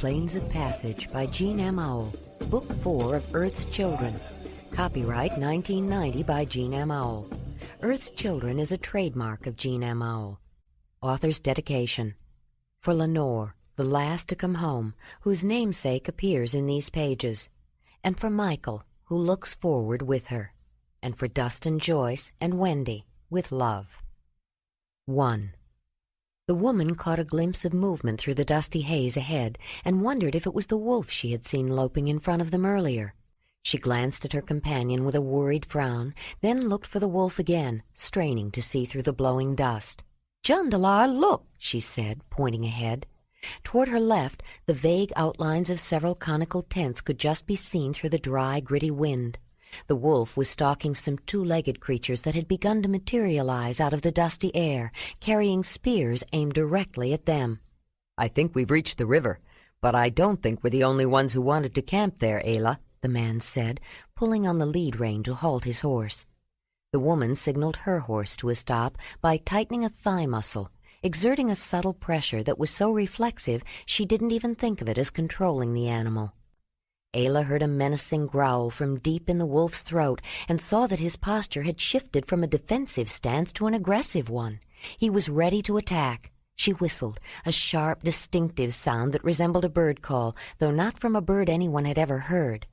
Plains of Passage by Jean M. Auel, Book 4 of Earth's Children. Copyright 1990 by Jean M. Auel. Earth's Children is a trademark of Jean M. Auel. Author's dedication. For Lenore, the last to come home, whose namesake appears in these pages. And for Michael, who looks forward with her. And for Dustin Joyce and Wendy, with love. 1. The woman caught a glimpse of movement through the dusty haze ahead and wondered if it was the wolf she had seen loping in front of them earlier. She glanced at her companion with a worried frown, then looked for the wolf again, straining to see through the blowing dust. "Jondalar, look," she said, pointing ahead. Toward her left, the vague outlines of several conical tents could just be seen through the dry, gritty wind. The wolf was stalking some two-legged creatures that had begun to materialize out of the dusty air, carrying spears aimed directly at them. "I think we've reached the river, but I don't think we're the only ones who wanted to camp there, Ayla," the man said, pulling on the lead rein to halt his horse. The woman signaled her horse to a stop by tightening a thigh muscle, exerting a subtle pressure that was so reflexive she didn't even think of it as controlling the animal. Ayla heard a menacing growl from deep in the wolf's throat and saw that his posture had shifted from a defensive stance to an aggressive one. He was ready to attack. She whistled, a sharp, distinctive sound that resembled a bird call, though not from a bird anyone had ever heard.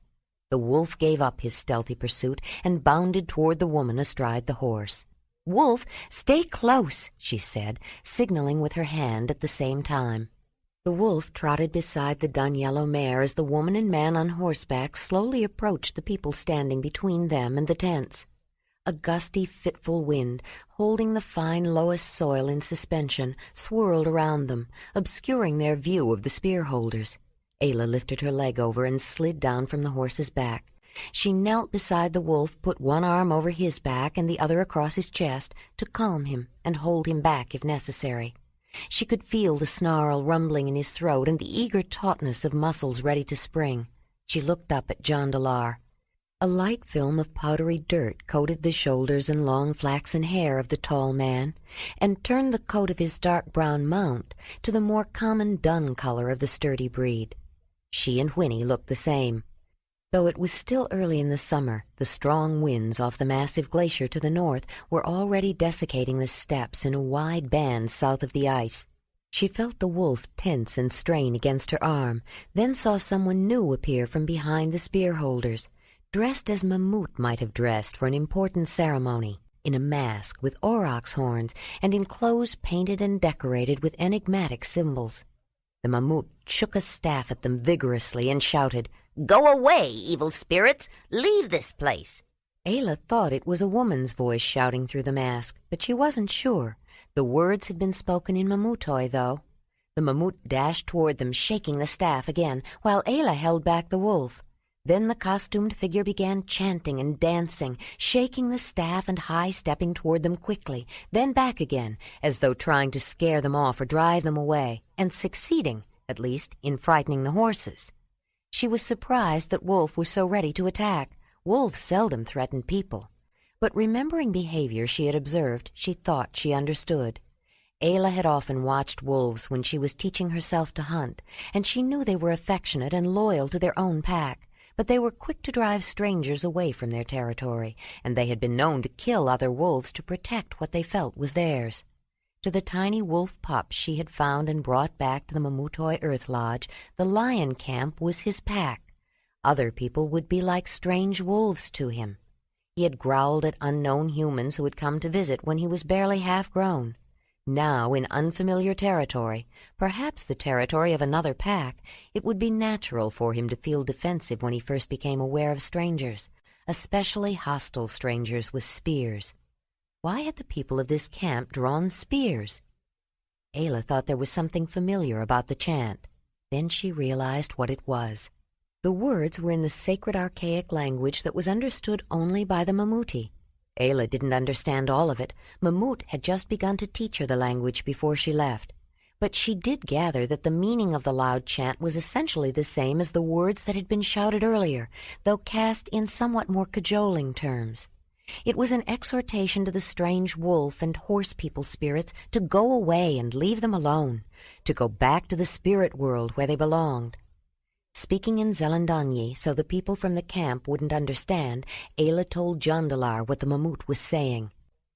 The wolf gave up his stealthy pursuit and bounded toward the woman astride the horse. "Wolf, stay close," she said, signaling with her hand at the same time. The wolf trotted beside the dun-yellow mare as the woman and man on horseback slowly approached the people standing between them and the tents. A gusty, fitful wind, holding the fine lowest soil in suspension, swirled around them, obscuring their view of the spear-holders. Ayla lifted her leg over and slid down from the horse's back. She knelt beside the wolf, put one arm over his back and the other across his chest to calm him and hold him back if necessary. She could feel the snarl rumbling in his throat and the eager tautness of muscles ready to spring. She looked up at Jondalar. A light film of powdery dirt coated the shoulders and long flaxen hair of the tall man, and turned the coat of his dark brown mount to the more common dun color of the sturdy breed. She and Whinny looked the same. Though it was still early in the summer, the strong winds off the massive glacier to the north were already desiccating the steppes in a wide band south of the ice. She felt the wolf tense and strain against her arm, then saw someone new appear from behind the spear-holders, dressed as Mammoth might have dressed for an important ceremony, in a mask with aurochs horns and in clothes painted and decorated with enigmatic symbols. The Mammoth shook a staff at them vigorously and shouted, "Go away, evil spirits! Leave this place!" Ayla thought it was a woman's voice shouting through the mask, but she wasn't sure. The words had been spoken in Mamutoi, though. The Mammoth dashed toward them, shaking the staff again, while Ayla held back the wolf. Then the costumed figure began chanting and dancing, shaking the staff and high-stepping toward them quickly, then back again, as though trying to scare them off or drive them away, and succeeding, at least, in frightening the horses. She was surprised that Wolf was so ready to attack. Wolves seldom threatened people. But remembering behavior she had observed, she thought she understood. Ayla had often watched wolves when she was teaching herself to hunt, and she knew they were affectionate and loyal to their own pack. But they were quick to drive strangers away from their territory, and they had been known to kill other wolves to protect what they felt was theirs. To the tiny wolf pups she had found and brought back to the Mamutoi Earth Lodge, the lion camp was his pack. Other people would be like strange wolves to him. He had growled at unknown humans who had come to visit when he was barely half-grown. Now, in unfamiliar territory, perhaps the territory of another pack, it would be natural for him to feel defensive when he first became aware of strangers, especially hostile strangers with spears. Why had the people of this camp drawn spears? Ayla thought there was something familiar about the chant. Then she realized what it was. The words were in the sacred archaic language that was understood only by the Mamuti. Ayla didn't understand all of it. Mammoth had just begun to teach her the language before she left. But she did gather that the meaning of the loud chant was essentially the same as the words that had been shouted earlier, though cast in somewhat more cajoling terms. It was an exhortation to the strange wolf and horse people spirits to go away and leave them alone, to go back to the spirit world where they belonged. Speaking in Zelandani so the people from the camp wouldn't understand, Ayla told Jondalar what the Mammoth was saying.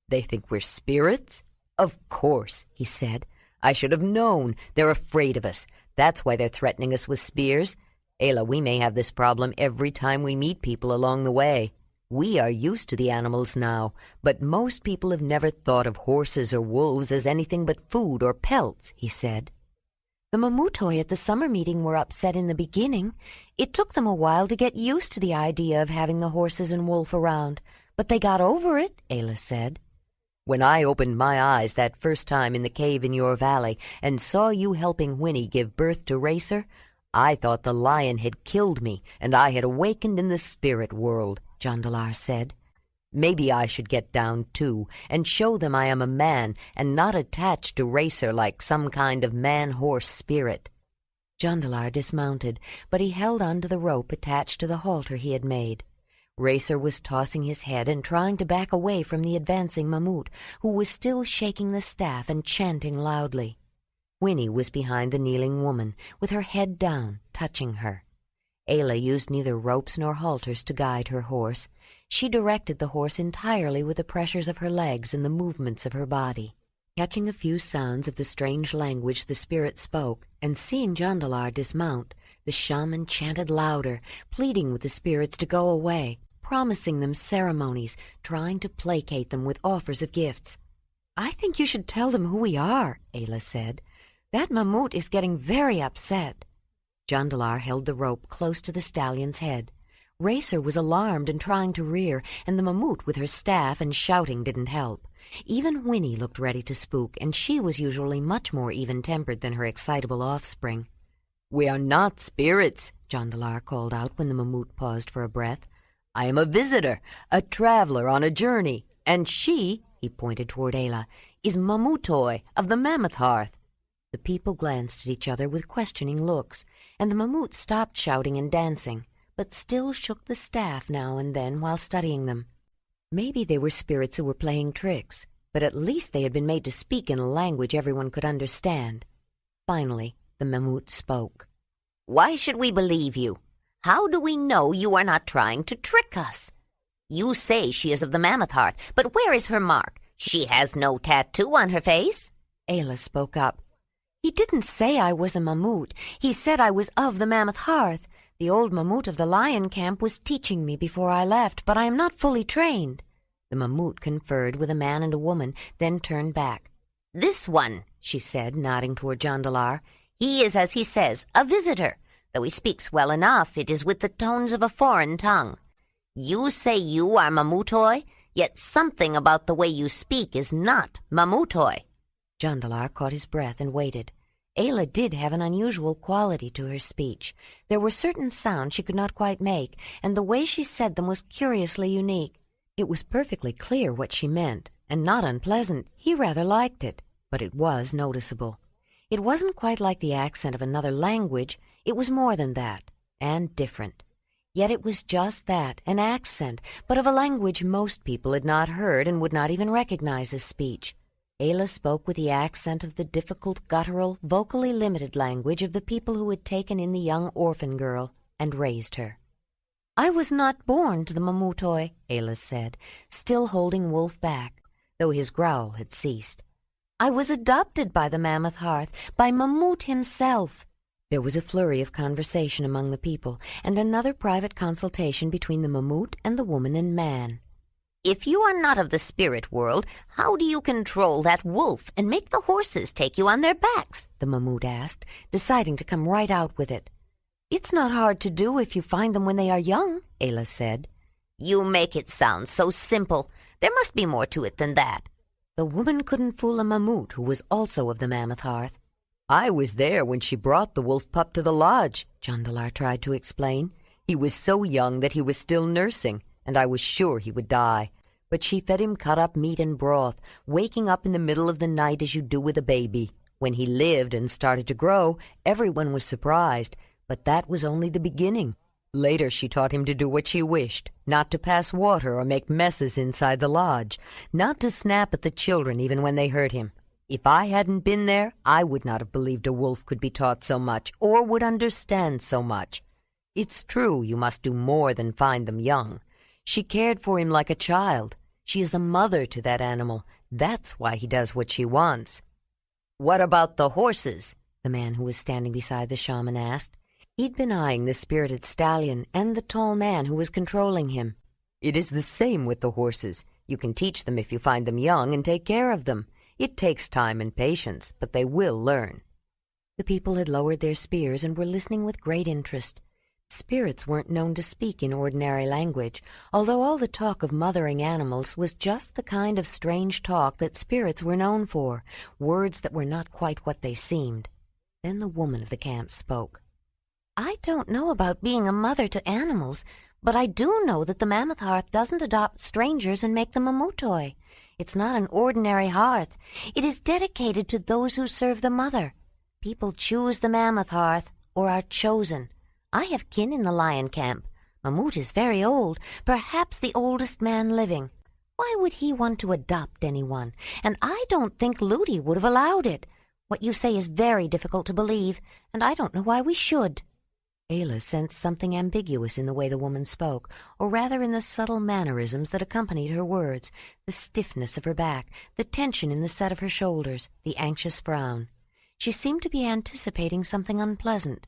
"They think we're spirits?" "Of course," he said. "I should have known. They're afraid of us. That's why they're threatening us with spears. Ayla, we may have this problem every time we meet people along the way. We are used to the animals now, but most people have never thought of horses or wolves as anything but food or pelts," he said. "The Mamutoi at the summer meeting were upset in the beginning. It took them a while to get used to the idea of having the horses and wolf around, but they got over it," Ayla said. "When I opened my eyes that first time in the cave in your valley and saw you helping Winnie give birth to Racer, I thought the lion had killed me and I had awakened in the spirit world," Jondalar said. "Maybe I should get down too and show them I am a man and not attached to Racer like some kind of man-horse spirit." Jondalar dismounted, but he held on to the rope attached to the halter he had made. Racer was tossing his head and trying to back away from the advancing Mammoth, who was still shaking the staff and chanting loudly. Winnie was behind the kneeling woman, with her head down, touching her. Ayla used neither ropes nor halters to guide her horse. She directed the horse entirely with the pressures of her legs and the movements of her body. Catching a few sounds of the strange language the spirit spoke, and seeing Jondalar dismount, the shaman chanted louder, pleading with the spirits to go away, promising them ceremonies, trying to placate them with offers of gifts. "I think you should tell them who we are," Ayla said. "That Mammoth is getting very upset." Jondalar held the rope close to the stallion's head. Racer was alarmed and trying to rear, and the Mammoth with her staff and shouting didn't help. Even Winnie looked ready to spook, and she was usually much more even-tempered than her excitable offspring. "We are not spirits," Jondalar called out when the Mammoth paused for a breath. "I am a visitor, a traveler on a journey, and she," he pointed toward Ayla, "is Mamutoi of the Mammoth Hearth." The people glanced at each other with questioning looks, and the Mammoth stopped shouting and dancing, but still shook the staff now and then while studying them. Maybe they were spirits who were playing tricks, but at least they had been made to speak in a language everyone could understand. Finally, the Mammoth spoke. "Why should we believe you? How do we know you are not trying to trick us? You say she is of the Mammoth Hearth, but where is her mark? She has no tattoo on her face." Ayla spoke up. "He didn't say I was a Mammoth. He said I was of the Mammoth Hearth. The old Mammoth of the lion camp was teaching me before I left, but I am not fully trained." The Mammoth conferred with a man and a woman, then turned back. "This one," she said, nodding toward Jondalar. "He is, as he says, a visitor. Though he speaks well enough, it is with the tones of a foreign tongue. You say you are Mamutoi, yet something about the way you speak is not Mamutoi." Jondalar caught his breath and waited. Ayla did have an unusual quality to her speech. There were certain sounds she could not quite make, and the way she said them was curiously unique. It was perfectly clear what she meant, and not unpleasant. He rather liked it, but it was noticeable. It wasn't quite like the accent of another language. It was more than that, and different. Yet it was just that, an accent, but of a language most people had not heard and would not even recognize as speech. Ayla spoke with the accent of the difficult, guttural, vocally limited language of the people who had taken in the young orphan girl and raised her. "I was not born to the Mamutoi," Ayla said, still holding Wolf back, though his growl had ceased. "I was adopted by the Mammoth Hearth, by Mammoth himself." There was a flurry of conversation among the people, and another private consultation between the Mammoth and the woman and man. "If you are not of the spirit world, how do you control that wolf and make the horses take you on their backs?" the Mammoth asked, deciding to come right out with it. "It's not hard to do if you find them when they are young," Ayla said. "You make it sound so simple. There must be more to it than that." The woman couldn't fool a Mammoth who was also of the Mammoth Hearth. "I was there when she brought the wolf pup to the lodge," Jondalar tried to explain. "He was so young that he was still nursing, and I was sure he would die. But she fed him cut-up meat and broth, waking up in the middle of the night as you do with a baby. When he lived and started to grow, everyone was surprised, but that was only the beginning. Later she taught him to do what she wished, not to pass water or make messes inside the lodge, not to snap at the children even when they hurt him. If I hadn't been there, I would not have believed a wolf could be taught so much, or would understand so much. It's true you must do more than find them young. She cared for him like a child. She is a mother to that animal. That's why he does what she wants." "What about the horses?" the man who was standing beside the shaman asked. He'd been eyeing the spirited stallion and the tall man who was controlling him. "It is the same with the horses. You can teach them if you find them young and take care of them. It takes time and patience, but they will learn." The people had lowered their spears and were listening with great interest. Spirits weren't known to speak in ordinary language, although all the talk of mothering animals was just the kind of strange talk that spirits were known for, words that were not quite what they seemed. Then the woman of the camp spoke. "I don't know about being a mother to animals, but I do know that the Mammoth Hearth doesn't adopt strangers and make them a mutoi. It's not an ordinary hearth. It is dedicated to those who serve the mother. People choose the Mammoth Hearth, or are chosen. I have kin in the lion camp. Mammut is very old, perhaps the oldest man living. Why would he want to adopt anyone? And I don't think Looty would have allowed it. What you say is very difficult to believe, and I don't know why we should." Ayla sensed something ambiguous in the way the woman spoke, or rather in the subtle mannerisms that accompanied her words, the stiffness of her back, the tension in the set of her shoulders, the anxious frown. She seemed to be anticipating something unpleasant.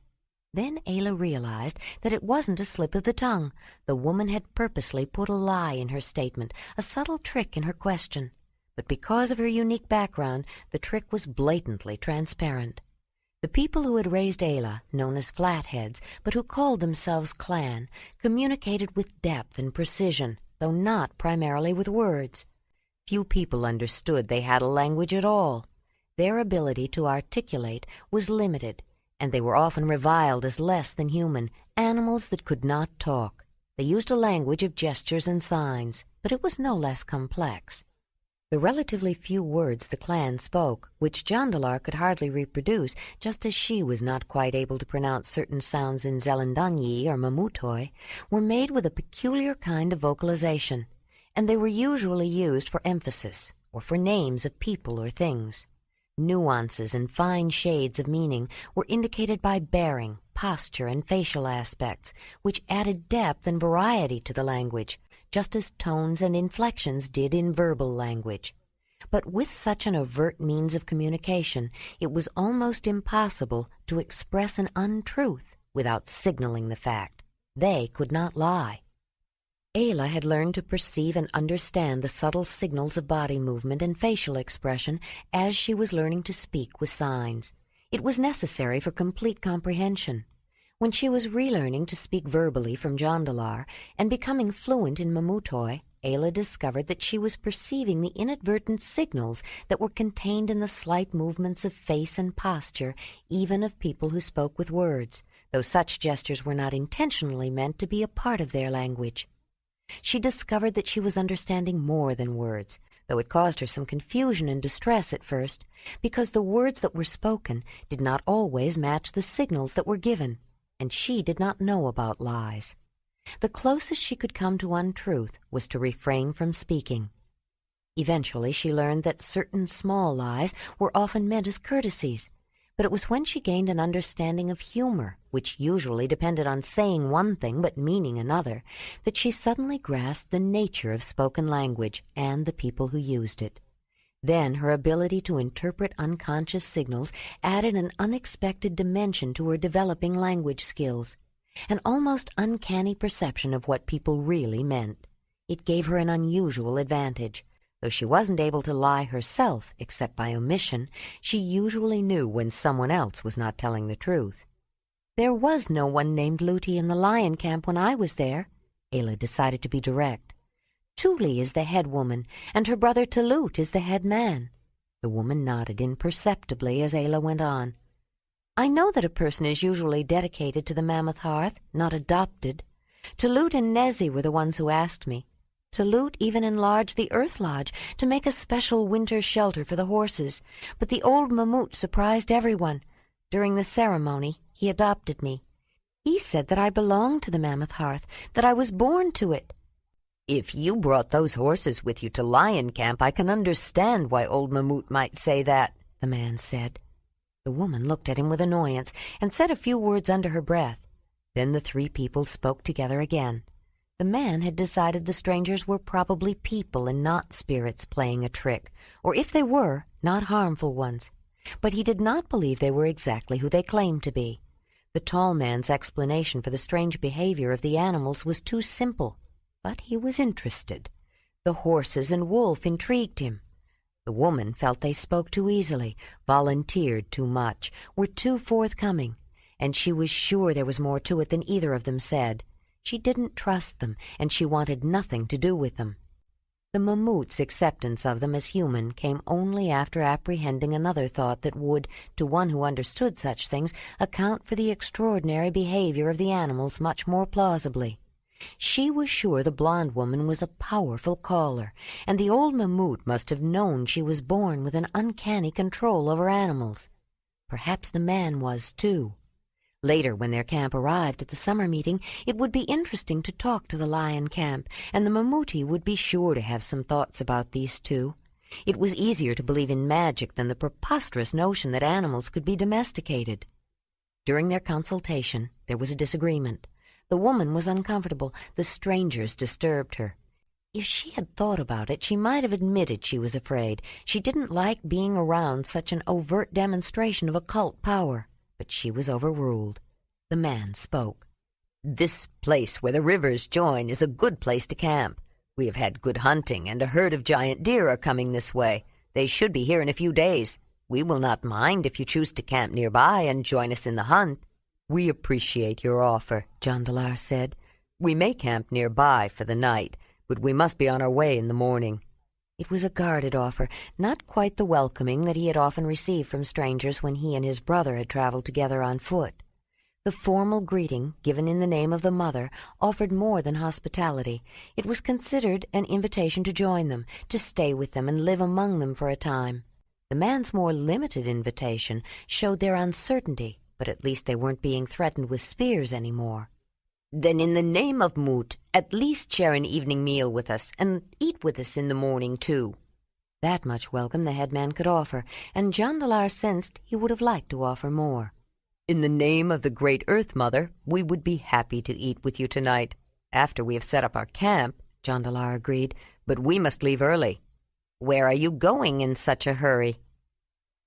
Then Ayla realized that it wasn't a slip of the tongue. The woman had purposely put a lie in her statement, a subtle trick in her question. But because of her unique background, the trick was blatantly transparent. The people who had raised Ayla, known as Flatheads, but who called themselves Clan, communicated with depth and precision, though not primarily with words. Few people understood they had a language at all. Their ability to articulate was limited, and they were often reviled as less than human, animals that could not talk. They used a language of gestures and signs, but it was no less complex. The relatively few words the clan spoke, which Jondalar could hardly reproduce, just as she was not quite able to pronounce certain sounds in Zelendanyi or Mamutoi, were made with a peculiar kind of vocalization, and they were usually used for emphasis or for names of people or things. Nuances and fine shades of meaning were indicated by bearing, posture, and facial aspects, which added depth and variety to the language, just as tones and inflections did in verbal language. But with such an overt means of communication, it was almost impossible to express an untruth without signaling the fact. They could not lie. Ayla had learned to perceive and understand the subtle signals of body movement and facial expression as she was learning to speak with signs. It was necessary for complete comprehension. When she was relearning to speak verbally from Jondalar and becoming fluent in Mamutoi, Ayla discovered that she was perceiving the inadvertent signals that were contained in the slight movements of face and posture, even of people who spoke with words, though such gestures were not intentionally meant to be a part of their language. She discovered that she was understanding more than words, though it caused her some confusion and distress at first, because the words that were spoken did not always match the signals that were given, and she did not know about lies. The closest she could come to untruth was to refrain from speaking. Eventually she learned that certain small lies were often meant as courtesies, but it was when she gained an understanding of humor, which usually depended on saying one thing but meaning another, that she suddenly grasped the nature of spoken language and the people who used it. Then her ability to interpret unconscious signals added an unexpected dimension to her developing language skills, an almost uncanny perception of what people really meant. It gave her an unusual advantage. Though she wasn't able to lie herself, except by omission, she usually knew when someone else was not telling the truth. "There was no one named Looty in the lion camp when I was there," Ayla decided to be direct. "Tuli is the head woman, and her brother Talut is the head man." The woman nodded imperceptibly as Ayla went on. "I know that a person is usually dedicated to the Mammoth Hearth, not adopted. Talut and Nezi were the ones who asked me. Talut even enlarged the Earth Lodge to make a special winter shelter for the horses, but the old Mammut surprised everyone. During the ceremony, he adopted me. He said that I belonged to the Mammoth Hearth, that I was born to it. If you brought those horses with you to lion camp, I can understand why old Mammoth might say that, the man said. The woman looked at him with annoyance and said a few words under her breath. Then the three people spoke together again. The man had decided the strangers were probably people and not spirits playing a trick, or if they were, not harmful ones. But he did not believe they were exactly who they claimed to be. The tall man's explanation for the strange behavior of the animals was too simple, but he was interested. The horses and wolf intrigued him. The woman felt they spoke too easily, volunteered too much, were too forthcoming, and she was sure there was more to it than either of them said. She didn't trust them, and she wanted nothing to do with them. The Mammoth's acceptance of them as human came only after apprehending another thought that would, to one who understood such things, account for the extraordinary behavior of the animals much more plausibly. She was sure the blonde woman was a powerful caller, and the old Mammoth must have known she was born with an uncanny control over animals. Perhaps the man was, too. Later, when their camp arrived at the summer meeting, it would be interesting to talk to the lion camp, and the Mammothi would be sure to have some thoughts about these two. It was easier to believe in magic than the preposterous notion that animals could be domesticated. During their consultation, there was a disagreement. The woman was uncomfortable. The strangers disturbed her. If she had thought about it, she might have admitted she was afraid. She didn't like being around such an overt demonstration of occult power. But she was overruled. The man spoke. This place where the rivers join is a good place to camp. We have had good hunting, and a herd of giant deer are coming this way. They should be here in a few days. We will not mind if you choose to camp nearby and join us in the hunt. We appreciate your offer, Jondalar said. We may camp nearby for the night, but we must be on our way in the morning. It was a guarded offer, not quite the welcoming that he had often received from strangers when he and his brother had traveled together on foot. The formal greeting, given in the name of the mother, offered more than hospitality. It was considered an invitation to join them, to stay with them and live among them for a time. The man's more limited invitation showed their uncertainty, but at least they weren't being threatened with spears anymore. Then in the name of Moot, at least share an evening meal with us, and eat with us in the morning, too. That much welcome the headman could offer, and Jondalar sensed he would have liked to offer more. In the name of the great Earth Mother, we would be happy to eat with you tonight, after we have set up our camp, Jondalar agreed, but we must leave early. Where are you going in such a hurry?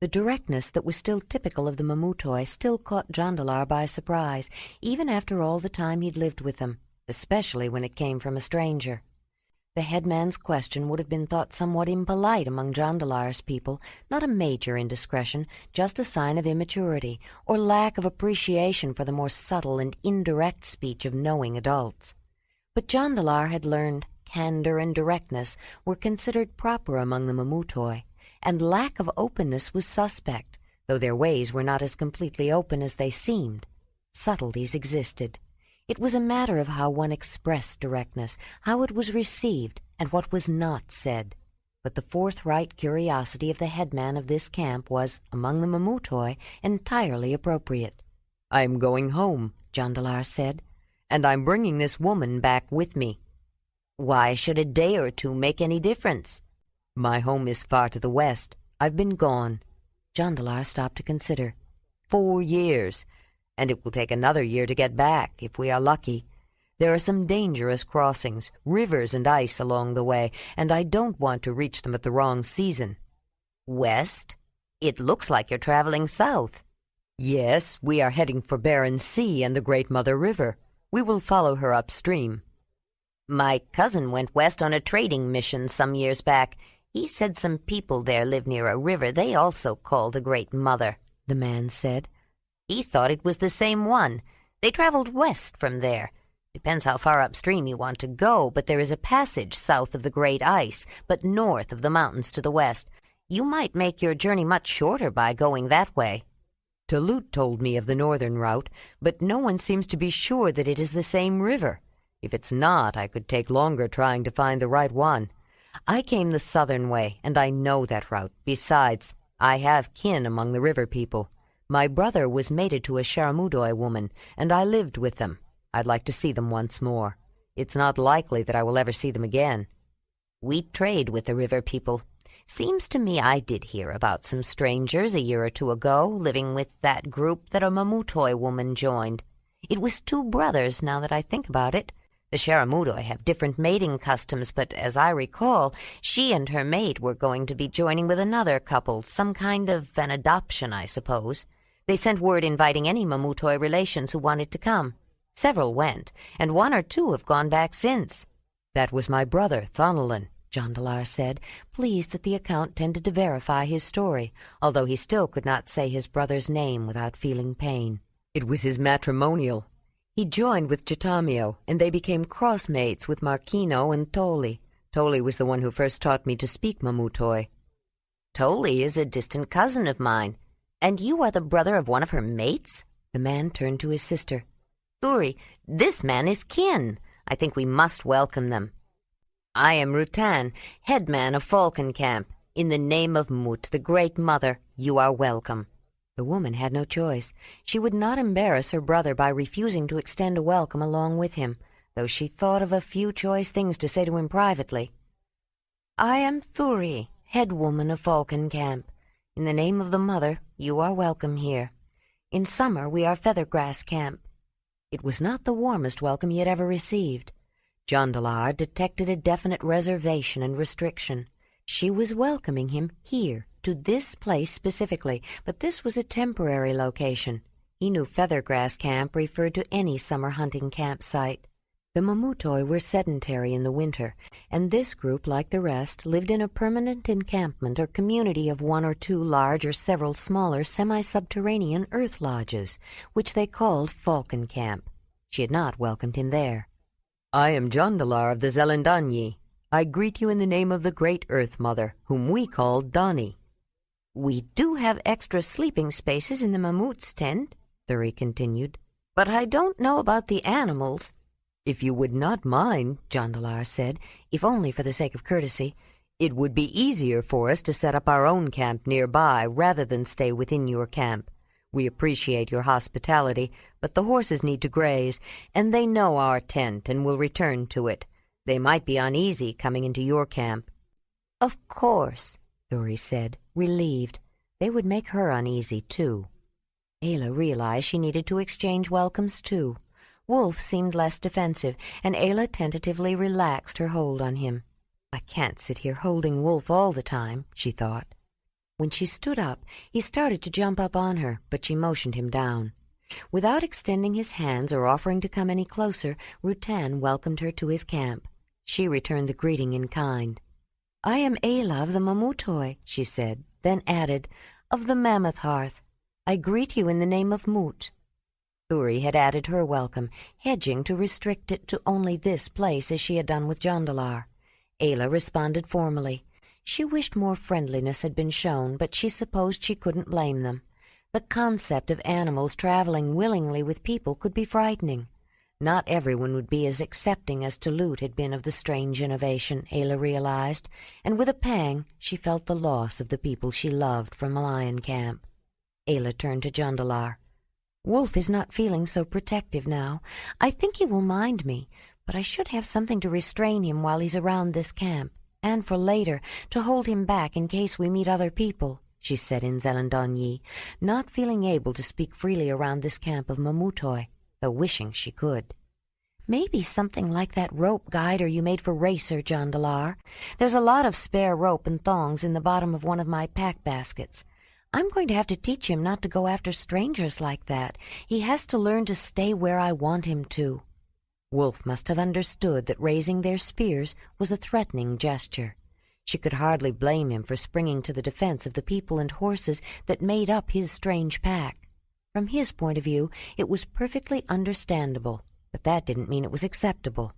The directness that was still typical of the Mamutoi still caught Jondalar by surprise, even after all the time he'd lived with them, especially when it came from a stranger. The headman's question would have been thought somewhat impolite among Jondalar's people, not a major indiscretion, just a sign of immaturity, or lack of appreciation for the more subtle and indirect speech of knowing adults. But Jondalar had learned candor and directness were considered proper among the Mamutoi, and lack of openness was suspect, though their ways were not as completely open as they seemed. Subtleties existed. It was a matter of how one expressed directness, how it was received, and what was not said. But the forthright curiosity of the headman of this camp was, among the Mamutoi, entirely appropriate. "I am going home," Jondalar said, "and I'm bringing this woman back with me." "Why should a day or two make any difference?" "My home is far to the west. I've been gone." Jondalar stopped to consider. 4 years, and it will take another year to get back, if we are lucky. There are some dangerous crossings, rivers and ice along the way, and I don't want to reach them at the wrong season." "West? It looks like you're traveling south." "Yes, we are heading for Barren Sea and the Great Mother River. We will follow her upstream." "My cousin went west on a trading mission some years back. He said some people there live near a river they also call the Great Mother," the man said. "He thought it was the same one. They traveled west from there. Depends how far upstream you want to go, but there is a passage south of the Great Ice, but north of the mountains to the west. You might make your journey much shorter by going that way." "Talut told me of the northern route, but no one seems to be sure that it is the same river. If it's not, I could take longer trying to find the right one. I came the southern way, and I know that route. Besides, I have kin among the river people. My brother was mated to a Sharamudoi woman, and I lived with them. I'd like to see them once more. It's not likely that I will ever see them again. We trade with the river people. Seems to me I did hear about some strangers a year or two ago living with that group that a Mamutoi woman joined. It was two brothers, now that I think about it. The Sharamudoi have different mating customs, but as I recall, she and her mate were going to be joining with another couple, some kind of an adoption, I suppose. They sent word inviting any Mamutoi relations who wanted to come. Several went, and one or two have gone back since. That was my brother, Thonalin, Jondalar said, pleased that the account tended to verify his story, although he still could not say his brother's name without feeling pain. It was his matrimonial. He joined with Chitamio, and they became crossmates with Marquino and Toli. Toli was the one who first taught me to speak Mamutoi. Toli is a distant cousin of mine. And you are the brother of one of her mates? The man turned to his sister. Thuri, this man is kin. I think we must welcome them. I am Rutan, headman of Falcon Camp. In the name of Mut, the Great Mother, you are welcome. The woman had no choice. She would not embarrass her brother by refusing to extend a welcome along with him, though she thought of a few choice things to say to him privately. I am Thuri, head woman of Falcon Camp. In the name of the Mother, you are welcome here. In summer, we are Feathergrass Camp. It was not the warmest welcome he had ever received. Jondalar detected a definite reservation and restriction. She was welcoming him here, to this place specifically, but this was a temporary location. He knew Feathergrass Camp referred to any summer hunting campsite. The Mamutoi were sedentary in the winter, and this group, like the rest, lived in a permanent encampment or community of one or two large or several smaller semi-subterranean earth lodges, which they called Falcon Camp. She had not welcomed him there. I am Jondalar of the Zelendanyi. I greet you in the name of the Great Earth Mother, whom we call Dani. We do have extra sleeping spaces in the Mamut's tent, Thuri continued, but I don't know about the animals. If you would not mind, Jondalar said, if only for the sake of courtesy, it would be easier for us to set up our own camp nearby rather than stay within your camp. We appreciate your hospitality, but the horses need to graze, and they know our tent and will return to it. They might be uneasy coming into your camp. Of course, Thuri said, relieved. They would make her uneasy, too. Ayla realized she needed to exchange welcomes, too. Wolf seemed less defensive, and Ayla tentatively relaxed her hold on him. I can't sit here holding Wolf all the time, she thought. When she stood up, he started to jump up on her, but she motioned him down. Without extending his hands or offering to come any closer, Rutan welcomed her to his camp. She returned the greeting in kind. I am Ayla of the Mamutoi, she said, then added, of the Mammoth Hearth. I greet you in the name of Mut. Thuri had added her welcome, hedging to restrict it to only this place as she had done with Jondalar. Ayla responded formally. She wished more friendliness had been shown, but she supposed she couldn't blame them. The concept of animals traveling willingly with people could be frightening. Not everyone would be as accepting as Talut had been of the strange innovation, Ayla realized, and with a pang she felt the loss of the people she loved from Lion Camp. Ayla turned to Jondalar. Wolf is not feeling so protective now. I think he will mind me, but I should have something to restrain him while he's around this camp, and for later, to hold him back in case we meet other people, she said in Zelendanyi, not feeling able to speak freely around this camp of Mamutoi, though wishing she could. Maybe something like that rope guider you made for Racer, Jondalar. There's a lot of spare rope and thongs in the bottom of one of my pack baskets. I'm going to have to teach him not to go after strangers like that. He has to learn to stay where I want him to. Wolf must have understood that raising their spears was a threatening gesture. She could hardly blame him for springing to the defense of the people and horses that made up his strange pack. From his point of view, it was perfectly understandable, but that didn't mean it was acceptable.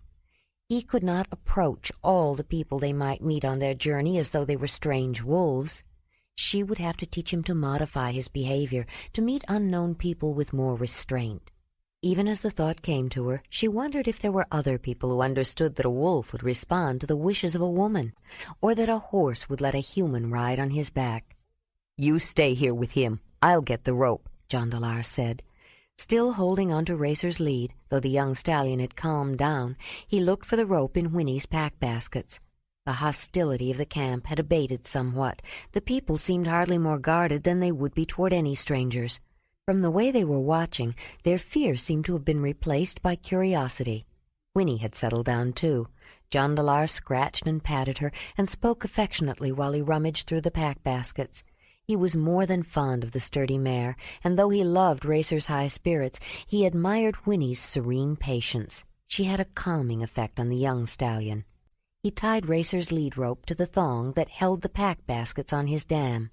He could not approach all the people they might meet on their journey as though they were strange wolves. She would have to teach him to modify his behavior, to meet unknown people with more restraint. Even as the thought came to her, she wondered if there were other people who understood that a wolf would respond to the wishes of a woman, or that a horse would let a human ride on his back. You stay here with him. I'll get the rope, Jondalar said. Still holding onto Racer's lead, though the young stallion had calmed down, he looked for the rope in Whinny's pack baskets. The hostility of the camp had abated somewhat. The people seemed hardly more guarded than they would be toward any strangers. From the way they were watching, their fear seemed to have been replaced by curiosity. Whinny had settled down too. Jondalar scratched and patted her and spoke affectionately while he rummaged through the pack baskets. He was more than fond of the sturdy mare, and though he loved Racer's high spirits, he admired Whinny's serene patience. She had a calming effect on the young stallion. He tied Racer's lead rope to the thong that held the pack baskets on his dam.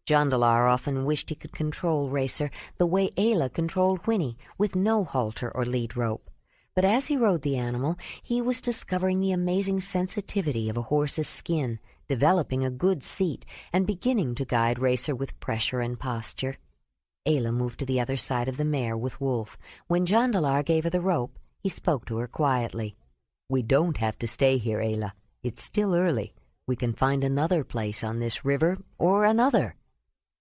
Jondalar often wished he could control Racer the way Ayla controlled Whinny, with no halter or lead rope. But as he rode the animal, he was discovering the amazing sensitivity of a horse's skin, developing a good seat, and beginning to guide Racer with pressure and posture. Ayla moved to the other side of the mare with Wolf. When Jondalar gave her the rope, he spoke to her quietly. "We don't have to stay here, Ayla. It's still early. We can find another place on this river, or another."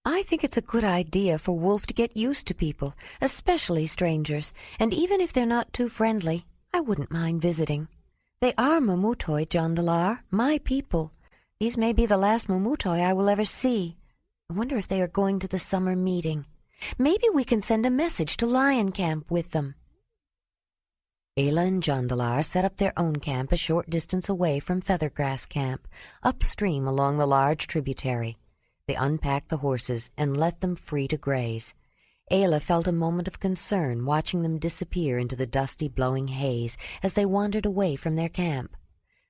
"I think it's a good idea for Wolf to get used to people, especially strangers, and even if they're not too friendly, I wouldn't mind visiting. They are Mamutoi, Jondalar, my people. These may be the last Mamutoi I will ever see. I wonder if they are going to the summer meeting. Maybe we can send a message to Lion Camp with them." Ayla and Jondalar set up their own camp a short distance away from Feathergrass Camp, upstream along the large tributary. They unpacked the horses and let them free to graze. Ayla felt a moment of concern watching them disappear into the dusty, blowing haze as they wandered away from their camp.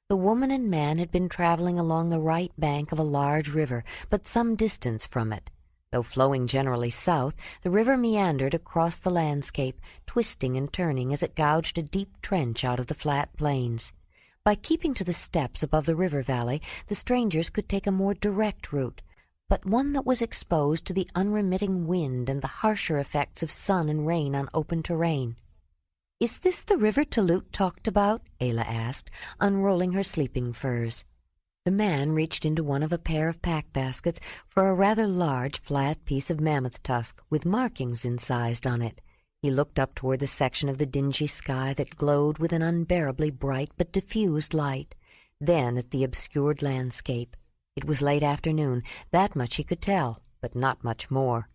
The woman and man had been traveling along the right bank of a large river, but some distance from it. Though flowing generally south, the river meandered across the landscape, twisting and turning as it gouged a deep trench out of the flat plains. By keeping to the steps above the river valley, the strangers could take a more direct route, but one that was exposed to the unremitting wind and the harsher effects of sun and rain on open terrain. "Is this the river Talut talked about?" Ayla asked, unrolling her sleeping furs. The man reached into one of a pair of pack baskets for a rather large, flat piece of mammoth tusk with markings incised on it. He looked up toward the section of the dingy sky that glowed with an unbearably bright but diffused light, then at the obscured landscape. It was late afternoon, that much he could tell, but not much more.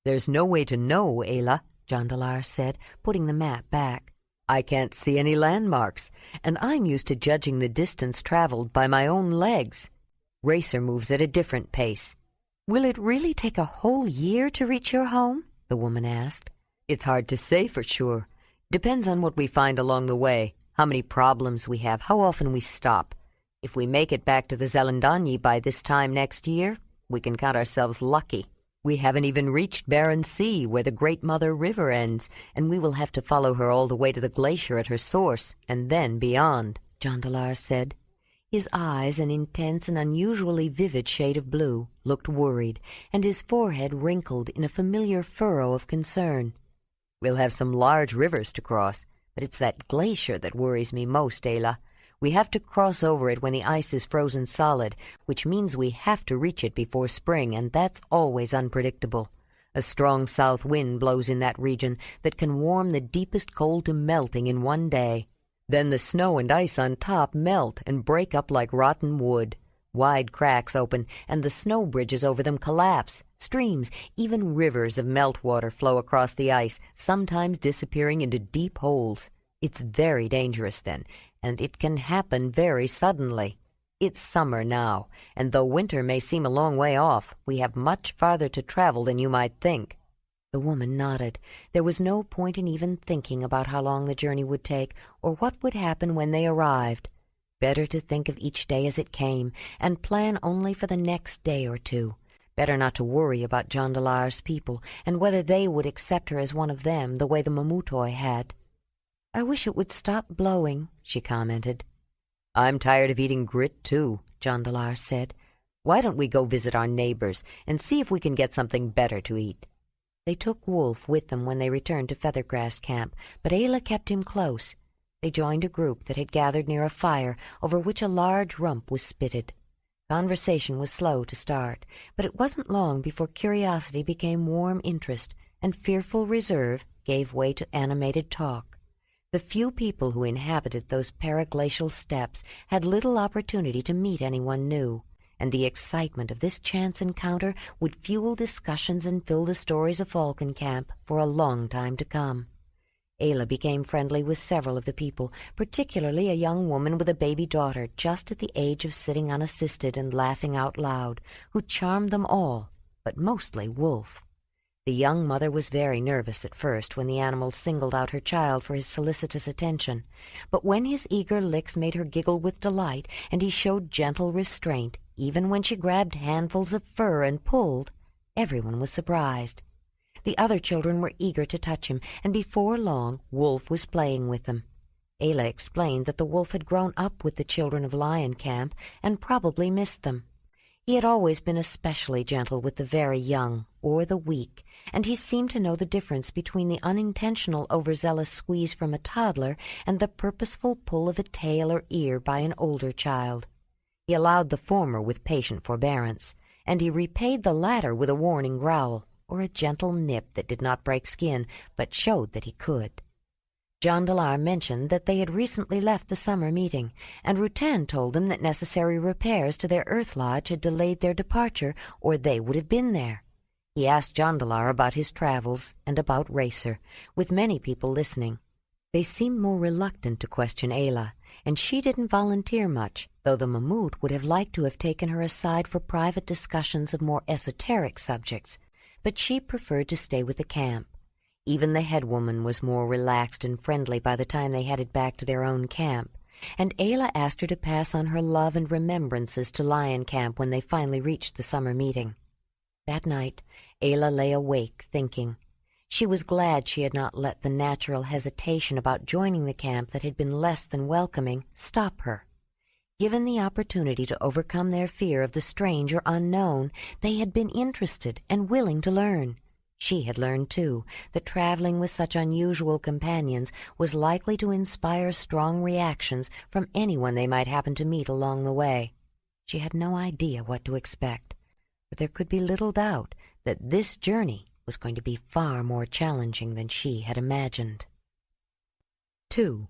"There's no way to know, Ayla," Jondalar said, putting the map back. "I can't see any landmarks, and I'm used to judging the distance traveled by my own legs. Racer moves at a different pace." "Will it really take a whole year to reach your home?" the woman asked. "It's hard to say for sure. Depends on what we find along the way, how many problems we have, how often we stop. If we make it back to the Zelendanyi by this time next year, we can count ourselves lucky. We haven't even reached Barren Sea, where the Great Mother River ends, and we will have to follow her all the way to the glacier at her source, and then beyond," Jondalar said. His eyes, an intense and unusually vivid shade of blue, looked worried, and his forehead wrinkled in a familiar furrow of concern. "We'll have some large rivers to cross, but it's that glacier that worries me most, Ayla. We have to cross over it when the ice is frozen solid, which means we have to reach it before spring, and that's always unpredictable. A strong south wind blows in that region that can warm the deepest cold to melting in one day. Then the snow and ice on top melt and break up like rotten wood. Wide cracks open, and the snow bridges over them collapse. Streams, even rivers of meltwater flow across the ice, sometimes disappearing into deep holes. It's very dangerous then, and it can happen very suddenly. It's summer now, and though winter may seem a long way off, we have much farther to travel than you might think." The woman nodded. There was no point in even thinking about how long the journey would take, or what would happen when they arrived. Better to think of each day as it came, and plan only for the next day or two. Better not to worry about Jondalar's people, and whether they would accept her as one of them the way the Mamutoi had. "I wish it would stop blowing," she commented. "I'm tired of eating grit, too," Jondalar said. "Why don't we go visit our neighbors and see if we can get something better to eat?" They took Wolf with them when they returned to Feathergrass Camp, but Ayla kept him close. They joined a group that had gathered near a fire over which a large rump was spitted. Conversation was slow to start, but it wasn't long before curiosity became warm interest, and fearful reserve gave way to animated talk. The few people who inhabited those periglacial steppes had little opportunity to meet anyone new, and the excitement of this chance encounter would fuel discussions and fill the stories of Camp for a long time to come. Ayla became friendly with several of the people, particularly a young woman with a baby daughter just at the age of sitting unassisted and laughing out loud, who charmed them all, but mostly Wolf. The young mother was very nervous at first when the animal singled out her child for his solicitous attention, but when his eager licks made her giggle with delight and he showed gentle restraint, even when she grabbed handfuls of fur and pulled, everyone was surprised. The other children were eager to touch him, and before long Wolf was playing with them. Ayla explained that the wolf had grown up with the children of Lion Camp and probably missed them. He had always been especially gentle with the very young or the weak, and he seemed to know the difference between the unintentional overzealous squeeze from a toddler and the purposeful pull of a tail or ear by an older child. He allowed the former with patient forbearance, and he repaid the latter with a warning growl or a gentle nip that did not break skin but showed that he could. Jondalar mentioned that they had recently left the summer meeting, and Rutan told him that necessary repairs to their earth lodge had delayed their departure, or they would have been there. He asked Jondalar about his travels and about Racer, with many people listening. They seemed more reluctant to question Ayla, and she didn't volunteer much, though the Mammoth would have liked to have taken her aside for private discussions of more esoteric subjects, but she preferred to stay with the camp. Even the head woman was more relaxed and friendly by the time they headed back to their own camp, and Ayla asked her to pass on her love and remembrances to Lion Camp when they finally reached the summer meeting. That night, Ayla lay awake, thinking. She was glad she had not let the natural hesitation about joining the camp that had been less than welcoming stop her. Given the opportunity to overcome their fear of the strange or unknown, they had been interested and willing to learn. She had learned, too, that traveling with such unusual companions was likely to inspire strong reactions from anyone they might happen to meet along the way. She had no idea what to expect, but there could be little doubt that this journey was going to be far more challenging than she had imagined. 2.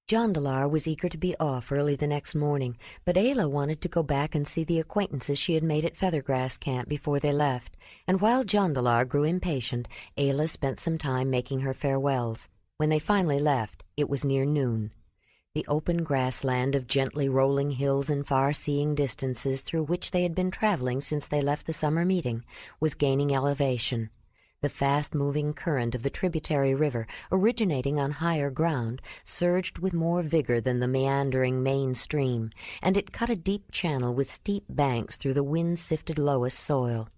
Jondalar was eager to be off early the next morning, but Ayla wanted to go back and see the acquaintances she had made at Feathergrass Camp before they left, and while Jondalar grew impatient, Ayla spent some time making her farewells. When they finally left, it was near noon. The open grassland of gently rolling hills and far-seeing distances through which they had been traveling since they left the summer meeting was gaining elevation. The fast-moving current of the tributary river, originating on higher ground, surged with more vigor than the meandering main stream, and it cut a deep channel with steep banks through the wind-sifted lowest soil.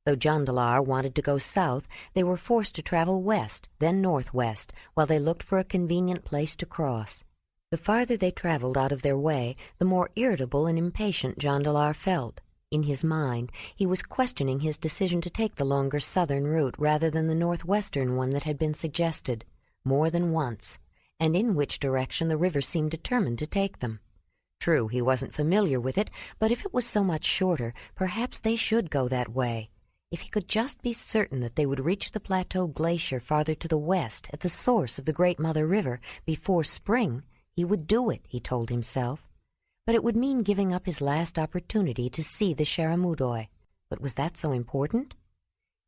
Though Jondalar wanted to go south, they were forced to travel west, then northwest, while they looked for a convenient place to cross. The farther they traveled out of their way, the more irritable and impatient Jondalar felt. In his mind, he was questioning his decision to take the longer southern route rather than the northwestern one that had been suggested, more than once, and in which direction the river seemed determined to take them. True, he wasn't familiar with it, but if it was so much shorter, perhaps they should go that way. If he could just be certain that they would reach the Plateau Glacier farther to the west at the source of the Great Mother River before spring, he would do it, he told himself. But it would mean giving up his last opportunity to see the Sharamudoi. But was that so important?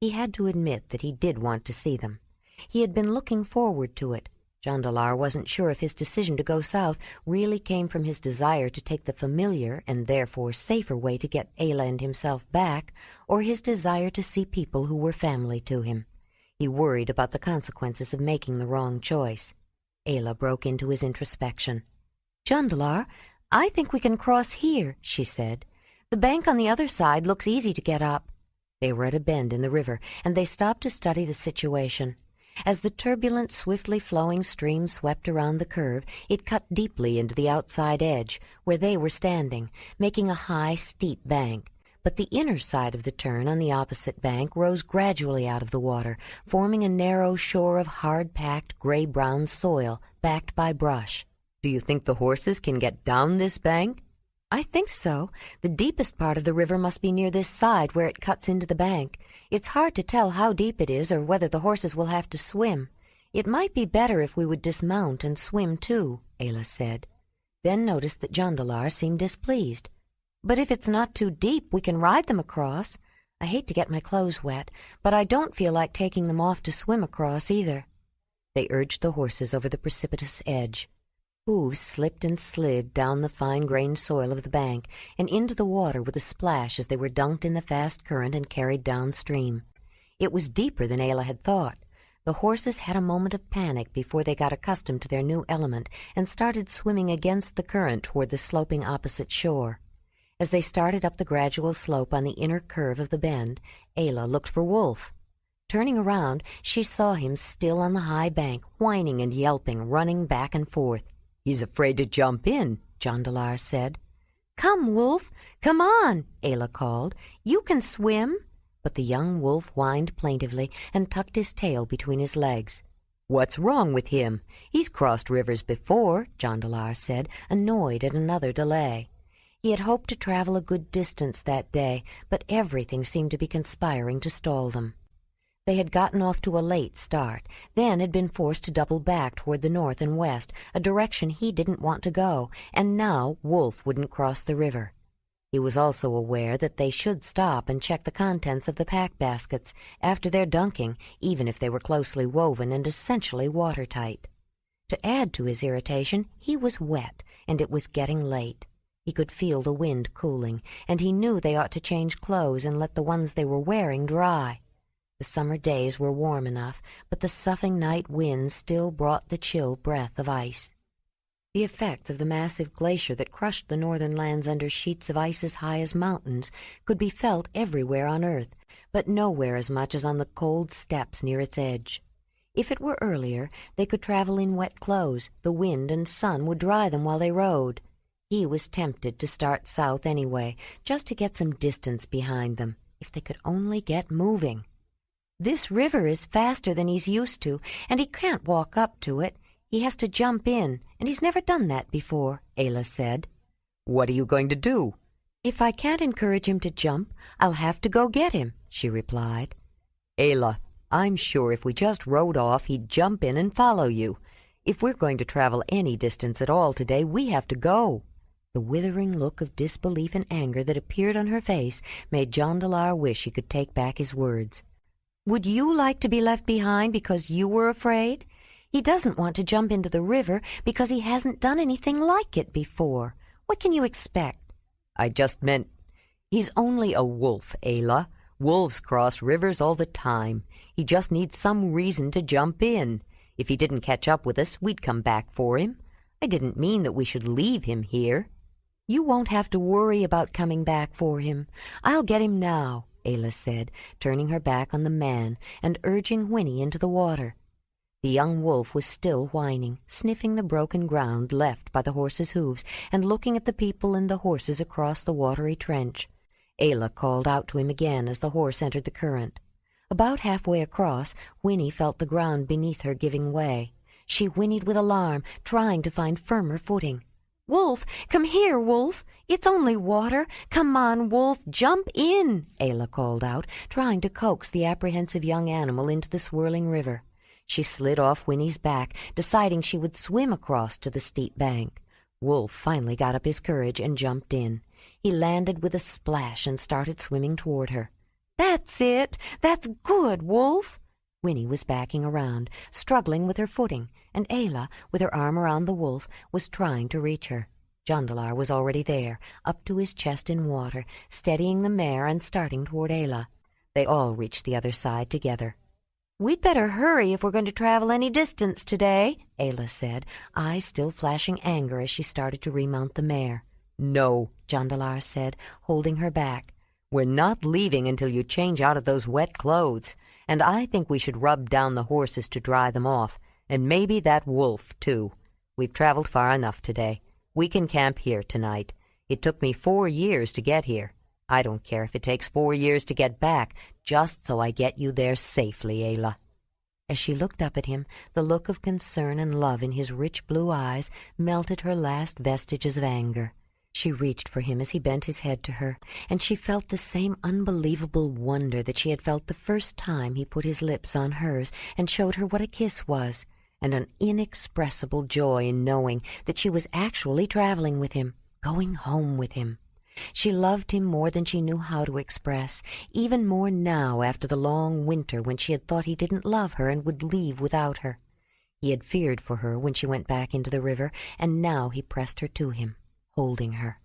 He had to admit that he did want to see them. He had been looking forward to it. Jondalar wasn't sure if his decision to go south really came from his desire to take the familiar and therefore safer way to get Ayla and himself back, or his desire to see people who were family to him. He worried about the consequences of making the wrong choice. Ayla broke into his introspection. "Jondalar, I think we can cross here," she said. "The bank on the other side looks easy to get up." They were at a bend in the river, and they stopped to study the situation. As the turbulent, swiftly flowing stream swept around the curve, it cut deeply into the outside edge, where they were standing, making a high, steep bank. But the inner side of the turn on the opposite bank rose gradually out of the water, forming a narrow shore of hard-packed, gray-brown soil, backed by brush. "Do you think the horses can get down this bank?" "I think so. The deepest part of the river must be near this side where it cuts into the bank. It's hard to tell how deep it is or whether the horses will have to swim. It might be better if we would dismount and swim too," Ayla said, then noticed that Jondalar seemed displeased. "But if it's not too deep, we can ride them across. I hate to get my clothes wet, but I don't feel like taking them off to swim across either." They urged the horses over the precipitous edge. Hooves slipped and slid down the fine-grained soil of the bank and into the water with a splash as they were dunked in the fast current and carried downstream. It was deeper than Ayla had thought. The horses had a moment of panic before they got accustomed to their new element and started swimming against the current toward the sloping opposite shore. As they started up the gradual slope on the inner curve of the bend, Ayla looked for Wolf. Turning around, she saw him still on the high bank, whining and yelping, running back and forth. "He's afraid to jump in," Jondalar said. "Come, Wolf, come on," Ayla called. "You can swim." But the young wolf whined plaintively and tucked his tail between his legs. "What's wrong with him? He's crossed rivers before," Jondalar said, annoyed at another delay. He had hoped to travel a good distance that day, but everything seemed to be conspiring to stall them. They had gotten off to a late start, then had been forced to double back toward the north and west, a direction he didn't want to go, and now Wolf wouldn't cross the river. He was also aware that they should stop and check the contents of the pack baskets after their dunking, even if they were closely woven and essentially watertight. To add to his irritation, he was wet, and it was getting late. He could feel the wind cooling, and he knew they ought to change clothes and let the ones they were wearing dry. The summer days were warm enough, but the soughing night wind still brought the chill breath of ice. The effects of the massive glacier that crushed the northern lands under sheets of ice as high as mountains could be felt everywhere on Earth, but nowhere as much as on the cold steppes near its edge. If it were earlier, they could travel in wet clothes. The wind and sun would dry them while they rode. He was tempted to start south anyway, just to get some distance behind them, if they could only get moving. "This river is faster than he's used to, and he can't walk up to it. He has to jump in, and he's never done that before," Ayla said. "What are you going to do?" "If I can't encourage him to jump, I'll have to go get him," she replied. "Ayla, I'm sure if we just rode off, he'd jump in and follow you. If we're going to travel any distance at all today, we have to go." The withering look of disbelief and anger that appeared on her face made Jondalar wish he could take back his words. "Would you like to be left behind because you were afraid? He doesn't want to jump into the river because he hasn't done anything like it before. What can you expect?" "I just meant, he's only a wolf, Ayla. Wolves cross rivers all the time. He just needs some reason to jump in. If he didn't catch up with us, we'd come back for him. I didn't mean that we should leave him here." "You won't have to worry about coming back for him. I'll get him now," Ayla said, turning her back on the man and urging Winnie into the water. The young wolf was still whining, sniffing the broken ground left by the horses' hooves and looking at the people and the horses across the watery trench. Ayla called out to him again as the horse entered the current. About halfway across, Winnie felt the ground beneath her giving way. She whinnied with alarm, trying to find firmer footing. "Wolf, come here, Wolf! It's only water. Come on, Wolf, jump in!" Ayla called out, trying to coax the apprehensive young animal into the swirling river. She slid off Winnie's back, deciding she would swim across to the steep bank. Wolf finally got up his courage and jumped in. He landed with a splash and started swimming toward her. "That's it! That's good, Wolf!" Winnie was backing around, struggling with her footing, and Ayla, with her arm around the wolf, was trying to reach her. Jondalar was already there, up to his chest in water, steadying the mare and starting toward Ayla. They all reached the other side together. "We'd better hurry if we're going to travel any distance today," Ayla said, eyes still flashing anger as she started to remount the mare. "No," Jondalar said, holding her back. "We're not leaving until you change out of those wet clothes, and I think we should rub down the horses to dry them off, and maybe that wolf, too. We've traveled far enough today. We can camp here tonight. It took me 4 years to get here. I don't care if it takes 4 years to get back, just so I get you there safely, Ayla." As she looked up at him, the look of concern and love in his rich blue eyes melted her last vestiges of anger. She reached for him as he bent his head to her, and she felt the same unbelievable wonder that she had felt the first time he put his lips on hers and showed her what a kiss was, and an inexpressible joy in knowing that she was actually traveling with him, going home with him. She loved him more than she knew how to express, even more now after the long winter when she had thought he didn't love her and would leave without her. He had feared for her when she went back into the river, and now he pressed her to him, holding her.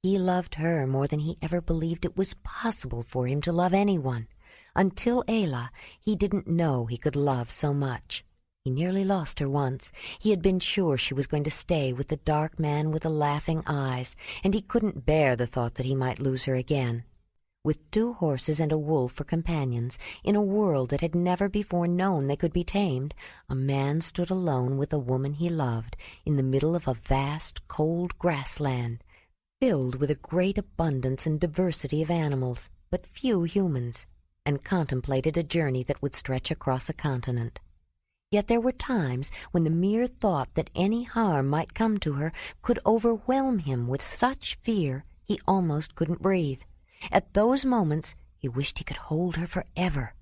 He loved her more than he ever believed it was possible for him to love anyone. Until Ayla, he didn't know he could love so much. He nearly lost her once. He had been sure she was going to stay with the dark man with the laughing eyes, and he couldn't bear the thought that he might lose her again. With 2 horses and a wolf for companions, in a world that had never before known they could be tamed, a man stood alone with a woman he loved in the middle of a vast, cold grassland, filled with a great abundance and diversity of animals, but few humans, and contemplated a journey that would stretch across a continent. Yet there were times when the mere thought that any harm might come to her could overwhelm him with such fear he almost couldn't breathe. At those moments he wished he could hold her forever.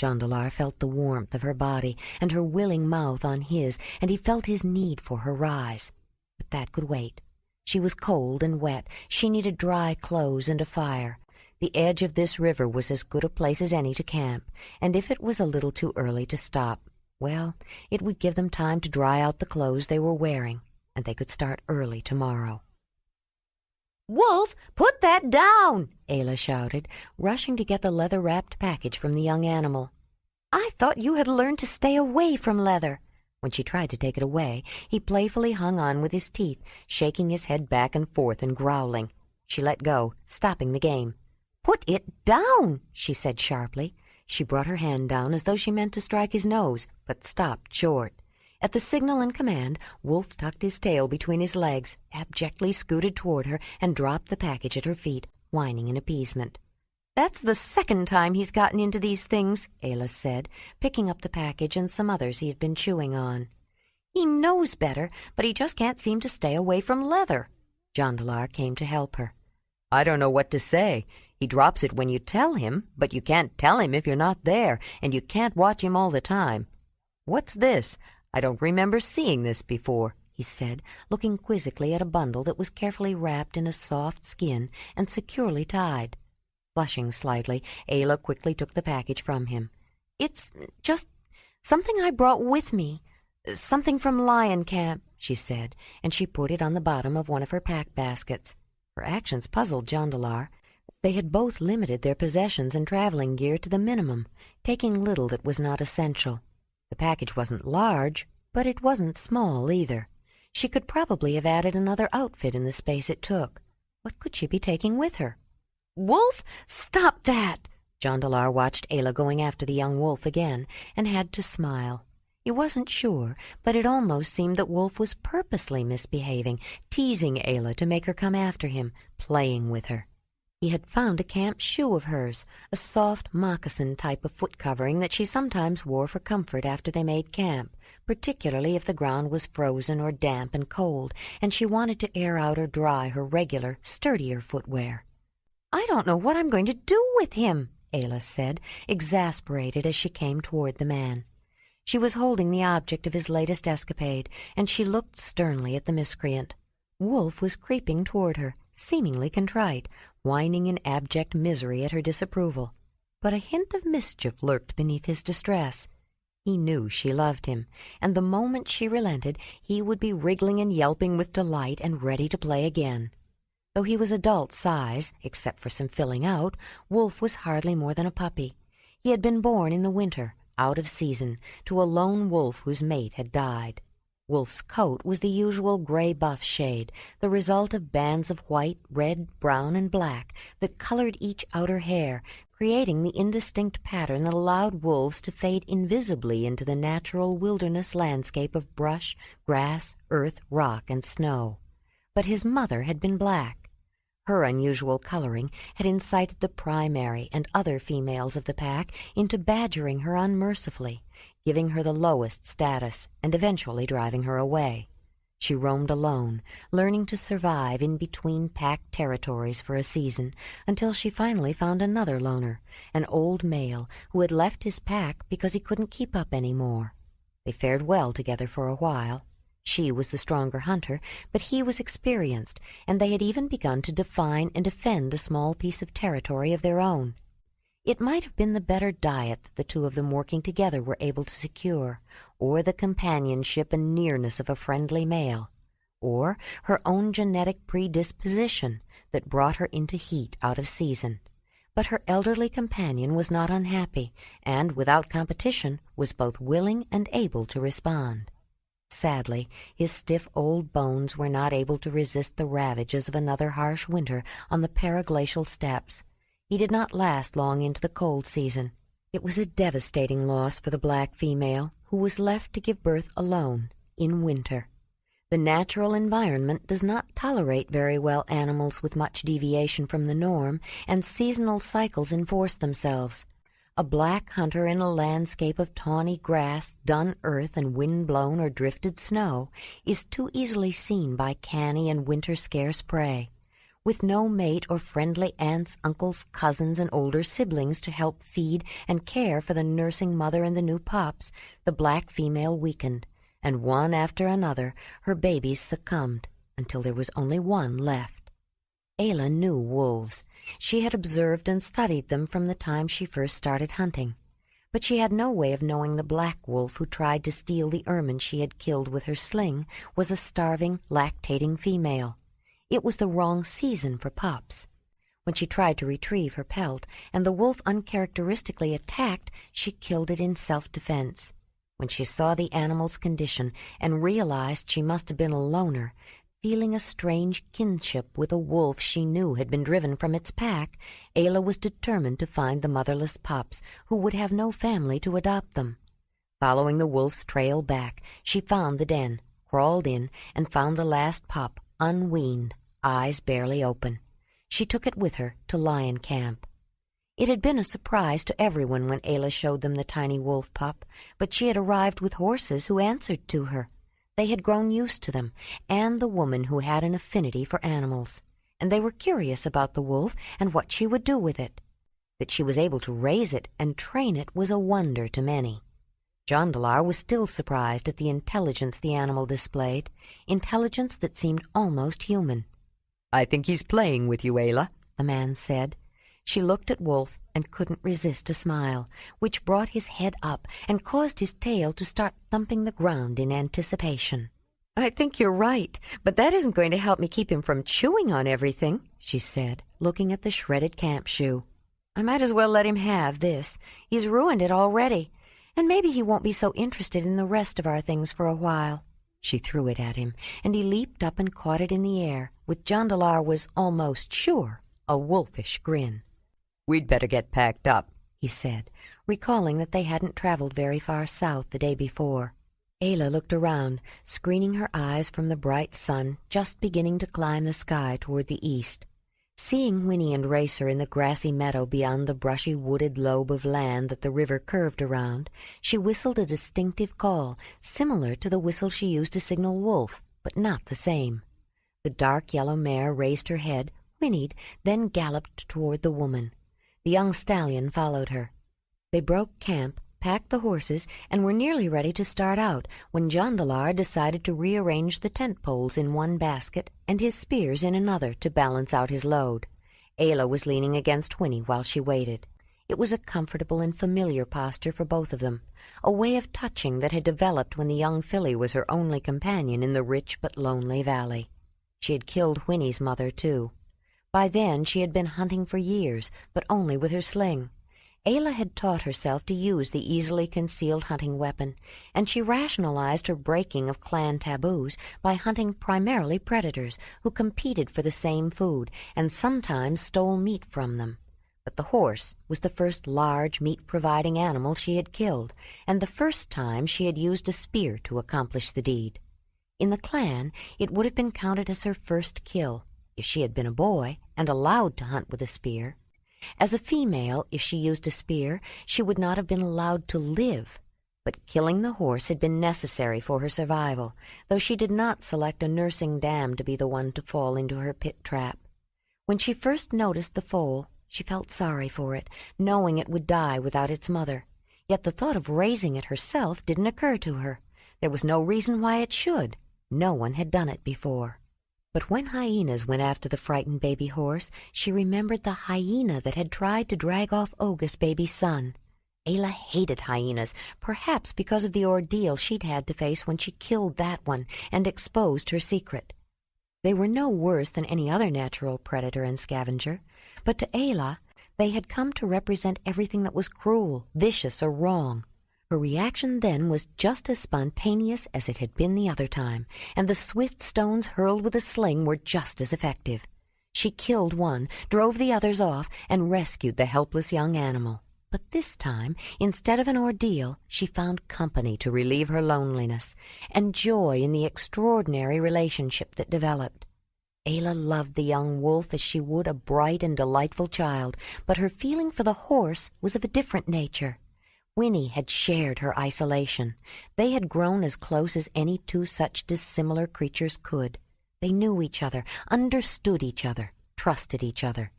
Jondalar felt the warmth of her body and her willing mouth on his, and he felt his need for her rise. But that could wait. She was cold and wet. She needed dry clothes and a fire. The edge of this river was as good a place as any to camp, and if it was a little too early to stop, well, it would give them time to dry out the clothes they were wearing, and they could start early tomorrow. "Wolf, put that down!" Ayla shouted, rushing to get the leather-wrapped package from the young animal. "I thought you had learned to stay away from leather." When she tried to take it away, he playfully hung on with his teeth, shaking his head back and forth and growling. She let go, stopping the game. "Put it down," she said sharply. She brought her hand down as though she meant to strike his nose, but stopped short. At the signal and command, Wolf tucked his tail between his legs, abjectly scooted toward her, and dropped the package at her feet, whining in appeasement. "That's the second time he's gotten into these things," Ayla said, picking up the package and some others he had been chewing on. "He knows better, but he just can't seem to stay away from leather." Jondalar came to help her. "I don't know what to say. He drops it when you tell him, but you can't tell him if you're not there, and you can't watch him all the time. What's this? I don't remember seeing this before," he said, looking quizzically at a bundle that was carefully wrapped in a soft skin and securely tied. Blushing slightly, Ayla quickly took the package from him. "It's just something I brought with me, something from lion camp," she said, and she put it on the bottom of one of her pack baskets. Her actions puzzled Jondalar. They had both limited their possessions and traveling gear to the minimum, taking little that was not essential. The package wasn't large, but it wasn't small either. She could probably have added another outfit in the space it took. What could she be taking with her? "Wolf, stop that!" Jondalar watched Ayla going after the young wolf again, and had to smile. He wasn't sure, but it almost seemed that Wolf was purposely misbehaving, teasing Ayla to make her come after him, playing with her. He had found a camp shoe of hers, a soft moccasin type of foot covering that she sometimes wore for comfort after they made camp, particularly if the ground was frozen or damp and cold, and she wanted to air out or dry her regular, sturdier footwear. "I don't know what I'm going to do with him," Ayla said, exasperated as she came toward the man. She was holding the object of his latest escapade, and she looked sternly at the miscreant. Wolf was creeping toward her, seemingly contrite, whining in abject misery at her disapproval. But a hint of mischief lurked beneath his distress. He knew she loved him, and the moment she relented, he would be wriggling and yelping with delight and ready to play again. Though he was adult size, except for some filling out, Wolf was hardly more than a puppy. He had been born in the winter, out of season, to a lone wolf whose mate had died. Wolf's coat was the usual gray-buff shade, the result of bands of white, red, brown, and black that colored each outer hair, creating the indistinct pattern that allowed wolves to fade invisibly into the natural wilderness landscape of brush, grass, earth, rock, and snow. But his mother had been black. Her unusual coloring had incited the primary and other females of the pack into badgering her unmercifully, giving her the lowest status and eventually driving her away. She roamed alone, learning to survive in between packed territories for a season, until she finally found another loner, an old male who had left his pack because he couldn't keep up any more. They fared well together for a while. She was the stronger hunter, but he was experienced, and they had even begun to define and defend a small piece of territory of their own. It might have been the better diet that the two of them working together were able to secure, or the companionship and nearness of a friendly male, or her own genetic predisposition that brought her into heat out of season. But her elderly companion was not unhappy, and without competition was both willing and able to respond. Sadly, his stiff old bones were not able to resist the ravages of another harsh winter on the paraglacial steppes. He did not last long into the cold season. It was a devastating loss for the black female, who was left to give birth alone in winter. The natural environment does not tolerate very well animals with much deviation from the norm, and seasonal cycles enforce themselves. A black hunter in a landscape of tawny grass, dun earth, and wind-blown or drifted snow is too easily seen by canny and winter-scarce prey. With no mate or friendly aunts, uncles, cousins, and older siblings to help feed and care for the nursing mother and the new pups, the black female weakened, and one after another her babies succumbed, until there was only one left. Ayla knew wolves. She had observed and studied them from the time she first started hunting. But she had no way of knowing the black wolf who tried to steal the ermine she had killed with her sling was a starving, lactating female. It was the wrong season for pups. When she tried to retrieve her pelt, and the wolf uncharacteristically attacked, she killed it in self-defense. When she saw the animal's condition and realized she must have been a loner, feeling a strange kinship with a wolf she knew had been driven from its pack, Ayla was determined to find the motherless pups who would have no family to adopt them. Following the wolf's trail back, she found the den, crawled in, and found the last pup, unweaned, eyes barely open. She took it with her to lion camp. It had been a surprise to everyone when Ayla showed them the tiny wolf pup, but she had arrived with horses who answered to her. They had grown used to them, and the woman who had an affinity for animals, and they were curious about the wolf and what she would do with it. That she was able to raise it and train it was a wonder to many. Jondalar was still surprised at the intelligence the animal displayed, intelligence that seemed almost human. "I think he's playing with you, Ayla," the man said. She looked at Wolf and couldn't resist a smile, which brought his head up and caused his tail to start thumping the ground in anticipation. "I think you're right, but that isn't going to help me keep him from chewing on everything," she said, looking at the shredded camp shoe. "I might as well let him have this. He's ruined it already. And maybe he won't be so interested in the rest of our things for a while." She threw it at him, and he leaped up and caught it in the air, with Jondalar was almost sure a wolfish grin. "We'd better get packed up," he said, recalling that they hadn't traveled very far south the day before. Ayla looked around, screening her eyes from the bright sun just beginning to climb the sky toward the east. Seeing Winnie and Racer in the grassy meadow beyond the brushy wooded lobe of land that the river curved around, she whistled a distinctive call, similar to the whistle she used to signal Wolf, but not the same. The dark yellow mare raised her head, whinnied, then galloped toward the woman. The young stallion followed her. They broke camp, packed the horses, and were nearly ready to start out when Jondalar decided to rearrange the tent poles in one basket and his spears in another to balance out his load. Ayla was leaning against Winnie while she waited. It was a comfortable and familiar posture for both of them, a way of touching that had developed when the young filly was her only companion in the rich but lonely valley. She had killed Winnie's mother, too. By then she had been hunting for years, but only with her sling. Ayla had taught herself to use the easily concealed hunting weapon, and she rationalized her breaking of clan taboos by hunting primarily predators who competed for the same food and sometimes stole meat from them. But the horse was the first large meat-providing animal she had killed, and the first time she had used a spear to accomplish the deed. In the clan, it would have been counted as her first kill, if she had been a boy and allowed to hunt with a spear. As a female, if she used a spear, she would not have been allowed to live. but killing the horse had been necessary for her survival, though she did not select a nursing dam to be the one to fall into her pit trap. When she first noticed the foal, she felt sorry for it, knowing it would die without its mother. Yet the thought of raising it herself didn't occur to her. There was no reason why it should. No one had done it before. But when hyenas went after the frightened baby horse, she remembered the hyena that had tried to drag off Oga's baby son. Ayla hated hyenas, perhaps because of the ordeal she'd had to face when she killed that one and exposed her secret. They were no worse than any other natural predator and scavenger, but to Ayla, they had come to represent everything that was cruel, vicious, or wrong. Her reaction then was just as spontaneous as it had been the other time, and the swift stones hurled with a sling were just as effective. She killed one, drove the others off, and rescued the helpless young animal. But this time, instead of an ordeal, she found company to relieve her loneliness, and joy in the extraordinary relationship that developed. Ayla loved the young wolf as she would a bright and delightful child, but her feeling for the horse was of a different nature. Winnie had shared her isolation. They had grown as close as any two such dissimilar creatures could. They knew each other, understood each other, trusted each other.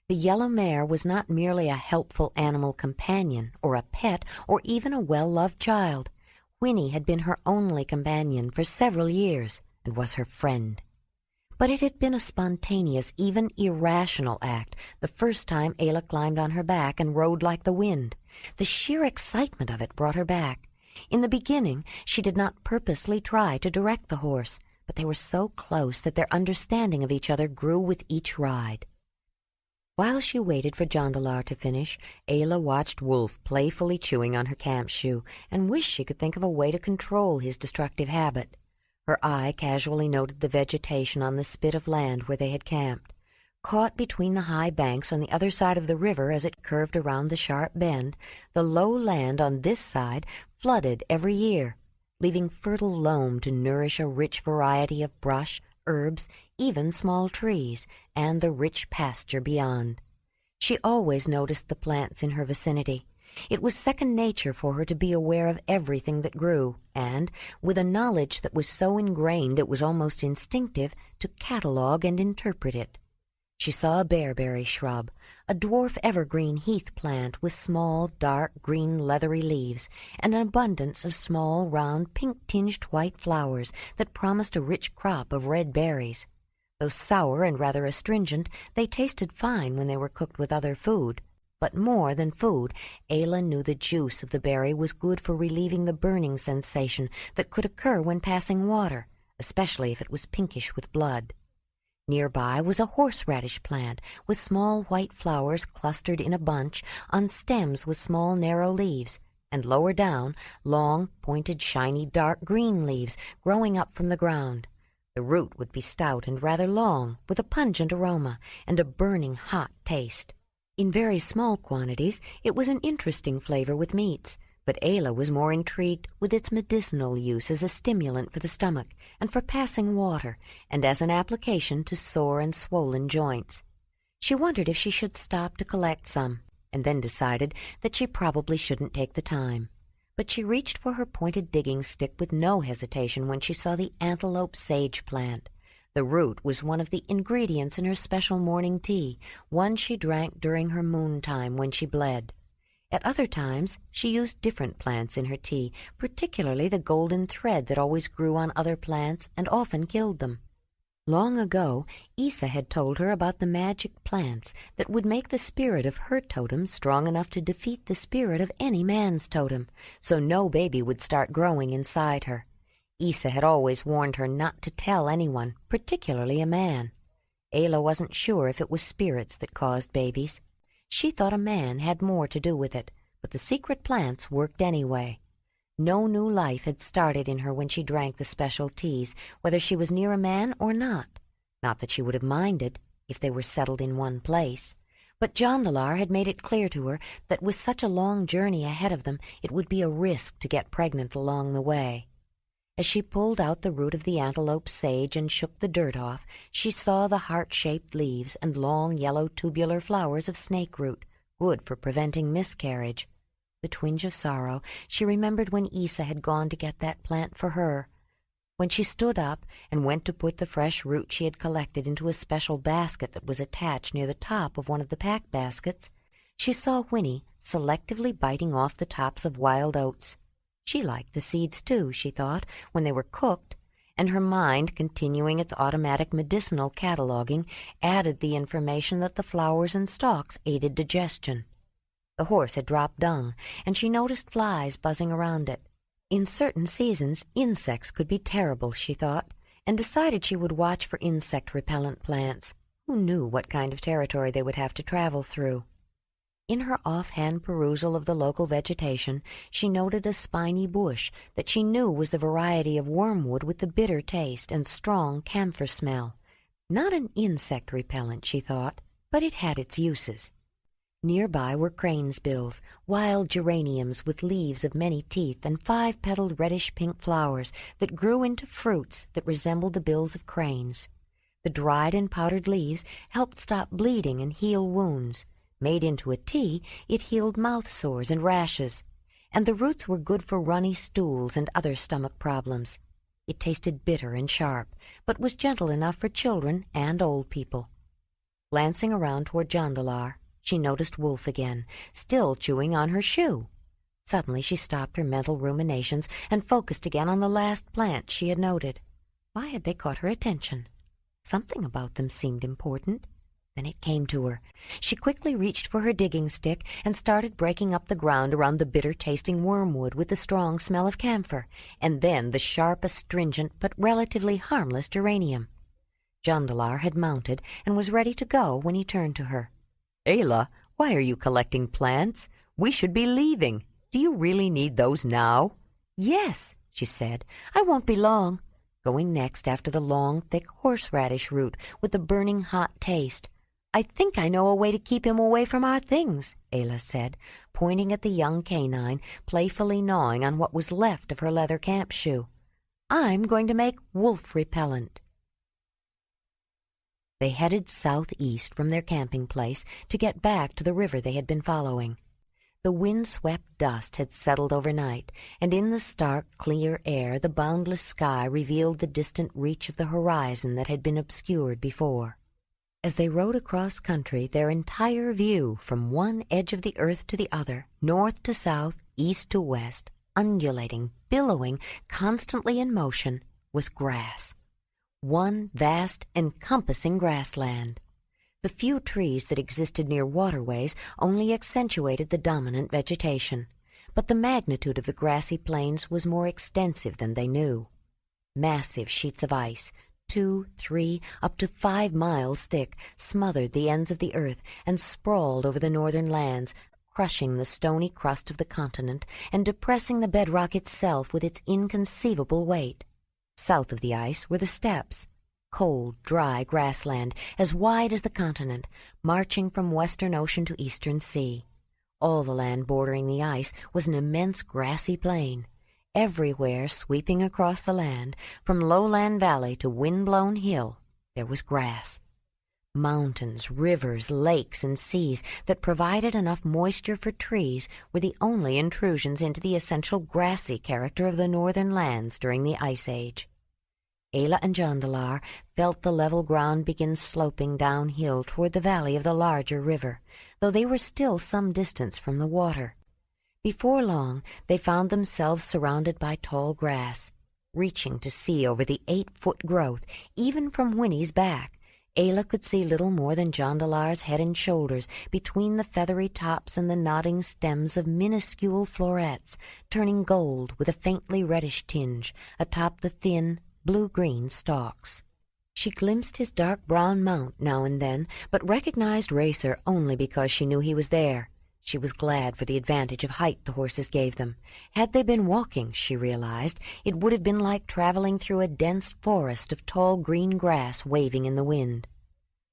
The yellow mare was not merely a helpful animal companion, or a pet, or even a well-loved child. Winnie had been her only companion for several years, and was her friend. But it had been a spontaneous, even irrational act the first time Ayla climbed on her back and rode like the wind. The sheer excitement of it brought her back. In the beginning, she did not purposely try to direct the horse, but they were so close that their understanding of each other grew with each ride. While she waited for Jondalar to finish, Ayla watched Wolf playfully chewing on her camp shoe and wished she could think of a way to control his destructive habit. Her eye casually noted the vegetation on the spit of land where they had camped. Caught between the high banks on the other side of the river as it curved around the sharp bend, the low land on this side flooded every year, leaving fertile loam to nourish a rich variety of brush, herbs, even small trees, and the rich pasture beyond. She always noticed the plants in her vicinity. It was second nature for her to be aware of everything that grew, and, with a knowledge that was so ingrained it was almost instinctive, to catalogue and interpret it. She saw a bearberry shrub, a dwarf evergreen heath plant with small, dark green leathery leaves, and an abundance of small, round, pink-tinged white flowers that promised a rich crop of red berries. Though sour and rather astringent, they tasted fine when they were cooked with other food. But more than food, Ayla knew the juice of the berry was good for relieving the burning sensation that could occur when passing water, especially if it was pinkish with blood. Nearby was a horseradish plant with small white flowers clustered in a bunch on stems with small narrow leaves, and lower down, long, pointed, shiny, dark green leaves growing up from the ground. The root would be stout and rather long, with a pungent aroma and a burning hot taste. In very small quantities, it was an interesting flavor with meats, but Ayla was more intrigued with its medicinal use as a stimulant for the stomach and for passing water, and as an application to sore and swollen joints. She wondered if she should stop to collect some, and then decided that she probably shouldn't take the time. But she reached for her pointed digging stick with no hesitation when she saw the antelope sage plant. The root was one of the ingredients in her special morning tea, one she drank during her moon time when she bled. At other times, she used different plants in her tea, particularly the golden thread that always grew on other plants and often killed them. Long ago, Isa had told her about the magic plants that would make the spirit of her totem strong enough to defeat the spirit of any man's totem, so no baby would start growing inside her. Isa had always warned her not to tell anyone, particularly a man. Ayla wasn't sure if it was spirits that caused babies. She thought a man had more to do with it, but the secret plants worked anyway. No new life had started in her when she drank the special teas, whether she was near a man or not. Not that she would have minded, if they were settled in one place. But Jondalar had made it clear to her that with such a long journey ahead of them, it would be a risk to get pregnant along the way. As she pulled out the root of the antelope sage and shook the dirt off, she saw the heart-shaped leaves and long yellow tubular flowers of snake root, good for preventing miscarriage. The twinge of sorrow, she remembered when Isa had gone to get that plant for her. When she stood up and went to put the fresh root she had collected into a special basket that was attached near the top of one of the pack baskets, she saw Winnie selectively biting off the tops of wild oats. She liked the seeds, too, she thought, when they were cooked, and her mind, continuing its automatic medicinal cataloging, added the information that the flowers and stalks aided digestion. The horse had dropped dung, and she noticed flies buzzing around it. In certain seasons, insects could be terrible, she thought, and decided she would watch for insect-repellent plants. Who knew what kind of territory they would have to travel through? In her offhand perusal of the local vegetation, she noted a spiny bush that she knew was the variety of wormwood with the bitter taste and strong camphor smell. Not an insect repellent, she thought, but it had its uses. Nearby were crane's bills, wild geraniums with leaves of many teeth and 5-petaled reddish-pink flowers that grew into fruits that resembled the bills of cranes. The dried and powdered leaves helped stop bleeding and heal wounds. Made into a tea, it healed mouth sores and rashes, and the roots were good for runny stools and other stomach problems. It tasted bitter and sharp, but was gentle enough for children and old people. Glancing around toward Jondalar, she noticed Wolf again, still chewing on her shoe. Suddenly she stopped her mental ruminations and focused again on the last plant she had noted. Why had they caught her attention? Something about them seemed important. Then it came to her. She quickly reached for her digging stick and started breaking up the ground around the bitter-tasting wormwood with the strong smell of camphor, and then the sharp, astringent, but relatively harmless geranium. Jondalar had mounted and was ready to go when he turned to her. "Ayla, why are you collecting plants? We should be leaving. Do you really need those now?" "Yes," she said. "I won't be long." Going next after the long, thick horseradish root with the burning hot taste. "I think I know a way to keep him away from our things," Ayla said, pointing at the young canine, playfully gnawing on what was left of her leather camp shoe. "I'm going to make wolf repellent." They headed southeast from their camping place to get back to the river they had been following. The wind-swept dust had settled overnight, and in the stark, clear air the boundless sky revealed the distant reach of the horizon that had been obscured before. As they rode across country, their entire view, from one edge of the earth to the other, north to south, east to west, undulating, billowing, constantly in motion, was grass. One vast, encompassing grassland. The few trees that existed near waterways only accentuated the dominant vegetation, but the magnitude of the grassy plains was more extensive than they knew. Massive sheets of ice, 2, 3, up to 5 miles thick, smothered the ends of the earth and sprawled over the northern lands, crushing the stony crust of the continent and depressing the bedrock itself with its inconceivable weight. South of the ice were the steppes, cold, dry grassland as wide as the continent, marching from western ocean to eastern sea. All the land bordering the ice was an immense grassy plain. Everywhere sweeping across the land, from lowland valley to wind-blown hill, there was grass. Mountains, rivers, lakes, and seas that provided enough moisture for trees were the only intrusions into the essential grassy character of the northern lands during the Ice Age. Ayla and Jondalar felt the level ground begin sloping downhill toward the valley of the larger river, though they were still some distance from the water. Before long, they found themselves surrounded by tall grass, reaching to see over the 8-foot growth, even from Winnie's back. Ayla could see little more than Jondalar's head and shoulders between the feathery tops and the nodding stems of minuscule florets, turning gold with a faintly reddish tinge atop the thin, blue-green stalks. She glimpsed his dark brown mount now and then, but recognized Racer only because she knew he was there. She was glad for the advantage of height the horses gave them. Had they been walking, she realized, it would have been like traveling through a dense forest of tall green grass waving in the wind.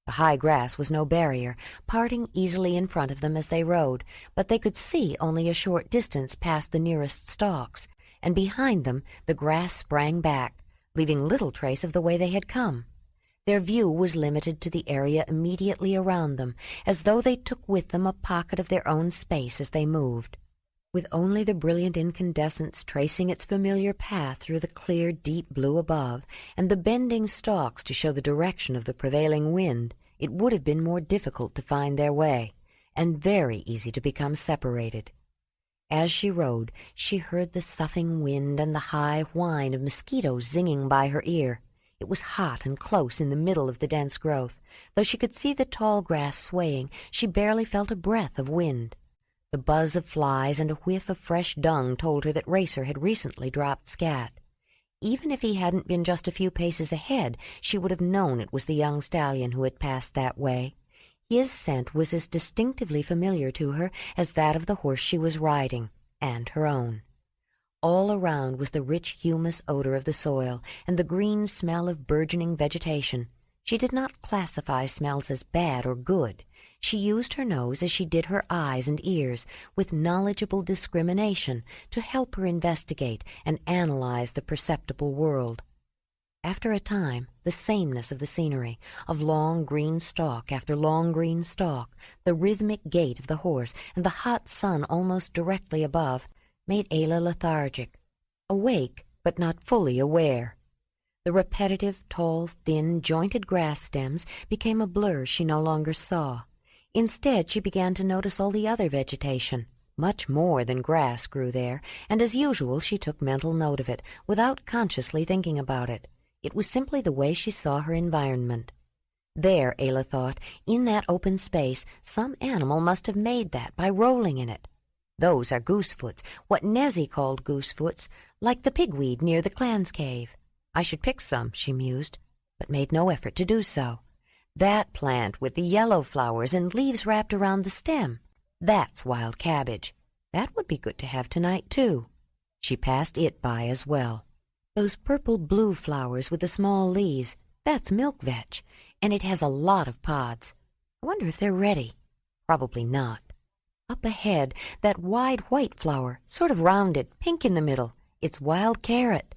The high grass was no barrier, parting easily in front of them as they rode, but they could see only a short distance past the nearest stalks, and behind them the grass sprang back, leaving little trace of the way they had come. Their view was limited to the area immediately around them, as though they took with them a pocket of their own space as they moved. with only the brilliant incandescence tracing its familiar path through the clear, deep blue above, and the bending stalks to show the direction of the prevailing wind, it would have been more difficult to find their way, and very easy to become separated. As she rode, she heard the soughing wind and the high whine of mosquitoes zinging by her ear. It was hot and close in the middle of the dense growth. Though she could see the tall grass swaying, she barely felt a breath of wind. The buzz of flies and a whiff of fresh dung told her that Racer had recently dropped scat. Even if he hadn't been just a few paces ahead, she would have known it was the young stallion who had passed that way. His scent was as distinctively familiar to her as that of the horse she was riding, and her own. All around was the rich humus odor of the soil and the green smell of burgeoning vegetation. She did not classify smells as bad or good. She used her nose as she did her eyes and ears, with knowledgeable discrimination, to help her investigate and analyze the perceptible world. After a time, the sameness of the scenery, of long green stalk after long green stalk, the rhythmic gait of the horse, and the hot sun almost directly above, made Ayla lethargic, awake but not fully aware. The repetitive, tall, thin, jointed grass stems became a blur she no longer saw. Instead, she began to notice all the other vegetation. Much more than grass grew there, and as usual she took mental note of it, without consciously thinking about it. It was simply the way she saw her environment. There, Ayla thought, in that open space, some animal must have made that by rolling in it. Those are goosefoots, what Nezzy called goosefoots, like the pigweed near the clan's cave. I should pick some, she mused, but made no effort to do so. That plant with the yellow flowers and leaves wrapped around the stem, that's wild cabbage. That would be good to have tonight, too. She passed it by as well. Those purple-blue flowers with the small leaves, that's milk vetch, and it has a lot of pods. I wonder if they're ready. Probably not. Up ahead, that wide white flower, sort of rounded, pink in the middle. It's wild carrot.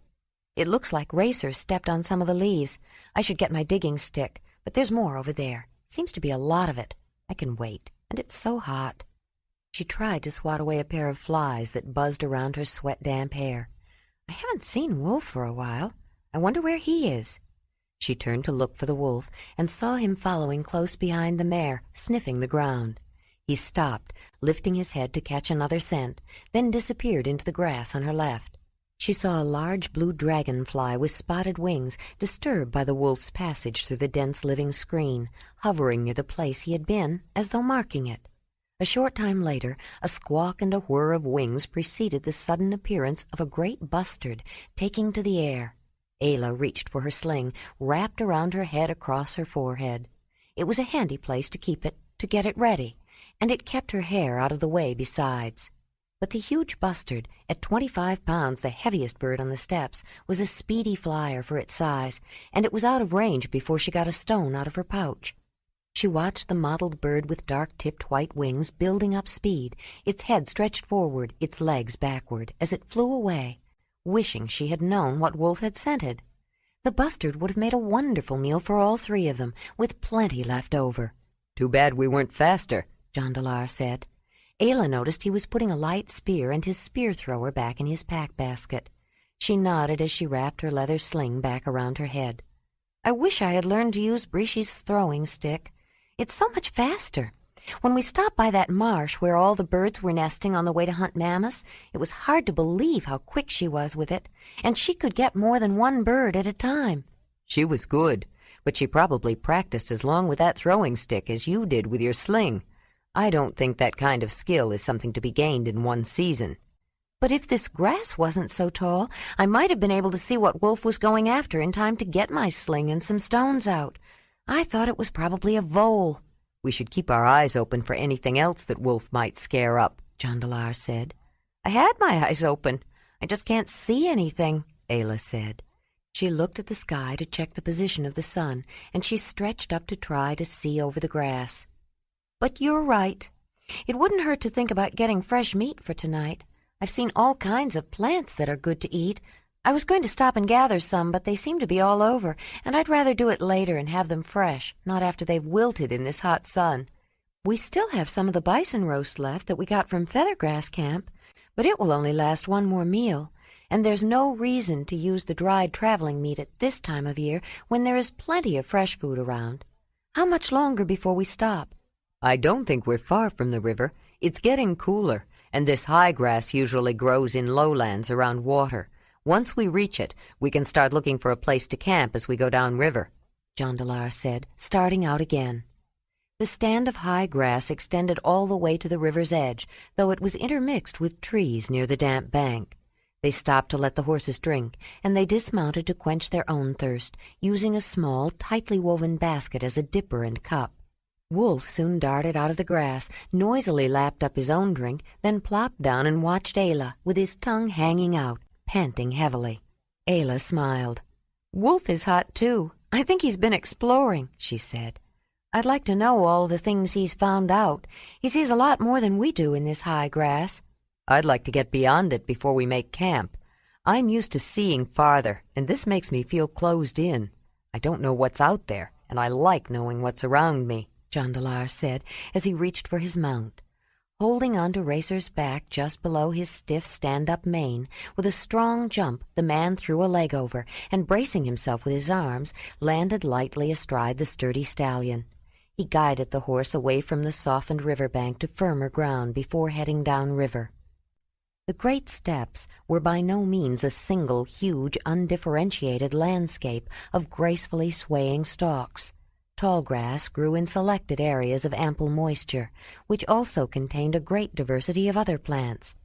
It looks like Racer stepped on some of the leaves. I should get my digging stick, but there's more over there. Seems to be a lot of it. I can wait, and it's so hot. She tried to swat away a pair of flies that buzzed around her sweat-damp hair. I haven't seen Wolf for a while. I wonder where he is. She turned to look for the wolf and saw him following close behind the mare, sniffing the ground. He stopped, lifting his head to catch another scent, then disappeared into the grass on her left. She saw a large blue dragonfly with spotted wings, disturbed by the wolf's passage through the dense living screen, hovering near the place he had been, as though marking it. A short time later, a squawk and a whir of wings preceded the sudden appearance of a great bustard taking to the air. Ayla reached for her sling, wrapped around her head across her forehead. It was a handy place to keep it, to get it ready, and it kept her hair out of the way besides. But the huge bustard, at 25 pounds the heaviest bird on the steppes, was a speedy flyer for its size, and it was out of range before she got a stone out of her pouch. She watched the mottled bird with dark-tipped white wings building up speed, its head stretched forward, its legs backward, as it flew away, wishing she had known what Wolf had scented. The bustard would have made a wonderful meal for all three of them, with plenty left over. "Too bad we weren't faster," Jondalar said. Ayla noticed he was putting a light spear and his spear-thrower back in his pack basket. She nodded as she wrapped her leather sling back around her head. "I wish I had learned to use Brishy's throwing stick. It's so much faster. When we stopped by that marsh where all the birds were nesting on the way to hunt mammoths, it was hard to believe how quick she was with it, and she could get more than one bird at a time." "She was good, but she probably practiced as long with that throwing stick as you did with your sling. I don't think that kind of skill is something to be gained in one season." "But if this grass wasn't so tall, I might have been able to see what Wolf was going after in time to get my sling and some stones out. I thought it was probably a vole." "We should keep our eyes open for anything else that Wolf might scare up," Jondalar said. "I had my eyes open. I just can't see anything," Ayla said. She looked at the sky to check the position of the sun, and she stretched up to try to see over the grass. "But you're right. It wouldn't hurt to think about getting fresh meat for tonight. I've seen all kinds of plants that are good to eat. I was going to stop and gather some, but they seem to be all over, and I'd rather do it later and have them fresh, not after they've wilted in this hot sun. We still have some of the bison roast left that we got from Feathergrass Camp. but it will only last one more meal, and there's no reason to use the dried traveling meat at this time of year when there is plenty of fresh food around. How much longer before we stop?" "I don't think we're far from the river. It's getting cooler, and this high grass usually grows in lowlands around water. Once we reach it, we can start looking for a place to camp as we go downriver," Jondalar said, starting out again. The stand of high grass extended all the way to the river's edge, though it was intermixed with trees near the damp bank. They stopped to let the horses drink, and they dismounted to quench their own thirst, using a small, tightly woven basket as a dipper and cup. Wolf soon darted out of the grass, noisily lapped up his own drink, then plopped down and watched Ayla, with his tongue hanging out, panting heavily. Ayla smiled. "Wolf is hot, too. I think he's been exploring," she said. "I'd like to know all the things he's found out. He sees a lot more than we do in this high grass." "I'd like to get beyond it before we make camp. I'm used to seeing farther, and this makes me feel closed in. I don't know what's out there, and I like knowing what's around me," Jondalar said as he reached for his mount. Holding onto Racer's back just below his stiff stand-up mane, with a strong jump the man threw a leg over, and bracing himself with his arms, landed lightly astride the sturdy stallion. He guided the horse away from the softened riverbank to firmer ground before heading downriver. The great steppes were by no means a single, huge, undifferentiated landscape of gracefully swaying stalks. Tall grass grew in selected areas of ample moisture, which also contained a great diversity of other plants.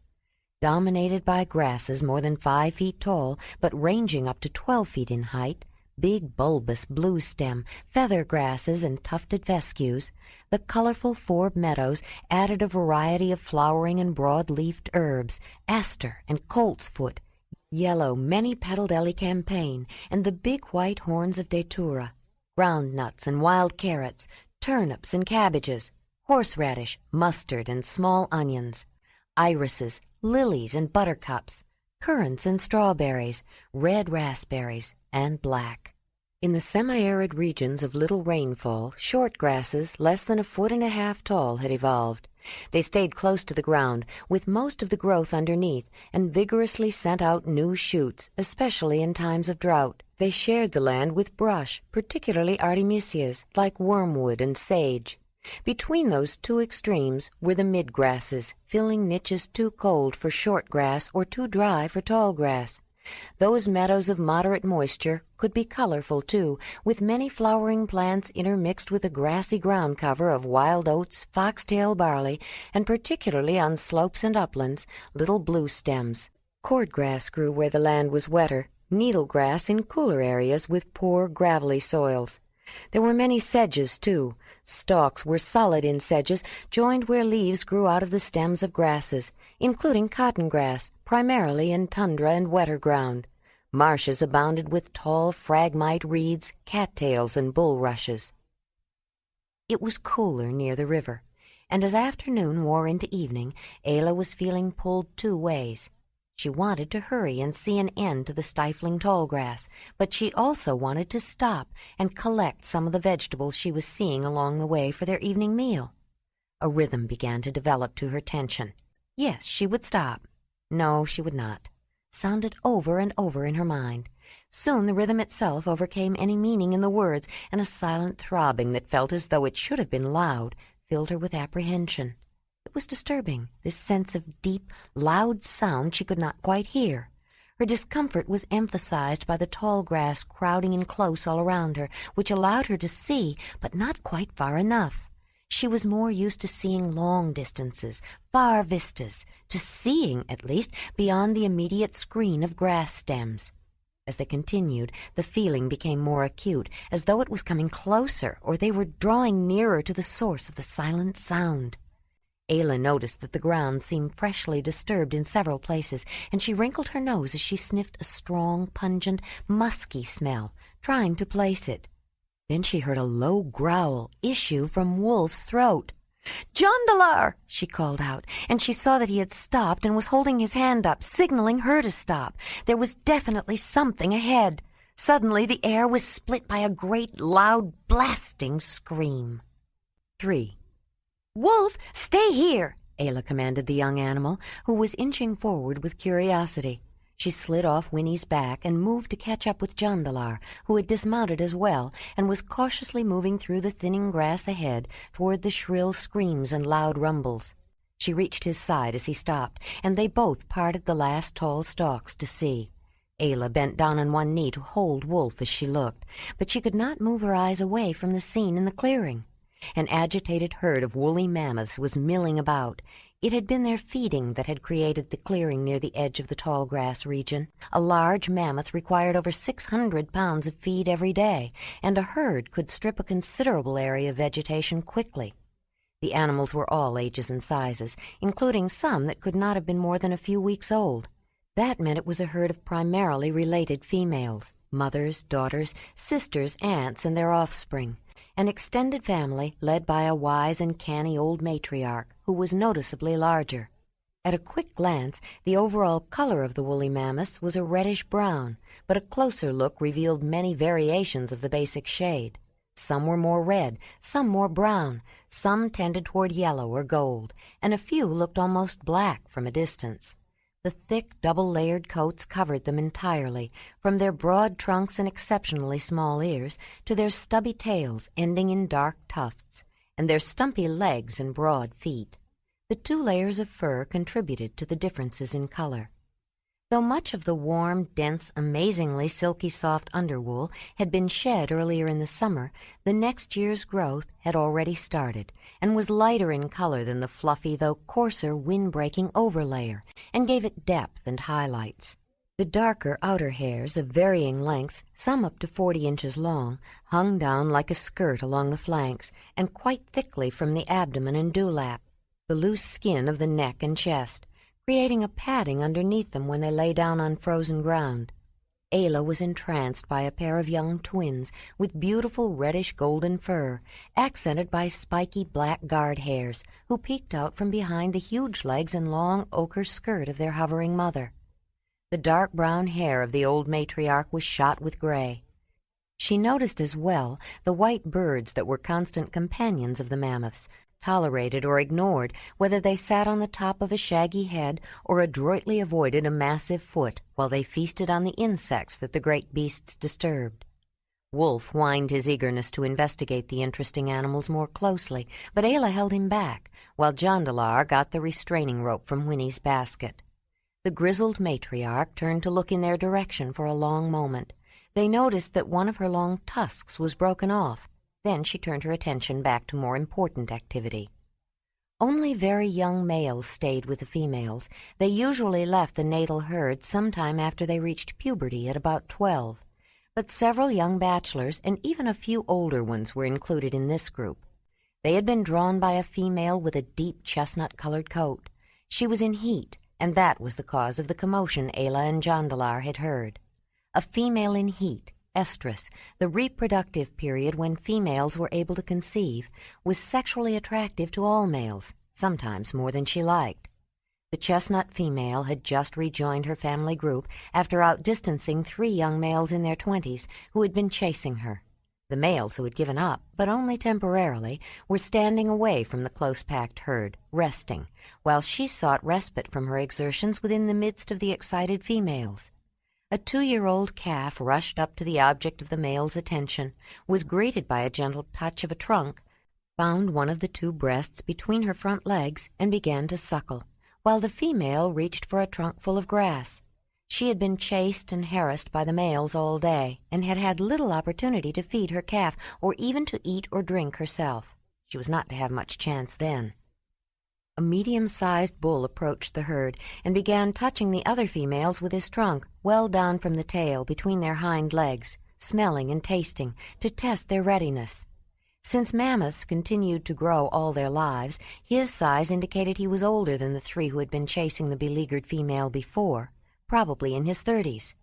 Dominated by grasses more than 5 feet tall, but ranging up to 12 feet in height, big bulbous blue stem, feather grasses, and tufted fescues, the colorful forb meadows added a variety of flowering and broad-leafed herbs, aster and coltsfoot, yellow many-petaled elecampane, and the big white horns of datura, ground nuts and wild carrots, turnips and cabbages, horseradish, mustard, and small onions, irises, lilies, and buttercups, currants and strawberries, red raspberries, and black. In the semi-arid regions of little rainfall, short grasses less than 1.5 feet tall had evolved. They stayed close to the ground, with most of the growth underneath, and vigorously sent out new shoots, especially in times of drought. They shared the land with brush, particularly artemisias, like wormwood and sage. Between those two extremes were the mid-grasses, filling niches too cold for short grass or too dry for tall grass. Those meadows of moderate moisture could be colorful, too, with many flowering plants intermixed with a grassy ground cover of wild oats, foxtail barley, and particularly on slopes and uplands, little blue stems. Cordgrass grew where the land was wetter, needlegrass in cooler areas with poor, gravelly soils. There were many sedges, too. Stalks were solid in sedges, joined where leaves grew out of the stems of grasses, including cotton grass, primarily in tundra and wetter ground. Marshes abounded with tall phragmite reeds, cattails, and bulrushes. It was cooler near the river, and as afternoon wore into evening, Ayla was feeling pulled 2 ways. She wanted to hurry and see an end to the stifling tall grass, but she also wanted to stop and collect some of the vegetables she was seeing along the way for their evening meal. A rhythm began to develop to her tension. Yes, she would stop. No, she would not. Sounded over and over in her mind. Soon the rhythm itself overcame any meaning in the words, and a silent throbbing that felt as though it should have been loud filled her with apprehension. It was disturbing, this sense of deep, loud sound she could not quite hear. Her discomfort was emphasized by the tall grass crowding in close all around her, which allowed her to see, but not quite far enough. She was more used to seeing long distances, far vistas, to seeing, at least, beyond the immediate screen of grass stems. As they continued, the feeling became more acute, as though it was coming closer, or they were drawing nearer to the source of the silent sound. Ayla noticed that the ground seemed freshly disturbed in several places, and she wrinkled her nose as she sniffed a strong, pungent, musky smell, trying to place it. Then she heard a low growl issue from Wolf's throat. "Jondalar!" she called out, and she saw that he had stopped and was holding his hand up, signaling her to stop. There was definitely something ahead. Suddenly the air was split by a great, loud, blasting scream. 3. "Wolf, stay here!" Ayla commanded the young animal, who was inching forward with curiosity. She slid off Winnie's back and moved to catch up with Jondalar, who had dismounted as well and was cautiously moving through the thinning grass ahead toward the shrill screams and loud rumbles. She reached his side as he stopped, and they both parted the last tall stalks to see. Ayla bent down on one knee to hold Wolf as she looked, but she could not move her eyes away from the scene in the clearing. An agitated herd of woolly mammoths was milling about. It had been their feeding that had created the clearing near the edge of the tall grass region. A large mammoth required over 600 pounds of feed every day, and a herd could strip a considerable area of vegetation quickly. The animals were all ages and sizes, including some that could not have been more than a few weeks old. That meant it was a herd of primarily related females, mothers, daughters, sisters, aunts, and their offspring. An extended family led by a wise and canny old matriarch who was noticeably larger. At a quick glance, the overall color of the woolly mammoths was a reddish-brown, but a closer look revealed many variations of the basic shade. Some were more red, some more brown, some tended toward yellow or gold, and a few looked almost black from a distance. The thick, double-layered coats covered them entirely, from their broad trunks and exceptionally small ears to their stubby tails ending in dark tufts, and their stumpy legs and broad feet. The 2 layers of fur contributed to the differences in color. Though much of the warm, dense, amazingly silky soft underwool had been shed earlier in the summer, the next year's growth had already started and was lighter in color than the fluffy though coarser wind-breaking overlayer, and gave it depth and highlights. The darker outer hairs of varying lengths, some up to 40 inches long, hung down like a skirt along the flanks and quite thickly from the abdomen and dewlap, the loose skin of the neck and chest, creating a padding underneath them when they lay down on frozen ground. Ayla was entranced by a pair of young twins with beautiful reddish-golden fur, accented by spiky black guard hairs, who peeked out from behind the huge legs and long ochre skirt of their hovering mother. The dark brown hair of the old matriarch was shot with gray. She noticed as well the white birds that were constant companions of the mammoths, tolerated or ignored, whether they sat on the top of a shaggy head or adroitly avoided a massive foot while they feasted on the insects that the great beasts disturbed. Wolf whined his eagerness to investigate the interesting animals more closely, but Ayla held him back, while Jondalar got the restraining rope from Winnie's basket. The grizzled matriarch turned to look in their direction for a long moment. They noticed that one of her long tusks was broken off. Then she turned her attention back to more important activity. Only very young males stayed with the females. They usually left the natal herd sometime after they reached puberty at about 12. But several young bachelors and even a few older ones were included in this group. They had been drawn by a female with a deep chestnut-colored coat. She was in heat, and that was the cause of the commotion Ayla and Jondalar had heard. A female in heat, estrus, the reproductive period when females were able to conceive, was sexually attractive to all males, sometimes more than she liked. The chestnut female had just rejoined her family group after outdistancing 3 young males in their 20s who had been chasing her. The males who had given up, but only temporarily, were standing away from the close-packed herd, resting, while she sought respite from her exertions within the midst of the excited females. A 2-year-old calf rushed up to the object of the male's attention, was greeted by a gentle touch of a trunk, found one of the 2 breasts between her front legs, and began to suckle, while the female reached for a trunk full of grass. She had been chased and harassed by the males all day, and had had little opportunity to feed her calf or even to eat or drink herself. She was not to have much chance then. A medium-sized bull approached the herd and began touching the other females with his trunk, well down from the tail between their hind legs, smelling and tasting, to test their readiness. Since mammoths continued to grow all their lives, his size indicated he was older than the 3 who had been chasing the beleaguered female before, probably in his 30s.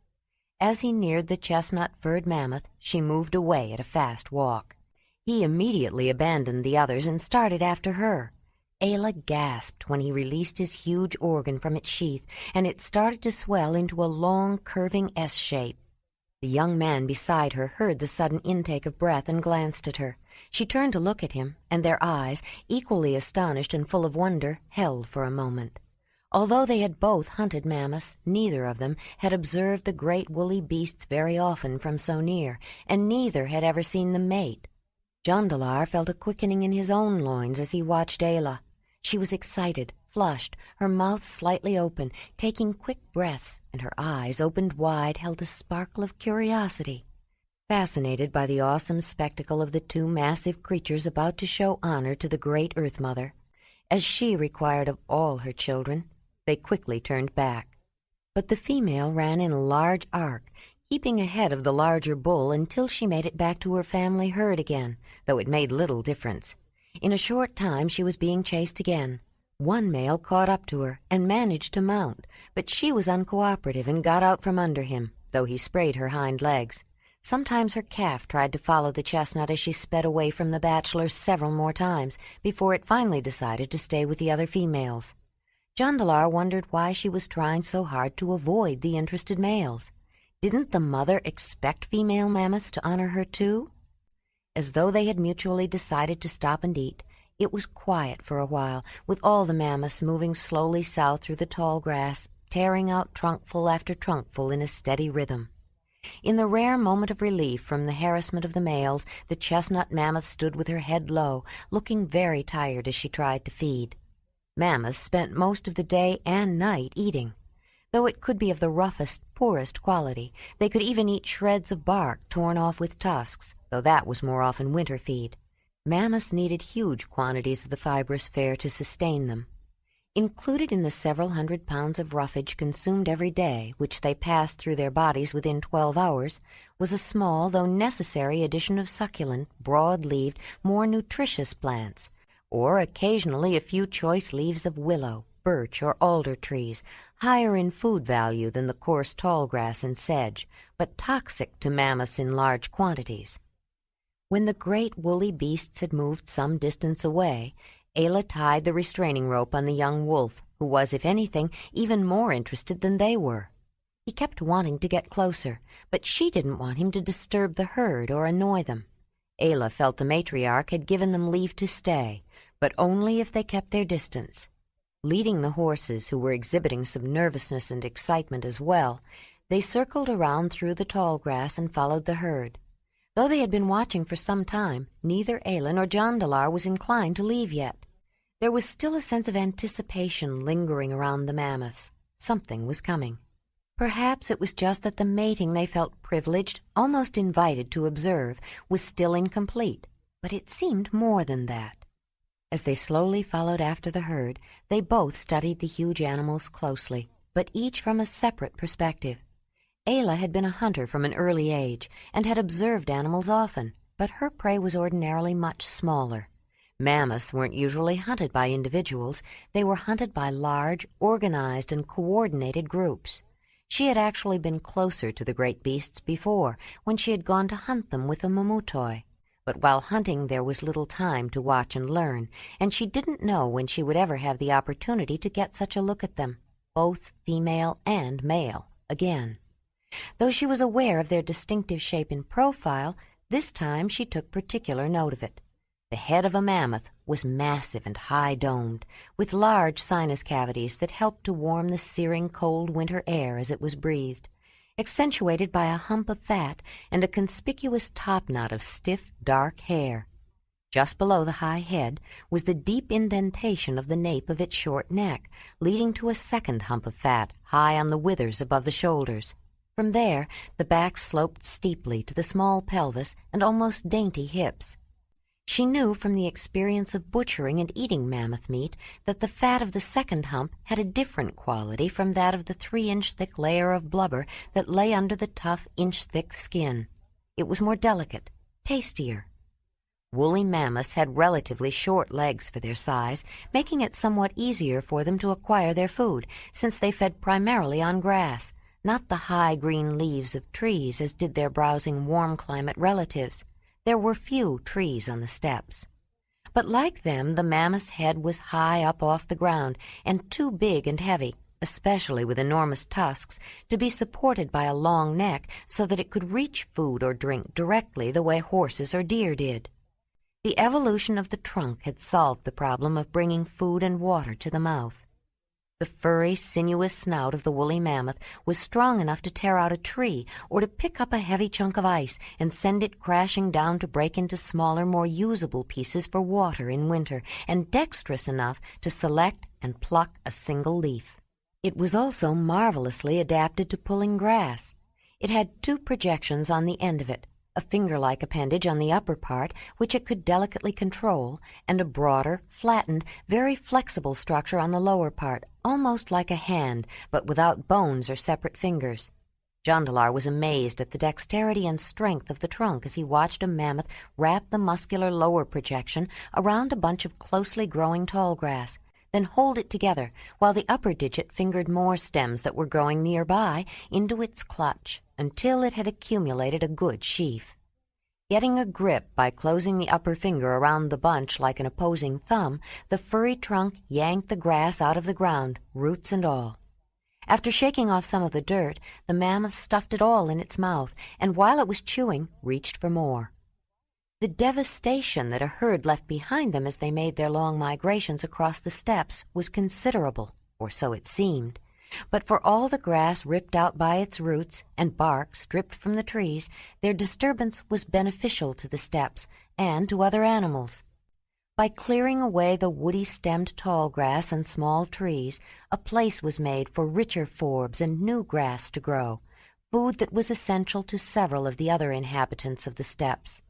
As he neared the chestnut-furred mammoth, she moved away at a fast walk. He immediately abandoned the others and started after her. Ayla gasped when he released his huge organ from its sheath, and it started to swell into a long, curving S shape. The young man beside her heard the sudden intake of breath and glanced at her. She turned to look at him, and their eyes, equally astonished and full of wonder, held for a moment. Although they had both hunted mammoths, neither of them had observed the great woolly beasts very often from so near, and neither had ever seen them mate. Jondalar felt a quickening in his own loins as he watched Ayla. She was excited, flushed, her mouth slightly open, taking quick breaths, and her eyes, opened wide, held a sparkle of curiosity. Fascinated by the awesome spectacle of the two massive creatures about to show honor to the great Earth Mother, as she required of all her children, they quickly turned back. But the female ran in a large arc, keeping ahead of the larger bull until she made it back to her family herd again, though it made little difference. In a short time she was being chased again. One male caught up to her and managed to mount, but she was uncooperative and got out from under him, though he sprayed her hind legs. Sometimes her calf tried to follow the chestnut as she sped away from the bachelors several more times before it finally decided to stay with the other females. Jondalar wondered why she was trying so hard to avoid the interested males. Didn't the mother expect female mammoths to honor her too? As though they had mutually decided to stop and eat, it was quiet for a while, with all the mammoths moving slowly south through the tall grass, tearing out trunkful after trunkful in a steady rhythm. In the rare moment of relief from the harassment of the males, the chestnut mammoth stood with her head low, looking very tired as she tried to feed. Mammoths spent most of the day and night eating. Though it could be of the roughest, poorest quality, they could even eat shreds of bark torn off with tusks, though that was more often winter feed. Mammoths needed huge quantities of the fibrous fare to sustain them. Included in the several hundred pounds of roughage consumed every day, which they passed through their bodies within 12 hours, was a small, though necessary addition of succulent, broad-leaved, more nutritious plants, or occasionally a few choice leaves of willow, birch, or alder trees, higher in food value than the coarse tall grass and sedge, but toxic to mammoths in large quantities. When the great woolly beasts had moved some distance away, Ayla tied the restraining rope on the young wolf, who was, if anything, even more interested than they were. He kept wanting to get closer, but she didn't want him to disturb the herd or annoy them. Ayla felt the matriarch had given them leave to stay, but only if they kept their distance. Leading the horses, who were exhibiting some nervousness and excitement as well, they circled around through the tall grass and followed the herd. Though they had been watching for some time, neither Ayla nor Jondalar was inclined to leave yet. There was still a sense of anticipation lingering around the mammoths. Something was coming. Perhaps it was just that the mating they felt privileged, almost invited to observe, was still incomplete, but it seemed more than that. As they slowly followed after the herd, they both studied the huge animals closely, but each from a separate perspective. Ayla had been a hunter from an early age and had observed animals often, but her prey was ordinarily much smaller. Mammoths weren't usually hunted by individuals. They were hunted by large, organized, and coordinated groups. She had actually been closer to the great beasts before, when she had gone to hunt them with a mamutoi. But while hunting there was little time to watch and learn, and she didn't know when she would ever have the opportunity to get such a look at them, both female and male, again. Though she was aware of their distinctive shape and profile, this time she took particular note of it. The head of a mammoth was massive and high-domed, with large sinus cavities that helped to warm the searing cold winter air as it was breathed, accentuated by a hump of fat and a conspicuous topknot of stiff, dark hair. Just below the high head was the deep indentation of the nape of its short neck, leading to a second hump of fat high on the withers above the shoulders. From there, the back sloped steeply to the small pelvis and almost dainty hips. She knew from the experience of butchering and eating mammoth meat that the fat of the second hump had a different quality from that of the 3-inch thick layer of blubber that lay under the tough inch-thick skin. It was more delicate, tastier. Woolly mammoths had relatively short legs for their size, making it somewhat easier for them to acquire their food, since they fed primarily on grass, not the high green leaves of trees as did their browsing warm-climate relatives. There were few trees on the steppes. But like them, the mammoth's head was high up off the ground and too big and heavy, especially with enormous tusks, to be supported by a long neck so that it could reach food or drink directly the way horses or deer did. The evolution of the trunk had solved the problem of bringing food and water to the mouth. The furry, sinuous snout of the woolly mammoth was strong enough to tear out a tree or to pick up a heavy chunk of ice and send it crashing down to break into smaller, more usable pieces for water in winter, and dexterous enough to select and pluck a single leaf. It was also marvelously adapted to pulling grass. It had 2 projections on the end of it, a finger-like appendage on the upper part, which it could delicately control, and a broader, flattened, very flexible structure on the lower part, almost like a hand, but without bones or separate fingers. Jondalar was amazed at the dexterity and strength of the trunk as he watched a mammoth wrap the muscular lower projection around a bunch of closely growing tall grass, then hold it together while the upper digit fingered more stems that were growing nearby into its clutch until it had accumulated a good sheaf. Getting a grip by closing the upper finger around the bunch like an opposing thumb, the furry trunk yanked the grass out of the ground, roots and all. After shaking off some of the dirt, the mammoth stuffed it all in its mouth, and while it was chewing, reached for more. The devastation that a herd left behind them as they made their long migrations across the steppes was considerable, or so it seemed. But for all the grass ripped out by its roots and bark stripped from the trees, their disturbance was beneficial to the steppes and to other animals. By clearing away the woody-stemmed tall grass and small trees, a place was made for richer forbs and new grass to grow, food that was essential to several of the other inhabitants of the steppes.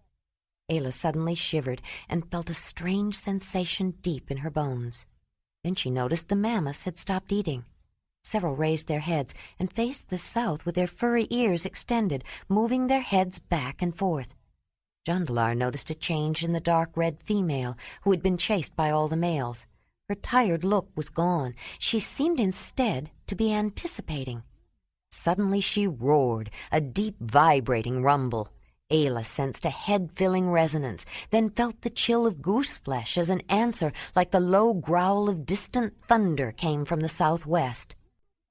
Ayla suddenly shivered and felt a strange sensation deep in her bones. Then she noticed the mammoths had stopped eating. Several raised their heads and faced the south with their furry ears extended, moving their heads back and forth. Jondalar noticed a change in the dark red female who had been chased by all the males. Her tired look was gone. She seemed instead to be anticipating. Suddenly she roared, a deep vibrating rumble. Ayla sensed a head-filling resonance, then felt the chill of goose-flesh as an answer like the low growl of distant thunder came from the southwest.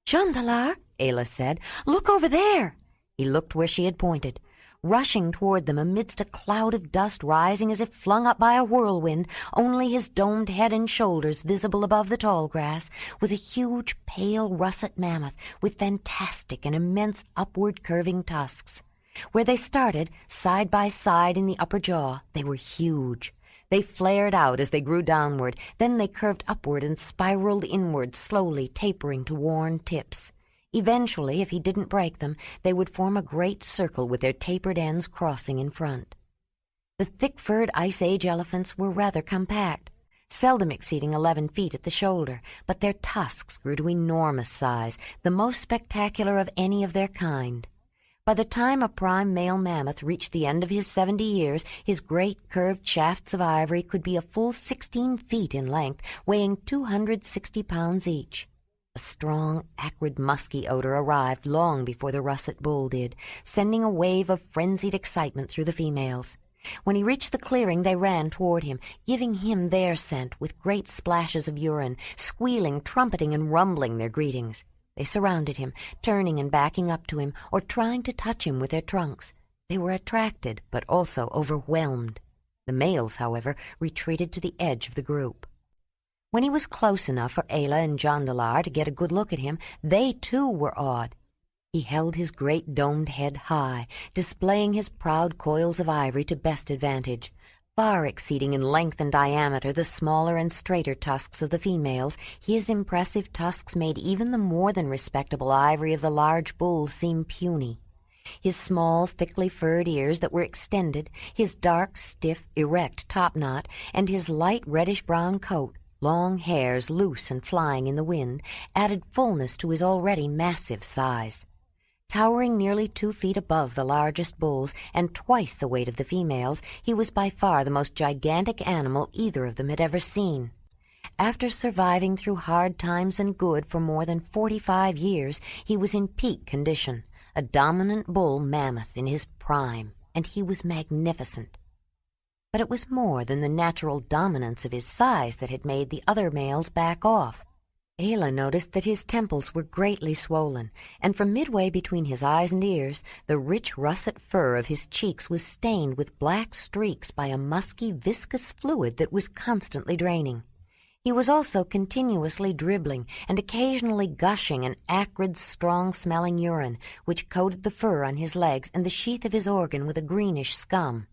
"Jondalar," Ayla said, "look over there." He looked where she had pointed. Rushing toward them amidst a cloud of dust rising as if flung up by a whirlwind, only his domed head and shoulders visible above the tall grass, was a huge, pale russet mammoth with fantastic and immense upward curving tusks. Where they started, side by side in the upper jaw, they were huge. They flared out as they grew downward, then they curved upward and spiraled inward, slowly tapering to worn tips. Eventually, if he didn't break them, they would form a great circle with their tapered ends crossing in front. The thick-furred Ice Age elephants were rather compact, seldom exceeding 11 feet at the shoulder, but their tusks grew to enormous size, the most spectacular of any of their kind. By the time a prime male mammoth reached the end of his 70 years, his great curved shafts of ivory could be a full 16 feet in length, weighing 260 pounds each. A strong, acrid, musky odor arrived long before the russet bull did, sending a wave of frenzied excitement through the females. When he reached the clearing, they ran toward him, giving him their scent with great splashes of urine, squealing, trumpeting, and rumbling their greetings. They surrounded him, turning and backing up to him, or trying to touch him with their trunks. They were attracted, but also overwhelmed. The males, however, retreated to the edge of the group. When he was close enough for Ayla and Jondalar to get a good look at him, they too were awed. He held his great domed head high, displaying his proud coils of ivory to best advantage. Far exceeding in length and diameter the smaller and straighter tusks of the females, his impressive tusks made even the more than respectable ivory of the large bulls seem puny. His small, thickly furred ears that were extended, his dark, stiff, erect topknot, and his light reddish-brown coat, long hairs loose and flying in the wind, added fullness to his already massive size. Towering nearly 2 feet above the largest bulls and twice the weight of the females, he was by far the most gigantic animal either of them had ever seen. After surviving through hard times and good for more than 45 years, he was in peak condition, a dominant bull mammoth in his prime, and he was magnificent. But it was more than the natural dominance of his size that had made the other males back off. Ayla noticed that his temples were greatly swollen, and from midway between his eyes and ears, the rich russet fur of his cheeks was stained with black streaks by a musky, viscous fluid that was constantly draining. He was also continuously dribbling and occasionally gushing an acrid, strong-smelling urine, which coated the fur on his legs and the sheath of his organ with a greenish scum.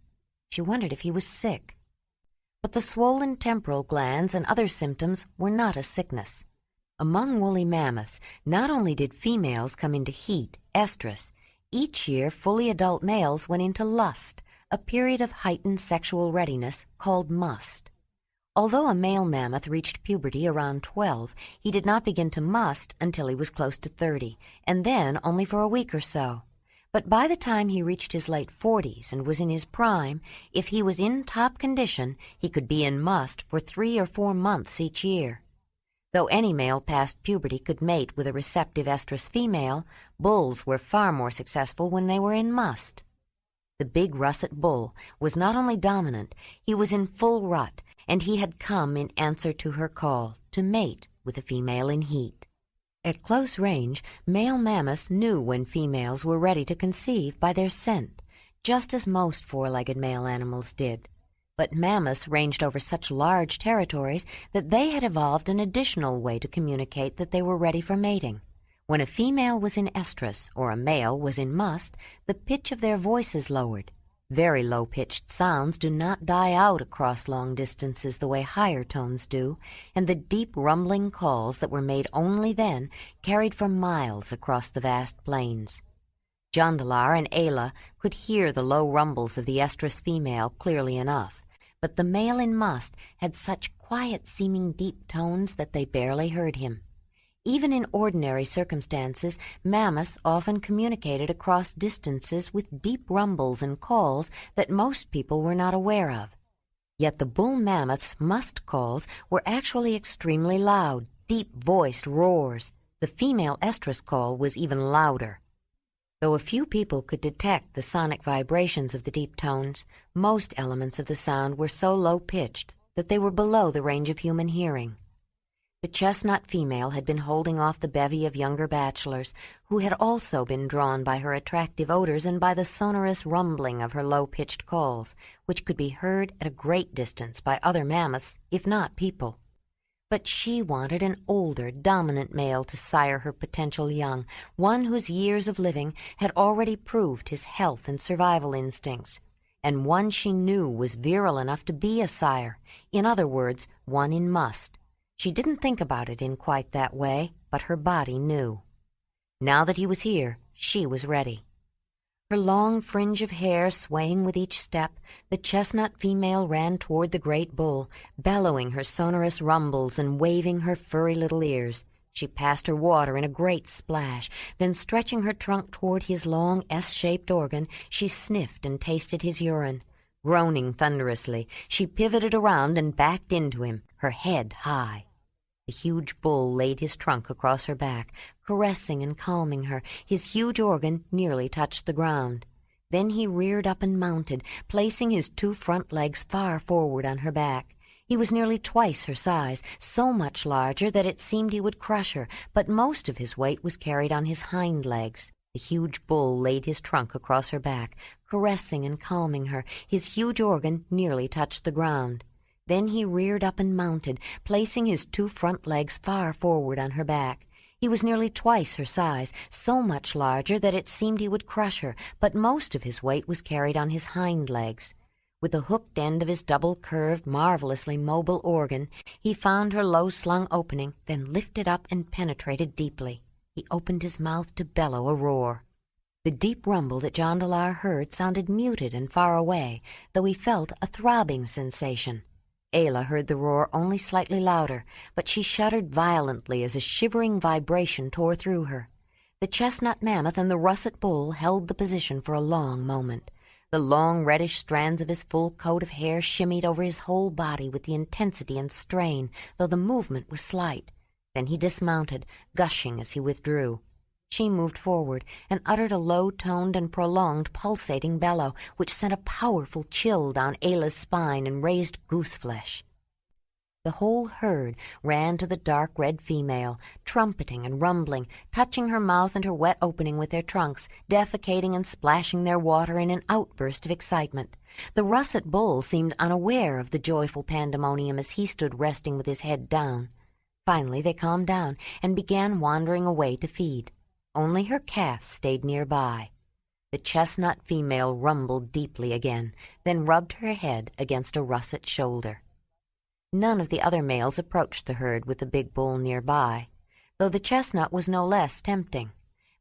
She wondered if he was sick. But the swollen temporal glands and other symptoms were not a sickness. Among woolly mammoths, not only did females come into heat, estrus, each year fully adult males went into lust, a period of heightened sexual readiness called must. Although a male mammoth reached puberty around 12, he did not begin to must until he was close to 30, and then only for a week or so. But by the time he reached his late 40s and was in his prime, if he was in top condition, he could be in must for 3 or 4 months each year. Though any male past puberty could mate with a receptive estrus female, bulls were far more successful when they were in must. The big russet bull was not only dominant, he was in full rut, and he had come in answer to her call to mate with a female in heat. At close range, male mammoths knew when females were ready to conceive by their scent, just as most four-legged male animals did. But mammoths ranged over such large territories that they had evolved an additional way to communicate that they were ready for mating. When a female was in estrus or a male was in must, the pitch of their voices lowered. Very low-pitched sounds do not die out across long distances the way higher tones do, and the deep rumbling calls that were made only then carried for miles across the vast plains. Jondalar and Ayla could hear the low rumbles of the estrus female clearly enough, but the male in must had such quiet-seeming deep tones that they barely heard him. Even in ordinary circumstances, mammoths often communicated across distances with deep rumbles and calls that most people were not aware of. Yet the bull mammoth's must calls were actually extremely loud, deep-voiced roars. The female estrus call was even louder. Though a few people could detect the sonic vibrations of the deep tones, most elements of the sound were so low-pitched that they were below the range of human hearing. The chestnut female had been holding off the bevy of younger bachelors, who had also been drawn by her attractive odors and by the sonorous rumbling of her low-pitched calls, which could be heard at a great distance by other mammoths, if not people. But she wanted an older, dominant male to sire her potential young, one whose years of living had already proved his health and survival instincts, and one she knew was virile enough to be a sire, in other words, one in must. She didn't think about it in quite that way, but her body knew. Now that he was here, she was ready. Her long fringe of hair swaying with each step, the chestnut female ran toward the great bull, bellowing her sonorous rumbles and waving her furry little ears. She passed her water in a great splash, then stretching her trunk toward his long S-shaped organ, she sniffed and tasted his urine. Groaning thunderously, she pivoted around and backed into him, her head high. The huge bull laid his trunk across her back, caressing and calming her. His huge organ nearly touched the ground. Then he reared up and mounted, placing his 2 front legs far forward on her back. He was nearly twice her size, so much larger that it seemed he would crush her, but most of his weight was carried on his hind legs. The huge bull laid his trunk across her back, caressing and calming her. His huge organ nearly touched the ground. Then he reared up and mounted, placing his 2 front legs far forward on her back. He was nearly twice her size, so much larger that it seemed he would crush her, but most of his weight was carried on his hind legs. With the hooked end of his double-curved, marvelously mobile organ, he found her low-slung opening, then lifted up and penetrated deeply. He opened his mouth to bellow a roar. The deep rumble that Jondalar heard sounded muted and far away, though he felt a throbbing sensation. Ayla heard the roar only slightly louder, but she shuddered violently as a shivering vibration tore through her. The chestnut mammoth and the russet bull held the position for a long moment. The long reddish strands of his full coat of hair shimmied over his whole body with the intensity and strain, though the movement was slight. Then he dismounted, gushing as he withdrew. She moved forward and uttered a low-toned and prolonged pulsating bellow, which sent a powerful chill down Ayla's spine and raised goose-flesh. The whole herd ran to the dark red female, trumpeting and rumbling, touching her mouth and her wet opening with their trunks, defecating and splashing their water in an outburst of excitement. The russet bull seemed unaware of the joyful pandemonium as he stood resting with his head down. Finally they calmed down and began wandering away to feed. Only her calf stayed nearby. The chestnut female rumbled deeply again, then rubbed her head against a russet shoulder. None of the other males approached the herd with the big bull nearby, though the chestnut was no less tempting.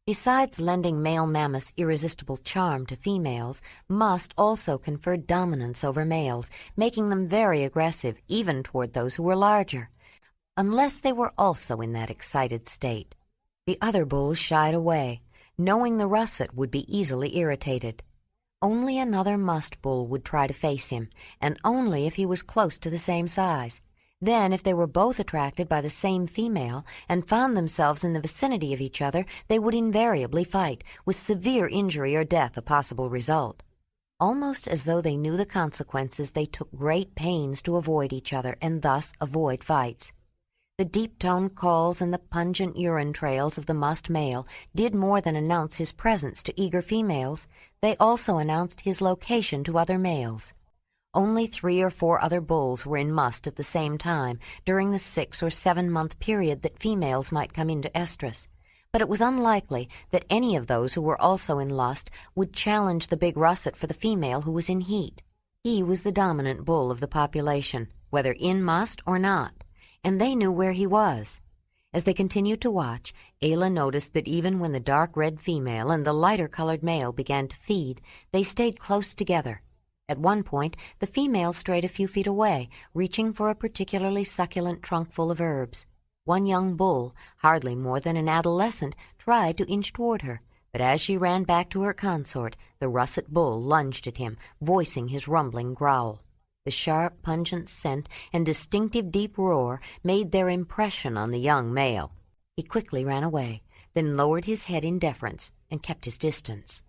Besides lending male mammoths irresistible charm to females, must also conferred dominance over males, making them very aggressive even toward those who were larger, unless they were also in that excited state. The other bulls shied away, knowing the russet would be easily irritated. Only another must bull would try to face him, and only if he was close to the same size. Then, if they were both attracted by the same female and found themselves in the vicinity of each other, they would invariably fight, with severe injury or death a possible result. Almost as though they knew the consequences, they took great pains to avoid each other and thus avoid fights. The deep-toned calls and the pungent urine trails of the musk male did more than announce his presence to eager females. They also announced his location to other males. Only 3 or 4 other bulls were in must at the same time during the 6 or 7 month period that females might come into estrus, but it was unlikely that any of those who were also in lust would challenge the big russet for the female who was in heat. He was the dominant bull of the population, whether in must or not, and they knew where he was. As they continued to watch, Ayla noticed that even when the dark red female and the lighter-colored male began to feed, they stayed close together. At one point, the female strayed a few feet away, reaching for a particularly succulent trunk full of herbs. One young bull, hardly more than an adolescent, tried to inch toward her, but as she ran back to her consort, the russet bull lunged at him, voicing his rumbling growl. The sharp, pungent scent and distinctive deep roar made their impression on the young male. He quickly ran away, then lowered his head in deference and kept his distance.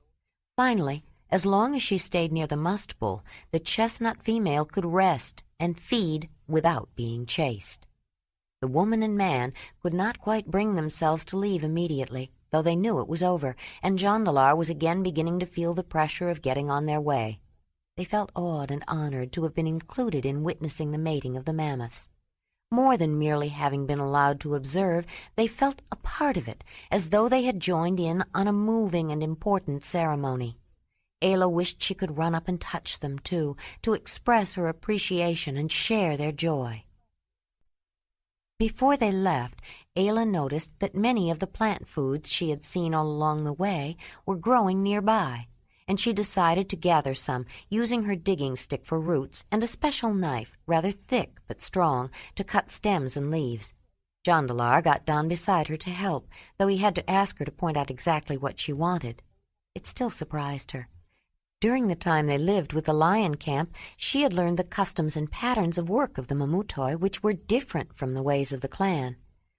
Finally, as long as she stayed near the must bull, the chestnut female could rest and feed without being chased. The woman and man could not quite bring themselves to leave immediately, though they knew it was over, and Jondalar was again beginning to feel the pressure of getting on their way. They felt awed and honored to have been included in witnessing the mating of the mammoths. More than merely having been allowed to observe, they felt a part of it, as though they had joined in on a moving and important ceremony. Ayla wished she could run up and touch them, too, to express her appreciation and share their joy. Before they left, Ayla noticed that many of the plant foods she had seen all along the way were growing nearby, and she decided to gather some, using her digging stick for roots and a special knife, rather thick but strong, to cut stems and leaves. Jondalar got down beside her to help, though he had to ask her to point out exactly what she wanted. It still surprised her. During the time they lived with the lion camp, she had learned the customs and patterns of work of the Mamutoi, which were different from the ways of the clan.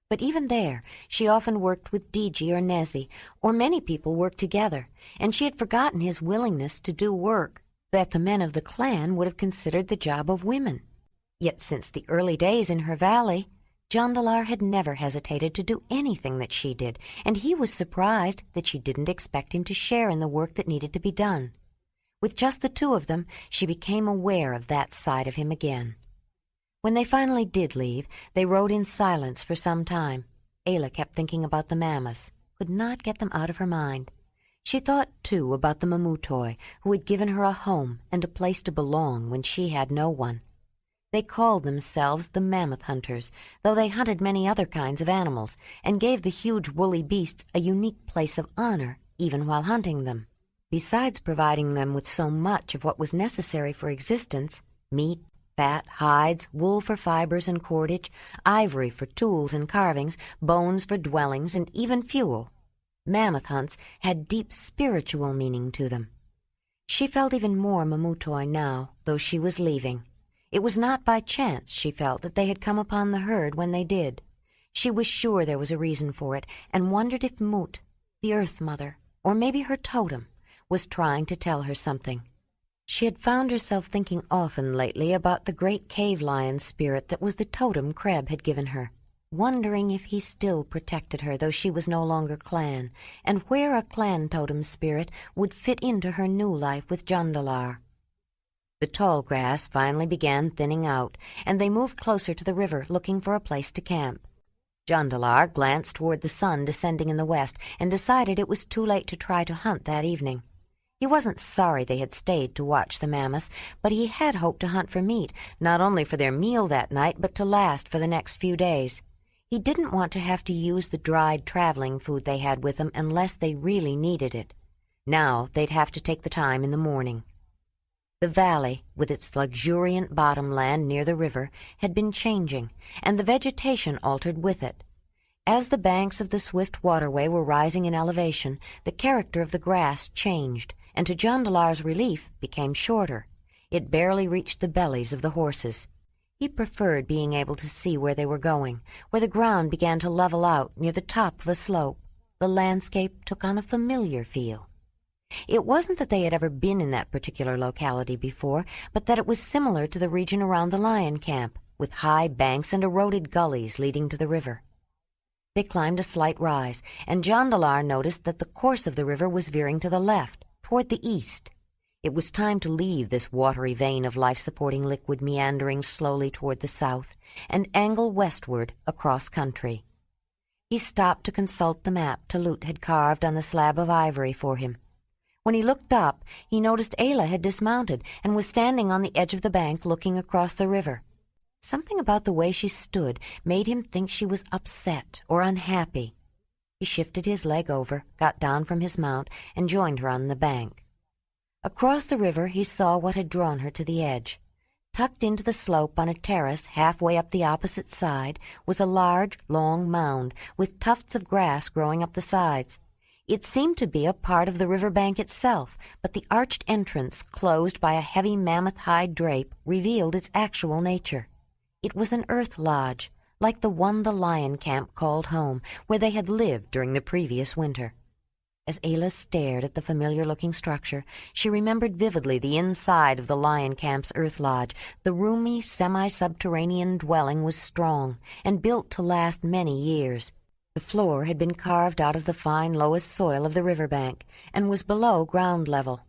But even there, she often worked with Diji or Nezi, or many people worked together, and she had forgotten his willingness to do work that the men of the clan would have considered the job of women. Yet since the early days in her valley, Jondalar had never hesitated to do anything that she did, and he was surprised that she didn't expect him to share in the work that needed to be done. With just the two of them, she became aware of that side of him again. When they finally did leave, they rode in silence for some time. Ayla kept thinking about the mammoths, could not get them out of her mind. She thought, too, about the Mamutoi, who had given her a home and a place to belong when she had no one. They called themselves the Mammoth Hunters, though they hunted many other kinds of animals, and gave the huge woolly beasts a unique place of honor, even while hunting them. Besides providing them with so much of what was necessary for existence, meat, fat, hides, wool for fibers and cordage, ivory for tools and carvings, bones for dwellings, and even fuel, mammoth hunts had deep spiritual meaning to them. She felt even more Mamutoi now, though she was leaving. It was not by chance, she felt, that they had come upon the herd when they did. She was sure there was a reason for it, and wondered if Mut, the Earth Mother, or maybe her totem, was trying to tell her something. She had found herself thinking often lately about the great cave lion spirit that was the totem Kreb had given her, wondering if he still protected her though she was no longer clan, and where a clan totem spirit would fit into her new life with Jondalar. The tall grass finally began thinning out, and they moved closer to the river, looking for a place to camp. Jondalar glanced toward the sun descending in the west and decided it was too late to try to hunt that evening. He wasn't sorry they had stayed to watch the mammoths, but he had hoped to hunt for meat, not only for their meal that night, but to last for the next few days. He didn't want to have to use the dried traveling food they had with them unless they really needed it. Now they'd have to take the time in the morning. The valley, with its luxuriant bottomland near the river, had been changing, and the vegetation altered with it. As the banks of the swift waterway were rising in elevation, the character of the grass changed, and to Jondalar's relief became shorter. It barely reached the bellies of the horses. He preferred being able to see where they were going, where the ground began to level out near the top of the slope. The landscape took on a familiar feel. It wasn't that they had ever been in that particular locality before, but that it was similar to the region around the lion camp, with high banks and eroded gullies leading to the river. They climbed a slight rise, and Jondalar noticed that the course of the river was veering to the left, toward the east. It was time to leave this watery vein of life-supporting liquid meandering slowly toward the south and angle westward across country. He stopped to consult the map Talut had carved on the slab of ivory for him. When he looked up, he noticed Ayla had dismounted and was standing on the edge of the bank looking across the river. Something about the way she stood made him think she was upset or unhappy. He shifted his leg over, got down from his mount, and joined her on the bank. Across the river he saw what had drawn her to the edge. Tucked into the slope on a terrace halfway up the opposite side was a large, long mound with tufts of grass growing up the sides. It seemed to be a part of the river bank itself, but the arched entrance, closed by a heavy mammoth hide drape, revealed its actual nature. It was an earth lodge, like the one the lion camp called home, where they had lived during the previous winter. As Ayla stared at the familiar-looking structure, she remembered vividly the inside of the lion camp's earth lodge. The roomy, semi-subterranean dwelling was strong and built to last many years. The floor had been carved out of the fine lowest soil of the riverbank and was below ground level.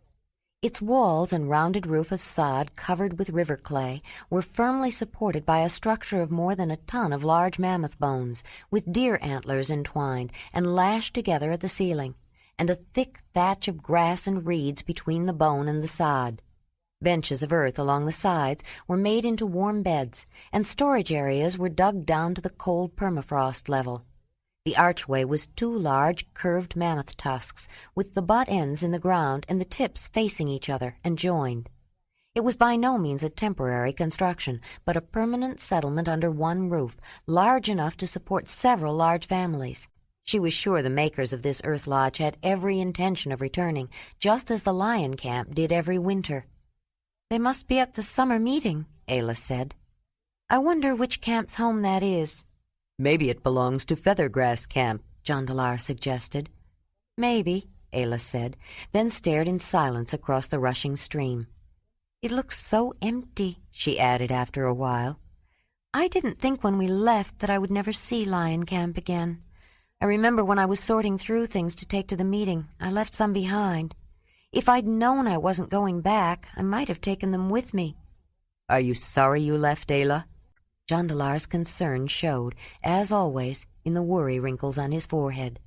Its walls and rounded roof of sod covered with river clay were firmly supported by a structure of more than a ton of large mammoth bones, with deer antlers entwined and lashed together at the ceiling, and a thick thatch of grass and reeds between the bone and the sod. Benches of earth along the sides were made into warm beds, and storage areas were dug down to the cold permafrost level. The archway was 2 large, curved mammoth tusks, with the butt ends in the ground and the tips facing each other and joined. It was by no means a temporary construction, but a permanent settlement under one roof, large enough to support several large families. She was sure the makers of this earth lodge had every intention of returning, just as the lion camp did every winter. "They must be at the summer meeting," Ayla said. "I wonder which camp's home that is." "Maybe it belongs to Feathergrass Camp," Jondalar suggested. "Maybe," Ayla said, then stared in silence across the rushing stream. "It looks so empty," she added after a while. "I didn't think when we left that I would never see Lion Camp again. I remember when I was sorting through things to take to the meeting, I left some behind. If I'd known I wasn't going back, I might have taken them with me." "Are you sorry you left, Ayla?" Jondalar's concern showed, as always, in the worry wrinkles on his forehead.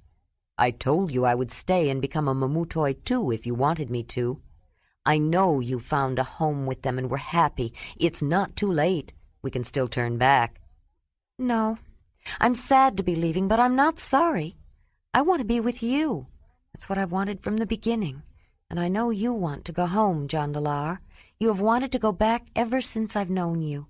"I told you I would stay and become a Mamutoi too if you wanted me to. I know you found a home with them and were happy. It's not too late. We can still turn back." "No, I'm sad to be leaving, but I'm not sorry. I want to be with you. That's what I've wanted from the beginning. And I know you want to go home, Jondalar. You have wanted to go back ever since I've known you.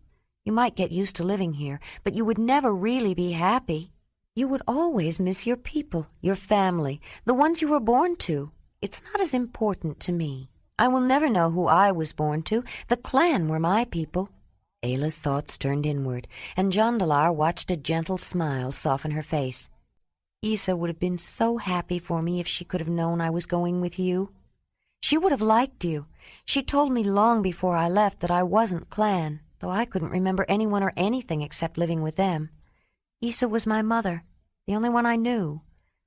You might get used to living here, but you would never really be happy. You would always miss your people, your family, the ones you were born to. It's not as important to me. I will never know who I was born to. The clan were my people." Ayla's thoughts turned inward, and Jondalar watched a gentle smile soften her face. "Isa would have been so happy for me if she could have known I was going with you." She would have liked you. She told me long before I left that I wasn't clan, though I couldn't remember anyone or anything except living with them. Isa was my mother, the only one I knew.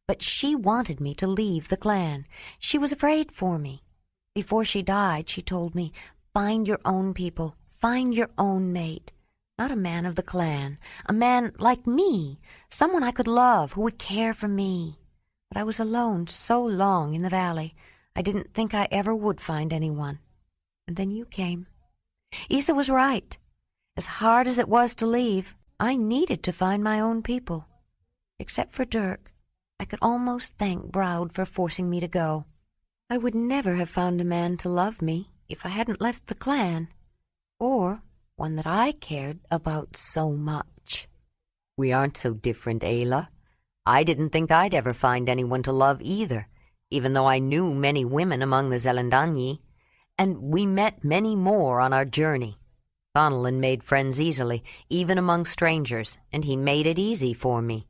But she wanted me to leave the clan. She was afraid for me. Before she died, she told me, find your own people, find your own mate. Not a man of the clan, a man like me, someone I could love, who would care for me. But I was alone so long in the valley, I didn't think I ever would find anyone. And then you came. Isa was right. As hard as it was to leave, I needed to find my own people. Except for Dirk, I could almost thank Browd for forcing me to go. I would never have found a man to love me if I hadn't left the clan, or one that I cared about so much. We aren't so different, Ayla. I didn't think I'd ever find anyone to love either, even though I knew many women among the Zelendanyi, and we met many more on our journey. Donalyn made friends easily, even among strangers, and he made it easy for me.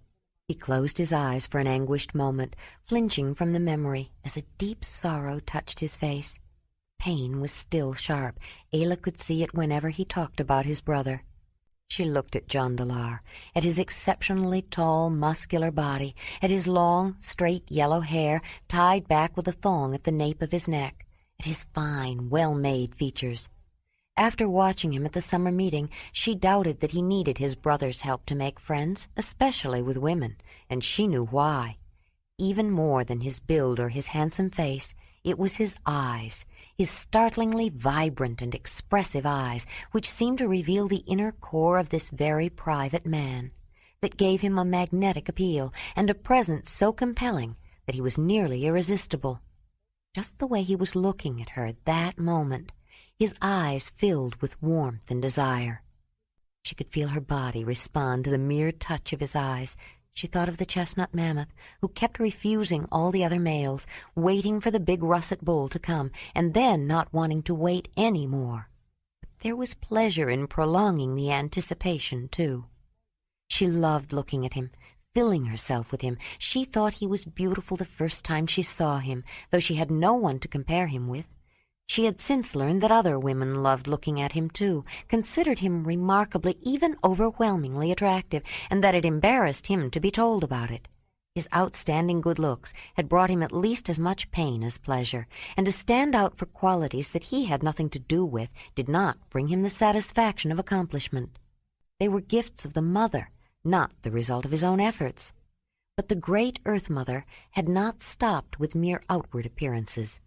He closed his eyes for an anguished moment, flinching from the memory as a deep sorrow touched his face. Pain was still sharp. Ayla could see it whenever he talked about his brother. She looked at Jondalar, at his exceptionally tall, muscular body, at his long, straight yellow hair tied back with a thong at the nape of his neck, at his fine, well-made features. After watching him at the summer meeting, she doubted that he needed his brother's help to make friends, especially with women, and she knew why. Even more than his build or his handsome face, it was his eyes, his startlingly vibrant and expressive eyes, which seemed to reveal the inner core of this very private man, that gave him a magnetic appeal and a presence so compelling that he was nearly irresistible. Just the way he was looking at her at that moment, his eyes filled with warmth and desire. She could feel her body respond to the mere touch of his eyes. She thought of the chestnut mammoth, who kept refusing all the other males, waiting for the big russet bull to come, and then not wanting to wait any more. But there was pleasure in prolonging the anticipation, too. She loved looking at him, filling herself with him. She thought he was beautiful the first time she saw him, though she had no one to compare him with. She had since learned that other women loved looking at him, too, considered him remarkably, even overwhelmingly attractive, and that it embarrassed him to be told about it. His outstanding good looks had brought him at least as much pain as pleasure, and to stand out for qualities that he had nothing to do with did not bring him the satisfaction of accomplishment. They were gifts of the mother, not the result of his own efforts. But the great Earth Mother had not stopped with mere outward appearances.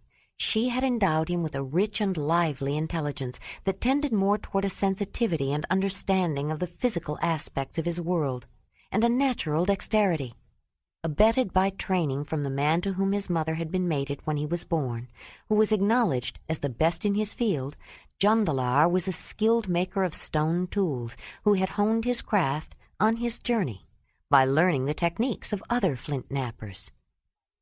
She had endowed him with a rich and lively intelligence that tended more toward a sensitivity and understanding of the physical aspects of his world, and a natural dexterity. Abetted by training from the man to whom his mother had been mated when he was born, who was acknowledged as the best in his field, Jondalar was a skilled maker of stone tools who had honed his craft on his journey by learning the techniques of other flint knappers.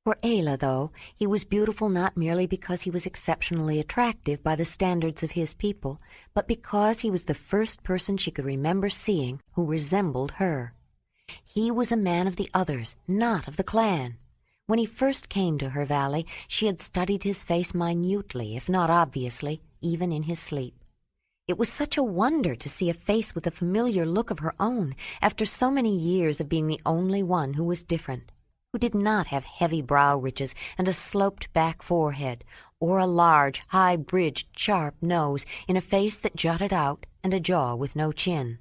For Ayla, though, he was beautiful not merely because he was exceptionally attractive by the standards of his people, but because he was the first person she could remember seeing who resembled her. He was a man of the others, not of the clan. When he first came to her valley, she had studied his face minutely, if not obviously, even in his sleep. It was such a wonder to see a face with a familiar look of her own, after so many years of being the only one who was different, who did not have heavy brow ridges and a sloped-back forehead, or a large, high-bridged, sharp nose in a face that jutted out and a jaw with no chin.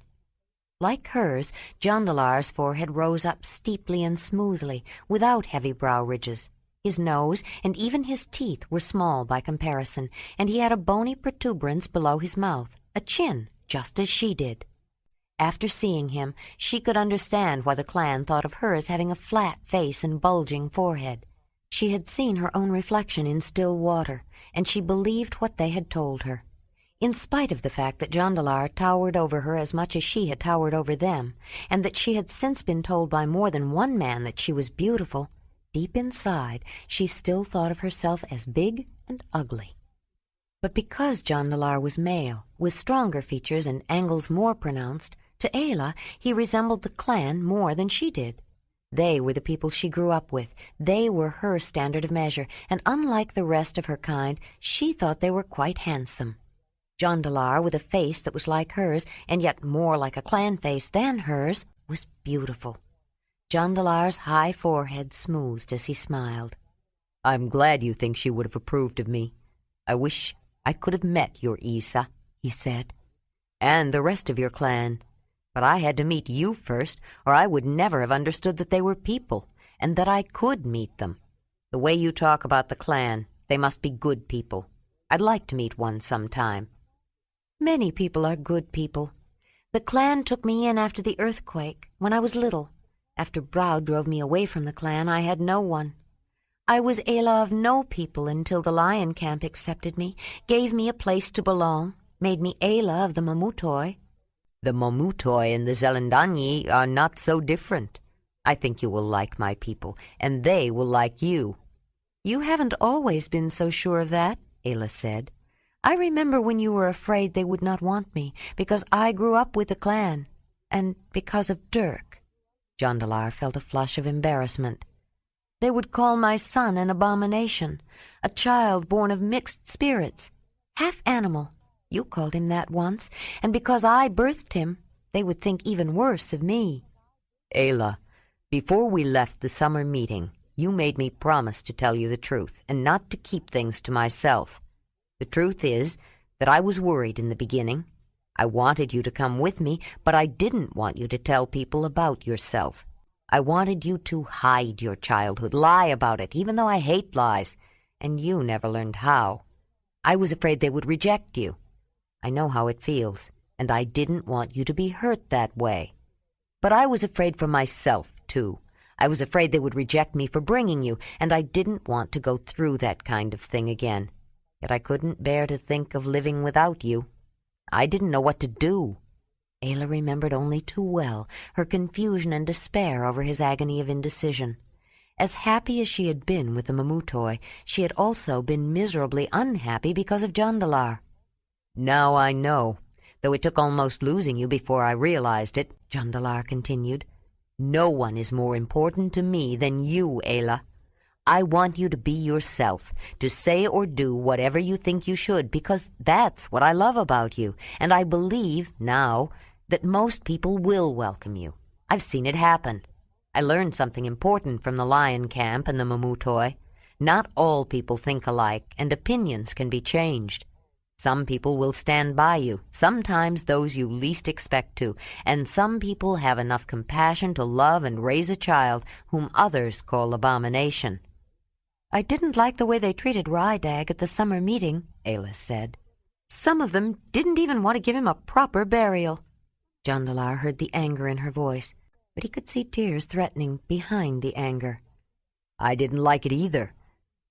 Like hers, Jondalar's forehead rose up steeply and smoothly, without heavy brow ridges. His nose and even his teeth were small by comparison, and he had a bony protuberance below his mouth, a chin, just as she did. After seeing him, she could understand why the clan thought of her as having a flat face and bulging forehead. She had seen her own reflection in still water, and she believed what they had told her. In spite of the fact that Jondalar towered over her as much as she had towered over them, and that she had since been told by more than one man that she was beautiful, deep inside she still thought of herself as big and ugly. But because Jondalar was male, with stronger features and angles more pronounced, to Ayla he resembled the clan more than she did. They were the people she grew up with. They were her standard of measure, and unlike the rest of her kind, she thought they were quite handsome. Jondalar, with a face that was like hers, and yet more like a clan face than hers, was beautiful. Jondalar's high forehead smoothed as he smiled. "I'm glad you think she would have approved of me. I wish I could have met your Isa," he said, "and the rest of your clan. But I had to meet you first, or I would never have understood that they were people, and that I could meet them. The way you talk about the clan, they must be good people. I'd like to meet one sometime." "Many people are good people. The clan took me in after the earthquake, when I was little. After Brow drove me away from the clan, I had no one. I was Ayla of no people until the lion camp accepted me, gave me a place to belong, made me Ayla of the Mamutoi." "The Mamutoi and the Zelendanyi are not so different. I think you will like my people, and they will like you." "You haven't always been so sure of that," Ayla said. "I remember when you were afraid they would not want me, because I grew up with the clan, and because of Dirk." Jondalar felt a flush of embarrassment. "They would call my son an abomination, a child born of mixed spirits, half animal. You called him that once, and because I birthed him, they would think even worse of me." "Ayla, before we left the summer meeting, you made me promise to tell you the truth and not to keep things to myself. The truth is that I was worried in the beginning. I wanted you to come with me, but I didn't want you to tell people about yourself. I wanted you to hide your childhood, lie about it, even though I hate lies, and you never learned how. I was afraid they would reject you. I know how it feels, and I didn't want you to be hurt that way. But I was afraid for myself, too. I was afraid they would reject me for bringing you, and I didn't want to go through that kind of thing again. Yet I couldn't bear to think of living without you. I didn't know what to do." Ayla remembered only too well her confusion and despair over his agony of indecision. As happy as she had been with the Mamutoi, she had also been miserably unhappy because of Jondalar. "Now I know, though it took almost losing you before I realized it," Jondalar continued. "No one is more important to me than you, Ayla. I want you to be yourself, to say or do whatever you think you should, because that's what I love about you, and I believe, now, that most people will welcome you. I've seen it happen. I learned something important from the lion camp and the Mamutoi. Not all people think alike, and opinions can be changed. Some people will stand by you, sometimes those you least expect to, and some people have enough compassion to love and raise a child whom others call abomination." "I didn't like the way they treated Rydag at the summer meeting," Ayla said. "Some of them didn't even want to give him a proper burial." Jondalar heard the anger in her voice, but he could see tears threatening behind the anger. "I didn't like it either.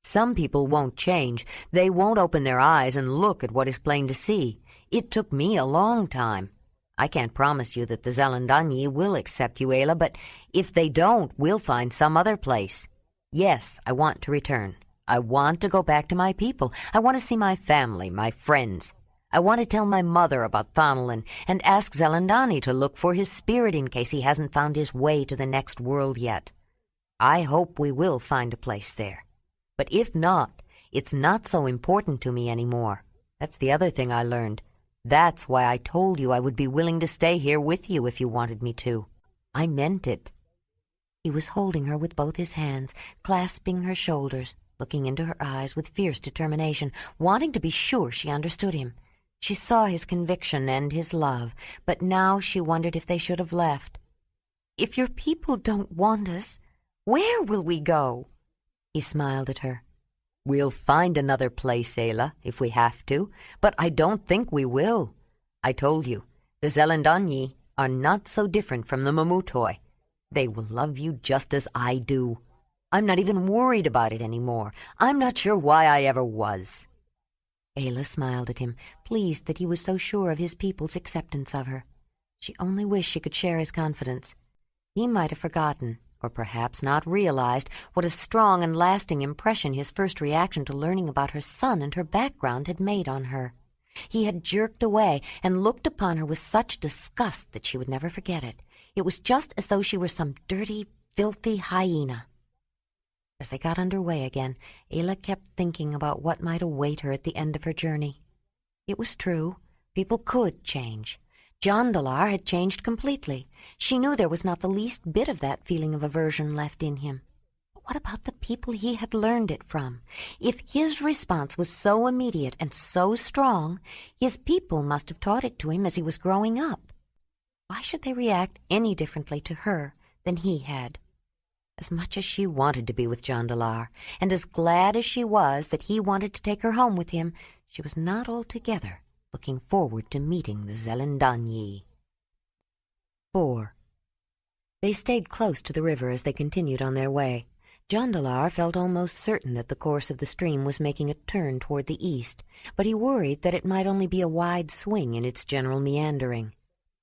Some people won't change. They won't open their eyes and look at what is plain to see. It took me a long time. I can't promise you that the Zelendanyi will accept you, Ayla, but if they don't, we'll find some other place. Yes, I want to return. I want to go back to my people. I want to see my family, my friends. I want to tell my mother about Thonolin and ask Zelandani to look for his spirit in case he hasn't found his way to the next world yet. I hope we will find a place there. But if not, it's not so important to me anymore. That's the other thing I learned. That's why I told you I would be willing to stay here with you if you wanted me to. I meant it." He was holding her with both his hands, clasping her shoulders, looking into her eyes with fierce determination, wanting to be sure she understood him. She saw his conviction and his love, but now she wondered if they should have left. "If your people don't want us, where will we go?" He smiled at her. "We'll find another place, Ayla, if we have to, but I don't think we will. I told you, the Zelendanyi are not so different from the Mamutoi. They will love you just as I do. I'm not even worried about it anymore. I'm not sure why I ever was." Ayla smiled at him, pleased that he was so sure of his people's acceptance of her. She only wished she could share his confidence. He might have forgotten, or perhaps not realized, what a strong and lasting impression his first reaction to learning about her son and her background had made on her. He had jerked away and looked upon her with such disgust that she would never forget it. It was just as though she were some dirty, filthy hyena. As they got under way again, Ayla kept thinking about what might await her at the end of her journey. It was true. People could change. Jondalar had changed completely. She knew there was not the least bit of that feeling of aversion left in him. But what about the people he had learned it from? If his response was so immediate and so strong, his people must have taught it to him as he was growing up. Why should they react any differently to her than he had? As much as she wanted to be with Jondalar, and as glad as she was that he wanted to take her home with him, she was not altogether looking forward to meeting the Zelendanyi. 4. They stayed close to the river as they continued on their way. Jondalar felt almost certain that the course of the stream was making a turn toward the east, but he worried that it might only be a wide swing in its general meandering.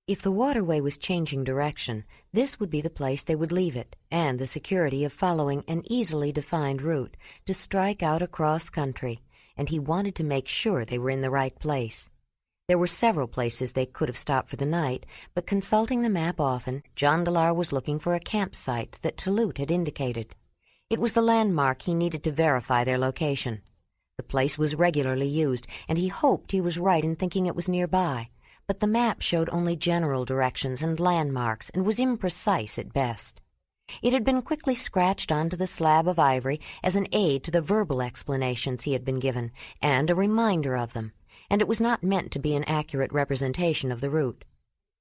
If the waterway was changing direction, this would be the place they would leave it, and the security of following an easily defined route to strike out across country, and he wanted to make sure they were in the right place. There were several places they could have stopped for the night, but consulting the map often, Jondalar was looking for a campsite that Talut had indicated. It was the landmark he needed to verify their location. The place was regularly used, and he hoped he was right in thinking it was nearby, but the map showed only general directions and landmarks and was imprecise at best. It had been quickly scratched onto the slab of ivory as an aid to the verbal explanations he had been given, and a reminder of them, and it was not meant to be an accurate representation of the route.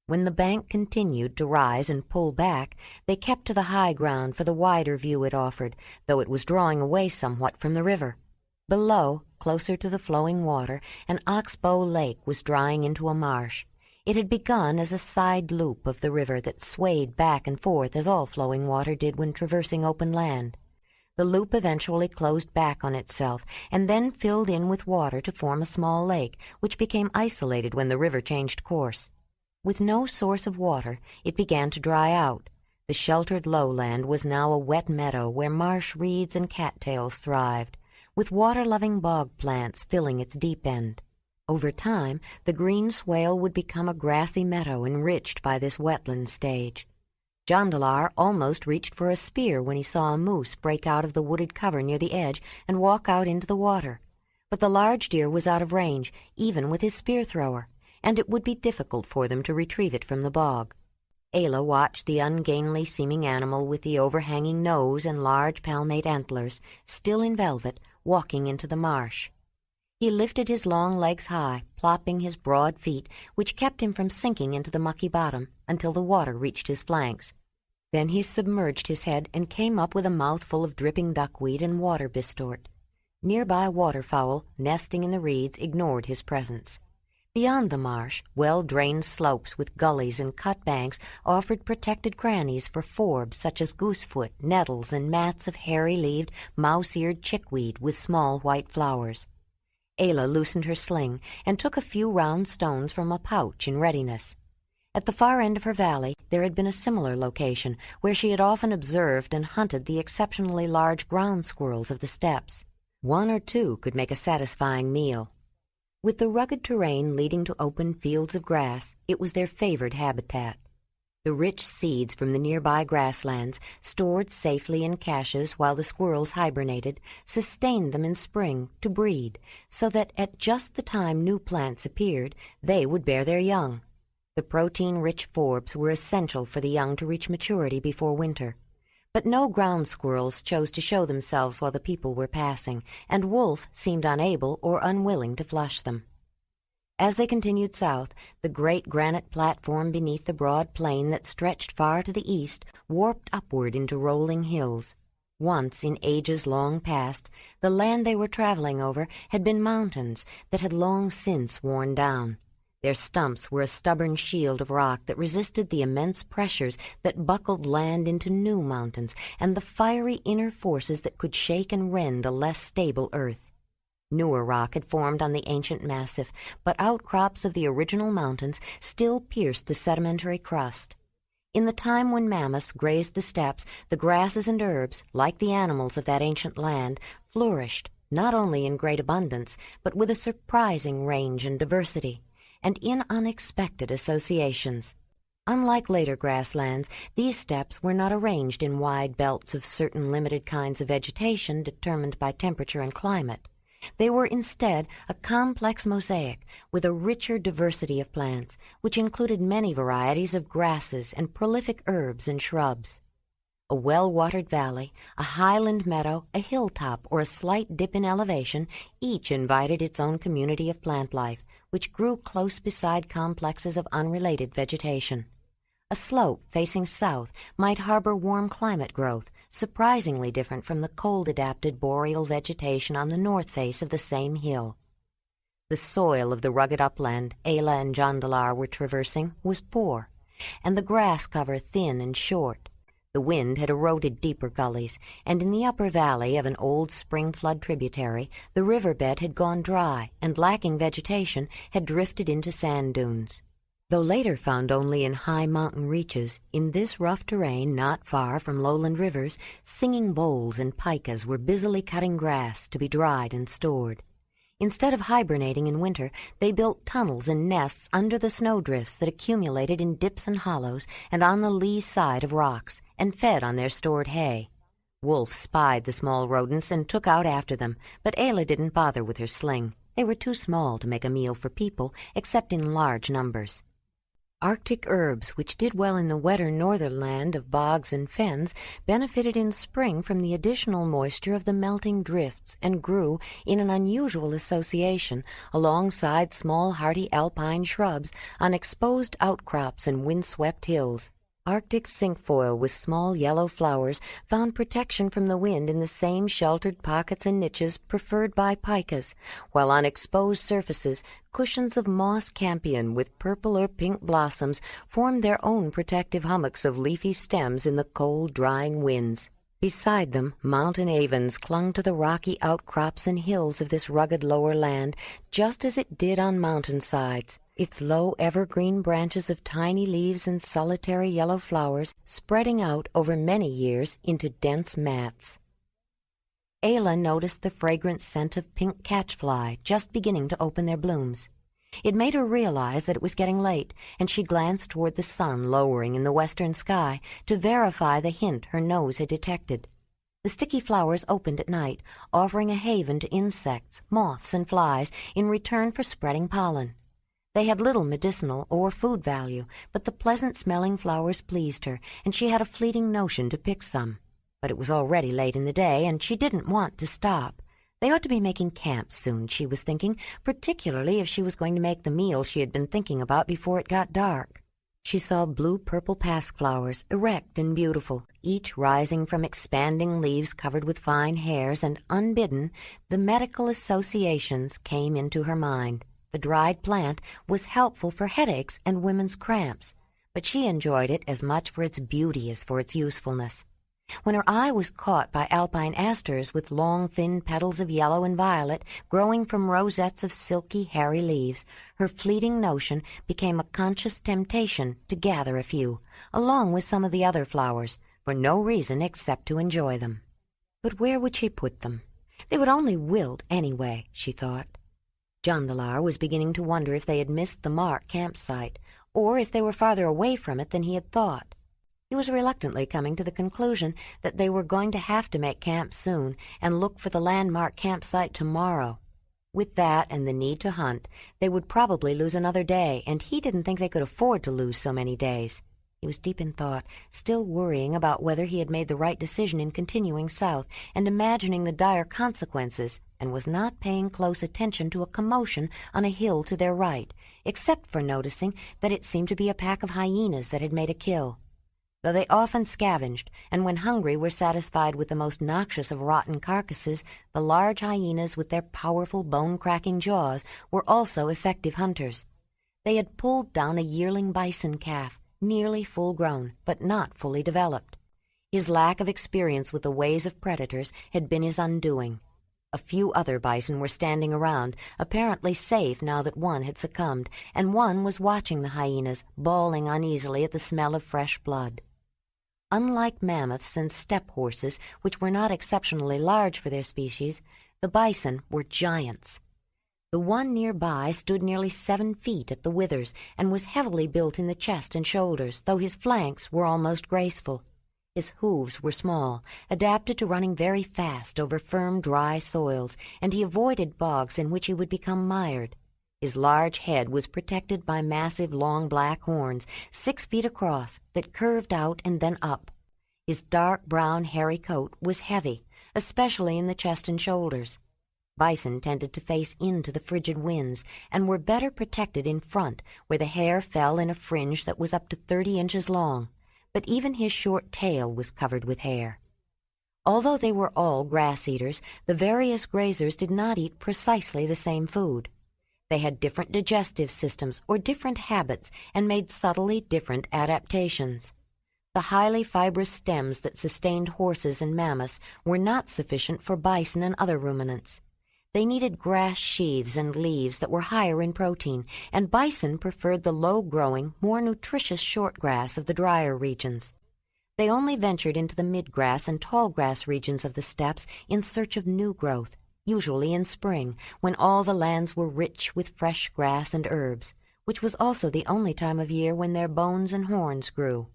When the bank continued to rise and pull back, they kept to the high ground for the wider view it offered, though it was drawing away somewhat from the river. Below, closer to the flowing water, an oxbow lake was drying into a marsh. It had begun as a side loop of the river that swayed back and forth as all flowing water did when traversing open land. The loop eventually closed back on itself and then filled in with water to form a small lake, which became isolated when the river changed course. With no source of water, it began to dry out. The sheltered lowland was now a wet meadow where marsh reeds and cattails thrived, with water-loving bog plants filling its deep end. Over time, the green swale would become a grassy meadow enriched by this wetland stage. Jondalar almost reached for a spear when he saw a moose break out of the wooded cover near the edge and walk out into the water. But the large deer was out of range, even with his spear-thrower, and it would be difficult for them to retrieve it from the bog. Ayla watched the ungainly-seeming animal with the overhanging nose and large palmate antlers, still in velvet, walking into the marsh. He lifted his long legs high, plopping his broad feet, which kept him from sinking into the mucky bottom until the water reached his flanks. Then he submerged his head and came up with a mouthful of dripping duckweed and water bistort. Nearby waterfowl, nesting in the reeds, ignored his presence. Beyond the marsh, well-drained slopes with gullies and cut banks offered protected crannies for forbs such as goosefoot, nettles, and mats of hairy-leaved, mouse-eared chickweed with small white flowers. Ayla loosened her sling and took a few round stones from a pouch in readiness. At the far end of her valley there had been a similar location where she had often observed and hunted the exceptionally large ground squirrels of the steppes. One or two could make a satisfying meal. With the rugged terrain leading to open fields of grass, it was their favored habitat. The rich seeds from the nearby grasslands, stored safely in caches while the squirrels hibernated, sustained them in spring to breed, so that at just the time new plants appeared, they would bear their young. The protein-rich forbs were essential for the young to reach maturity before winter. But no ground squirrels chose to show themselves while the people were passing, and Wolf seemed unable or unwilling to flush them. As they continued south, the great granite platform beneath the broad plain that stretched far to the east warped upward into rolling hills. Once, in ages long past, the land they were traveling over had been mountains that had long since worn down. Their stumps were a stubborn shield of rock that resisted the immense pressures that buckled land into new mountains and the fiery inner forces that could shake and rend a less stable earth. Newer rock had formed on the ancient massif, but outcrops of the original mountains still pierced the sedimentary crust. In the time when mammoths grazed the steppes, the grasses and herbs, like the animals of that ancient land, flourished, not only in great abundance, but with a surprising range and diversity, and in unexpected associations. Unlike later grasslands, these steppes were not arranged in wide belts of certain limited kinds of vegetation determined by temperature and climate. They were instead a complex mosaic with a richer diversity of plants, which included many varieties of grasses and prolific herbs and shrubs. A well-watered valley, a highland meadow, a hilltop, or a slight dip in elevation, each invited its own community of plant life, which grew close beside complexes of unrelated vegetation. A slope facing south might harbor warm climate growth, surprisingly different from the cold-adapted boreal vegetation on the north face of the same hill. The soil of the rugged upland Ayla and Jondalar were traversing was poor, and the grass cover thin and short. The wind had eroded deeper gullies, and in the upper valley of an old spring flood tributary, the riverbed had gone dry and, lacking vegetation, had drifted into sand dunes. Though later found only in high mountain reaches, in this rough terrain not far from lowland rivers, singing voles and pikas were busily cutting grass to be dried and stored. Instead of hibernating in winter, they built tunnels and nests under the snowdrifts that accumulated in dips and hollows and on the lee side of rocks, and fed on their stored hay. Wolf spied the small rodents and took out after them, but Ayla didn't bother with her sling. They were too small to make a meal for people, except in large numbers. Arctic herbs, which did well in the wetter northern land of bogs and fens, benefited in spring from the additional moisture of the melting drifts and grew in an unusual association alongside small hardy alpine shrubs on exposed outcrops and wind-swept hills. Arctic cinquefoil with small yellow flowers found protection from the wind in the same sheltered pockets and niches preferred by pikas, while on exposed surfaces cushions of moss campion with purple or pink blossoms formed their own protective hummocks of leafy stems in the cold, drying winds. Beside them, mountain avens clung to the rocky outcrops and hills of this rugged lower land, just as it did on mountain sides, its low evergreen branches of tiny leaves and solitary yellow flowers spreading out over many years into dense mats. Ayla noticed the fragrant scent of pink catchfly just beginning to open their blooms. It made her realize that it was getting late, and she glanced toward the sun lowering in the western sky to verify the hint her nose had detected. The sticky flowers opened at night, offering a haven to insects, moths, and flies in return for spreading pollen. They had little medicinal or food value, but the pleasant-smelling flowers pleased her, and she had a fleeting notion to pick some. But it was already late in the day, and she didn't want to stop. They ought to be making camp soon, she was thinking, particularly if she was going to make the meal she had been thinking about before it got dark. She saw blue-purple pasque flowers, erect and beautiful, each rising from expanding leaves covered with fine hairs, and unbidden, the medical associations came into her mind. The dried plant was helpful for headaches and women's cramps, but she enjoyed it as much for its beauty as for its usefulness. When her eye was caught by alpine asters with long, thin petals of yellow and violet growing from rosettes of silky, hairy leaves, her fleeting notion became a conscious temptation to gather a few, along with some of the other flowers, for no reason except to enjoy them. But where would she put them? They would only wilt anyway, she thought. Jondalar was beginning to wonder if they had missed the marked campsite, or if they were farther away from it than he had thought. He was reluctantly coming to the conclusion that they were going to have to make camp soon and look for the landmark campsite tomorrow. With that and the need to hunt, they would probably lose another day, and he didn't think they could afford to lose so many days. He was deep in thought, still worrying about whether he had made the right decision in continuing south and imagining the dire consequences, and was not paying close attention to a commotion on a hill to their right, except for noticing that it seemed to be a pack of hyenas that had made a kill. Though they often scavenged, and when hungry were satisfied with the most noxious of rotten carcasses, the large hyenas with their powerful bone-cracking jaws were also effective hunters. They had pulled down a yearling bison calf, nearly full-grown, but not fully developed. His lack of experience with the ways of predators had been his undoing. A few other bison were standing around, apparently safe now that one had succumbed, and one was watching the hyenas, bawling uneasily at the smell of fresh blood. Unlike mammoths and steppe horses, which were not exceptionally large for their species, the bison were giants. The one nearby stood nearly 7 feet at the withers and was heavily built in the chest and shoulders, though his flanks were almost graceful. His hooves were small, adapted to running very fast over firm, dry soils, and he avoided bogs in which he would become mired. His large head was protected by massive, long black horns, 6 feet across, that curved out and then up. His dark brown, hairy coat was heavy, especially in the chest and shoulders. Bison tended to face into the frigid winds and were better protected in front, where the hair fell in a fringe that was up to 30 inches long, but even his short tail was covered with hair. Although they were all grass-eaters, the various grazers did not eat precisely the same food. They had different digestive systems or different habits and made subtly different adaptations. The highly fibrous stems that sustained horses and mammoths were not sufficient for bison and other ruminants. They needed grass sheaths and leaves that were higher in protein, and bison preferred the low-growing, more nutritious short grass of the drier regions. They only ventured into the mid-grass and tall grass regions of the steppes in search of new growth, usually in spring, when all the lands were rich with fresh grass and herbs, which was also the only time of year when their bones and horns grew.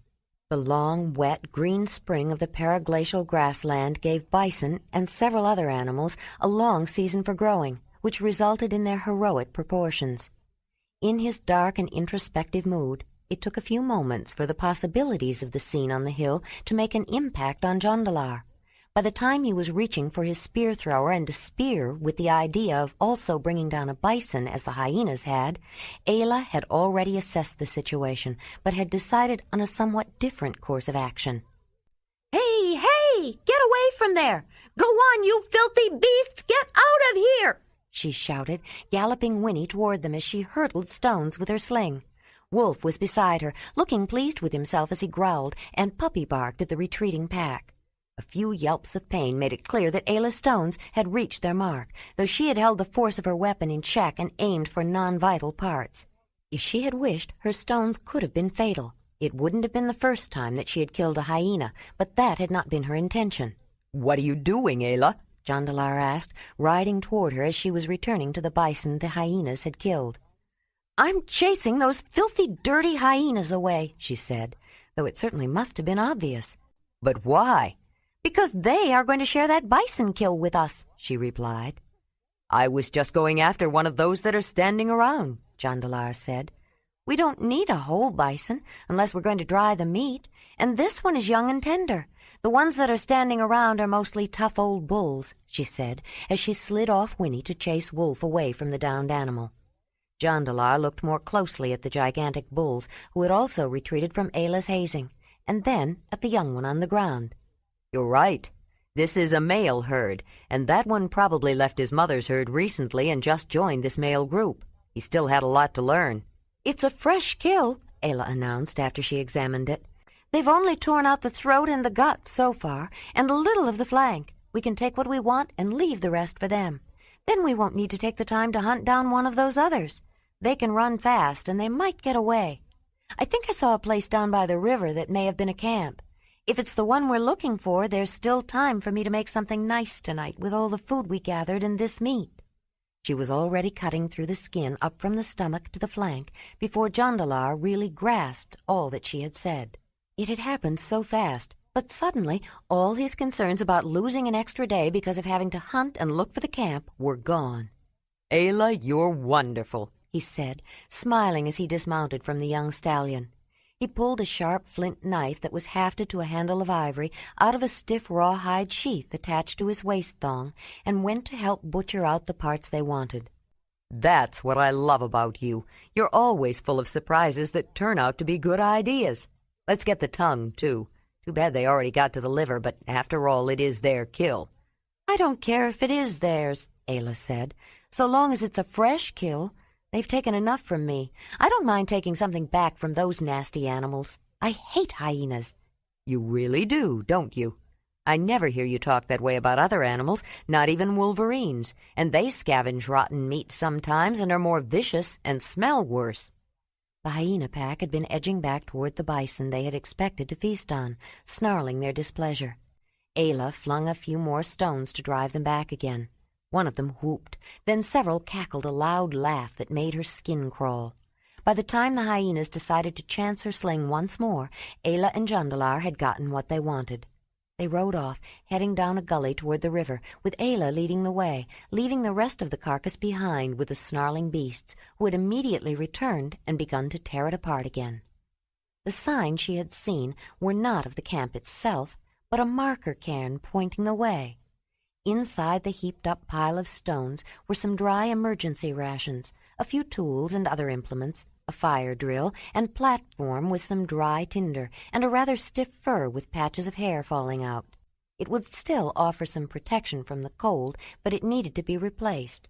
The long, wet, green spring of the periglacial grassland gave bison and several other animals a long season for growing, which resulted in their heroic proportions. In his dark and introspective mood, it took a few moments for the possibilities of the scene on the hill to make an impact on Jondalar. By the time he was reaching for his spear thrower and to spear with the idea of also bringing down a bison as the hyenas had, Ayla had already assessed the situation, but had decided on a somewhat different course of action. "Hey, hey! Get away from there! Go on, you filthy beasts! Get out of here!" she shouted, galloping Winnie toward them as she hurtled stones with her sling. Wolf was beside her, looking pleased with himself as he growled, and Puppy barked at the retreating pack. A few yelps of pain made it clear that Ayla's stones had reached their mark, though she had held the force of her weapon in check and aimed for non-vital parts. If she had wished, her stones could have been fatal. It wouldn't have been the first time that she had killed a hyena, but that had not been her intention. "What are you doing, Ayla?" Jondalar asked, riding toward her as she was returning to the bison the hyenas had killed. "I'm chasing those filthy, dirty hyenas away," she said, though it certainly must have been obvious. "But why?" "Because they are going to share that bison kill with us," she replied. "I was just going after one of those that are standing around," Jondalar said. "We don't need a whole bison unless we're going to dry the meat, and this one is young and tender. The ones that are standing around are mostly tough old bulls," she said, as she slid off Winnie to chase Wolf away from the downed animal. Jondalar looked more closely at the gigantic bulls, who had also retreated from Ayla's hazing, and then at the young one on the ground. "You're right. This is a male herd, and that one probably left his mother's herd recently and just joined this male group. He still had a lot to learn." "It's a fresh kill," Ayla announced after she examined it. "They've only torn out the throat and the guts so far, and a little of the flank. We can take what we want and leave the rest for them. Then we won't need to take the time to hunt down one of those others. They can run fast, and they might get away. I think I saw a place down by the river that may have been a camp. If it's the one we're looking for, there's still time for me to make something nice tonight with all the food we gathered and this meat." She was already cutting through the skin up from the stomach to the flank before Jondalar really grasped all that she had said. It had happened so fast, but suddenly all his concerns about losing an extra day because of having to hunt and look for the camp were gone. "Ayla, you're wonderful," he said, smiling as he dismounted from the young stallion. He pulled a sharp flint knife that was hafted to a handle of ivory out of a stiff rawhide sheath attached to his waist thong and went to help butcher out the parts they wanted. "That's what I love about you. You're always full of surprises that turn out to be good ideas. Let's get the tongue, too. Too bad they already got to the liver, but after all, it is their kill." "I don't care if it is theirs," Ayla said, "so long as it's a fresh kill. They've taken enough from me. I don't mind taking something back from those nasty animals. I hate hyenas." "You really do, don't you? I never hear you talk that way about other animals, not even wolverines, and they scavenge rotten meat sometimes and are more vicious and smell worse." The hyena pack had been edging back toward the bison they had expected to feast on, snarling their displeasure. Ayla flung a few more stones to drive them back again. One of them whooped. Then several cackled a loud laugh that made her skin crawl. By the time the hyenas decided to chance her sling once more, Ayla and Jondalar had gotten what they wanted. They rode off, heading down a gully toward the river, with Ayla leading the way, leaving the rest of the carcass behind with the snarling beasts, who had immediately returned and begun to tear it apart again. The signs she had seen were not of the camp itself, but a marker cairn pointing the way. Inside the heaped-up pile of stones were some dry emergency rations, a few tools and other implements, a fire drill, and platform with some dry tinder, and a rather stiff fur with patches of hair falling out. It would still offer some protection from the cold, but it needed to be replaced.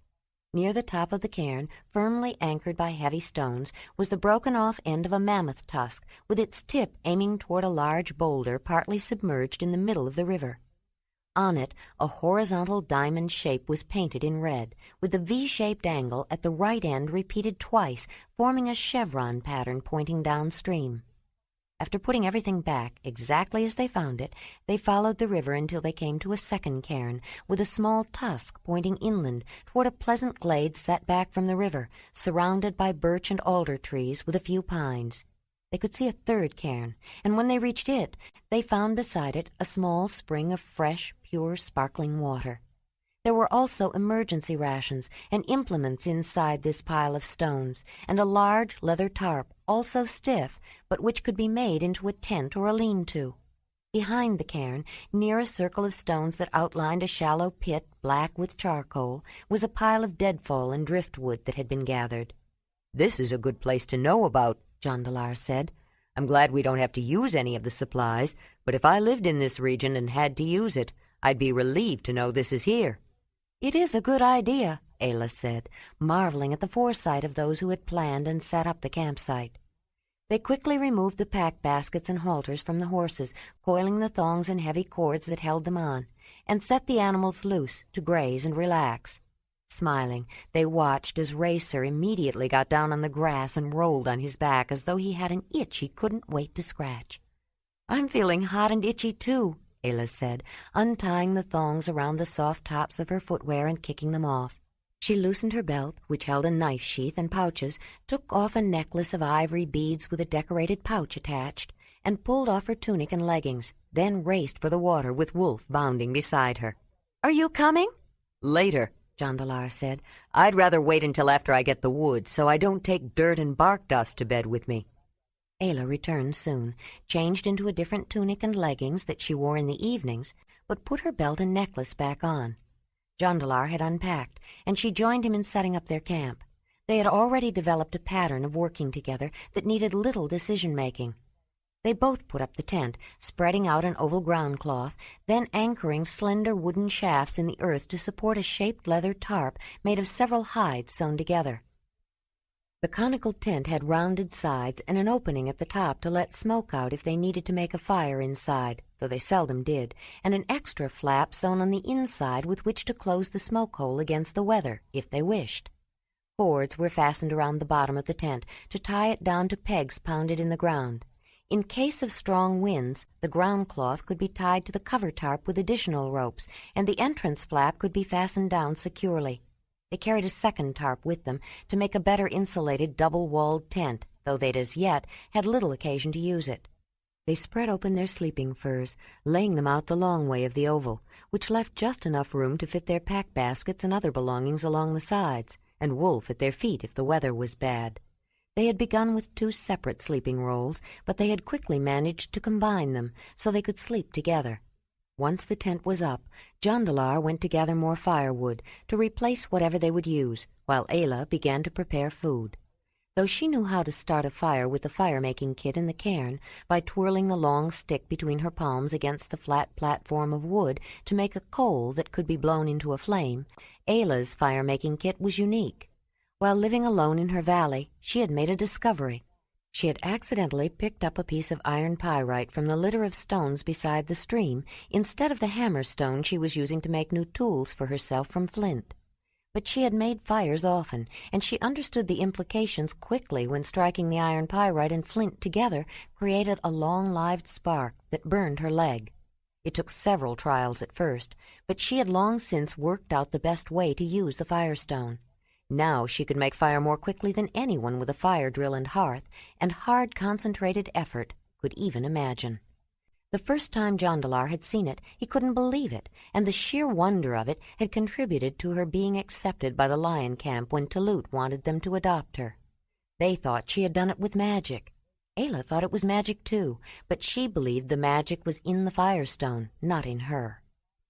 Near the top of the cairn, firmly anchored by heavy stones, was the broken-off end of a mammoth tusk, with its tip aiming toward a large boulder partly submerged in the middle of the river. On it, a horizontal diamond shape was painted in red, with the V-shaped angle at the right end repeated twice, forming a chevron pattern pointing downstream. After putting everything back exactly as they found it, they followed the river until they came to a second cairn, with a small tusk pointing inland toward a pleasant glade set back from the river, surrounded by birch and alder trees with a few pines. They could see a third cairn, and when they reached it, they found beside it a small spring of fresh, pure, sparkling water. There were also emergency rations and implements inside this pile of stones, and a large leather tarp, also stiff, but which could be made into a tent or a lean-to. Behind the cairn, near a circle of stones that outlined a shallow pit black with charcoal, was a pile of deadfall and driftwood that had been gathered. "This is a good place to know about," Jondalar said. "I'm glad we don't have to use any of the supplies, but if I lived in this region and had to use it, I'd be relieved to know this is here." "It is a good idea," Ayla said, marveling at the foresight of those who had planned and set up the campsite. They quickly removed the pack baskets and halters from the horses, coiling the thongs and heavy cords that held them on, and set the animals loose to graze and relax. Smiling, they watched as Racer immediately got down on the grass and rolled on his back as though he had an itch he couldn't wait to scratch. "I'm feeling hot and itchy, too," Ayla said, untying the thongs around the soft tops of her footwear and kicking them off. She loosened her belt, which held a knife sheath and pouches, took off a necklace of ivory beads with a decorated pouch attached, and pulled off her tunic and leggings, then raced for the water with Wolf bounding beside her. "Are you coming?" "Later," Jondalar said. "I'd rather wait until after I get the wood, so I don't take dirt and bark dust to bed with me." Ayla returned soon, changed into a different tunic and leggings that she wore in the evenings, but put her belt and necklace back on. Jondalar had unpacked, and she joined him in setting up their camp. They had already developed a pattern of working together that needed little decision-making. They both put up the tent, spreading out an oval ground cloth, then anchoring slender wooden shafts in the earth to support a shaped leather tarp made of several hides sewn together. The conical tent had rounded sides and an opening at the top to let smoke out if they needed to make a fire inside, though they seldom did, and an extra flap sewn on the inside with which to close the smoke hole against the weather, if they wished. Cords were fastened around the bottom of the tent to tie it down to pegs pounded in the ground. In case of strong winds, the ground cloth could be tied to the cover tarp with additional ropes, and the entrance flap could be fastened down securely. They carried a second tarp with them to make a better insulated double-walled tent, though they'd as yet had little occasion to use it. They spread open their sleeping furs, laying them out the long way of the oval, which left just enough room to fit their pack baskets and other belongings along the sides, and Wolf at their feet if the weather was bad. They had begun with 2 separate sleeping rolls, but they had quickly managed to combine them so they could sleep together. Once the tent was up, Jondalar went to gather more firewood to replace whatever they would use, while Ayla began to prepare food. Though she knew how to start a fire with the fire-making kit in the cairn by twirling the long stick between her palms against the flat platform of wood to make a coal that could be blown into a flame, Ayla's fire-making kit was unique. While living alone in her valley, she had made a discovery. She had accidentally picked up a piece of iron pyrite from the litter of stones beside the stream instead of the hammerstone she was using to make new tools for herself from flint. But she had made fires often, and she understood the implications quickly when striking the iron pyrite and flint together created a long-lived spark that burned her leg. It took several trials at first, but she had long since worked out the best way to use the firestone. Now she could make fire more quickly than anyone with a fire drill and hearth, and hard concentrated effort could even imagine. The first time Jondalar had seen it, he couldn't believe it, and the sheer wonder of it had contributed to her being accepted by the lion camp when Talut wanted them to adopt her. They thought she had done it with magic. Ayla thought it was magic too, but she believed the magic was in the firestone, not in her.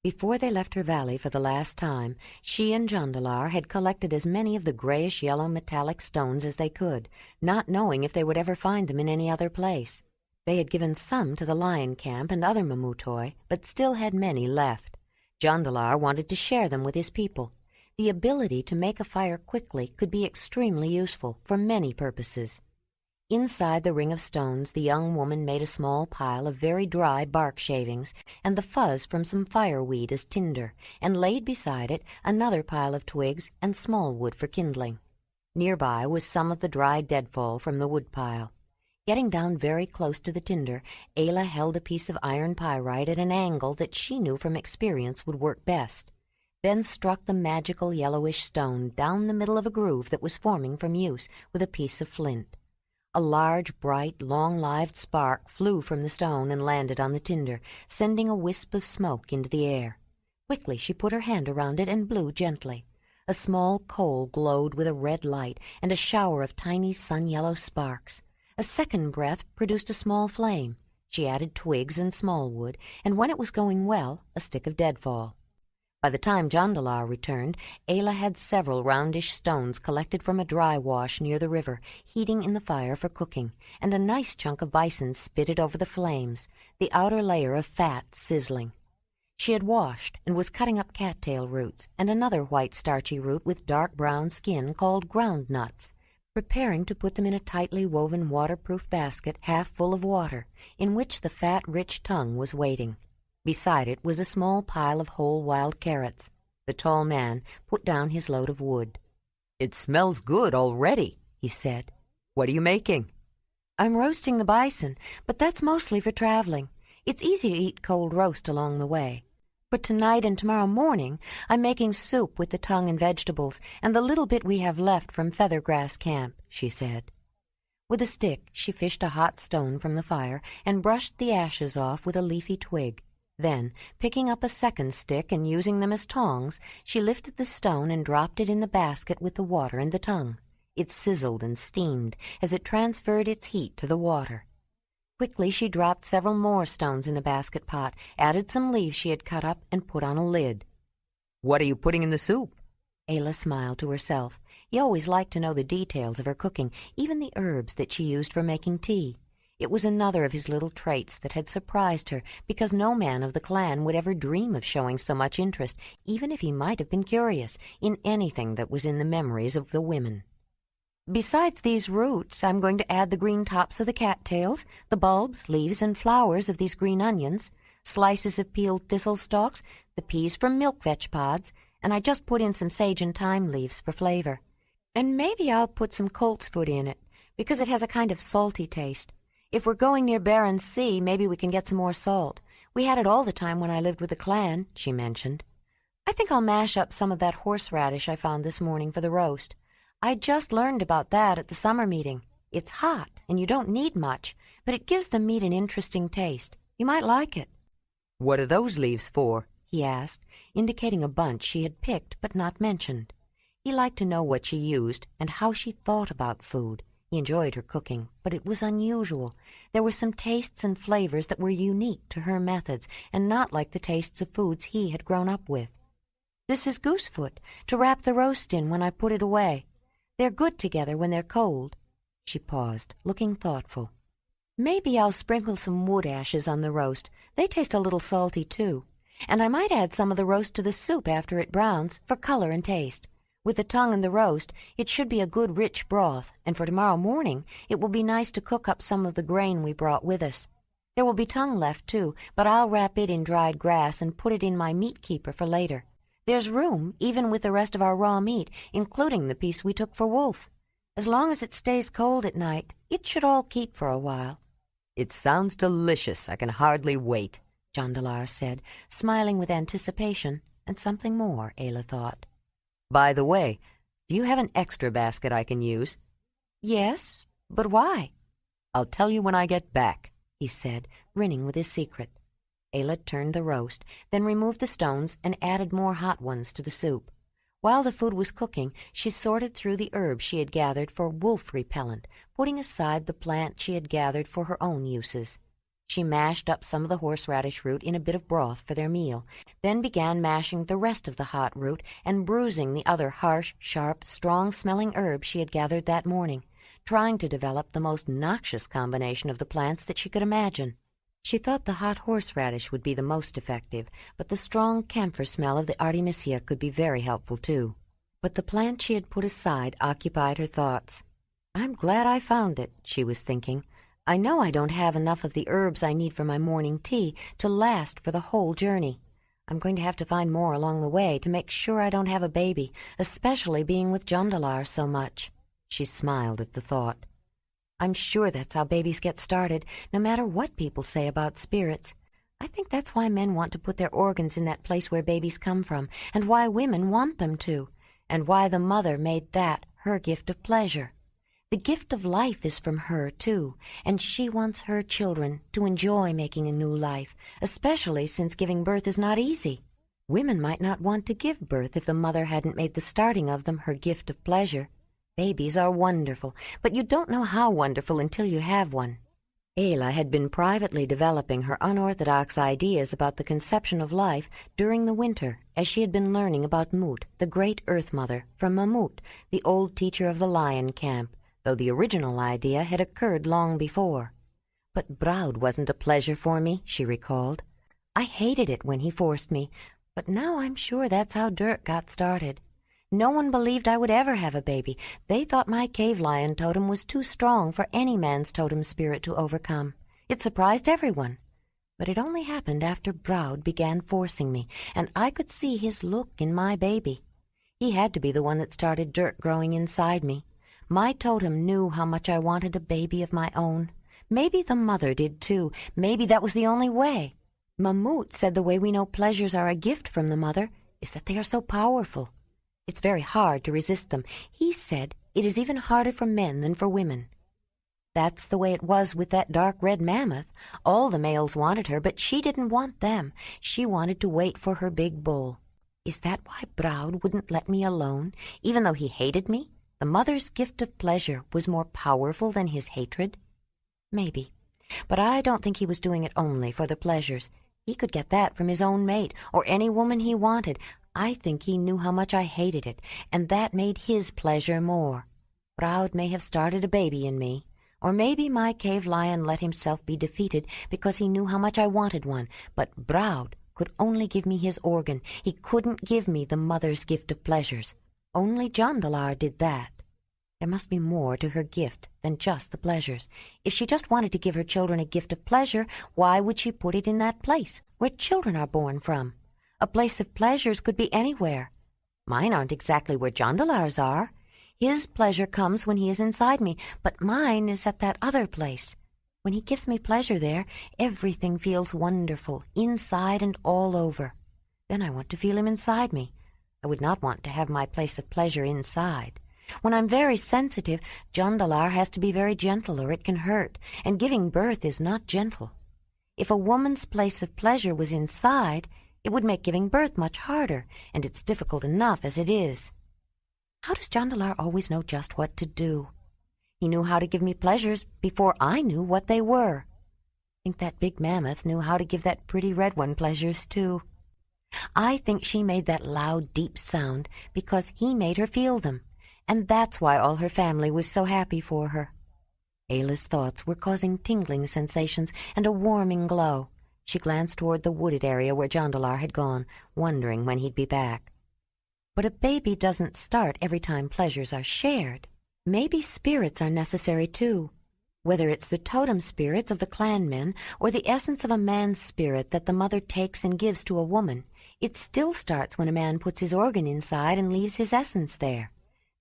Before they left her valley for the last time, she and Jondalar had collected as many of the grayish-yellow metallic stones as they could, not knowing if they would ever find them in any other place. They had given some to the lion camp and other Mamutoi, but still had many left. Jondalar wanted to share them with his people. The ability to make a fire quickly could be extremely useful for many purposes. Inside the ring of stones, the young woman made a small pile of very dry bark shavings and the fuzz from some fireweed as tinder, and laid beside it another pile of twigs and small wood for kindling. Nearby was some of the dry deadfall from the woodpile. Getting down very close to the tinder, Ayla held a piece of iron pyrite at an angle that she knew from experience would work best, then struck the magical yellowish stone down the middle of a groove that was forming from use with a piece of flint. A large, bright, long-lived spark flew from the stone and landed on the tinder, sending a wisp of smoke into the air. Quickly she put her hand around it and blew gently. A small coal glowed with a red light and a shower of tiny sun-yellow sparks. A second breath produced a small flame. She added twigs and small wood, and when it was going well, a stick of deadfall. By the time Jondalar returned, Ayla had several roundish stones collected from a dry wash near the river, heating in the fire for cooking, and a nice chunk of bison spitted over the flames, the outer layer of fat sizzling. She had washed and was cutting up cattail roots and another white starchy root with dark brown skin called ground nuts, preparing to put them in a tightly woven waterproof basket half full of water, in which the fat, rich tongue was waiting. Beside it was a small pile of whole wild carrots. The tall man put down his load of wood. "It smells good already," he said. "What are you making?" "I'm roasting the bison, but that's mostly for traveling. It's easy to eat cold roast along the way. For tonight and tomorrow morning, I'm making soup with the tongue and vegetables and the little bit we have left from Feathergrass Camp," she said. With a stick, she fished a hot stone from the fire and brushed the ashes off with a leafy twig. Then, picking up a second stick and using them as tongs, she lifted the stone and dropped it in the basket with the water and the tongue. It sizzled and steamed as it transferred its heat to the water. Quickly she dropped several more stones in the basket pot, added some leaves she had cut up, and put on a lid. "What are you putting in the soup?" Ayla smiled to herself. He always liked to know the details of her cooking, even the herbs that she used for making tea. It was another of his little traits that had surprised her, because no man of the clan would ever dream of showing so much interest, even if he might have been curious, in anything that was in the memories of the women. "Besides these roots, I'm going to add the green tops of the cattails, the bulbs, leaves, and flowers of these green onions, slices of peeled thistle stalks, the peas from milk vetch pods, and I just put in some sage and thyme leaves for flavor. And maybe I'll put some coltsfoot in it, because it has a kind of salty taste. If we're going near Barren Sea, maybe we can get some more salt. We had it all the time when I lived with the clan," she mentioned. "I think I'll mash up some of that horseradish I found this morning for the roast. I just learned about that at the summer meeting. It's hot, and you don't need much, but it gives the meat an interesting taste. You might like it." "What are those leaves for?" he asked, indicating a bunch she had picked but not mentioned. He liked to know what she used and how she thought about food. He enjoyed her cooking, but it was unusual. There were some tastes and flavors that were unique to her methods and not like the tastes of foods he had grown up with. "This is goosefoot, to wrap the roast in when I put it away. They're good together when they're cold." She paused, looking thoughtful. "Maybe I'll sprinkle some wood ashes on the roast. They taste a little salty, too. And I might add some of the roast to the soup after it browns, for color and taste. With the tongue and the roast, it should be a good rich broth, and for tomorrow morning it will be nice to cook up some of the grain we brought with us. There will be tongue left, too, but I'll wrap it in dried grass and put it in my meat keeper for later. There's room, even with the rest of our raw meat, including the piece we took for Wolf. As long as it stays cold at night, it should all keep for a while." "It sounds delicious. I can hardly wait." Jondalar said, smiling with anticipation and something more, Ayla thought. By the way, do you have an extra basket I can use? Yes, but why? I'll tell you when I get back, he said, grinning with his secret. Ayla turned the roast, then removed the stones and added more hot ones to the soup. While the food was cooking, she sorted through the herbs she had gathered for wolf repellent, putting aside the plant she had gathered for her own uses. She mashed up some of the horseradish root in a bit of broth for their meal, then began mashing the rest of the hot root and bruising the other harsh, sharp, strong-smelling herbs she had gathered that morning, trying to develop the most noxious combination of the plants that she could imagine. She thought the hot horseradish would be the most effective, but the strong camphor smell of the artemisia could be very helpful too. But the plant she had put aside occupied her thoughts. "I'm glad I found it," she was thinking. "I know I don't have enough of the herbs I need for my morning tea to last for the whole journey. I'm going to have to find more along the way to make sure I don't have a baby, especially being with Jondalar so much." She smiled at the thought. "I'm sure that's how babies get started, no matter what people say about spirits. I think that's why men want to put their organs in that place where babies come from, and why women want them to, and why the mother made that her gift of pleasure. The gift of life is from her, too, and she wants her children to enjoy making a new life, especially since giving birth is not easy. Women might not want to give birth if the mother hadn't made the starting of them her gift of pleasure. Babies are wonderful, but you don't know how wonderful until you have one." Ayla had been privately developing her unorthodox ideas about the conception of life during the winter, as she had been learning about Mut, the great Earth Mother, from Mammoth, the old teacher of the lion camp, though the original idea had occurred long before. "But Broud wasn't a pleasure for me," she recalled. "I hated it when he forced me, but now I'm sure that's how Dirk got started. No one believed I would ever have a baby. They thought my cave lion totem was too strong for any man's totem spirit to overcome. It surprised everyone. But it only happened after Broud began forcing me, and I could see his look in my baby. He had to be the one that started Dirk growing inside me. My totem knew how much I wanted a baby of my own. Maybe the mother did too. Maybe that was the only way. Mammoth said the way we know pleasures are a gift from the mother is that they are so powerful. It's very hard to resist them. He said it is even harder for men than for women. That's the way it was with that dark red mammoth. All the males wanted her, but she didn't want them. She wanted to wait for her big bull. Is that why Broud wouldn't let me alone, even though he hated me? The mother's gift of pleasure was more powerful than his hatred? Maybe. But I don't think he was doing it only for the pleasures. He could get that from his own mate, or any woman he wanted. I think he knew how much I hated it, and that made his pleasure more. Broud may have started a baby in me, or maybe my cave lion let himself be defeated because he knew how much I wanted one, but Broud could only give me his organ. He couldn't give me the mother's gift of pleasures. Only Jondalar did that. There must be more to her gift than just the pleasures. If she just wanted to give her children a gift of pleasure, why would she put it in that place where children are born from? A place of pleasures could be anywhere. Mine aren't exactly where Jondalar's are. His pleasure comes when he is inside me, but mine is at that other place. When he gives me pleasure there, everything feels wonderful, inside and all over. Then I want to feel him inside me. I would not want to have my place of pleasure inside. When I'm very sensitive, Jondalar has to be very gentle or it can hurt, and giving birth is not gentle. If a woman's place of pleasure was inside, it would make giving birth much harder, and it's difficult enough as it is. How does Jondalar always know just what to do? He knew how to give me pleasures before I knew what they were. I think that big mammoth knew how to give that pretty red one pleasures, too. I think she made that loud, deep sound because he made her feel them, and that's why all her family was so happy for her. Ayla's thoughts were causing tingling sensations and a warming glow. She glanced toward the wooded area where Jondalar had gone, wondering when he'd be back. But a baby doesn't start every time pleasures are shared. Maybe spirits are necessary, too. Whether it's the totem spirits of the clanmen or the essence of a man's spirit that the mother takes and gives to a woman, it still starts when a man puts his organ inside and leaves his essence there.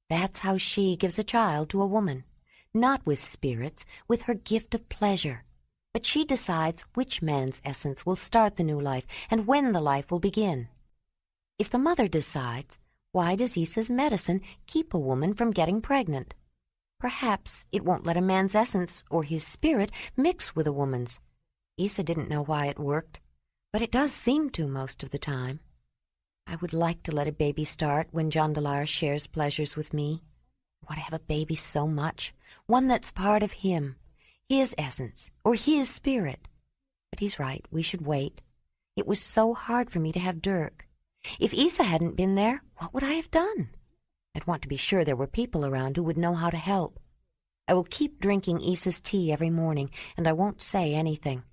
That's how she gives a child to a woman. Not with spirits, with her gift of pleasure. But she decides which man's essence will start the new life and when the life will begin. If the mother decides, why does Issa's medicine keep a woman from getting pregnant? Perhaps it won't let a man's essence or his spirit mix with a woman's. Issa didn't know why it worked, but it does seem to most of the time. I would like to let a baby start when Jondalar shares pleasures with me. I want to have a baby so much, one that's part of him, his essence, or his spirit. But he's right, we should wait. It was so hard for me to have Dirk. If Issa hadn't been there, what would I have done? I'd want to be sure there were people around who would know how to help. I will keep drinking Issa's tea every morning, and I won't say anything.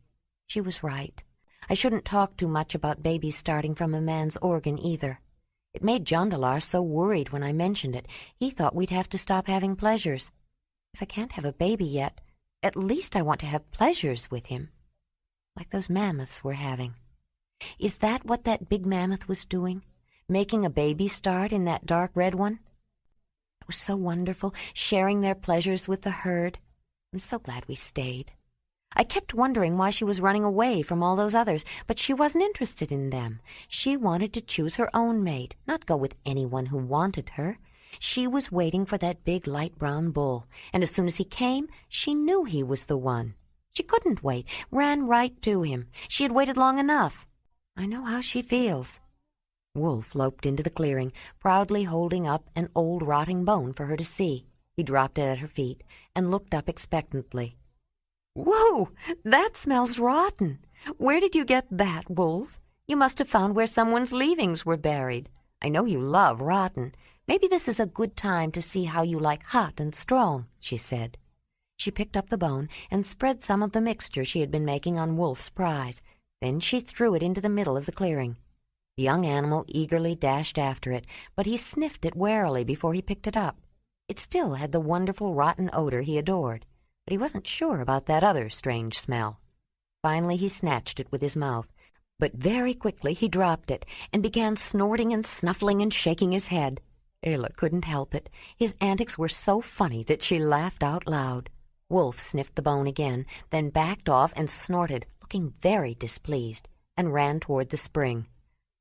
She was right. I shouldn't talk too much about babies starting from a man's organ either. It made Jondalar so worried when I mentioned it. He thought we'd have to stop having pleasures. If I can't have a baby yet, at least I want to have pleasures with him, like those mammoths we're having. Is that what that big mammoth was doing? Making a baby start in that dark red one? It was so wonderful, sharing their pleasures with the herd. I'm so glad we stayed. I kept wondering why she was running away from all those others, but she wasn't interested in them. She wanted to choose her own mate, not go with anyone who wanted her. She was waiting for that big light brown bull, and as soon as he came, she knew he was the one. She couldn't wait, ran right to him. She had waited long enough. I know how she feels. Wolf loped into the clearing, proudly holding up an old rotting bone for her to see. He dropped it at her feet and looked up expectantly. "Whoa! That smells rotten. Where did you get that, Wolf? You must have found where someone's leavings were buried. I know you love rotten. Maybe this is a good time to see how you like hot and strong," she said. She picked up the bone and spread some of the mixture she had been making on Wolf's prize. Then she threw it into the middle of the clearing. The young animal eagerly dashed after it, but he sniffed it warily before he picked it up. It still had the wonderful rotten odor he adored, but he wasn't sure about that other strange smell. Finally he snatched it with his mouth, but very quickly he dropped it and began snorting and snuffling and shaking his head. Ayla couldn't help it. His antics were so funny that she laughed out loud. Wolf sniffed the bone again, then backed off and snorted, looking very displeased, and ran toward the spring.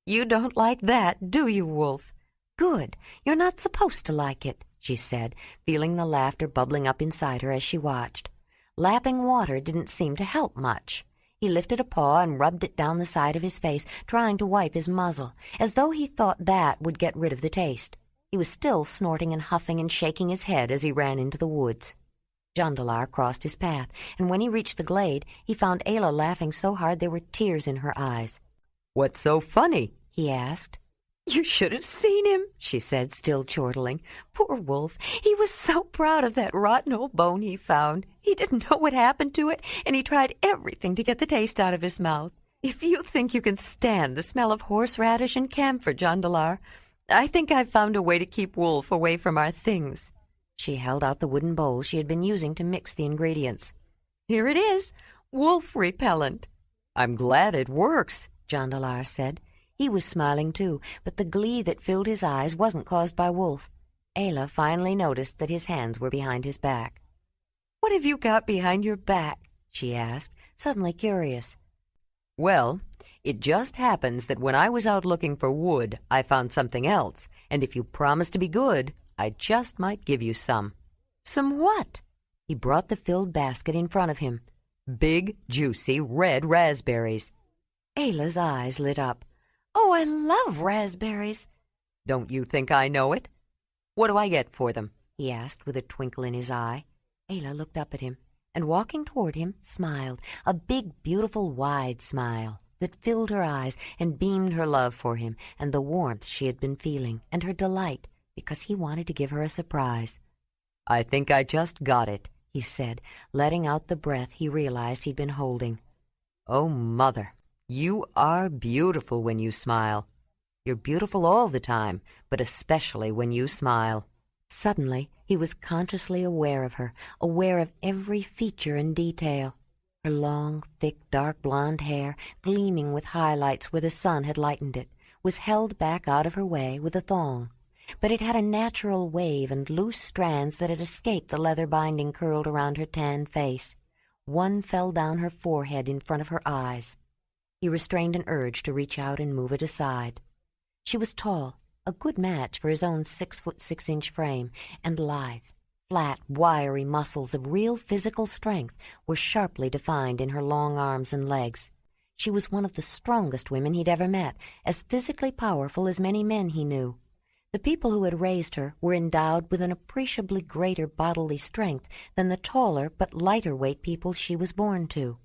"You don't like that, do you, Wolf?" "Good. You're not supposed to like it," she said, feeling the laughter bubbling up inside her as she watched. Lapping water didn't seem to help much. He lifted a paw and rubbed it down the side of his face, trying to wipe his muzzle, as though he thought that would get rid of the taste. He was still snorting and huffing and shaking his head as he ran into the woods. Jondalar crossed his path, and when he reached the glade, he found Ayla laughing so hard there were tears in her eyes. "What's so funny?" he asked. "You should have seen him," she said, still chortling. "Poor Wolf. He was so proud of that rotten old bone he found. He didn't know what happened to it, and he tried everything to get the taste out of his mouth. If you think you can stand the smell of horseradish and camphor, Jondalar, I think I've found a way to keep Wolf away from our things." She held out the wooden bowl she had been using to mix the ingredients. "Here it is, wolf repellent." "I'm glad it works," Jondalar said. He was smiling too, but the glee that filled his eyes wasn't caused by Wolf. Ayla finally noticed that his hands were behind his back. "What have you got behind your back?" she asked, suddenly curious. "Well, it just happens that when I was out looking for wood, I found something else, and if you promise to be good, I just might give you some." "Some what?" He brought the filled basket in front of him. "Big, juicy, red raspberries." Ayla's eyes lit up. "Oh, I love raspberries." "Don't you think I know it? What do I get for them?" he asked with a twinkle in his eye. Ayla looked up at him, and walking toward him, smiled, a big, beautiful, wide smile that filled her eyes and beamed her love for him and the warmth she had been feeling and her delight because he wanted to give her a surprise. "I think I just got it," he said, letting out the breath he realized he'd been holding. "Oh, Mother, you are beautiful when you smile. You're beautiful all the time, but especially when you smile." Suddenly, he was consciously aware of her, aware of every feature and detail. Her long, thick, dark blonde hair, gleaming with highlights where the sun had lightened it, was held back out of her way with a thong. But it had a natural wave and loose strands that had escaped the leather binding curled around her tanned face. One fell down her forehead in front of her eyes. He restrained an urge to reach out and move it aside. She was tall, a good match for his own 6'6" frame, and lithe. Flat, wiry muscles of real physical strength were sharply defined in her long arms and legs. She was one of the strongest women he'd ever met, as physically powerful as many men he knew. The people who had raised her were endowed with an appreciably greater bodily strength than the taller but lighter weight people she was born to.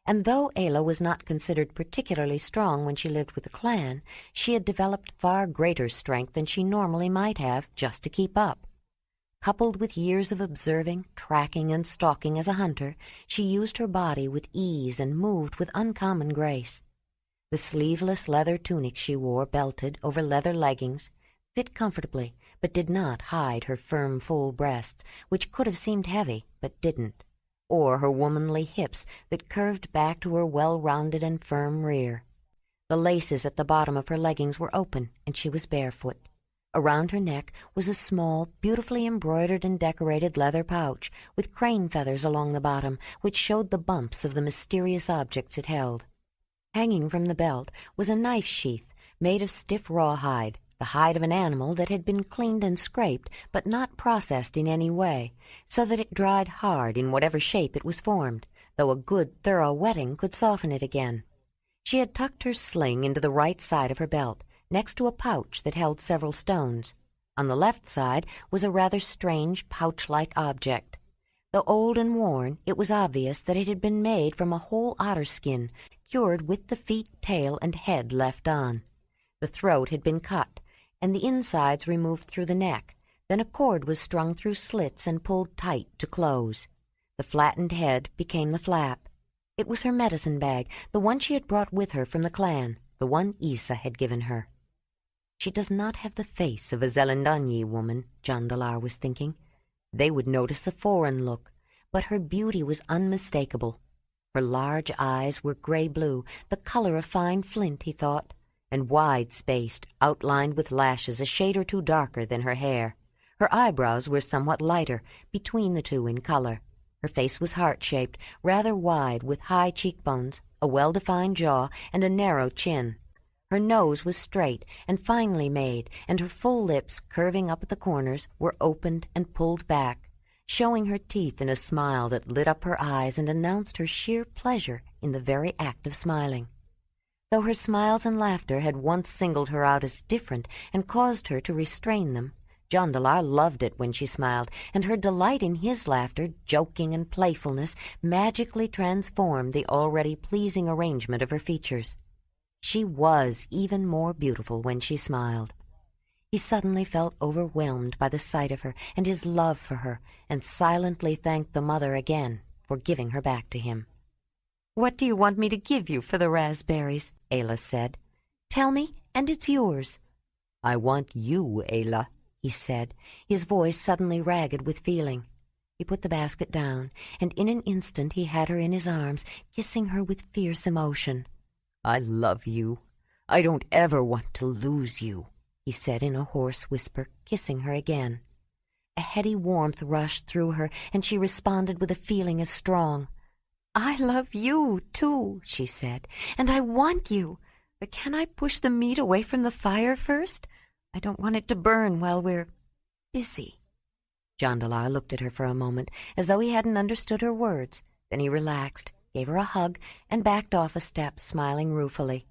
And though Ayla was not considered particularly strong when she lived with the clan, she had developed far greater strength than she normally might have just to keep up. Coupled with years of observing, tracking, and stalking as a hunter, she used her body with ease and moved with uncommon grace. The sleeveless leather tunic she wore, belted over leather leggings, fit comfortably, but did not hide her firm, full breasts, which could have seemed heavy, but didn't, or her womanly hips that curved back to her well-rounded and firm rear. The laces at the bottom of her leggings were open, and she was barefoot. Around her neck was a small, beautifully embroidered and decorated leather pouch, with crane feathers along the bottom, which showed the bumps of the mysterious objects it held. Hanging from the belt was a knife sheath made of stiff rawhide, the hide of an animal that had been cleaned and scraped, but not processed in any way, so that it dried hard in whatever shape it was formed, though a good, thorough wetting could soften it again. She had tucked her sling into the right side of her belt, next to a pouch that held several stones. On the left side was a rather strange pouch-like object. Though old and worn, it was obvious that it had been made from a whole otter skin, cured with the feet, tail, and head left on. The throat had been cut, and the insides removed through the neck. Then a cord was strung through slits and pulled tight to close. The flattened head became the flap. It was her medicine bag, the one she had brought with her from the clan, the one Isa had given her. She does not have the face of a Zelendanyi woman, Jondalar was thinking. They would notice a foreign look, but her beauty was unmistakable. Her large eyes were gray-blue, the color of fine flint, he thought, and wide-spaced, outlined with lashes a shade or two darker than her hair. Her eyebrows were somewhat lighter, between the two in color. Her face was heart-shaped, rather wide, with high cheekbones, a well-defined jaw, and a narrow chin. Her nose was straight and finely made, and her full lips, curving up at the corners, were opened and pulled back, showing her teeth in a smile that lit up her eyes and announced her sheer pleasure in the very act of smiling. Though her smiles and laughter had once singled her out as different and caused her to restrain them, Jondalar loved it when she smiled, and her delight in his laughter, joking and playfulness, magically transformed the already pleasing arrangement of her features. She was even more beautiful when she smiled. He suddenly felt overwhelmed by the sight of her and his love for her, and silently thanked the mother again for giving her back to him. "What do you want me to give you for the raspberries?" Ayla said. "Tell me, and it's yours." "I want you, Ayla," he said, his voice suddenly ragged with feeling. He put the basket down, and in an instant he had her in his arms, kissing her with fierce emotion. "I love you. I don't ever want to lose you," he said in a hoarse whisper, kissing her again. A heady warmth rushed through her, and she responded with a feeling as strong. "I love you, too," she said, "and I want you. But can I push the meat away from the fire first? I don't want it to burn while we're busy." Jondalar looked at her for a moment, as though he hadn't understood her words. Then he relaxed, gave her a hug, and backed off a step, smiling ruefully.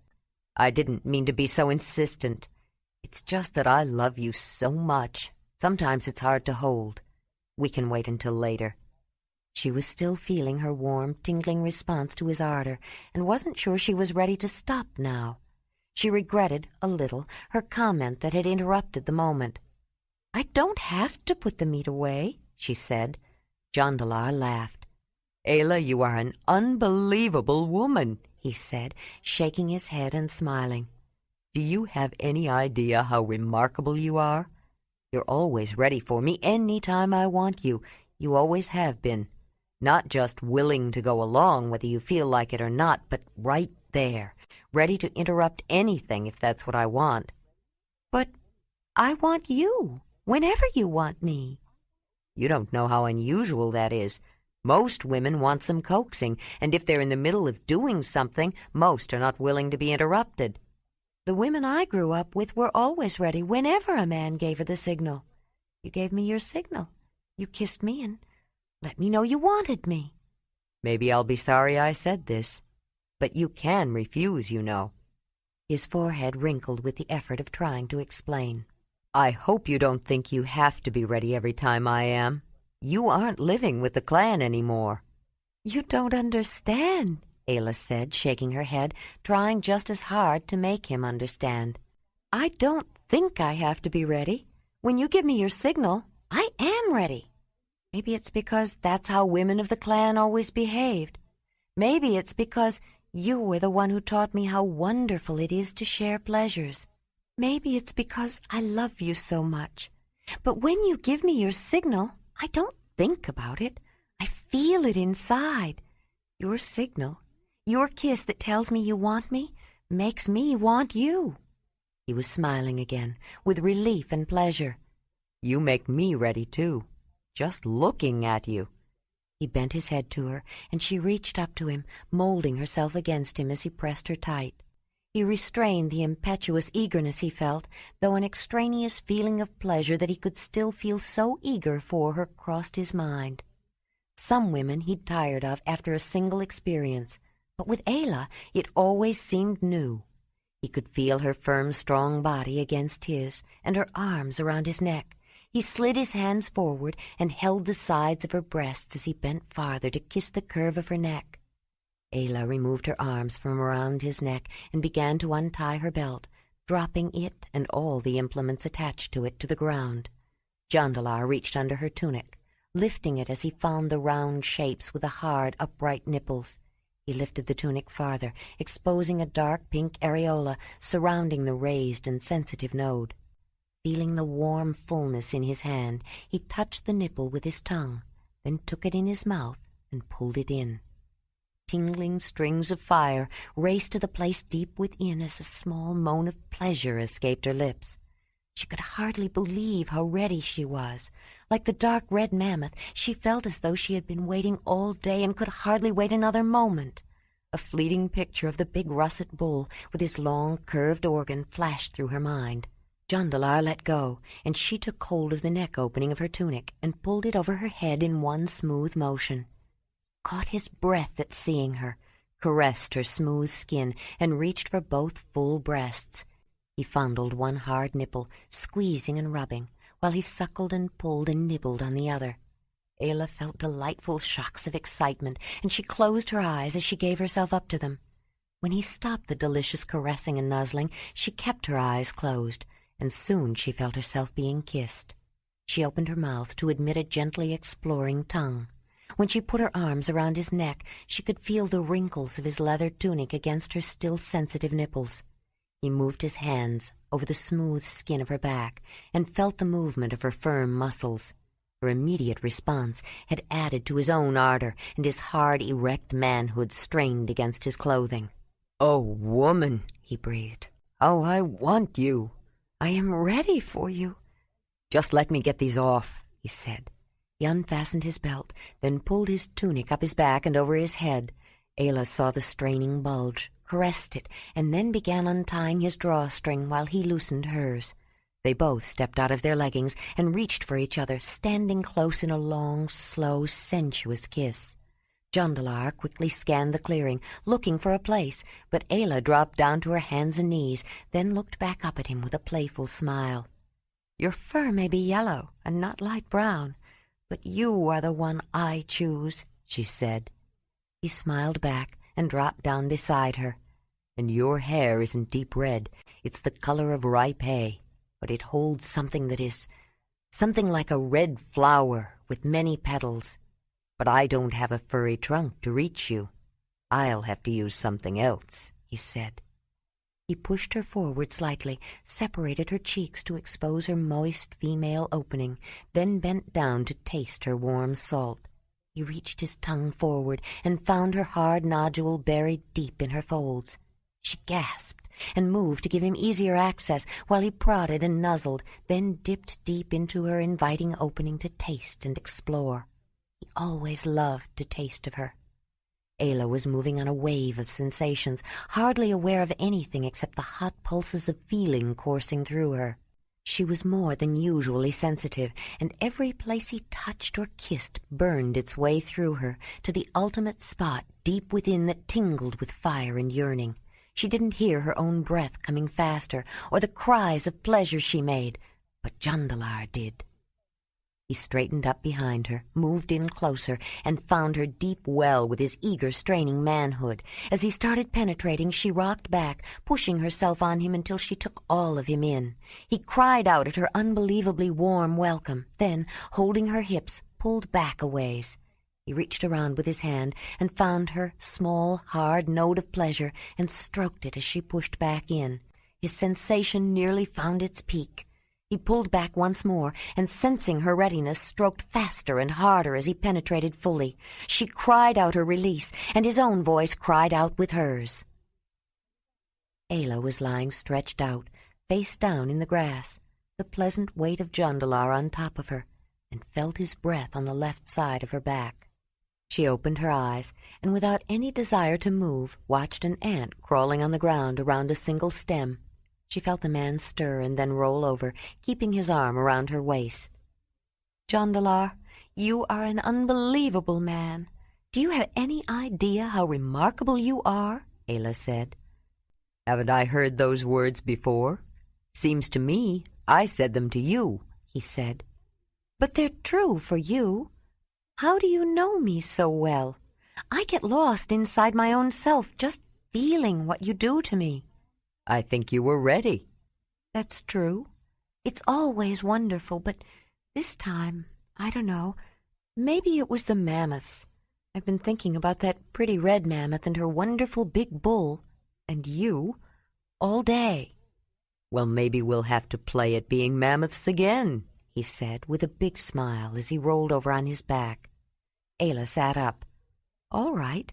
"I didn't mean to be so insistent. It's just that I love you so much. Sometimes it's hard to hold. We can wait until later." She was still feeling her warm, tingling response to his ardor, and wasn't sure she was ready to stop now. She regretted, a little, her comment that had interrupted the moment. "I don't have to put the meat away," she said. Jondalar laughed. "Ayla, you are an unbelievable woman," he said, shaking his head and smiling. "Do you have any idea how remarkable you are? You're always ready for me any time I want you. You always have been. Not just willing to go along whether you feel like it or not, but right there, ready to interrupt anything if that's what I want." "But I want you, whenever you want me." "You don't know how unusual that is. Most women want some coaxing, and if they're in the middle of doing something, most are not willing to be interrupted. The women I grew up with were always ready whenever a man gave her the signal. You gave me your signal. You kissed me and let me know you wanted me. Maybe I'll be sorry I said this, but you can refuse, you know." His forehead wrinkled with the effort of trying to explain. "I hope you don't think you have to be ready every time I am. You aren't living with the clan anymore." "You don't understand," Ayla said, shaking her head, trying just as hard to make him understand. "I don't think I have to be ready. When you give me your signal, I am ready. Maybe it's because that's how women of the clan always behaved. Maybe it's because you were the one who taught me how wonderful it is to share pleasures. Maybe it's because I love you so much. But when you give me your signal, I don't think about it. I feel it inside. Your signal, your kiss that tells me you want me, makes me want you." He was smiling again, with relief and pleasure. "You make me ready, too, just looking at you." He bent his head to her, and she reached up to him, molding herself against him as he pressed her tight. He restrained the impetuous eagerness he felt, though an extraneous feeling of pleasure that he could still feel so eager for her crossed his mind. Some women he'd tired of after a single experience, but with Ayla it always seemed new. He could feel her firm, strong body against his, and her arms around his neck. He slid his hands forward and held the sides of her breasts as he bent farther to kiss the curve of her neck. Ayla removed her arms from around his neck and began to untie her belt, dropping it and all the implements attached to it to the ground. Jondalar reached under her tunic, lifting it as he found the round shapes with the hard, upright nipples. He lifted the tunic farther, exposing a dark pink areola surrounding the raised and sensitive node. Feeling the warm fullness in his hand, he touched the nipple with his tongue, then took it in his mouth and pulled it in. Tingling strings of fire raced to the place deep within as a small moan of pleasure escaped her lips. She could hardly believe how ready she was. Like the dark red mammoth, she felt as though she had been waiting all day and could hardly wait another moment. A fleeting picture of the big russet bull with his long, curved organ flashed through her mind. Jondalar let go, and she took hold of the neck opening of her tunic and pulled it over her head in one smooth motion. Caught his breath at seeing her, caressed her smooth skin, and reached for both full breasts. He fondled one hard nipple, squeezing and rubbing, while he suckled and pulled and nibbled on the other. Ayla felt delightful shocks of excitement, and she closed her eyes as she gave herself up to them. When he stopped the delicious caressing and nuzzling, she kept her eyes closed, and soon she felt herself being kissed. She opened her mouth to admit a gently exploring tongue. When she put her arms around his neck, she could feel the wrinkles of his leather tunic against her still sensitive nipples. He moved his hands over the smooth skin of her back and felt the movement of her firm muscles. Her immediate response had added to his own ardor, and his hard, erect manhood strained against his clothing. "Oh, woman," he breathed, "how I want you." "I am ready for you." "Just let me get these off," he said. He unfastened his belt, then pulled his tunic up his back and over his head. Ayla saw the straining bulge, caressed it, and then began untying his drawstring while he loosened hers. They both stepped out of their leggings and reached for each other, standing close in a long, slow, sensuous kiss. Jondalar quickly scanned the clearing, looking for a place, but Ayla dropped down to her hands and knees, then looked back up at him with a playful smile. "Your fur may be yellow and not light brown, but you are the one I choose," she said. He smiled back and dropped down beside her. "And your hair isn't deep red. It's the color of ripe hay, but it holds something that is something like a red flower with many petals. But I don't have a furry trunk to reach you. I'll have to use something else," he said. He pushed her forward slightly, separated her cheeks to expose her moist female opening, then bent down to taste her warm salt. He reached his tongue forward and found her hard nodule buried deep in her folds. She gasped and moved to give him easier access while he prodded and nuzzled, then dipped deep into her inviting opening to taste and explore. He always loved to taste of her. Ayla was moving on a wave of sensations, hardly aware of anything except the hot pulses of feeling coursing through her. She was more than usually sensitive, and every place he touched or kissed burned its way through her to the ultimate spot deep within that tingled with fire and yearning. She didn't hear her own breath coming faster or the cries of pleasure she made, but Jondalar did. He straightened up behind her, moved in closer, and found her deep well with his eager, straining manhood. As he started penetrating, she rocked back, pushing herself on him until she took all of him in. He cried out at her unbelievably warm welcome, then, holding her hips, pulled back a ways. He reached around with his hand and found her small, hard note of pleasure and stroked it as she pushed back in. His sensation nearly found its peak. He pulled back once more, and sensing her readiness, stroked faster and harder as he penetrated fully. She cried out her release, and his own voice cried out with hers. Ayla was lying stretched out, face down in the grass, the pleasant weight of Jondalar on top of her, and felt his breath on the left side of her back. She opened her eyes, and without any desire to move, watched an ant crawling on the ground around a single stem. She felt a man stir and then roll over, keeping his arm around her waist. "Jondalar, you are an unbelievable man. Do you have any idea how remarkable you are?" Ayla said. "Haven't I heard those words before? Seems to me I said them to you," he said. "But they're true for you. How do you know me so well? I get lost inside my own self, just feeling what you do to me." "I think you were ready." "That's true. It's always wonderful, but this time, I don't know. Maybe it was the mammoths. I've been thinking about that pretty red mammoth and her wonderful big bull, and you, all day." "Well, maybe we'll have to play at being mammoths again," he said with a big smile as he rolled over on his back. Ayla sat up. "All right,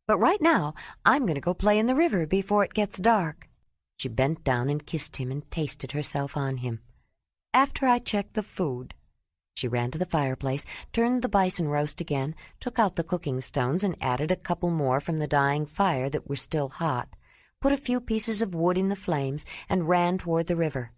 but right now I'm going to go play in the river before it gets dark." She bent down and kissed him and tasted herself on him. "After I check the food." She ran to the fireplace, turned the bison roast again, took out the cooking stones and added a couple more from the dying fire that were still hot, put a few pieces of wood in the flames, and ran toward the river.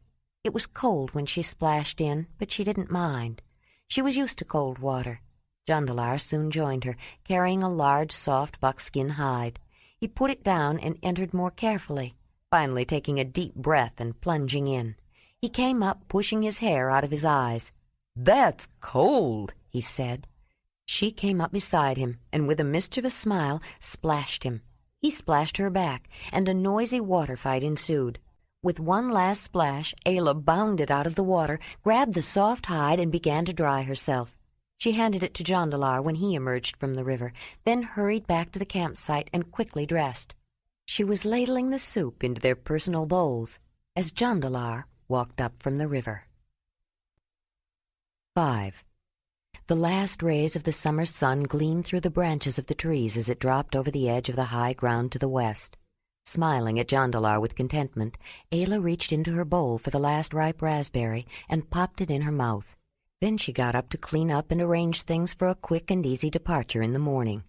It was cold when she splashed in, but she didn't mind. She was used to cold water. Jondalar soon joined her, carrying a large, soft buckskin hide. He put it down and entered more carefully, finally taking a deep breath and plunging in. He came up, pushing his hair out of his eyes. "That's cold," he said. She came up beside him, and with a mischievous smile, splashed him. He splashed her back, and a noisy water fight ensued. With one last splash, Ayla bounded out of the water, grabbed the soft hide, and began to dry herself. She handed it to Jondalar when he emerged from the river, then hurried back to the campsite and quickly dressed. She was ladling the soup into their personal bowls as Jondalar walked up from the river. 5. The last rays of the summer sun gleamed through the branches of the trees as it dropped over the edge of the high ground to the west. Smiling at Jondalar with contentment, Ayla reached into her bowl for the last ripe raspberry and popped it in her mouth. Then she got up to clean up and arrange things for a quick and easy departure in the morning.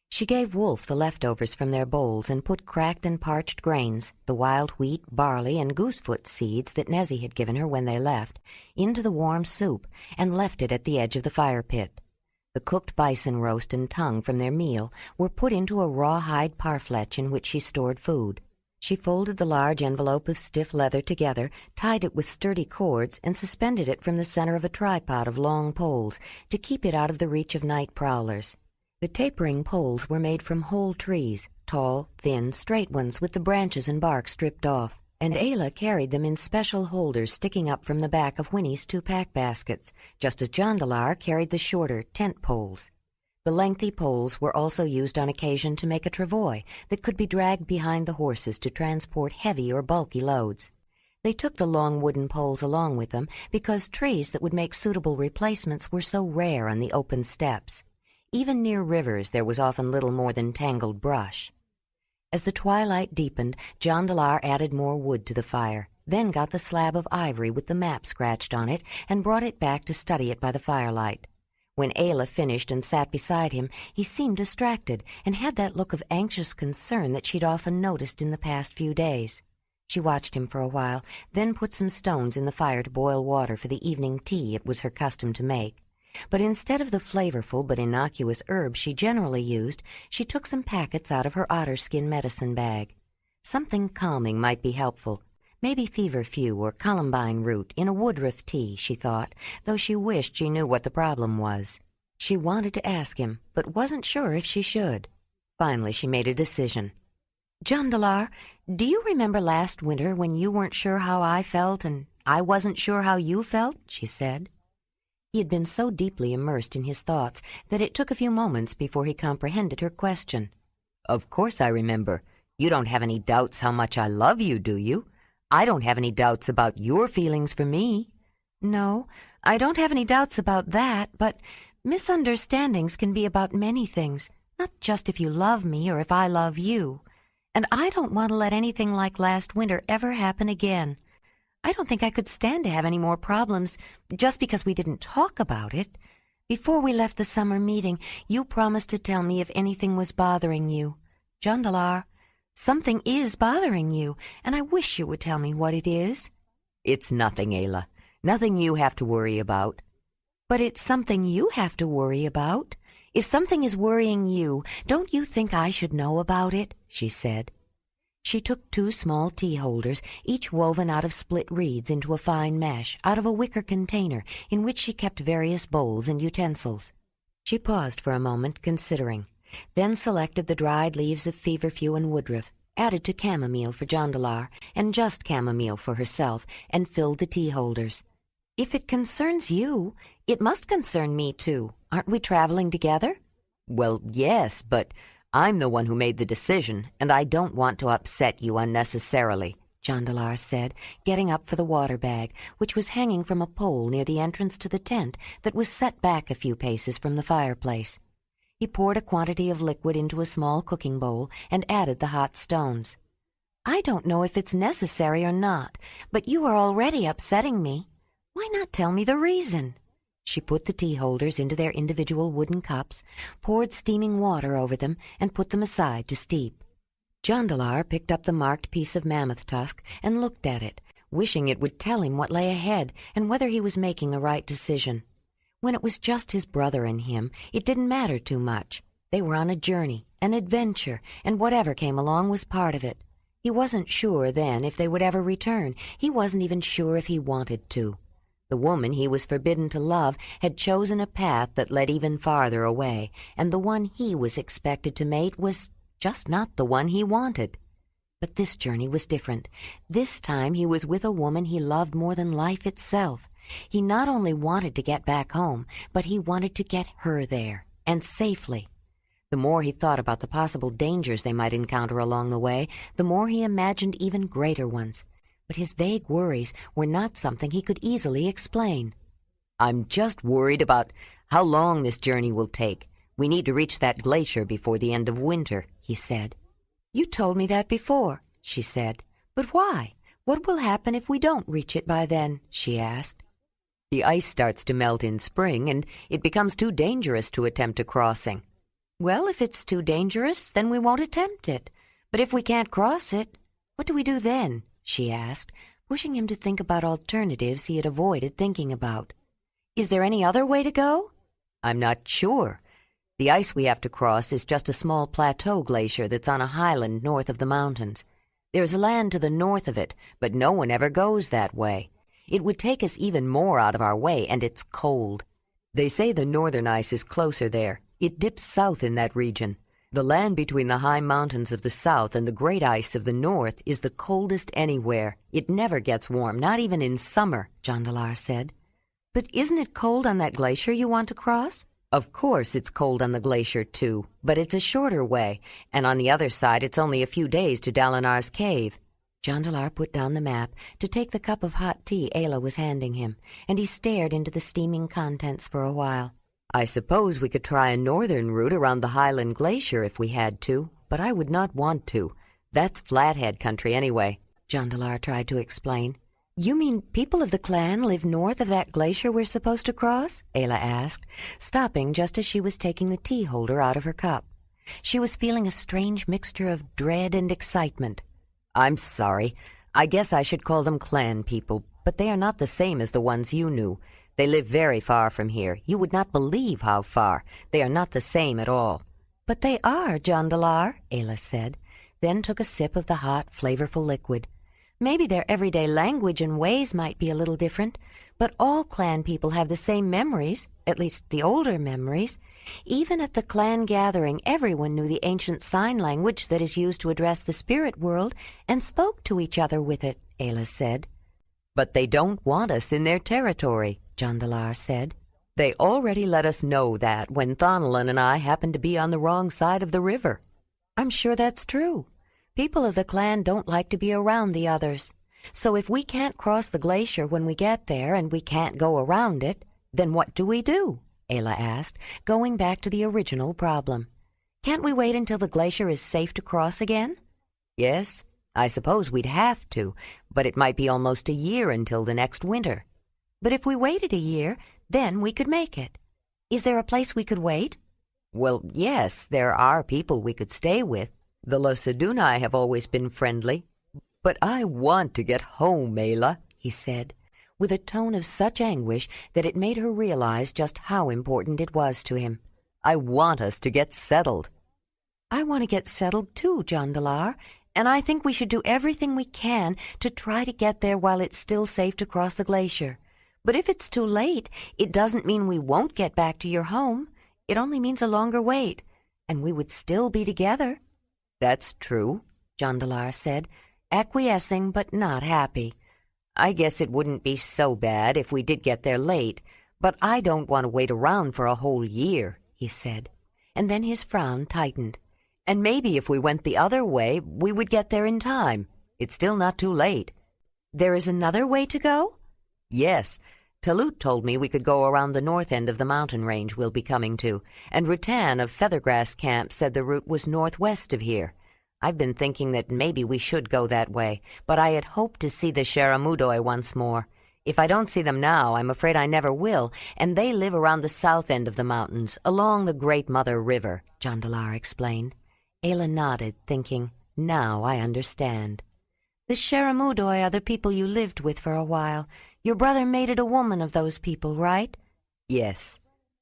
She gave Wolf the leftovers from their bowls and put cracked and parched grains, the wild wheat, barley, and goosefoot seeds that Nezzy had given her when they left, into the warm soup and left it at the edge of the fire pit. The cooked bison roast and tongue from their meal were put into a rawhide parflete in which she stored food. She folded the large envelope of stiff leather together, tied it with sturdy cords, and suspended it from the center of a tripod of long poles to keep it out of the reach of night prowlers. The tapering poles were made from whole trees, tall, thin, straight ones with the branches and bark stripped off, and Ayla carried them in special holders sticking up from the back of Winnie's 2 pack baskets, just as Jondalar carried the shorter tent poles. The lengthy poles were also used on occasion to make a travois that could be dragged behind the horses to transport heavy or bulky loads. They took the long wooden poles along with them because trees that would make suitable replacements were so rare on the open steppes. Even near rivers there was often little more than tangled brush. As the twilight deepened, Jondalar added more wood to the fire, then got the slab of ivory with the map scratched on it and brought it back to study it by the firelight. When Ayla finished and sat beside him, he seemed distracted and had that look of anxious concern that she'd often noticed in the past few days. She watched him for a while, then put some stones in the fire to boil water for the evening tea it was her custom to make. But instead of the flavorful but innocuous herbs she generally used, she took some packets out of her otter-skin medicine bag. Something calming might be helpful. Maybe feverfew or columbine root in a woodruff tea, she thought, though she wished she knew what the problem was. She wanted to ask him, but wasn't sure if she should. Finally, she made a decision. "Jondalar, do you remember last winter when you weren't sure how I felt and I wasn't sure how you felt?" she said. He had been so deeply immersed in his thoughts that it took a few moments before he comprehended her question. Of course I remember. You don't have any doubts how much I love you, do you? I don't have any doubts about your feelings for me. No, I don't have any doubts about that, but misunderstandings can be about many things, not just if you love me or if I love you. And I don't want to let anything like last winter ever happen again. I don't think I could stand to have any more problems just because we didn't talk about it. Before we left the summer meeting, you promised to tell me if anything was bothering you. Jondalar, something is bothering you, and I wish you would tell me what it is." It's nothing, Ayla. Nothing you have to worry about. "But it's something you have to worry about. If something is worrying you, don't you think I should know about it?" she said. She took 2 small tea holders, each woven out of split reeds into a fine mesh, out of a wicker container in which she kept various bowls and utensils. She paused for a moment, considering, then selected the dried leaves of feverfew and woodruff, added to chamomile for Jondalar, and just chamomile for herself, and filled the tea holders. "If it concerns you, it must concern me too. Aren't we traveling together?" Well, yes, but I'm the one who made the decision, and I don't want to upset you unnecessarily," Jondalar said, getting up for the water bag, which was hanging from a pole near the entrance to the tent that was set back a few paces from the fireplace. He poured a quantity of liquid into a small cooking bowl and added the hot stones. "I don't know if it's necessary or not, but you are already upsetting me. Why not tell me the reason?" She put the tea holders into their individual wooden cups, poured steaming water over them, and put them aside to steep. Jondalar picked up the marked piece of mammoth tusk and looked at it, wishing it would tell him what lay ahead and whether he was making the right decision. When it was just his brother and him, it didn't matter too much. They were on a journey, an adventure, and whatever came along was part of it. He wasn't sure then if they would ever return. He wasn't even sure if he wanted to. The woman he was forbidden to love had chosen a path that led even farther away, and the one he was expected to mate was just not the one he wanted. But this journey was different. This time he was with a woman he loved more than life itself. He not only wanted to get back home, but he wanted to get her there, and safely. The more he thought about the possible dangers they might encounter along the way, the more he imagined even greater ones. But his vague worries were not something he could easily explain. "I'm just worried about how long this journey will take. We need to reach that glacier before the end of winter," he said. "You told me that before," she said. "But why? What will happen if we don't reach it by then?" she asked. "The ice starts to melt in spring, and it becomes too dangerous to attempt a crossing." "Well, if it's too dangerous, then we won't attempt it. But if we can't cross it, what do we do then?" she asked, pushing him to think about alternatives he had avoided thinking about. "Is there any other way to go?" "I'm not sure. The ice we have to cross is just a small plateau glacier that's on a highland north of the mountains. There's land to the north of it, but no one ever goes that way. It would take us even more out of our way, and it's cold. They say the northern ice is closer there. It dips south in that region. The land between the high mountains of the south and the great ice of the north is the coldest anywhere. It never gets warm, not even in summer," Jondalar said. "But isn't it cold on that glacier you want to cross?" "Of course it's cold on the glacier, too, but it's a shorter way, and on the other side it's only a few days to Dalinar's cave." Jondalar put down the map to take the cup of hot tea Ayla was handing him, and he stared into the steaming contents for a while. "I suppose we could try a northern route around the Highland Glacier if we had to, but I would not want to. That's Flathead country anyway," Jondalar tried to explain. You mean people of the clan live north of that glacier we're supposed to cross? Ayla asked, stopping just as she was taking the tea holder out of her cup. She was feeling a strange mixture of dread and excitement. I'm sorry. I guess I should call them clan people, but they are not the same as the ones you knew. They live very far from here. You would not believe how far. They are not the same at all. But they are, Jondalar, Ayla said, then took a sip of the hot, flavorful liquid. Maybe their everyday language and ways might be a little different, but all clan people have the same memories, at least the older memories. Even at the clan gathering, everyone knew the ancient sign language that is used to address the spirit world and spoke to each other with it, Ayla said. But they don't want us in their territory, Jondalar said. They already let us know that when Thonolin and I happened to be on the wrong side of the river. I'm sure that's true. People of the clan don't like to be around the others. So if we can't cross the glacier when we get there and we can't go around it, then what do we do? Ayla asked, going back to the original problem. Can't we wait until the glacier is safe to cross again? Yes, I suppose we'd have to, but it might be almost a year until the next winter. But if we waited a year, then we could make it. Is there a place we could wait? Well, yes, there are people we could stay with. The Losadunai have always been friendly. But I want to get home, Ayla, he said, with a tone of such anguish that it made her realize just how important it was to him. I want us to get settled. I want to get settled too, Jondalar, and I think we should do everything we can to try to get there while it's still safe to cross the glacier. But if it's too late, it doesn't mean we won't get back to your home. It only means a longer wait, and we would still be together. That's true, Jondalar said, acquiescing but not happy. I guess it wouldn't be so bad if we did get there late, but I don't want to wait around for a whole year, he said, and then his frown tightened. And maybe if we went the other way, we would get there in time. It's still not too late. There is another way to go? Yes. Talut told me we could go around the north end of the mountain range we'll be coming to, and Rutan of Feathergrass Camp said the route was northwest of here. I've been thinking that maybe we should go that way, but I had hoped to see the Sharamudoi once more. If I don't see them now, I'm afraid I never will, and they live around the south end of the mountains, along the Great Mother River, Jondalar explained. Ayla nodded, thinking, now I understand. The Sharamudoi are the people you lived with for a while. Your brother mated a woman of those people, right? Yes.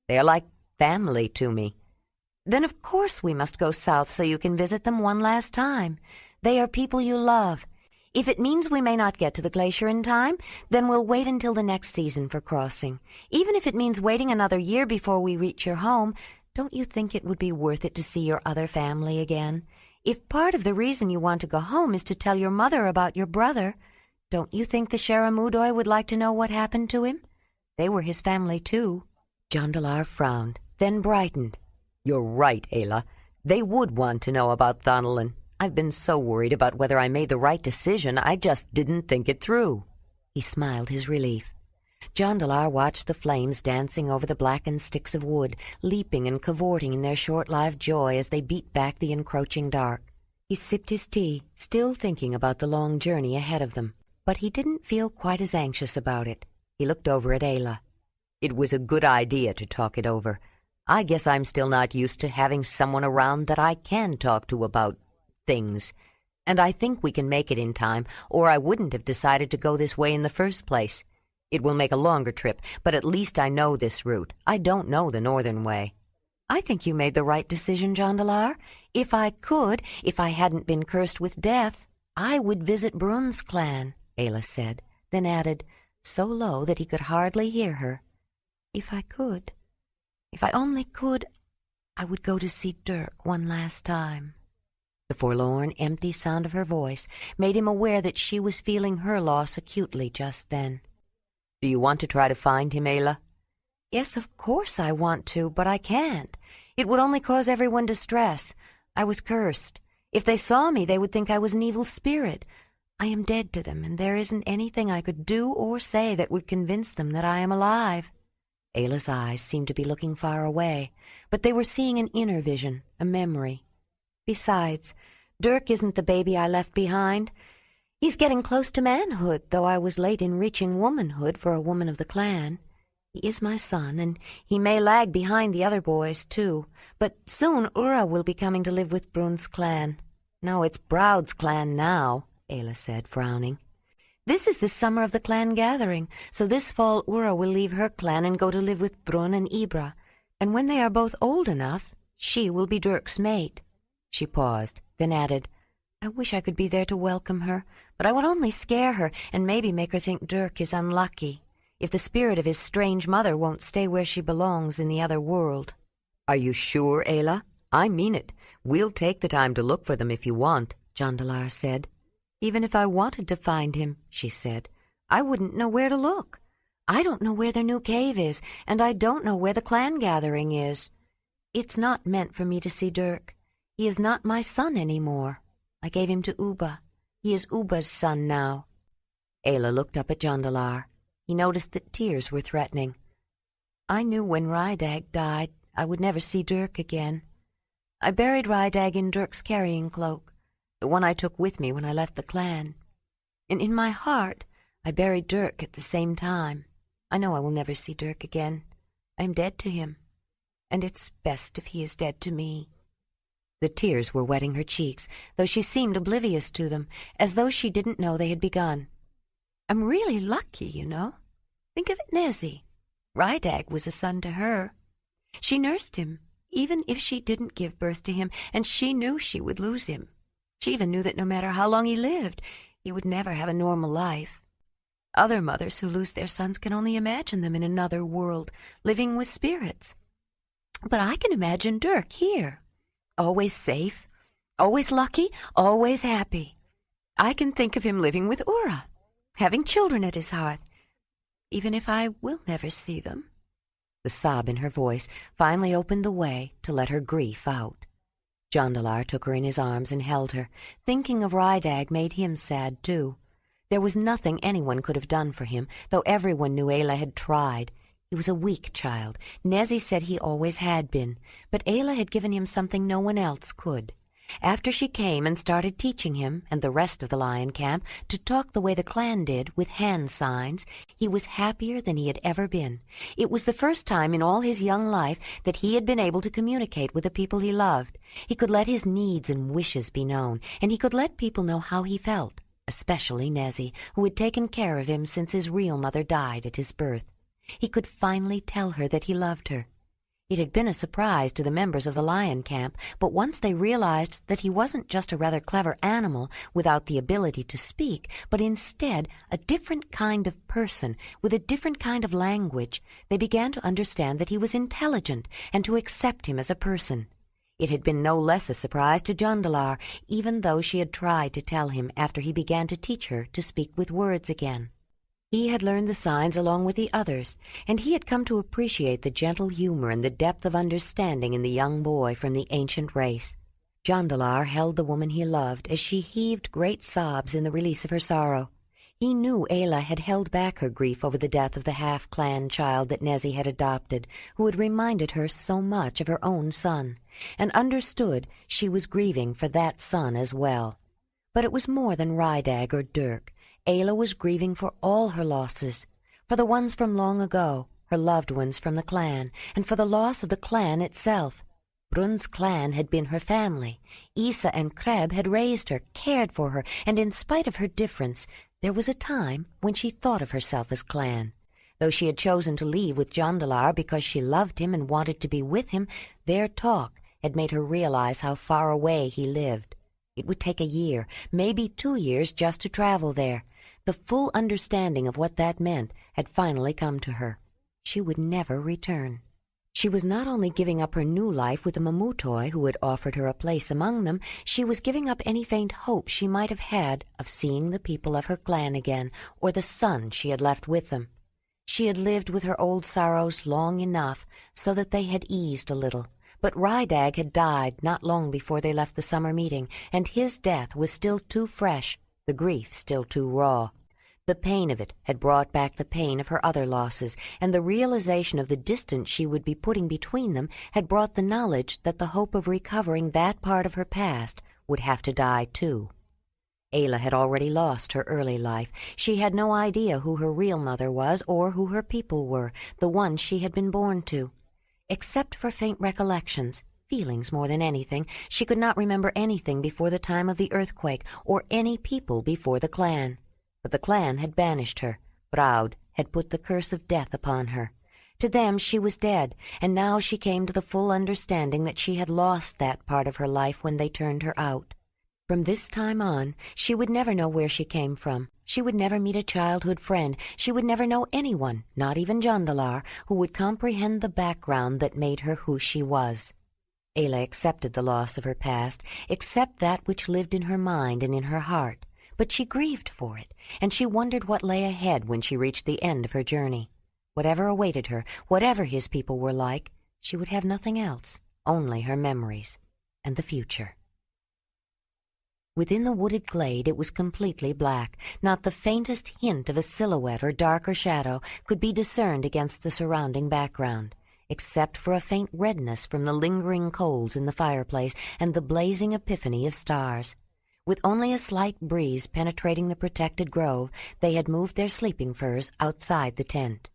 They are like family to me. Then of course we must go south so you can visit them one last time. They are people you love. If it means we may not get to the glacier in time, then we'll wait until the next season for crossing. Even if it means waiting another year before we reach your home, don't you think it would be worth it to see your other family again? If part of the reason you want to go home is to tell your mother about your brother, don't you think the Sharamudoi would like to know what happened to him? They were his family, too. Jondalar frowned, then brightened. You're right, Ayla. They would want to know about Thonolin. I've been so worried about whether I made the right decision, I just didn't think it through. He smiled his relief. Jondalar watched the flames dancing over the blackened sticks of wood, leaping and cavorting in their short-lived joy as they beat back the encroaching dark. He sipped his tea, still thinking about the long journey ahead of them, but he didn't feel quite as anxious about it. He looked over at Ayla. It was a good idea to talk it over. I guess I'm still not used to having someone around that I can talk to about things. And I think we can make it in time, or I wouldn't have decided to go this way in the first place. It will make a longer trip, but at least I know this route. I don't know the northern way. I think you made the right decision, Jondalar. If I could, if I hadn't been cursed with death, I would visit Brun's clan, Ayla said, then added, so low that he could hardly hear her. If I could, if I only could, I would go to see Dirk one last time. The forlorn, empty sound of her voice made him aware that she was feeling her loss acutely just then. Do you want to try to find him, Ayla? Yes, of course I want to, but I can't. It would only cause everyone distress. I was cursed. If they saw me, they would think I was an evil spirit. I am dead to them, and there isn't anything I could do or say that would convince them that I am alive. Ayla's eyes seemed to be looking far away, but they were seeing an inner vision, a memory. Besides, Dirk isn't the baby I left behind. He's getting close to manhood, though I was late in reaching womanhood for a woman of the clan. He is my son, and he may lag behind the other boys, too. But soon Ura will be coming to live with Brun's clan. No, it's Braud's clan now, Ayla said, frowning. This is the summer of the clan gathering, so this fall Ura will leave her clan and go to live with Brun and Ibra. And when they are both old enough, she will be Dirk's mate. She paused, then added, I wish I could be there to welcome her, but I would only scare her and maybe make her think Dirk is unlucky, if the spirit of his strange mother won't stay where she belongs in the other world. Are you sure, Ayla? I mean it. We'll take the time to look for them if you want, Jondalar said. Even if I wanted to find him, she said, I wouldn't know where to look. I don't know where their new cave is, and I don't know where the clan gathering is. It's not meant for me to see Dirk. He is not my son any more. I gave him to Uba. He is Uba's son now. Ayla looked up at Jondalar. He noticed that tears were threatening. I knew when Rydag died I would never see Dirk again. I buried Rydag in Dirk's carrying cloak, the one I took with me when I left the clan. And in my heart I buried Dirk at the same time. I know I will never see Dirk again. I am dead to him, and it's best if he is dead to me. The tears were wetting her cheeks, though she seemed oblivious to them, as though she didn't know they had begun. I'm really lucky, you know. Think of it, Nezzy. Rydag was a son to her. She nursed him, even if she didn't give birth to him, and she knew she would lose him. She even knew that no matter how long he lived, he would never have a normal life. Other mothers who lose their sons can only imagine them in another world, living with spirits. But I can imagine Dirk here. Always safe, always lucky, always happy. I can think of him living with Ura, having children at his hearth, even if I will never see them. The sob in her voice finally opened the way to let her grief out. Jondalar took her in his arms and held her. Thinking of Rydag made him sad, too. There was nothing anyone could have done for him, though everyone knew Ayla had tried. He was a weak child. Nezzy said he always had been, but Ayla had given him something no one else could. After she came and started teaching him and the rest of the lion camp to talk the way the clan did, with hand signs, he was happier than he had ever been. It was the first time in all his young life that he had been able to communicate with the people he loved. He could let his needs and wishes be known, and he could let people know how he felt, especially Nezzy, who had taken care of him since his real mother died at his birth. He could finally tell her that he loved her. It had been a surprise to the members of the lion camp, but once they realized that he wasn't just a rather clever animal without the ability to speak, but instead a different kind of person with a different kind of language, they began to understand that he was intelligent and to accept him as a person. It had been no less a surprise to Jondalar, even though she had tried to tell him after he began to teach her to speak with words again. He had learned the signs along with the others, and he had come to appreciate the gentle humor and the depth of understanding in the young boy from the ancient race. Jondalar held the woman he loved as she heaved great sobs in the release of her sorrow. He knew Ayla had held back her grief over the death of the half-clan child that Nezzy had adopted, who had reminded her so much of her own son, and understood she was grieving for that son as well. But it was more than Rydag or Dirk. Ayla was grieving for all her losses, for the ones from long ago, her loved ones from the clan, and for the loss of the clan itself. Brun's clan had been her family. Isa and Kreb had raised her, cared for her, and in spite of her difference, there was a time when she thought of herself as clan. Though she had chosen to leave with Jondalar because she loved him and wanted to be with him, their talk had made her realize how far away he lived. It would take a year, maybe 2 years, just to travel there. The full understanding of what that meant had finally come to her. She would never return. She was not only giving up her new life with the Mamutoi who had offered her a place among them, she was giving up any faint hope she might have had of seeing the people of her clan again, or the son she had left with them. She had lived with her old sorrows long enough so that they had eased a little. But Rydag had died not long before they left the summer meeting, and his death was still too fresh, the grief still too raw. The pain of it had brought back the pain of her other losses, and the realization of the distance she would be putting between them had brought the knowledge that the hope of recovering that part of her past would have to die too. Ayla had already lost her early life. She had no idea who her real mother was or who her people were, the ones she had been born to. Except for faint recollections, feelings more than anything, she could not remember anything before the time of the earthquake or any people before the clan. But the clan had banished her. Braud had put the curse of death upon her. To them she was dead, and now she came to the full understanding that she had lost that part of her life when they turned her out. From this time on, she would never know where she came from. She would never meet a childhood friend. She would never know anyone, not even Jondalar, who would comprehend the background that made her who she was. Ayla accepted the loss of her past, except that which lived in her mind and in her heart. But she grieved for it, and she wondered what lay ahead when she reached the end of her journey. Whatever awaited her, whatever his people were like, she would have nothing else, only her memories and the future. Within the wooded glade it was completely black. Not the faintest hint of a silhouette or darker shadow could be discerned against the surrounding background, except for a faint redness from the lingering coals in the fireplace and the blazing epiphany of stars. With only a slight breeze penetrating the protected grove, they had moved their sleeping furs outside the tent.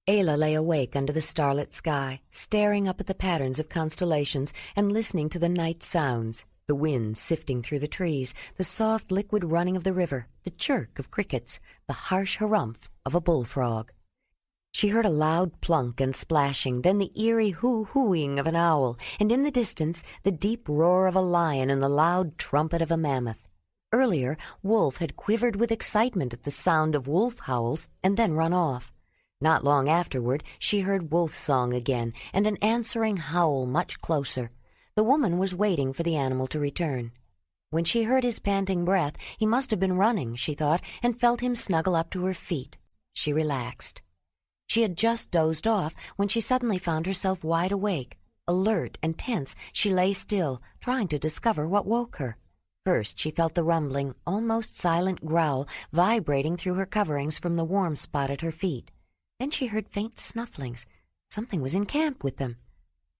Ayla lay awake under the starlit sky, staring up at the patterns of constellations and listening to the night sounds, the wind sifting through the trees, the soft liquid running of the river, the chirk of crickets, the harsh harumph of a bullfrog. She heard a loud plunk and splashing, then the eerie hoo-hooing of an owl, and in the distance the deep roar of a lion and the loud trumpet of a mammoth. Earlier, Wolf had quivered with excitement at the sound of wolf howls and then run off. Not long afterward, she heard Wolf's song again, and an answering howl much closer. The woman was waiting for the animal to return. When she heard his panting breath, he must have been running, she thought, and felt him snuggle up to her feet. She relaxed. She had just dozed off when she suddenly found herself wide awake. Alert and tense, she lay still, trying to discover what woke her. First, she felt the rumbling, almost silent growl vibrating through her coverings from the warm spot at her feet. Then she heard faint snufflings. Something was in camp with them.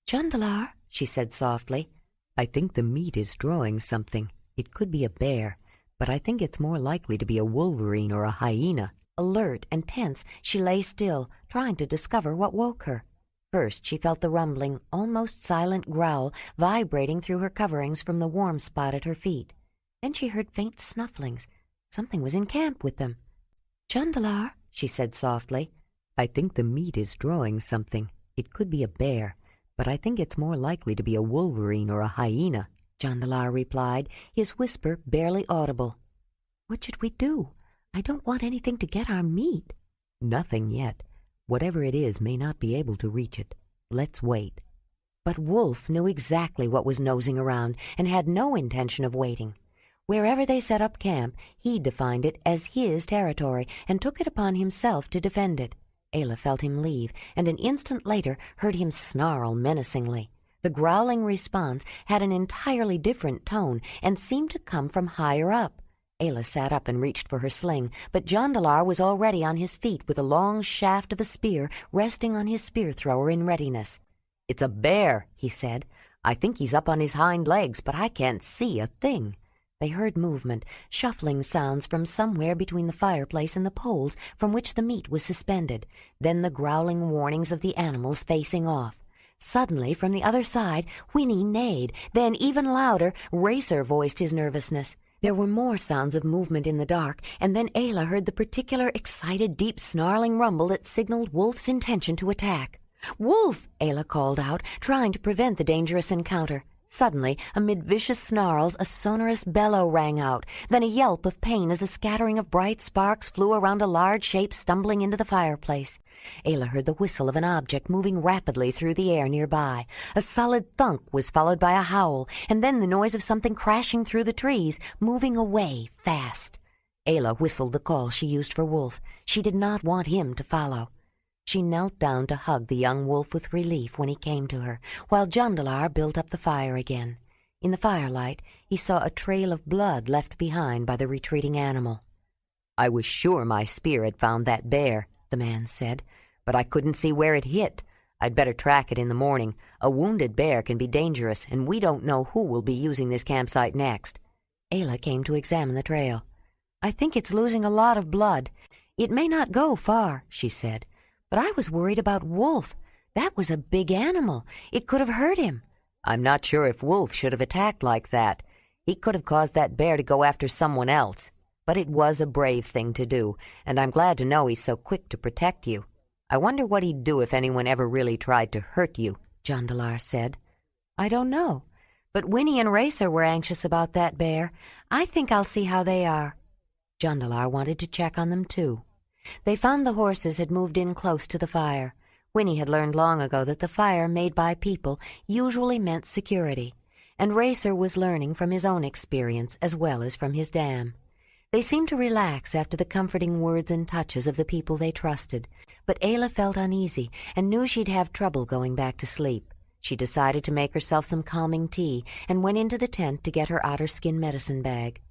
"Jondalar," she said softly. "I think the meat is drawing something. It could be a bear, but I think it's more likely to be a wolverine or a hyena." Alert and tense, she lay still, trying to discover what woke her. First, she felt the rumbling, almost silent growl vibrating through her coverings from the warm spot at her feet. Then she heard faint snufflings. Something was in camp with them. "Jondalar," she said softly. "I think the meat is drawing something. It could be a bear, but I think it's more likely to be a wolverine or a hyena," Jondalar replied, his whisper barely audible. "What should we do? I don't want anything to get our meat." "Nothing yet. Whatever it is may not be able to reach it. Let's wait." But Wolf knew exactly what was nosing around and had no intention of waiting. Wherever they set up camp, he defined it as his territory and took it upon himself to defend it. Ayla felt him leave, and an instant later heard him snarl menacingly. The growling response had an entirely different tone and seemed to come from higher up. Ayla sat up and reached for her sling, but Jondalar was already on his feet with a long shaft of a spear resting on his spear-thrower in readiness. "It's a bear," he said. "I think he's up on his hind legs, but I can't see a thing." They heard movement, shuffling sounds from somewhere between the fireplace and the poles from which the meat was suspended, then the growling warnings of the animals facing off. Suddenly, from the other side, Winnie neighed. Then, even louder, Racer voiced his nervousness. There were more sounds of movement in the dark, and then Ayla heard the particular excited, deep snarling rumble that signaled Wolf's intention to attack. "Wolf!" Ayla called out, trying to prevent the dangerous encounter. Suddenly, amid vicious snarls, a sonorous bellow rang out, then a yelp of pain as a scattering of bright sparks flew around a large shape stumbling into the fireplace. Ayla heard the whistle of an object moving rapidly through the air nearby. A solid thunk was followed by a howl, and then the noise of something crashing through the trees, moving away fast. Ayla whistled the call she used for Wolf. She did not want him to follow. She knelt down to hug the young wolf with relief when he came to her, while Jondalar built up the fire again. In the firelight, he saw a trail of blood left behind by the retreating animal. "I was sure my spear had found that bear," the man said, "but I couldn't see where it hit. I'd better track it in the morning. A wounded bear can be dangerous, and we don't know who will be using this campsite next." Ayla came to examine the trail. "I think it's losing a lot of blood. It may not go far," she said. "But I was worried about Wolf. That was a big animal. It could have hurt him." "I'm not sure if Wolf should have attacked like that. He could have caused that bear to go after someone else. But it was a brave thing to do, and I'm glad to know he's so quick to protect you. I wonder what he'd do if anyone ever really tried to hurt you," Jondalar said. "I don't know. But Winnie and Racer were anxious about that bear. I think I'll see how they are." Jondalar wanted to check on them, too. They found the horses had moved in close to the fire. Winnie had learned long ago that the fire made by people usually meant security, and Racer was learning from his own experience as well as from his dam. They seemed to relax after the comforting words and touches of the people they trusted, but Ayla felt uneasy and knew she'd have trouble going back to sleep. She decided to make herself some calming tea and went into the tent to get her otter-skin medicine bag.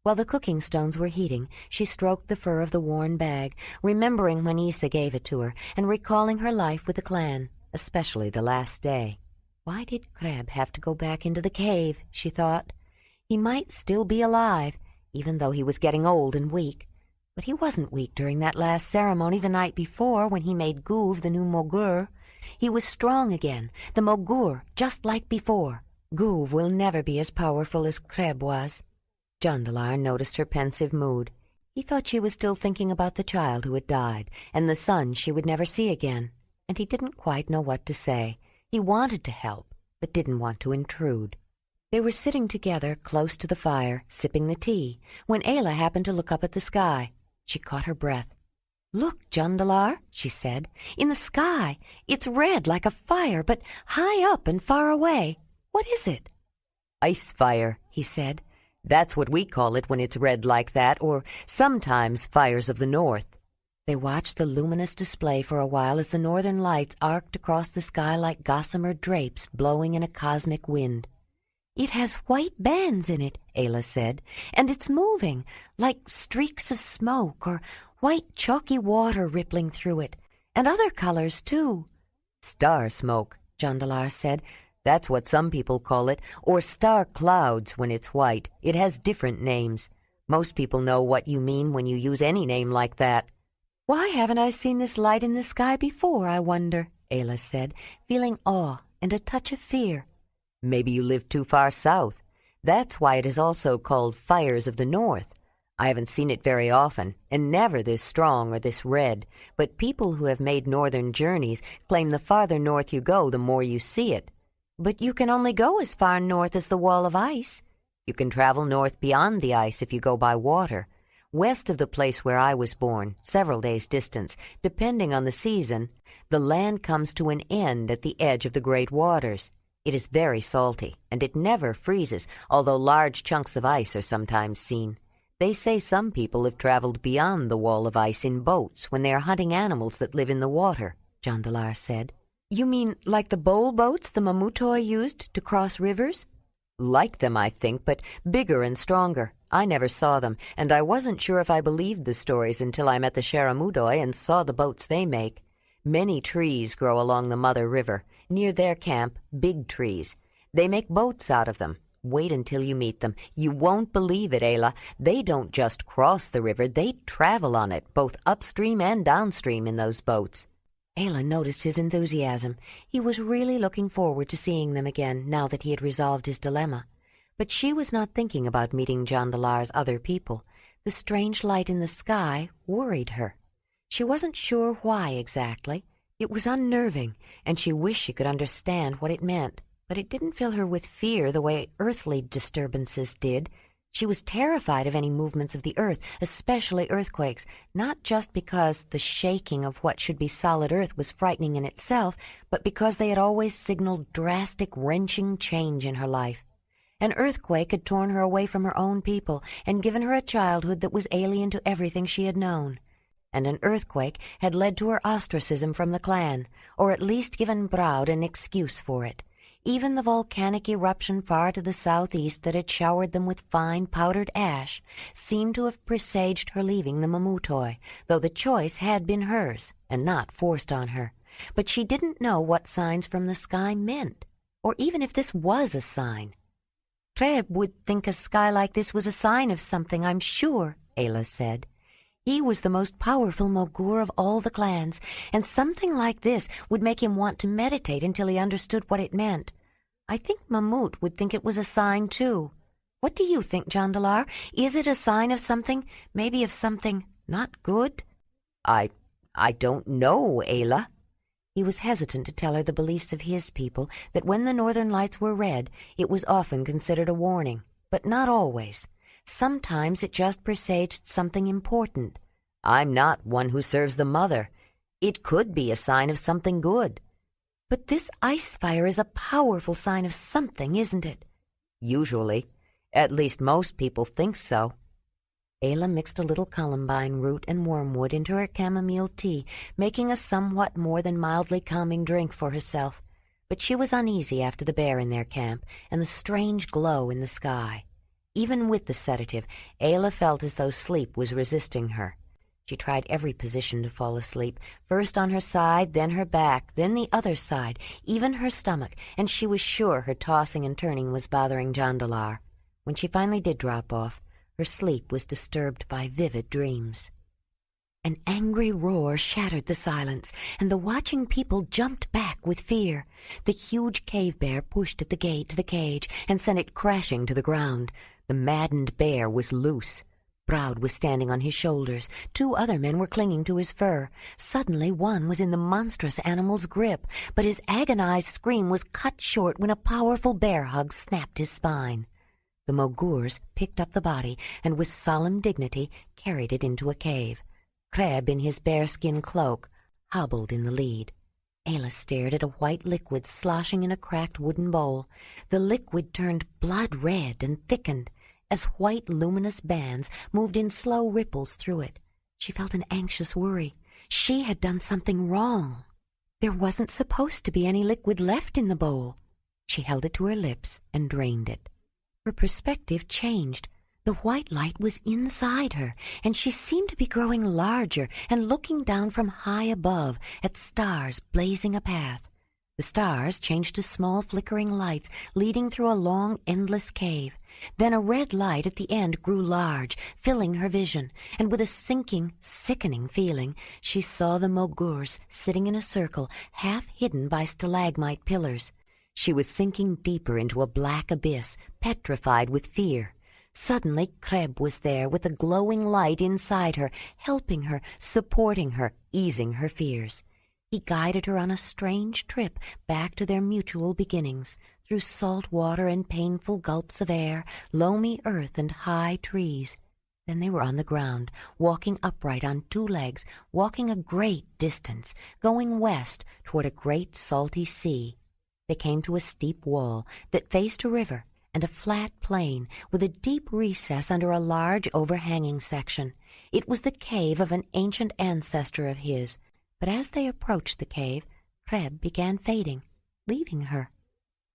While the cooking stones were heating, she stroked the fur of the worn bag, remembering when Isa gave it to her and recalling her life with the clan, especially the last day. Why did Crab have to go back into the cave, she thought. He might still be alive, even though he was getting old and weak. But he wasn't weak during that last ceremony the night before when he made Goov the new Mogur. He was strong again, the Mogur, just like before. Goov will never be as powerful as Creb was. Jondalar noticed her pensive mood. He thought she was still thinking about the child who had died and the son she would never see again, and he didn't quite know what to say. He wanted to help, but didn't want to intrude. They were sitting together close to the fire, sipping the tea, when Ayla happened to look up at the sky. She caught her breath. "Look, Jondalar," she said, "in the sky. It's red like a fire, but high up and far away. What is it?" "Ice fire," he said. "That's what we call it when it's red like that, or sometimes fires of the north." They watched the luminous display for a while as the northern lights arced across the sky like gossamer drapes blowing in a cosmic wind. "It has white bands in it," Ayla said, "and it's moving, like streaks of smoke or white chalky water rippling through it, and other colors, too." "Star smoke," Jondalar said. "That's what some people call it, or star clouds when it's white. It has different names. Most people know what you mean when you use any name like that." "Why haven't I seen this light in the sky before, I wonder?" Ayla said, feeling awe and a touch of fear. "Maybe you live too far south. That's why it is also called Fires of the North. I haven't seen it very often, and never this strong or this red, but people who have made northern journeys claim the farther north you go, the more you see it." "But you can only go as far north as the wall of ice." "You can travel north beyond the ice if you go by water. West of the place where I was born, several days' distance, depending on the season, the land comes to an end at the edge of the great waters. It is very salty, and it never freezes, although large chunks of ice are sometimes seen. They say some people have traveled beyond the wall of ice in boats when they are hunting animals that live in the water," Jondalar said. "You mean like the bowl boats the Mamutoi used to cross rivers?" "Like them, I think, but bigger and stronger. I never saw them, and I wasn't sure if I believed the stories until I met the Sharamudoi and saw the boats they make. Many trees grow along the Mother River. Near their camp, big trees. They make boats out of them. Wait until you meet them. You won't believe it, Ayla. They don't just cross the river, they travel on it, both upstream and downstream in those boats." Ayla noticed his enthusiasm. He was really looking forward to seeing them again now that he had resolved his dilemma. But she was not thinking about meeting Jondalar's other people. The strange light in the sky worried her. She wasn't sure why exactly. It was unnerving, and she wished she could understand what it meant, but it didn't fill her with fear the way earthly disturbances did. She was terrified of any movements of the earth, especially earthquakes, not just because the shaking of what should be solid earth was frightening in itself, but because they had always signaled drastic, wrenching change in her life. An earthquake had torn her away from her own people and given her a childhood that was alien to everything she had known. And an earthquake had led to her ostracism from the clan, or at least given Braud an excuse for it. Even the volcanic eruption far to the southeast that had showered them with fine powdered ash seemed to have presaged her leaving the Mamutoi, though the choice had been hers, and not forced on her. But she didn't know what signs from the sky meant, or even if this was a sign. Creb would think a sky like this was a sign of something, I'm sure, Ayla said. He was the most powerful Mogur of all the clans, and something like this would make him want to meditate until he understood what it meant. I think Mammoth would think it was a sign, too. What do you think, Jondalar? Is it a sign of something, maybe of something not good? I don't know, Ayla. He was hesitant to tell her the beliefs of his people, that when the northern lights were red, it was often considered a warning, but not always. Sometimes it just presaged something important. I'm not one who serves the mother. It could be a sign of something good. But this ice fire is a powerful sign of something, isn't it? Usually. At least most people think so. Ayla mixed a little columbine root and wormwood into her chamomile tea, making a somewhat more than mildly calming drink for herself. But she was uneasy after the bear in their camp and the strange glow in the sky. Even with the sedative, Ayla felt as though sleep was resisting her. She tried every position to fall asleep, first on her side, then her back, then the other side, even her stomach, and she was sure her tossing and turning was bothering Jondalar. When she finally did drop off, her sleep was disturbed by vivid dreams. An angry roar shattered the silence, and the watching people jumped back with fear. The huge cave bear pushed at the gate to the cage and sent it crashing to the ground. The maddened bear was loose. Broud was standing on his shoulders. 2 other men were clinging to his fur. Suddenly one was in the monstrous animal's grip, but his agonized scream was cut short when a powerful bear hug snapped his spine. The Mogurs picked up the body and with solemn dignity carried it into a cave. Creb, in his bearskin cloak, hobbled in the lead. Ayla stared at a white liquid sloshing in a cracked wooden bowl. The liquid turned blood red and thickened as white luminous bands moved in slow ripples through it. She felt an anxious worry. She had done something wrong. There wasn't supposed to be any liquid left in the bowl. She held it to her lips and drained it. Her perspective changed. The white light was inside her, and she seemed to be growing larger and looking down from high above at stars blazing a path. The stars changed to small flickering lights leading through a long, endless cave. Then a red light at the end grew large, filling her vision, and with a sinking, sickening feeling, she saw the Mogurs sitting in a circle, half hidden by stalagmite pillars. She was sinking deeper into a black abyss, petrified with fear. Suddenly Creb was there with a glowing light inside her, helping her, supporting her, easing her fears. He guided her on a strange trip back to their mutual beginnings, through salt water and painful gulps of air, loamy earth and high trees. Then they were on the ground, walking upright on 2 legs, walking a great distance, going west toward a great salty sea. They came to a steep wall that faced a river and a flat plain with a deep recess under a large overhanging section. It was the cave of an ancient ancestor of his, but as they approached the cave, Creb began fading, leaving her.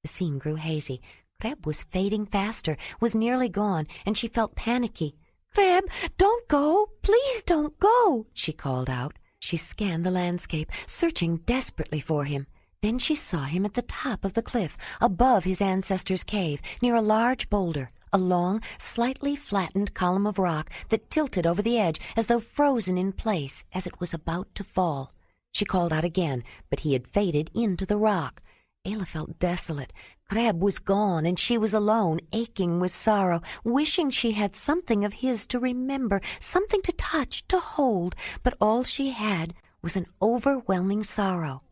The scene grew hazy. Creb was fading faster, was nearly gone, and she felt panicky. "Creb, don't go! Please don't go!" she called out. She scanned the landscape, searching desperately for him. Then she saw him at the top of the cliff, above his ancestor's cave, near a large boulder, a long, slightly flattened column of rock that tilted over the edge as though frozen in place as it was about to fall. She called out again, but he had faded into the rock. Ayla felt desolate. Creb was gone, and she was alone, aching with sorrow, wishing she had something of his to remember, something to touch, to hold, but all she had was an overwhelming sorrow.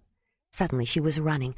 Suddenly she was running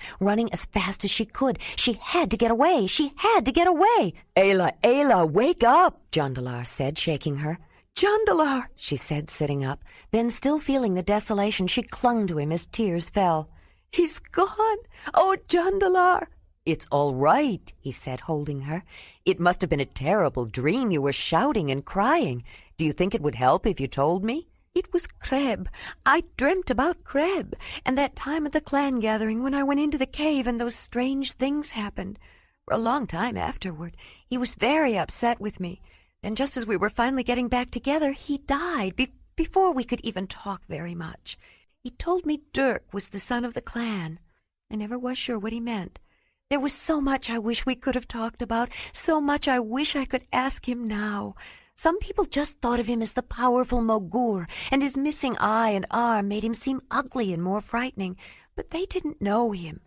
as fast as she could. She had to get away. She had to get away. Ayla, wake up, Jondalar said, shaking her. Jondalar, she said, sitting up. Then, still feeling the desolation, she clung to him as tears fell. He's gone. Oh, Jondalar. It's all right, he said, holding her. It must have been a terrible dream. You were shouting and crying. Do you think it would help if you told me? It was Creb. I dreamt about Creb, and that time at the clan gathering when I went into the cave and those strange things happened. For a long time afterward, he was very upset with me. And just as we were finally getting back together, he died before we could even talk very much. He told me Dirk was the son of the clan. I never was sure what he meant. There was so much I wish we could have talked about, so much I wish I could ask him now. Some people just thought of him as the powerful Mogur, and his missing eye and arm made him seem ugly and more frightening. But they didn't know him.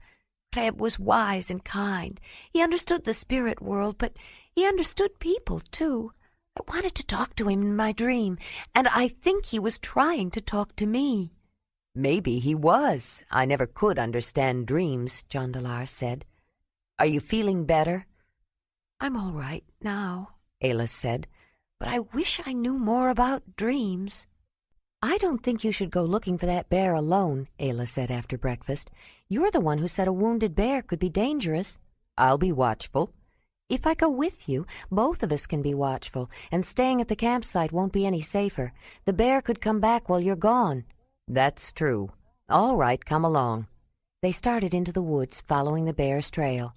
Treb was wise and kind. He understood the spirit world, but he understood people, too. I wanted to talk to him in my dream, and I think he was trying to talk to me. Maybe he was. I never could understand dreams, Jondalar said. Are you feeling better? I'm all right now, Ayla said, but I wish I knew more about dreams. I don't think you should go looking for that bear alone, Ayla said after breakfast. You're the one who said a wounded bear could be dangerous. I'll be watchful. If I go with you, both of us can be watchful, and staying at the campsite won't be any safer. The bear could come back while you're gone. That's true. All right, come along. They started into the woods, following the bear's trail.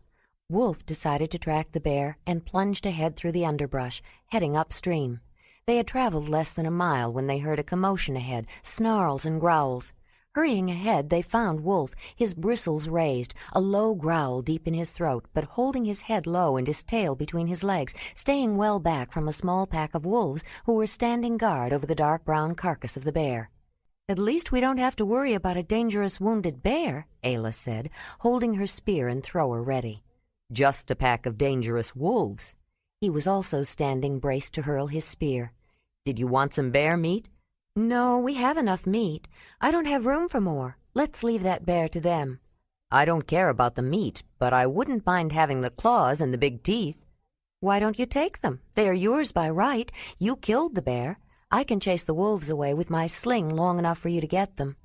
Wolf decided to track the bear and plunged ahead through the underbrush, heading upstream. They had traveled less than a mile when they heard a commotion ahead, snarls and growls. Hurrying ahead, they found Wolf, his bristles raised, a low growl deep in his throat, but holding his head low and his tail between his legs, staying well back from a small pack of wolves who were standing guard over the dark brown carcass of the bear. At least we don't have to worry about a dangerous wounded bear, Ayla said, holding her spear and thrower ready. Just a pack of dangerous wolves. He was also standing braced to hurl his spear. Did you want some bear meat? No, we have enough meat. I don't have room for more. Let's leave that bear to them. I don't care about the meat, but I wouldn't mind having the claws and the big teeth. Why don't you take them? They are yours by right. You killed the bear. I can chase the wolves away with my sling long enough for you to get them.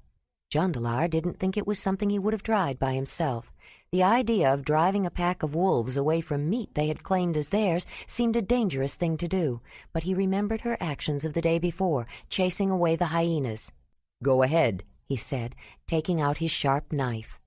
Jondalar didn't think it was something he would have tried by himself. The idea of driving a pack of wolves away from meat they had claimed as theirs seemed a dangerous thing to do, but he remembered her actions of the day before, chasing away the hyenas. Go ahead, he said, taking out his sharp knife.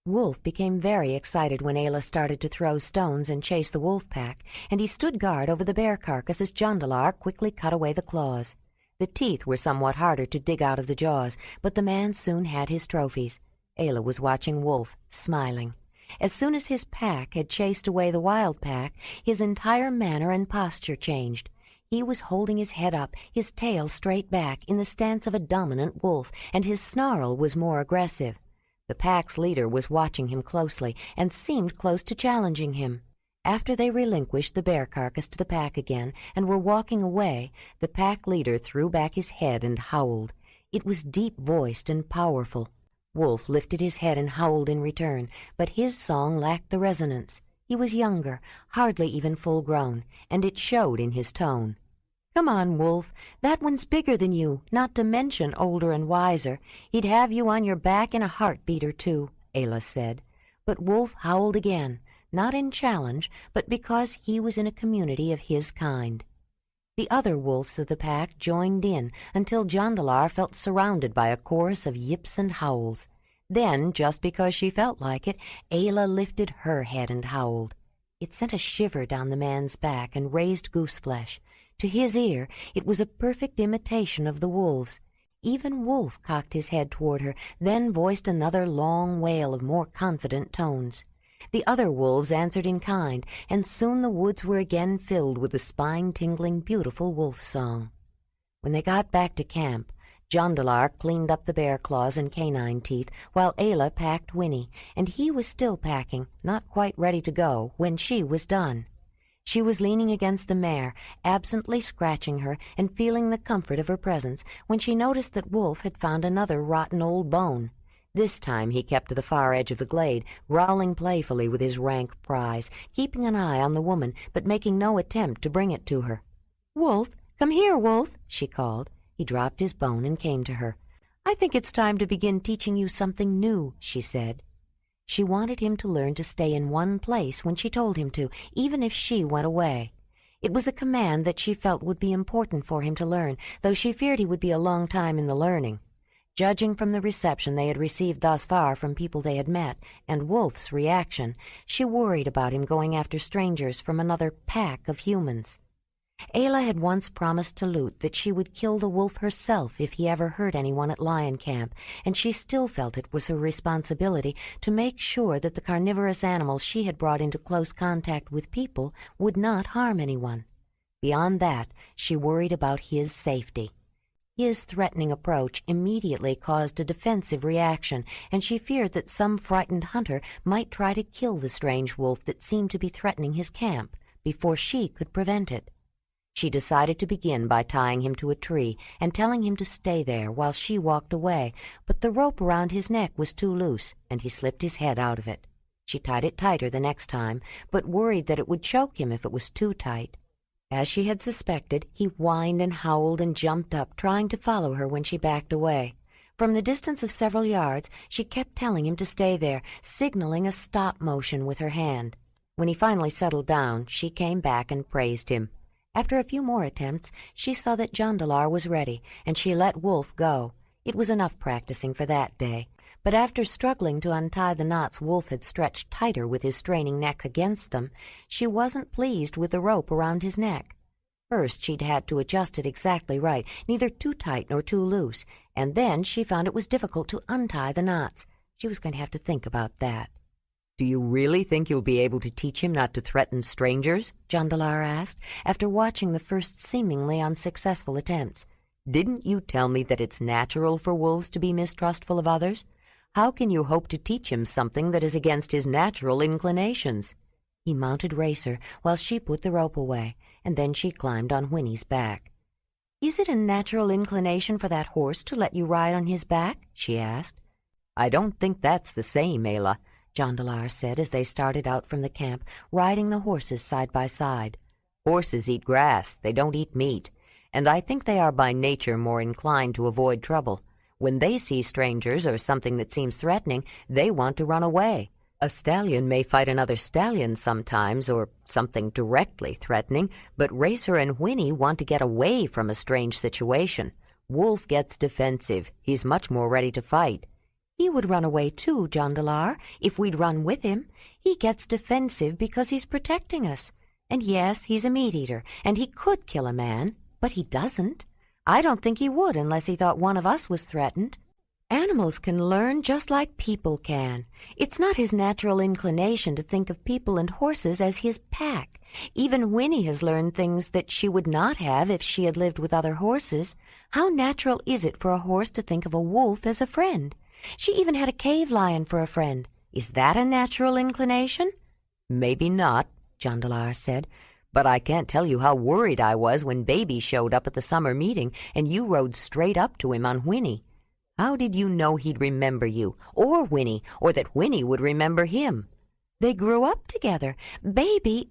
Wolf became very excited when Ayla started to throw stones and chase the wolf pack, and he stood guard over the bear carcass as Jondalar quickly cut away the claws. The teeth were somewhat harder to dig out of the jaws, but the man soon had his trophies. Ayla was watching Wolf, smiling. As soon as his pack had chased away the wild pack, his entire manner and posture changed. He was holding his head up, his tail straight back, in the stance of a dominant wolf, and his snarl was more aggressive. The pack's leader was watching him closely and seemed close to challenging him. After they relinquished the bear carcass to the pack again and were walking away, the pack leader threw back his head and howled. It was deep-voiced and powerful. Wolf lifted his head and howled in return, but his song lacked the resonance. He was younger, hardly even full-grown, and it showed in his tone. "Come on, Wolf. That one's bigger than you, not to mention older and wiser. He'd have you on your back in a heartbeat or two," Ayla said. But Wolf howled again, not in challenge, but because he was in a community of his kind. The other wolves of the pack joined in until Jondalar felt surrounded by a chorus of yips and howls. Then, just because she felt like it, Ayla lifted her head and howled. It sent a shiver down the man's back and raised gooseflesh. To his ear, it was a perfect imitation of the wolves. Even Wolf cocked his head toward her, then voiced another long wail of more confident tones. The other wolves answered in kind, and soon the woods were again filled with the spine-tingling, beautiful wolf song. When they got back to camp, Jondalar cleaned up the bear claws and canine teeth, while Ayla packed Winnie, and he was still packing, not quite ready to go, when she was done. She was leaning against the mare, absently scratching her and feeling the comfort of her presence, when she noticed that Wolf had found another rotten old bone. This time he kept to the far edge of the glade, growling playfully with his rank prize, keeping an eye on the woman, but making no attempt to bring it to her. "Wolf, come here, Wolf," she called. He dropped his bone and came to her. "I think it's time to begin teaching you something new," she said. She wanted him to learn to stay in one place when she told him to, even if she went away. It was a command that she felt would be important for him to learn, though she feared he would be a long time in the learning. Judging from the reception they had received thus far from people they had met, and Wolf's reaction, she worried about him going after strangers from another pack of humans. Ayla had once promised to Lute that she would kill the wolf herself if he ever hurt anyone at lion camp, and she still felt it was her responsibility to make sure that the carnivorous animals she had brought into close contact with people would not harm anyone. Beyond that, she worried about his safety. His threatening approach immediately caused a defensive reaction, and she feared that some frightened hunter might try to kill the strange wolf that seemed to be threatening his camp before she could prevent it. She decided to begin by tying him to a tree and telling him to stay there while she walked away, but the rope around his neck was too loose, and he slipped his head out of it. She tied it tighter the next time, but worried that it would choke him if it was too tight. As she had suspected, he whined and howled and jumped up, trying to follow her when she backed away. From the distance of several yards, she kept telling him to stay there, signaling a stop motion with her hand. When he finally settled down, she came back and praised him. After a few more attempts, she saw that Jondalar was ready, and she let Wolf go. It was enough practicing for that day. But after struggling to untie the knots Wolf had stretched tighter with his straining neck against them, she wasn't pleased with the rope around his neck. First, she'd had to adjust it exactly right, neither too tight nor too loose, and then she found it was difficult to untie the knots. She was going to have to think about that. "Do you really think you'll be able to teach him not to threaten strangers?" Jondalar asked, after watching the first seemingly unsuccessful attempts. "Didn't you tell me that it's natural for wolves to be mistrustful of others? How can you hope to teach him something that is against his natural inclinations?" He mounted Racer while she put the rope away, and then she climbed on Whinny's back. "Is it a natural inclination for that horse to let you ride on his back?" she asked. "I don't think that's the same, Ayla," Jondalar said as they started out from the camp, riding the horses side by side. "Horses eat grass, they don't eat meat, and I think they are by nature more inclined to avoid trouble. When they see strangers or something that seems threatening, they want to run away. A stallion may fight another stallion sometimes, or something directly threatening, but Racer and Whinny want to get away from a strange situation. Wolf gets defensive. He's much more ready to fight." "He would run away too, Jondalar, if we'd run with him. He gets defensive because he's protecting us. And yes, he's a meat-eater, and he could kill a man, but he doesn't. I don't think he would unless he thought one of us was threatened. Animals can learn just like people can. It's not his natural inclination to think of people and horses as his pack. Even Whinny has learned things that she would not have if she had lived with other horses. How natural is it for a horse to think of a wolf as a friend? She even had a cave lion for a friend. Is that a natural inclination?" "Maybe not," Jondalar said, "but I can't tell you how worried I was when Baby showed up at the summer meeting and you rode straight up to him on Whinny. How did you know he'd remember you, or Whinny, or that Whinny would remember him?" "They grew up together. Baby...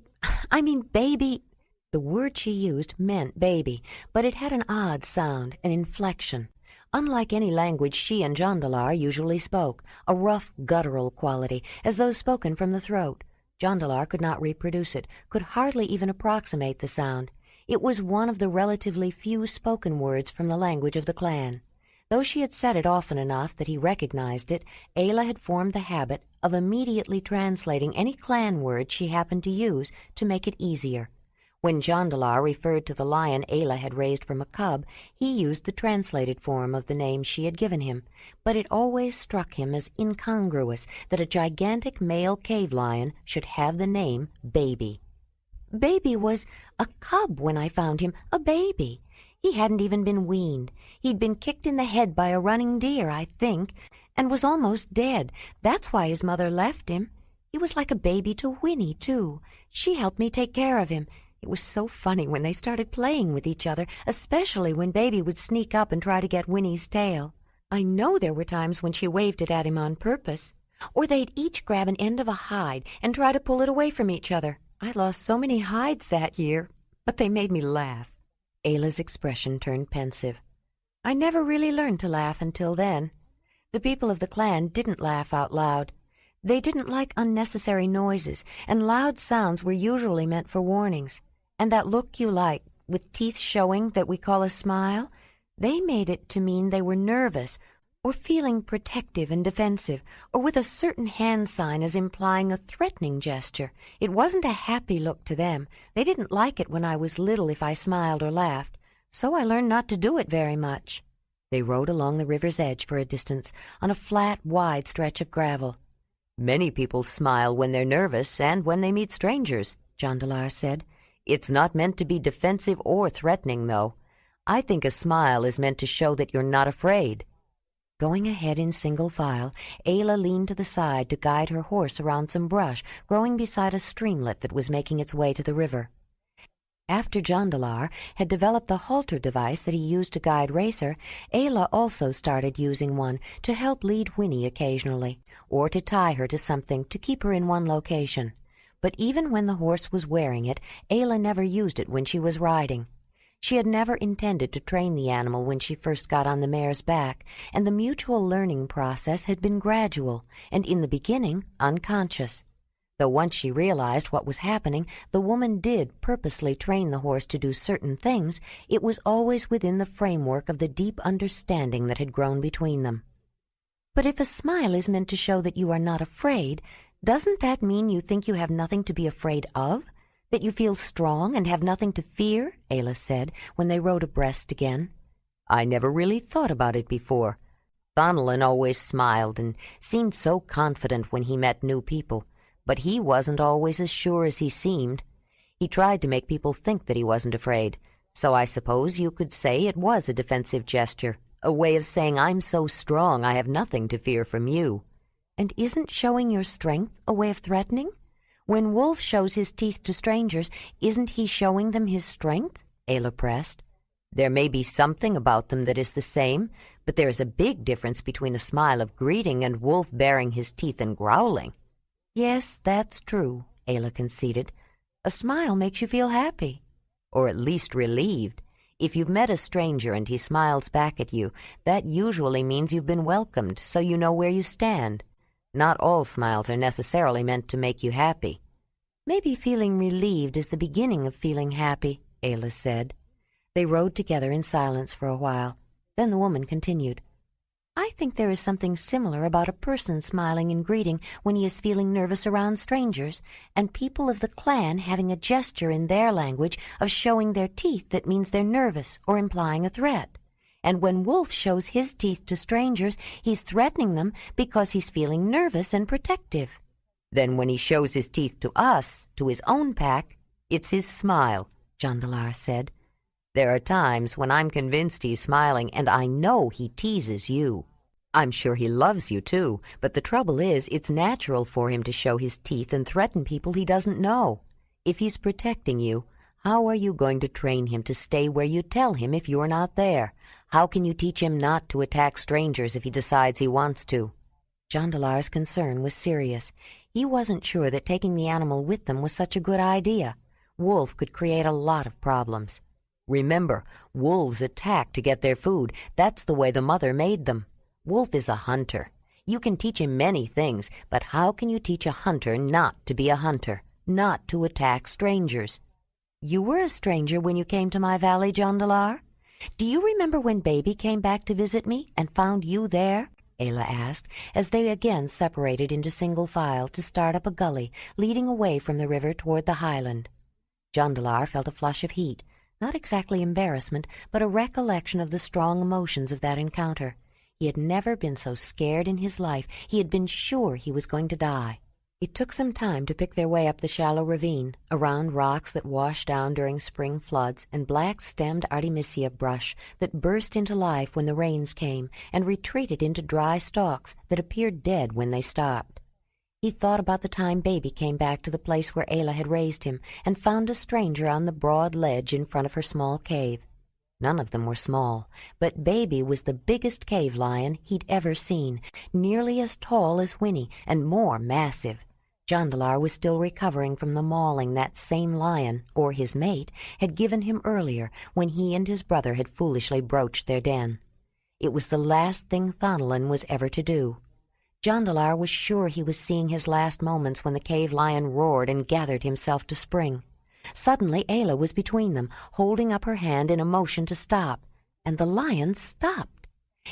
The word she used meant baby, but it had an odd sound, an inflection. Unlike any language she and Jondalar usually spoke, a rough, guttural quality, as though spoken from the throat. Jondalar could not reproduce it, could hardly even approximate the sound. It was one of the relatively few spoken words from the language of the clan. Though she had said it often enough that he recognized it, Ayla had formed the habit of immediately translating any clan word she happened to use to make it easier. When Jondalar referred to the lion Ayla had raised from a cub, he used the translated form of the name she had given him, but it always struck him as incongruous that a gigantic male cave lion should have the name Baby. "Baby was a cub when I found him, a baby. He hadn't even been weaned. He'd been kicked in the head by a running deer, I think, and was almost dead. That's why his mother left him. He was like a baby to Whinny, too. She helped me take care of him. It was so funny when they started playing with each other, especially when Baby would sneak up and try to get Whinny's tail. I know there were times when she waved it at him on purpose. Or they'd each grab an end of a hide and try to pull it away from each other. I lost so many hides that year, but they made me laugh." Ayla's expression turned pensive. "I never really learned to laugh until then. The people of the clan didn't laugh out loud. They didn't like unnecessary noises, and loud sounds were usually meant for warnings. And that look you like, with teeth showing, that we call a smile, they made it to mean they were nervous or feeling protective and defensive, or with a certain hand sign as implying a threatening gesture. It wasn't a happy look to them. They didn't like it when I was little if I smiled or laughed, so I learned not to do it very much. They rode along the river's edge for a distance, on a flat, wide stretch of gravel. Many people smile when they're nervous and when they meet strangers, Jondalar said. It's not meant to be defensive or threatening, though. I think a smile is meant to show that you're not afraid. Going ahead in single file, Ayla leaned to the side to guide her horse around some brush growing beside a streamlet that was making its way to the river. After Jondalar had developed the halter device that he used to guide Racer, Ayla also started using one to help lead Winnie occasionally, or to tie her to something to keep her in one location. But even when the horse was wearing it, Ayla never used it when she was riding. She had never intended to train the animal when she first got on the mare's back, and the mutual learning process had been gradual, and in the beginning unconscious. Though once she realized what was happening, the woman did purposely train the horse to do certain things, it was always within the framework of the deep understanding that had grown between them. But if a smile is meant to show that you are not afraid, doesn't that mean you think you have nothing to be afraid of? That you feel strong and have nothing to fear? Ayla said, when they rode abreast again. I never really thought about it before. Thonalin always smiled and seemed so confident when he met new people, but he wasn't always as sure as he seemed. He tried to make people think that he wasn't afraid, so I suppose you could say it was a defensive gesture, a way of saying I'm so strong I have nothing to fear from you. And isn't showing your strength a way of threatening? When Wolf shows his teeth to strangers, isn't he showing them his strength? Ayla pressed. There may be something about them that is the same, but there is a big difference between a smile of greeting and Wolf baring his teeth and growling. Yes, that's true, Ayla conceded. A smile makes you feel happy. Or at least relieved. If you've met a stranger and he smiles back at you, that usually means you've been welcomed, so you know where you stand. Not all smiles are necessarily meant to make you happy. Maybe feeling relieved is the beginning of feeling happy, Ayla said. They rode together in silence for a while. Then the woman continued. I think there is something similar about a person smiling in greeting when he is feeling nervous around strangers, and people of the clan having a gesture in their language of showing their teeth that means they're nervous or implying a threat. And when Wolf shows his teeth to strangers, he's threatening them because he's feeling nervous and protective. Then when he shows his teeth to us, to his own pack, it's his smile, Jondalar said. There are times when I'm convinced he's smiling and I know he teases you. I'm sure he loves you too, but the trouble is it's natural for him to show his teeth and threaten people he doesn't know. If he's protecting you, how are you going to train him to stay where you tell him if you're not there? How can you teach him not to attack strangers if he decides he wants to? Jondalar's concern was serious. He wasn't sure that taking the animal with them was such a good idea. Wolf could create a lot of problems. Remember, wolves attack to get their food. That's the way the mother made them. Wolf is a hunter. You can teach him many things, but how can you teach a hunter not to be a hunter, not to attack strangers? You were a stranger when you came to my valley, Jondalar. Do you remember when Baby came back to visit me and found you there? Ayla asked, as they again separated into single file to start up a gully leading away from the river toward the highland. Jondalar felt a flush of heat, not exactly embarrassment, but a recollection of the strong emotions of that encounter. He had never been so scared in his life. He had been sure he was going to die. It took some time to pick their way up the shallow ravine, around rocks that washed down during spring floods and black-stemmed artemisia brush that burst into life when the rains came and retreated into dry stalks that appeared dead when they stopped. He thought about the time Baby came back to the place where Ayla had raised him and found a stranger on the broad ledge in front of her small cave. None of them were small, but Baby was the biggest cave lion he'd ever seen, nearly as tall as Winnie and more massive. Jondalar was still recovering from the mauling that same lion, or his mate, had given him earlier when he and his brother had foolishly broached their den. It was the last thing Thonalin was ever to do. Jondalar was sure he was seeing his last moments when the cave lion roared and gathered himself to spring. Suddenly Ayla was between them, holding up her hand in a motion to stop, and the lion stopped.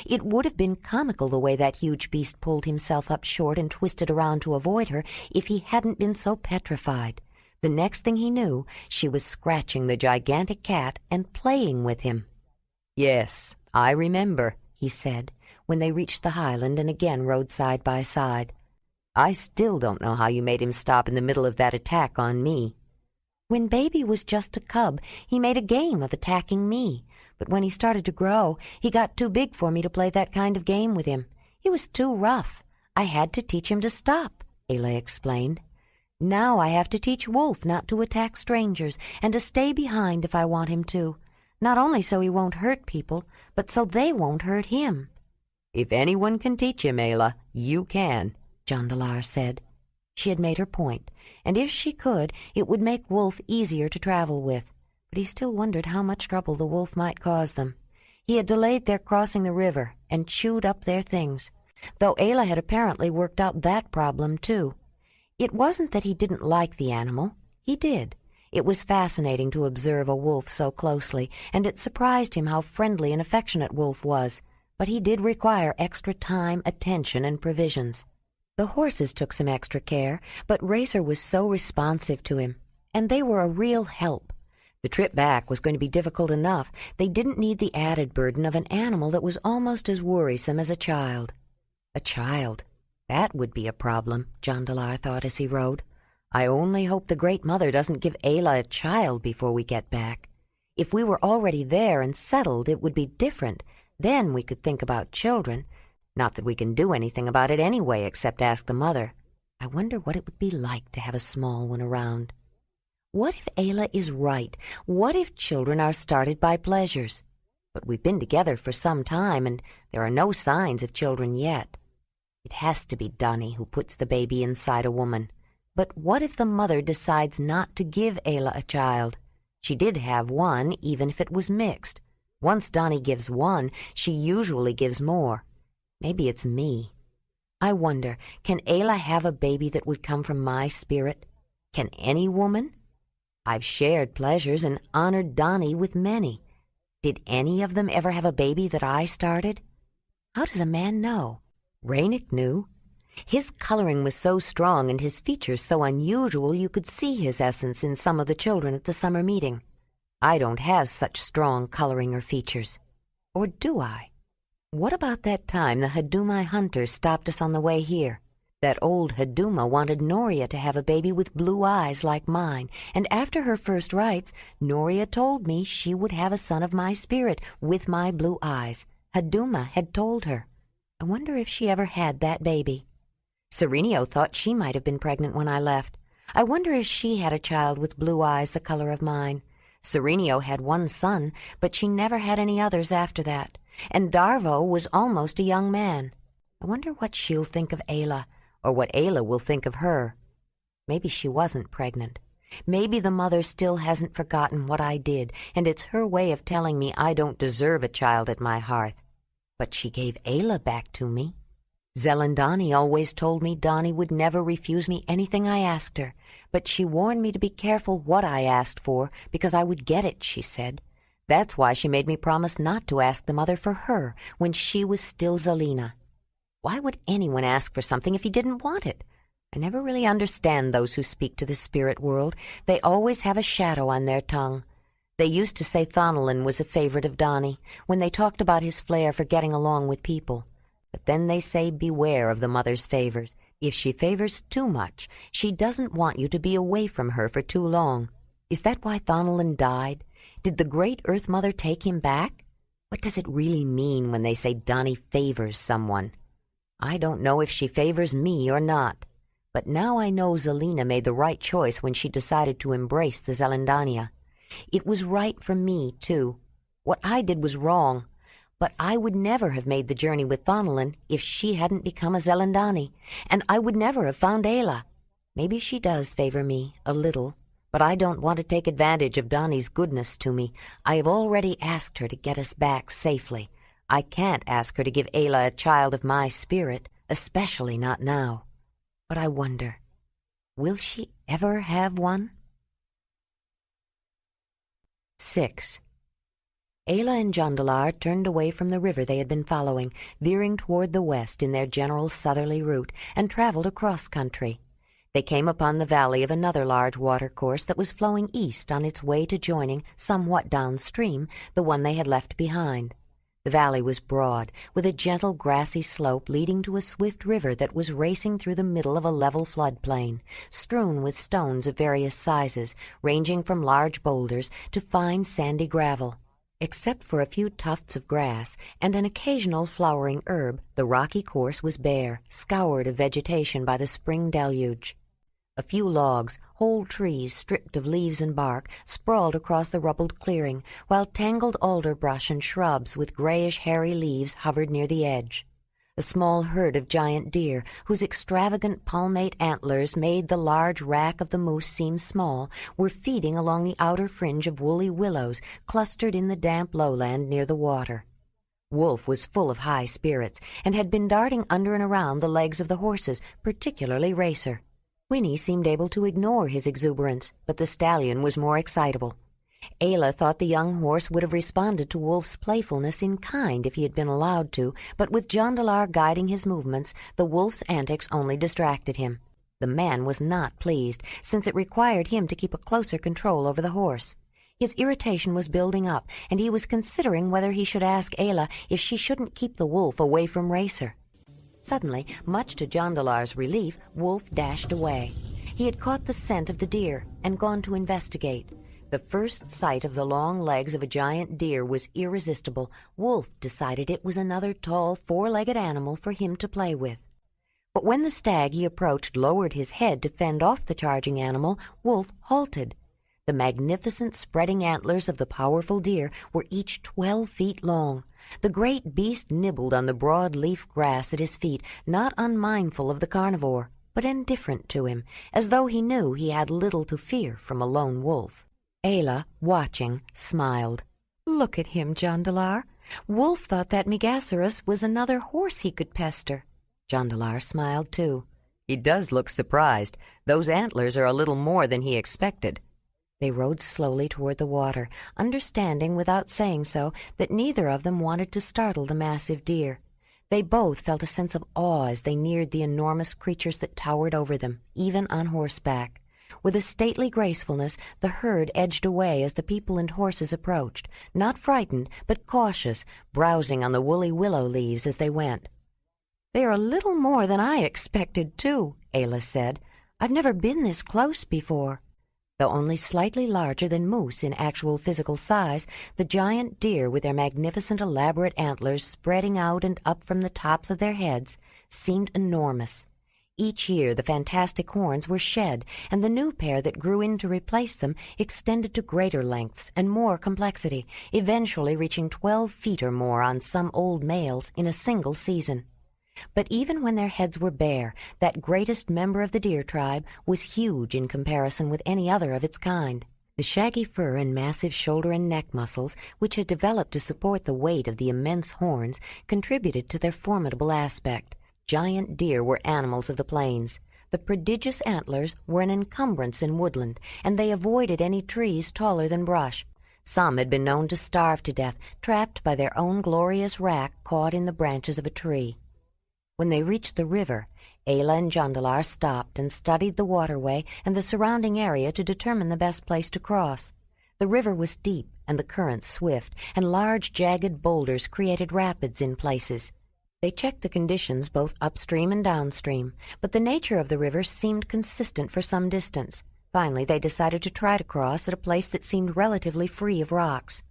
It would have been comical the way that huge beast pulled himself up short and twisted around to avoid her if he hadn't been so petrified. The next thing he knew, she was scratching the gigantic cat and playing with him. "Yes, I remember," he said, when they reached the highland and again rode side by side. "I still don't know how you made him stop in the middle of that attack on me." "When Baby was just a cub, he made a game of attacking me. But when he started to grow, he got too big for me to play that kind of game with him. He was too rough. I had to teach him to stop," Ayla explained. "Now I have to teach Wolf not to attack strangers and to stay behind if I want him to. Not only so he won't hurt people, but so they won't hurt him." "If anyone can teach him, Ayla, you can," Jondalar said. She had made her point, and if she could, it would make Wolf easier to travel with. But he still wondered how much trouble the wolf might cause them. He had delayed their crossing the river and chewed up their things, though Ayla had apparently worked out that problem too. It wasn't that he didn't like the animal. He did. It was fascinating to observe a wolf so closely, and it surprised him how friendly and affectionate Wolf was. But he did require extra time, attention, and provisions. The horses took some extra care, but Racer was so responsive to him, and they were a real help. The trip back was going to be difficult enough. They didn't need the added burden of an animal that was almost as worrisome as a child. A child. That would be a problem, Jondalar thought as he rode. I only hope the Great Mother doesn't give Ayla a child before we get back. If we were already there and settled, it would be different. Then we could think about children. Not that we can do anything about it anyway except ask the mother. I wonder what it would be like to have a small one around. What if Ayla is right? What if children are started by pleasures? But we've been together for some time, and there are no signs of children yet. It has to be Donnie who puts the baby inside a woman. But what if the mother decides not to give Ayla a child? She did have one, even if it was mixed. Once Donnie gives one, she usually gives more. Maybe it's me. I wonder, can Ayla have a baby that would come from my spirit? Can any woman? I've shared pleasures and honored Donnie with many. Did any of them ever have a baby that I started? How does a man know? Raynick knew. His coloring was so strong and his features so unusual you could see his essence in some of the children at the summer meeting. I don't have such strong coloring or features. Or do I? What about that time the Hadumai Hunters stopped us on the way here? That old Haduma wanted Noria to have a baby with blue eyes like mine, and after her first rites, Noria told me she would have a son of my spirit with my blue eyes. Haduma had told her. I wonder if she ever had that baby. Serenio thought she might have been pregnant when I left. I wonder if she had a child with blue eyes the color of mine. Serenio had one son, but she never had any others after that. And Darvo was almost a young man. I wonder what she'll think of Ayla, or what Ayla will think of her. Maybe she wasn't pregnant. Maybe the mother still hasn't forgotten what I did, and it's her way of telling me I don't deserve a child at my hearth. But she gave Ayla back to me. Zelandani always told me Donnie would never refuse me anything I asked her, but she warned me to be careful what I asked for, because I would get it, she said. That's why she made me promise not to ask the mother for her when she was still Zelina. Why would anyone ask for something if he didn't want it? I never really understand those who speak to the spirit world. They always have a shadow on their tongue. They used to say Thonolin was a favorite of Donnie when they talked about his flair for getting along with people. But then they say beware of the mother's favors. If she favors too much, she doesn't want you to be away from her for too long. Is that why Thonolin died? Did the great Earth Mother take him back? What does it really mean when they say Donnie favors someone? I don't know if she favors me or not. But now I know Zelina made the right choice when she decided to embrace the Zelandania. It was right for me, too. What I did was wrong. But I would never have made the journey with Thonolin if she hadn't become a Zelandani, and I would never have found Ayla. Maybe she does favor me, a little, but I don't want to take advantage of Donnie's goodness to me. I have already asked her to get us back safely. I can't ask her to give Ayla a child of my spirit, especially not now. But I wonder, will she ever have one? 6. Ayla and Jondalar turned away from the river they had been following, veering toward the west in their general southerly route, and traveled across country. They came upon the valley of another large watercourse that was flowing east on its way to joining, somewhat downstream, the one they had left behind. The valley was broad, with a gentle grassy slope leading to a swift river that was racing through the middle of a level floodplain, strewn with stones of various sizes, ranging from large boulders to fine sandy gravel. Except for a few tufts of grass and an occasional flowering herb, the rocky course was bare, scoured of vegetation by the spring deluge. A few logs, whole trees stripped of leaves and bark, sprawled across the rubbled clearing, while tangled alder brush and shrubs with grayish hairy leaves hovered near the edge. A small herd of giant deer, whose extravagant palmate antlers made the large rack of the moose seem small, were feeding along the outer fringe of woolly willows clustered in the damp lowland near the water. Wolf was full of high spirits and had been darting under and around the legs of the horses, particularly Racer. Winnie seemed able to ignore his exuberance, but the stallion was more excitable. Ayla thought the young horse would have responded to Wolf's playfulness in kind if he had been allowed to, but with Jondalar guiding his movements, the wolf's antics only distracted him. The man was not pleased, since it required him to keep a closer control over the horse. His irritation was building up, and he was considering whether he should ask Ayla if she shouldn't keep the wolf away from Racer. Suddenly, much to Jondalar's relief, Wolf dashed away. He had caught the scent of the deer and gone to investigate. The first sight of the long legs of a giant deer was irresistible. Wolf decided it was another tall, four-legged animal for him to play with. But when the stag he approached lowered his head to fend off the charging animal, Wolf halted. The magnificent spreading antlers of the powerful deer were each 12 feet long. The great beast nibbled on the broad leaf grass at his feet, not unmindful of the carnivore, but indifferent to him, as though he knew he had little to fear from a lone wolf. Ayla, watching, smiled. "Look at him, Jondalar. Wolf thought that Megasaurus was another horse he could pester." Jondalar smiled too. "He does look surprised. Those antlers are a little more than he expected." They rode slowly toward the water, understanding without saying so that neither of them wanted to startle the massive deer. They both felt a sense of awe as they neared the enormous creatures that towered over them, even on horseback. With a stately gracefulness, the herd edged away as the people and horses approached, not frightened, but cautious, browsing on the woolly willow leaves as they went. "They are a little more than I expected, too," Ayla said. "I've never been this close before." Though only slightly larger than moose in actual physical size, the giant deer, with their magnificent elaborate antlers spreading out and up from the tops of their heads, seemed enormous. Each year the fantastic horns were shed, and the new pair that grew in to replace them extended to greater lengths and more complexity, eventually reaching 12 feet or more on some old males in a single season. But even when their heads were bare, that greatest member of the deer tribe was huge in comparison with any other of its kind. The shaggy fur and massive shoulder and neck muscles, which had developed to support the weight of the immense horns, contributed to their formidable aspect. Giant deer were animals of the plains. The prodigious antlers were an encumbrance in woodland, and they avoided any trees taller than brush. Some had been known to starve to death, trapped by their own glorious rack caught in the branches of a tree. When they reached the river, Ayla and Jondalar stopped and studied the waterway and the surrounding area to determine the best place to cross. The river was deep and the current swift, and large jagged boulders created rapids in places. They checked the conditions both upstream and downstream, but the nature of the river seemed consistent for some distance. Finally, they decided to try to cross at a place that seemed relatively free of rocks.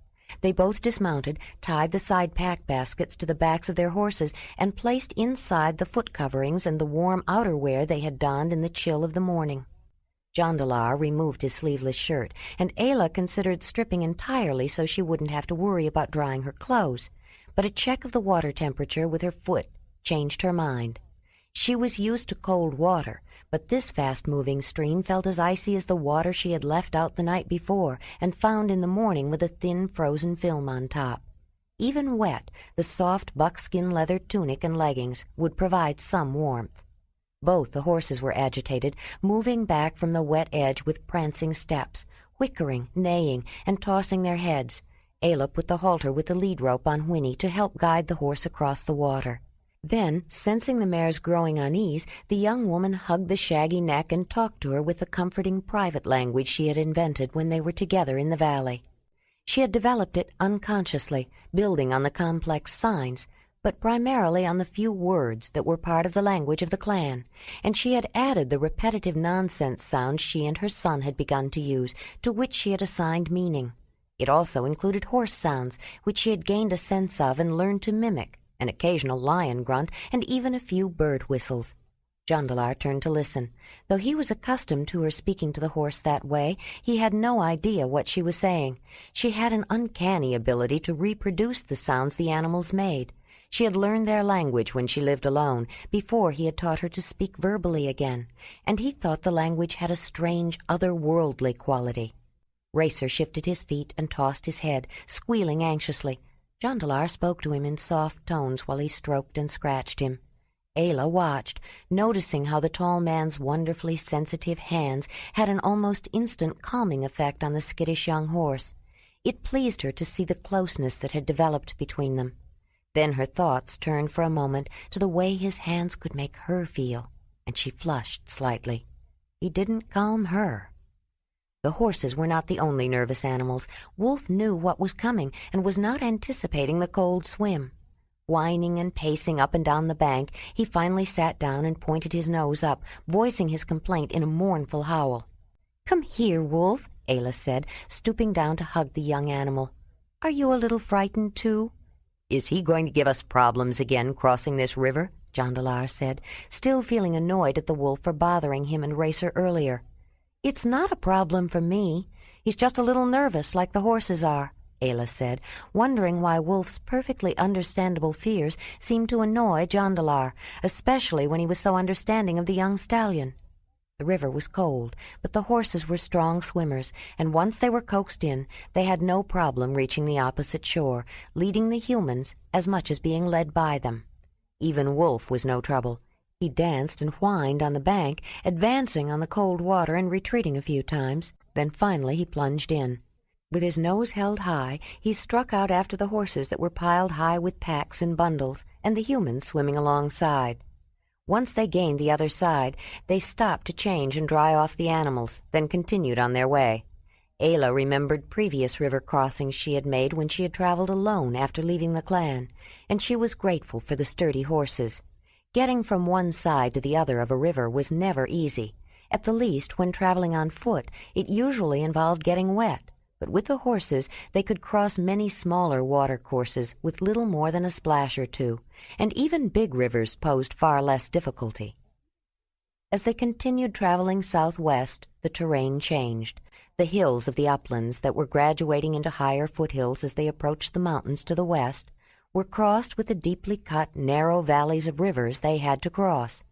They both dismounted, tied the side pack baskets to the backs of their horses, and placed inside the foot coverings and the warm outerwear they had donned in the chill of the morning. Jondalar removed his sleeveless shirt, and Ayla considered stripping entirely so she wouldn't have to worry about drying her clothes. But a check of the water temperature with her foot changed her mind. She was used to cold water, but this fast-moving stream felt as icy as the water she had left out the night before and found in the morning with a thin frozen film on top. Even wet, the soft buckskin leather tunic and leggings would provide some warmth. Both the horses were agitated, moving back from the wet edge with prancing steps, whickering, neighing, and tossing their heads. Ayla put the halter with the lead rope on Winnie to help guide the horse across the water. Then, sensing the mare's growing unease, the young woman hugged the shaggy neck and talked to her with the comforting private language she had invented when they were together in the valley. She had developed it unconsciously, building on the complex signs, but primarily on the few words that were part of the language of the clan, and she had added the repetitive nonsense sounds she and her son had begun to use, to which she had assigned meaning. It also included horse sounds, which she had gained a sense of and learned to mimic, an occasional lion grunt, and even a few bird whistles. Jondalar turned to listen. Though he was accustomed to her speaking to the horse that way, he had no idea what she was saying. She had an uncanny ability to reproduce the sounds the animals made. She had learned their language when she lived alone, before he had taught her to speak verbally again, and he thought the language had a strange, otherworldly quality. Racer shifted his feet and tossed his head, squealing anxiously. Jondalar spoke to him in soft tones while he stroked and scratched him. Ayla watched, noticing how the tall man's wonderfully sensitive hands had an almost instant calming effect on the skittish young horse. It pleased her to see the closeness that had developed between them. Then her thoughts turned for a moment to the way his hands could make her feel, and she flushed slightly. He didn't calm her. The horses were not the only nervous animals. Wolf knew what was coming and was not anticipating the cold swim. Whining and pacing up and down the bank, he finally sat down and pointed his nose up, voicing his complaint in a mournful howl. "Come here, Wolf," Ayla said, stooping down to hug the young animal. "Are you a little frightened, too?" "Is he going to give us problems again crossing this river?" Jondalar said, still feeling annoyed at the wolf for bothering him and Racer earlier. "It's not a problem for me. He's just a little nervous like the horses are," Ayla said, wondering why Wolf's perfectly understandable fears seemed to annoy Jondalar, especially when he was so understanding of the young stallion. The river was cold, but the horses were strong swimmers, and once they were coaxed in, they had no problem reaching the opposite shore, leading the humans as much as being led by them. Even Wolf was no trouble. He danced and whined on the bank, advancing on the cold water and retreating a few times. Then finally he plunged in. With his nose held high, he struck out after the horses that were piled high with packs and bundles, and the humans swimming alongside. Once they gained the other side, they stopped to change and dry off the animals, then continued on their way. Ayla remembered previous river crossings she had made when she had traveled alone after leaving the clan, and she was grateful for the sturdy horses. Getting from one side to the other of a river was never easy. At the least, when traveling on foot, it usually involved getting wet. But with the horses, they could cross many smaller watercourses with little more than a splash or two, and even big rivers posed far less difficulty. As they continued traveling southwest, the terrain changed. The hills of the uplands that were graduating into higher foothills as they approached the mountains to the west were crossed with the deeply cut, narrow valleys of rivers they had to cross.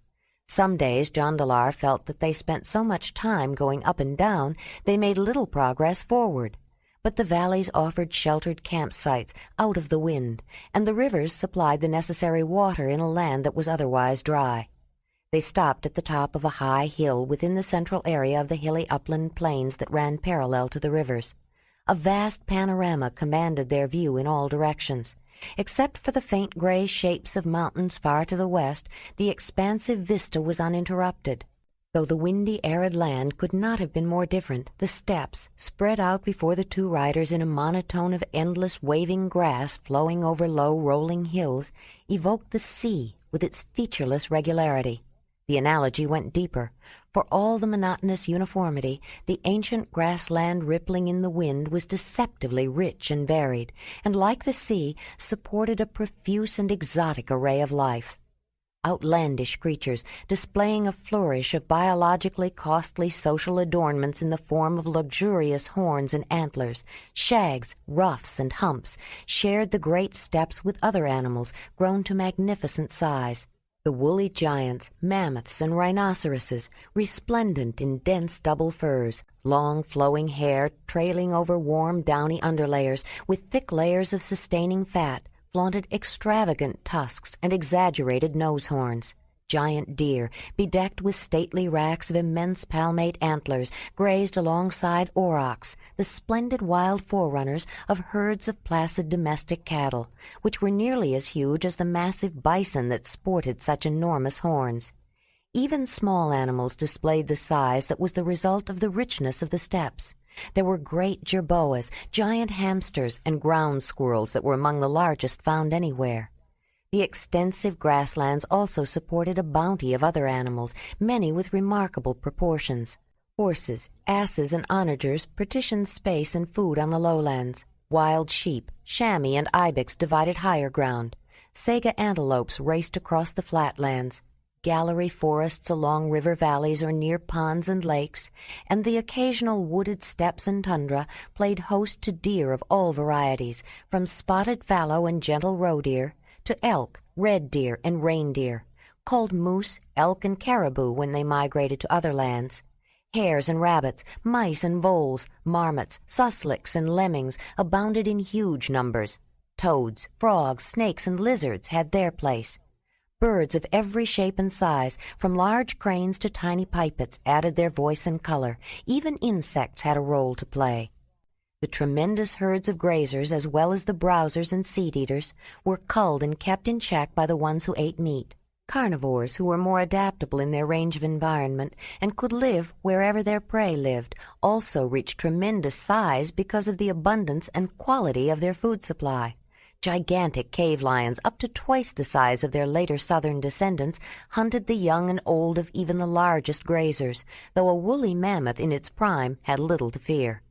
Some days Jondalar felt that they spent so much time going up and down they made little progress forward. But the valleys offered sheltered campsites out of the wind, and the rivers supplied the necessary water in a land that was otherwise dry. They stopped at the top of a high hill within the central area of the hilly upland plains that ran parallel to the rivers. A vast panorama commanded their view in all directions. Except for the faint gray shapes of mountains far to the west, the expansive vista was uninterrupted. Though the windy, arid land could not have been more different, the steppes, spread out before the two riders in a monotone of endless waving grass flowing over low, rolling hills, evoked the sea with its featureless regularity. The analogy went deeper. For all the monotonous uniformity, the ancient grassland rippling in the wind was deceptively rich and varied, and like the sea, supported a profuse and exotic array of life. Outlandish creatures, displaying a flourish of biologically costly social adornments in the form of luxurious horns and antlers, shags, ruffs, and humps, shared the great steppes with other animals grown to magnificent size. The woolly giants, mammoths, and rhinoceroses, resplendent in dense double furs, long flowing hair trailing over warm downy underlayers with thick layers of sustaining fat, flaunted extravagant tusks and exaggerated nose horns. Giant deer, bedecked with stately racks of immense palmate antlers, grazed alongside aurochs, the splendid wild forerunners of herds of placid domestic cattle, which were nearly as huge as the massive bison that sported such enormous horns. Even small animals displayed the size that was the result of the richness of the steppes. There were great jerboas, giant hamsters, and ground squirrels that were among the largest found anywhere. The extensive grasslands also supported a bounty of other animals, many with remarkable proportions. Horses, asses, and onagers partitioned space and food on the lowlands. Wild sheep, chamois, and ibex divided higher ground. Saga antelopes raced across the flatlands. Gallery forests along river valleys or near ponds and lakes, and the occasional wooded steppes and tundra played host to deer of all varieties, from spotted fallow and gentle roe deer to elk, red deer, and reindeer, called moose, elk, and caribou when they migrated to other lands. Hares and rabbits, mice and voles, marmots, sussex, and lemmings abounded in huge numbers. Toads, frogs, snakes, and lizards had their place. Birds of every shape and size, from large cranes to tiny pipits, added their voice and color. Even insects had a role to play. The tremendous herds of grazers, as well as the browsers and seed-eaters, were culled and kept in check by the ones who ate meat. Carnivores, who were more adaptable in their range of environment and could live wherever their prey lived, also reached tremendous size because of the abundance and quality of their food supply. Gigantic cave lions, up to twice the size of their later southern descendants, hunted the young and old of even the largest grazers, though a woolly mammoth in its prime had little to fear.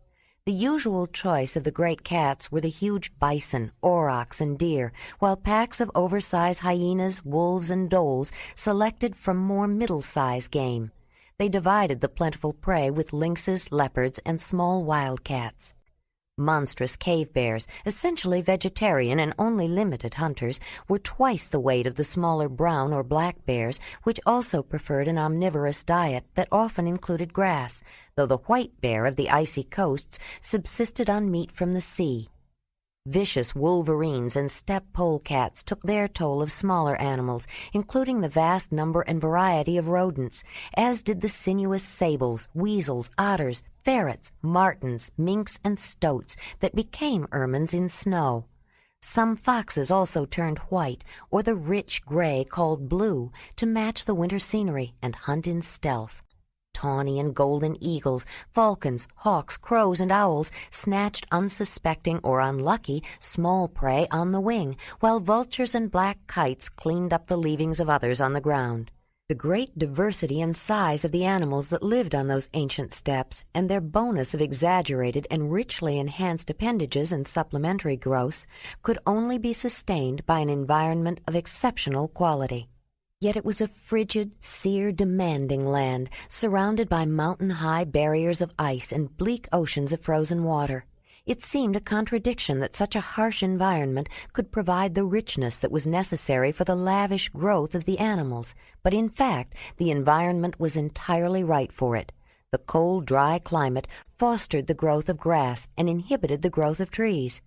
The usual choice of the great cats were the huge bison, aurochs, and deer, while packs of oversized hyenas, wolves, and dholes selected from more middle-sized game. They divided the plentiful prey with lynxes, leopards, and small wildcats. Monstrous cave bears, essentially vegetarian and only limited hunters, were twice the weight of the smaller brown or black bears, which also preferred an omnivorous diet that often included grass, though the white bear of the icy coasts subsisted on meat from the sea. Vicious wolverines and steppe polecats took their toll of smaller animals, including the vast number and variety of rodents, as did the sinuous sables, weasels, otters, ferrets, martens, minks, and stoats that became ermines in snow. Some foxes also turned white, or the rich gray called blue, to match the winter scenery and hunt in stealth. Tawny and golden eagles, falcons, hawks, crows, and owls snatched unsuspecting or unlucky small prey on the wing, while vultures and black kites cleaned up the leavings of others on the ground. The great diversity and size of the animals that lived on those ancient steppes, and their bonus of exaggerated and richly enhanced appendages and supplementary growths, could only be sustained by an environment of exceptional quality. Yet it was a frigid, sere, demanding land, surrounded by mountain-high barriers of ice and bleak oceans of frozen water. It seemed a contradiction that such a harsh environment could provide the richness that was necessary for the lavish growth of the animals, but in fact the environment was entirely right for it. The cold, dry climate fostered the growth of grass and inhibited the growth of trees.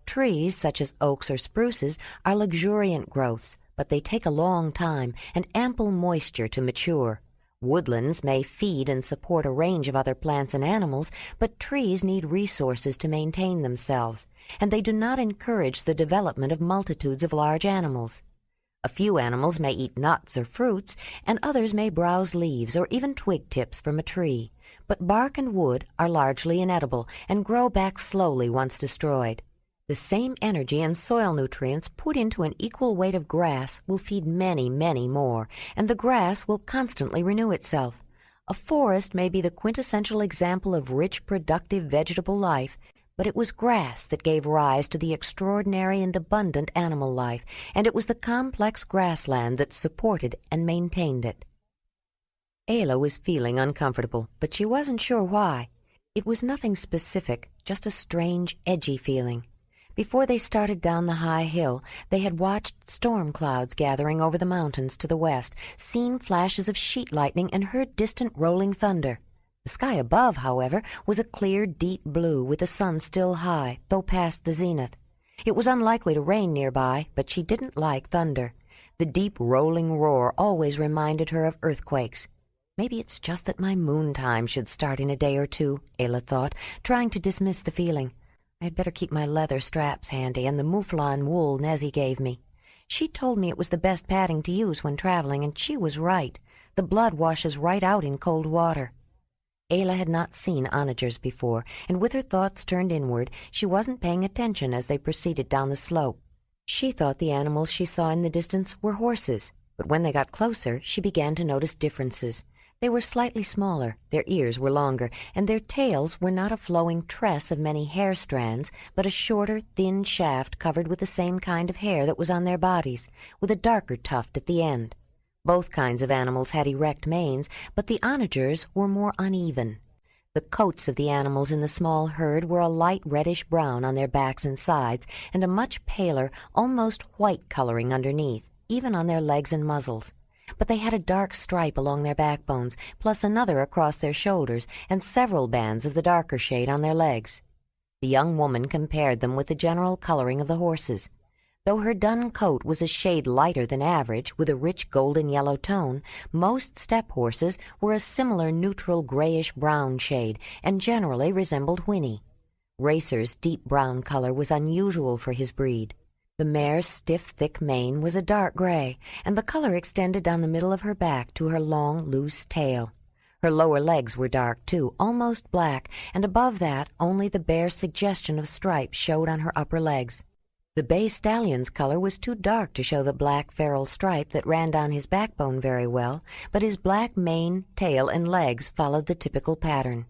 Trees, such as oaks or spruces, are luxuriant growths, but they take a long time and ample moisture to mature. Woodlands may feed and support a range of other plants and animals, but trees need resources to maintain themselves, and they do not encourage the development of multitudes of large animals. A few animals may eat nuts or fruits, and others may browse leaves or even twig tips from a tree, but bark and wood are largely inedible and grow back slowly once destroyed. The same energy and soil nutrients put into an equal weight of grass will feed many, many more, and the grass will constantly renew itself. A forest may be the quintessential example of rich, productive vegetable life, but it was grass that gave rise to the extraordinary and abundant animal life, and it was the complex grassland that supported and maintained it. Ayla was feeling uncomfortable, but she wasn't sure why. It was nothing specific, just a strange, edgy feeling. Before they started down the high hill, they had watched storm clouds gathering over the mountains to the west, seen flashes of sheet lightning, and heard distant rolling thunder. The sky above, however, was a clear, deep blue, with the sun still high, though past the zenith. It was unlikely to rain nearby, but she didn't like thunder. The deep rolling roar always reminded her of earthquakes. Maybe it's just that my moon time should start in a day or two, Ayla thought, trying to dismiss the feeling. I had better keep my leather straps handy and the mouflon wool Nezzy gave me. She told me it was the best padding to use when traveling, and she was right. The blood washes right out in cold water. Ayla had not seen onagers before, and with her thoughts turned inward, she wasn't paying attention as they proceeded down the slope. She thought the animals she saw in the distance were horses, but when they got closer, she began to notice differences. They were slightly smaller, their ears were longer, and their tails were not a flowing tress of many hair strands, but a shorter, thin shaft covered with the same kind of hair that was on their bodies, with a darker tuft at the end. Both kinds of animals had erect manes, but the onagers were more uneven. The coats of the animals in the small herd were a light reddish-brown on their backs and sides, and a much paler, almost white coloring underneath, even on their legs and muzzles. But they had a dark stripe along their backbones, plus another across their shoulders, and several bands of the darker shade on their legs. The young woman compared them with the general coloring of the horses. Though her dun coat was a shade lighter than average, with a rich golden-yellow tone, most steppe horses were a similar neutral grayish-brown shade, and generally resembled whinny. Racer's deep brown color was unusual for his breed. The mare's stiff, thick mane was a dark gray, and the color extended down the middle of her back to her long, loose tail. Her lower legs were dark, too, almost black, and above that only the bare suggestion of stripes showed on her upper legs. The bay stallion's color was too dark to show the black feral stripe that ran down his backbone very well, but his black mane, tail, and legs followed the typical pattern.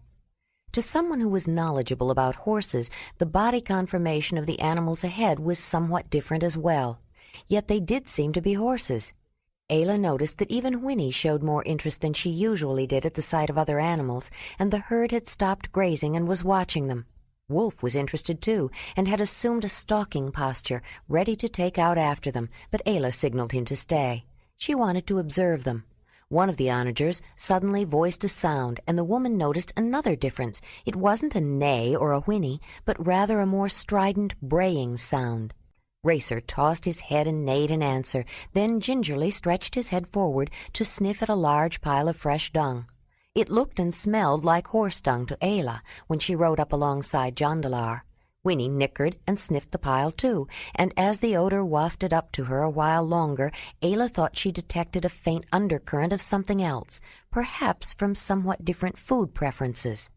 To someone who was knowledgeable about horses, the body conformation of the animals ahead was somewhat different as well. Yet they did seem to be horses. Ayla noticed that even Whinny showed more interest than she usually did at the sight of other animals, and the herd had stopped grazing and was watching them. Wolf was interested too, and had assumed a stalking posture, ready to take out after them, but Ayla signaled him to stay. She wanted to observe them. One of the onagers suddenly voiced a sound, and the woman noticed another difference. It wasn't a neigh or a whinny, but rather a more strident, braying sound. Racer tossed his head and neighed in answer, then gingerly stretched his head forward to sniff at a large pile of fresh dung. It looked and smelled like horse dung to Ayla when she rode up alongside Jondalar. Whinny nickered and sniffed the pile too, and as the odor wafted up to her a while longer, Ayla thought she detected a faint undercurrent of something else, perhaps from somewhat different food preferences.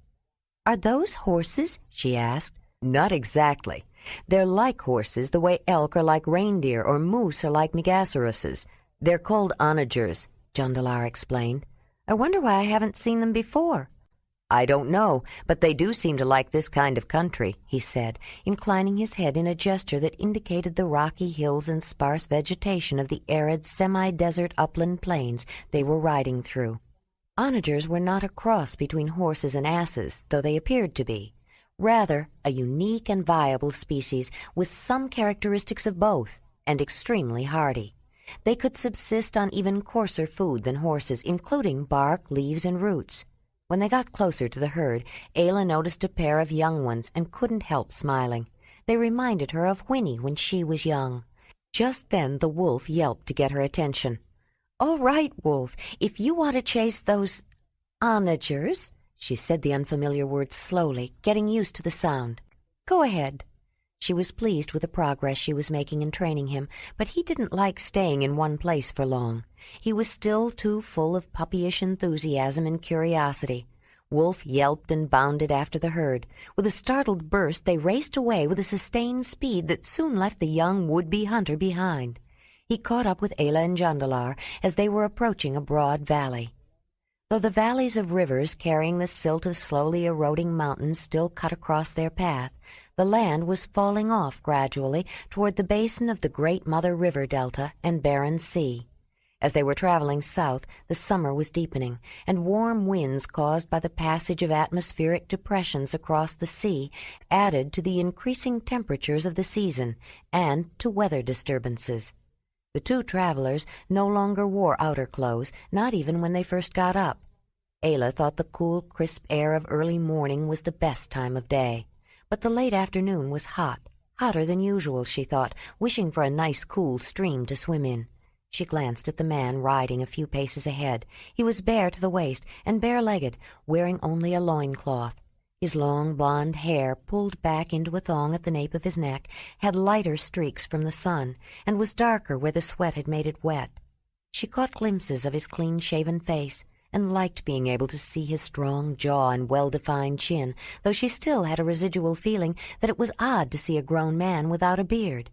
"Are those horses?" she asked. "Not exactly. They're like horses the way elk are like reindeer or moose are like megasaurus's. They're called onagers," Jondalar explained. "I wonder why I haven't seen them before." "I don't know, but they do seem to like this kind of country," he said, inclining his head in a gesture that indicated the rocky hills and sparse vegetation of the arid, semi-desert upland plains they were riding through. Onagers were not a cross between horses and asses, though they appeared to be. Rather, a unique and viable species with some characteristics of both, and extremely hardy. They could subsist on even coarser food than horses, including bark, leaves, and roots. When they got closer to the herd, Ayla noticed a pair of young ones and couldn't help smiling. They reminded her of Whinny when she was young. Just then the wolf yelped to get her attention. "All right, Wolf, if you want to chase those onagers," she said the unfamiliar word slowly, getting used to the sound. "Go ahead." She was pleased with the progress she was making in training him, but he didn't like staying in one place for long. He was still too full of puppyish enthusiasm and curiosity. Wolf yelped and bounded after the herd. With a startled burst, they raced away with a sustained speed that soon left the young would-be hunter behind. He caught up with Ayla and Jondalar as they were approaching a broad valley. Though the valleys of rivers carrying the silt of slowly eroding mountains still cut across their path, the land was falling off gradually toward the basin of the great Mother River Delta and Barents Sea. As they were traveling south, the summer was deepening, and warm winds caused by the passage of atmospheric depressions across the sea added to the increasing temperatures of the season and to weather disturbances. The two travelers no longer wore outer clothes, not even when they first got up. Ayla thought the cool, crisp air of early morning was the best time of day. But the late afternoon was hot, hotter than usual, she thought, wishing for a nice cool stream to swim in. She glanced at the man riding a few paces ahead. He was bare to the waist and bare-legged, wearing only a loincloth. His long blonde hair, pulled back into a thong at the nape of his neck, had lighter streaks from the sun, and was darker where the sweat had made it wet. She caught glimpses of his clean-shaven face, and liked being able to see his strong jaw and well-defined chin, though she still had a residual feeling that it was odd to see a grown man without a beard.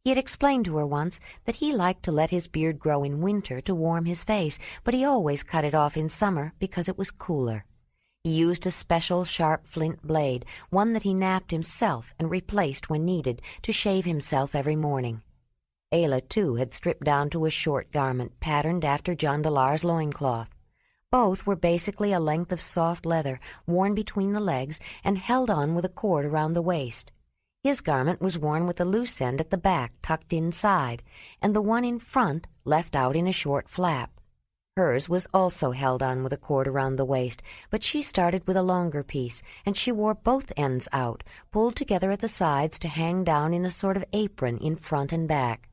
He had explained to her once that he liked to let his beard grow in winter to warm his face, but he always cut it off in summer because it was cooler. He used a special sharp flint blade, one that he napped himself and replaced when needed, to shave himself every morning. Ayla, too, had stripped down to a short garment patterned after Jondalar's loincloth. Both were basically a length of soft leather, worn between the legs and held on with a cord around the waist. His garment was worn with the loose end at the back tucked inside, and the one in front left out in a short flap. Hers was also held on with a cord around the waist, but she started with a longer piece, and she wore both ends out, pulled together at the sides to hang down in a sort of apron in front and back.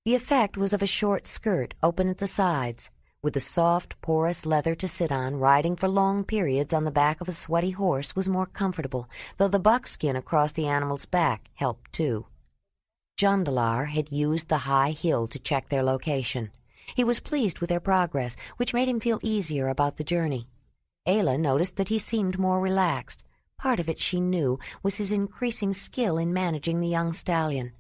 The effect was of a short skirt open at the sides. With the soft, porous leather to sit on, riding for long periods on the back of a sweaty horse was more comfortable, though the buckskin across the animal's back helped too. Jondalar had used the high hill to check their location. He was pleased with their progress, which made him feel easier about the journey. Ayla noticed that he seemed more relaxed. Part of it, she knew, was his increasing skill in managing the young stallion.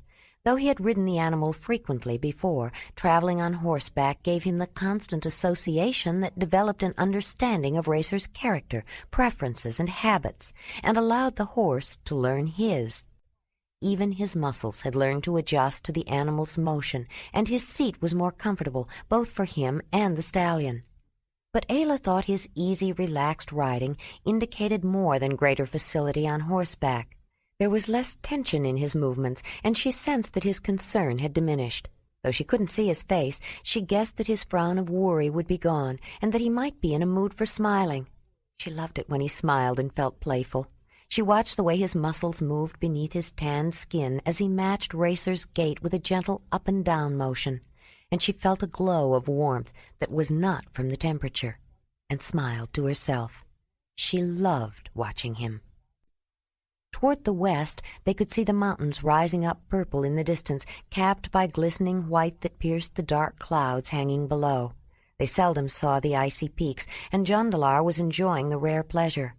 Though he had ridden the animal frequently before, traveling on horseback gave him the constant association that developed an understanding of Racer's character, preferences, and habits, and allowed the horse to learn his. Even his muscles had learned to adjust to the animal's motion, and his seat was more comfortable, both for him and the stallion. But Ayla thought his easy, relaxed riding indicated more than greater facility on horseback. There was less tension in his movements, and she sensed that his concern had diminished. Though she couldn't see his face, she guessed that his frown of worry would be gone, and that he might be in a mood for smiling. She loved it when he smiled and felt playful. She watched the way his muscles moved beneath his tanned skin as he matched Racer's gait with a gentle up-and-down motion, and she felt a glow of warmth that was not from the temperature, and smiled to herself. She loved watching him. Toward the west, they could see the mountains rising up purple in the distance, capped by glistening white that pierced the dark clouds hanging below. They seldom saw the icy peaks, and Jondalar was enjoying the rare pleasure.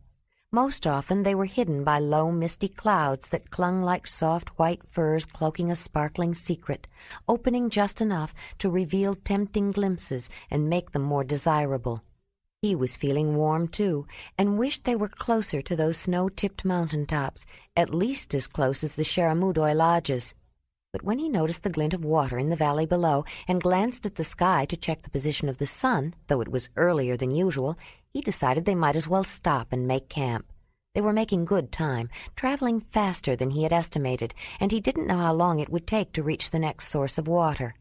Most often they were hidden by low, misty clouds that clung like soft white furs cloaking a sparkling secret, opening just enough to reveal tempting glimpses and make them more desirable. He was feeling warm, too, and wished they were closer to those snow-tipped mountain-tops, at least as close as the Sharamudoi lodges. But when he noticed the glint of water in the valley below and glanced at the sky to check the position of the sun, though it was earlier than usual, he decided they might as well stop and make camp. They were making good time, traveling faster than he had estimated, and he didn't know how long it would take to reach the next source of water.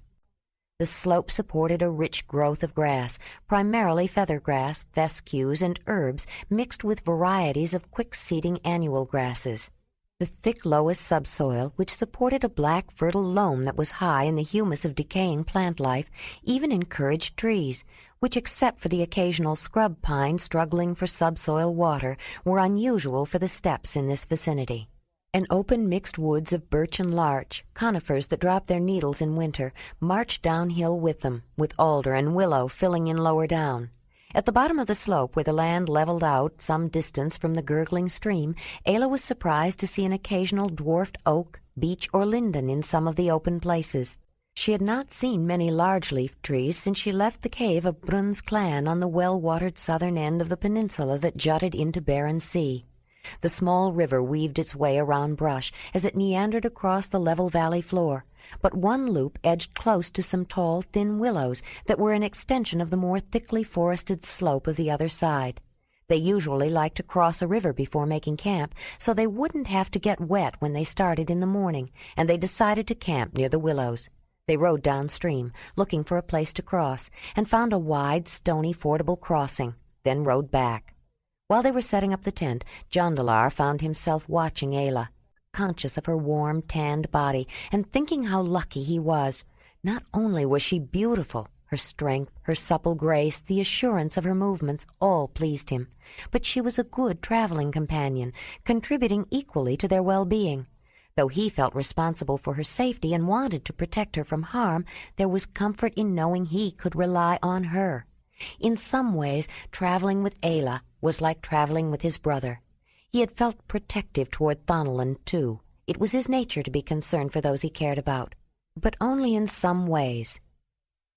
The slope supported a rich growth of grass, primarily feathergrass, fescues, and herbs mixed with varieties of quick-seeding annual grasses. The thick loess subsoil, which supported a black fertile loam that was high in the humus of decaying plant life, even encouraged trees, which, except for the occasional scrub pine struggling for subsoil water, were unusual for the steppes in this vicinity. An open mixed woods of birch and larch, conifers that drop their needles in winter, marched downhill with them, with alder and willow filling in lower down. At the bottom of the slope, where the land leveled out some distance from the gurgling stream, Ayla was surprised to see an occasional dwarfed oak, beech, or linden in some of the open places. She had not seen many large-leaf trees since she left the cave of Brun's clan on the well-watered southern end of the peninsula that jutted into Barren Sea. The small river weaved its way around brush as it meandered across the level valley floor, but one loop edged close to some tall, thin willows that were an extension of the more thickly forested slope of the other side. They usually liked to cross a river before making camp, so they wouldn't have to get wet when they started in the morning, and they decided to camp near the willows. They rode downstream, looking for a place to cross, and found a wide, stony, fordable crossing, then rode back. While they were setting up the tent, Jondalar found himself watching Ayla, conscious of her warm, tanned body, and thinking how lucky he was. Not only was she beautiful, her strength, her supple grace, the assurance of her movements all pleased him, but she was a good traveling companion, contributing equally to their well-being. Though he felt responsible for her safety and wanted to protect her from harm, there was comfort in knowing he could rely on her. In some ways, traveling with Ayla was like traveling with his brother. He had felt protective toward Thonellan, too. It was his nature to be concerned for those he cared about, but only in some ways.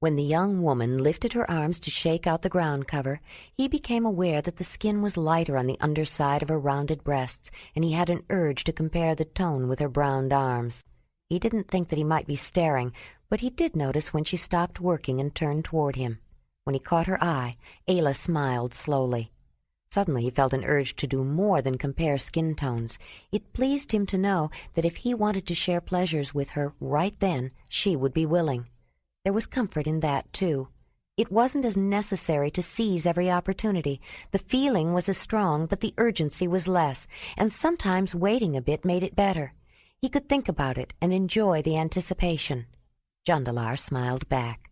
When the young woman lifted her arms to shake out the ground cover, he became aware that the skin was lighter on the underside of her rounded breasts, and he had an urge to compare the tone with her browned arms. He didn't think that he might be staring, but he did notice when she stopped working and turned toward him. When he caught her eye, Ayla smiled slowly. Suddenly he felt an urge to do more than compare skin tones. It pleased him to know that if he wanted to share pleasures with her right then, she would be willing. There was comfort in that, too. It wasn't as necessary to seize every opportunity. The feeling was as strong, but the urgency was less, and sometimes waiting a bit made it better. He could think about it and enjoy the anticipation. Jondalar smiled back.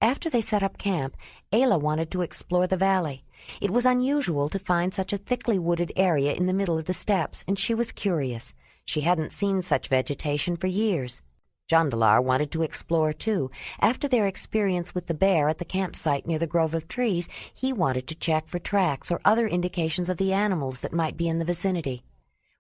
After they set up camp, Ayla wanted to explore the valley. It was unusual to find such a thickly wooded area in the middle of the steppes, and she was curious. She hadn't seen such vegetation for years. Jondalar wanted to explore, too. After their experience with the bear at the campsite near the grove of trees, he wanted to check for tracks or other indications of the animals that might be in the vicinity.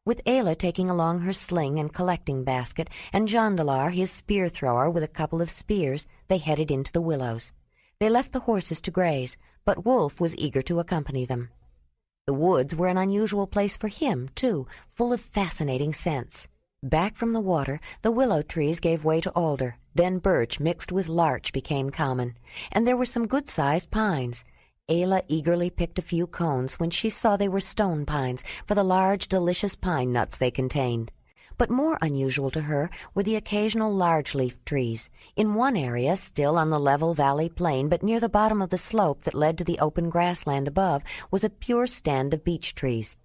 With Ayla taking along her sling and collecting basket, and Jondalar his spear-thrower with a couple of spears, they headed into the willows. They left the horses to graze, but Wolf was eager to accompany them. The woods were an unusual place for him, too, full of fascinating scents. Back from the water, the willow trees gave way to alder, then birch mixed with larch became common, and there were some good-sized pines. Ayla eagerly picked a few cones when she saw they were stone pines for the large, delicious pine nuts they contained. But more unusual to her were the occasional large-leaf trees. In one area, still on the level valley plain, but near the bottom of the slope that led to the open grassland above, was a pure stand of beech trees.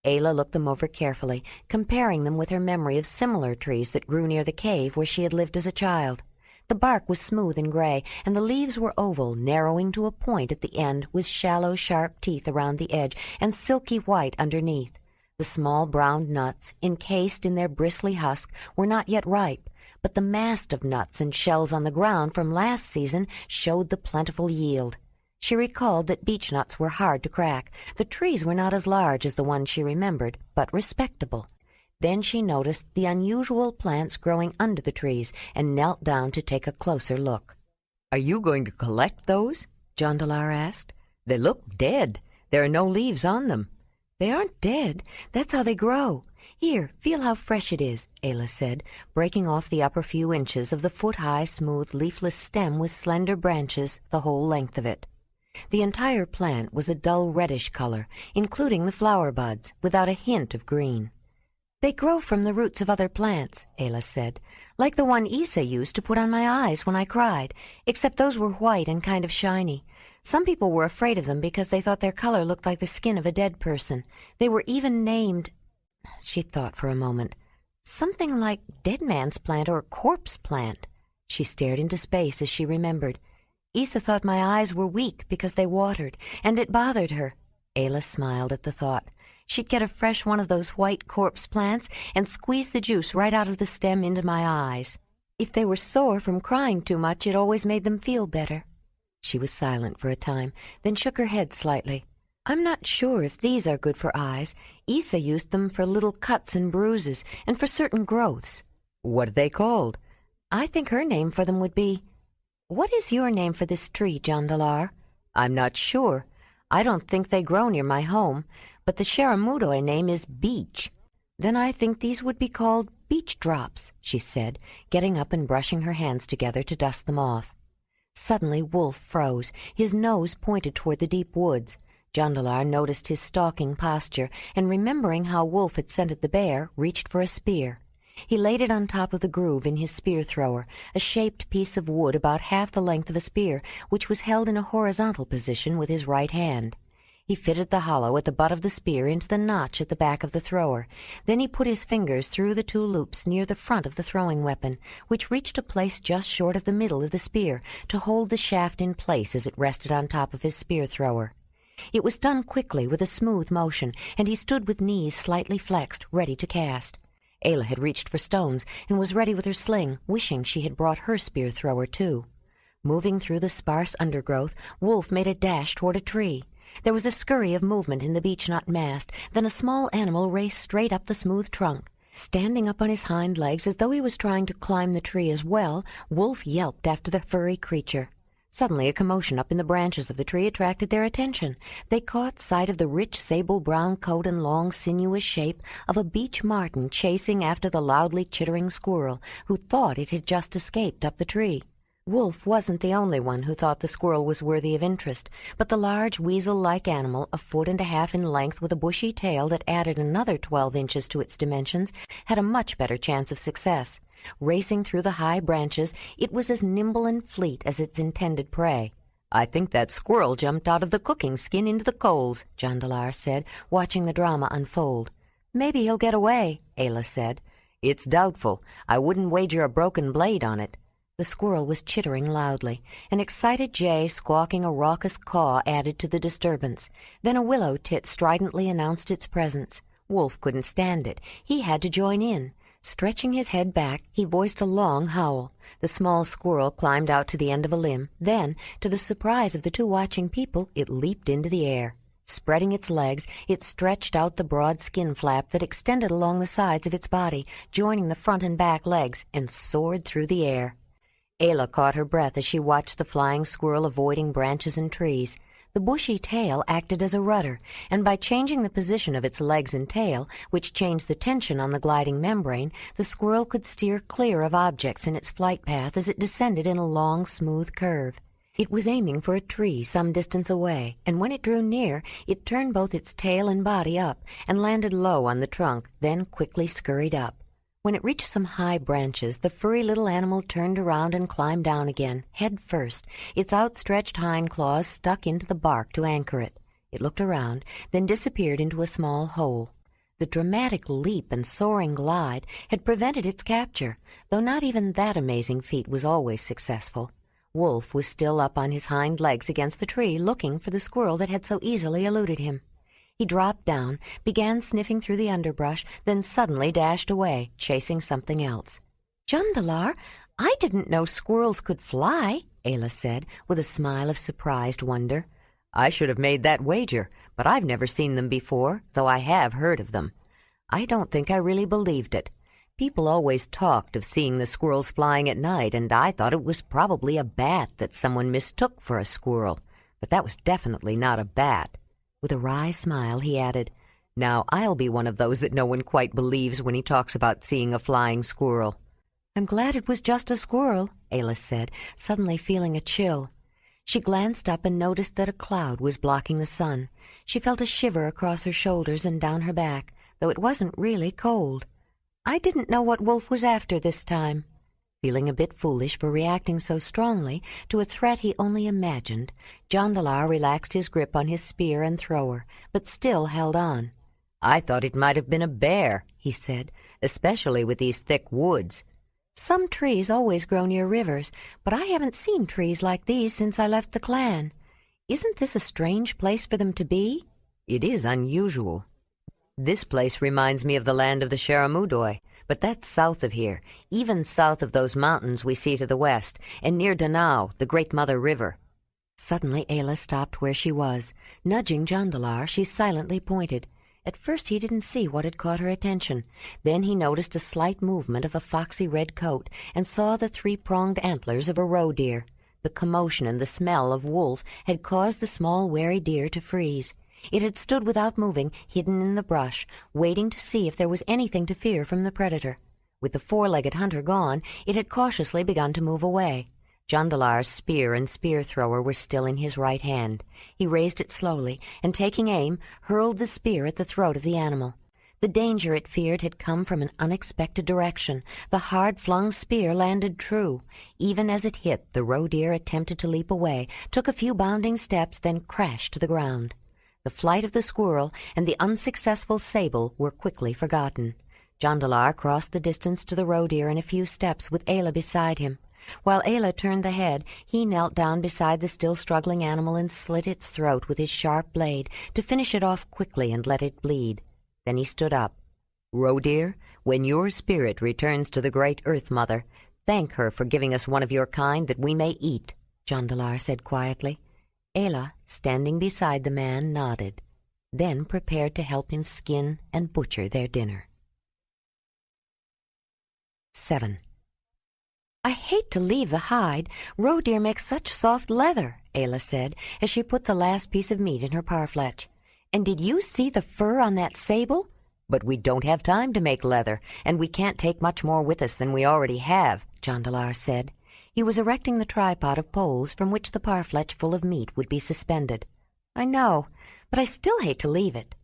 Ayla looked them over carefully, comparing them with her memory of similar trees that grew near the cave where she had lived as a child. The bark was smooth and gray, and the leaves were oval, narrowing to a point at the end with shallow, sharp teeth around the edge and silky white underneath. The small brown nuts, encased in their bristly husk, were not yet ripe, but the mast of nuts and shells on the ground from last season showed the plentiful yield. She recalled that beechnuts were hard to crack. The trees were not as large as the ones she remembered, but respectable. Then she noticed the unusual plants growing under the trees and knelt down to take a closer look. "Are you going to collect those?" Jondalar asked. "They look dead. There are no leaves on them." "They aren't dead. That's how they grow. Here, feel how fresh it is," Ayla said, breaking off the upper few inches of the foot-high, smooth, leafless stem with slender branches the whole length of it. The entire plant was a dull reddish color, including the flower buds, without a hint of green. "They grow from the roots of other plants," Ayla said, "like the one Isa used to put on my eyes when I cried, except those were white and kind of shiny. Some people were afraid of them because they thought their color looked like the skin of a dead person. They were even named—" She thought for a moment. "Something like dead man's plant or corpse plant." She stared into space as she remembered. "Isa thought my eyes were weak because they watered, and it bothered her." Ayla smiled at the thought. She'd get a fresh one of those white corpse plants and squeeze the juice right out of the stem into my eyes. If they were sore from crying too much, it always made them feel better." She was silent for a time, then shook her head slightly. "I'm not sure if these are good for eyes. Isa used them for little cuts and bruises, and for certain growths." "What are they called?" "I think her name for them would be— What is your name for this tree, Jondalar?" "I'm not sure. I don't think they grow near my home, but the Sharamudoy name is beech." "Then I think these would be called beech drops," she said, getting up and brushing her hands together to dust them off. Suddenly Wolf froze. His nose pointed toward the deep woods. Jondalar noticed his stalking posture, and remembering how Wolf had scented the bear, reached for a spear. He laid it on top of the groove in his spear-thrower, a shaped piece of wood about half the length of a spear, which was held in a horizontal position with his right hand. He fitted the hollow at the butt of the spear into the notch at the back of the thrower. Then he put his fingers through the two loops near the front of the throwing weapon, which reached a place just short of the middle of the spear to hold the shaft in place as it rested on top of his spear thrower. It was done quickly with a smooth motion, and he stood with knees slightly flexed, ready to cast. Ayla had reached for stones and was ready with her sling, wishing she had brought her spear thrower too. Moving through the sparse undergrowth, Wolf made a dash toward a tree. There was a scurry of movement in the beechnut mast, then a small animal raced straight up the smooth trunk. Standing up on his hind legs as though he was trying to climb the tree as well, Wolf yelped after the furry creature. Suddenly a commotion up in the branches of the tree attracted their attention. They caught sight of the rich sable-brown coat and long, sinuous shape of a beech marten chasing after the loudly chittering squirrel, who thought it had just escaped up the tree. Wolf wasn't the only one who thought the squirrel was worthy of interest, but the large weasel-like animal, a foot and a half in length with a bushy tail that added another 12 inches to its dimensions, had a much better chance of success. Racing through the high branches, it was as nimble and fleet as its intended prey. "I think that squirrel jumped out of the cooking skin into the coals," Jondalar said, watching the drama unfold. "Maybe he'll get away," Ayla said. "It's doubtful. I wouldn't wager a broken blade on it." The squirrel was chittering loudly. An excited jay squawking a raucous caw added to the disturbance. Then a willow tit stridently announced its presence. Wolf couldn't stand it. He had to join in. Stretching his head back, he voiced a long howl. The small squirrel climbed out to the end of a limb. Then, to the surprise of the two watching people, it leaped into the air. Spreading its legs, it stretched out the broad skin flap that extended along the sides of its body, joining the front and back legs, and soared through the air. Ayla caught her breath as she watched the flying squirrel avoiding branches and trees. The bushy tail acted as a rudder, and by changing the position of its legs and tail, which changed the tension on the gliding membrane, the squirrel could steer clear of objects in its flight path as it descended in a long, smooth curve. It was aiming for a tree some distance away, and when it drew near, it turned both its tail and body up and landed low on the trunk, then quickly scurried up. When it reached some high branches, the furry little animal turned around and climbed down again, head first, its outstretched hind claws stuck into the bark to anchor it. It looked around, then disappeared into a small hole. The dramatic leap and soaring glide had prevented its capture, though not even that amazing feat was always successful. Wolf was still up on his hind legs against the tree, looking for the squirrel that had so easily eluded him. He dropped down, began sniffing through the underbrush, then suddenly dashed away, chasing something else. "Jondalar, I didn't know squirrels could fly," Ayla said, with a smile of surprised wonder. "I should have made that wager, but I've never seen them before, though I have heard of them. I don't think I really believed it. People always talked of seeing the squirrels flying at night, and I thought it was probably a bat that someone mistook for a squirrel, but that was definitely not a bat." With a wry smile, he added, "Now I'll be one of those that no one quite believes when he talks about seeing a flying squirrel." "I'm glad it was just a squirrel," Ayla said, suddenly feeling a chill. She glanced up and noticed that a cloud was blocking the sun. She felt a shiver across her shoulders and down her back, though it wasn't really cold. "I didn't know what Wolf was after this time." Feeling a bit foolish for reacting so strongly to a threat he only imagined, Jondalar relaxed his grip on his spear and thrower, but still held on. "I thought it might have been a bear," he said, "especially with these thick woods." "Some trees always grow near rivers, but I haven't seen trees like these since I left the clan. Isn't this a strange place for them to be?" "It is unusual. This place reminds me of the land of the Sharamudoi, but that's south of here, even south of those mountains we see to the west, and near Danao, the Great Mother River." Suddenly Ayla stopped where she was. Nudging Jondalar, she silently pointed. At first he didn't see what had caught her attention. Then he noticed a slight movement of a foxy red coat and saw the three-pronged antlers of a roe deer. The commotion and the smell of wolf had caused the small wary deer to freeze. It had stood without moving, hidden in the brush, waiting to see if there was anything to fear from the predator. With the four-legged hunter gone, it had cautiously begun to move away. Jondalar's spear and spear-thrower were still in his right hand. He raised it slowly, and taking aim, hurled the spear at the throat of the animal. The danger it feared had come from an unexpected direction. The hard-flung spear landed true. Even as it hit, the roe deer attempted to leap away, took a few bounding steps, then crashed to the ground. The flight of the squirrel and the unsuccessful sable were quickly forgotten. Jondalar crossed the distance to the roe deer in a few steps with Ayla beside him. While Ayla turned the head, he knelt down beside the still struggling animal and slit its throat with his sharp blade to finish it off quickly and let it bleed. Then he stood up. "Roe deer, when your spirit returns to the great Earth Mother, thank her for giving us one of your kind that we may eat," Jondalar said quietly. Ayla, standing beside the man, nodded, then prepared to help him skin and butcher their dinner. 7. "I hate to leave the hide. Roe deer makes such soft leather," Ayla said, as she put the last piece of meat in her parfleche. "And did you see the fur on that sable?" "But we don't have time to make leather, and we can't take much more with us than we already have," Jondalar said. He was erecting the tripod of poles from which the parfleche full of meat would be suspended. "I know, but I still hate to leave it."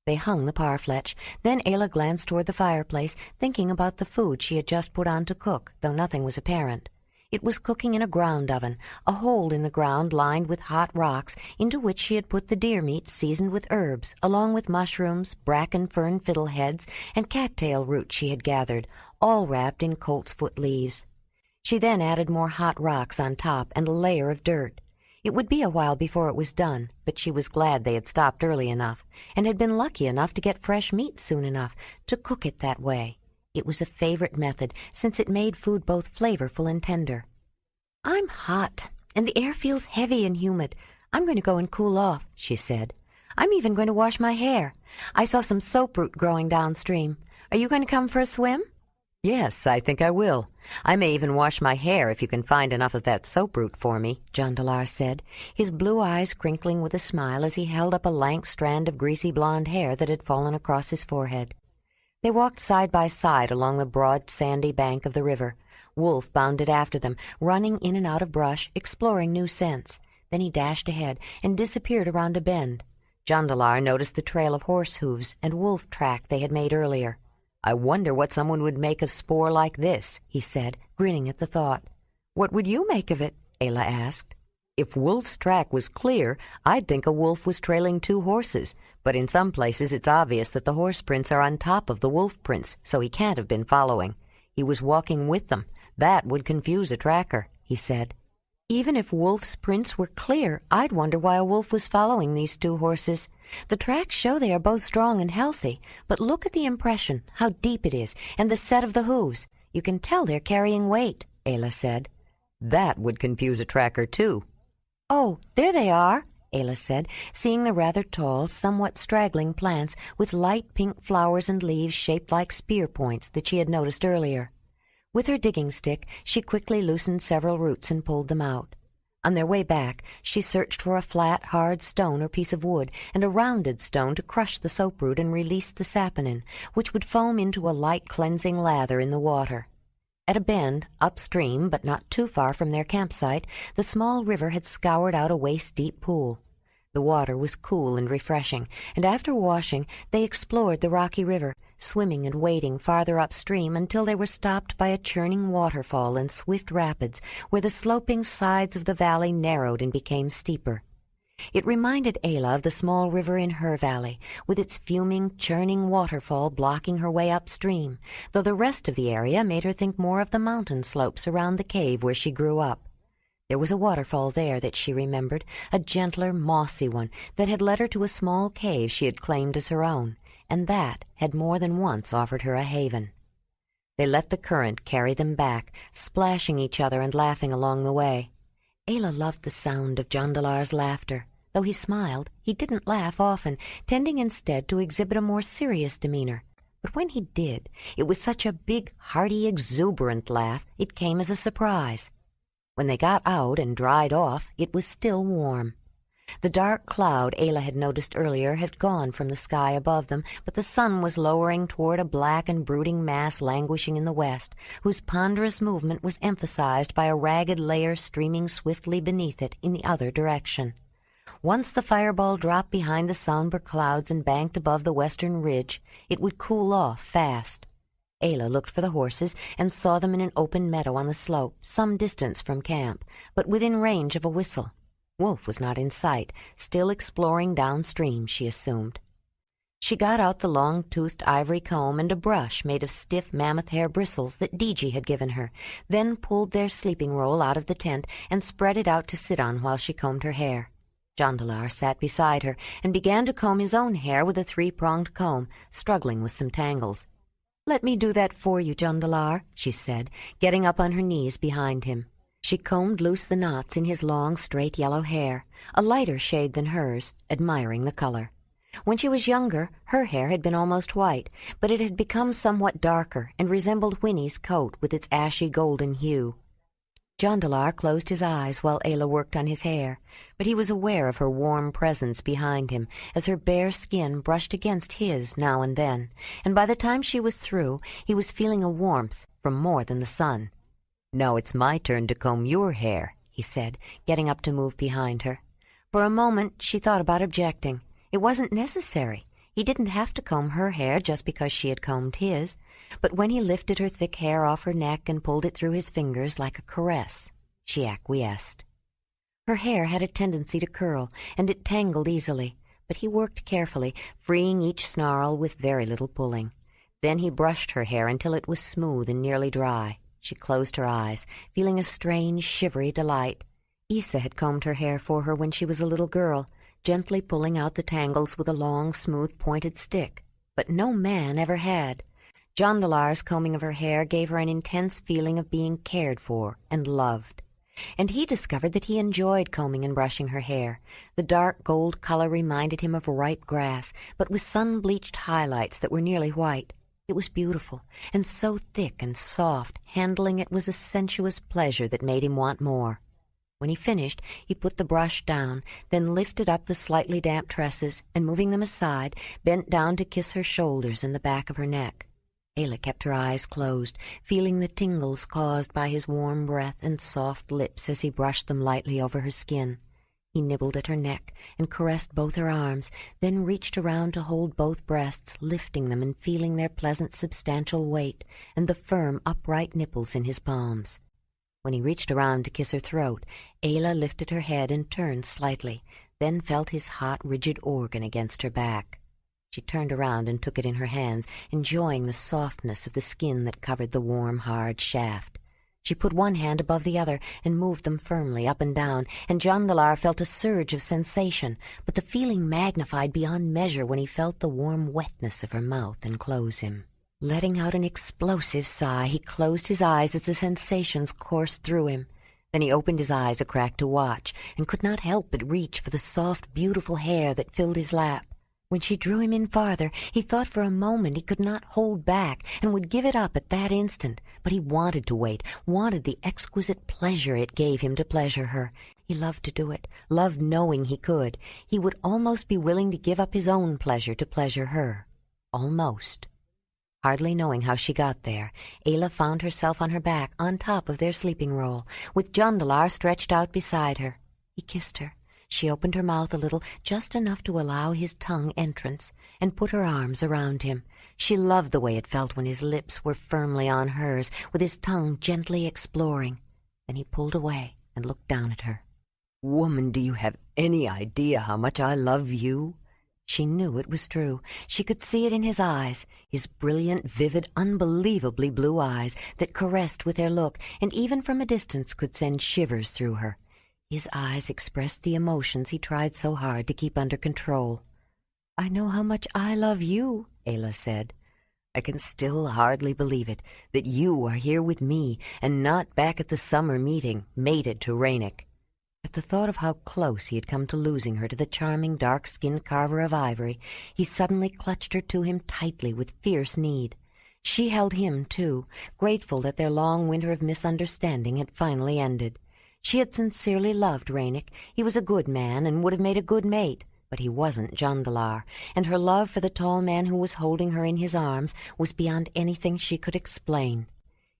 They hung the parfleche. Then Ayla glanced toward the fireplace, thinking about the food she had just put on to cook, though nothing was apparent. It was cooking in a ground oven, a hole in the ground lined with hot rocks, into which she had put the deer meat seasoned with herbs, along with mushrooms, bracken fern fiddleheads, and cattail roots she had gathered, all wrapped in coltsfoot leaves. She then added more hot rocks on top and a layer of dirt. It would be a while before it was done, but she was glad they had stopped early enough, and had been lucky enough to get fresh meat soon enough to cook it that way. It was a favorite method, since it made food both flavorful and tender. "I'm hot, and the air feels heavy and humid. I'm going to go and cool off," she said. "I'm even going to wash my hair. I saw some soaproot growing downstream. Are you going to come for a swim?" "Yes, I think I will. I may even wash my hair if you can find enough of that soaproot for me," Jondalar said, his blue eyes crinkling with a smile as he held up a lank strand of greasy blonde hair that had fallen across his forehead. They walked side by side along the broad sandy bank of the river. Wolf bounded after them, running in and out of brush, exploring new scents. Then he dashed ahead and disappeared around a bend. Jondalar noticed the trail of horse hooves and wolf track they had made earlier. "I wonder what someone would make of spoor like this," he said, grinning at the thought. "What would you make of it?" Ayla asked. "If Wolf's track was clear, I'd think a wolf was trailing two horses, but in some places it's obvious that the horse prints are on top of the wolf prints, so he can't have been following. He was walking with them. That would confuse a tracker," he said. "Even if Wolf's prints were clear, I'd wonder why a wolf was following these two horses. The tracks show they are both strong and healthy, but look at the impression, how deep it is, and the set of the hooves. You can tell they're carrying weight," Ayla said. "That would confuse a tracker, too." "Oh, there they are," Ayla said, seeing the rather tall, somewhat straggling plants with light pink flowers and leaves shaped like spear points that she had noticed earlier. With her digging stick, she quickly loosened several roots and pulled them out. On their way back, she searched for a flat, hard stone or piece of wood, and a rounded stone to crush the soaproot and release the saponin, which would foam into a light cleansing lather in the water. At a bend, upstream but not too far from their campsite, the small river had scoured out a waist-deep pool. The water was cool and refreshing, and after washing, they explored the rocky river, swimming and wading farther upstream until they were stopped by a churning waterfall and swift rapids, where the sloping sides of the valley narrowed and became steeper. It reminded Ayla of the small river in her valley, with its fuming, churning waterfall blocking her way upstream, though the rest of the area made her think more of the mountain slopes around the cave where she grew up. There was a waterfall there that she remembered, a gentler, mossy one that had led her to a small cave she had claimed as her own, and that had more than once offered her a haven. They let the current carry them back, splashing each other and laughing along the way. Ayla loved the sound of Jondalar's laughter. Though he smiled, he didn't laugh often, tending instead to exhibit a more serious demeanor. But when he did, it was such a big, hearty, exuberant laugh, it came as a surprise. When they got out and dried off, it was still warm. The dark cloud Ayla had noticed earlier had gone from the sky above them, but the sun was lowering toward a black and brooding mass languishing in the west, whose ponderous movement was emphasized by a ragged layer streaming swiftly beneath it in the other direction. Once the fireball dropped behind the somber clouds and banked above the western ridge, it would cool off fast. Ayla looked for the horses and saw them in an open meadow on the slope, some distance from camp, but within range of a whistle. Wolf was not in sight, still exploring downstream, she assumed. She got out the long-toothed ivory comb and a brush made of stiff mammoth hair bristles that Deji had given her, then pulled their sleeping roll out of the tent and spread it out to sit on while she combed her hair. Jondalar sat beside her and began to comb his own hair with a three-pronged comb, struggling with some tangles. "Let me do that for you, Jondalar," she said, getting up on her knees behind him. She combed loose the knots in his long, straight yellow hair, a lighter shade than hers, admiring the color. When she was younger, her hair had been almost white, but it had become somewhat darker and resembled Winnie's coat with its ashy golden hue. Jondalar closed his eyes while Ayla worked on his hair, but he was aware of her warm presence behind him as her bare skin brushed against his now and then, and by the time she was through, he was feeling a warmth from more than the sun. "Now it's my turn to comb your hair," he said, getting up to move behind her. For a moment she thought about objecting. It wasn't necessary. He didn't have to comb her hair just because she had combed his. But when he lifted her thick hair off her neck and pulled it through his fingers like a caress, she acquiesced. Her hair had a tendency to curl, and it tangled easily, but he worked carefully, freeing each snarl with very little pulling. Then he brushed her hair until it was smooth and nearly dry. She closed her eyes, feeling a strange, shivery delight. Issa had combed her hair for her when she was a little girl, gently pulling out the tangles with a long, smooth, pointed stick. But no man ever had. Jondalar's combing of her hair gave her an intense feeling of being cared for and loved. And he discovered that he enjoyed combing and brushing her hair. The dark gold color reminded him of ripe grass, but with sun-bleached highlights that were nearly white. It was beautiful, and so thick and soft, handling it was a sensuous pleasure that made him want more. When he finished, he put the brush down, then lifted up the slightly damp tresses, and moving them aside, bent down to kiss her shoulders and the back of her neck. Ayla kept her eyes closed, feeling the tingles caused by his warm breath and soft lips as he brushed them lightly over her skin. He nibbled at her neck and caressed both her arms, then reached around to hold both breasts, lifting them and feeling their pleasant substantial weight and the firm, upright nipples in his palms. When he reached around to kiss her throat, Ayla lifted her head and turned slightly, then felt his hot, rigid organ against her back. She turned around and took it in her hands, enjoying the softness of the skin that covered the warm, hard shaft. She put one hand above the other and moved them firmly up and down, and Jondalar felt a surge of sensation, but the feeling magnified beyond measure when he felt the warm wetness of her mouth enclose him. Letting out an explosive sigh, he closed his eyes as the sensations coursed through him. Then he opened his eyes a crack to watch, and could not help but reach for the soft, beautiful hair that filled his lap. When she drew him in farther, he thought for a moment he could not hold back and would give it up at that instant. But he wanted to wait, wanted the exquisite pleasure it gave him to pleasure her. He loved to do it, loved knowing he could. He would almost be willing to give up his own pleasure to pleasure her. Almost. Hardly knowing how she got there, Ayla found herself on her back on top of their sleeping roll, with Jondalar stretched out beside her. He kissed her. She opened her mouth a little, just enough to allow his tongue entrance, and put her arms around him. She loved the way it felt when his lips were firmly on hers, with his tongue gently exploring. Then he pulled away and looked down at her. "Woman, do you have any idea how much I love you?" She knew it was true. She could see it in his eyes, his brilliant, vivid, unbelievably blue eyes that caressed with their look, and even from a distance could send shivers through her. His eyes expressed the emotions he tried so hard to keep under control. "I know how much I love you," Ayla said. "I can still hardly believe it, that you are here with me and not back at the summer meeting, mated to Rainik." At the thought of how close he had come to losing her to the charming dark-skinned carver of ivory, he suddenly clutched her to him tightly with fierce need. She held him, too, grateful that their long winter of misunderstanding had finally ended. She had sincerely loved Rainik. He was a good man and would have made a good mate, but he wasn't Jondalar, and her love for the tall man who was holding her in his arms was beyond anything she could explain.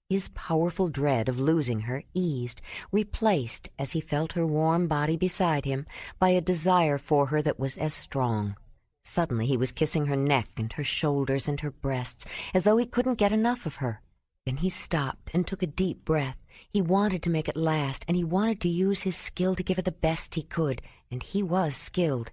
His powerful dread of losing her eased, replaced, as he felt her warm body beside him, by a desire for her that was as strong. Suddenly he was kissing her neck and her shoulders and her breasts, as though he couldn't get enough of her. Then he stopped and took a deep breath. He wanted to make it last, and he wanted to use his skill to give her the best he could, and he was skilled.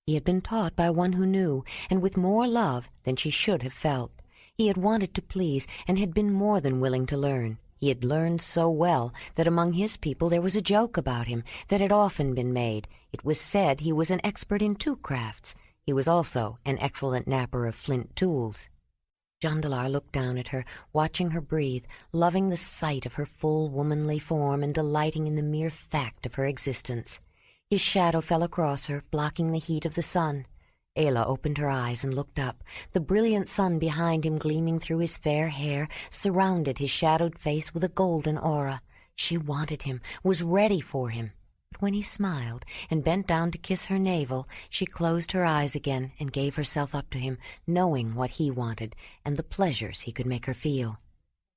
He had been taught by one who knew, and with more love than she should have felt. He had wanted to please, and had been more than willing to learn. He had learned so well that among his people there was a joke about him that had often been made. It was said he was an expert in two crafts. He was also an excellent knapper of flint tools. Jondalar looked down at her, watching her breathe, loving the sight of her full womanly form and delighting in the mere fact of her existence. His shadow fell across her, blocking the heat of the sun. Ayla opened her eyes and looked up. The brilliant sun behind him, gleaming through his fair hair, surrounded his shadowed face with a golden aura. She wanted him, was ready for him. But when he smiled and bent down to kiss her navel, she closed her eyes again and gave herself up to him, knowing what he wanted and the pleasures he could make her feel.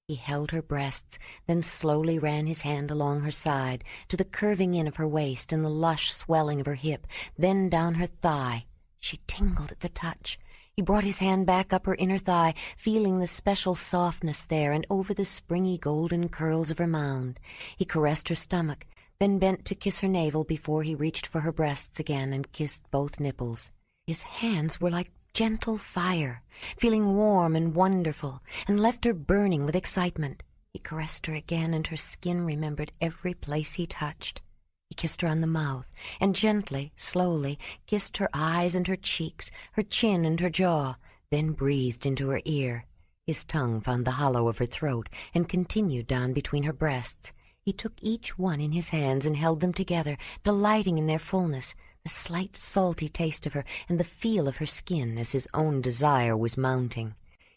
He held her breasts, then slowly ran his hand along her side, to the curving in of her waist and the lush swelling of her hip, then down her thigh. She tingled at the touch. He brought his hand back up her inner thigh, feeling the special softness there and over the springy golden curls of her mound. He caressed her stomach, then bent to kiss her navel before he reached for her breasts again and kissed both nipples. His hands were like gentle fire, feeling warm and wonderful, and left her burning with excitement. He caressed her again, and her skin remembered every place he touched. He kissed her on the mouth, and gently, slowly, kissed her eyes and her cheeks, her chin and her jaw, then breathed into her ear. His tongue found the hollow of her throat and continued down between her breasts. He took each one in his hands and held them together, delighting in their fullness, the slight salty taste of her and the feel of her skin as his own desire was mounting.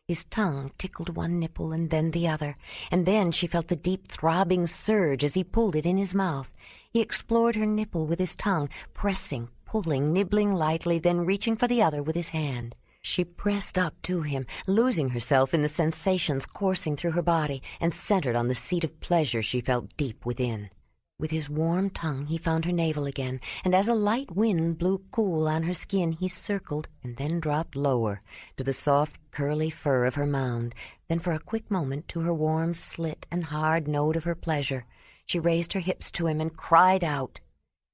His tongue tickled one nipple and then the other, and then she felt the deep throbbing surge as he pulled it in his mouth. He explored her nipple with his tongue, pressing, pulling, nibbling lightly, then reaching for the other with his hand. She pressed up to him, losing herself in the sensations coursing through her body, and centered on the seat of pleasure she felt deep within. With his warm tongue he found her navel again, and as a light wind blew cool on her skin, he circled and then dropped lower to the soft, curly fur of her mound, then for a quick moment to her warm slit and hard note of her pleasure. She raised her hips to him and cried out.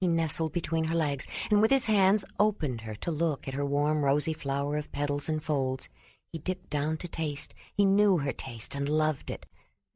He nestled between her legs, and with his hands opened her to look at her warm rosy flower of petals and folds. He dipped down to taste. He knew her taste and loved it,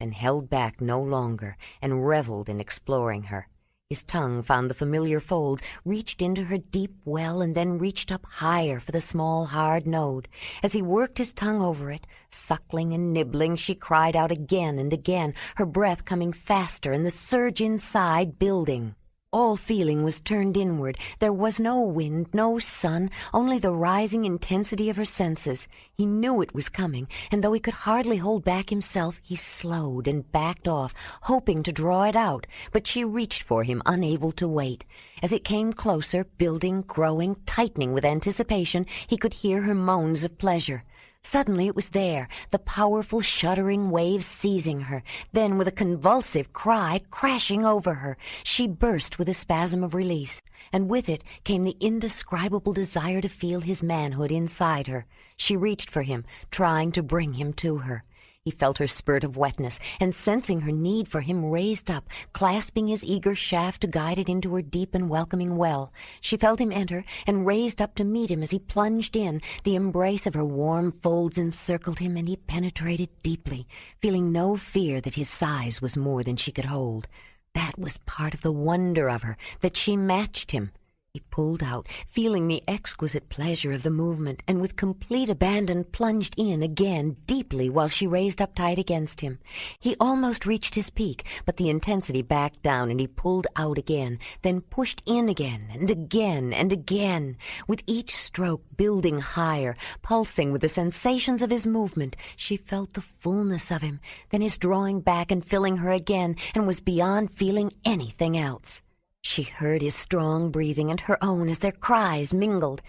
then held back no longer and reveled in exploring her. His tongue found the familiar folds, reached into her deep well, and then reached up higher for the small, hard node. As he worked his tongue over it, suckling and nibbling, she cried out again and again, her breath coming faster and the surge inside building. All feeling was turned inward. There was no wind, no sun, only the rising intensity of her senses. He knew it was coming, and though he could hardly hold back himself, he slowed and backed off, hoping to draw it out, but she reached for him, unable to wait. As it came closer, building, growing, tightening with anticipation, he could hear her moans of pleasure. Suddenly it was there, the powerful shuddering waves seizing her, then with a convulsive cry crashing over her, she burst with a spasm of release, and with it came the indescribable desire to feel his manhood inside her. She reached for him, trying to bring him to her. He felt her spurt of wetness, and sensing her need for him, raised up, clasping his eager shaft to guide it into her deep and welcoming well. She felt him enter, and raised up to meet him as he plunged in. The embrace of her warm folds encircled him, and he penetrated deeply, feeling no fear that his size was more than she could hold. That was part of the wonder of her, that she matched him. He pulled out, feeling the exquisite pleasure of the movement, and with complete abandon plunged in again deeply while she raised up tight against him. He almost reached his peak, but the intensity backed down and he pulled out again, then pushed in again and again and again. With each stroke building higher, pulsing with the sensations of his movement, she felt the fullness of him, then his drawing back and filling her again, and was beyond feeling anything else. She heard his strong breathing and her own as their cries mingled.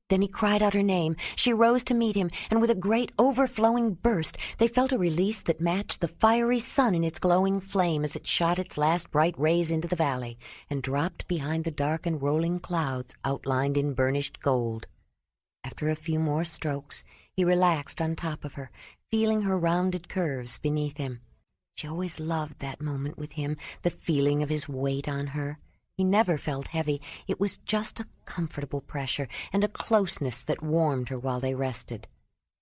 Then he cried out her name. She rose to meet him, and with a great overflowing burst, they felt a release that matched the fiery sun in its glowing flame as it shot its last bright rays into the valley and dropped behind the dark and rolling clouds outlined in burnished gold. After a few more strokes, he relaxed on top of her, feeling her rounded curves beneath him. She always loved that moment with him, the feeling of his weight on her. He never felt heavy. It was just a comfortable pressure and a closeness that warmed her while they rested.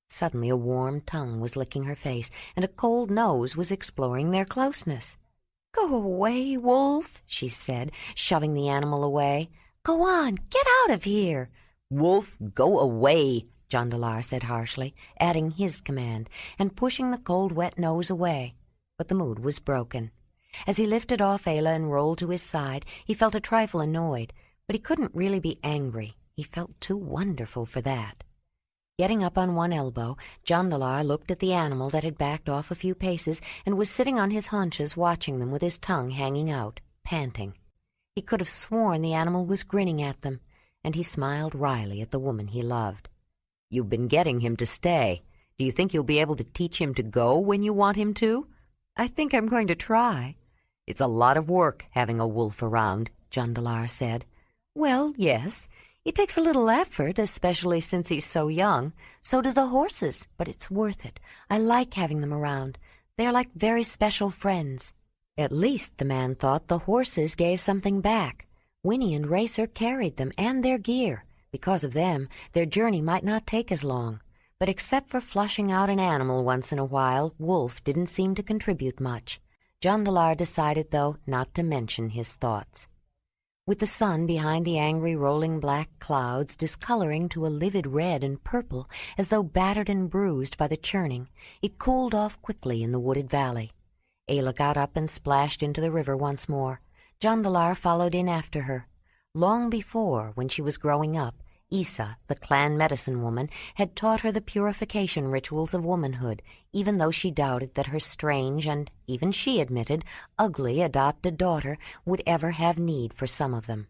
Suddenly a warm tongue was licking her face, and a cold nose was exploring their closeness. "Go away, Wolf," she said, shoving the animal away. "Go on, get out of here." "Wolf, go away," Jondalar said harshly, adding his command, and pushing the cold, wet nose away. But the mood was broken. As he lifted off Ayla and rolled to his side, he felt a trifle annoyed, but he couldn't really be angry. He felt too wonderful for that. Getting up on one elbow, Jondalar looked at the animal that had backed off a few paces and was sitting on his haunches watching them with his tongue hanging out, panting. He could have sworn the animal was grinning at them, and he smiled wryly at the woman he loved. "You've been getting him to stay. Do you think you'll be able to teach him to go when you want him to?" "I think I'm going to try." "It's a lot of work having a wolf around," Jondalar said. "Well, yes. It takes a little effort, especially since he's so young. So do the horses, but it's worth it. I like having them around. They are like very special friends." At least, the man thought, the horses gave something back. Winnie and Racer carried them and their gear. Because of them, their journey might not take as long. But except for flushing out an animal once in a while, Wolf didn't seem to contribute much. Jondalar decided, though, not to mention his thoughts. With the sun behind the angry rolling black clouds discoloring to a livid red and purple as though battered and bruised by the churning, it cooled off quickly in the wooded valley. Ayla got up and splashed into the river once more. Jondalar followed in after her. Long before, when she was growing up, Isa, the clan medicine woman, had taught her the purification rituals of womanhood, even though she doubted that her strange and, even she admitted, ugly adopted daughter would ever have need for some of them.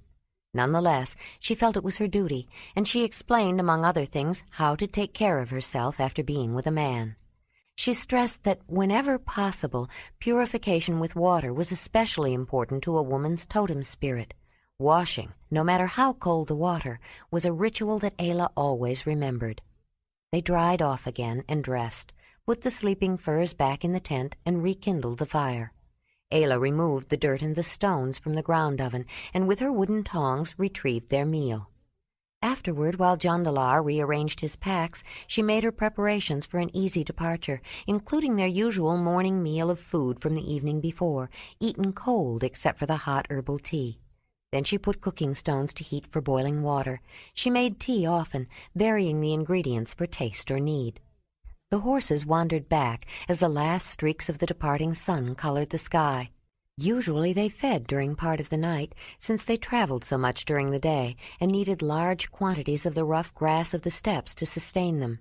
Nonetheless, she felt it was her duty, and she explained, among other things, how to take care of herself after being with a man. She stressed that, whenever possible, purification with water was especially important to a woman's totem spirit. Washing, no matter how cold the water, was a ritual that Ayla always remembered. They dried off again and dressed, put the sleeping furs back in the tent, and rekindled the fire. Ayla removed the dirt and the stones from the ground oven, and with her wooden tongs retrieved their meal. Afterward, while Jondalar rearranged his packs, she made her preparations for an easy departure, including their usual morning meal of food from the evening before, eaten cold except for the hot herbal tea. Then she put cooking stones to heat for boiling water. She made tea often, varying the ingredients for taste or need. The horses wandered back as the last streaks of the departing sun colored the sky. Usually they fed during part of the night, since they traveled so much during the day and needed large quantities of the rough grass of the steppes to sustain them.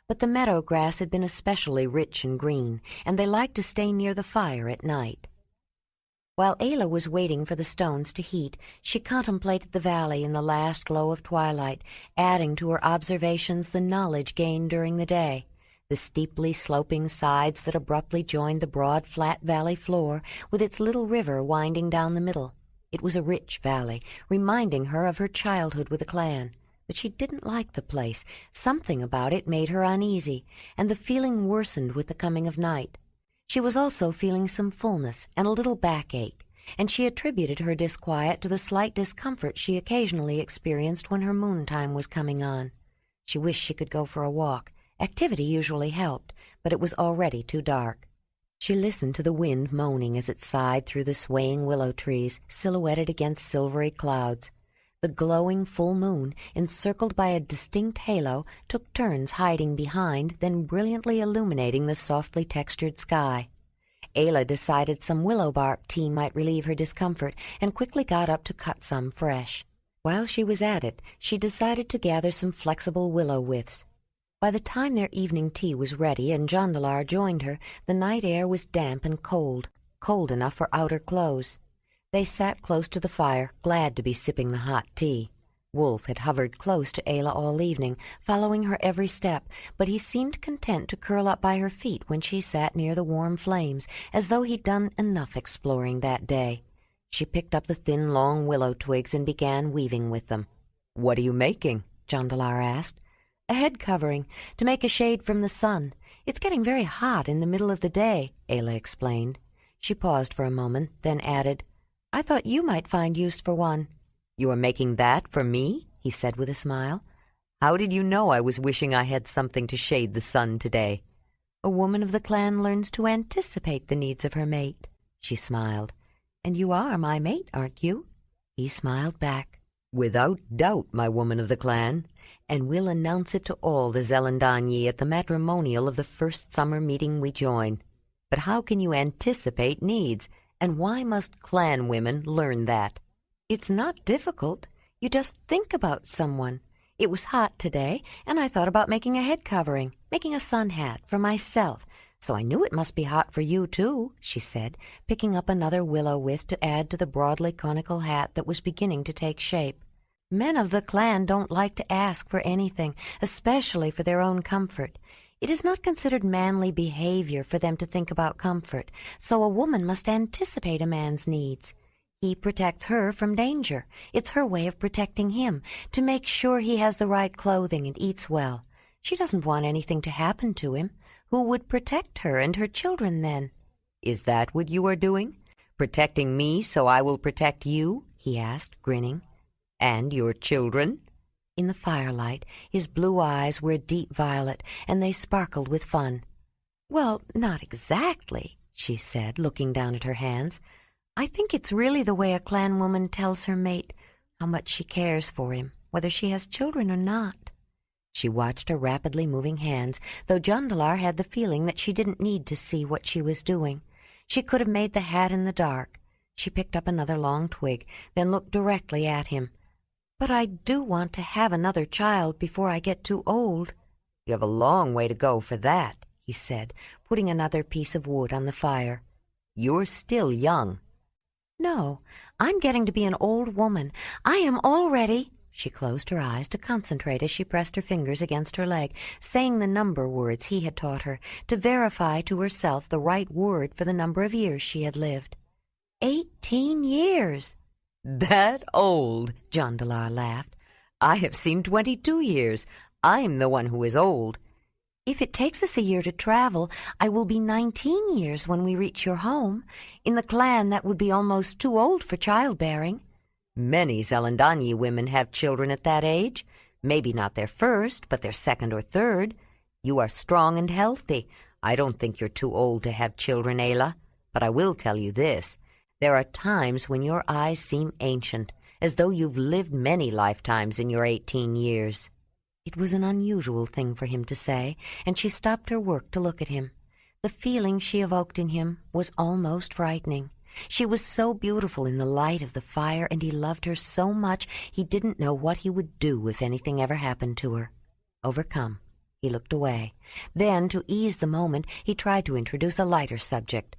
But the meadow grass had been especially rich and green, and they liked to stay near the fire at night. While Ayla was waiting for the stones to heat, she contemplated the valley in the last glow of twilight, adding to her observations the knowledge gained during the day. The steeply sloping sides that abruptly joined the broad, flat valley floor, with its little river winding down the middle. It was a rich valley, reminding her of her childhood with the clan. But she didn't like the place. Something about it made her uneasy, and the feeling worsened with the coming of night. She was also feeling some fullness and a little backache, and she attributed her disquiet to the slight discomfort she occasionally experienced when her moon time was coming on. She wished she could go for a walk. Activity usually helped, but it was already too dark. She listened to the wind moaning as it sighed through the swaying willow trees, silhouetted against silvery clouds. The glowing full moon, encircled by a distinct halo, took turns hiding behind, then brilliantly illuminating the softly textured sky. Ayla decided some willow bark tea might relieve her discomfort, and quickly got up to cut some fresh. While she was at it, she decided to gather some flexible willow withes. By the time their evening tea was ready and Jondalar joined her, the night air was damp and cold enough for outer clothes. They sat close to the fire, glad to be sipping the hot tea. Wolf had hovered close to Ayla all evening, following her every step, but he seemed content to curl up by her feet when she sat near the warm flames, as though he'd done enough exploring that day. She picked up the thin, long willow twigs and began weaving with them. "What are you making?" Jondalar asked. a head covering, to make a shade from the sun. It's getting very hot in the middle of the day," Ayla explained. She paused for a moment, then added, "I thought you might find use for one." "You are making that for me?" he said with a smile. "How did you know I was wishing I had something to shade the sun today?" "A woman of the clan learns to anticipate the needs of her mate," she smiled. "And you are my mate, aren't you?" He smiled back. "Without doubt, my woman of the clan, and we'll announce it to all the Zelendanyi at the matrimonial of the first summer meeting we join. But how can you anticipate needs, and why must clan women learn that?" "It's not difficult. You just think about someone. It was hot today, and I thought about making a head covering, making a sun hat for myself. So I knew it must be hot for you, too," she said, picking up another willow withe to add to the broadly conical hat that was beginning to take shape. "Men of the clan don't like to ask for anything, especially for their own comfort. It is not considered manly behavior for them to think about comfort, so a woman must anticipate a man's needs. He protects her from danger. It's her way of protecting him, to make sure he has the right clothing and eats well. She doesn't want anything to happen to him. Who would protect her and her children then?" "Is that what you are doing? Protecting me so I will protect you?" he asked, grinning. "And your children?" In the firelight, his blue eyes were a deep violet, and they sparkled with fun. "Well, not exactly," she said, looking down at her hands. "I think it's really the way a clan woman tells her mate how much she cares for him, whether she has children or not." She watched her rapidly moving hands, though Jondalar had the feeling that she didn't need to see what she was doing. She could have made the hat in the dark. She picked up another long twig, then looked directly at him. "But I do want to have another child before I get too old." "You have a long way to go for that," he said, putting another piece of wood on the fire. "You're still young." "No, I'm getting to be an old woman. I am already—" She closed her eyes to concentrate as she pressed her fingers against her leg, saying the number words he had taught her, to verify to herself the right word for the number of years she had lived. 18 years! "That old?" Jondalar laughed. "I have seen 22 years. I'm the one who is old." "If it takes us a year to travel, I will be 19 years when we reach your home. In the clan, that would be almost too old for childbearing." "Many Zelendanyi women have children at that age. Maybe not their first, but their second or third. You are strong and healthy. I don't think you're too old to have children, Ayla. But I will tell you this. There are times when your eyes seem ancient, as though you've lived many lifetimes in your 18 years. It was an unusual thing for him to say, and she stopped her work to look at him. The feeling she evoked in him was almost frightening. She was so beautiful in the light of the fire, and he loved her so much he didn't know what he would do if anything ever happened to her. Overcome, he looked away. Then, to ease the moment, he tried to introduce a lighter subject.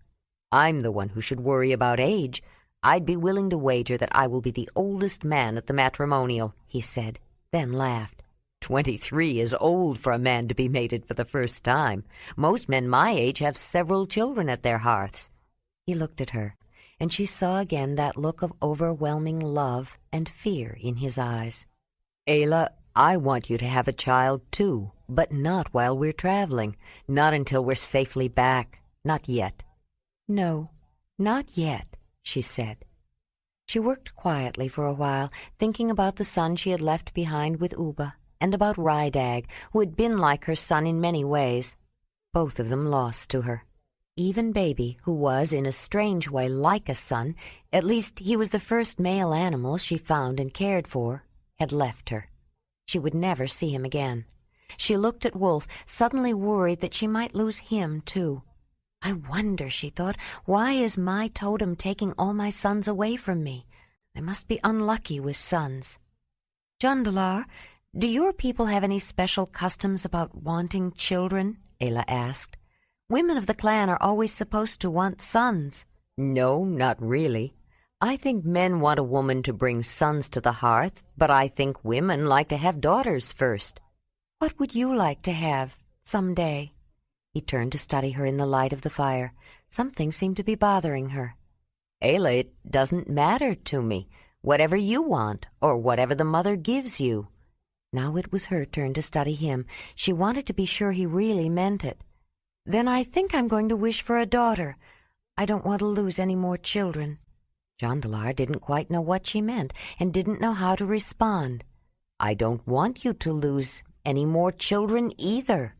"I'm the one who should worry about age. I'd be willing to wager that I will be the oldest man at the matrimonial," he said, then laughed. 23 is old for a man to be mated for the first time. Most men my age have several children at their hearths." He looked at her, and she saw again that look of overwhelming love and fear in his eyes. "Ayla, I want you to have a child, too, but not while we're traveling. Not until we're safely back. Not yet." "No, not yet," she said. She worked quietly for a while, thinking about the son she had left behind with Uba, and about Rydag, who had been like her son in many ways, both of them lost to her. Even Baby, who was in a strange way like a son, at least he was the first male animal she found and cared for, had left her. She would never see him again. She looked at Wolf, suddenly worried that she might lose him, too. "I wonder," she thought, "why is my totem taking all my sons away from me? I must be unlucky with sons." "Jondalar, do your people have any special customs about wanting children?" Ayla asked. "Women of the clan are always supposed to want sons." "No, not really. I think men want a woman to bring sons to the hearth, but I think women like to have daughters first." "What would you like to have, some day?" He turned to study her in the light of the fire. Something seemed to be bothering her. "Ayla, it doesn't matter to me. Whatever you want, or whatever the mother gives you." Now it was her turn to study him. She wanted to be sure he really meant it. "Then I think I'm going to wish for a daughter. I don't want to lose any more children." Jondalar didn't quite know what she meant and didn't know how to respond. "I don't want you to lose any more children either."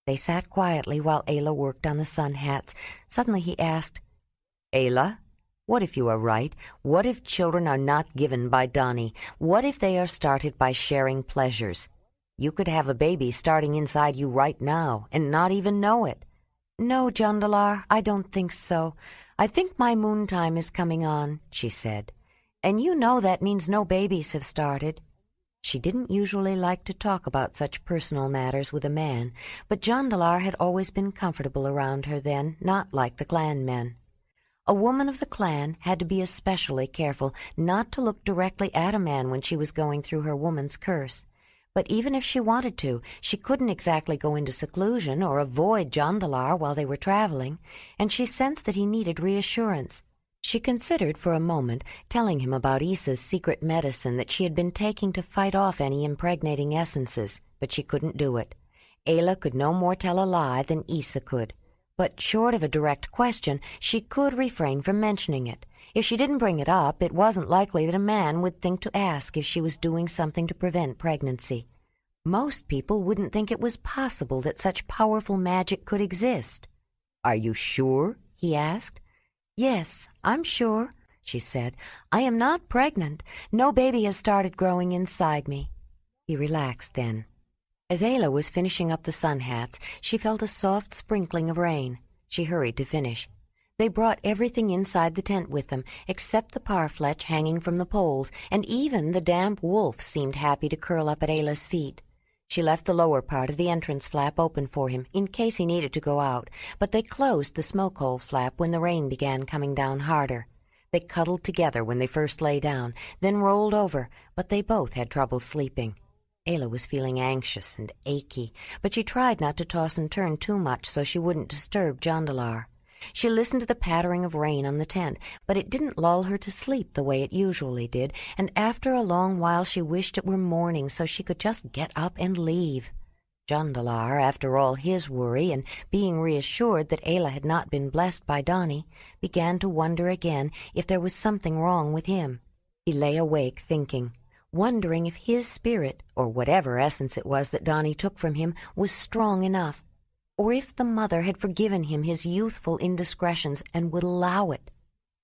They sat quietly while Ayla worked on the sun hats. Suddenly he asked, "Ayla, what if you are right? What if children are not given by Donnie? What if they are started by sharing pleasures? You could have a baby starting inside you right now and not even know it." "No, Jondalar, I don't think so. I think my moon time is coming on," she said. "And you know that means no babies have started." She didn't usually like to talk about such personal matters with a man, but Jondalar had always been comfortable around her then, not like the clan men. A woman of the clan had to be especially careful not to look directly at a man when she was going through her woman's curse. But even if she wanted to, she couldn't exactly go into seclusion or avoid Jondalar while they were traveling, and she sensed that he needed reassurance. She considered for a moment telling him about Issa's secret medicine that she had been taking to fight off any impregnating essences, but she couldn't do it. Ayla could no more tell a lie than Issa could. But short of a direct question, she could refrain from mentioning it. If she didn't bring it up, it wasn't likely that a man would think to ask if she was doing something to prevent pregnancy. Most people wouldn't think it was possible that such powerful magic could exist. "Are you sure?" he asked. "Yes, I'm sure," she said. "I am not pregnant. No baby has started growing inside me." He relaxed then. As Ayla was finishing up the sun hats, she felt a soft sprinkling of rain. She hurried to finish. They brought everything inside the tent with them, except the parfletch hanging from the poles, and even the damp wolf seemed happy to curl up at Ayla's feet. She left the lower part of the entrance flap open for him in case he needed to go out, but they closed the smoke hole flap when the rain began coming down harder. They cuddled together when they first lay down, then rolled over, but they both had trouble sleeping. Ayla was feeling anxious and achy, but she tried not to toss and turn too much so she wouldn't disturb Jondalar. She listened to the pattering of rain on the tent, but it didn't lull her to sleep the way it usually did, and after a long while she wished it were morning so she could just get up and leave. Jondalar, after all his worry and being reassured that Ayla had not been blessed by Donnie, began to wonder again if there was something wrong with him. He lay awake thinking, wondering if his spirit, or whatever essence it was that Donnie took from him, was strong enough, or if the mother had forgiven him his youthful indiscretions and would allow it.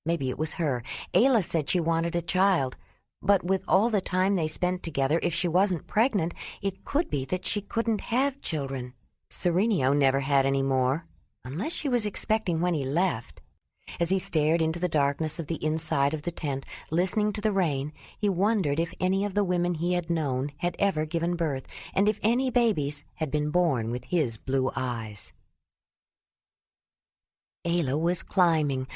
Maybe it was her. Ayla said she wanted a child, but with all the time they spent together, if she wasn't pregnant, it could be that she couldn't have children. Serenio never had any more, unless she was expecting when he left. As he stared into the darkness of the inside of the tent, listening to the rain, he wondered if any of the women he had known had ever given birth, and if any babies had been born with his blue eyes. Ayla was climbing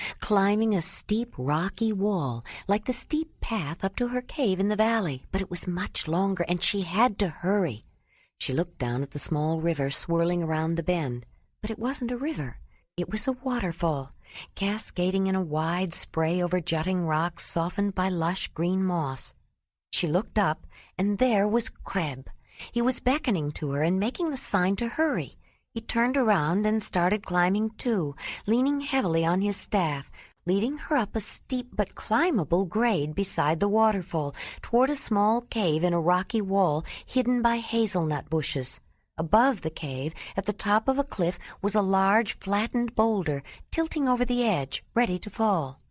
a steep rocky wall, like the steep path up to her cave in the valley, but it was much longer, and she had to hurry. She looked down at the small river swirling around the bend, but it wasn't a river. It was a waterfall, cascading in a wide spray over jutting rocks softened by lush green moss. She looked up, and there was Kreb. He was beckoning to her and making the sign to hurry. He turned around and started climbing too, leaning heavily on his staff, leading her up a steep but climbable grade beside the waterfall toward a small cave in a rocky wall hidden by hazelnut bushes. Above the cave, at the top of a cliff, was a large, flattened boulder, tilting over the edge, ready to fall.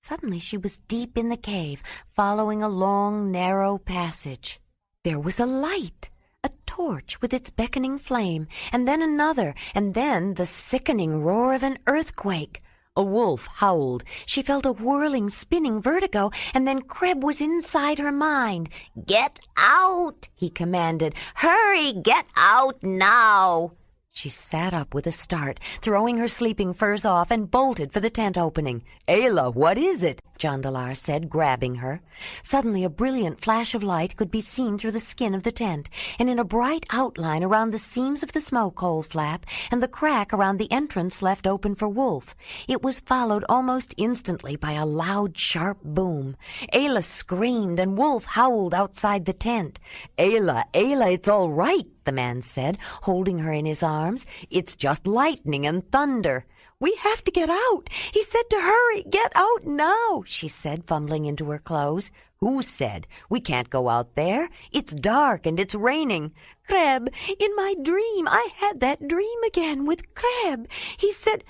Suddenly she was deep in the cave, following a long, narrow passage. There was a light, a torch with its beckoning flame, and then another, and then the sickening roar of an earthquake. A wolf howled. She felt a whirling, spinning vertigo, and then Kreb was inside her mind. "Get out!" he commanded. "Hurry, get out now!" She sat up with a start, throwing her sleeping furs off, and bolted for the tent opening. "Ayla, what is it?" Jondalar said, grabbing her. Suddenly a brilliant flash of light could be seen through the skin of the tent, and in a bright outline around the seams of the smoke hole flap and the crack around the entrance left open for Wolf. It was followed almost instantly by a loud, sharp boom. Ayla screamed, and Wolf howled outside the tent. Ayla, it's all right," the man said, holding her in his arms. "It's just lightning and thunder." "We have to get out. He said to hurry. Get out now," she said, fumbling into her clothes. "Who said? We can't go out there. It's dark and it's raining." "Creb, in my dream, I had that dream again with Creb. He said,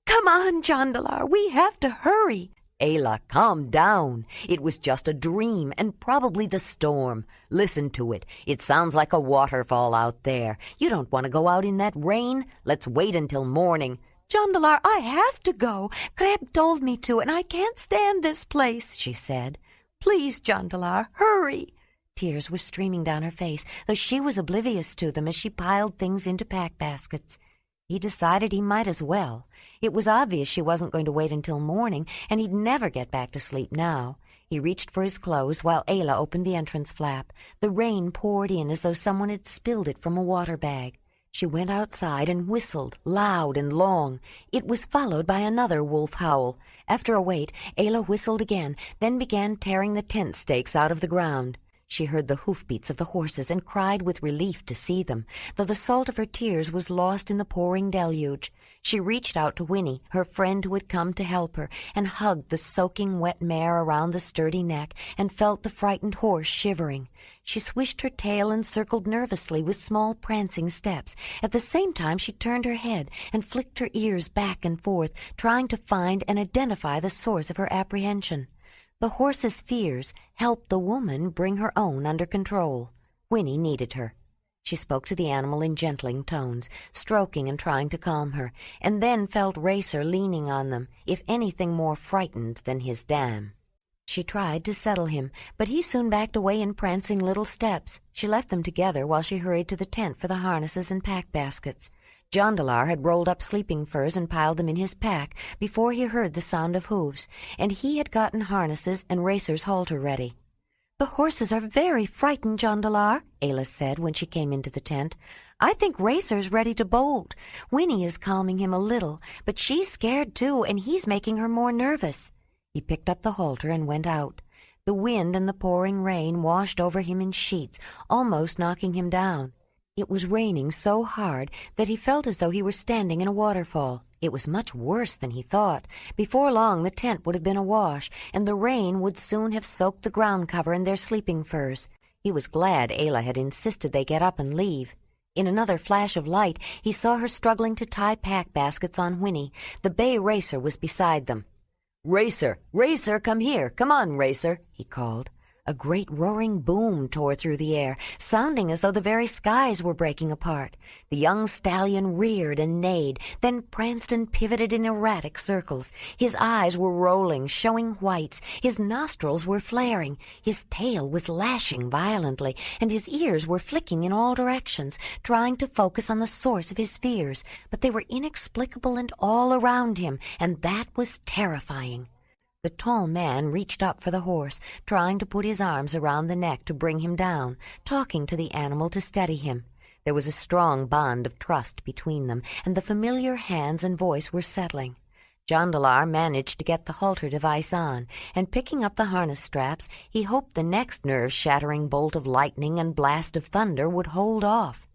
'Come on, Jondalar, we have to hurry.'" "Ayla, calm down. It was just a dream and probably the storm. Listen to it. It sounds like a waterfall out there. You don't want to go out in that rain. Let's wait until morning." "Jondalar, I have to go. Creb told me to, and I can't stand this place," she said. "Please, Jondalar, hurry." Tears were streaming down her face, though she was oblivious to them as she piled things into pack baskets. He decided he might as well. It was obvious she wasn't going to wait until morning, and he'd never get back to sleep now. He reached for his clothes while Ayla opened the entrance flap. The rain poured in as though someone had spilled it from a water bag. She went outside and whistled, loud and long. It was followed by another wolf howl. After a wait, Ayla whistled again, then began tearing the tent stakes out of the ground. She heard the hoofbeats of the horses and cried with relief to see them, though the salt of her tears was lost in the pouring deluge. She reached out to Winnie, her friend who had come to help her, and hugged the soaking wet mare around the sturdy neck and felt the frightened horse shivering. She swished her tail and circled nervously with small prancing steps. At the same time she turned her head and flicked her ears back and forth, trying to find and identify the source of her apprehension. The horse's fears helped the woman bring her own under control. Winnie needed her. She spoke to the animal in gentling tones, stroking and trying to calm her, and then felt Racer leaning on them, if anything more frightened than his dam. She tried to settle him, but he soon backed away in prancing little steps. She left them together while she hurried to the tent for the harnesses and pack baskets. Jondalar had rolled up sleeping furs and piled them in his pack before he heard the sound of hooves, and he had gotten harnesses and Racer's halter ready. "The horses are very frightened, Jondalar," Ayla said when she came into the tent. "I think Racer's ready to bolt. Winnie is calming him a little, but she's scared too, and he's making her more nervous." He picked up the halter and went out. The wind and the pouring rain washed over him in sheets, almost knocking him down. It was raining so hard that he felt as though he were standing in a waterfall. It was much worse than he thought. Before long the tent would have been awash, and the rain would soon have soaked the ground cover and their sleeping furs. He was glad Ayla had insisted they get up and leave. In another flash of light he saw her struggling to tie pack baskets on Winnie. The bay Racer was beside them. Racer, come here. Come on, Racer," he called. A great roaring boom tore through the air, sounding as though the very skies were breaking apart. The young stallion reared and neighed, then pranced and pivoted in erratic circles. His eyes were rolling, showing whites. His nostrils were flaring. His tail was lashing violently, and his ears were flicking in all directions, trying to focus on the source of his fears. But they were inexplicable and all around him, and that was terrifying. The tall man reached up for the horse, trying to put his arms around the neck to bring him down, talking to the animal to steady him. There was a strong bond of trust between them, and the familiar hands and voice were settling. Jondalar managed to get the halter device on, and picking up the harness straps, he hoped the next nerve-shattering bolt of lightning and blast of thunder would hold off.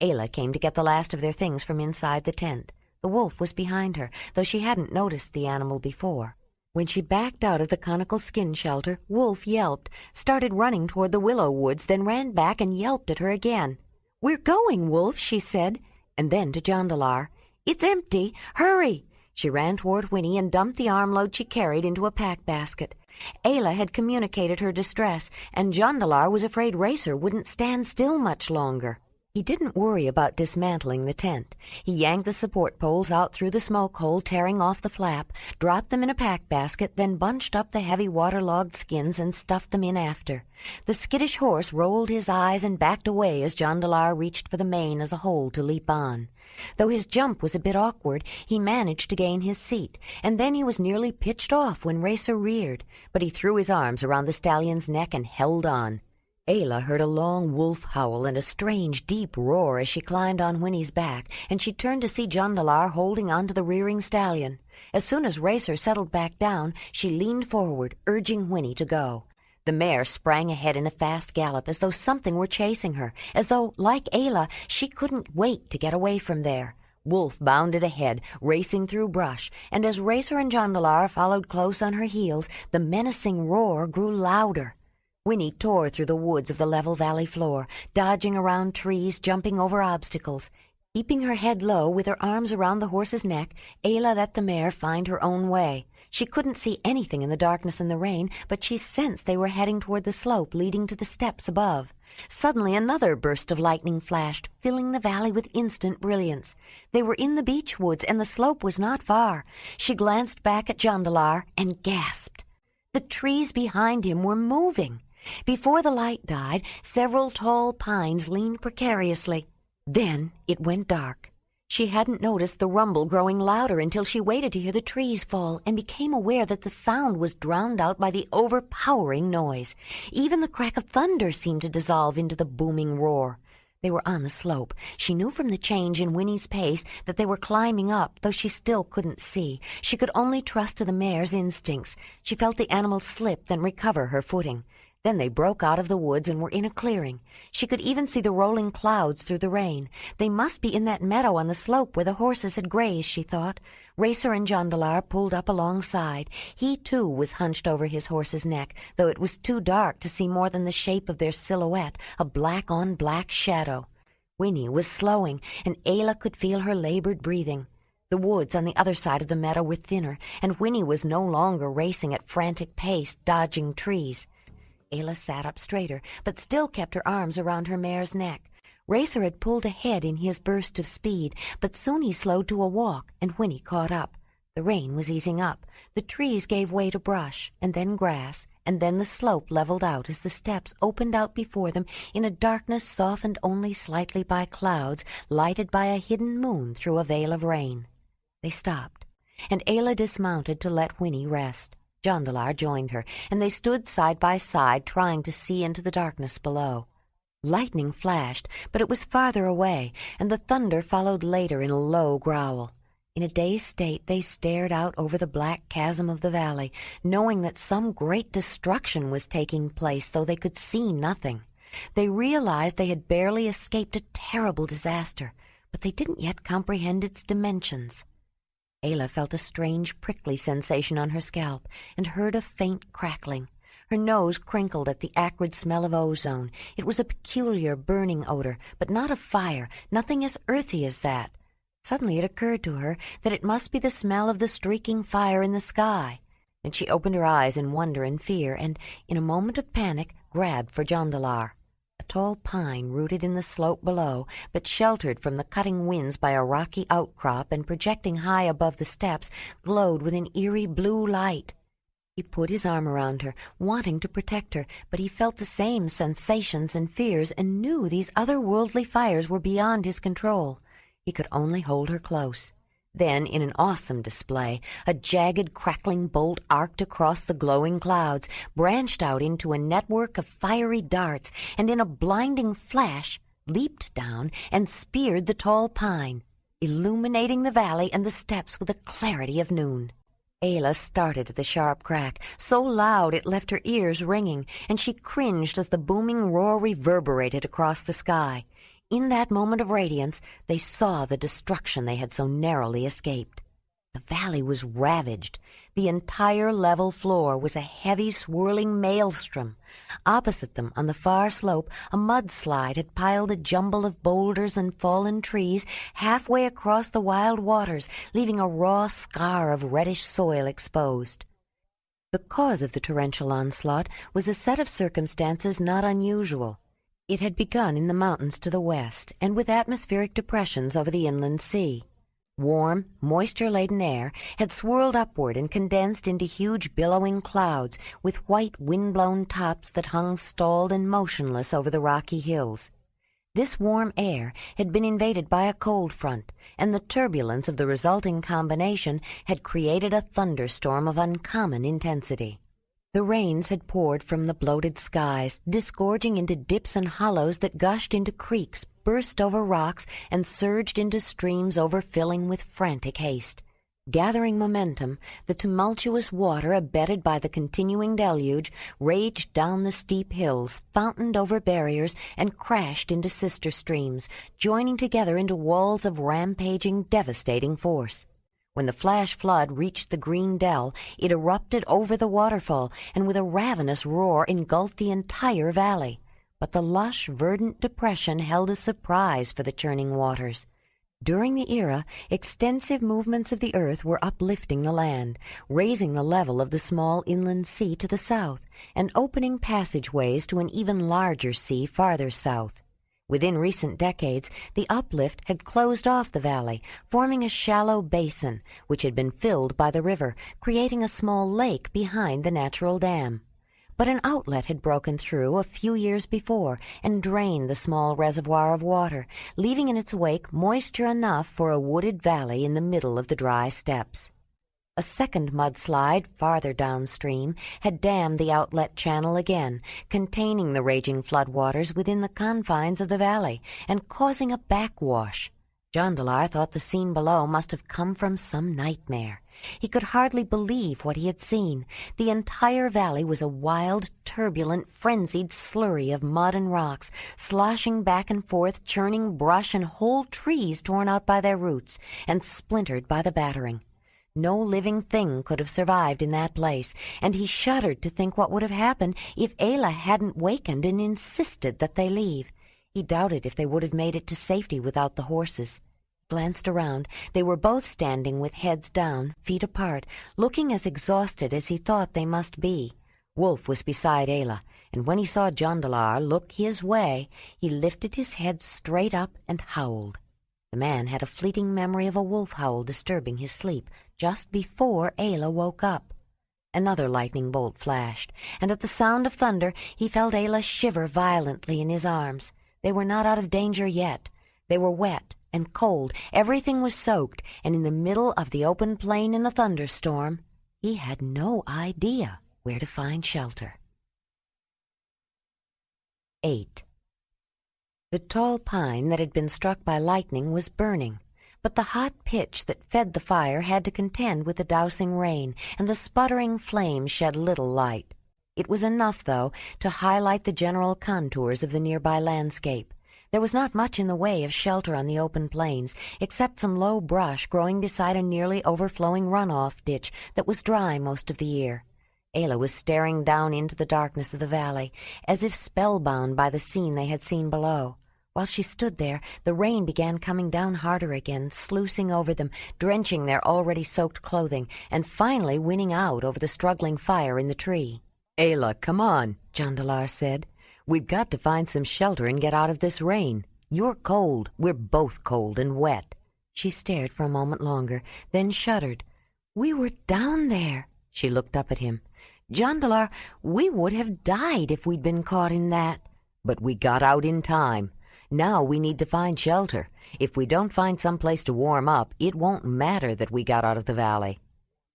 Ayla came to get the last of their things from inside the tent. The wolf was behind her, though she hadn't noticed the animal before. When she backed out of the conical skin shelter, Wolf yelped, started running toward the willow woods, then ran back and yelped at her again. "We're going, Wolf," she said, and then to Jondalar, "It's empty. Hurry!" She ran toward Winnie and dumped the armload she carried into a pack basket. Ayla had communicated her distress, and Jondalar was afraid Racer wouldn't stand still much longer. He didn't worry about dismantling the tent. He yanked the support poles out through the smoke hole, tearing off the flap, dropped them in a pack basket, then bunched up the heavy waterlogged skins and stuffed them in after. The skittish horse rolled his eyes and backed away as Jondalar reached for the mane as a hole to leap on. Though his jump was a bit awkward, he managed to gain his seat, and then he was nearly pitched off when Racer reared, but he threw his arms around the stallion's neck and held on. Ayla heard a long wolf howl and a strange, deep roar as she climbed on Winnie's back, and she turned to see Jondalar holding onto the rearing stallion. As soon as Racer settled back down, she leaned forward, urging Winnie to go. The mare sprang ahead in a fast gallop, as though something were chasing her, as though, like Ayla, she couldn't wait to get away from there. Wolf bounded ahead, racing through brush, and as Racer and Jondalar followed close on her heels, the menacing roar grew louder. Winnie tore through the woods of the level valley floor, dodging around trees, jumping over obstacles. Keeping her head low with her arms around the horse's neck, Ayla let the mare find her own way. She couldn't see anything in the darkness and the rain, but she sensed they were heading toward the slope leading to the steps above. Suddenly another burst of lightning flashed, filling the valley with instant brilliance. They were in the beech woods, and the slope was not far. She glanced back at Jondalar and gasped. The trees behind him were moving. Before the light died, several tall pines leaned precariously. Then it went dark. She hadn't noticed the rumble growing louder until she waited to hear the trees fall and became aware that the sound was drowned out by the overpowering noise. Even the crack of thunder seemed to dissolve into the booming roar. They were on the slope. She knew from the change in Winnie's pace that they were climbing up, though she still couldn't see. She could only trust to the mare's instincts. She felt the animal slip, then recover her footing. Then they broke out of the woods and were in a clearing. She could even see the rolling clouds through the rain. They must be in that meadow on the slope where the horses had grazed, she thought. Racer and Jondalar pulled up alongside. He, too, was hunched over his horse's neck, though it was too dark to see more than the shape of their silhouette, a black-on-black shadow. Winnie was slowing, and Ayla could feel her labored breathing. The woods on the other side of the meadow were thinner, and Winnie was no longer racing at frantic pace, dodging trees. Ayla sat up straighter, but still kept her arms around her mare's neck. Racer had pulled ahead in his burst of speed, but soon he slowed to a walk, and Winnie caught up. The rain was easing up. The trees gave way to brush, and then grass, and then the slope leveled out as the steps opened out before them in a darkness softened only slightly by clouds, lighted by a hidden moon through a veil of rain. They stopped, and Ayla dismounted to let Winnie rest. Jondalar joined her, and they stood side by side, trying to see into the darkness below. Lightning flashed, but it was farther away, and the thunder followed later in a low growl. In a dazed state, they stared out over the black chasm of the valley, knowing that some great destruction was taking place, though they could see nothing. They realized they had barely escaped a terrible disaster, but they didn't yet comprehend its dimensions. Ayla felt a strange prickly sensation on her scalp and heard a faint crackling. Her nose crinkled at the acrid smell of ozone. It was a peculiar burning odor, but not of fire, nothing as earthy as that. Suddenly it occurred to her that it must be the smell of the streaking fire in the sky. Then she opened her eyes in wonder and fear and, in a moment of panic, grabbed for Jondalar. A tall pine rooted in the slope below, but sheltered from the cutting winds by a rocky outcrop and projecting high above the steps, glowed with an eerie blue light. He put his arm around her, wanting to protect her, but he felt the same sensations and fears and knew these otherworldly fires were beyond his control. He could only hold her close. Then, in an awesome display, a jagged, crackling bolt arced across the glowing clouds, branched out into a network of fiery darts, and in a blinding flash leaped down and speared the tall pine, illuminating the valley and the steps with the clarity of noon. Ayla started at the sharp crack, so loud it left her ears ringing, and she cringed as the booming roar reverberated across the sky. In that moment of radiance, they saw the destruction they had so narrowly escaped. The valley was ravaged. The entire level floor was a heavy, swirling maelstrom. Opposite them, on the far slope, a mudslide had piled a jumble of boulders and fallen trees halfway across the wild waters, leaving a raw scar of reddish soil exposed. The cause of the torrential onslaught was a set of circumstances not unusual. It had begun in the mountains to the west and with atmospheric depressions over the inland sea. Warm, moisture-laden air had swirled upward and condensed into huge billowing clouds with white wind-blown tops that hung stalled and motionless over the rocky hills. This warm air had been invaded by a cold front, and the turbulence of the resulting combination had created a thunderstorm of uncommon intensity. The rains had poured from the bloated skies, disgorging into dips and hollows that gushed into creeks, burst over rocks, and surged into streams overfilling with frantic haste. Gathering momentum, the tumultuous water, abetted by the continuing deluge, raged down the steep hills, fountained over barriers, and crashed into sister streams, joining together into walls of rampaging, devastating force. When the flash flood reached the green dell, it erupted over the waterfall and with a ravenous roar engulfed the entire valley. But the lush, verdant depression held a surprise for the churning waters. During the era, extensive movements of the earth were uplifting the land, raising the level of the small inland sea to the south, and opening passageways to an even larger sea farther south. Within recent decades, the uplift had closed off the valley, forming a shallow basin, which had been filled by the river, creating a small lake behind the natural dam. But an outlet had broken through a few years before and drained the small reservoir of water, leaving in its wake moisture enough for a wooded valley in the middle of the dry steppes. A second mudslide farther downstream had dammed the outlet channel again, containing the raging floodwaters within the confines of the valley and causing a backwash. Jondalar thought the scene below must have come from some nightmare. He could hardly believe what he had seen. The entire valley was a wild, turbulent, frenzied slurry of mud and rocks, sloshing back and forth, churning brush and whole trees torn out by their roots and splintered by the battering. No living thing could have survived in that place, and he shuddered to think what would have happened if Ayla hadn't wakened and insisted that they leave. He doubted if they would have made it to safety without the horses. He glanced around. They were both standing with heads down, feet apart, looking as exhausted as he thought they must be. Wolf was beside Ayla, and when he saw Jondalar look his way, he lifted his head straight up and howled. The man had a fleeting memory of a wolf howl disturbing his sleep just before Ayla woke up. Another lightning bolt flashed, and at the sound of thunder he felt Ayla shiver violently in his arms. They were not out of danger yet. They were wet and cold, everything was soaked, and in the middle of the open plain in a thunderstorm, he had no idea where to find shelter. 8. The tall pine that had been struck by lightning was burning, but the hot pitch that fed the fire had to contend with the dousing rain, and the sputtering flames shed little light. It was enough, though, to highlight the general contours of the nearby landscape. There was not much in the way of shelter on the open plains, except some low brush growing beside a nearly overflowing runoff ditch that was dry most of the year. Ayla was staring down into the darkness of the valley, as if spellbound by the scene they had seen below. While she stood there, the rain began coming down harder again, sluicing over them, drenching their already soaked clothing, and finally winning out over the struggling fire in the tree. "Ayla, come on," Jondalar said. "We've got to find some shelter and get out of this rain. You're cold. We're both cold and wet." She stared for a moment longer, then shuddered. "We were down there." She looked up at him. "Jondalar, we would have died if we'd been caught in that." "But we got out in time. Now we need to find shelter. If we don't find some place to warm up, it won't matter that we got out of the valley."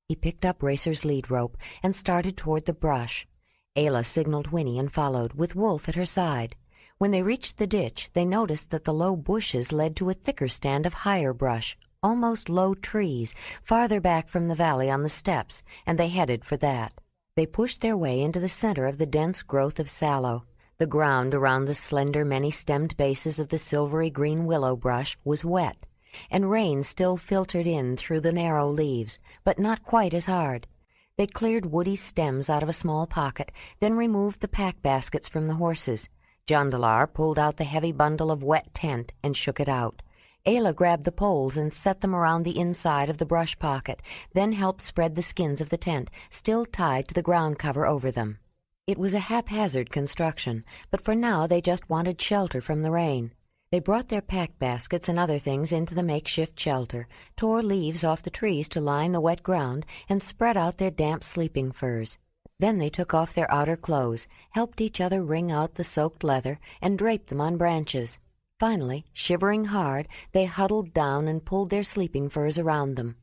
He picked up Racer's lead rope and started toward the brush. Ayla signaled Winnie and followed, with Wolf at her side. When they reached the ditch, they noticed that the low bushes led to a thicker stand of higher brush, almost low trees, farther back from the valley on the steppes, and they headed for that. They pushed their way into the center of the dense growth of sallow. The ground around the slender, many-stemmed bases of the silvery green willow brush was wet, and rain still filtered in through the narrow leaves, but not quite as hard. They cleared woody stems out of a small pocket, then removed the pack baskets from the horses. Jondalar pulled out the heavy bundle of wet tent and shook it out. Ayla grabbed the poles and set them around the inside of the brush pocket, then helped spread the skins of the tent, still tied to the ground cover over them. It was a haphazard construction, but for now they just wanted shelter from the rain. They brought their pack baskets and other things into the makeshift shelter, tore leaves off the trees to line the wet ground, and spread out their damp sleeping furs. Then they took off their outer clothes, helped each other wring out the soaked leather, and draped them on branches. Finally, shivering hard, they huddled down and pulled their sleeping furs around them.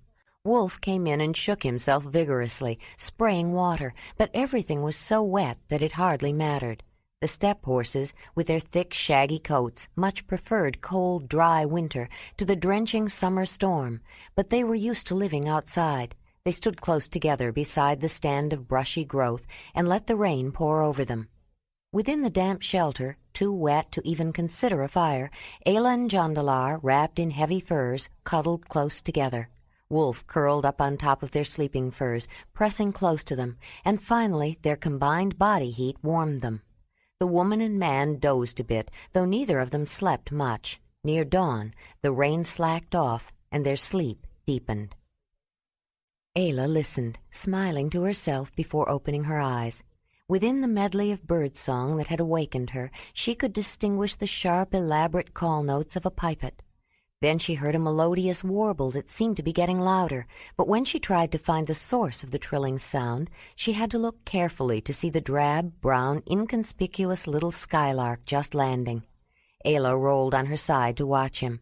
Wolf came in and shook himself vigorously, spraying water, but everything was so wet that it hardly mattered. The steppe horses, with their thick, shaggy coats, much preferred cold, dry winter to the drenching summer storm, but they were used to living outside. They stood close together beside the stand of brushy growth and let the rain pour over them. Within the damp shelter, too wet to even consider a fire, Ayla and Jondalar, wrapped in heavy furs, cuddled close together. Wolf curled up on top of their sleeping furs, pressing close to them, and finally their combined body heat warmed them. The woman and man dozed a bit, though neither of them slept much. Near dawn, the rain slacked off, and their sleep deepened. Ayla listened, smiling to herself before opening her eyes. Within the medley of bird song that had awakened her, she could distinguish the sharp, elaborate call notes of a pipit. Then she heard a melodious warble that seemed to be getting louder, but when she tried to find the source of the trilling sound, she had to look carefully to see the drab, brown, inconspicuous little skylark just landing. Ayla rolled on her side to watch him.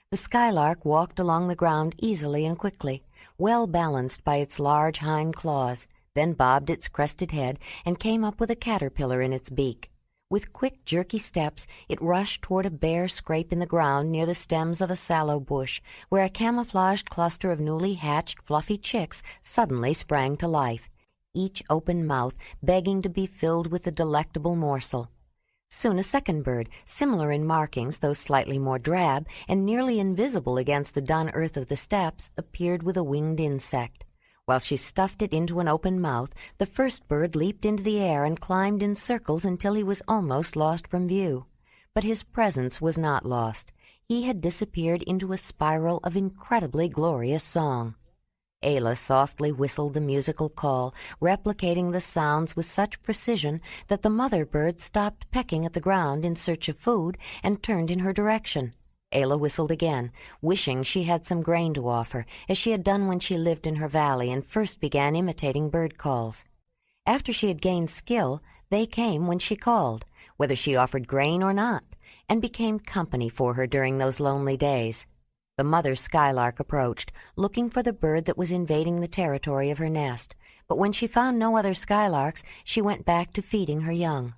The skylark walked along the ground easily and quickly, well balanced by its large hind claws, then bobbed its crested head and came up with a caterpillar in its beak. With quick, jerky steps, it rushed toward a bare scrape in the ground near the stems of a sallow bush, where a camouflaged cluster of newly hatched fluffy chicks suddenly sprang to life, each open mouth begging to be filled with the delectable morsel. Soon a second bird, similar in markings though slightly more drab, and nearly invisible against the dun earth of the steppes, appeared with a winged insect. While she stuffed it into an open mouth, the first bird leaped into the air and climbed in circles until he was almost lost from view. But his presence was not lost. He had disappeared into a spiral of incredibly glorious song. Ayla softly whistled the musical call, replicating the sounds with such precision that the mother bird stopped pecking at the ground in search of food and turned in her direction. Ayla whistled again, wishing she had some grain to offer, as she had done when she lived in her valley and first began imitating bird calls. After she had gained skill, they came when she called, whether she offered grain or not, and became company for her during those lonely days. The mother skylark approached, looking for the bird that was invading the territory of her nest, but when she found no other skylarks, she went back to feeding her young.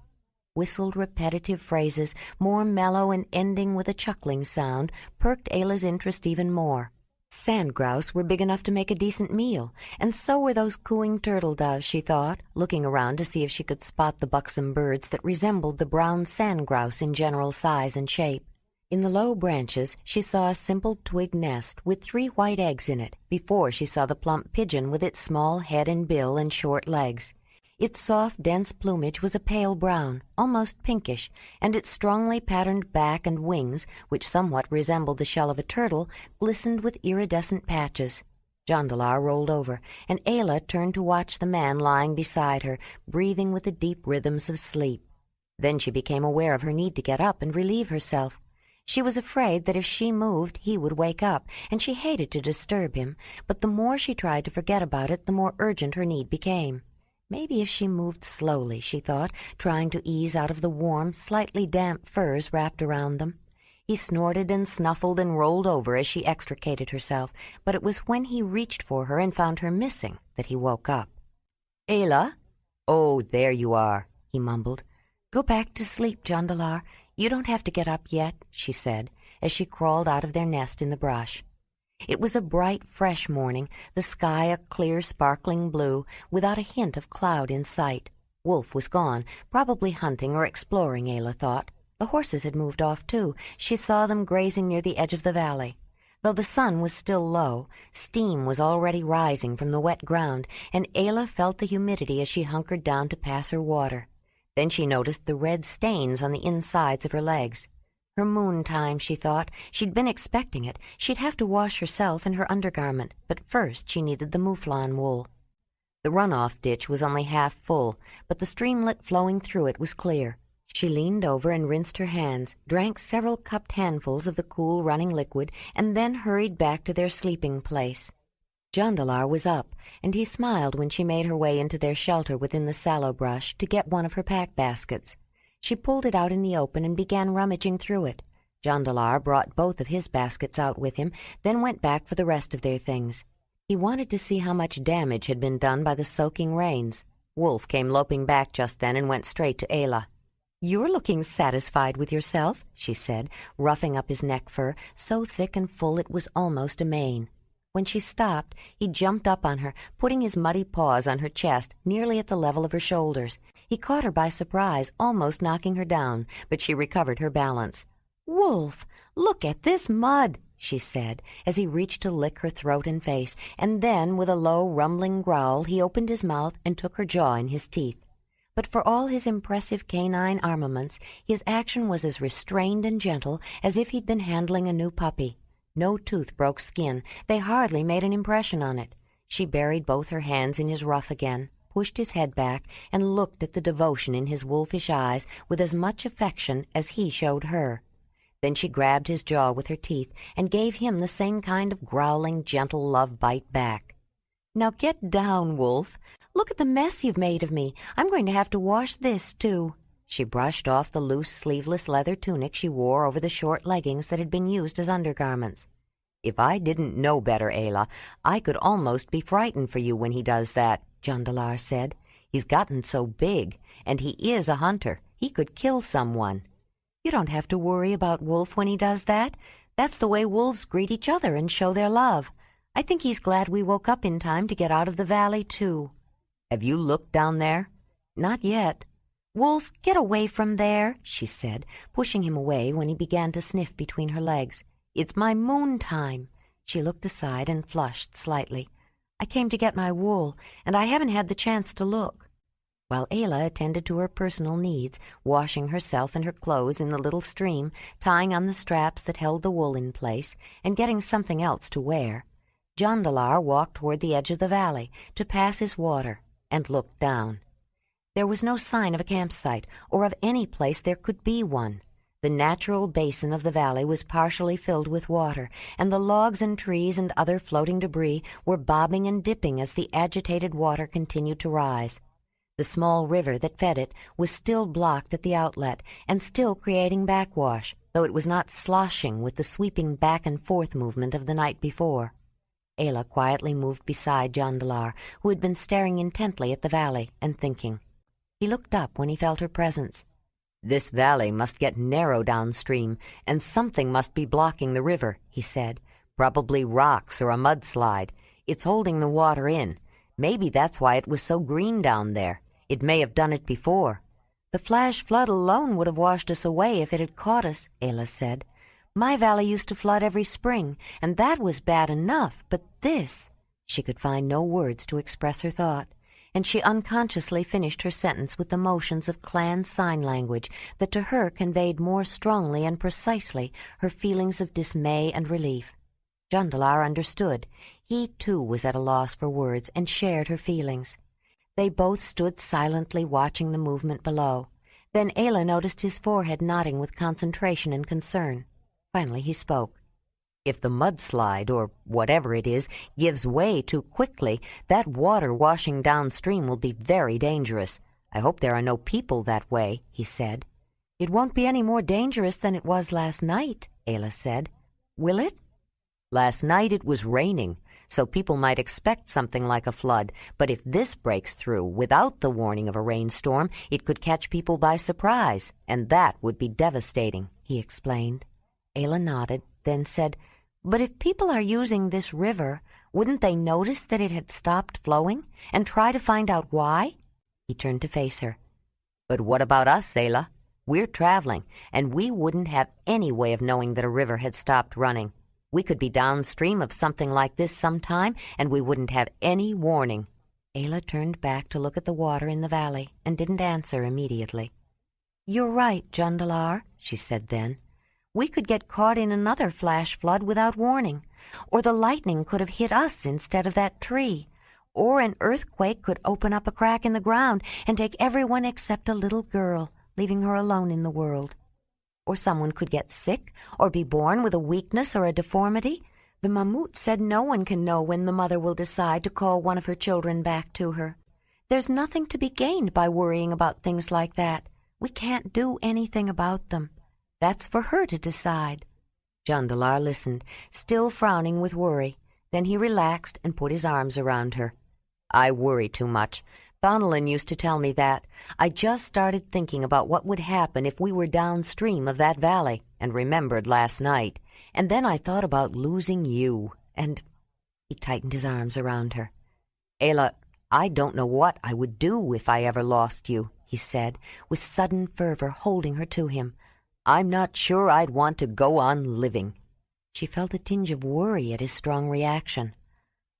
Whistled repetitive phrases, more mellow and ending with a chuckling sound, perked Ayla's interest even more. Sand grouse were big enough to make a decent meal, and so were those cooing turtle doves, she thought, looking around to see if she could spot the buxom birds that resembled the brown sand grouse in general size and shape. In the low branches she saw a simple twig nest with 3 white eggs in it before she saw the plump pigeon with its small head and bill and short legs. Its soft, dense plumage was a pale brown, almost pinkish, and its strongly patterned back and wings, which somewhat resembled the shell of a turtle, glistened with iridescent patches. Jondalar rolled over, and Ayla turned to watch the man lying beside her, breathing with the deep rhythms of sleep. Then she became aware of her need to get up and relieve herself. She was afraid that if she moved, he would wake up, and she hated to disturb him, but the more she tried to forget about it, the more urgent her need became. Maybe if she moved slowly, she thought, trying to ease out of the warm, slightly damp furs wrapped around them. He snorted and snuffled and rolled over as she extricated herself, but it was when he reached for her and found her missing that he woke up. "Ayla? Oh, there you are," he mumbled. "Go back to sleep, Jondalar. You don't have to get up yet," she said, as she crawled out of their nest in the brush. It was a bright, fresh morning, the sky a clear, sparkling blue, without a hint of cloud in sight. Wolf was gone, probably hunting or exploring, Ayla thought. The horses had moved off, too. She saw them grazing near the edge of the valley. Though the sun was still low, steam was already rising from the wet ground, and Ayla felt the humidity as she hunkered down to pass her water. Then she noticed the red stains on the insides of her legs. Her moon time, she thought. She'd been expecting it. She'd have to wash herself and her undergarment, but first she needed the mouflon wool. The runoff ditch was only half full, but the streamlet flowing through it was clear. She leaned over and rinsed her hands, drank several cupped handfuls of the cool running liquid, and then hurried back to their sleeping place. Jondalar was up, and he smiled when she made her way into their shelter within the sallow brush to get one of her pack baskets. She pulled it out in the open and began rummaging through it. Jondalar brought both of his baskets out with him, then went back for the rest of their things. He wanted to see how much damage had been done by the soaking rains. Wolf came loping back just then and went straight to Ayla. "You're looking satisfied with yourself," she said, roughing up his neck fur, so thick and full it was almost a mane. When she stopped, he jumped up on her, putting his muddy paws on her chest, nearly at the level of her shoulders. He caught her by surprise, almost knocking her down, but she recovered her balance. "Wolf, look at this mud," she said, as he reached to lick her throat and face, and then, with a low, rumbling growl, he opened his mouth and took her jaw in his teeth. But for all his impressive canine armaments, his action was as restrained and gentle as if he'd been handling a new puppy. No tooth broke skin. They hardly made an impression on it. She buried both her hands in his ruff again, pushed his head back, and looked at the devotion in his wolfish eyes with as much affection as he showed her. Then she grabbed his jaw with her teeth and gave him the same kind of growling, gentle love bite back. "Now get down, Wolf. Look at the mess you've made of me. I'm going to have to wash this, too." She brushed off the loose, sleeveless leather tunic she wore over the short leggings that had been used as undergarments. "If I didn't know better, Ayla, I could almost be frightened for you when he does that," Jondalar said. "He's gotten so big, and he is a hunter. He could kill someone." "You don't have to worry about Wolf when he does that. That's the way wolves greet each other and show their love. I think he's glad we woke up in time to get out of the valley, too." "Have you looked down there?" "Not yet." "Wolf, get away from there," she said, pushing him away when he began to sniff between her legs. "It's my moon time." She looked aside and flushed slightly. "I came to get my wool, and I haven't had the chance to look." While Ayla attended to her personal needs, washing herself and her clothes in the little stream, tying on the straps that held the wool in place, and getting something else to wear, Jondalar walked toward the edge of the valley to pass his water and looked down. There was no sign of a campsite or of any place there could be one. The natural basin of the valley was partially filled with water, and the logs and trees and other floating debris were bobbing and dipping as the agitated water continued to rise. The small river that fed it was still blocked at the outlet and still creating backwash, though it was not sloshing with the sweeping back and forth movement of the night before. Ayla quietly moved beside Jondalar, who had been staring intently at the valley and thinking. He looked up when he felt her presence. "This valley must get narrow downstream, and something must be blocking the river," he said. "Probably rocks or a mudslide. It's holding the water in. Maybe that's why it was so green down there. It may have done it before." "The flash flood alone would have washed us away if it had caught us," Ayla said. "My valley used to flood every spring, and that was bad enough, but this—" She could find no words to express her thought, and she unconsciously finished her sentence with the motions of clan sign language that to her conveyed more strongly and precisely her feelings of dismay and relief. Jondalar understood. He, too, was at a loss for words and shared her feelings. They both stood silently watching the movement below. Then Ayla noticed his forehead nodding with concentration and concern. Finally he spoke. "If the mudslide, or whatever it is, gives way too quickly, that water washing downstream will be very dangerous. I hope there are no people that way," he said. "It won't be any more dangerous than it was last night," Ayla said. "Will it?" "Last night it was raining, so people might expect something like a flood, but if this breaks through without the warning of a rainstorm, it could catch people by surprise, and that would be devastating," he explained. Ayla nodded, then said, "But if people are using this river, wouldn't they notice that it had stopped flowing and try to find out why?" He turned to face her. "But what about us, Ayla? We're traveling, and we wouldn't have any way of knowing that a river had stopped running. We could be downstream of something like this sometime, and we wouldn't have any warning." Ayla turned back to look at the water in the valley and didn't answer immediately. "You're right, Jondalar," she said then. "We could get caught in another flash flood without warning, or the lightning could have hit us instead of that tree, Or an earthquake could open up a crack in the ground and take everyone except a little girl, leaving her alone in the world. Or someone could get sick, or be born with a weakness or a deformity. The Mammoth said no one can know when the mother will decide to call one of her children back to her. There's nothing to be gained by worrying about things like that. We can't do anything about them. That's for her to decide. Jondalar listened, still frowning with worry. Then he relaxed and put his arms around her. I worry too much. Thonolin used to tell me that. I just started thinking about what would happen if we were downstream of that valley, and remembered last night. And then I thought about losing you, and... He tightened his arms around her. Ayla, I don't know what I would do if I ever lost you, he said, with sudden fervor, holding her to him. I'm not sure I'd want to go on living. She felt a tinge of worry at his strong reaction.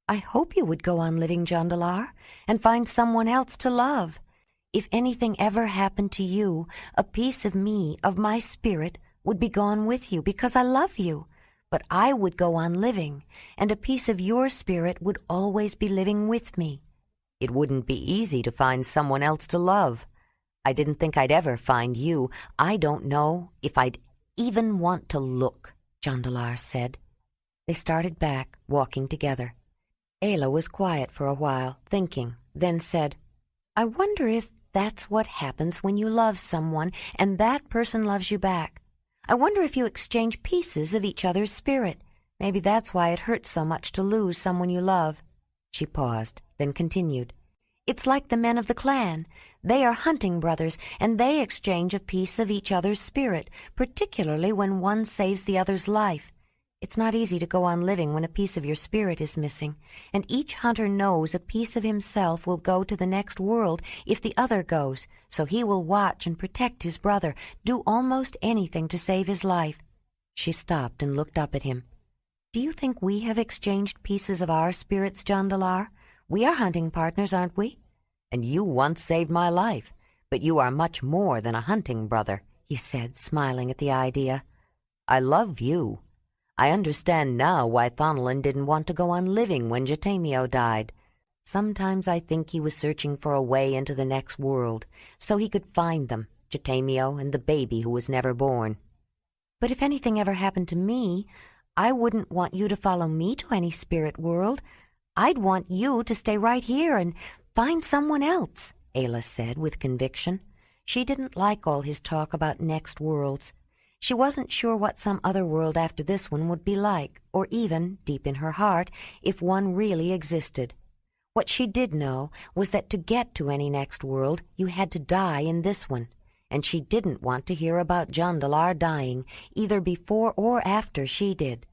I hope you would go on living, Jondalar, and find someone else to love. If anything ever happened to you, a piece of me, of my spirit, would be gone with you because I love you. But I would go on living, and a piece of your spirit would always be living with me. It wouldn't be easy to find someone else to love. I didn't think I'd ever find you. I don't know if I'd even want to look, Jondalar said. They started back, walking together. Ayla was quiet for a while, thinking, then said, I wonder if that's what happens when you love someone and that person loves you back. I wonder if you exchange pieces of each other's spirit. Maybe that's why it hurts so much to lose someone you love. She paused, then continued. It's like the men of the clan. They are hunting brothers, and they exchange a piece of each other's spirit, particularly when one saves the other's life. It's not easy to go on living when a piece of your spirit is missing, and each hunter knows a piece of himself will go to the next world if the other goes, so he will watch and protect his brother, do almost anything to save his life. She stopped and looked up at him. Do you think we have exchanged pieces of our spirits, Jondalar? We are hunting partners, aren't we? And you once saved my life, but you are much more than a hunting brother, he said, smiling at the idea. I love you. I understand now why Thonolin didn't want to go on living when Jatamio died. Sometimes I think he was searching for a way into the next world, so he could find them, Jatamio and the baby who was never born. But if anything ever happened to me, I wouldn't want you to follow me to any spirit world. I'd want you to stay right here and find someone else, Ayla said with conviction. She didn't like all his talk about next worlds. She wasn't sure what some other world after this one would be like, or even, deep in her heart, if one really existed. What she did know was that to get to any next world, you had to die in this one, and she didn't want to hear about Jondalar dying, either before or after she did.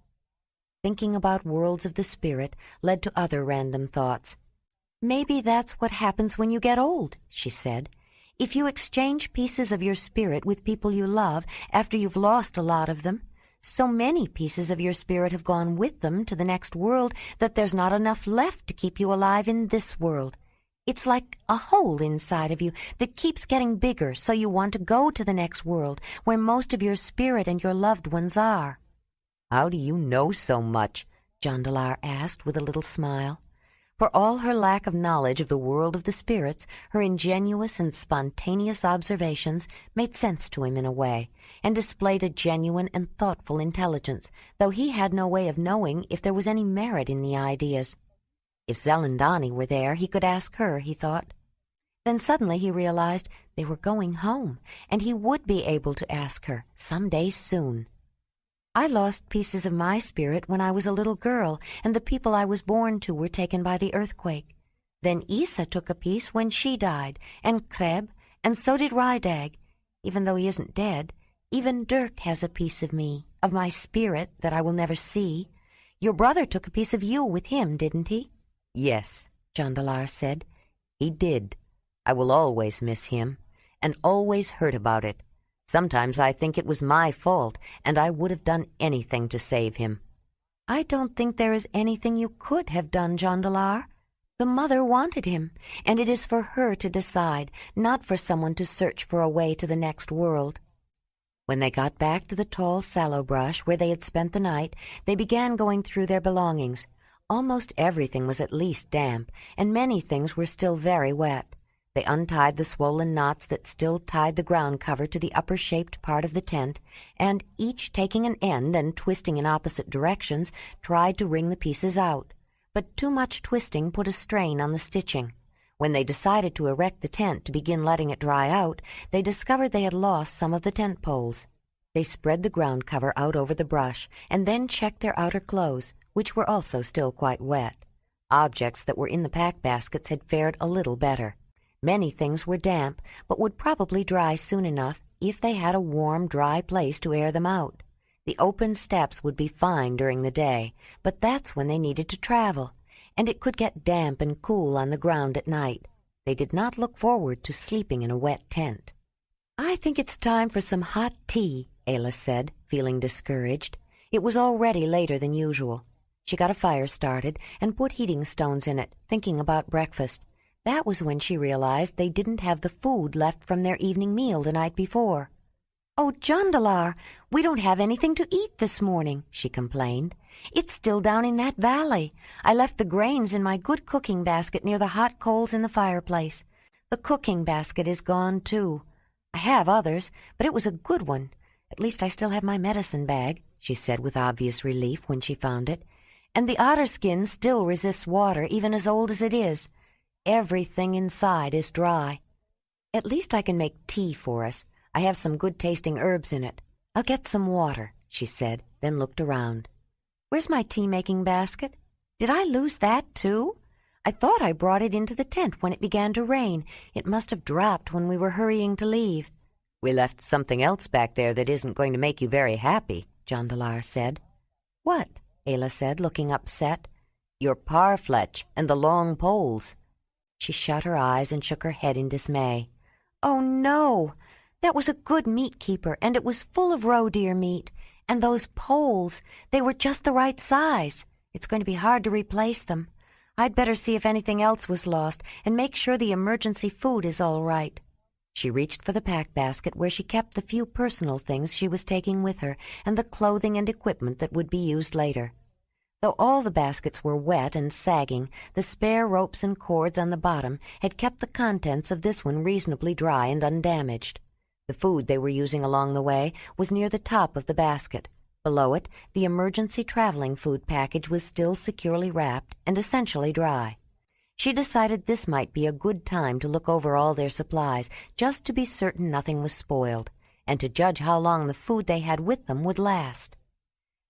Thinking about worlds of the spirit led to other random thoughts. Maybe that's what happens when you get old, she said. If you exchange pieces of your spirit with people you love after you've lost a lot of them, so many pieces of your spirit have gone with them to the next world that there's not enough left to keep you alive in this world. It's like a hole inside of you that keeps getting bigger, so you want to go to the next world where most of your spirit and your loved ones are. How do you know so much? Jondalar asked with a little smile. For all her lack of knowledge of the world of the spirits, her ingenuous and spontaneous observations made sense to him in a way, and displayed a genuine and thoughtful intelligence, though he had no way of knowing if there was any merit in the ideas. If Zelendani were there, he could ask her, he thought. Then suddenly he realized they were going home, and he would be able to ask her some day soon. I lost pieces of my spirit when I was a little girl, and the people I was born to were taken by the earthquake. Then Isa took a piece when she died, and Kreb, and so did Rydag. Even though he isn't dead, even Dirk has a piece of me, of my spirit, that I will never see. Your brother took a piece of you with him, didn't he? Yes, Jondalar said. He did. I will always miss him, and always hurt about it. Sometimes I think it was my fault, and I would have done anything to save him. I don't think there is anything you could have done, Jondalar. The mother wanted him, and it is for her to decide, not for someone to search for a way to the next world. When they got back to the tall sallow brush where they had spent the night, they began going through their belongings. Almost everything was at least damp, and many things were still very wet. They untied the swollen knots that still tied the ground cover to the upper-shaped part of the tent, and, each taking an end and twisting in opposite directions, tried to wring the pieces out. But too much twisting put a strain on the stitching. When they decided to erect the tent to begin letting it dry out, they discovered they had lost some of the tent poles. They spread the ground cover out over the brush, and then checked their outer clothes, which were also still quite wet. Objects that were in the pack baskets had fared a little better. Many things were damp, but would probably dry soon enough if they had a warm, dry place to air them out. The open steps would be fine during the day, but that's when they needed to travel, and it could get damp and cool on the ground at night. They did not look forward to sleeping in a wet tent. "I think it's time for some hot tea," Ayla said, feeling discouraged. It was already later than usual. She got a fire started and put heating stones in it, thinking about breakfast. That was when she realized they didn't have the food left from their evening meal the night before. "Oh, Jondalar, we don't have anything to eat this morning," she complained. "It's still down in that valley. I left the grains in my good cooking basket near the hot coals in the fireplace. The cooking basket is gone, too. I have others, but it was a good one. At least I still have my medicine bag," she said with obvious relief when she found it. "And the otter skin still resists water, even as old as it is. Everything inside is dry. At least I can make tea for us. I have some good-tasting herbs in it. I'll get some water," she said, then looked around. "Where's my tea-making basket? Did I lose that, too? I thought I brought it into the tent when it began to rain. It must have dropped when we were hurrying to leave." "We left something else back there that isn't going to make you very happy," Jondalar said. "What?" Ayla said, looking upset. "Your parfletch and the long poles." She shut her eyes and shook her head in dismay. "Oh, no! That was a good meat keeper, and it was full of roe deer meat. And those poles, they were just the right size. It's going to be hard to replace them. I'd better see if anything else was lost and make sure the emergency food is all right." She reached for the pack basket where she kept the few personal things she was taking with her and the clothing and equipment that would be used later. Though all the baskets were wet and sagging, the spare ropes and cords on the bottom had kept the contents of this one reasonably dry and undamaged. The food they were using along the way was near the top of the basket. Below it, the emergency traveling food package was still securely wrapped and essentially dry. She decided this might be a good time to look over all their supplies, just to be certain nothing was spoiled, and to judge how long the food they had with them would last.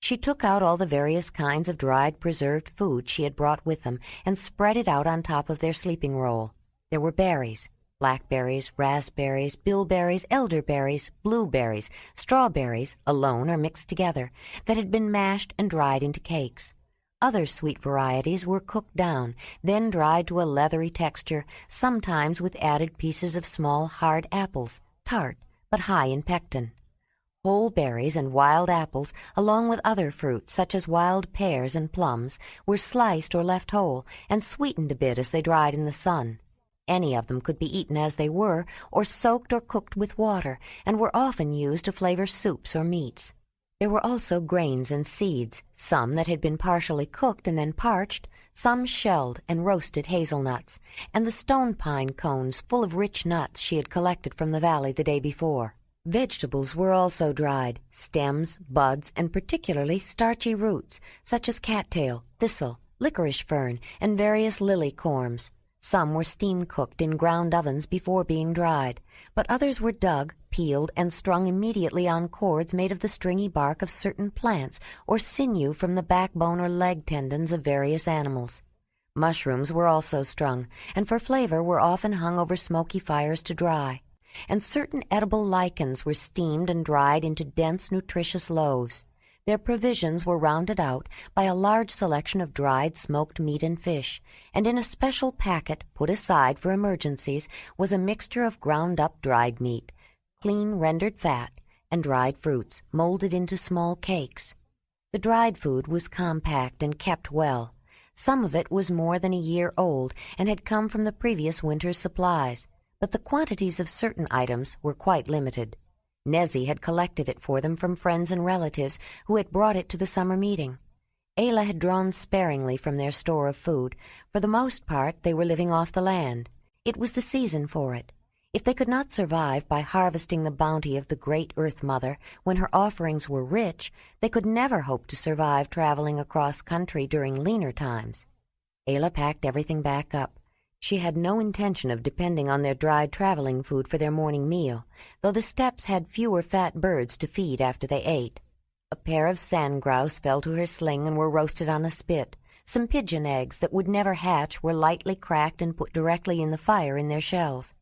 She took out all the various kinds of dried preserved food she had brought with them and spread it out on top of their sleeping roll. There were berries, blackberries, raspberries, bilberries, elderberries, blueberries, strawberries, alone or mixed together, that had been mashed and dried into cakes. Other sweet varieties were cooked down, then dried to a leathery texture, sometimes with added pieces of small hard apples, tart but high in pectin. Whole berries and wild apples, along with other fruits such as wild pears and plums, were sliced or left whole and sweetened a bit as they dried in the sun. Any of them could be eaten as they were, or soaked or cooked with water, and were often used to flavor soups or meats. There were also grains and seeds, some that had been partially cooked and then parched, some shelled and roasted hazelnuts, and the stone pine cones full of rich nuts she had collected from the valley the day before. Vegetables were also dried, stems, buds, and particularly starchy roots, such as cattail, thistle, licorice fern, and various lily corms. Some were steam-cooked in ground ovens before being dried, but others were dug, peeled, and strung immediately on cords made of the stringy bark of certain plants or sinew from the backbone or leg tendons of various animals. Mushrooms were also strung, and for flavor were often hung over smoky fires to dry. And certain edible lichens were steamed and dried into dense, nutritious loaves. Their provisions were rounded out by a large selection of dried smoked meat and fish, and in a special packet put aside for emergencies was a mixture of ground-up dried meat, clean rendered fat, and dried fruits molded into small cakes. The dried food was compact and kept well. Some of it was more than a year old and had come from the previous winter's supplies, but the quantities of certain items were quite limited. Nezzy had collected it for them from friends and relatives who had brought it to the summer meeting. Ayla had drawn sparingly from their store of food. For the most part, they were living off the land. It was the season for it. If they could not survive by harvesting the bounty of the great Earth Mother when her offerings were rich, they could never hope to survive traveling across country during leaner times. Ayla packed everything back up. She had no intention of depending on their dried traveling food for their morning meal, though the steppes had fewer fat birds to feed after they ate. A pair of sand grouse fell to her sling and were roasted on the spit. Some pigeon eggs that would never hatch were lightly cracked and put directly in the fire in their shells.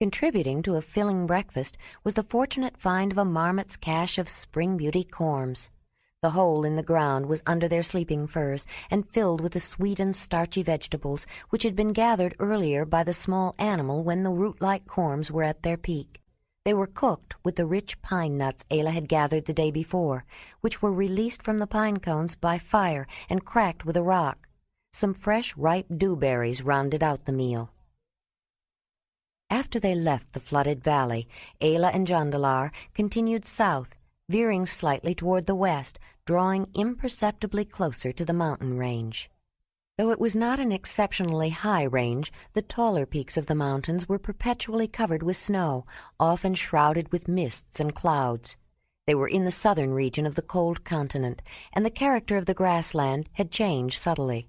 Contributing to a filling breakfast was the fortunate find of a marmot's cache of spring beauty corms. The hole in the ground was under their sleeping furs and filled with the sweet and starchy vegetables which had been gathered earlier by the small animal when the root-like corms were at their peak. They were cooked with the rich pine nuts Ayla had gathered the day before, which were released from the pine cones by fire and cracked with a rock. Some fresh, ripe dewberries rounded out the meal. After they left the flooded valley, Ayla and Jondalar continued south, veering slightly toward the west, drawing imperceptibly closer to the mountain range. Though it was not an exceptionally high range, the taller peaks of the mountains were perpetually covered with snow, often shrouded with mists and clouds. They were in the southern region of the cold continent, and the character of the grassland had changed subtly.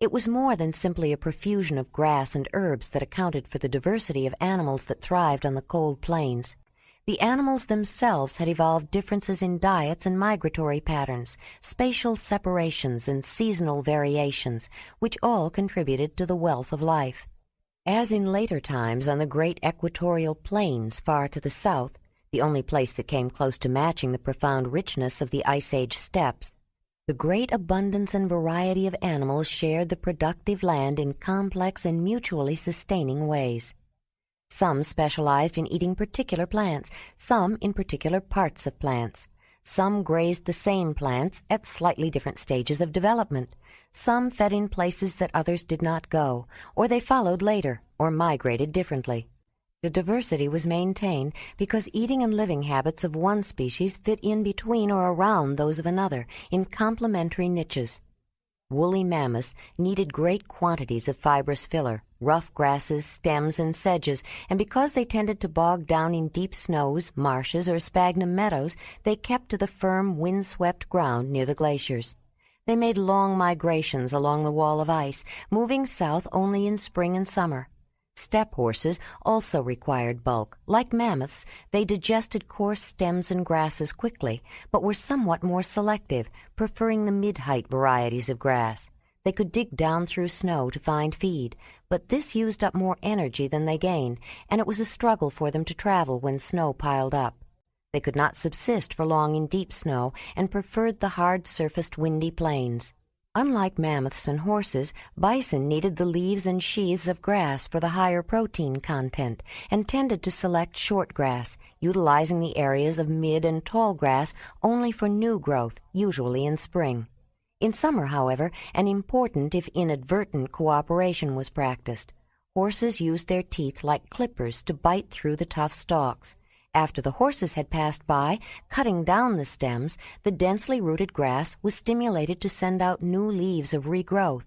It was more than simply a profusion of grass and herbs that accounted for the diversity of animals that thrived on the cold plains. The animals themselves had evolved differences in diets and migratory patterns, spatial separations and seasonal variations, which all contributed to the wealth of life. As in later times on the great equatorial plains far to the south, the only place that came close to matching the profound richness of the Ice Age steppes, the great abundance and variety of animals shared the productive land in complex and mutually sustaining ways. Some specialized in eating particular plants, some in particular parts of plants. Some grazed the same plants at slightly different stages of development. Some fed in places that others did not go, or they followed later, or migrated differently. The diversity was maintained because eating and living habits of one species fit in between or around those of another in complementary niches. Woolly mammoths needed great quantities of fibrous filler, rough grasses, stems, and sedges, and because they tended to bog down in deep snows, marshes, or sphagnum meadows, they kept to the firm, wind-swept ground near the glaciers. They made long migrations along the wall of ice, moving south only in spring and summer. Steppe horses also required bulk. Like mammoths, they digested coarse stems and grasses quickly, but were somewhat more selective, preferring the mid-height varieties of grass. They could dig down through snow to find feed, but this used up more energy than they gained, and it was a struggle for them to travel when snow piled up. They could not subsist for long in deep snow and preferred the hard-surfaced windy plains. Unlike mammoths and horses, bison needed the leaves and sheaths of grass for the higher protein content and tended to select short grass, utilizing the areas of mid and tall grass only for new growth, usually in spring. In summer, however, an important if inadvertent cooperation was practiced. Horses used their teeth like clippers to bite through the tough stalks. After the horses had passed by, cutting down the stems, the densely rooted grass was stimulated to send out new leaves of regrowth.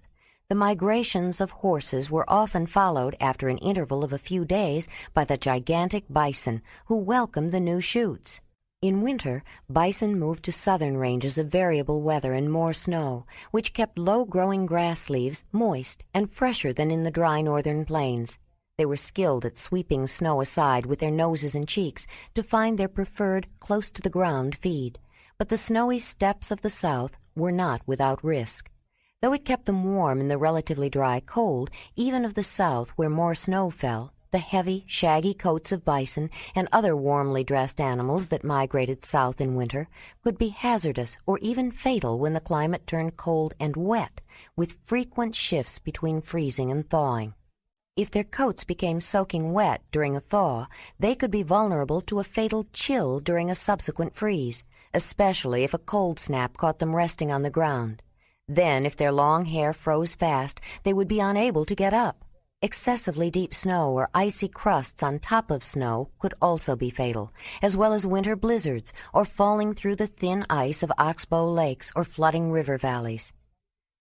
The migrations of horses were often followed, after an interval of a few days, by the gigantic bison, who welcomed the new shoots. In winter, bison moved to southern ranges of variable weather and more snow, which kept low-growing grass leaves moist and fresher than in the dry northern plains. They were skilled at sweeping snow aside with their noses and cheeks to find their preferred close-to-the-ground feed. But the snowy steppes of the south were not without risk. Though it kept them warm in the relatively dry cold, even of the south where more snow fell, the heavy, shaggy coats of bison and other warmly dressed animals that migrated south in winter could be hazardous or even fatal when the climate turned cold and wet, with frequent shifts between freezing and thawing. If their coats became soaking wet during a thaw, they could be vulnerable to a fatal chill during a subsequent freeze, especially if a cold snap caught them resting on the ground. Then, if their long hair froze fast, they would be unable to get up. Excessively deep snow or icy crusts on top of snow could also be fatal, as well as winter blizzards or falling through the thin ice of oxbow lakes or flooding river valleys.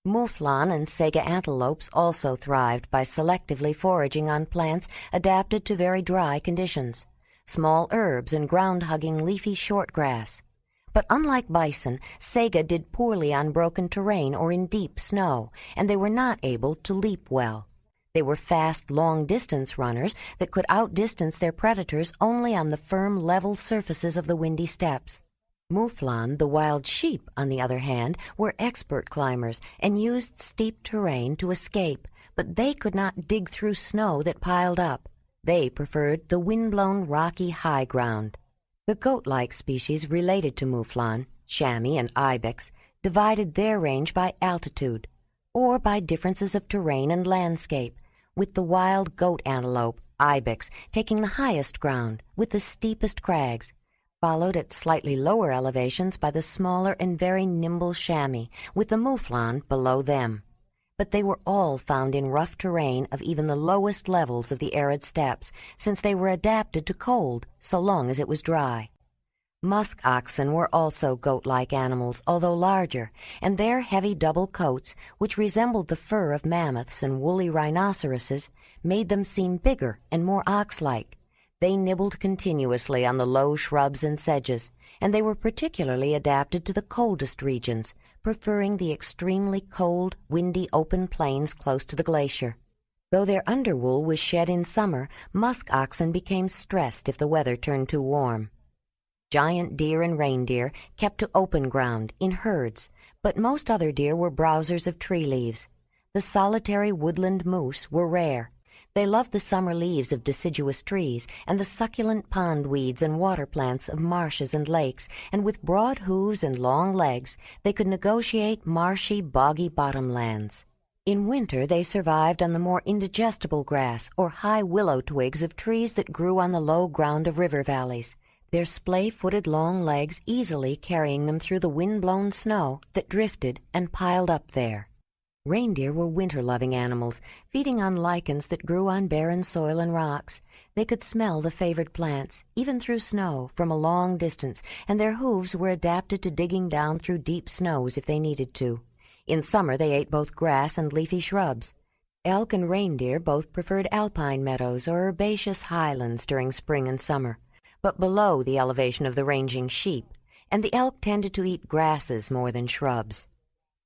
Mouflon and saga antelopes also thrived by selectively foraging on plants adapted to very dry conditions, small herbs and ground-hugging leafy shortgrass. But unlike bison, saga did poorly on broken terrain or in deep snow, and they were not able to leap well. They were fast, long-distance runners that could outdistance their predators only on the firm, level surfaces of the windy steppes. Mouflon, the wild sheep, on the other hand, were expert climbers and used steep terrain to escape, but they could not dig through snow that piled up. They preferred the wind-blown, rocky high ground. The goat-like species related to mouflon, chamois and ibex, divided their range by altitude, or by differences of terrain and landscape, with the wild goat antelope, ibex, taking the highest ground, with the steepest crags, followed at slightly lower elevations by the smaller and very nimble chamois, with the mouflon below them. But they were all found in rough terrain of even the lowest levels of the arid steppes, since they were adapted to cold so long as it was dry. Musk oxen were also goat-like animals, although larger, and their heavy double coats, which resembled the fur of mammoths and woolly rhinoceroses, made them seem bigger and more ox-like. They nibbled continuously on the low shrubs and sedges, and they were particularly adapted to the coldest regions, preferring the extremely cold, windy open plains close to the glacier. Though their underwool was shed in summer, musk oxen became stressed if the weather turned too warm. Giant deer and reindeer kept to open ground, in herds, but most other deer were browsers of tree leaves. The solitary woodland moose were rare. They loved the summer leaves of deciduous trees and the succulent pond weeds and water plants of marshes and lakes, and with broad hooves and long legs they could negotiate marshy, boggy bottomlands. In winter they survived on the more indigestible grass or high willow twigs of trees that grew on the low ground of river valleys, their splay-footed long legs easily carrying them through the wind-blown snow that drifted and piled up there. Reindeer were winter-loving animals, feeding on lichens that grew on barren soil and rocks. They could smell the favored plants, even through snow, from a long distance, and their hooves were adapted to digging down through deep snows if they needed to. In summer they ate both grass and leafy shrubs. Elk and reindeer both preferred alpine meadows or herbaceous highlands during spring and summer, but below the elevation of the ranging sheep, and the elk tended to eat grasses more than shrubs.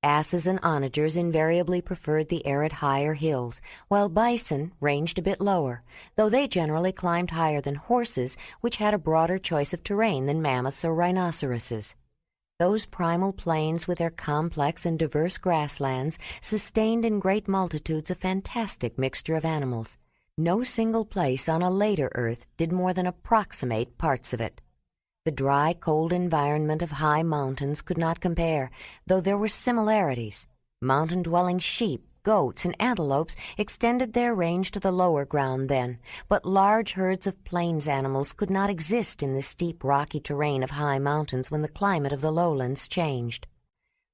Asses and onagers invariably preferred the arid higher hills, while bison ranged a bit lower, though they generally climbed higher than horses, which had a broader choice of terrain than mammoths or rhinoceroses. Those primal plains with their complex and diverse grasslands sustained in great multitudes a fantastic mixture of animals. No single place on a later Earth did more than approximate parts of it. The dry, cold environment of high mountains could not compare, though there were similarities. Mountain-dwelling sheep, goats, and antelopes extended their range to the lower ground then, but large herds of plains animals could not exist in the steep, rocky terrain of high mountains when the climate of the lowlands changed.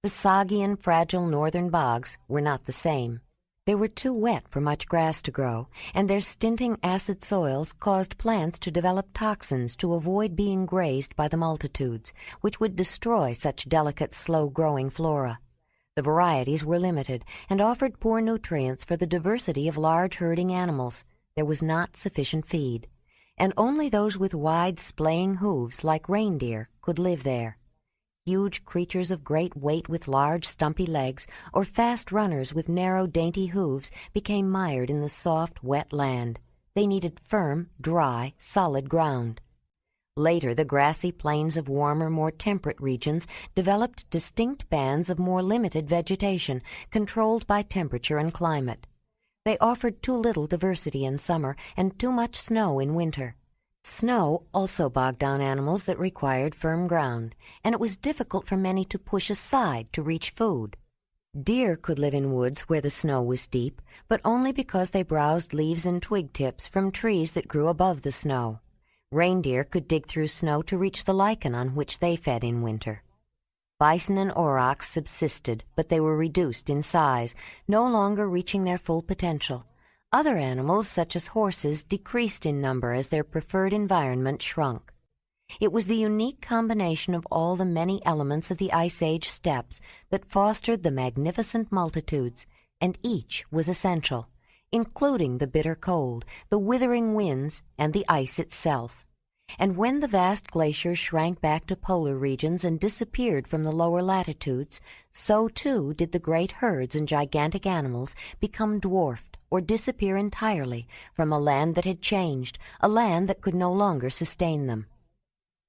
The soggy and fragile northern bogs were not the same. They were too wet for much grass to grow, and their stinting acid soils caused plants to develop toxins to avoid being grazed by the multitudes, which would destroy such delicate, slow-growing flora. The varieties were limited and offered poor nutrients for the diversity of large herding animals. There was not sufficient feed, and only those with wide, splaying hooves, like reindeer, could live there. Huge creatures of great weight with large, stumpy legs, or fast runners with narrow, dainty hooves, became mired in the soft, wet land. They needed firm, dry, solid ground. Later, the grassy plains of warmer, more temperate regions developed distinct bands of more limited vegetation, controlled by temperature and climate. They offered too little diversity in summer and too much snow in winter. Snow also bogged down animals that required firm ground, and it was difficult for many to push aside to reach food. Deer could live in woods where the snow was deep, but only because they browsed leaves and twig tips from trees that grew above the snow. Reindeer could dig through snow to reach the lichen on which they fed in winter. Bison and aurochs subsisted, but they were reduced in size, no longer reaching their full potential. Other animals, such as horses, decreased in number as their preferred environment shrunk. It was the unique combination of all the many elements of the Ice Age steppes that fostered the magnificent multitudes, and each was essential, including the bitter cold, the withering winds, and the ice itself. And when the vast glaciers shrank back to polar regions and disappeared from the lower latitudes, so too did the great herds and gigantic animals become dwarfed or disappear entirely from a land that had changed, a land that could no longer sustain them.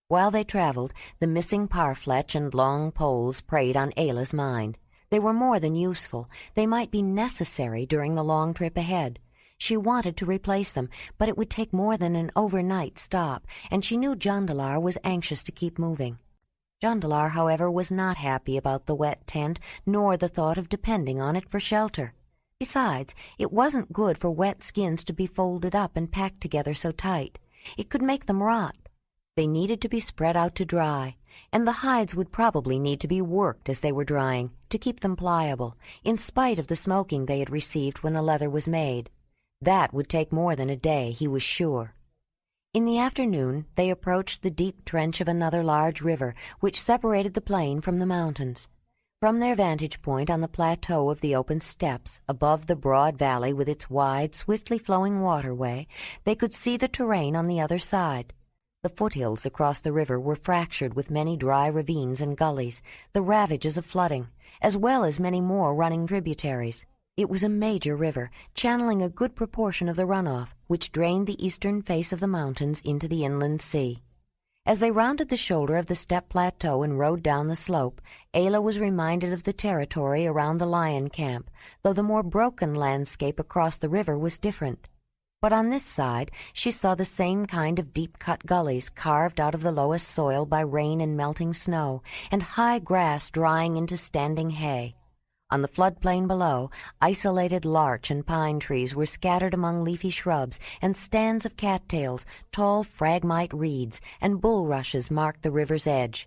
While they traveled, the missing parflech and long poles preyed on Ayla's mind. They were more than useful. They might be necessary during the long trip ahead. She wanted to replace them, but it would take more than an overnight stop, and she knew Jondalar was anxious to keep moving. Jondalar, however, was not happy about the wet tent, nor the thought of depending on it for shelter. Besides, it wasn't good for wet skins to be folded up and packed together so tight. It could make them rot. They needed to be spread out to dry, and the hides would probably need to be worked as they were drying to keep them pliable, in spite of the smoking they had received when the leather was made. That would take more than a day, he was sure. In the afternoon, they approached the deep trench of another large river, which separated the plain from the mountains. From their vantage point on the plateau of the open steppes, above the broad valley with its wide, swiftly flowing waterway, they could see the terrain on the other side. The foothills across the river were fractured with many dry ravines and gullies, the ravages of flooding, as well as many more running tributaries. It was a major river, channeling a good proportion of the runoff, which drained the eastern face of the mountains into the inland sea. As they rounded the shoulder of the steppe plateau and rode down the slope, Ayla was reminded of the territory around the lion camp, though the more broken landscape across the river was different. But on this side she saw the same kind of deep-cut gullies carved out of the lowest soil by rain and melting snow, and high grass drying into standing hay. On the floodplain below, isolated larch and pine trees were scattered among leafy shrubs, and stands of cattails, tall phragmite reeds, and bulrushes marked the river's edge.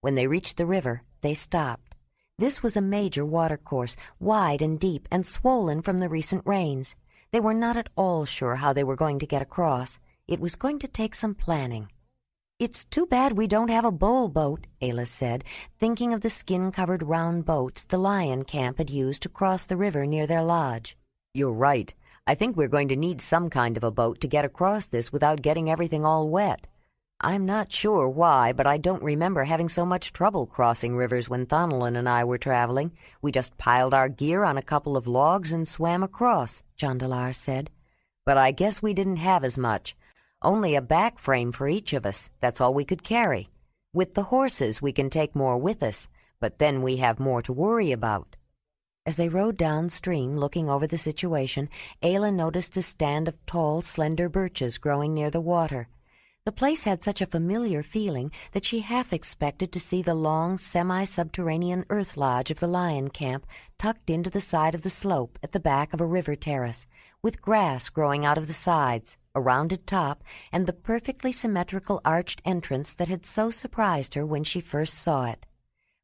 When they reached the river, they stopped. This was a major watercourse, wide and deep, and swollen from the recent rains. They were not at all sure how they were going to get across. It was going to take some planning. "It's too bad we don't have a bull boat," Ayla said, thinking of the skin-covered round boats the lion camp had used to cross the river near their lodge. "You're right. I think we're going to need some kind of a boat to get across this without getting everything all wet. I'm not sure why, but I don't remember having so much trouble crossing rivers when Thonelin and I were traveling. We just piled our gear on a couple of logs and swam across," Jondalar said. "But I guess we didn't have as much. Only a back frame for each of us. That's all we could carry. With the horses, we can take more with us, but then we have more to worry about." As they rode downstream, looking over the situation, Ayla noticed a stand of tall, slender birches growing near the water. The place had such a familiar feeling that she half expected to see the long, semi-subterranean earth lodge of the lion camp tucked into the side of the slope at the back of a river terrace, with grass growing out of the sides, a rounded top, and the perfectly symmetrical arched entrance that had so surprised her when she first saw it.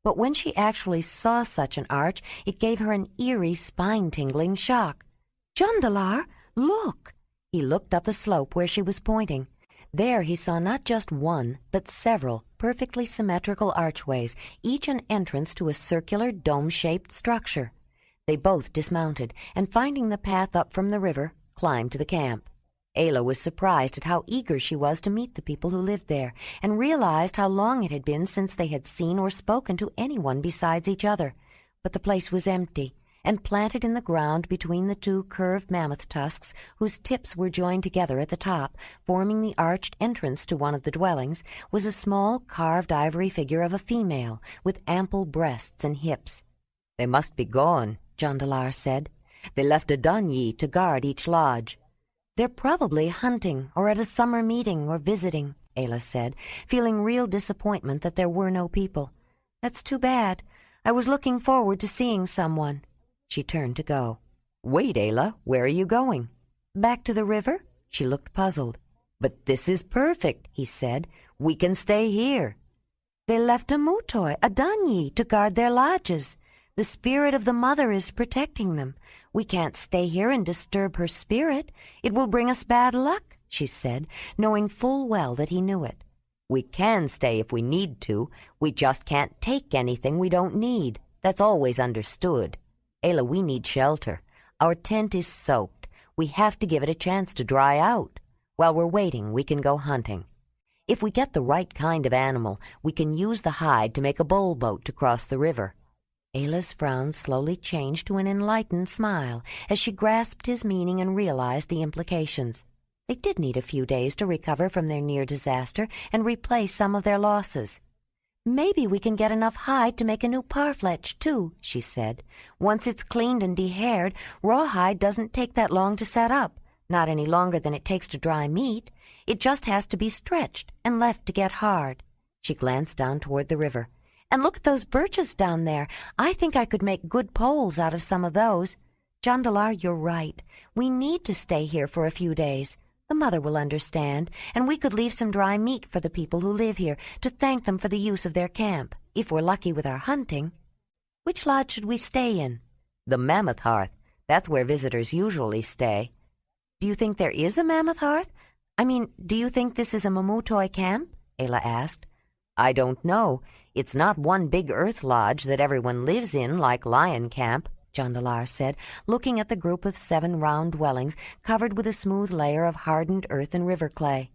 But when she actually saw such an arch, it gave her an eerie, spine-tingling shock. "Jondalar, look!" He looked up the slope where she was pointing. There he saw not just one, but several perfectly symmetrical archways, each an entrance to a circular, dome-shaped structure. They both dismounted, and finding the path up from the river, climbed to the camp. Ayla was surprised at how eager she was to meet the people who lived there, and realized how long it had been since they had seen or spoken to anyone besides each other. But the place was empty, and planted in the ground between the two curved mammoth tusks, whose tips were joined together at the top, forming the arched entrance to one of the dwellings, was a small carved ivory figure of a female, with ample breasts and hips. "They must be gone," Jondalar said. "They left a Danyi to guard each lodge." "They're probably hunting or at a summer meeting or visiting," Ayla said, feeling real disappointment that there were no people. "That's too bad. I was looking forward to seeing someone." She turned to go. "Wait, Ayla, where are you going?" "Back to the river?" She looked puzzled. "But this is perfect," he said. "We can stay here." "They left a Mutoy, a Danyi, to guard their lodges. The spirit of the mother is protecting them. We can't stay here and disturb her spirit. It will bring us bad luck," she said, knowing full well that he knew it. We can stay if we need to. We just can't take anything we don't need. That's always understood. Ayla, we need shelter. Our tent is soaked. We have to give it a chance to dry out. While we're waiting, we can go hunting. If we get the right kind of animal, we can use the hide to make a bull boat to cross the river." Ayla's frown slowly changed to an enlightened smile as she grasped his meaning and realized the implications. They did need a few days to recover from their near disaster and replace some of their losses. "Maybe we can get enough hide to make a new parfleche, too," she said. "Once it's cleaned and dehaired, rawhide doesn't take that long to set up, not any longer than it takes to dry meat. It just has to be stretched and left to get hard." She glanced down toward the river. "And look at those birches down there. I think I could make good poles out of some of those. Jondalar, you're right. We need to stay here for a few days. The mother will understand, and we could leave some dry meat for the people who live here to thank them for the use of their camp, if we're lucky with our hunting. Which lodge should we stay in?" "The Mammoth Hearth. That's where visitors usually stay." "Do you think there is a Mammoth Hearth? I mean, do you think this is a Mamutoi camp?" Ayla asked. "I don't know. It's not one big earth lodge that everyone lives in like Lion Camp," Jondalar said, looking at the group of 7 round dwellings covered with a smooth layer of hardened earth and river clay.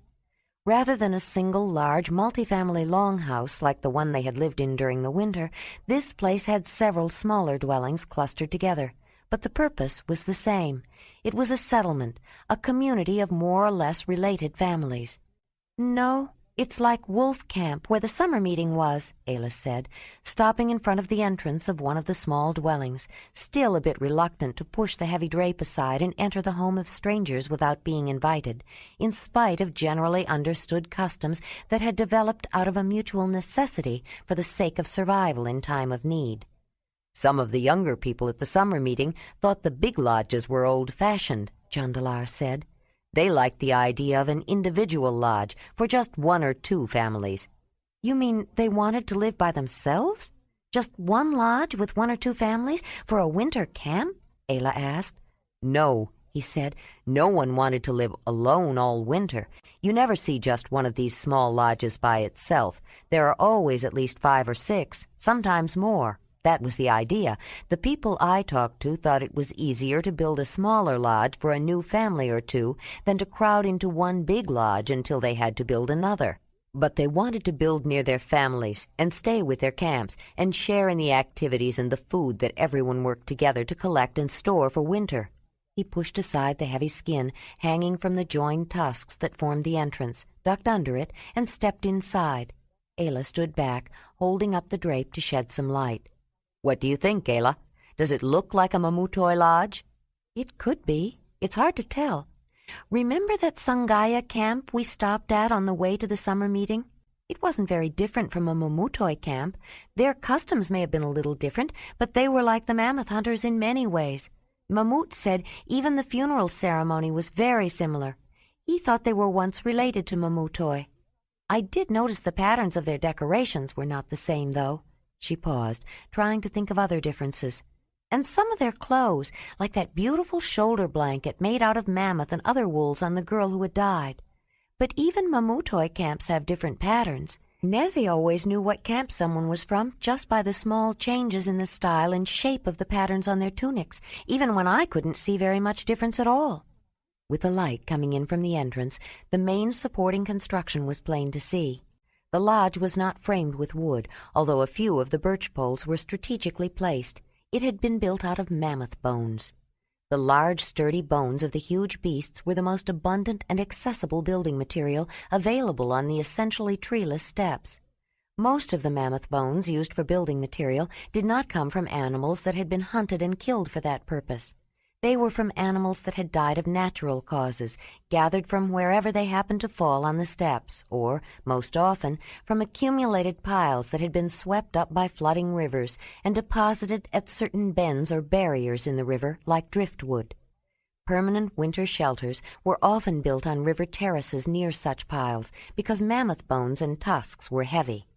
Rather than a single large multifamily longhouse like the one they had lived in during the winter, this place had several smaller dwellings clustered together. But the purpose was the same. It was a settlement, a community of more or less related families. "No, it's like Wolf Camp, where the summer meeting was," Ayla said, stopping in front of the entrance of one of the small dwellings, still a bit reluctant to push the heavy drape aside and enter the home of strangers without being invited, in spite of generally understood customs that had developed out of a mutual necessity for the sake of survival in time of need. "Some of the younger people at the summer meeting thought the big lodges were old-fashioned," Jondalar said. "They liked the idea of an individual lodge for just 1 or 2 families." "You mean they wanted to live by themselves? Just one lodge with 1 or 2 families for a winter camp?" Ayla asked. "No," he said. "No one wanted to live alone all winter. You never see just one of these small lodges by itself. There are always at least 5 or 6, sometimes more. That was the idea. The people I talked to thought it was easier to build a smaller lodge for a new family or 2 than to crowd into one big lodge until they had to build another. But they wanted to build near their families and stay with their camps and share in the activities and the food that everyone worked together to collect and store for winter." He pushed aside the heavy skin hanging from the joined tusks that formed the entrance, ducked under it, and stepped inside. Ayla stood back, holding up the drape to shed some light. "What do you think, Ayla? Does it look like a Mamutoi lodge?" "It could be. It's hard to tell. Remember that Sangaya camp we stopped at on the way to the summer meeting? It wasn't very different from a Mamutoi camp. Their customs may have been a little different, but they were like the Mammoth Hunters in many ways. Mamut said even the funeral ceremony was very similar. He thought they were once related to Mamutoi. I did notice the patterns of their decorations were not the same, though." She paused, trying to think of other differences. "And some of their clothes, like that beautiful shoulder blanket made out of mammoth and other wools on the girl who had died. But even Mamutoi camps have different patterns. Nezzy always knew what camp someone was from just by the small changes in the style and shape of the patterns on their tunics, even when I couldn't see very much difference at all." With the light coming in from the entrance, the main supporting construction was plain to see. The lodge was not framed with wood, although a few of the birch poles were strategically placed. It had been built out of mammoth bones. The large, sturdy bones of the huge beasts were the most abundant and accessible building material available on the essentially treeless steppes. Most of the mammoth bones used for building material did not come from animals that had been hunted and killed for that purpose. They were from animals that had died of natural causes, gathered from wherever they happened to fall on the steppes, or, most often, from accumulated piles that had been swept up by flooding rivers and deposited at certain bends or barriers in the river like driftwood. Permanent winter shelters were often built on river terraces near such piles because mammoth bones and tusks were heavy.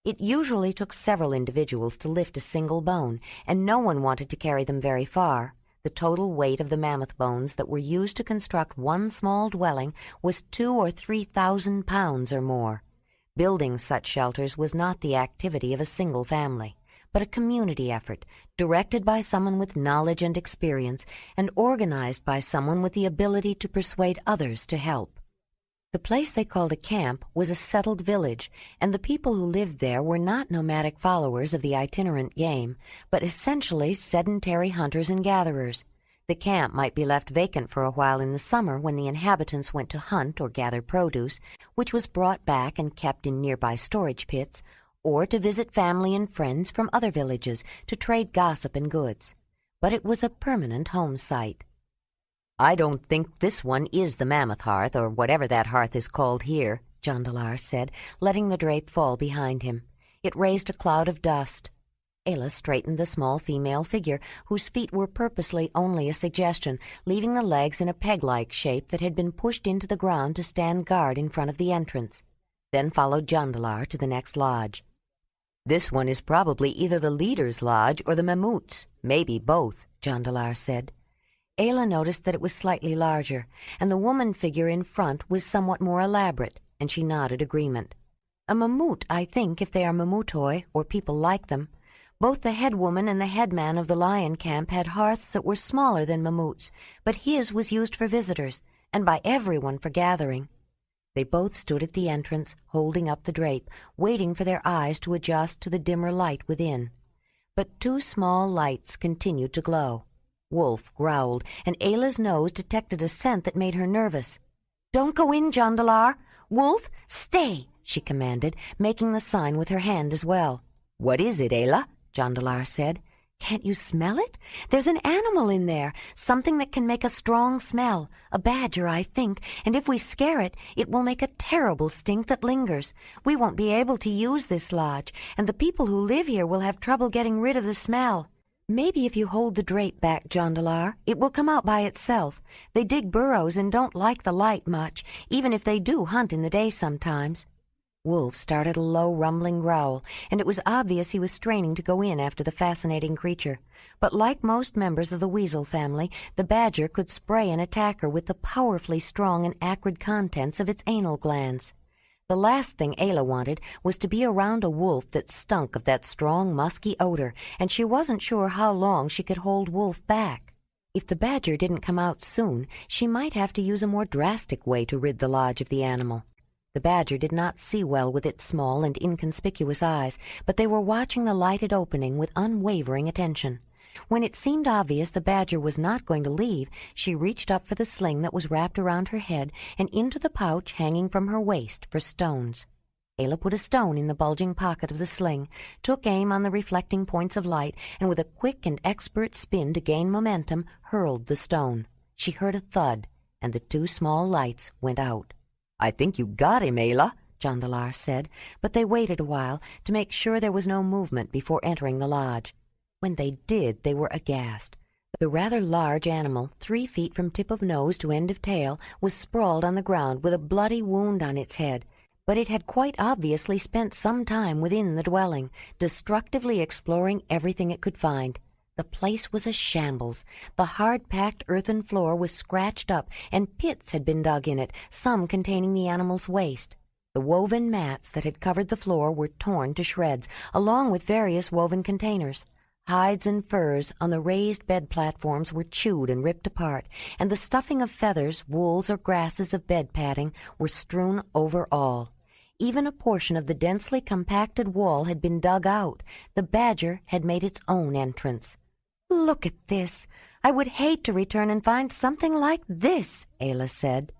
It usually took several individuals to lift a single bone, and no one wanted to carry them very far. The total weight of the mammoth bones that were used to construct one small dwelling was 2,000 or 3,000 pounds or more. Building such shelters was not the activity of a single family, but a community effort directed by someone with knowledge and experience and organized by someone with the ability to persuade others to help. The place they called a camp was a settled village, and the people who lived there were not nomadic followers of the itinerant game, but essentially sedentary hunters and gatherers. The camp might be left vacant for a while in the summer when the inhabitants went to hunt or gather produce, which was brought back and kept in nearby storage pits, or to visit family and friends from other villages to trade gossip and goods. But it was a permanent home site. "I don't think this one is the Mammoth Hearth, or whatever that hearth is called here," Jondalar said, letting the drape fall behind him. It raised a cloud of dust. Ayla straightened the small female figure, whose feet were purposely only a suggestion, leaving the legs in a peg-like shape that had been pushed into the ground to stand guard in front of the entrance. Then followed Jondalar to the next lodge. "This one is probably either the leader's lodge or the Mammoth's, maybe both," Jondalar said. Ayla noticed that it was slightly larger, and the woman figure in front was somewhat more elaborate, and she nodded agreement. "A Mammoth, I think, if they are Mammutoi, or people like them. Both the head woman and the head man of the lion camp had hearths that were smaller than Mammoth's, but his was used for visitors, and by everyone for gathering." They both stood at the entrance, holding up the drape, waiting for their eyes to adjust to the dimmer light within. But two small lights continued to glow. Wolf growled, and Ayla's nose detected a scent that made her nervous. "Don't go in, Jondalar! Wolf, stay!" she commanded, making the sign with her hand as well. "What is it, Ayla?" Jondalar said. "Can't you smell it? There's an animal in there, something that can make a strong smell, a badger, I think, and if we scare it, it will make a terrible stink that lingers. We won't be able to use this lodge, and the people who live here will have trouble getting rid of the smell. Maybe if you hold the drape back, Jondalar, it will come out by itself. They dig burrows and don't like the light much, even if they do hunt in the day sometimes." Wolf started a low, rumbling growl, and it was obvious he was straining to go in after the fascinating creature. But like most members of the weasel family, the badger could spray an attacker with the powerfully strong and acrid contents of its anal glands. The last thing Ayla wanted was to be around a wolf that stunk of that strong, musky odor, and she wasn't sure how long she could hold Wolf back. If the badger didn't come out soon, she might have to use a more drastic way to rid the lodge of the animal. The badger did not see well with its small and inconspicuous eyes, but they were watching the lighted opening with unwavering attention. When it seemed obvious the badger was not going to leave, she reached up for the sling that was wrapped around her head and into the pouch hanging from her waist for stones. Ayla put a stone in the bulging pocket of the sling, took aim on the reflecting points of light, and with a quick and expert spin to gain momentum, hurled the stone. She heard a thud, and the two small lights went out. "I think you got him, Ayla," Jondalar said, but they waited a while to make sure there was no movement before entering the lodge. When they did, they were aghast. The rather large animal, 3 feet from tip of nose to end of tail, was sprawled on the ground with a bloody wound on its head, but it had quite obviously spent some time within the dwelling, destructively exploring everything it could find. The place was a shambles. The hard-packed earthen floor was scratched up, and pits had been dug in it, some containing the animal's waste. The woven mats that had covered the floor were torn to shreds, along with various woven containers. Hides and furs on the raised bed platforms were chewed and ripped apart, and the stuffing of feathers, wools, or grasses of bed padding were strewn over all. Even a portion of the densely compacted wall had been dug out. The badger had made its own entrance. "Look at this! I would hate to return and find something like this," Ayla said.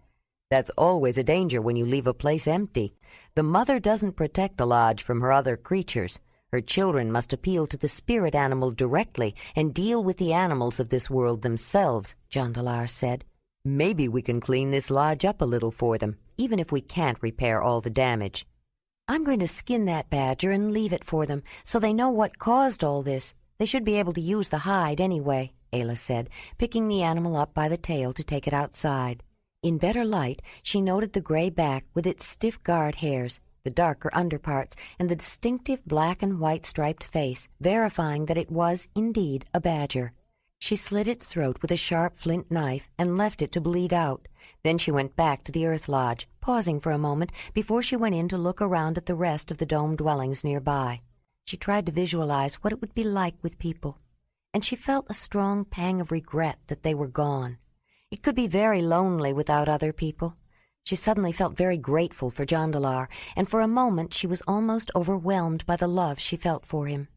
"That's always a danger when you leave a place empty. The mother doesn't protect a lodge from her other creatures. Her children must appeal to the spirit animal directly and deal with the animals of this world themselves," Jondalar said. "Maybe we can clean this lodge up a little for them, even if we can't repair all the damage." "I'm going to skin that badger and leave it for them, so they know what caused all this. They should be able to use the hide anyway," Ayla said, picking the animal up by the tail to take it outside. In better light, she noted the gray back with its stiff guard hairs, the darker underparts, and the distinctive black and white striped face, verifying that it was indeed a badger. She slit its throat with a sharp flint knife and left it to bleed out. Then she went back to the earth lodge, pausing for a moment before she went in to look around at the rest of the dome dwellings nearby. She tried to visualize what it would be like with people, and she felt a strong pang of regret that they were gone. It could be very lonely without other people. She suddenly felt very grateful for Jondalar, and for a moment she was almost overwhelmed by the love she felt for him.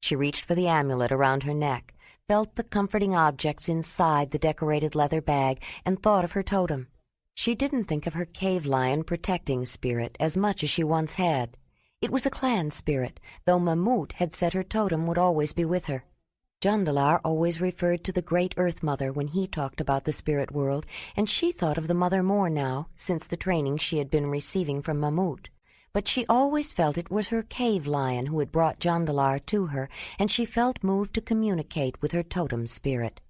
She reached for the amulet around her neck, felt the comforting objects inside the decorated leather bag, and thought of her totem. She didn't think of her cave lion protecting spirit as much as she once had. It was a clan spirit, though Mammoth had said her totem would always be with her. Jondalar always referred to the Great Earth Mother when he talked about the spirit world, and she thought of the mother more now, since the training she had been receiving from Mammoth. But she always felt it was her cave lion who had brought Jondalar to her, and she felt moved to communicate with her totem spirit.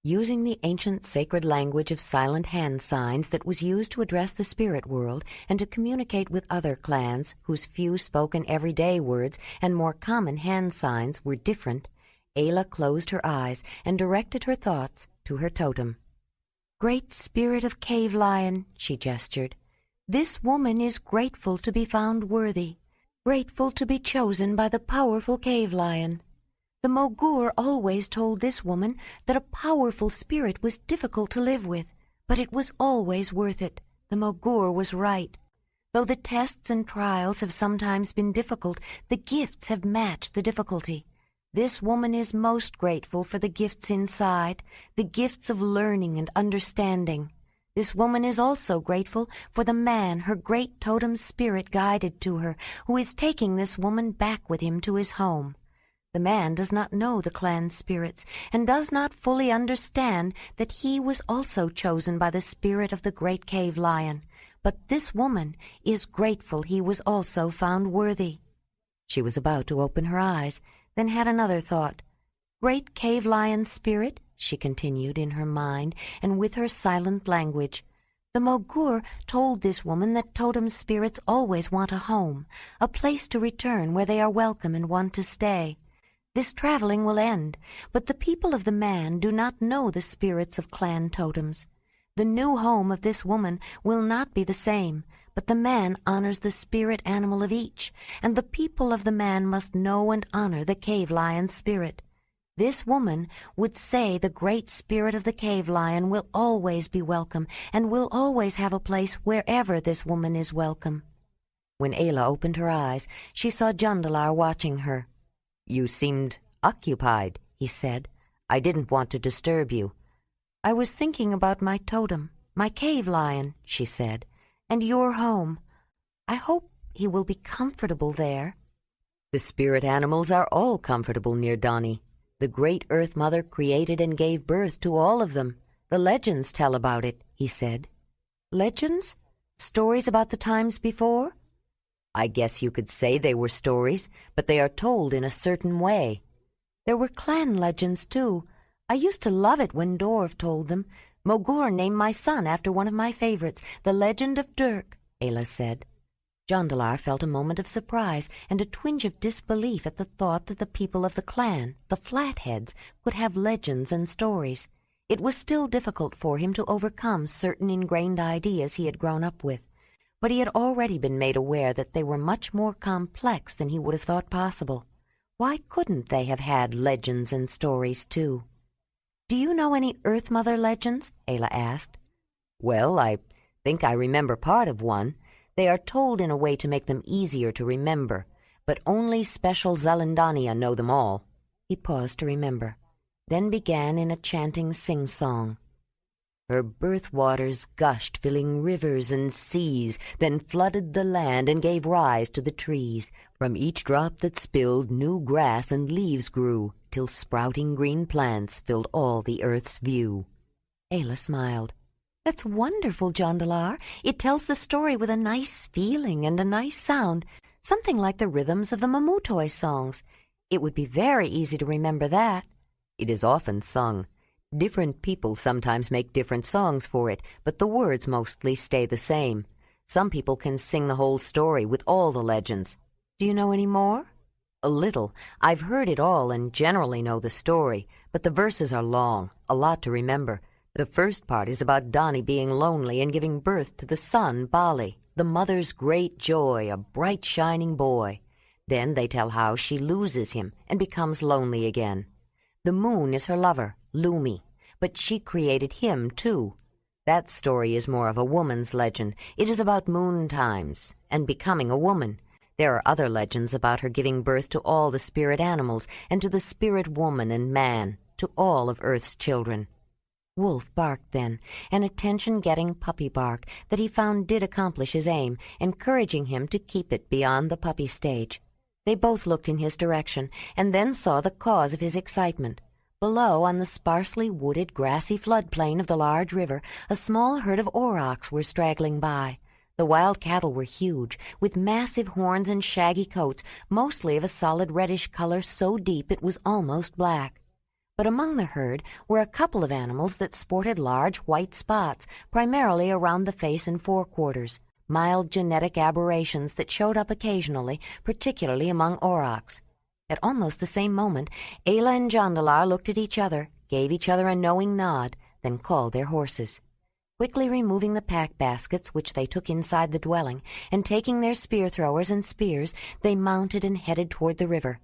Using the ancient sacred language of silent hand signs that was used to address the spirit world and to communicate with other clans whose few spoken everyday words and more common hand signs were different, Ayla closed her eyes and directed her thoughts to her totem. "Great Spirit of Cave Lion," she gestured, "this woman is grateful to be found worthy, grateful to be chosen by the powerful Cave Lion. The Mogur always told this woman that a powerful spirit was difficult to live with, but it was always worth it. The Mogur was right. Though the tests and trials have sometimes been difficult, the gifts have matched the difficulty. This woman is most grateful for the gifts inside, the gifts of learning and understanding. This woman is also grateful for the man her great totem spirit guided to her, who is taking this woman back with him to his home. The man does not know the clan spirits and does not fully understand that he was also chosen by the spirit of the great cave lion, but this woman is grateful he was also found worthy." She was about to open her eyes, then had another thought. "Great cave lion spirit," she continued in her mind and with her silent language, "the Mogur told this woman that totem spirits always want a home, a place to return where they are welcome and want to stay. This traveling will end, but the people of the man do not know the spirits of clan totems. The new home of this woman will not be the same, but the man honors the spirit animal of each, and the people of the man must know and honor the cave lion spirit. This woman would say the great spirit of the cave lion will always be welcome and will always have a place wherever this woman is welcome." When Ayla opened her eyes, she saw Jondalar watching her. "You seemed occupied," he said. "I didn't want to disturb you." "I was thinking about my totem, my cave lion," she said, "and your home. I hope he will be comfortable there." "The spirit animals are all comfortable near Donny. The great Earth Mother created and gave birth to all of them. The legends tell about it," he said. "Legends? Stories about the times before?" "I guess you could say they were stories, but they are told in a certain way." "There were clan legends, too. I used to love it when Dorv told them. Mogur named my son after one of my favorites, the Legend of Dirk," Ayla said. Jondalar felt a moment of surprise and a twinge of disbelief at the thought that the people of the clan, the Flatheads, could have legends and stories. It was still difficult for him to overcome certain ingrained ideas he had grown up with, but he had already been made aware that they were much more complex than he would have thought possible. Why couldn't they have had legends and stories, too? "Do you know any Earth Mother legends?" Ayla asked. "Well, I think I remember part of one. They are told in a way to make them easier to remember, but only special Zelandania know them all." He paused to remember, then began in a chanting sing-song. "Her birth waters gushed, filling rivers and seas, then flooded the land and gave rise to the trees. From each drop that spilled, new grass and leaves grew, till sprouting green plants filled all the earth's view." Ayla smiled. "That's wonderful, Jondalar. It tells the story with a nice feeling and a nice sound, something like the rhythms of the Mamutoi songs. It would be very easy to remember that." "It is often sung. Different people sometimes make different songs for it, but the words mostly stay the same. Some people can sing the whole story with all the legends." "Do you know any more?" "A little. I've heard it all and generally know the story, but the verses are long, a lot to remember. The first part is about Donnie being lonely and giving birth to the son, Bali, the mother's great joy, a bright shining boy. Then they tell how she loses him and becomes lonely again. The moon is her lover, Lumi, but she created him too. That story is more of a woman's legend. It is about moon times and becoming a woman. There are other legends about her giving birth to all the spirit animals and to the spirit woman and man, to all of Earth's children." Wolf barked then, an attention-getting puppy bark that he found did accomplish his aim, encouraging him to keep it beyond the puppy stage. They both looked in his direction, and then saw the cause of his excitement. Below, on the sparsely wooded, grassy floodplain of the large river, a small herd of aurochs were straggling by. The wild cattle were huge, with massive horns and shaggy coats, mostly of a solid reddish color so deep it was almost black. But among the herd were a couple of animals that sported large white spots, primarily around the face and forequarters, mild genetic aberrations that showed up occasionally, particularly among aurochs. At almost the same moment, Ayla and Jondalar looked at each other, gave each other a knowing nod, then called their horses. Quickly removing the pack baskets which they took inside the dwelling, and taking their spear throwers and spears, they mounted and headed toward the river.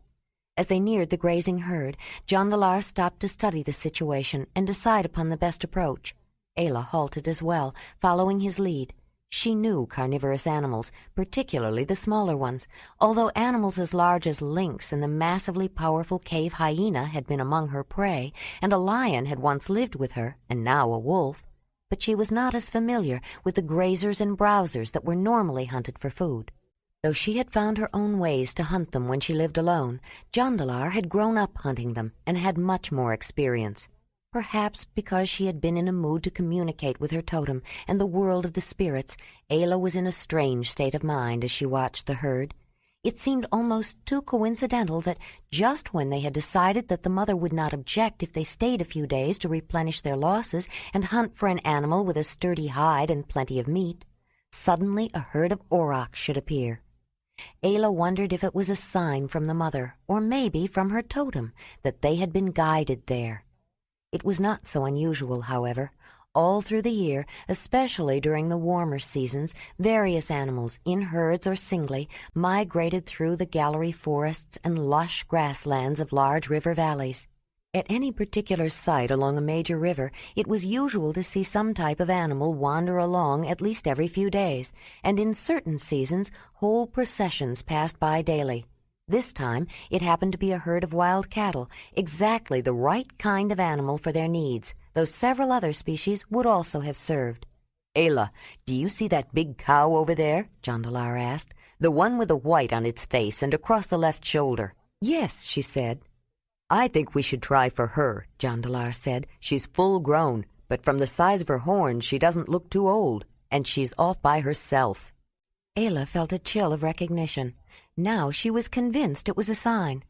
As they neared the grazing herd, Jondalar stopped to study the situation and decide upon the best approach. Ayla halted as well, following his lead. She knew carnivorous animals, particularly the smaller ones, although animals as large as lynx and the massively powerful cave hyena had been among her prey, and a lion had once lived with her, and now a wolf. But she was not as familiar with the grazers and browsers that were normally hunted for food. Though she had found her own ways to hunt them when she lived alone, Jondalar had grown up hunting them and had much more experience. Perhaps because she had been in a mood to communicate with her totem and the world of the spirits, Ayla was in a strange state of mind as she watched the herd. It seemed almost too coincidental that just when they had decided that the mother would not object if they stayed a few days to replenish their losses and hunt for an animal with a sturdy hide and plenty of meat, suddenly a herd of aurochs should appear. Ayla wondered if it was a sign from the mother, or maybe from her totem, that they had been guided there. It was not so unusual, however. All through the year, especially during the warmer seasons, various animals, in herds or singly, migrated through the gallery forests and lush grasslands of large river valleys. At any particular site along a major river, it was usual to see some type of animal wander along at least every few days, and in certain seasons whole processions passed by daily. This time it happened to be a herd of wild cattle, exactly the right kind of animal for their needs, though several other species would also have served. "Ayla, do you see that big cow over there?" Jondalar asked. "The one with the white on its face and across the left shoulder." "Yes," she said. "I think we should try for her," Jondalar said. "She's full grown, but from the size of her horns she doesn't look too old, and she's off by herself." Ayla felt a chill of recognition. Now she was convinced it was a sign.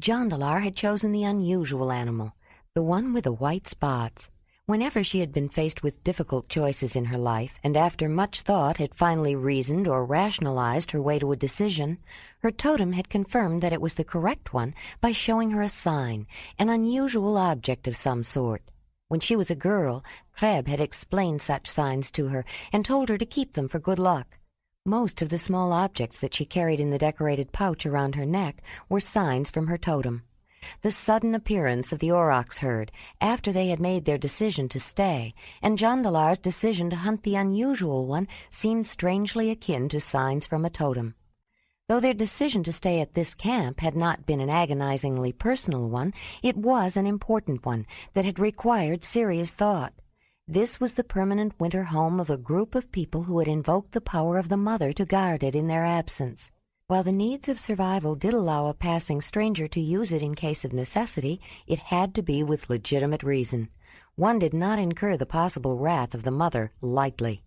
Jondalar had chosen the unusual animal, the one with the white spots. Whenever she had been faced with difficult choices in her life, and after much thought had finally reasoned or rationalized her way to a decision, her totem had confirmed that it was the correct one by showing her a sign, an unusual object of some sort. When she was a girl, Kreb had explained such signs to her and told her to keep them for good luck. Most of the small objects that she carried in the decorated pouch around her neck were signs from her totem. The sudden appearance of the aurochs herd, after they had made their decision to stay, and Jondalar's decision to hunt the unusual one, seemed strangely akin to signs from a totem. Though their decision to stay at this camp had not been an agonizingly personal one, it was an important one that had required serious thought. This was the permanent winter home of a group of people who had invoked the power of the mother to guard it in their absence. While the needs of survival did allow a passing stranger to use it in case of necessity, it had to be with legitimate reason. One did not incur the possible wrath of the mother lightly.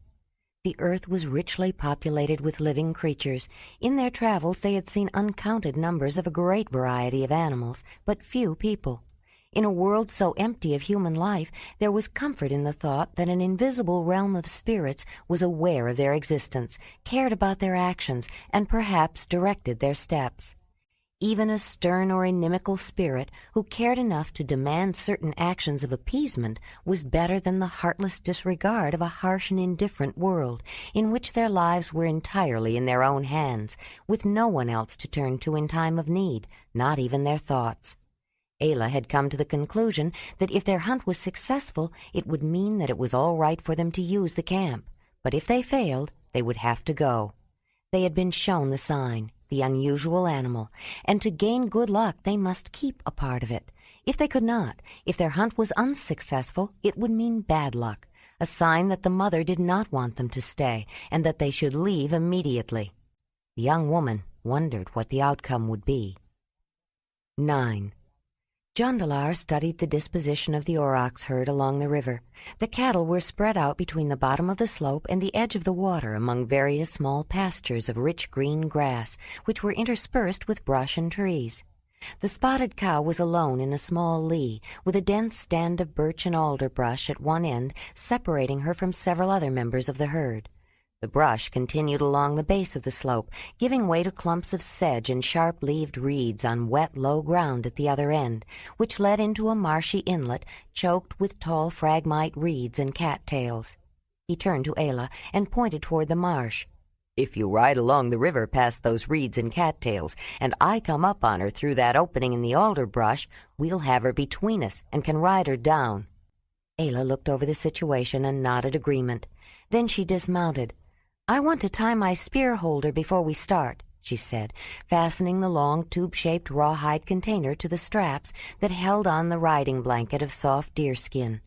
The earth was richly populated with living creatures. In their travels they had seen uncounted numbers of a great variety of animals, but few people. In a world so empty of human life, there was comfort in the thought that an invisible realm of spirits was aware of their existence, cared about their actions, and perhaps directed their steps. Even a stern or inimical spirit who cared enough to demand certain actions of appeasement was better than the heartless disregard of a harsh and indifferent world in which their lives were entirely in their own hands, with no one else to turn to in time of need, not even their thoughts. Ayla had come to the conclusion that if their hunt was successful, it would mean that it was all right for them to use the camp, but if they failed, they would have to go. They had been shown the sign, the unusual animal, and to gain good luck they must keep a part of it. If they could not, if their hunt was unsuccessful, it would mean bad luck, a sign that the mother did not want them to stay, and that they should leave immediately. The young woman wondered what the outcome would be. 9. Jondalar studied the disposition of the aurochs herd along the river. The cattle were spread out between the bottom of the slope and the edge of the water among various small pastures of rich green grass, which were interspersed with brush and trees. The spotted cow was alone in a small lea, with a dense stand of birch and alder brush at one end separating her from several other members of the herd. The brush continued along the base of the slope, giving way to clumps of sedge and sharp-leaved reeds on wet, low ground at the other end, which led into a marshy inlet choked with tall phragmite reeds and cattails. He turned to Ayla and pointed toward the marsh. "If you ride along the river past those reeds and cattails, and I come up on her through that opening in the alder brush, we'll have her between us and can ride her down." Ayla looked over the situation and nodded agreement. Then she dismounted. "I want to tie my spear holder before we start," she said, fastening the long tube-shaped rawhide container to the straps that held on the riding blanket of soft deerskin.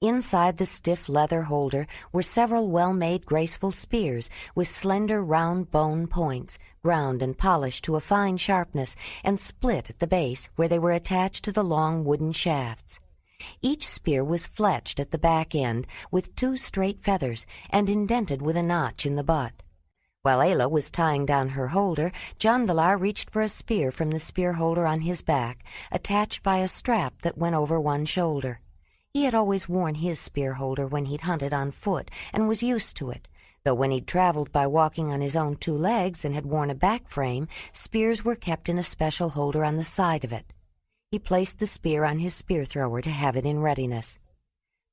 Inside the stiff leather holder were several well-made graceful spears with slender round bone points, ground and polished to a fine sharpness, and split at the base where they were attached to the long wooden shafts. Each spear was fletched at the back end with 2 straight feathers and indented with a notch in the butt. While Ayla was tying down her holder, Jondalar reached for a spear from the spear holder on his back, attached by a strap that went over one shoulder. He had always worn his spear holder when he'd hunted on foot and was used to it, though when he'd traveled by walking on his own 2 legs and had worn a back frame, spears were kept in a special holder on the side of it. He placed the spear on his spear thrower to have it in readiness.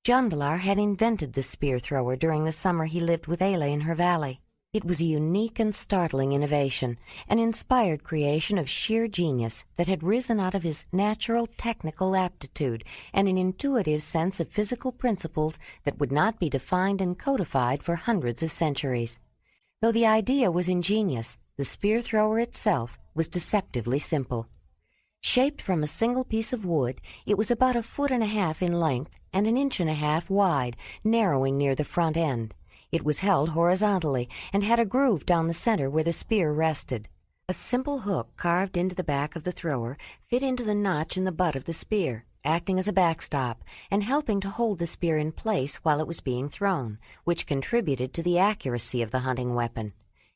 Jondalar had invented the spear thrower during the summer he lived with Ayla in her valley. It was a unique and startling innovation, an inspired creation of sheer genius that had risen out of his natural technical aptitude and an intuitive sense of physical principles that would not be defined and codified for hundreds of centuries. Though the idea was ingenious, the spear thrower itself was deceptively simple. Shaped from a single piece of wood, it was about 1.5 feet in length and 1.5 inches wide, narrowing near the front end. It was held horizontally and had a groove down the center where the spear rested. A simple hook carved into the back of the thrower fit into the notch in the butt of the spear, acting as a backstop and helping to hold the spear in place while it was being thrown, which contributed to the accuracy of the hunting weapon.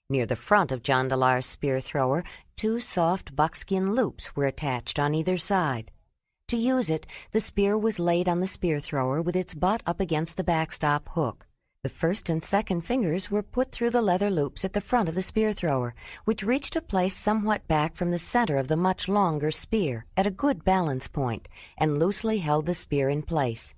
Near the front of Jondalar's spear thrower, 2 soft buckskin loops were attached on either side. To use it, the spear was laid on the spear thrower with its butt up against the backstop hook. The first and second fingers were put through the leather loops at the front of the spear thrower, which reached a place somewhat back from the center of the much longer spear at a good balance point and loosely held the spear in place.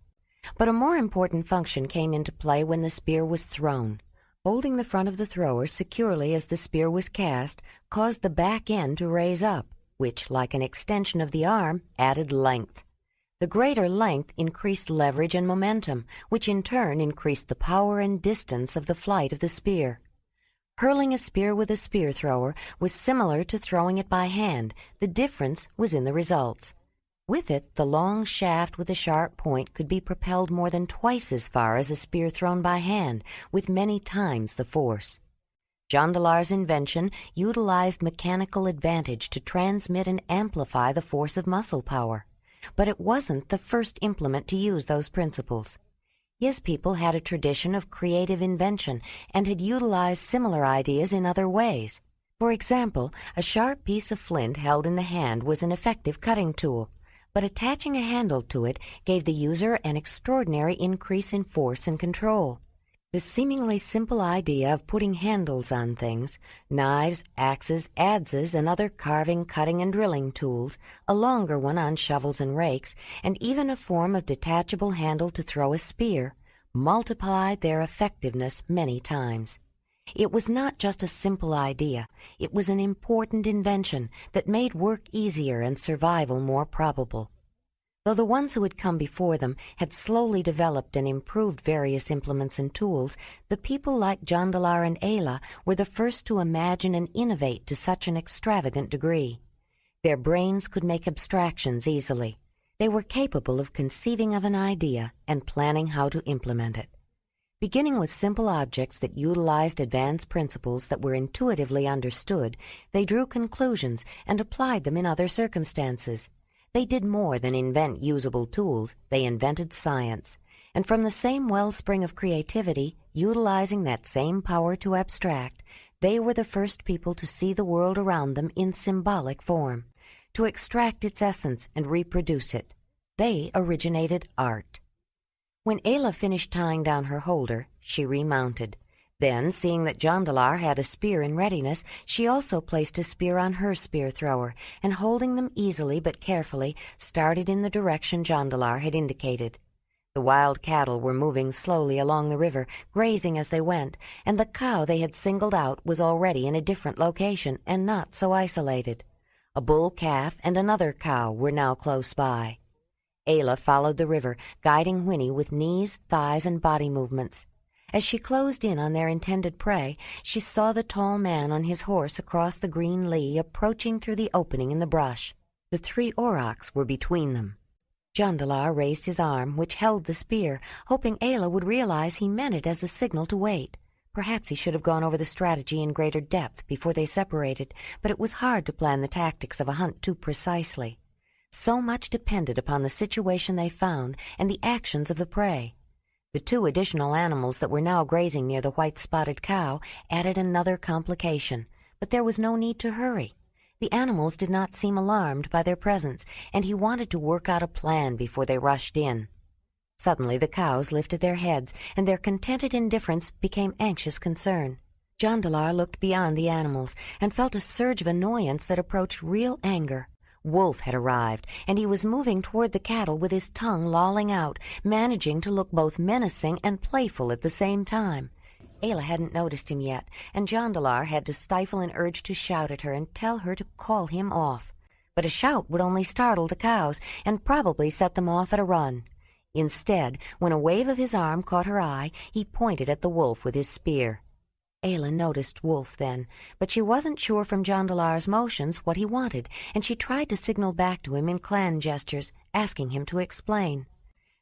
But a more important function came into play when the spear was thrown. Holding the front of the thrower securely as the spear was cast caused the back end to raise up, which, like an extension of the arm, added length. The greater length increased leverage and momentum, which in turn increased the power and distance of the flight of the spear. Hurling a spear with a spear thrower was similar to throwing it by hand. The difference was in the results. With it, the long shaft with a sharp point could be propelled more than twice as far as a spear thrown by hand, with many times the force. Jondalar's invention utilized mechanical advantage to transmit and amplify the force of muscle power. But it wasn't the first implement to use those principles. His people had a tradition of creative invention and had utilized similar ideas in other ways. For example, a sharp piece of flint held in the hand was an effective cutting tool, but attaching a handle to it gave the user an extraordinary increase in force and control. The seemingly simple idea of putting handles on things, knives, axes, adzes, and other carving, cutting, and drilling tools, a longer one on shovels and rakes, and even a form of detachable handle to throw a spear, multiplied their effectiveness many times. It was not just a simple idea, it was an important invention that made work easier and survival more probable. Though the ones who had come before them had slowly developed and improved various implements and tools, the people like Jondalar and Ayla were the first to imagine and innovate to such an extravagant degree. Their brains could make abstractions easily. They were capable of conceiving of an idea and planning how to implement it. Beginning with simple objects that utilized advanced principles that were intuitively understood, they drew conclusions and applied them in other circumstances. They did more than invent usable tools, they invented science. And from the same wellspring of creativity, utilizing that same power to abstract, they were the first people to see the world around them in symbolic form, to extract its essence and reproduce it. They originated art. When Ayla finished tying down her holder, she remounted. Then, seeing that Jondalar had a spear in readiness, she also placed a spear on her spear thrower, and holding them easily but carefully, started in the direction Jondalar had indicated. The wild cattle were moving slowly along the river, grazing as they went, and the cow they had singled out was already in a different location and not so isolated. A bull calf and another cow were now close by. Ayla followed the river, guiding Winnie with knees, thighs, and body movements. As she closed in on their intended prey, she saw the tall man on his horse across the green lea approaching through the opening in the brush. The 3 aurochs were between them. Jondalar raised his arm, which held the spear, hoping Ayla would realize he meant it as a signal to wait. Perhaps he should have gone over the strategy in greater depth before they separated, but it was hard to plan the tactics of a hunt too precisely. So much depended upon the situation they found and the actions of the prey. The 2 additional animals that were now grazing near the white-spotted cow added another complication, but there was no need to hurry. The animals did not seem alarmed by their presence, and he wanted to work out a plan before they rushed in. Suddenly the cows lifted their heads, and their contented indifference became anxious concern. Jondalar looked beyond the animals and felt a surge of annoyance that approached real anger. Wolf had arrived, and he was moving toward the cattle with his tongue lolling out, managing to look both menacing and playful at the same time. Ayla hadn't noticed him yet, and Jondalar had to stifle an urge to shout at her and tell her to call him off. But a shout would only startle the cows and probably set them off at a run. Instead, when a wave of his arm caught her eye, he pointed at the wolf with his spear. Ayla noticed Wolf then, but she wasn't sure from Jondalar's motions what he wanted, and she tried to signal back to him in clan gestures, asking him to explain.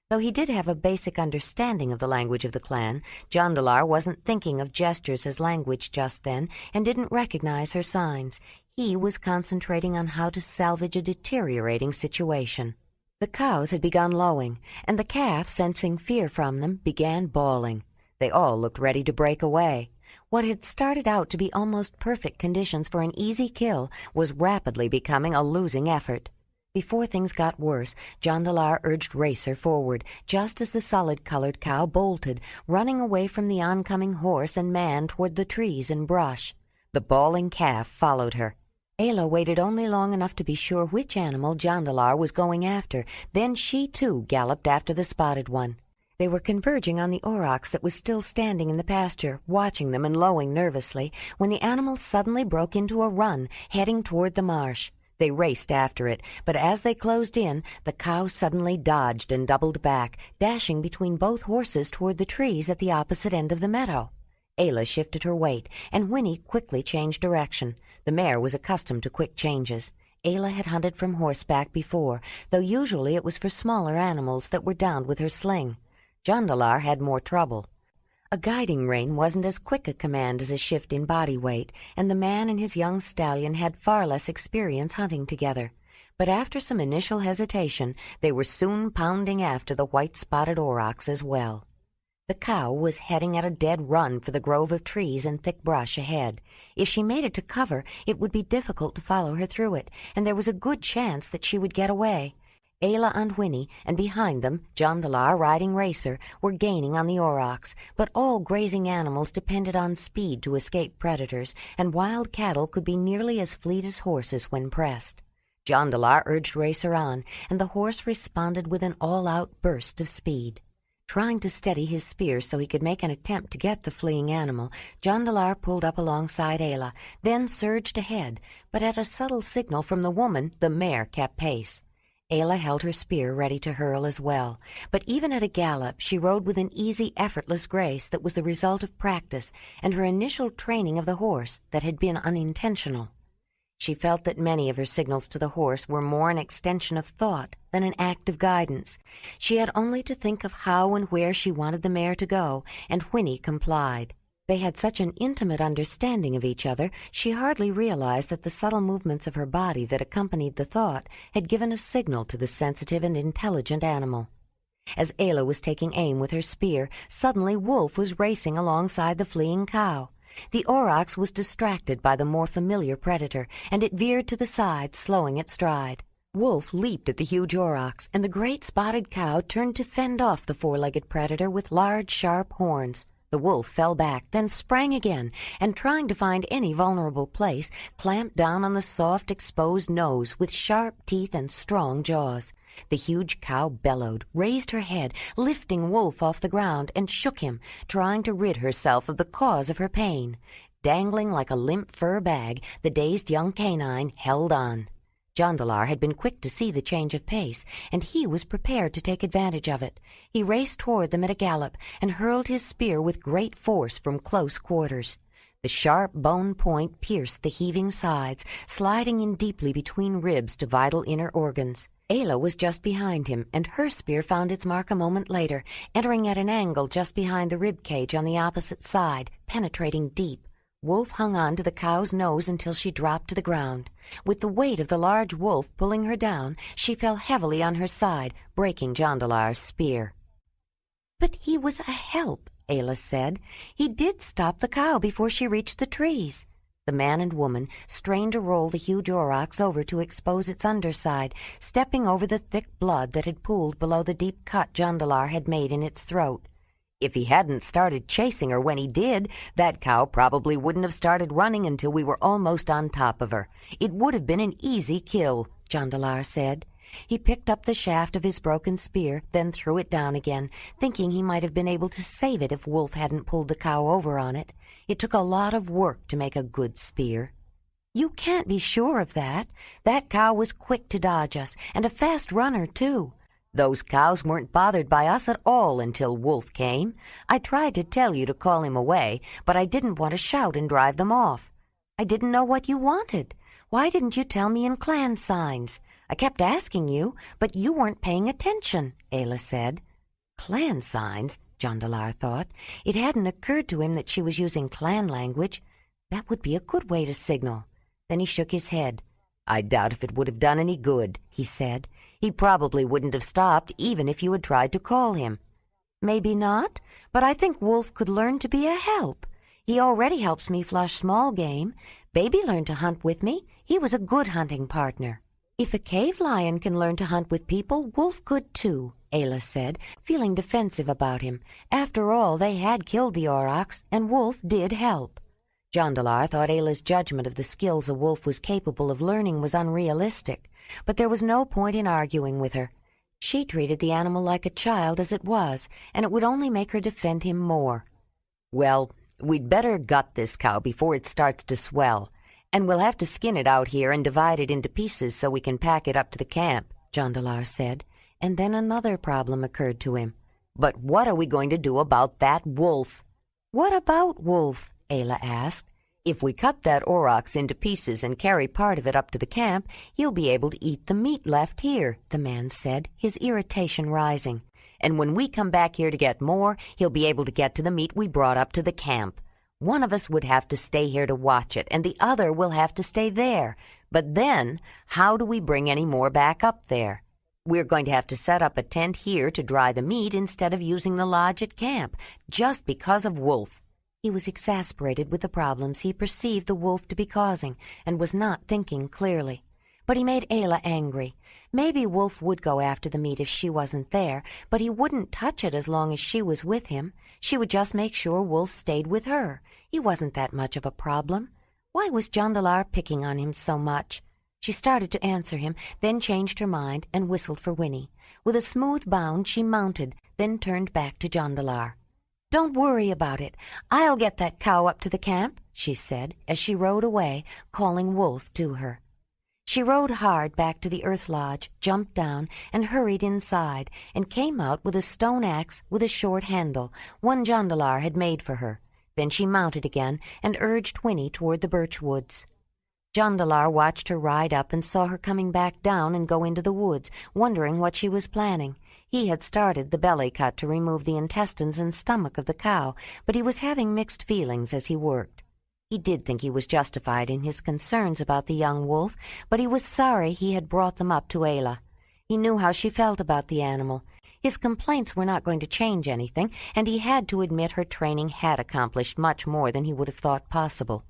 Though he did have a basic understanding of the language of the clan, Jondalar wasn't thinking of gestures as language just then and didn't recognize her signs. He was concentrating on how to salvage a deteriorating situation. The cows had begun lowing, and the calf, sensing fear from them, began bawling. They all looked ready to break away. What had started out to be almost perfect conditions for an easy kill was rapidly becoming a losing effort. Before things got worse, Jondalar urged Racer forward, just as the solid-colored cow bolted, running away from the oncoming horse and man toward the trees and brush. The bawling calf followed her. Ayla waited only long enough to be sure which animal Jondalar was going after. Then she, too, galloped after the spotted one. They were converging on the aurochs that was still standing in the pasture, watching them and lowing nervously, when the animal suddenly broke into a run, heading toward the marsh. They raced after it, but as they closed in, the cow suddenly dodged and doubled back, dashing between both horses toward the trees at the opposite end of the meadow. Ayla shifted her weight, and Winnie quickly changed direction. The mare was accustomed to quick changes. Ayla had hunted from horseback before, though usually it was for smaller animals that were downed with her sling. Jondalar had more trouble. A guiding rein wasn't as quick a command as a shift in body weight, and the man and his young stallion had far less experience hunting together. But after some initial hesitation, they were soon pounding after the white-spotted aurochs as well. The cow was heading at a dead run for the grove of trees and thick brush ahead. If she made it to cover, it would be difficult to follow her through it, and there was a good chance that she would get away. Ayla and Whinny, and behind them, Jondalar riding Racer, were gaining on the aurochs, but all grazing animals depended on speed to escape predators, and wild cattle could be nearly as fleet as horses when pressed. Jondalar urged Racer on, and the horse responded with an all-out burst of speed. Trying to steady his spear so he could make an attempt to get the fleeing animal, Jondalar pulled up alongside Ayla, then surged ahead, but at a subtle signal from the woman, the mare kept pace. Ayla held her spear ready to hurl as well, but even at a gallop she rode with an easy, effortless grace that was the result of practice and her initial training of the horse that had been unintentional. She felt that many of her signals to the horse were more an extension of thought than an act of guidance. She had only to think of how and where she wanted the mare to go, and Whinny complied. They had such an intimate understanding of each other, she hardly realized that the subtle movements of her body that accompanied the thought had given a signal to the sensitive and intelligent animal. As Ayla was taking aim with her spear, suddenly Wolf was racing alongside the fleeing cow. The aurochs was distracted by the more familiar predator, and it veered to the side, slowing its stride. Wolf leaped at the huge aurochs, and the great spotted cow turned to fend off the four-legged predator with large, sharp horns. The wolf fell back, then sprang again, and trying to find any vulnerable place, clamped down on the soft, exposed nose with sharp teeth and strong jaws. The huge cow bellowed, raised her head, lifting Wolf off the ground, and shook him, trying to rid herself of the cause of her pain. Dangling like a limp fur bag, the dazed young canine held on. Jondalar had been quick to see the change of pace, and he was prepared to take advantage of it. He raced toward them at a gallop and hurled his spear with great force from close quarters. The sharp bone point pierced the heaving sides, sliding in deeply between ribs to vital inner organs. Ayla was just behind him, and her spear found its mark a moment later, entering at an angle just behind the rib cage on the opposite side, penetrating deep. Wolf hung on to the cow's nose until she dropped to the ground. With the weight of the large wolf pulling her down, she fell heavily on her side, breaking Jondalar's spear. "But he was a help," Ayla said. "He did stop the cow before she reached the trees." The man and woman strained to roll the huge aurochs over to expose its underside, stepping over the thick blood that had pooled below the deep cut Jondalar had made in its throat. "If he hadn't started chasing her when he did, that cow probably wouldn't have started running until we were almost on top of her. It would have been an easy kill," Jondalar said. He picked up the shaft of his broken spear, then threw it down again, thinking he might have been able to save it if Wolf hadn't pulled the cow over on it. It took a lot of work to make a good spear. "You can't be sure of that. That cow was quick to dodge us, and a fast runner, too. Those cows weren't bothered by us at all until Wolf came. I tried to tell you to call him away, but I didn't want to shout and drive them off." "I didn't know what you wanted. Why didn't you tell me in clan signs? I kept asking you, but you weren't paying attention," Ayla said. Clan signs, Jondalar thought. It hadn't occurred to him that she was using clan language. That would be a good way to signal. Then he shook his head. "I doubt if it would have done any good," he said. "He probably wouldn't have stopped even if you had tried to call him." "Maybe not, but I think Wolf could learn to be a help. He already helps me flush small game. Baby learned to hunt with me. He was a good hunting partner." "If a cave lion can learn to hunt with people, Wolf could too," Ayla said, feeling defensive about him. After all, they had killed the aurochs, and Wolf did help. Jondalar thought Ayla's judgment of the skills a wolf was capable of learning was unrealistic, but there was no point in arguing with her. She treated the animal like a child as it was, and it would only make her defend him more. "Well, we'd better gut this cow before it starts to swell, and we'll have to skin it out here and divide it into pieces so we can pack it up to the camp," Jondalar said, and then another problem occurred to him. "But what are we going to do about that wolf?" "What about Wolf?" Ayla asked. "If we cut that aurochs into pieces and carry part of it up to the camp, he'll be able to eat the meat left here," the man said, his irritation rising. "And when we come back here to get more, he'll be able to get to the meat we brought up to the camp. One of us would have to stay here to watch it, and the other will have to stay there. But then, how do we bring any more back up there? We're going to have to set up a tent here to dry the meat instead of using the lodge at camp, just because of Wolf." He was exasperated with the problems he perceived the wolf to be causing, and was not thinking clearly. But but he made Ayla angry. Maybe Wolf would go after the meat if she wasn't there, but he wouldn't touch it as long as she was with him. She would just make sure Wolf stayed with her. He wasn't that much of a problem. Why was Jondalar picking on him so much? She started to answer him, then changed her mind and whistled for Winnie. With a smooth bound she mounted, then turned back to Jondalar. "Don't worry about it. I'll get that cow up to the camp," she said, as she rode away, calling Wolf to her. She rode hard back to the earth lodge, jumped down, and hurried inside, and came out with a stone axe with a short handle, one Jondalar had made for her. Then she mounted again and urged Winnie toward the birch woods. Jondalar watched her ride up and saw her coming back down and go into the woods, wondering what she was planning. He had started the belly cut to remove the intestines and stomach of the cow, but he was having mixed feelings as he worked. He did think he was justified in his concerns about the young wolf, but he was sorry he had brought them up to Ayla. He knew how she felt about the animal. His complaints were not going to change anything, and he had to admit her training had accomplished much more than he would have thought possible.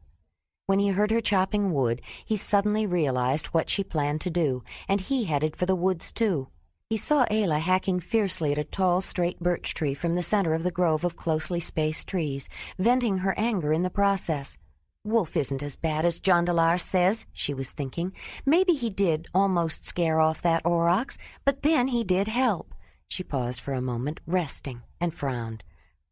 When he heard her chopping wood, he suddenly realized what she planned to do, and he headed for the woods too. He saw Ayla hacking fiercely at a tall, straight birch tree from the center of the grove of closely spaced trees, venting her anger in the process. Wolf isn't as bad as Jondalar says, she was thinking. Maybe he did almost scare off that aurochs, but then he did help. She paused for a moment, resting, and frowned.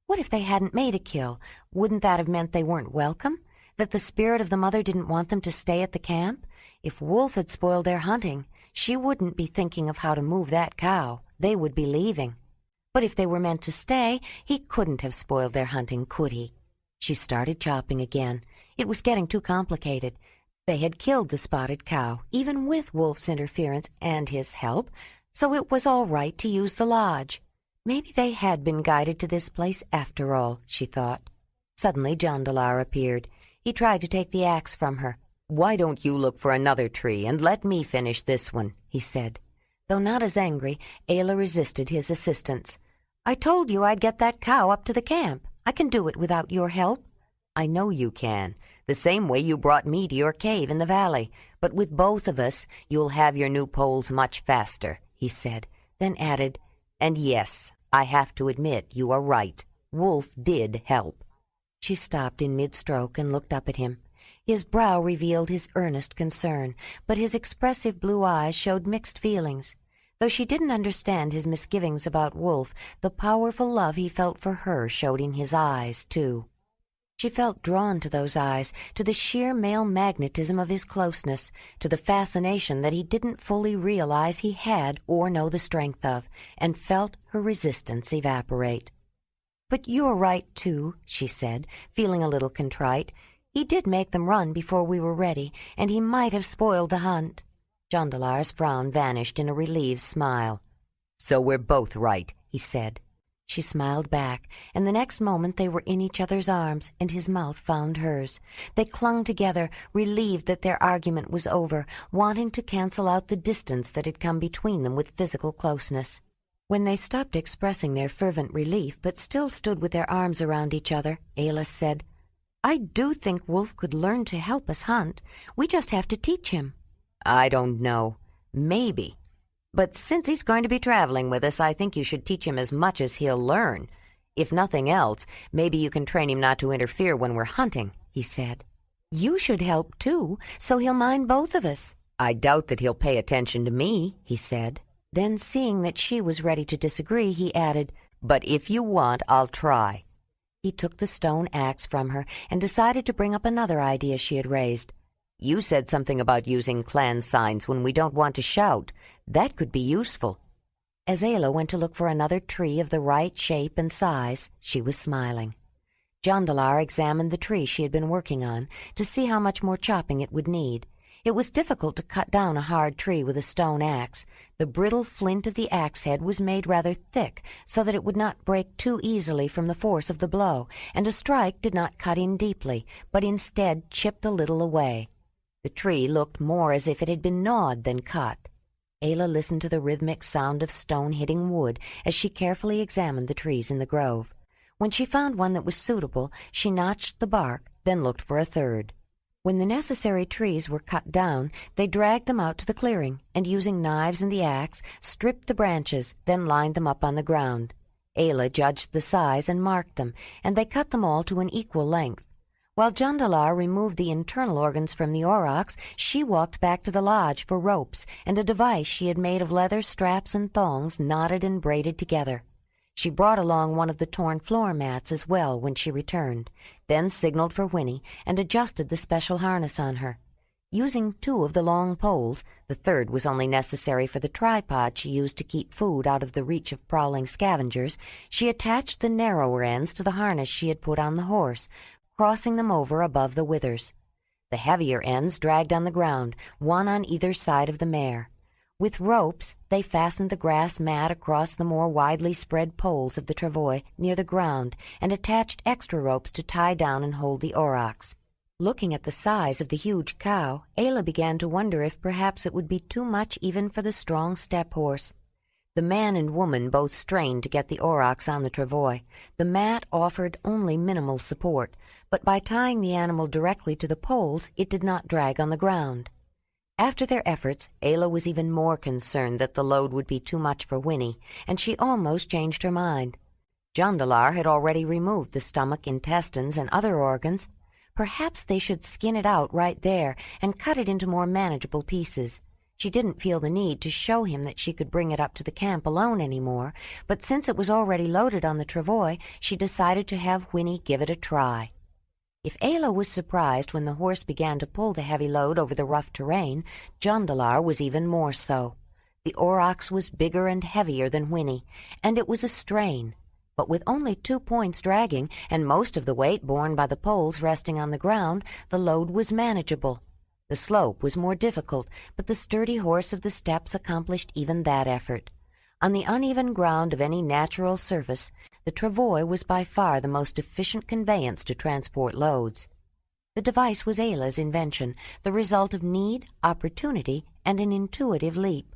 What if they hadn't made a kill? Wouldn't that have meant they weren't welcome? That the spirit of the mother didn't want them to stay at the camp? If Wolf had spoiled their hunting, she wouldn't be thinking of how to move that cow. They would be leaving. But if they were meant to stay, he couldn't have spoiled their hunting, could he? She started chopping again. It was getting too complicated. They had killed the spotted cow, even with Wolf's interference and his help, so it was all right to use the lodge. Maybe they had been guided to this place after all, she thought. Suddenly Jondalar appeared. He tried to take the axe from her. "Why don't you look for another tree and let me finish this one?" he said. Though not as angry, Ayla resisted his assistance. "I told you I'd get that cow up to the camp. I can do it without your help." "I know you can, the same way you brought me to your cave in the valley. But with both of us, you'll have your new poles much faster," he said, then added, "And yes, I have to admit you are right. Wolf did help." She stopped in mid-stroke and looked up at him. His brow revealed his earnest concern, but his expressive blue eyes showed mixed feelings. Though she didn't understand his misgivings about Wolf, the powerful love he felt for her showed in his eyes, too. She felt drawn to those eyes, to the sheer male magnetism of his closeness, to the fascination that he didn't fully realize he had or know the strength of, and felt her resistance evaporate. "But you're right, too," she said, feeling a little contrite. "He did make them run before we were ready, and he might have spoiled the hunt." Jondalar's frown vanished in a relieved smile. "So we're both right," he said. She smiled back, and the next moment they were in each other's arms, and his mouth found hers. They clung together, relieved that their argument was over, wanting to cancel out the distance that had come between them with physical closeness. When they stopped expressing their fervent relief, but still stood with their arms around each other, Ayla said, "I do think Wolf could learn to help us hunt. We just have to teach him." "I don't know. Maybe. But since he's going to be traveling with us, I think you should teach him as much as he'll learn. If nothing else, maybe you can train him not to interfere when we're hunting," he said. "You should help, too, so he'll mind both of us." "I doubt that he'll pay attention to me," he said. Then, seeing that she was ready to disagree, he added, "But if you want, I'll try." He took the stone axe from her and decided to bring up another idea she had raised. "You said something about using clan signs when we don't want to shout. That could be useful." As Ayla went to look for another tree of the right shape and size, she was smiling. Jondalar examined the tree she had been working on to see how much more chopping it would need. It was difficult to cut down a hard tree with a stone axe. The brittle flint of the axe head was made rather thick so that it would not break too easily from the force of the blow, and a strike did not cut in deeply, but instead chipped a little away. The tree looked more as if it had been gnawed than cut. Ayla listened to the rhythmic sound of stone hitting wood as she carefully examined the trees in the grove. When she found one that was suitable, she notched the bark, then looked for a third. When the necessary trees were cut down, they dragged them out to the clearing, and using knives and the axe, stripped the branches, then lined them up on the ground. Ayla judged the size and marked them, and they cut them all to an equal length. While Jondalar removed the internal organs from the aurochs, she walked back to the lodge for ropes and a device she had made of leather straps and thongs knotted and braided together. She brought along one of the torn floor mats as well when she returned, then signaled for Winnie and adjusted the special harness on her. Using 2 of the long poles, the third was only necessary for the tripod she used to keep food out of the reach of prowling scavengers, she attached the narrower ends to the harness she had put on the horse, crossing them over above the withers. The heavier ends dragged on the ground, one on either side of the mare. With ropes, they fastened the grass mat across the more widely spread poles of the travois near the ground and attached extra ropes to tie down and hold the aurochs. Looking at the size of the huge cow, Ayla began to wonder if perhaps it would be too much even for the strong steppe horse. The man and woman both strained to get the aurochs on the travois. The mat offered only minimal support, but by tying the animal directly to the poles, it did not drag on the ground. After their efforts, Ayla was even more concerned that the load would be too much for Winnie, and she almost changed her mind. Jondalar had already removed the stomach, intestines, and other organs. Perhaps they should skin it out right there and cut it into more manageable pieces. She didn't feel the need to show him that she could bring it up to the camp alone anymore, but since it was already loaded on the travois, she decided to have Winnie give it a try. If Ayla was surprised when the horse began to pull the heavy load over the rough terrain, Jondalar was even more so. The aurochs was bigger and heavier than Winnie, and it was a strain. But with only 2 points dragging and most of the weight borne by the poles resting on the ground, the load was manageable. The slope was more difficult, but the sturdy horse of the steppes accomplished even that effort. On the uneven ground of any natural surface, the travois was by far the most efficient conveyance to transport loads. The device was Ayla's invention, the result of need, opportunity, and an intuitive leap.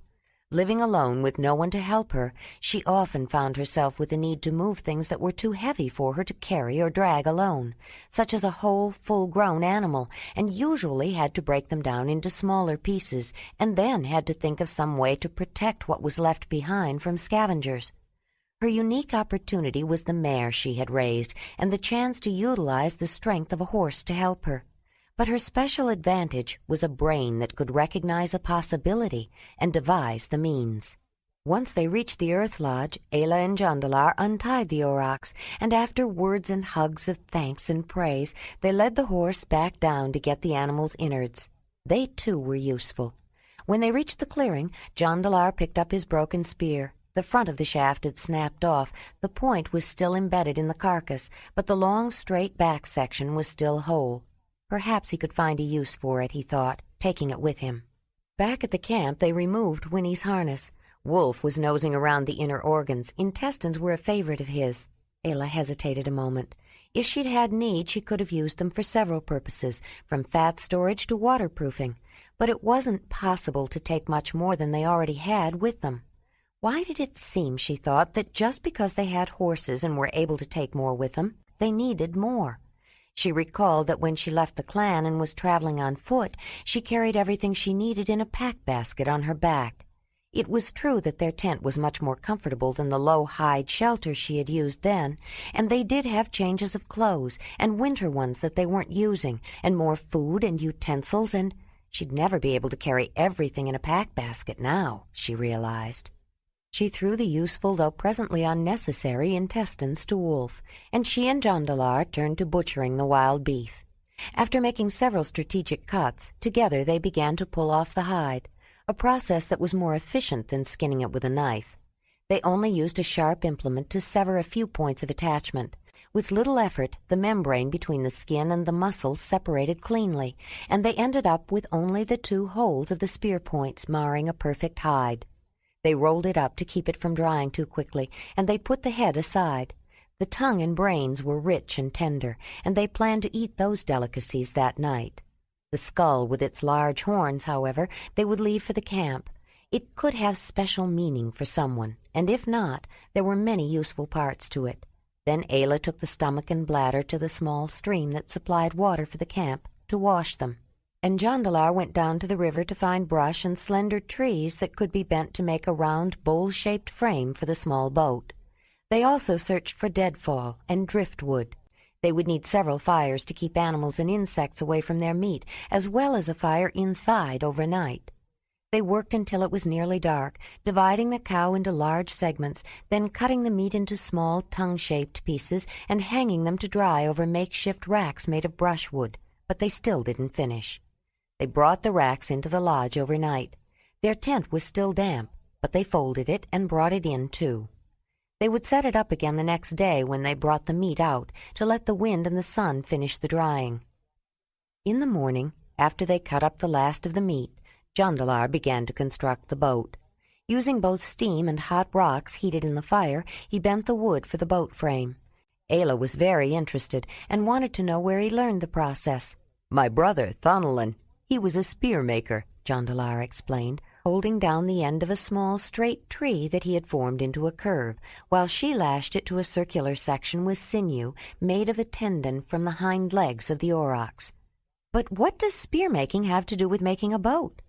Living alone with no one to help her, she often found herself with the need to move things that were too heavy for her to carry or drag alone, such as a whole, full-grown animal, and usually had to break them down into smaller pieces, and then had to think of some way to protect what was left behind from scavengers. Her unique opportunity was the mare she had raised, and the chance to utilize the strength of a horse to help her. But her special advantage was a brain that could recognize a possibility and devise the means. Once they reached the earth lodge, Ayla and Jondalar untied the aurochs, and after words and hugs of thanks and praise, they led the horse back down to get the animal's innards. They, too, were useful. When they reached the clearing, Jondalar picked up his broken spear. The front of the shaft had snapped off. The point was still embedded in the carcass, but the long, straight back section was still whole. Perhaps he could find a use for it, he thought, taking it with him. Back at the camp, they removed Winnie's harness. Wolf was nosing around the inner organs. Intestines were a favorite of his. Ayla hesitated a moment. If she'd had need, she could have used them for several purposes, from fat storage to waterproofing. But it wasn't possible to take much more than they already had with them. Why did it seem, she thought, that just because they had horses and were able to take more with them, they needed more? She recalled that when she left the clan and was traveling on foot, she carried everything she needed in a pack basket on her back. It was true that their tent was much more comfortable than the low hide shelter she had used then, and they did have changes of clothes and winter ones that they weren't using, and more food and utensils, and she'd never be able to carry everything in a pack basket now, she realized. She threw the useful, though presently unnecessary, intestines to Wolf, and she and Jondalar turned to butchering the wild beef. After making several strategic cuts, together they began to pull off the hide, a process that was more efficient than skinning it with a knife. They only used a sharp implement to sever a few points of attachment. With little effort, the membrane between the skin and the muscle separated cleanly, and they ended up with only the 2 holes of the spear points marring a perfect hide. They rolled it up to keep it from drying too quickly, and they put the head aside. The tongue and brains were rich and tender, and they planned to eat those delicacies that night. The skull with its large horns, however, they would leave for the camp. It could have special meaning for someone, and if not, there were many useful parts to it. Then Ayla took the stomach and bladder to the small stream that supplied water for the camp. to wash them, and Jondalar went down to the river to find brush and slender trees that could be bent to make a round, bowl-shaped frame for the small boat. They also searched for deadfall and driftwood. They would need several fires to keep animals and insects away from their meat, as well as a fire inside overnight. They worked until it was nearly dark, dividing the cow into large segments, then cutting the meat into small, tongue-shaped pieces and hanging them to dry over makeshift racks made of brushwood, but they still didn't finish. They brought the racks into the lodge overnight. Their tent was still damp, but they folded it and brought it in, too. They would set it up again the next day when they brought the meat out to let the wind and the sun finish the drying. In the morning, after they cut up the last of the meat, Jondalar began to construct the boat. Using both steam and hot rocks heated in the fire, he bent the wood for the boat frame. Ayla was very interested and wanted to know where he learned the process. "My brother, Thonalin, he was a spear maker," Jondalar explained, holding down the end of a small straight tree that he had formed into a curve, while she lashed it to a circular section with sinew made of a tendon from the hind legs of the aurochs. "But what does spear-making have to do with making a boat?"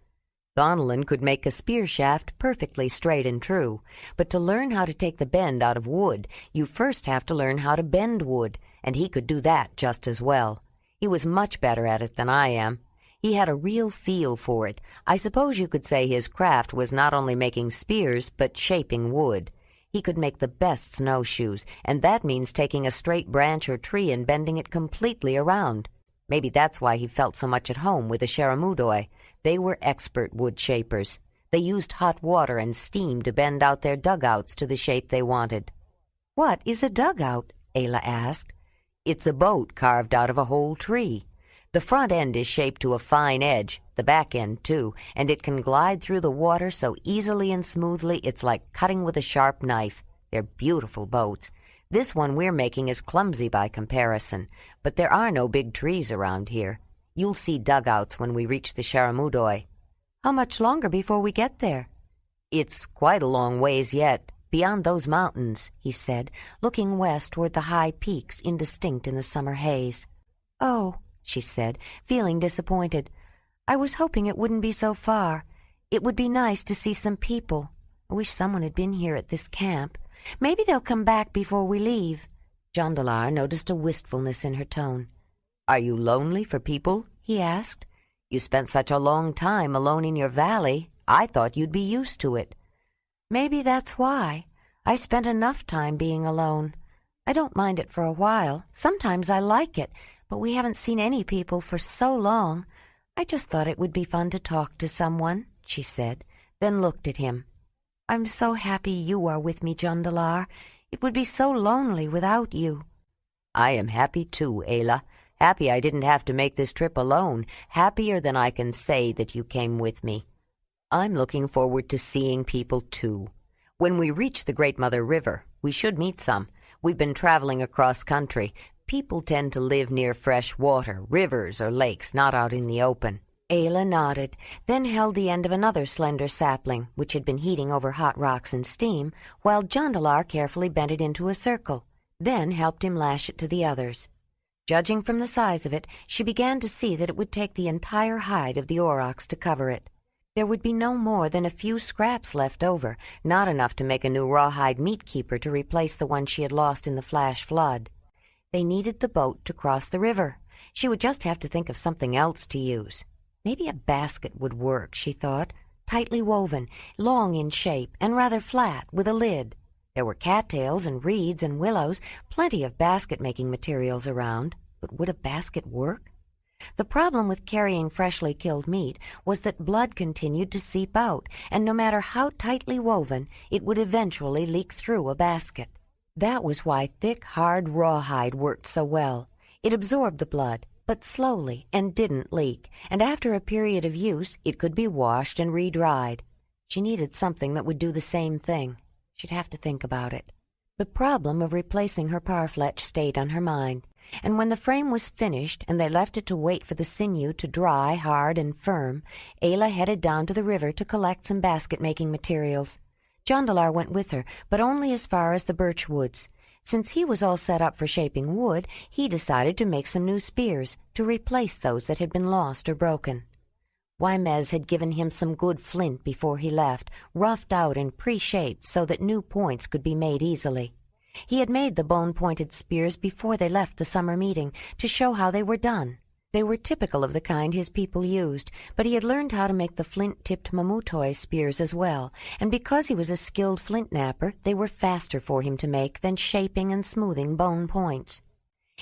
"Thonalin could make a spear shaft perfectly straight and true, but to learn how to take the bend out of wood, you first have to learn how to bend wood, and he could do that just as well. He was much better at it than I am. He had a real feel for it. I suppose you could say his craft was not only making spears, but shaping wood. He could make the best snowshoes, and that means taking a straight branch or tree and bending it completely around. Maybe that's why he felt so much at home with the Sharamudoi. They were expert wood shapers. They used hot water and steam to bend out their dugouts to the shape they wanted." "What is a dugout?" Ayla asked. "It's a boat carved out of a whole tree. The front end is shaped to a fine edge, the back end too, and it can glide through the water so easily and smoothly it's like cutting with a sharp knife. They're beautiful boats. This one we're making is clumsy by comparison, but there are no big trees around here. You'll see dugouts when we reach the Sharamudoi." "How much longer before we get there?" "It's quite a long ways yet, beyond those mountains," he said, looking west toward the high peaks indistinct in the summer haze. "Oh," she said, feeling disappointed. "I was hoping it wouldn't be so far. It would be nice to see some people. I wish someone had been here at this camp. Maybe they'll come back before we leave." Jondalar noticed a wistfulness in her tone. "Are you lonely for people?" he asked. "You spent such a long time alone in your valley. I thought you'd be used to it." "Maybe that's why. I spent enough time being alone. I don't mind it for a while. Sometimes I like it, but we haven't seen any people for so long. I just thought it would be fun to talk to someone," she said, then looked at him. "I'm so happy you are with me, Jondalar. It would be so lonely without you." "I am happy too, Ayla. Happy I didn't have to make this trip alone. Happier than I can say that you came with me. I'm looking forward to seeing people too. When we reach the Great Mother River, we should meet some. We've been traveling across country. People tend to live near fresh water, rivers or lakes, not out in the open." Ayla nodded, then held the end of another slender sapling, which had been heating over hot rocks and steam, while Jondalar carefully bent it into a circle, then helped him lash it to the others. Judging from the size of it, she began to see that it would take the entire hide of the aurochs to cover it. There would be no more than a few scraps left over, not enough to make a new rawhide meat keeper to replace the one she had lost in the flash flood. They needed the boat to cross the river. She would just have to think of something else to use. Maybe a basket would work, she thought, tightly woven, long in shape, and rather flat, with a lid. There were cattails and reeds and willows, plenty of basket-making materials around, but would a basket work? The problem with carrying freshly killed meat was that blood continued to seep out, and no matter how tightly woven, it would eventually leak through a basket. That was why thick, hard rawhide worked so well. It absorbed the blood, but slowly, and didn't leak, and after a period of use, it could be washed and re-dried. She needed something that would do the same thing. She'd have to think about it. The problem of replacing her parflech stayed on her mind, and when the frame was finished and they left it to wait for the sinew to dry hard and firm, Ayla headed down to the river to collect some basket-making materials. Jondalar went with her, but only as far as the birch woods. Since he was all set up for shaping wood, he decided to make some new spears to replace those that had been lost or broken. Waimez had given him some good flint before he left, roughed out and pre-shaped so that new points could be made easily. He had made the bone-pointed spears before they left the summer meeting to show how they were done. They were typical of the kind his people used, but he had learned how to make the flint-tipped mamutoi spears as well, and because he was a skilled flint knapper, they were faster for him to make than shaping and smoothing bone points.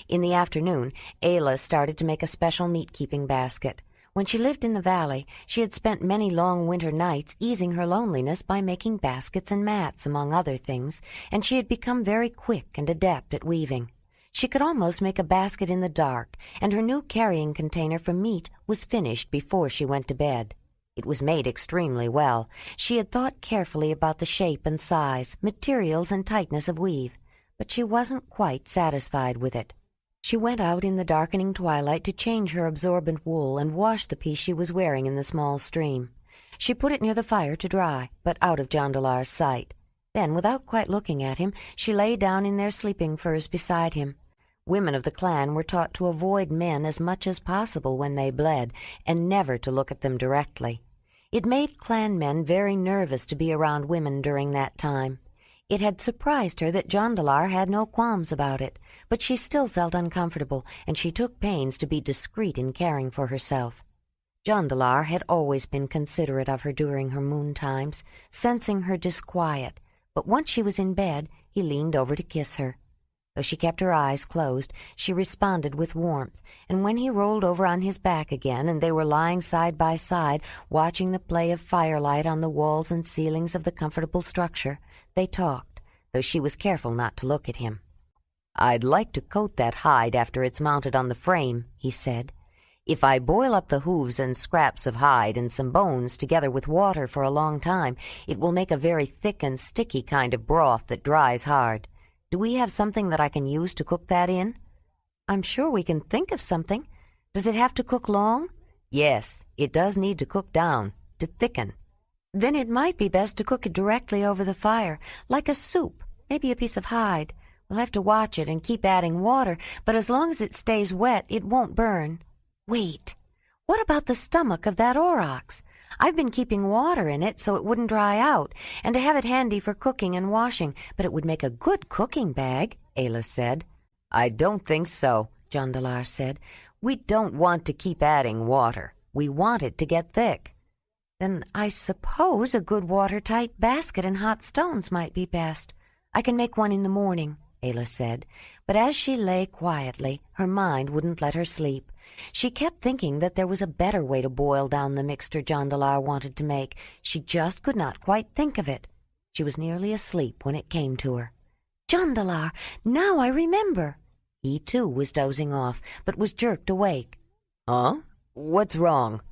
In the afternoon, Ayla started to make a special meat-keeping basket. When she lived in the valley, she had spent many long winter nights easing her loneliness by making baskets and mats, among other things, and she had become very quick and adept at weaving. She could almost make a basket in the dark, and her new carrying container for meat was finished before she went to bed. It was made extremely well. She had thought carefully about the shape and size, materials and tightness of weave, but she wasn't quite satisfied with it. She went out in the darkening twilight to change her absorbent wool and wash the piece she was wearing in the small stream. She put it near the fire to dry, but out of Jondalar's sight. Then, without quite looking at him, she lay down in their sleeping furs beside him. Women of the clan were taught to avoid men as much as possible when they bled, and never to look at them directly. It made clan men very nervous to be around women during that time. It had surprised her that Jondalar had no qualms about it, but she still felt uncomfortable, and she took pains to be discreet in caring for herself. Jondalar had always been considerate of her during her moon times, sensing her disquiet, but once she was in bed, he leaned over to kiss her. Though she kept her eyes closed, she responded with warmth, and when he rolled over on his back again and they were lying side by side, watching the play of firelight on the walls and ceilings of the comfortable structure, they talked, though she was careful not to look at him. "I'd like to coat that hide after it's mounted on the frame," he said. "If I boil up the hooves and scraps of hide and some bones together with water for a long time, it will make a very thick and sticky kind of broth that dries hard. Do we have something that I can use to cook that in?" "I'm sure we can think of something. Does it have to cook long?" "Yes, it does need to cook down, to thicken." "Then it might be best to cook it directly over the fire, like a soup, maybe a piece of hide. We'll have to watch it and keep adding water, but as long as it stays wet, it won't burn. Wait, what about the stomach of that aurochs? I've been keeping water in it so it wouldn't dry out, and to have it handy for cooking and washing, but it would make a good cooking bag," Ayla said. "I don't think so," Jondalar said. "We don't want to keep adding water. We want it to get thick." "Then I suppose a good watertight basket and hot stones might be best. I can make one in the morning," Ayla said, but as she lay quietly, her mind wouldn't let her sleep. She kept thinking that there was a better way to boil down the mixture Jondalar wanted to make. She just could not quite think of it. She was nearly asleep when it came to her. "Jondalar, now I remember." He, too, was dozing off, but was jerked awake. "Huh? What's wrong?"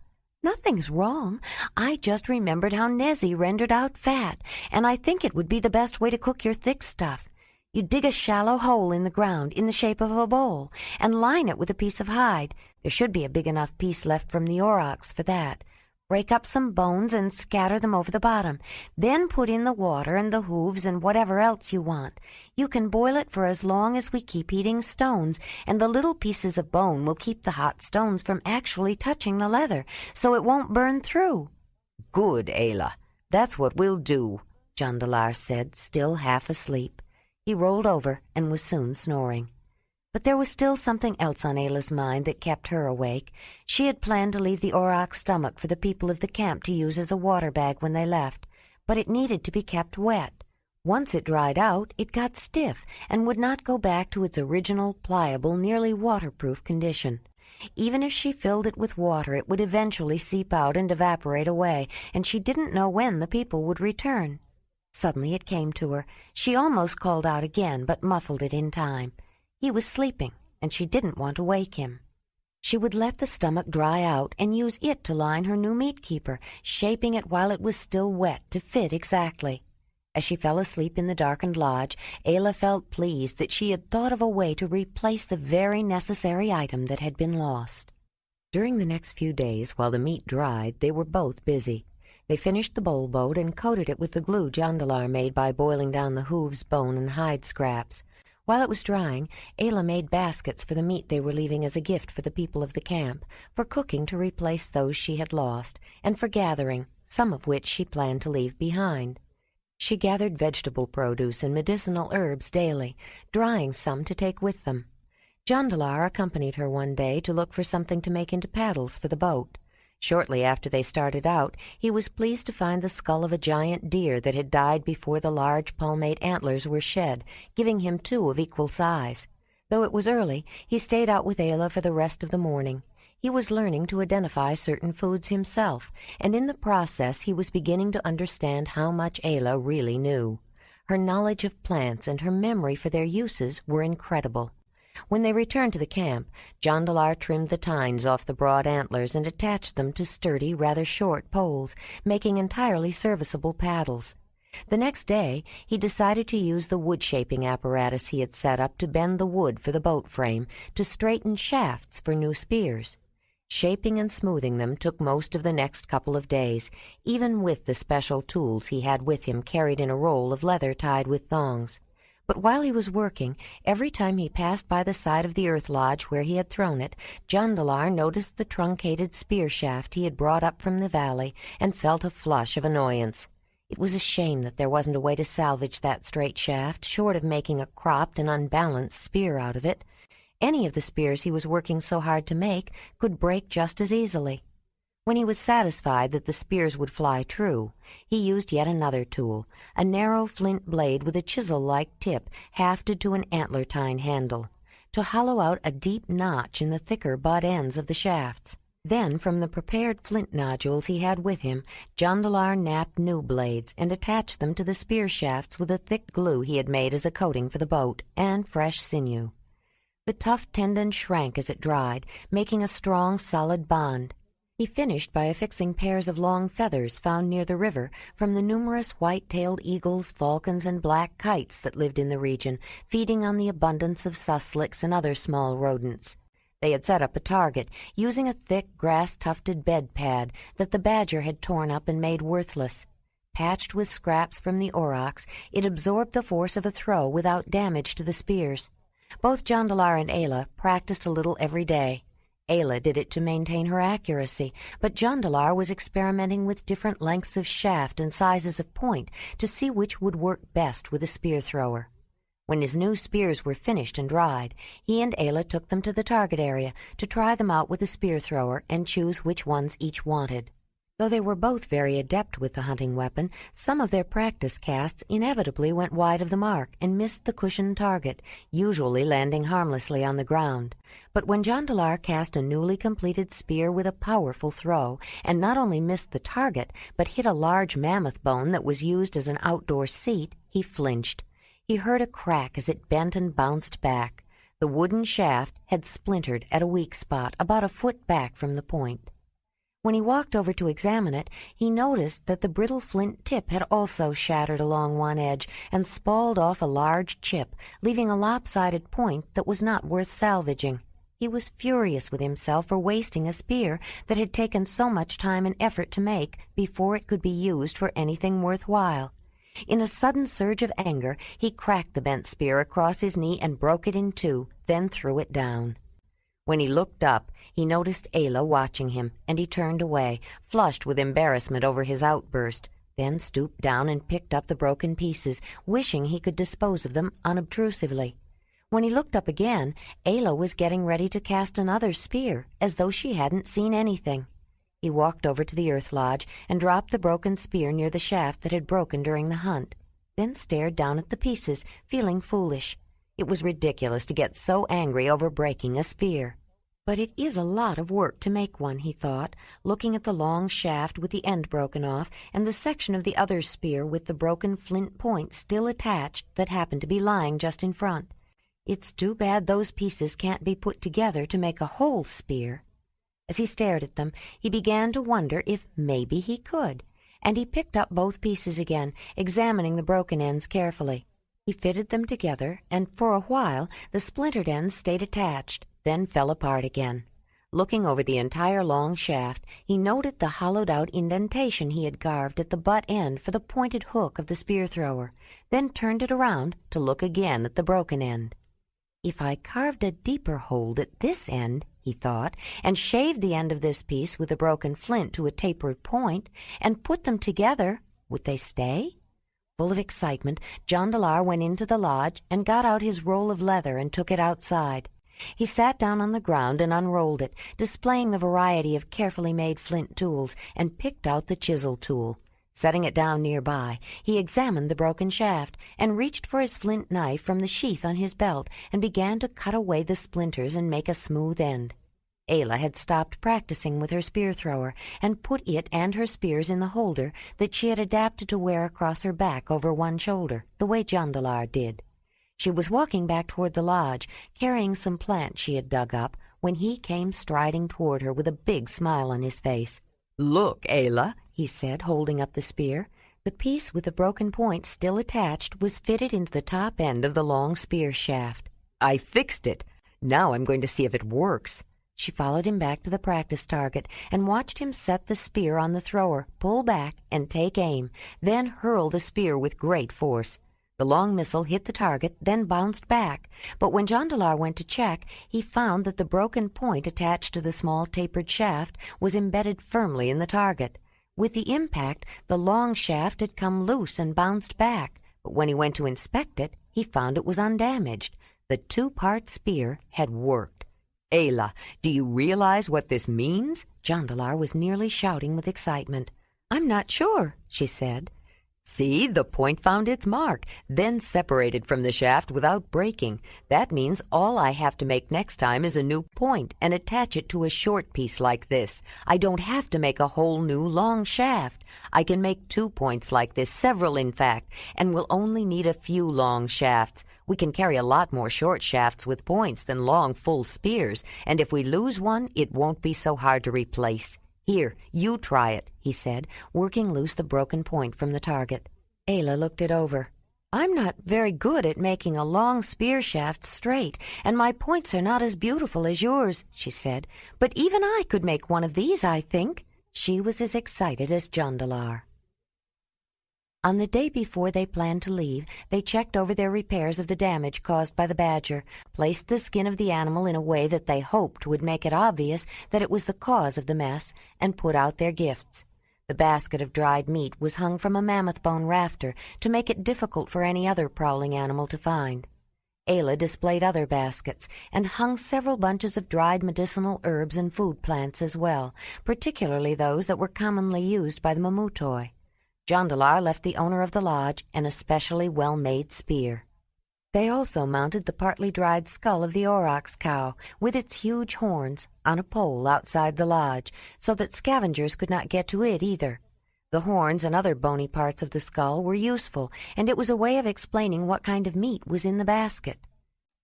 "Nothing's wrong. I just remembered how Nezzy rendered out fat, and I think it would be the best way to cook your thick stuff. You dig a shallow hole in the ground in the shape of a bowl and line it with a piece of hide. There should be a big enough piece left from the aurochs for that. Break up some bones and scatter them over the bottom. Then put in the water and the hooves and whatever else you want. You can boil it for as long as we keep heating stones, and the little pieces of bone will keep the hot stones from actually touching the leather, so it won't burn through." "Good, Ayla. That's what we'll do," Jondalar said, still half asleep. He rolled over and was soon snoring. But there was still something else on Ayla's mind that kept her awake. She had planned to leave the aurochs' stomach for the people of the camp to use as a water bag when they left, but it needed to be kept wet. Once it dried out, it got stiff and would not go back to its original, pliable, nearly waterproof condition. Even if she filled it with water, it would eventually seep out and evaporate away, and she didn't know when the people would return. Suddenly it came to her. She almost called out again, but muffled it in time. He was sleeping, and she didn't want to wake him. She would let the stomach dry out and use it to line her new meat keeper, shaping it while it was still wet to fit exactly. As she fell asleep in the darkened lodge, Ayla felt pleased that she had thought of a way to replace the very necessary item that had been lost. During the next few days, while the meat dried, they were both busy. They finished the bowl boat and coated it with the glue Jondalar made by boiling down the hooves, bone, and hide scraps. While it was drying, Ayla made baskets for the meat they were leaving as a gift for the people of the camp, for cooking to replace those she had lost, and for gathering, some of which she planned to leave behind. She gathered vegetable produce and medicinal herbs daily, drying some to take with them. Jondalar accompanied her one day to look for something to make into paddles for the boat. Shortly after they started out, he was pleased to find the skull of a giant deer that had died before the large palmate antlers were shed, giving him two of equal size. Though it was early, he stayed out with Ayla for the rest of the morning. He was learning to identify certain foods himself, and in the process he was beginning to understand how much Ayla really knew. Her knowledge of plants and her memory for their uses were incredible. When they returned to the camp, Jondalar trimmed the tines off the broad antlers and attached them to sturdy, rather short poles, making entirely serviceable paddles. The next day, he decided to use the wood-shaping apparatus he had set up to bend the wood for the boat frame to straighten shafts for new spears. Shaping and smoothing them took most of the next couple of days, even with the special tools he had with him carried in a roll of leather tied with thongs. But while he was working, every time he passed by the side of the earth lodge where he had thrown it, Jondalar noticed the truncated spear shaft he had brought up from the valley and felt a flush of annoyance. It was a shame that there wasn't a way to salvage that straight shaft, short of making a cropped and unbalanced spear out of it. Any of the spears he was working so hard to make could break just as easily. When he was satisfied that the spears would fly true, he used yet another tool, a narrow flint blade with a chisel-like tip hafted to an antler tine handle, to hollow out a deep notch in the thicker butt ends of the shafts. Then, from the prepared flint nodules he had with him, Jondalar napped new blades and attached them to the spear shafts with a thick glue he had made as a coating for the boat, and fresh sinew. The tough tendon shrank as it dried, making a strong, solid bond. He finished by affixing pairs of long feathers found near the river from the numerous white-tailed eagles, falcons, and black kites that lived in the region, feeding on the abundance of sussex and other small rodents. They had set up a target, using a thick, grass-tufted bed pad that the badger had torn up and made worthless. Patched with scraps from the aurochs, it absorbed the force of a throw without damage to the spears. Both Jondalar and Ayla practiced a little every day. Ayla did it to maintain her accuracy, but Jondalar was experimenting with different lengths of shaft and sizes of point to see which would work best with a spear thrower. When his new spears were finished and dried, he and Ayla took them to the target area to try them out with a spear thrower and choose which ones each wanted. Though they were both very adept with the hunting weapon, some of their practice casts inevitably went wide of the mark and missed the cushioned target, usually landing harmlessly on the ground. But when Jondalar cast a newly completed spear with a powerful throw, and not only missed the target, but hit a large mammoth bone that was used as an outdoor seat, he flinched. He heard a crack as it bent and bounced back. The wooden shaft had splintered at a weak spot about a foot back from the point. When he walked over to examine it, he noticed that the brittle flint tip had also shattered along one edge and spalled off a large chip, leaving a lopsided point that was not worth salvaging. He was furious with himself for wasting a spear that had taken so much time and effort to make before it could be used for anything worthwhile. In a sudden surge of anger, he cracked the bent spear across his knee and broke it in two, then threw it down. When he looked up, he noticed Ayla watching him, and he turned away, flushed with embarrassment over his outburst, then stooped down and picked up the broken pieces, wishing he could dispose of them unobtrusively. When he looked up again, Ayla was getting ready to cast another spear, as though she hadn't seen anything. He walked over to the earth lodge and dropped the broken spear near the shaft that had broken during the hunt, then stared down at the pieces, feeling foolish. It was ridiculous to get so angry over breaking a spear. But it is a lot of work to make one, he thought, looking at the long shaft with the end broken off and the section of the other spear with the broken flint point still attached that happened to be lying just in front. It's too bad those pieces can't be put together to make a whole spear. As he stared at them, he began to wonder if maybe he could, and he picked up both pieces again, examining the broken ends carefully. He fitted them together, and for a while the splintered ends stayed attached, then fell apart again. Looking over the entire long shaft, he noted the hollowed-out indentation he had carved at the butt end for the pointed hook of the spear thrower, then turned it around to look again at the broken end. "If I carved a deeper hold at this end," he thought, "and shaved the end of this piece with a broken flint to a tapered point, and put them together, would they stay?" Full of excitement, Jondalar went into the lodge and got out his roll of leather and took it outside. He sat down on the ground and unrolled it, displaying the variety of carefully made flint tools, and picked out the chisel tool. Setting it down nearby, he examined the broken shaft and reached for his flint knife from the sheath on his belt and began to cut away the splinters and make a smooth end. Ayla had stopped practicing with her spear thrower and put it and her spears in the holder that she had adapted to wear across her back over one shoulder, the way Jondalar did. She was walking back toward the lodge, carrying some plants she had dug up, when he came striding toward her with a big smile on his face. "Look, Ayla," he said, holding up the spear. The piece with the broken point still attached was fitted into the top end of the long spear shaft. "I fixed it. Now I'm going to see if it works." She followed him back to the practice target and watched him set the spear on the thrower, pull back, and take aim, then hurl the spear with great force. The long missile hit the target, then bounced back, but when Jondalar went to check, he found that the broken point attached to the small tapered shaft was embedded firmly in the target. With the impact, the long shaft had come loose and bounced back, but when he went to inspect it, he found it was undamaged. The two-part spear had worked. "Ayla, do you realize what this means?" Jondalar was nearly shouting with excitement. "I'm not sure," she said. "See, the point found its mark, then separated from the shaft without breaking. That means all I have to make next time is a new point and attach it to a short piece like this. I don't have to make a whole new long shaft. I can make 2 points like this, several in fact, and we'll only need a few long shafts. We can carry a lot more short shafts with points than long full spears, and if we lose one, it won't be so hard to replace. Here, you try it," he said, working loose the broken point from the target. Ayla looked it over. "I'm not very good at making a long spear shaft straight, and my points are not as beautiful as yours," she said. "But even I could make one of these, I think." She was as excited as Jondalar. On the day before they planned to leave, they checked over their repairs of the damage caused by the badger, placed the skin of the animal in a way that they hoped would make it obvious that it was the cause of the mess, and put out their gifts. The basket of dried meat was hung from a mammoth bone rafter to make it difficult for any other prowling animal to find. Ayla displayed other baskets and hung several bunches of dried medicinal herbs and food plants as well, particularly those that were commonly used by the Mamutoi. Jondalar left the owner of the lodge an especially well-made spear. They also mounted the partly dried skull of the aurochs cow, with its huge horns, on a pole outside the lodge, so that scavengers could not get to it either. The horns and other bony parts of the skull were useful, and it was a way of explaining what kind of meat was in the basket.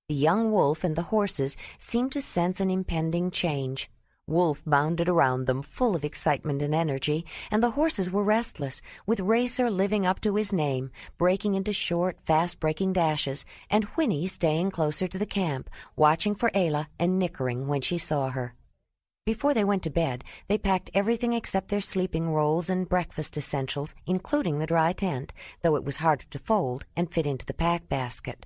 The young wolf and the horses seemed to sense an impending change. Wolf bounded around them, full of excitement and energy, and the horses were restless, with Racer living up to his name, breaking into short, fast-breaking dashes, and Whinny staying closer to the camp, watching for Ayla and nickering when she saw her. Before they went to bed, they packed everything except their sleeping rolls and breakfast essentials, including the dry tent, though it was harder to fold and fit into the pack basket.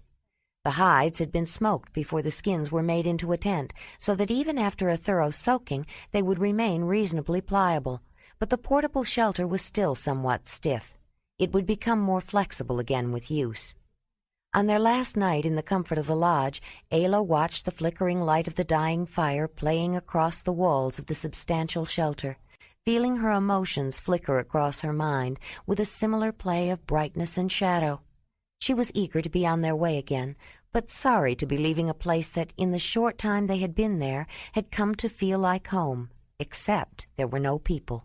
The hides had been smoked before the skins were made into a tent, so that even after a thorough soaking they would remain reasonably pliable, but the portable shelter was still somewhat stiff. It would become more flexible again with use. On their last night in the comfort of the lodge, Ayla watched the flickering light of the dying fire playing across the walls of the substantial shelter, feeling her emotions flicker across her mind with a similar play of brightness and shadow. She was eager to be on their way again, but sorry to be leaving a place that, in the short time they had been there, had come to feel like home, except there were no people.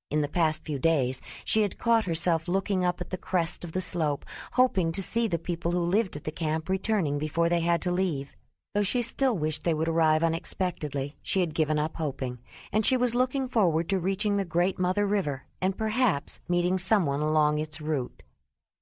In the past few days, she had caught herself looking up at the crest of the slope, hoping to see the people who lived at the camp returning before they had to leave. Though she still wished they would arrive unexpectedly, she had given up hoping, and she was looking forward to reaching the Great Mother River and perhaps meeting someone along its route.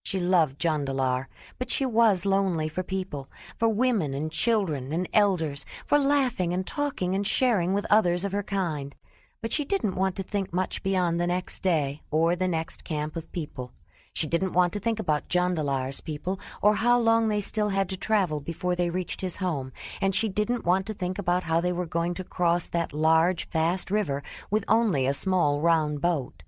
She loved Jondalar, but she was lonely for people, for women and children and elders, for laughing and talking and sharing with others of her kind. But she didn't want to think much beyond the next day or the next camp of people. She didn't want to think about Jondalar's people or how long they still had to travel before they reached his home, and she didn't want to think about how they were going to cross that large, fast river with only a small, round boat.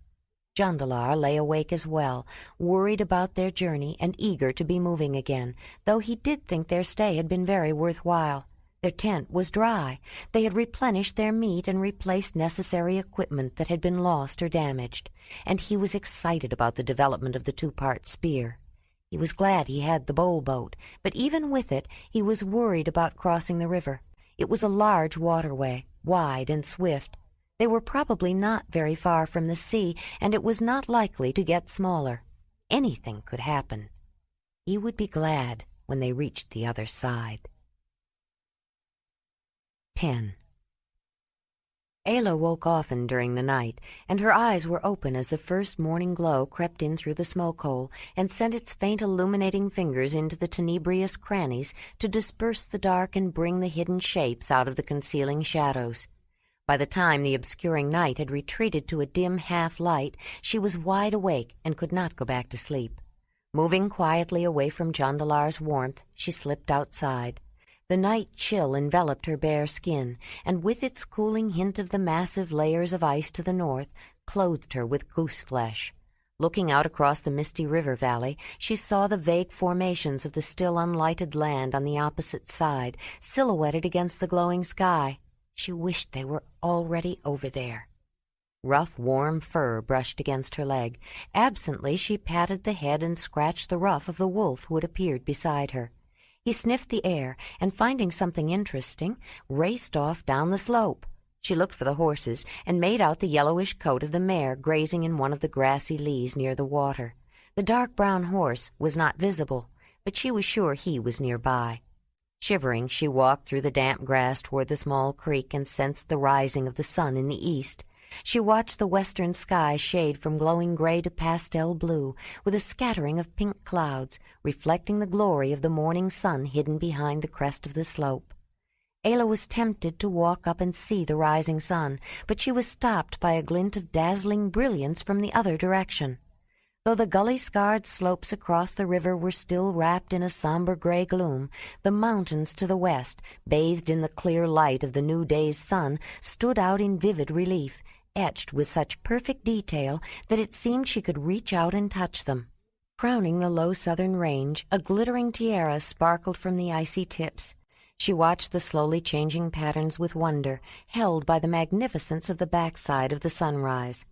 Jondalar lay awake as well, worried about their journey and eager to be moving again, though he did think their stay had been very worthwhile. Their tent was dry. They had replenished their meat and replaced necessary equipment that had been lost or damaged, and he was excited about the development of the two-part spear. He was glad he had the bowl boat, but even with it, he was worried about crossing the river. It was a large waterway, wide and swift. They were probably not very far from the sea, and it was not likely to get smaller. Anything could happen. He would be glad when they reached the other side. 10. Ayla woke often during the night, and her eyes were open as the first morning glow crept in through the smoke hole and sent its faint illuminating fingers into the tenebrious crannies to disperse the dark and bring the hidden shapes out of the concealing shadows. By the time the obscuring night had retreated to a dim half-light, she was wide awake and could not go back to sleep. Moving quietly away from Jondalar's warmth, she slipped outside. The night chill enveloped her bare skin, and with its cooling hint of the massive layers of ice to the north, clothed her with goose flesh. Looking out across the misty river valley, she saw the vague formations of the still unlighted land on the opposite side, silhouetted against the glowing sky. She wished they were already over there. Rough, warm fur brushed against her leg. Absently, she patted the head and scratched the ruff of the wolf who had appeared beside her. He sniffed the air, and finding something interesting, raced off down the slope. She looked for the horses, and made out the yellowish coat of the mare grazing in one of the grassy leas near the water. The dark brown horse was not visible, but she was sure he was nearby. Shivering, she walked through the damp grass toward the small creek and sensed the rising of the sun in the east. She watched the western sky shade from glowing gray to pastel blue, with a scattering of pink clouds, reflecting the glory of the morning sun hidden behind the crest of the slope. Ayla was tempted to walk up and see the rising sun, but she was stopped by a glint of dazzling brilliance from the other direction. Though the gully-scarred slopes across the river were still wrapped in a somber gray gloom, the mountains to the west, bathed in the clear light of the new day's sun, stood out in vivid relief, etched with such perfect detail that it seemed she could reach out and touch them. Crowning the low southern range, a glittering tiara sparkled from the icy tips. She watched the slowly changing patterns with wonder, held by the magnificence of the backside of the sunrise.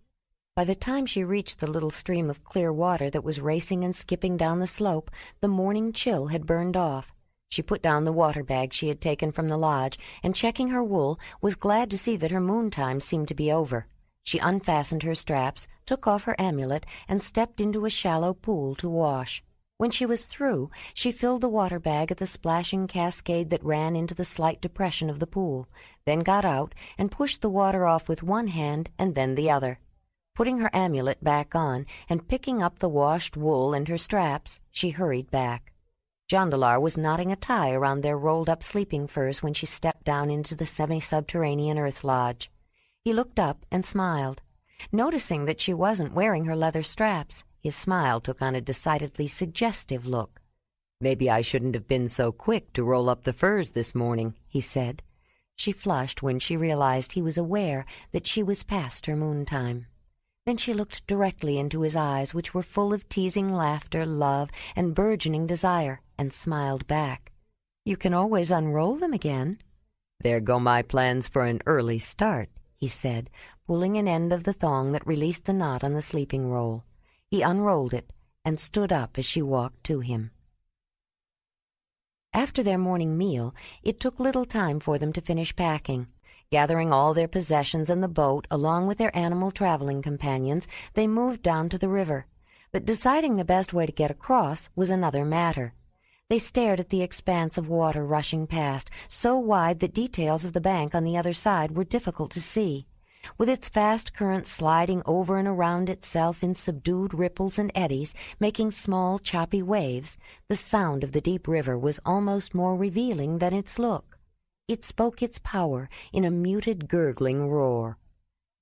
By the time she reached the little stream of clear water that was racing and skipping down the slope, the morning chill had burned off. She put down the water bag she had taken from the lodge, and checking her wool, was glad to see that her moon time seemed to be over. She unfastened her straps, took off her amulet, and stepped into a shallow pool to wash. When she was through, she filled the water bag at the splashing cascade that ran into the slight depression of the pool, then got out and pushed the water off with one hand and then the other. Putting her amulet back on and picking up the washed wool and her straps, she hurried back. Jondalar was knotting a tie around their rolled-up sleeping furs when she stepped down into the semi-subterranean earth lodge. He looked up and smiled. Noticing that she wasn't wearing her leather straps, his smile took on a decidedly suggestive look. "Maybe I shouldn't have been so quick to roll up the furs this morning," he said. She flushed when she realized he was aware that she was past her moon time. Then she looked directly into his eyes, which were full of teasing laughter, love, and burgeoning desire, and smiled back. "You can always unroll them again." "There go my plans for an early start," he said, pulling an end of the thong that released the knot on the sleeping roll. He unrolled it and stood up as she walked to him. After their morning meal, it took little time for them to finish packing. Gathering all their possessions and the boat, along with their animal traveling companions, they moved down to the river. But deciding the best way to get across was another matter. They stared at the expanse of water rushing past, so wide that details of the bank on the other side were difficult to see. With its fast current sliding over and around itself in subdued ripples and eddies, making small, choppy waves, the sound of the deep river was almost more revealing than its look. It spoke its power in a muted, gurgling roar.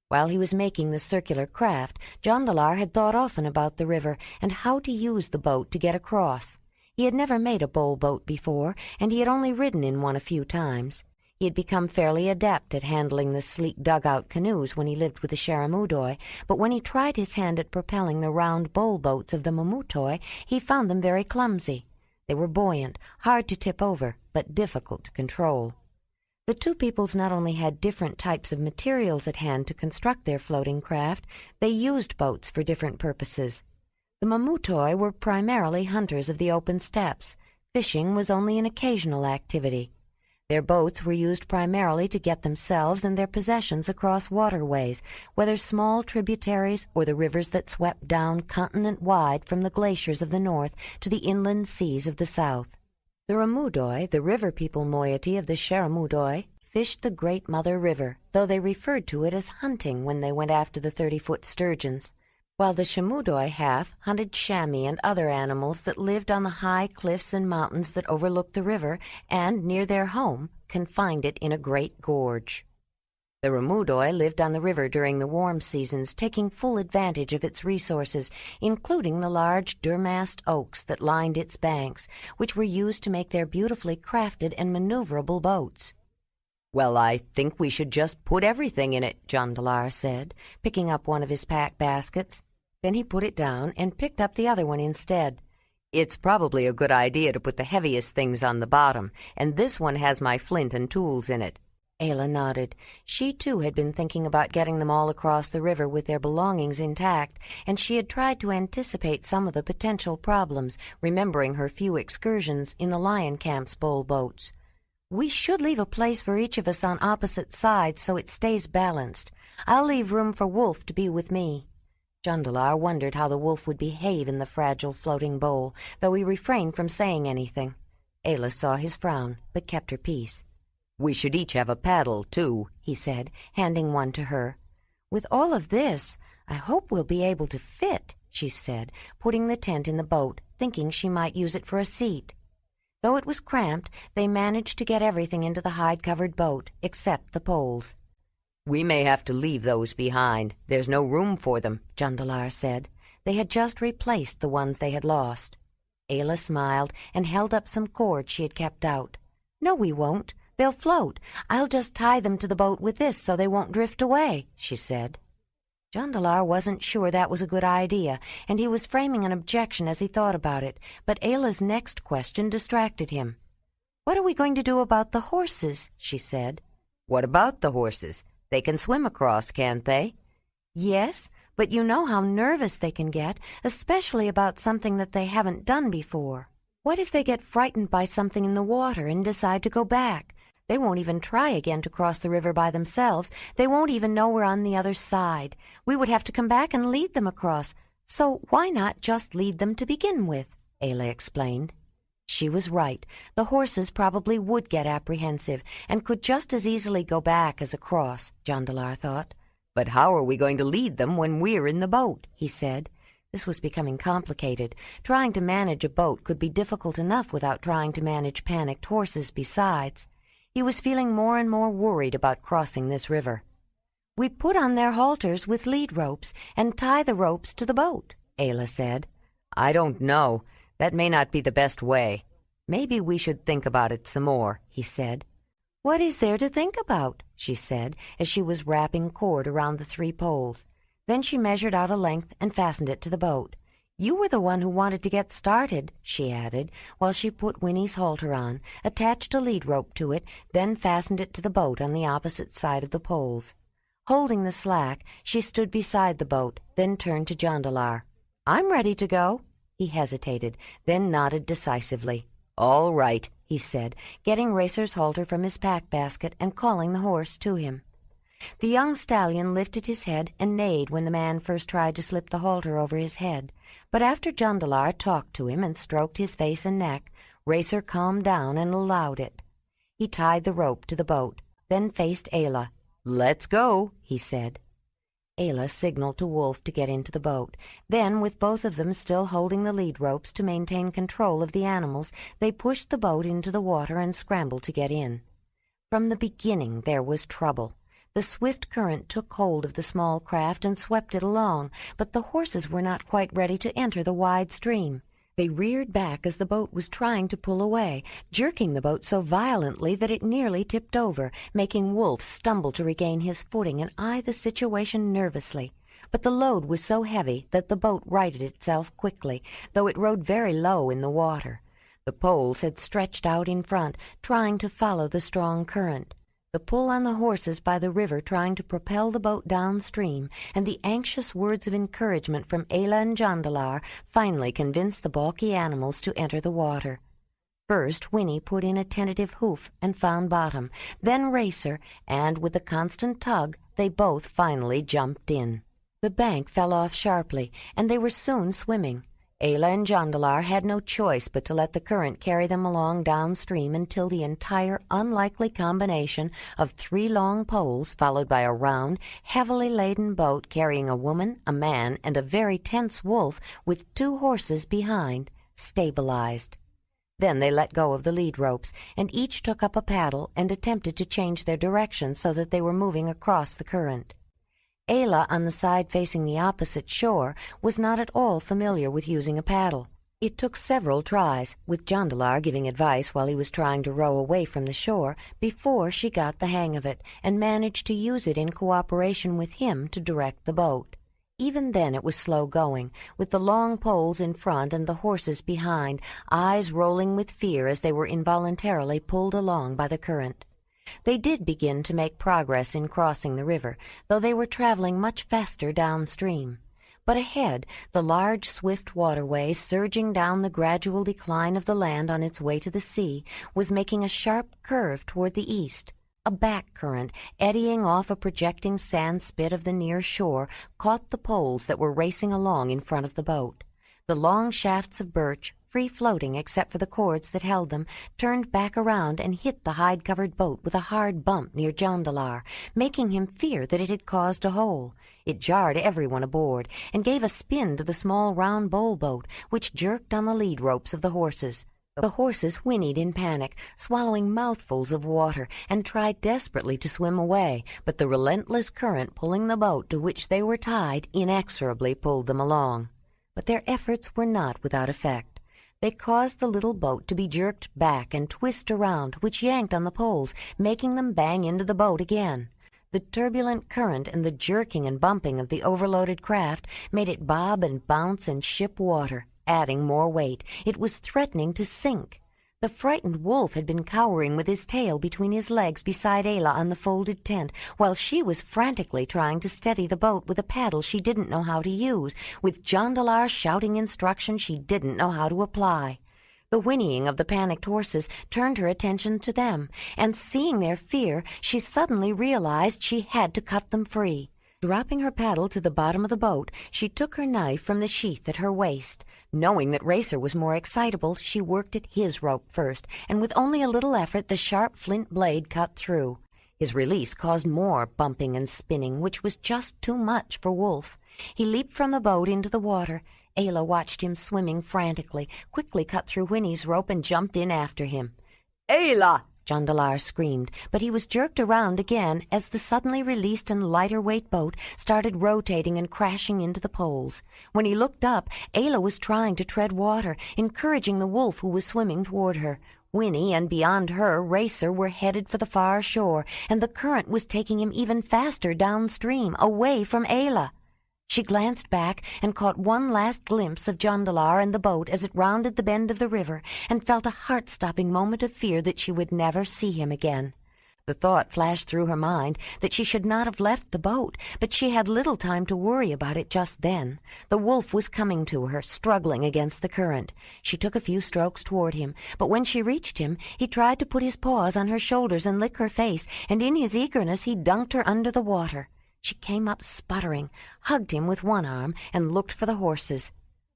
While he was making the circular craft, Jondalar had thought often about the river and how to use the boat to get across. He had never made a bowl boat before, and he had only ridden in one a few times. He had become fairly adept at handling the sleek dugout canoes when he lived with the Sharamudoi, but when he tried his hand at propelling the round bowl boats of the Mamutoi, he found them very clumsy. They were buoyant, hard to tip over, but difficult to control. The two peoples not only had different types of materials at hand to construct their floating craft, they used boats for different purposes. The Mamutoi were primarily hunters of the open steppes. Fishing was only an occasional activity. Their boats were used primarily to get themselves and their possessions across waterways, whether small tributaries or the rivers that swept down continent-wide from the glaciers of the north to the inland seas of the south. The Ramudoi, the river people moiety of the Sharamudoi, fished the Great Mother River, though they referred to it as hunting when they went after the 30-foot sturgeons, while the Shamudoi half hunted chamois and other animals that lived on the high cliffs and mountains that overlooked the river and, near their home, confined it in a great gorge. The Ramudoi lived on the river during the warm seasons, taking full advantage of its resources, including the large durmast oaks that lined its banks, which were used to make their beautifully crafted and maneuverable boats. "Well, I think we should just put everything in it," Jondalar said, picking up one of his pack baskets. Then he put it down and picked up the other one instead. "It's probably a good idea to put the heaviest things on the bottom, and this one has my flint and tools in it." Ayla nodded. She, too, had been thinking about getting them all across the river with their belongings intact, and she had tried to anticipate some of the potential problems, remembering her few excursions in the lion camp's bowl boats. "We should leave a place for each of us on opposite sides so it stays balanced. I'll leave room for Wolf to be with me." Jondalar wondered how the wolf would behave in the fragile floating bowl, though he refrained from saying anything. Ayla saw his frown, but kept her peace. "We should each have a paddle, too," he said, handing one to her. "With all of this, I hope we'll be able to fit," she said, putting the tent in the boat, thinking she might use it for a seat. Though it was cramped, they managed to get everything into the hide-covered boat, except the poles. "We may have to leave those behind. There's no room for them," Jondalar said. They had just replaced the ones they had lost. Ayla smiled and held up some cord she had kept out. "No, we won't. They'll float. I'll just tie them to the boat with this so they won't drift away," she said. Jondalar wasn't sure that was a good idea, and he was framing an objection as he thought about it, but Ayla's next question distracted him. "What are we going to do about the horses?" she said. "What about the horses? They can swim across, can't they?" "Yes, but you know how nervous they can get, especially about something that they haven't done before. What if they get frightened by something in the water and decide to go back? They won't even try again to cross the river by themselves. They won't even know we're on the other side. We would have to come back and lead them across. So why not just lead them to begin with?" Ayla explained. She was right. The horses probably would get apprehensive and could just as easily go back as across, Jondalar thought. "But how are we going to lead them when we're in the boat?" he said. This was becoming complicated. Trying to manage a boat could be difficult enough without trying to manage panicked horses besides. He was feeling more and more worried about crossing this river. "We put on their halters with lead ropes and tie the ropes to the boat," Ayla said. "I don't know. That may not be the best way. Maybe we should think about it some more," he said. "What is there to think about?" she said, as she was wrapping cord around the 3 poles. Then she measured out a length and fastened it to the boat. "You were the one who wanted to get started," she added, while she put Winnie's halter on, attached a lead rope to it, then fastened it to the boat on the opposite side of the poles. Holding the slack, she stood beside the boat, then turned to Jondalar. "I'm ready to go." He hesitated, then nodded decisively. "All right," he said, getting Racer's halter from his pack basket and calling the horse to him. The young stallion lifted his head and neighed when the man first tried to slip the halter over his head, but after Jondalar talked to him and stroked his face and neck, Racer calmed down and allowed it. He tied the rope to the boat, then faced Ayla. "Let's go," he said. Ayla signaled to Wolf to get into the boat. Then, with both of them still holding the lead ropes to maintain control of the animals, they pushed the boat into the water and scrambled to get in. From the beginning there was trouble. The swift current took hold of the small craft and swept it along, but the horses were not quite ready to enter the wide stream. They reared back as the boat was trying to pull away, jerking the boat so violently that it nearly tipped over, making Wolf stumble to regain his footing and eye the situation nervously. But the load was so heavy that the boat righted itself quickly, though it rode very low in the water. The poles had stretched out in front, trying to follow the strong current. The pull on the horses by the river trying to propel the boat downstream, and the anxious words of encouragement from Ayla and Jondalar finally convinced the balky animals to enter the water. First, Winnie put in a tentative hoof and found bottom, then Racer, and with a constant tug, they both finally jumped in. The bank fell off sharply, and they were soon swimming. Ayla and Jondalar had no choice but to let the current carry them along downstream until the entire unlikely combination of 3 long poles, followed by a round, heavily laden boat carrying a woman, a man, and a very tense wolf with 2 horses behind, stabilized. Then they let go of the lead ropes, and each took up a paddle and attempted to change their direction so that they were moving across the current. Ayla, on the side facing the opposite shore, was not at all familiar with using a paddle. It took several tries, with Jondalar giving advice while he was trying to row away from the shore, before she got the hang of it and managed to use it in cooperation with him to direct the boat. Even then it was slow going, with the long poles in front and the horses behind, eyes rolling with fear as they were involuntarily pulled along by the current. They did begin to make progress in crossing the river, though they were traveling much faster downstream. But ahead, the large, swift waterway, surging down the gradual decline of the land on its way to the sea, was making a sharp curve toward the east. A back current, eddying off a projecting sand spit of the near shore, caught the poles that were racing along in front of the boat. The long shafts of birch, free-floating except for the cords that held them, turned back around and hit the hide-covered boat with a hard bump near Jondalar, making him fear that it had caused a hole. It jarred everyone aboard, and gave a spin to the small round bowl boat, which jerked on the lead ropes of the horses. The horses whinnied in panic, swallowing mouthfuls of water, and tried desperately to swim away, but the relentless current pulling the boat to which they were tied inexorably pulled them along. But their efforts were not without effect. They caused the little boat to be jerked back and twist around, which yanked on the poles, making them bang into the boat again. The turbulent current and the jerking and bumping of the overloaded craft made it bob and bounce and ship water, adding more weight. It was threatening to sink. The frightened wolf had been cowering with his tail between his legs beside Ayla on the folded tent, while she was frantically trying to steady the boat with a paddle she didn't know how to use, with Jondalar shouting instructions she didn't know how to apply. The whinnying of the panicked horses turned her attention to them, and seeing their fear, she suddenly realized she had to cut them free. Dropping her paddle to the bottom of the boat, she took her knife from the sheath at her waist. Knowing that Racer was more excitable, she worked at his rope first, and with only a little effort the sharp flint blade cut through. His release caused more bumping and spinning, which was just too much for Wolf. He leaped from the boat into the water. Ayla watched him swimming frantically, quickly cut through Winnie's rope and jumped in after him. "Ayla!" Jondalar screamed, but he was jerked around again as the suddenly released and lighter-weight boat started rotating and crashing into the poles. When he looked up, Ayla was trying to tread water, encouraging the wolf who was swimming toward her. Winnie and beyond her, Racer were headed for the far shore, and the current was taking him even faster downstream, away from Ayla. She glanced back and caught one last glimpse of Jondalar and the boat as it rounded the bend of the river, and felt a heart-stopping moment of fear that she would never see him again. The thought flashed through her mind that she should not have left the boat, but she had little time to worry about it just then. The wolf was coming to her, struggling against the current. She took a few strokes toward him, but when she reached him, he tried to put his paws on her shoulders and lick her face, and in his eagerness he dunked her under the water. She came up sputtering, hugged him with one arm, and looked for the horses.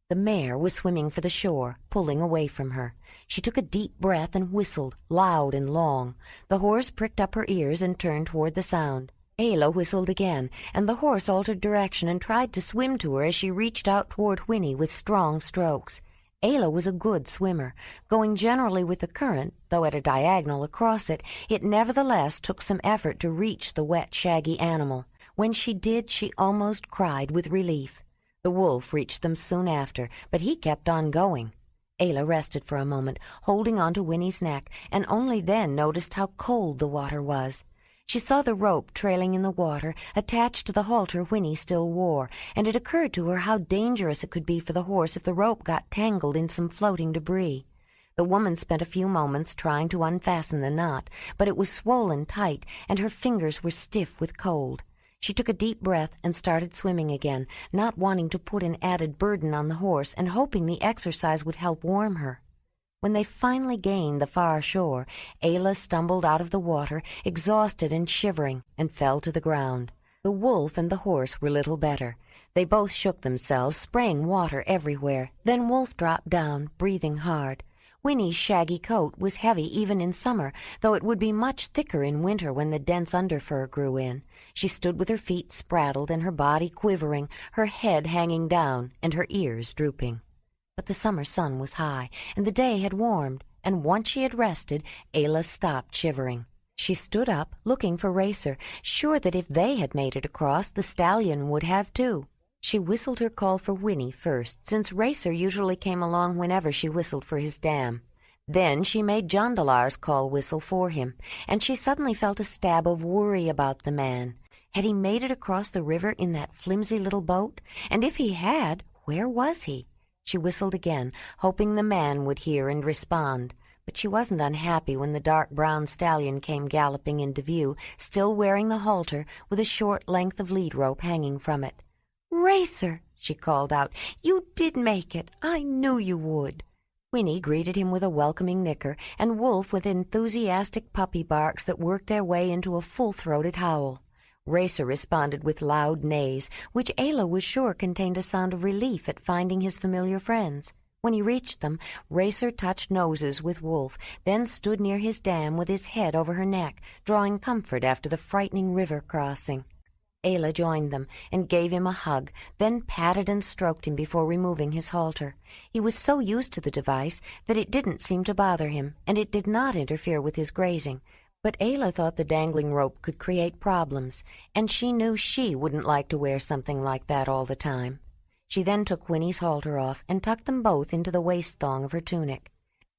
The mare was swimming for the shore, pulling away from her. She took a deep breath and whistled, loud and long. The horse pricked up her ears and turned toward the sound. Ayla whistled again, and the horse altered direction and tried to swim to her as she reached out toward Winnie with strong strokes. Ayla was a good swimmer, going generally with the current, though at a diagonal across it. It nevertheless took some effort to reach the wet, shaggy animal. When she did, she almost cried with relief. The wolf reached them soon after, but he kept on going. Ayla rested for a moment, holding on to Winnie's neck, and only then noticed how cold the water was. She saw the rope trailing in the water, attached to the halter Winnie still wore, and it occurred to her how dangerous it could be for the horse if the rope got tangled in some floating debris. The woman spent a few moments trying to unfasten the knot, but it was swollen tight, and her fingers were stiff with cold. She took a deep breath and started swimming again, not wanting to put an added burden on the horse and hoping the exercise would help warm her. When they finally gained the far shore, Ayla stumbled out of the water, exhausted and shivering, and fell to the ground. The wolf and the horse were little better. They both shook themselves, spraying water everywhere. Then Wolf dropped down, breathing hard. Winnie's shaggy coat was heavy even in summer, though it would be much thicker in winter when the dense underfur grew in. She stood with her feet spraddled and her body quivering, her head hanging down and her ears drooping. But the summer sun was high, and the day had warmed, and once she had rested, Ayla stopped shivering. She stood up, looking for Racer, sure that if they had made it across, the stallion would have too. She whistled her call for Winnie first, since Racer usually came along whenever she whistled for his dam. Then she made Jondalar's call whistle for him, and she suddenly felt a stab of worry about the man. Had he made it across the river in that flimsy little boat? And if he had, where was he? She whistled again, hoping the man would hear and respond. But she wasn't unhappy when the dark brown stallion came galloping into view, still wearing the halter, with a short length of lead rope hanging from it. "Racer," she called out, "you did make it. I knew you would." Winnie greeted him with a welcoming nicker, and Wolf with enthusiastic puppy barks that worked their way into a full-throated howl. Racer responded with loud neighs, which Ayla was sure contained a sound of relief at finding his familiar friends. When he reached them, Racer touched noses with Wolf, then stood near his dam with his head over her neck, drawing comfort after the frightening river crossing. Ayla joined them and gave him a hug, then patted and stroked him before removing his halter. He was so used to the device that it didn't seem to bother him, and it did not interfere with his grazing. But Ayla thought the dangling rope could create problems, and she knew she wouldn't like to wear something like that all the time. She then took Winnie's halter off and tucked them both into the waist thong of her tunic.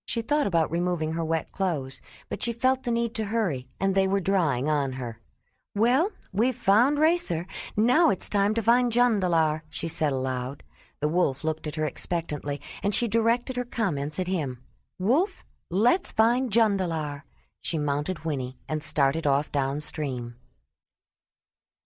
She thought about removing her wet clothes, but she felt the need to hurry, and they were drying on her. "Well, we've found Racer. Now it's time to find Jondalar," she said aloud. The wolf looked at her expectantly, and she directed her comments at him. "Wolf, let's find Jondalar." She mounted Winnie and started off downstream.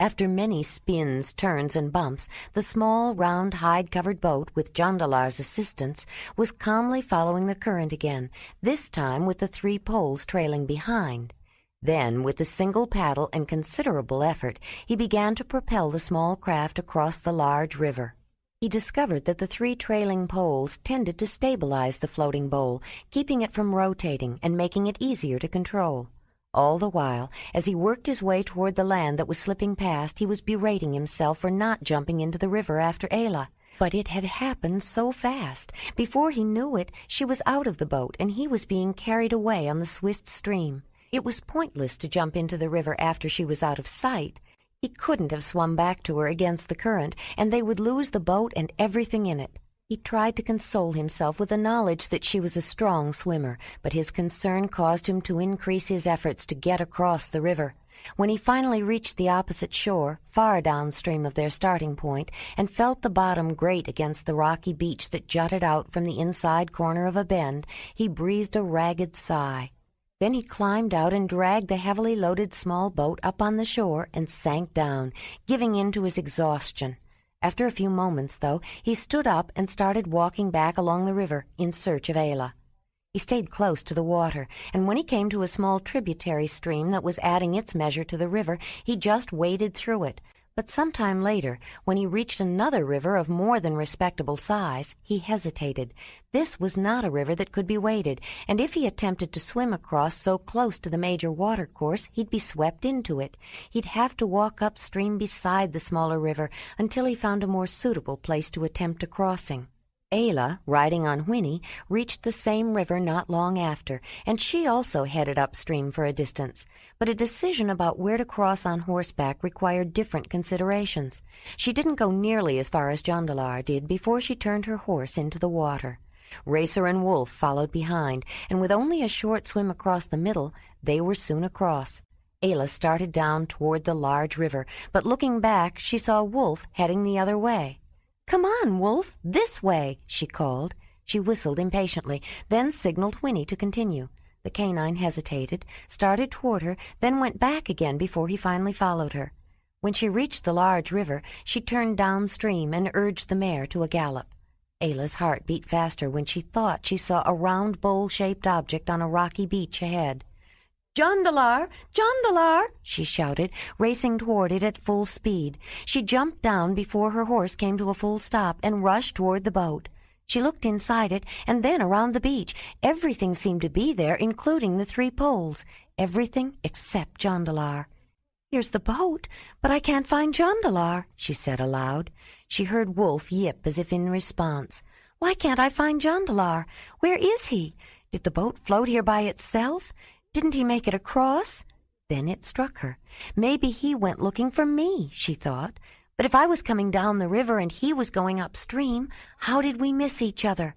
After many spins, turns, and bumps, the small, round, hide-covered boat, with Jondalar's assistance, was calmly following the current again, this time with the 3 poles trailing behind. Then, with a single paddle and considerable effort, he began to propel the small craft across the large river. He discovered that the 3 trailing poles tended to stabilize the floating bowl, keeping it from rotating and making it easier to control. All the while, as he worked his way toward the land that was slipping past, he was berating himself for not jumping into the river after Ayla. But it had happened so fast. Before he knew it, she was out of the boat, and he was being carried away on the swift stream. It was pointless to jump into the river after she was out of sight. He couldn't have swum back to her against the current, and they would lose the boat and everything in it. He tried to console himself with the knowledge that she was a strong swimmer, but his concern caused him to increase his efforts to get across the river. When he finally reached the opposite shore, far downstream of their starting point, and felt the bottom grate against the rocky beach that jutted out from the inside corner of a bend, he breathed a ragged sigh. Then he climbed out and dragged the heavily loaded small boat up on the shore and sank down, giving in to his exhaustion. After a few moments, though, he stood up and started walking back along the river in search of Ayla. He stayed close to the water, and when he came to a small tributary stream that was adding its measure to the river, he just waded through it. But some time later, when he reached another river of more than respectable size, he hesitated. This was not a river that could be waded, and if he attempted to swim across so close to the major watercourse, he'd be swept into it. He'd have to walk upstream beside the smaller river until he found a more suitable place to attempt a crossing. Ayla, riding on Whinny, reached the same river not long after, and she also headed upstream for a distance. But a decision about where to cross on horseback required different considerations. She didn't go nearly as far as Jondalar did before she turned her horse into the water. Racer and Wolf followed behind, and with only a short swim across the middle, they were soon across. Ayla started down toward the large river, but looking back, she saw Wolf heading the other way. "Come on, Wolf, this way," she called. She whistled impatiently, then signaled Whinny to continue. The canine hesitated, started toward her, then went back again before he finally followed her. When she reached the large river, she turned downstream and urged the mare to a gallop. Ayla's heart beat faster when she thought she saw a round bowl-shaped object on a rocky beach ahead. "Jondalar! Jondalar!" she shouted, racing toward it at full speed. She jumped down before her horse came to a full stop and rushed toward the boat. She looked inside it and then around the beach. Everything seemed to be there, including the 3 poles. Everything except Jondalar. "Here's the boat, but I can't find Jondalar," she said aloud. She heard Wolf yip as if in response. "Why can't I find Jondalar? Where is he? Did the boat float here by itself? Didn't he make it across?" Then it struck her. Maybe he went looking for me, she thought. But if I was coming down the river and he was going upstream, how did we miss each other?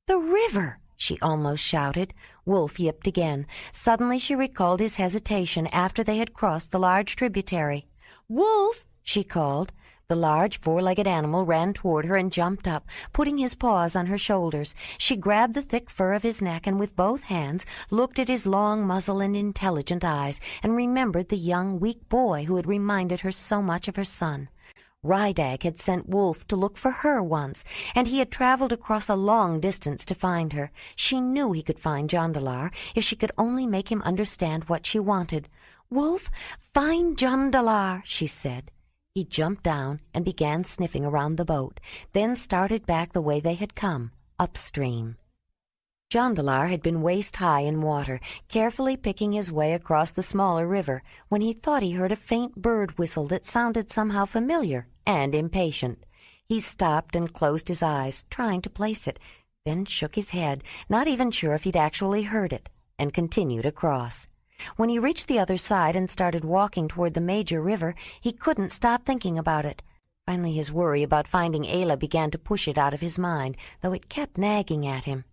"The river!" she almost shouted. Wolf yipped again. Suddenly she recalled his hesitation after they had crossed the large tributary. "Wolf!" she called. The large 4-legged animal ran toward her and jumped up, putting his paws on her shoulders. She grabbed the thick fur of his neck and with both hands looked at his long muzzle and intelligent eyes and remembered the young, weak boy who had reminded her so much of her son. Rydag had sent Wolf to look for her once, and he had traveled across a long distance to find her. She knew he could find Jondalar if she could only make him understand what she wanted. "Wolf, find Jondalar," she said. He jumped down and began sniffing around the boat, then started back the way they had come, upstream. Jondalar had been waist-high in water, carefully picking his way across the smaller river, when he thought he heard a faint bird whistle that sounded somehow familiar and impatient. He stopped and closed his eyes, trying to place it, then shook his head, not even sure if he'd actually heard it, and continued across. When he reached the other side and started walking toward the major river, he couldn't stop thinking about it. Finally his worry about finding Ayla began to push it out of his mind, though it kept nagging at him.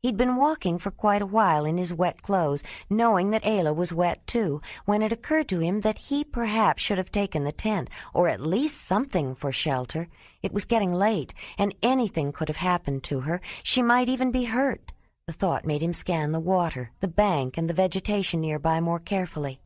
He'd been walking for quite a while in his wet clothes, knowing that Ayla was wet too, when it occurred to him that he perhaps should have taken the tent, or at least something for shelter. It was getting late, and anything could have happened to her. She might even be hurt. The thought made him scan the water, the bank, and the vegetation nearby more carefully.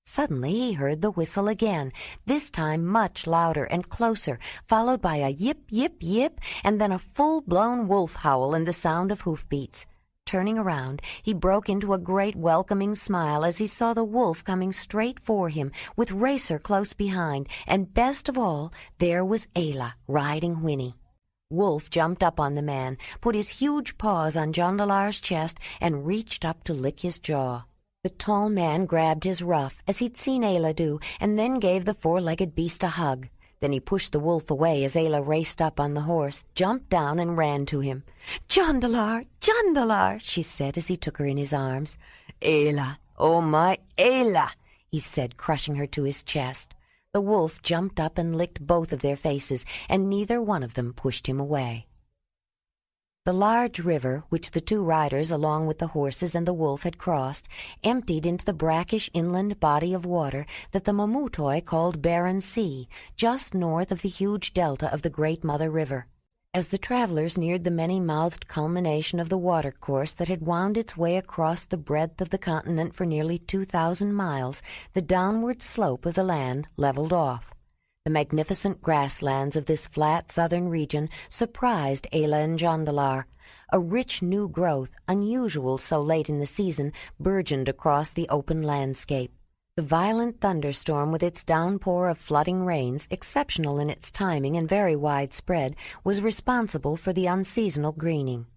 Suddenly he heard the whistle again, this time much louder and closer, followed by a yip, yip, yip, and then a full-blown wolf howl and the sound of hoofbeats. Turning around, he broke into a great welcoming smile as he saw the wolf coming straight for him, with Racer close behind, and best of all, there was Ayla riding Whinny. Wolf jumped up on the man, put his huge paws on Jondalar's chest, and reached up to lick his jaw. The tall man grabbed his ruff, as he'd seen Ayla do, and then gave the 4-legged beast a hug. Then he pushed the wolf away as Ayla raced up on the horse, jumped down, and ran to him. "Jondalar, Jondalar," she said as he took her in his arms. "Ayla, oh my Ayla," he said, crushing her to his chest. The wolf jumped up and licked both of their faces, and neither one of them pushed him away. The large river, which the 2 riders, along with the horses and the wolf, had crossed, emptied into the brackish inland body of water that the Mamutoi called Barren Sea, just north of the huge delta of the Great Mother River. As the travelers neared the many-mouthed culmination of the watercourse that had wound its way across the breadth of the continent for nearly 2,000 miles, the downward slope of the land leveled off. The magnificent grasslands of this flat southern region surprised Ayla and Jondalar. A rich new growth, unusual so late in the season, burgeoned across the open landscape. The violent thunderstorm with its downpour of flooding rains, exceptional in its timing and very widespread, was responsible for the unseasonal greening.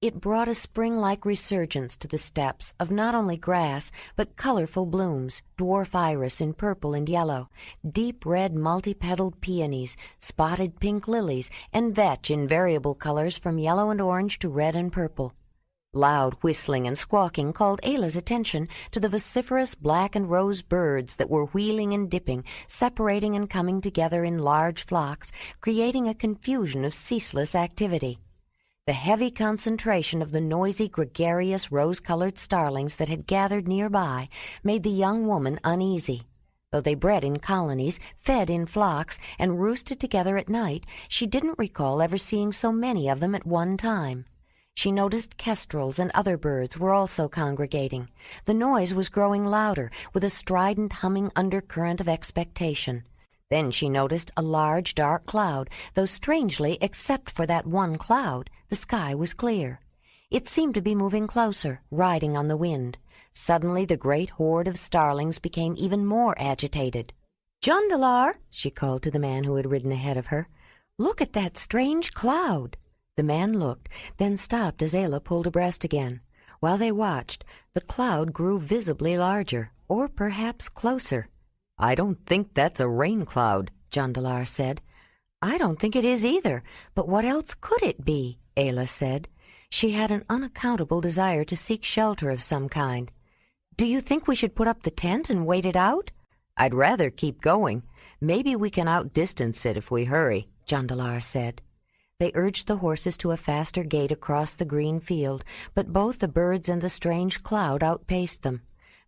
It brought a spring-like resurgence to the steppes of not only grass, but colorful blooms, dwarf iris in purple and yellow, deep red multi-petaled peonies, spotted pink lilies, and vetch in variable colors from yellow and orange to red and purple. Loud whistling and squawking called Ayla's attention to the vociferous black and rose birds that were wheeling and dipping, separating and coming together in large flocks, creating a confusion of ceaseless activity. The heavy concentration of the noisy, gregarious, rose-colored starlings that had gathered nearby made the young woman uneasy. Though they bred in colonies, fed in flocks, and roosted together at night, she didn't recall ever seeing so many of them at one time. She noticed kestrels and other birds were also congregating. The noise was growing louder, with a strident humming undercurrent of expectation. Then she noticed a large, dark cloud, though strangely, except for that one cloud, the sky was clear. It seemed to be moving closer, riding on the wind. Suddenly the great horde of starlings became even more agitated. "Jondalar," she called to the man who had ridden ahead of her, "look at that strange cloud." The man looked, then stopped as Ayla pulled abreast again. While they watched, the cloud grew visibly larger, or perhaps closer. "I don't think that's a rain cloud," Jondalar said. "I don't think it is either, but what else could it be?" Ayla said. She had an unaccountable desire to seek shelter of some kind. "Do you think we should put up the tent and wait it out?" "I'd rather keep going. Maybe we can outdistance it if we hurry," Jondalar said. They urged the horses to a faster gait across the green field, but both the birds and the strange cloud outpaced them.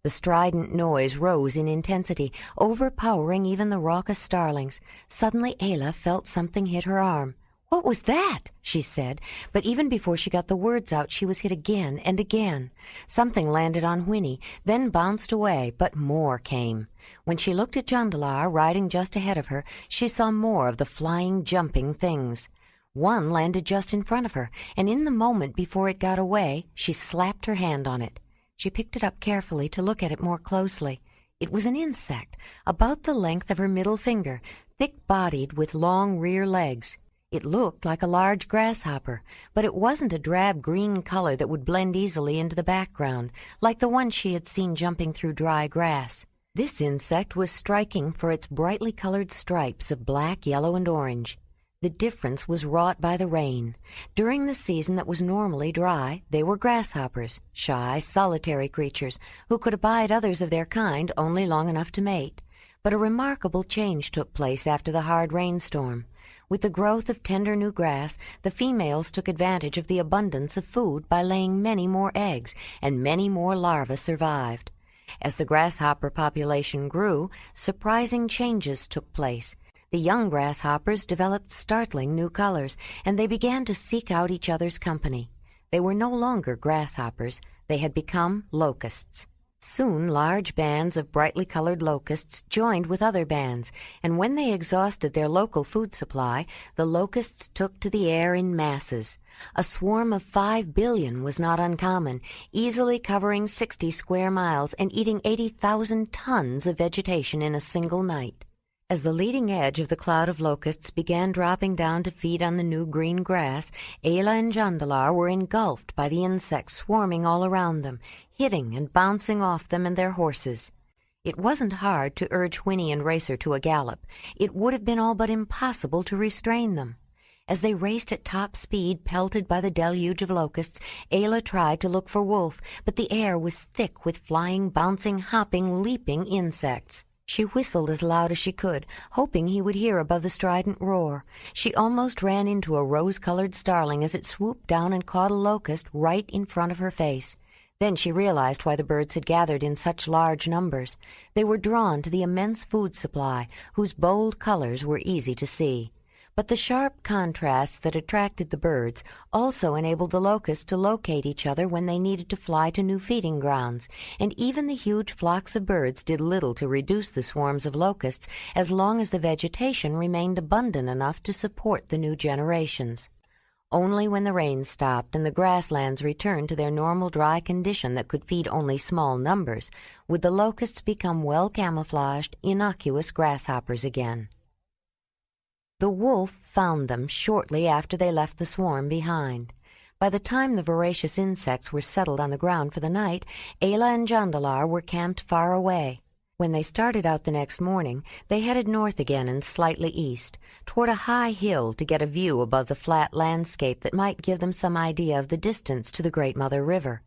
The strident noise rose in intensity, overpowering even the raucous starlings. Suddenly Ayla felt something hit her arm. "What was that?" she said, but even before she got the words out she was hit again and again. Something landed on Whinny, then bounced away, but more came. When she looked at Jondalar riding just ahead of her, she saw more of the flying, jumping things. One landed just in front of her, and in the moment before it got away, she slapped her hand on it. She picked it up carefully to look at it more closely. It was an insect, about the length of her middle finger, thick-bodied with long rear legs. It looked like a large grasshopper, but it wasn't a drab green color that would blend easily into the background, like the one she had seen jumping through dry grass. This insect was striking for its brightly colored stripes of black, yellow, and orange. The difference was wrought by the rain. During the season that was normally dry, they were grasshoppers, shy, solitary creatures who could abide others of their kind only long enough to mate. But a remarkable change took place after the hard rainstorm. With the growth of tender new grass, the females took advantage of the abundance of food by laying many more eggs, and many more larvae survived. As the grasshopper population grew, surprising changes took place. The young grasshoppers developed startling new colors, and they began to seek out each other's company. They were no longer grasshoppers. They had become locusts. Soon large bands of brightly colored locusts joined with other bands, and when they exhausted their local food supply, the locusts took to the air in masses. A swarm of 5 billion was not uncommon, easily covering 60 square miles and eating 80,000 tons of vegetation in a single night. As the leading edge of the cloud of locusts began dropping down to feed on the new green grass, Ayla and Jondalar were engulfed by the insects swarming all around them, hitting and bouncing off them and their horses. It wasn't hard to urge Whinny and Racer to a gallop. It would have been all but impossible to restrain them. As they raced at top speed, pelted by the deluge of locusts, Ayla tried to look for Wolf, but the air was thick with flying, bouncing, hopping, leaping insects. She whistled as loud as she could, hoping he would hear above the strident roar. She almost ran into a rose-colored starling as it swooped down and caught a locust right in front of her face. Then she realized why the birds had gathered in such large numbers. They were drawn to the immense food supply, whose bold colors were easy to see. But the sharp contrasts that attracted the birds also enabled the locusts to locate each other when they needed to fly to new feeding grounds, and even the huge flocks of birds did little to reduce the swarms of locusts as long as the vegetation remained abundant enough to support the new generations. Only when the rain stopped and the grasslands returned to their normal dry condition that could feed only small numbers would the locusts become well-camouflaged, innocuous grasshoppers again. The wolf found them shortly after they left the swarm behind. By the time the voracious insects were settled on the ground for the night, Ayla and Jondalar were camped far away. When they started out the next morning, they headed north again and slightly east, toward a high hill to get a view above the flat landscape that might give them some idea of the distance to the Great Mother River.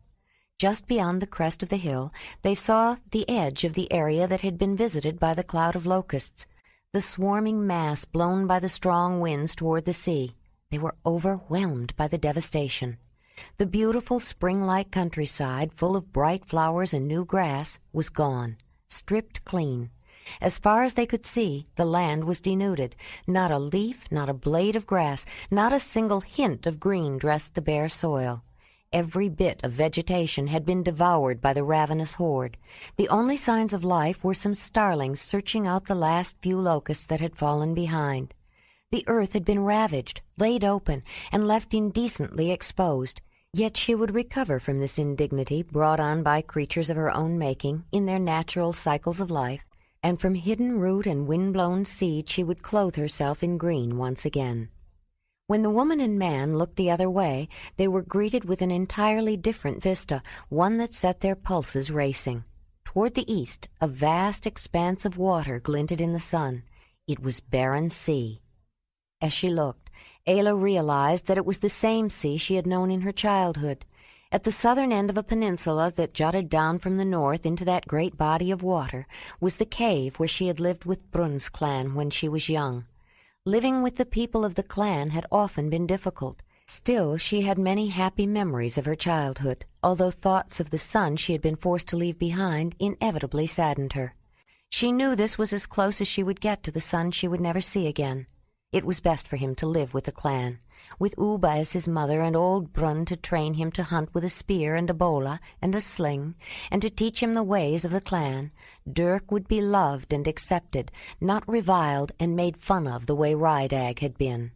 Just beyond the crest of the hill, they saw the edge of the area that had been visited by the cloud of locusts, the swarming mass blown by the strong winds toward the sea. They were overwhelmed by the devastation. The beautiful spring-like countryside, full of bright flowers and new grass, was gone, stripped clean. As far as they could see, the land was denuded. Not a leaf, not a blade of grass, not a single hint of green dressed the bare soil. Every bit of vegetation had been devoured by the ravenous horde. The only signs of life were some starlings searching out the last few locusts that had fallen behind. The earth had been ravaged, laid open, and left indecently exposed. Yet she would recover from this indignity brought on by creatures of her own making in their natural cycles of life, and from hidden root and wind-blown seed she would clothe herself in green once again. When the woman and man looked the other way, they were greeted with an entirely different vista, one that set their pulses racing. Toward the east, a vast expanse of water glinted in the sun. It was barren sea. As she looked, Ayla realized that it was the same sea she had known in her childhood. At the southern end of a peninsula that jutted down from the north into that great body of water was the cave where she had lived with Brun's clan when she was young. Living with the people of the clan had often been difficult. Still, she had many happy memories of her childhood, although thoughts of the son she had been forced to leave behind inevitably saddened her. She knew this was as close as she would get to the son she would never see again. It was best for him to live with the clan, with Uba as his mother and old Brun to train him to hunt with a spear and a bola and a sling, and to teach him the ways of the clan. Dirk would be loved and accepted, not reviled and made fun of the way Rydag had been.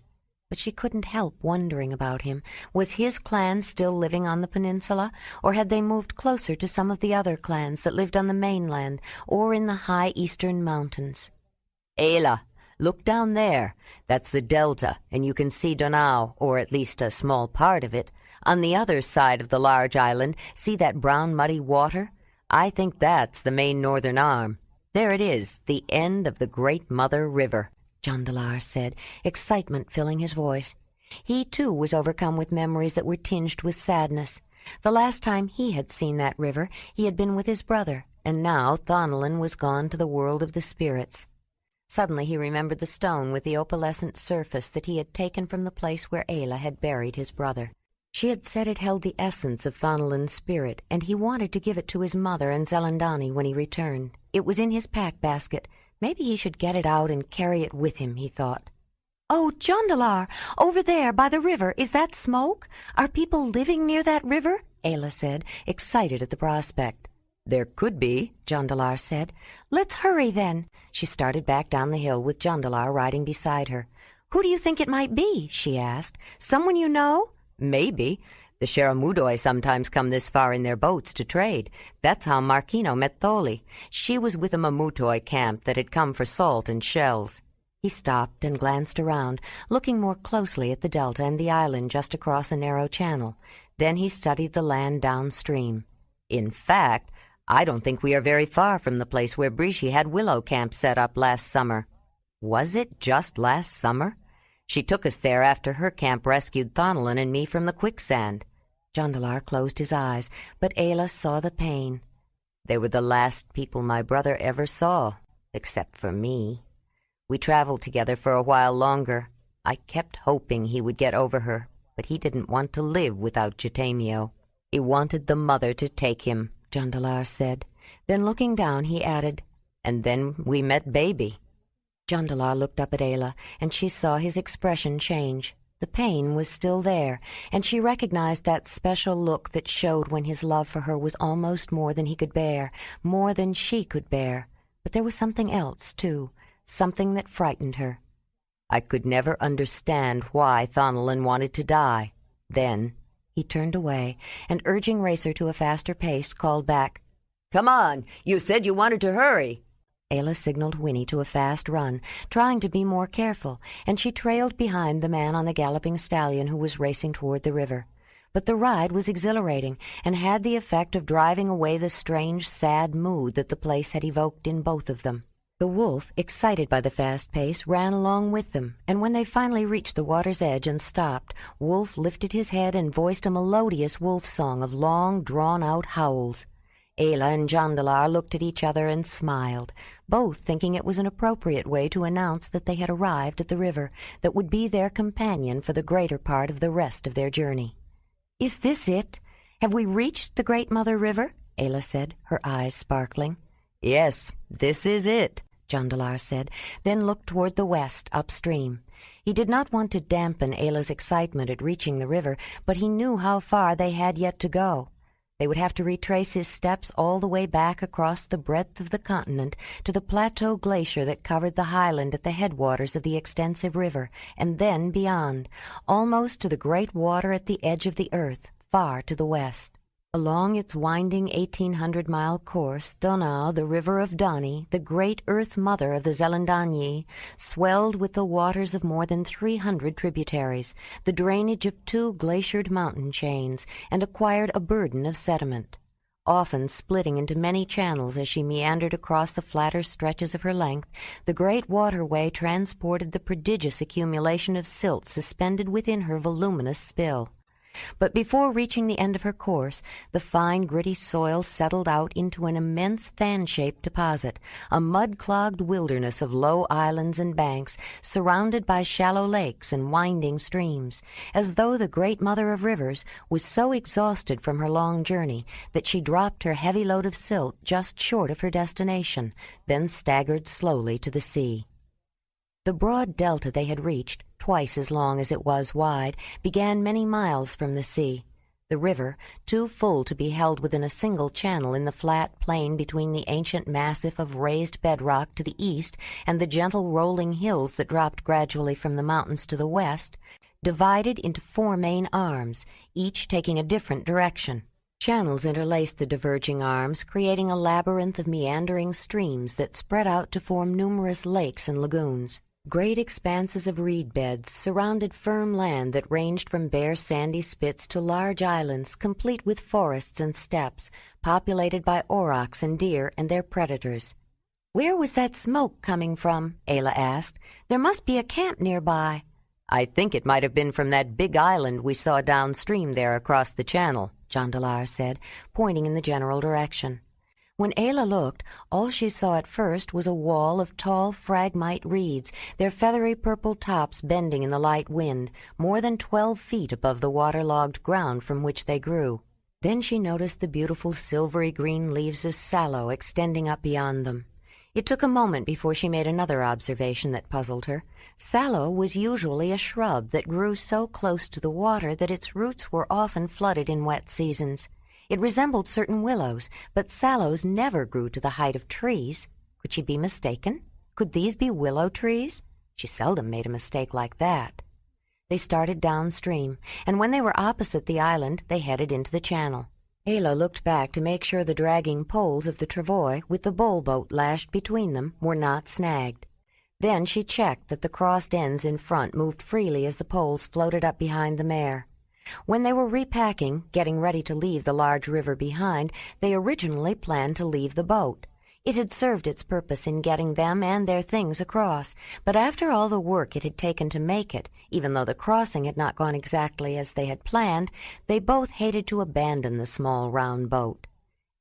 But she couldn't help wondering about him. Was his clan still living on the peninsula, or had they moved closer to some of the other clans that lived on the mainland or in the high eastern mountains? Ayla, look down there. That's the delta, and you can see Donau, or at least a small part of it. On the other side of the large island, see that brown muddy water? I think that's the main northern arm. There it is, the end of the Great Mother River, Jondalar said, excitement filling his voice. He, too, was overcome with memories that were tinged with sadness. The last time he had seen that river, he had been with his brother, and now Thonelin was gone to the world of the spirits. Suddenly he remembered the stone with the opalescent surface that he had taken from the place where Ayla had buried his brother. She had said it held the essence of Thonelin's spirit, and he wanted to give it to his mother and Zelandani when he returned. It was in his pack basket. Maybe he should get it out and carry it with him, he thought. "Oh, Jondalar, over there by the river, is that smoke? Are people living near that river?" Ayla said, excited at the prospect. "There could be," Jondalar said. "Let's hurry, then." She started back down the hill with Jondalar riding beside her. "Who do you think it might be?" she asked. "Someone you know?" "Maybe. The Sharamudoi sometimes come this far in their boats to trade. That's how Markino met Tholi. She was with a Mamutoi camp that had come for salt and shells." He stopped and glanced around, looking more closely at the delta and the island just across a narrow channel. Then he studied the land downstream. "In fact, I don't think we are very far from the place where Brishi had Willow Camp set up last summer." "Was it just last summer?" "She took us there after her camp rescued Thonelin and me from the quicksand." Jondalar closed his eyes, but Ayla saw the pain. "They were the last people my brother ever saw, except for me. We traveled together for a while longer. I kept hoping he would get over her, but he didn't want to live without Chitamio. He wanted the mother to take him," Jondalar said. Then looking down, he added, "And then we met Baby." Jondalar looked up at Ayla, and she saw his expression change. The pain was still there, and she recognized that special look that showed when his love for her was almost more than he could bear, more than she could bear. But there was something else, too, something that frightened her. "I could never understand why Thonelin wanted to die. Then—" He turned away, and urging Racer to a faster pace, called back, "Come on! You said you wanted to hurry!" Ayla signaled Winnie to a fast run, trying to be more careful, and she trailed behind the man on the galloping stallion who was racing toward the river. But the ride was exhilarating and had the effect of driving away the strange, sad mood that the place had evoked in both of them. The wolf, excited by the fast pace, ran along with them, and when they finally reached the water's edge and stopped, Wolf lifted his head and voiced a melodious wolf song of long, drawn-out howls. Ayla and Jondalar looked at each other and smiled, both thinking it was an appropriate way to announce that they had arrived at the river that would be their companion for the greater part of the rest of their journey. "Is this it? Have we reached the Great Mother River?" Ayla said, her eyes sparkling. "Yes, this is it," Jondalar said, then looked toward the west, upstream. He did not want to dampen Ayla's excitement at reaching the river, but he knew how far they had yet to go. They would have to retrace his steps all the way back across the breadth of the continent to the plateau glacier that covered the highland at the headwaters of the extensive river, and then beyond, almost to the great water at the edge of the earth, far to the west. Along its winding 1,800-mile course, Donau, the river of Dani, the great earth mother of the Zelendanyi, swelled with the waters of more than 300 tributaries, the drainage of 2 glaciered mountain chains, and acquired a burden of sediment. Often splitting into many channels as she meandered across the flatter stretches of her length, the great waterway transported the prodigious accumulation of silt suspended within her voluminous spill. But before reaching the end of her course, the fine, gritty soil settled out into an immense fan-shaped deposit, a mud-clogged wilderness of low islands and banks, surrounded by shallow lakes and winding streams, as though the Great Mother of Rivers was so exhausted from her long journey that she dropped her heavy load of silt just short of her destination, then staggered slowly to the sea. The broad delta they had reached, twice as long as it was wide, began many miles from the sea. The river, too full to be held within a single channel in the flat plain between the ancient massif of raised bedrock to the east and the gentle rolling hills that dropped gradually from the mountains to the west, divided into 4 main arms, each taking a different direction. Channels interlaced the diverging arms, creating a labyrinth of meandering streams that spread out to form numerous lakes and lagoons. Great expanses of reed beds surrounded firm land that ranged from bare sandy spits to large islands, complete with forests and steppes, populated by aurochs and deer and their predators. "Where was that smoke coming from?" Ayla asked. "There must be a camp nearby." "I think it might have been from that big island we saw downstream there across the channel," Jondalar said, pointing in the general direction. When Ayla looked, all she saw at first was a wall of tall phragmite reeds, their feathery purple tops bending in the light wind, more than 12 feet above the waterlogged ground from which they grew. Then she noticed the beautiful silvery green leaves of sallow extending up beyond them. It took a moment before she made another observation that puzzled her. Sallow was usually a shrub that grew so close to the water that its roots were often flooded in wet seasons. It resembled certain willows, but sallows never grew to the height of trees. Could she be mistaken? Could these be willow trees? She seldom made a mistake like that. They started downstream, and when they were opposite the island, they headed into the channel. Ayla looked back to make sure the dragging poles of the travois, with the bowl boat lashed between them, were not snagged. Then she checked that the crossed ends in front moved freely as the poles floated up behind the mare. When they were repacking, getting ready to leave the large river behind, they originally planned to leave the boat. It had served its purpose in getting them and their things across, but after all the work it had taken to make it, even though the crossing had not gone exactly as they had planned, they both hated to abandon the small round boat.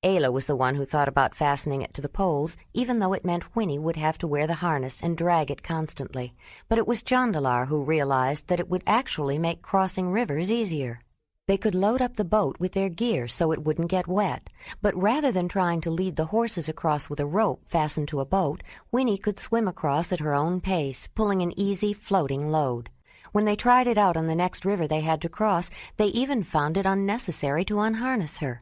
Ayla was the one who thought about fastening it to the poles, even though it meant Winnie would have to wear the harness and drag it constantly. But it was Jondalar who realized that it would actually make crossing rivers easier. They could load up the boat with their gear so it wouldn't get wet, but rather than trying to lead the horses across with a rope fastened to a boat, Winnie could swim across at her own pace, pulling an easy, floating load. When they tried it out on the next river they had to cross, they even found it unnecessary to unharness her.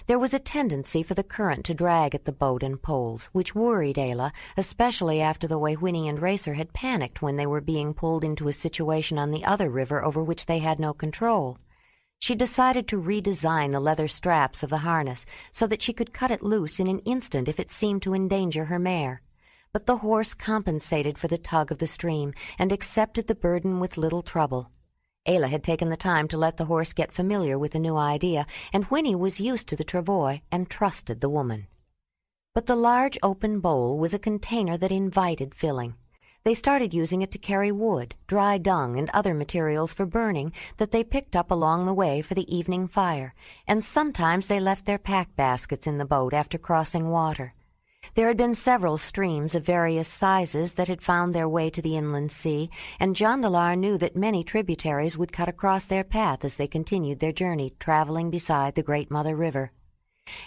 There was a tendency for the current to drag at the boat and poles, which worried Ayla, especially after the way Winnie and Racer had panicked when they were being pulled into a situation on the other river over which they had no control. She decided to redesign the leather straps of the harness so that she could cut it loose in an instant if it seemed to endanger her mare. But the horse compensated for the tug of the stream and accepted the burden with little trouble. Ayla had taken the time to let the horse get familiar with the new idea, and Whinny was used to the travois and trusted the woman. But the large open bowl was a container that invited filling. They started using it to carry wood, dry dung, and other materials for burning that they picked up along the way for the evening fire, and sometimes they left their pack baskets in the boat after crossing water. There had been several streams of various sizes that had found their way to the inland sea, and Jondalar knew that many tributaries would cut across their path as they continued their journey, traveling beside the Great Mother River.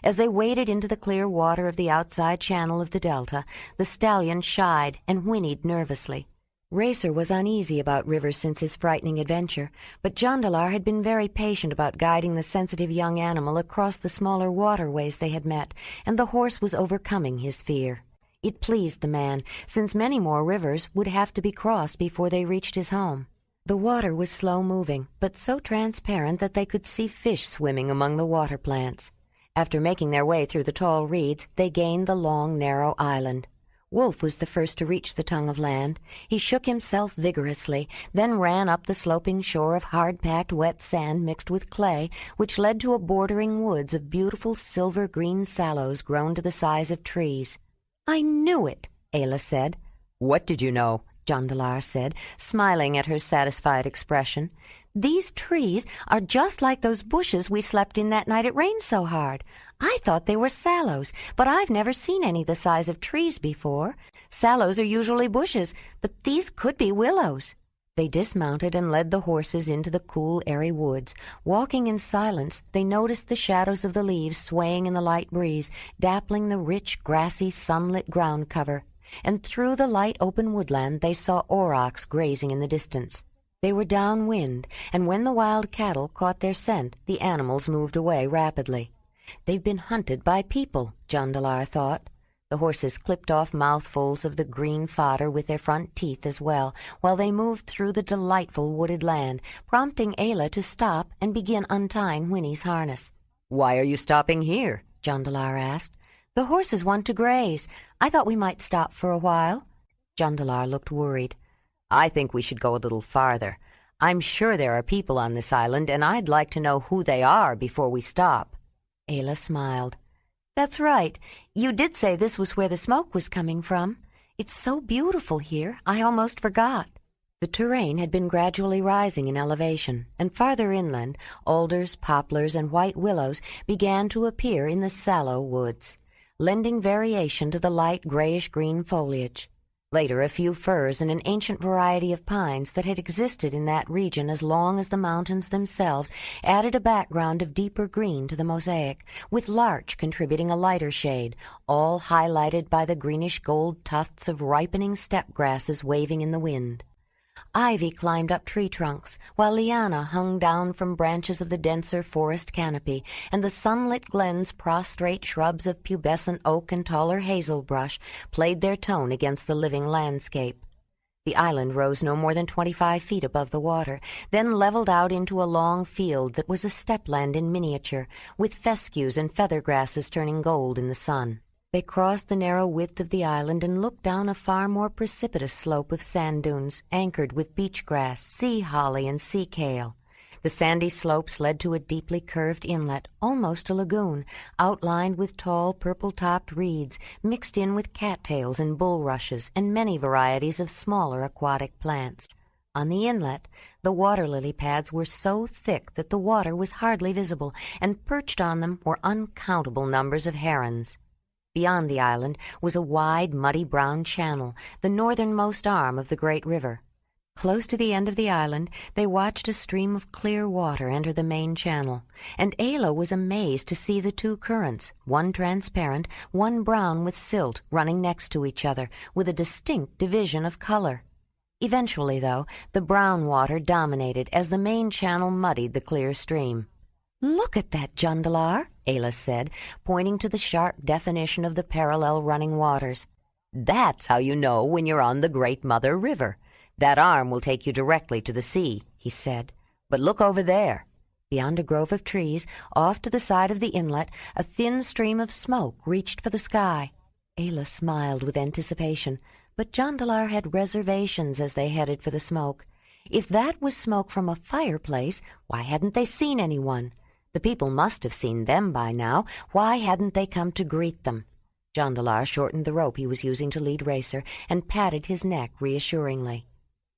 As they waded into the clear water of the outside channel of the delta, the stallion shied and whinnied nervously. Racer was uneasy about Rivers since his frightening adventure, but Jondalar had been very patient about guiding the sensitive young animal across the smaller waterways they had met, and the horse was overcoming his fear. It pleased the man, since many more rivers would have to be crossed before they reached his home. The water was slow-moving, but so transparent that they could see fish swimming among the water plants. After making their way through the tall reeds, they gained the long, narrow island. Wolf was the first to reach the tongue of land. He shook himself vigorously, then ran up the sloping shore of hard-packed wet sand mixed with clay, which led to a bordering woods of beautiful silver-green sallows grown to the size of trees. "I knew it," Ayla said. "What did you know?" Jondalar said, smiling at her satisfied expression. "These trees are just like those bushes we slept in that night it rained so hard. I thought they were sallows, but I've never seen any the size of trees before. Sallows are usually bushes, but these could be willows." They dismounted and led the horses into the cool, airy woods. Walking in silence, they noticed the shadows of the leaves swaying in the light breeze, dappling the rich, grassy, sunlit ground cover. And through the light open woodland they saw aurochs grazing in the distance. They were downwind, and when the wild cattle caught their scent, the animals moved away rapidly. "They've been hunted by people," Jondalar thought. The horses clipped off mouthfuls of the green fodder with their front teeth as well, while they moved through the delightful wooded land, prompting Ayla to stop and begin untying Whinny's harness. "Why are you stopping here?" Jondalar asked. "The horses want to graze. I thought we might stop for a while." Jondalar looked worried. "I think we should go a little farther. I'm sure there are people on this island, and I'd like to know who they are before we stop." Ayla smiled. "That's right. You did say this was where the smoke was coming from. It's so beautiful here, I almost forgot." The terrain had been gradually rising in elevation, and farther inland, alders, poplars, and white willows began to appear in the sallow woods, lending variation to the light grayish-green foliage. Later, a few firs and an ancient variety of pines that had existed in that region as long as the mountains themselves added a background of deeper green to the mosaic, with larch contributing a lighter shade, all highlighted by the greenish-gold tufts of ripening steppe grasses waving in the wind. Ivy climbed up tree trunks, while liana hung down from branches of the denser forest canopy, and the sunlit glen's prostrate shrubs of pubescent oak and taller hazel brush played their tone against the living landscape. The island rose no more than 25 feet above the water, then leveled out into a long field that was a steppeland in miniature, with fescues and feather grasses turning gold in the sun. They crossed the narrow width of the island and looked down a far more precipitous slope of sand dunes, anchored with beach grass, sea holly, and sea kale. The sandy slopes led to a deeply curved inlet, almost a lagoon, outlined with tall purple-topped reeds, mixed in with cattails and bulrushes, and many varieties of smaller aquatic plants. On the inlet, the water-lily pads were so thick that the water was hardly visible, and perched on them were uncountable numbers of herons. Beyond the island was a wide, muddy brown channel, the northernmost arm of the great river. Close to the end of the island, they watched a stream of clear water enter the main channel, and Ayla was amazed to see the two currents, one transparent, one brown with silt, running next to each other, with a distinct division of color. Eventually, though, the brown water dominated as the main channel muddied the clear stream. "Look at that, Jondalar," Ayla said, pointing to the sharp definition of the parallel running waters. "That's how you know when you're on the Great Mother River. That arm will take you directly to the sea," he said. "But look over there." Beyond a grove of trees, off to the side of the inlet, a thin stream of smoke reached for the sky. Ayla smiled with anticipation, but Jondalar had reservations as they headed for the smoke. If that was smoke from a fireplace, why hadn't they seen anyone? The people must have seen them by now. Why hadn't they come to greet them? Jondalar shortened the rope he was using to lead Racer and patted his neck reassuringly.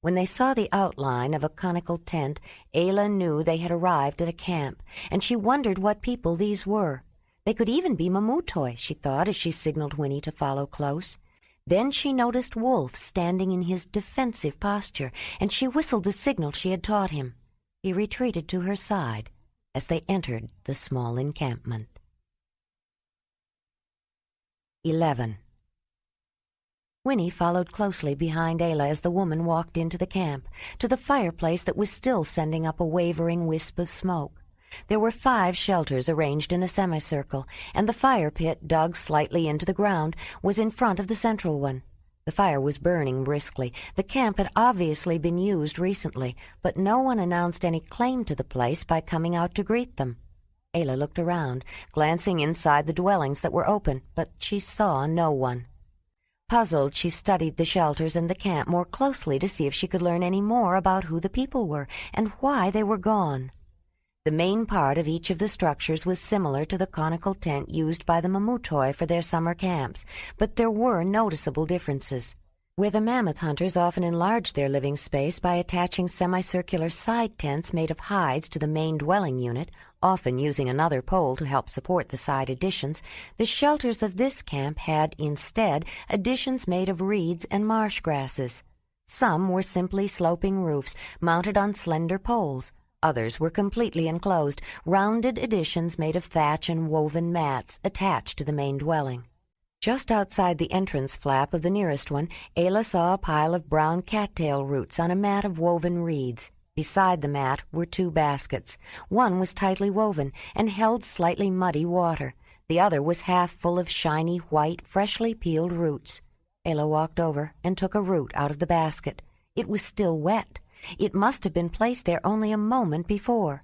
When they saw the outline of a conical tent, Ayla knew they had arrived at a camp, and she wondered what people these were. They could even be Mamutoi, she thought as she signaled Winnie to follow close. Then she noticed Wolf standing in his defensive posture, and she whistled the signal she had taught him. He retreated to her side as they entered the small encampment. 11. Winnie followed closely behind Ayla as the woman walked into the camp, to the fireplace that was still sending up a wavering wisp of smoke. There were 5 shelters arranged in a semicircle, and the fire pit, dug slightly into the ground, was in front of the central one. The fire was burning briskly. The camp had obviously been used recently, but no one announced any claim to the place by coming out to greet them. Ayla looked around, glancing inside the dwellings that were open, but she saw no one. Puzzled, she studied the shelters and the camp more closely to see if she could learn any more about who the people were and why they were gone. The main part of each of the structures was similar to the conical tent used by the Mamutoi for their summer camps, but there were noticeable differences. Where the Mammoth Hunters often enlarged their living space by attaching semicircular side tents made of hides to the main dwelling unit, often using another pole to help support the side additions, the shelters of this camp had, instead, additions made of reeds and marsh grasses. Some were simply sloping roofs mounted on slender poles. Others were completely enclosed, rounded additions made of thatch and woven mats attached to the main dwelling. Just outside the entrance flap of the nearest one, Ayla saw a pile of brown cattail roots on a mat of woven reeds. Beside the mat were 2 baskets. One was tightly woven and held slightly muddy water. The other was half full of shiny, white, freshly peeled roots. Ayla walked over and took a root out of the basket. It was still wet. It must have been placed there only a moment before.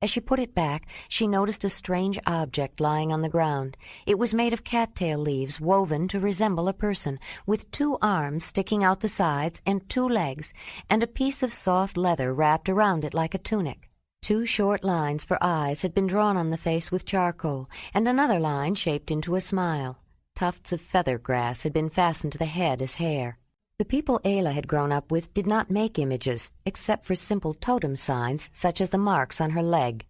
As she put it back, she noticed a strange object lying on the ground. It was made of cattail leaves woven to resemble a person, with 2 arms sticking out the sides and 2 legs, and a piece of soft leather wrapped around it like a tunic. 2 short lines for eyes had been drawn on the face with charcoal, and another line shaped into a smile. Tufts of feather grass had been fastened to the head as hair. The people Ayla had grown up with did not make images, except for simple totem signs, such as the marks on her leg.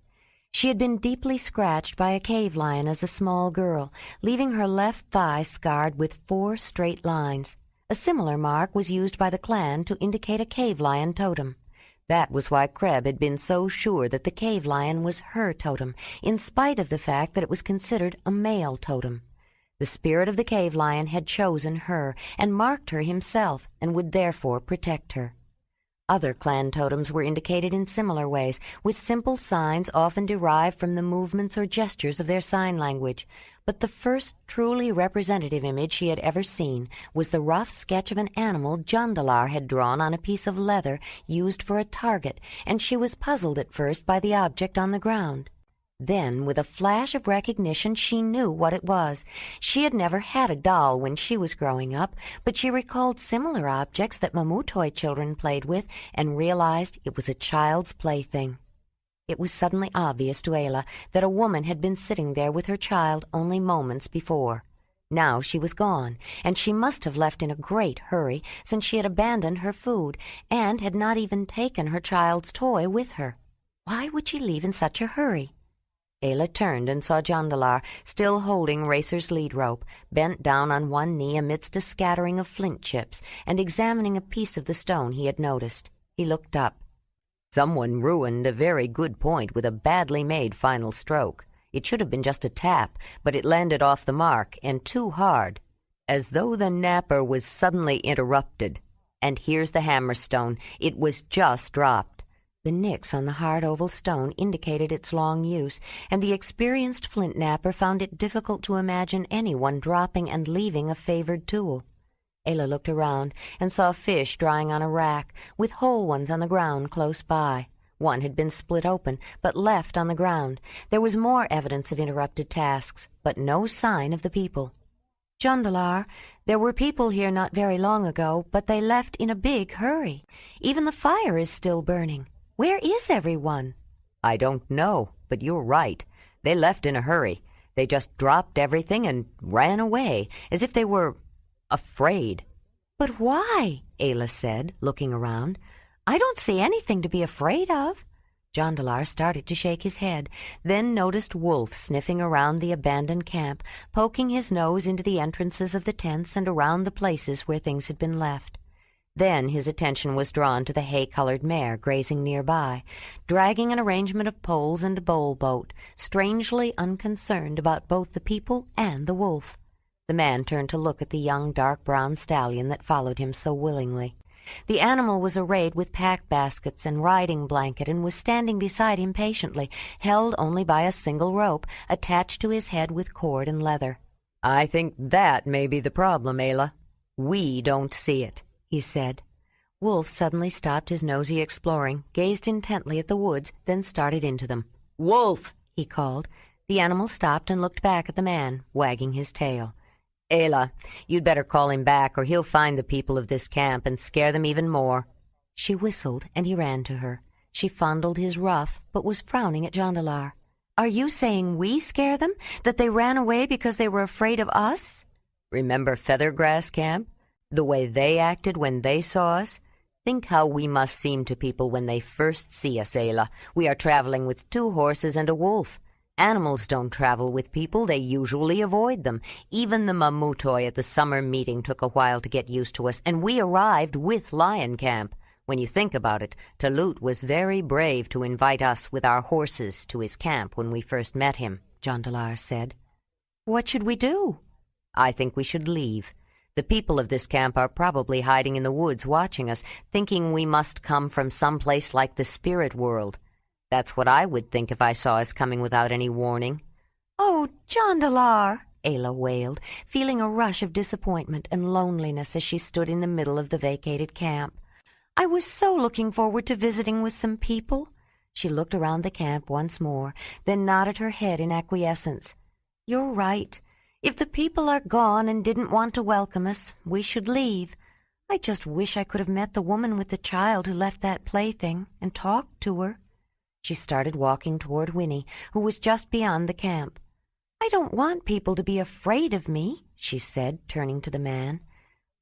She had been deeply scratched by a cave lion as a small girl, leaving her left thigh scarred with 4 straight lines. A similar mark was used by the clan to indicate a cave lion totem. That was why Kreb had been so sure that the cave lion was her totem, in spite of the fact that it was considered a male totem. The spirit of the cave lion had chosen her and marked her himself and would therefore protect her. Other clan totems were indicated in similar ways, with simple signs often derived from the movements or gestures of their sign language. But the first truly representative image she had ever seen was the rough sketch of an animal Jondalar had drawn on a piece of leather used for a target, and she was puzzled at first by the object on the ground. Then, with a flash of recognition, she knew what it was. She had never had a doll when she was growing up, but she recalled similar objects that Mamutoi children played with and realized it was a child's plaything. It was suddenly obvious to Ayla that a woman had been sitting there with her child only moments before. Now she was gone, and she must have left in a great hurry, since she had abandoned her food and had not even taken her child's toy with her. Why would she leave in such a hurry? Ayla turned and saw Jondalar, still holding Racer's lead rope, bent down on one knee amidst a scattering of flint chips, and examining a piece of the stone he had noticed. He looked up. "Someone ruined a very good point with a badly made final stroke. It should have been just a tap, but it landed off the mark, and too hard. As though the napper was suddenly interrupted. And here's the hammerstone. It was just dropped." The nicks on the hard oval stone indicated its long use, and the experienced flint knapper found it difficult to imagine anyone dropping and leaving a favored tool. Ayla looked around and saw fish drying on a rack, with whole ones on the ground close by. One had been split open, but left on the ground. There was more evidence of interrupted tasks, but no sign of the people. Jondalar, there were people here not very long ago, but they left in a big hurry. Even the fire is still burning. Where is everyone?" "I don't know, but you're right. They left in a hurry. They just dropped everything and ran away, as if they were afraid." "But why?" Ayla said, looking around. "I don't see anything to be afraid of." Jondalar started to shake his head, then noticed Wolf sniffing around the abandoned camp, poking his nose into the entrances of the tents and around the places where things had been left. Then his attention was drawn to the hay-colored mare grazing nearby, dragging an arrangement of poles and a bowl boat, strangely unconcerned about both the people and the wolf. The man turned to look at the young dark-brown stallion that followed him so willingly. The animal was arrayed with pack baskets and riding blanket and was standing beside him patiently, held only by a single rope, attached to his head with cord and leather. "I think that may be the problem, Ayla. We don't see it," he said. Wolf suddenly stopped his nosy exploring, gazed intently at the woods, then started into them. "Wolf!" he called. The animal stopped and looked back at the man, wagging his tail. "Ayla, you'd better call him back, or he'll find the people of this camp and scare them even more." She whistled, and he ran to her. She fondled his ruff, but was frowning at Jondalar. "Are you saying we scare them? That they ran away because they were afraid of us?" "Remember Feathergrass Camp? The way they acted when they saw us? Think how we must seem to people when they first see us, Ayla. We are traveling with 2 horses and a wolf. Animals don't travel with people. They usually avoid them. Even the mamutoi at the summer meeting took a while to get used to us, and we arrived with Lion Camp. When you think about it, Talut was very brave to invite us with our horses to his camp when we first met him," Jondalar said. "What should we do?" "I think we should leave. The people of this camp are probably hiding in the woods watching us, thinking we must come from some place like the spirit world. That's what I would think if I saw us coming without any warning." "Oh, Jondalar!" Ayla wailed, feeling a rush of disappointment and loneliness as she stood in the middle of the vacated camp. "I was so looking forward to visiting with some people." She looked around the camp once more, then nodded her head in acquiescence. "You're right. If the people are gone and didn't want to welcome us, we should leave. I just wish I could have met the woman with the child who left that plaything and talked to her." She started walking toward Winnie, who was just beyond the camp. "I don't want people to be afraid of me," she said, turning to the man.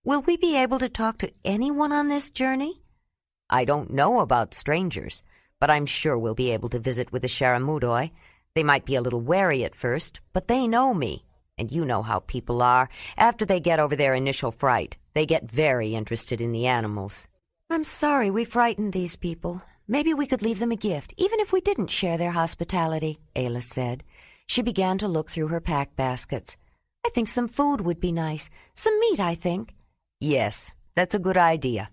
"Will we be able to talk to anyone on this journey?" "I don't know about strangers, but I'm sure we'll be able to visit with the Sharamudoi. They might be a little wary at first, but they know me. And you know how people are. After they get over their initial fright, they get very interested in the animals." "I'm sorry we frightened these people. Maybe we could leave them a gift, even if we didn't share their hospitality," Ayla said. She began to look through her pack baskets. "I think some food would be nice. Some meat, I think." "Yes, that's a good idea.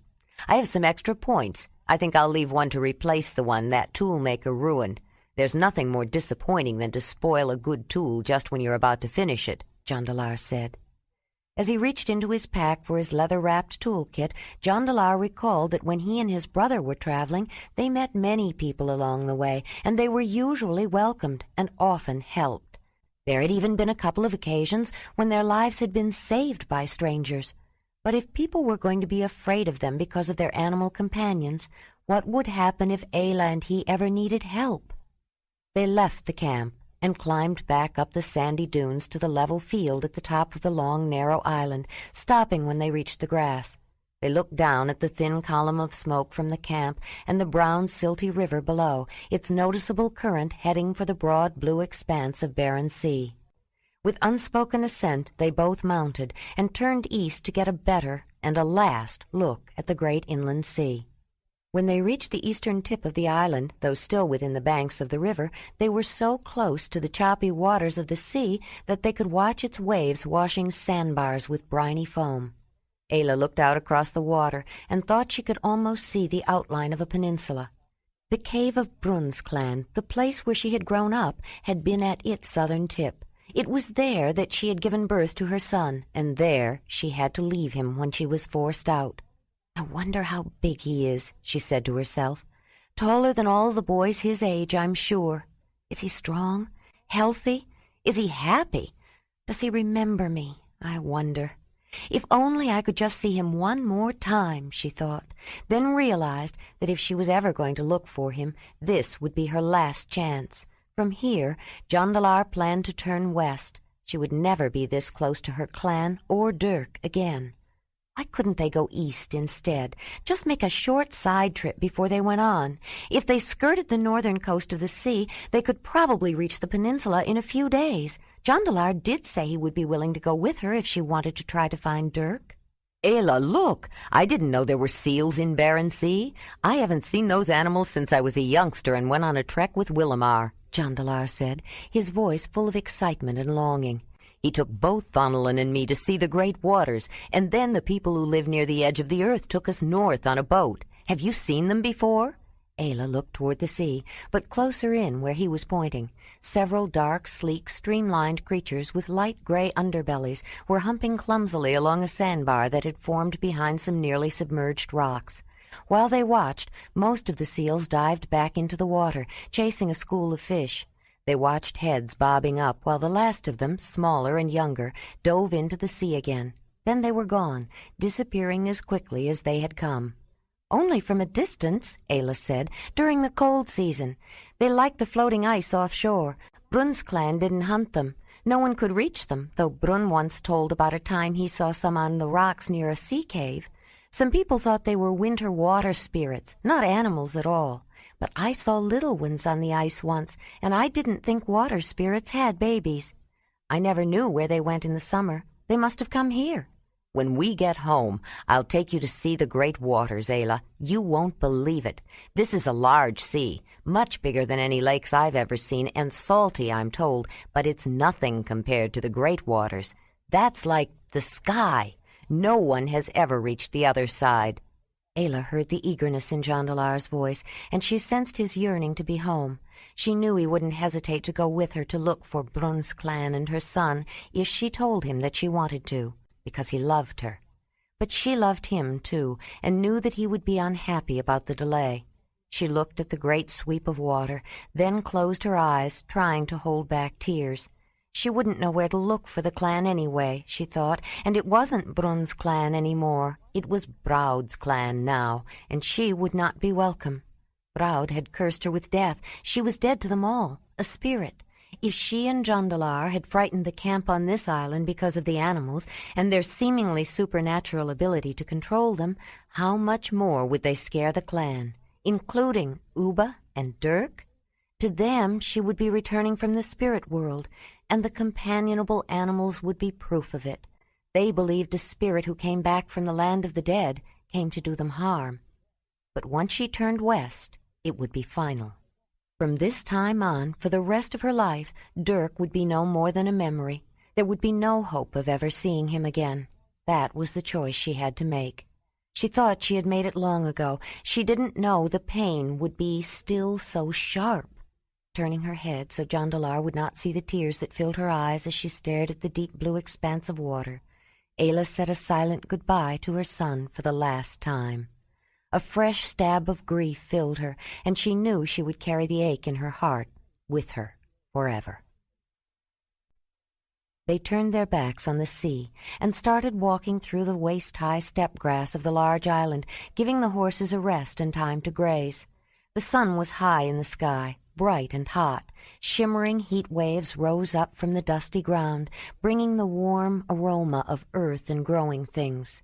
I have some extra points. I think I'll leave one to replace the one that toolmaker ruined. There's nothing more disappointing than to spoil a good tool just when you're about to finish it," Jondalar said. As he reached into his pack for his leather-wrapped toolkit, Jondalar recalled that when he and his brother were traveling, they met many people along the way, and they were usually welcomed and often helped. There had even been a couple of occasions when their lives had been saved by strangers. But if people were going to be afraid of them because of their animal companions, what would happen if Ayla and he ever needed help? They left the camp and climbed back up the sandy dunes to the level field at the top of the long, narrow island, stopping when they reached the grass. They looked down at the thin column of smoke from the camp and the brown, silty river below, its noticeable current heading for the broad blue expanse of barren sea. With unspoken assent, they both mounted and turned east to get a better and a last look at the great inland sea. When they reached the eastern tip of the island, though still within the banks of the river, they were so close to the choppy waters of the sea that they could watch its waves washing sandbars with briny foam. Ayla looked out across the water and thought she could almost see the outline of a peninsula. The cave of Brunskland, the place where she had grown up, had been at its southern tip. It was there that she had given birth to her son, and there she had to leave him when she was forced out. "I wonder how big he is," she said to herself. "Taller than all the boys his age, I'm sure. Is he strong? Healthy? Is he happy? Does he remember me? I wonder. If only I could just see him one more time, she thought, then realized that if she was ever going to look for him, this would be her last chance. From here, Jondalar planned to turn west. She would never be this close to her clan or Dirk again. Why couldn't they go east instead? Just make a short side trip before they went on. If they skirted the northern coast of the sea, they could probably reach the peninsula in a few days. Jondalar did say he would be willing to go with her if she wanted to try to find Dirk. Ayla, look! I didn't know there were seals in Barren Sea. I haven't seen those animals since I was a youngster and went on a trek with Willamar, Jondalar said, his voice full of excitement and longing. He took both Thonolin and me to see the great waters, and then the people who live near the edge of the earth took us north on a boat. Have you seen them before? Ayla looked toward the sea, but closer in where he was pointing. Several dark, sleek, streamlined creatures with light gray underbellies were humping clumsily along a sandbar that had formed behind some nearly submerged rocks. While they watched, most of the seals dived back into the water, chasing a school of fish. They watched heads bobbing up while the last of them, smaller and younger, dove into the sea again. Then they were gone, disappearing as quickly as they had come. Only from a distance, Ayla said, during the cold season. They liked the floating ice offshore. Brun's clan didn't hunt them. No one could reach them, though Brun once told about a time he saw some on the rocks near a sea cave. Some people thought they were winter water spirits, not animals at all. But I saw little ones on the ice once, and I didn't think water spirits had babies. I never knew where they went in the summer. They must have come here. When we get home, I'll take you to see the great waters, Ayla. You won't believe it. This is a large sea, much bigger than any lakes I've ever seen, and salty, I'm told, but it's nothing compared to the great waters. That's like the sky. No one has ever reached the other side. Ayla heard the eagerness in Jondalar's voice, and she sensed his yearning to be home. She knew he wouldn't hesitate to go with her to look for Brun's clan and her son if she told him that she wanted to, because he loved her. But she loved him, too, and knew that he would be unhappy about the delay. She looked at the great sweep of water, then closed her eyes, trying to hold back tears. She wouldn't know where to look for the clan anyway, she thought, and it wasn't Brun's clan any more. It was Braud's clan now, and she would not be welcome. Braud had cursed her with death. She was dead to them all, a spirit. If she and Jondalar had frightened the camp on this island because of the animals and their seemingly supernatural ability to control them, how much more would they scare the clan, including Uba and Dirk? To them she would be returning from the spirit world, and the companionable animals would be proof of it. They believed a spirit who came back from the land of the dead came to do them harm. But once she turned west, it would be final. From this time on, for the rest of her life, Dirk would be no more than a memory. There would be no hope of ever seeing him again. That was the choice she had to make. She thought she had made it long ago. She didn't know the pain would be still so sharp. Turning her head so Jondalar would not see the tears that filled her eyes as she stared at the deep blue expanse of water, Ayla said a silent goodbye to her son for the last time. A fresh stab of grief filled her, and she knew she would carry the ache in her heart with her forever. They turned their backs on the sea and started walking through the waist-high steppe grass of the large island, giving the horses a rest and time to graze. The sun was high in the sky, bright and hot. Shimmering heat waves rose up from the dusty ground, bringing the warm aroma of earth and growing things.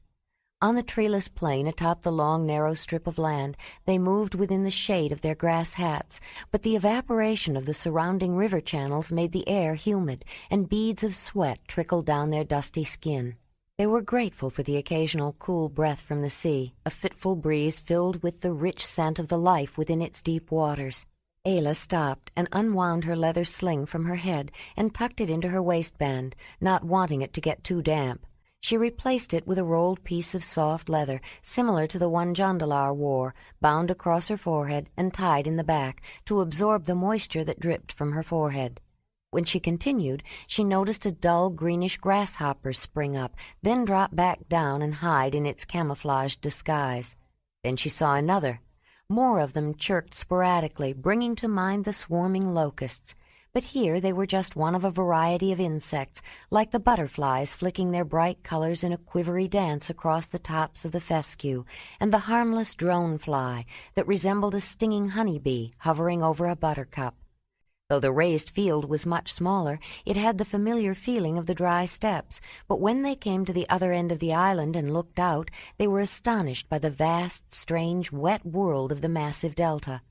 On the treeless plain atop the long, narrow strip of land, they moved within the shade of their grass hats, but the evaporation of the surrounding river channels made the air humid, and beads of sweat trickled down their dusty skin. They were grateful for the occasional cool breath from the sea, a fitful breeze filled with the rich scent of the life within its deep waters. Ayla stopped and unwound her leather sling from her head and tucked it into her waistband, not wanting it to get too damp. She replaced it with a rolled piece of soft leather, similar to the one Jondalar wore, bound across her forehead and tied in the back to absorb the moisture that dripped from her forehead. When she continued, she noticed a dull greenish grasshopper spring up, then drop back down and hide in its camouflaged disguise. Then she saw another. More of them chirked sporadically, bringing to mind the swarming locusts. but here they were just one of a variety of insects, like the butterflies flicking their bright colors in a quivery dance across the tops of the fescue, and the harmless drone fly that resembled a stinging honeybee hovering over a buttercup. Though the raised field was much smaller, it had the familiar feeling of the dry steppes, but when they came to the other end of the island and looked out, they were astonished by the vast, strange, wet world of the massive delta.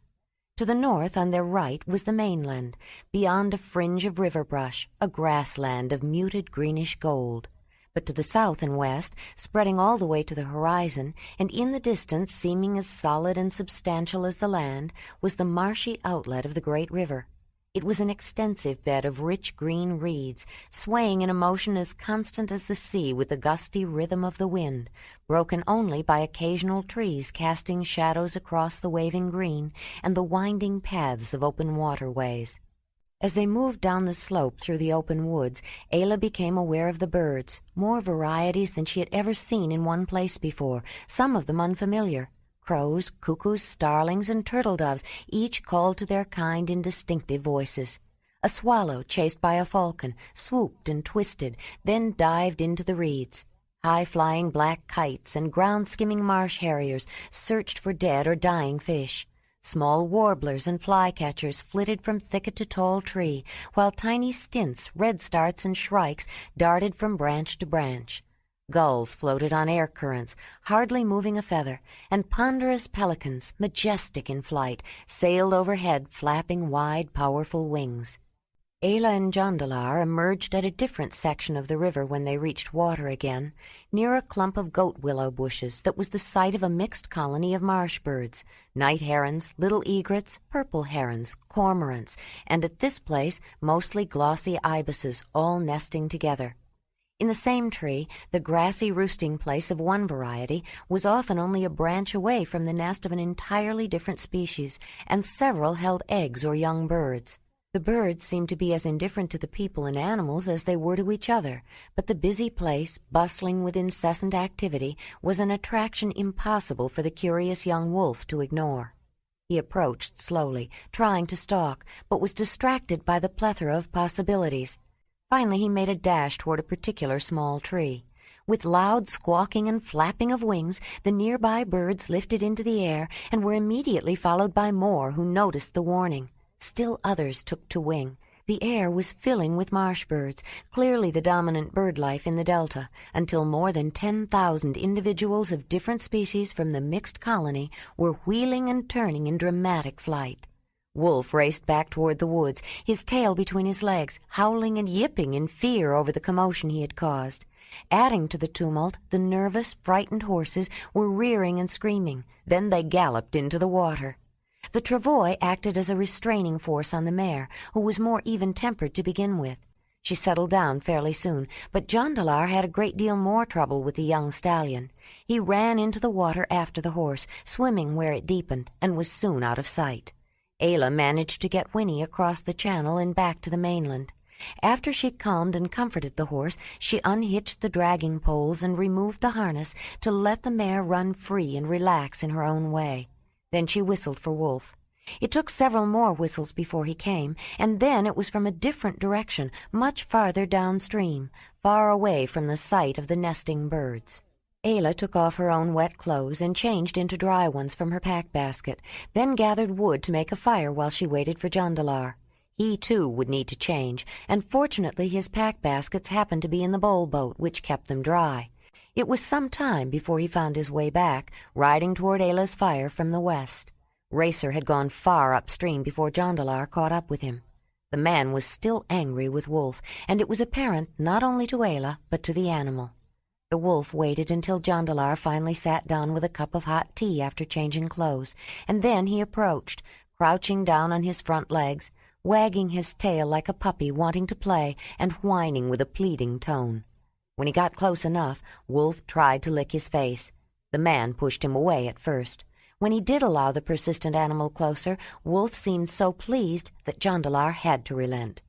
To the north, on their right, was the mainland, beyond a fringe of river brush, a grassland of muted greenish gold. But to the south and west, spreading all the way to the horizon, and in the distance seeming as solid and substantial as the land, was the marshy outlet of the great river. It was an extensive bed of rich green reeds, swaying in a motion as constant as the sea with the gusty rhythm of the wind, broken only by occasional trees casting shadows across the waving green and the winding paths of open waterways. As they moved down the slope through the open woods, Ayla became aware of the birds, more varieties than she had ever seen in one place before, some of them unfamiliar. Crows, cuckoos, starlings, and turtle-doves each called to their kind in distinctive voices. A swallow, chased by a falcon, swooped and twisted, then dived into the reeds. High-flying black kites and ground-skimming marsh harriers searched for dead or dying fish. Small warblers and flycatchers flitted from thicket to tall tree, while tiny stints, redstarts, and shrikes darted from branch to branch. Gulls floated on air currents, hardly moving a feather, and ponderous pelicans, majestic in flight, sailed overhead, flapping wide, powerful wings. Ayla and Jondalar emerged at a different section of the river when they reached water again, near a clump of goat-willow bushes that was the site of a mixed colony of marsh birds, night herons, little egrets, purple herons, cormorants, and at this place mostly glossy ibises, all nesting together. In the same tree, the grassy roosting place of one variety was often only a branch away from the nest of an entirely different species, and several held eggs or young birds. The birds seemed to be as indifferent to the people and animals as they were to each other, but the busy place, bustling with incessant activity, was an attraction impossible for the curious young wolf to ignore. He approached slowly, trying to stalk, but was distracted by the plethora of possibilities. Finally he made a dash toward a particular small tree. With loud squawking and flapping of wings, the nearby birds lifted into the air and were immediately followed by more who noticed the warning. Still others took to wing. The air was filling with marsh birds, clearly the dominant bird life in the delta, until more than 10,000 individuals of different species from the mixed colony were wheeling and turning in dramatic flight. Wolf raced back toward the woods, his tail between his legs, howling and yipping in fear over the commotion he had caused. Adding to the tumult, the nervous, frightened horses were rearing and screaming. Then they galloped into the water. The travois acted as a restraining force on the mare, who was more even-tempered to begin with. She settled down fairly soon, but Jondalar had a great deal more trouble with the young stallion. He ran into the water after the horse, swimming where it deepened, and was soon out of sight. Ayla managed to get Winnie across the channel and back to the mainland. After she calmed and comforted the horse, she unhitched the dragging poles and removed the harness to let the mare run free and relax in her own way. Then she whistled for Wolf. It took several more whistles before he came, and then it was from a different direction, much farther downstream, far away from the sight of the nesting birds. Ayla took off her own wet clothes and changed into dry ones from her pack-basket, then gathered wood to make a fire while she waited for Jondalar. He, too, would need to change, and fortunately his pack-baskets happened to be in the bowl-boat, which kept them dry. It was some time before he found his way back, riding toward Ayla's fire from the west. Racer had gone far upstream before Jondalar caught up with him. The man was still angry with Wolf, and it was apparent not only to Ayla, but to the animal. The wolf waited until Jondalar finally sat down with a cup of hot tea after changing clothes, and then he approached, crouching down on his front legs, wagging his tail like a puppy wanting to play, and whining with a pleading tone. When he got close enough, Wolf tried to lick his face. The man pushed him away at first. When he did allow the persistent animal closer, Wolf seemed so pleased that Jondalar had to relent.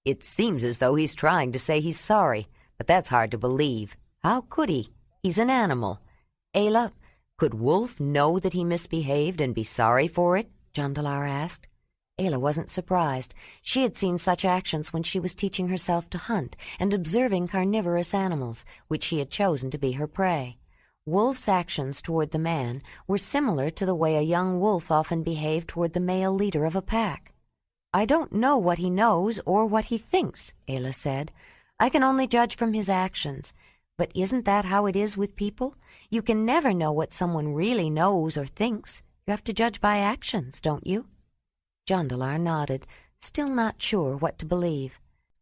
"It seems as though he's trying to say he's sorry, but that's hard to believe. How could he? He's an animal. Ayla, could Wolf know that he misbehaved and be sorry for it?" Jondalar asked. Ayla wasn't surprised. She had seen such actions when she was teaching herself to hunt and observing carnivorous animals, which she had chosen to be her prey. Wolf's actions toward the man were similar to the way a young wolf often behaved toward the male leader of a pack. "I don't know what he knows or what he thinks," Ayla said. "I can only judge from his actions. But isn't that how it is with people? You can never know what someone really knows or thinks. You have to judge by actions, don't you?" Jondalar nodded, still not sure what to believe.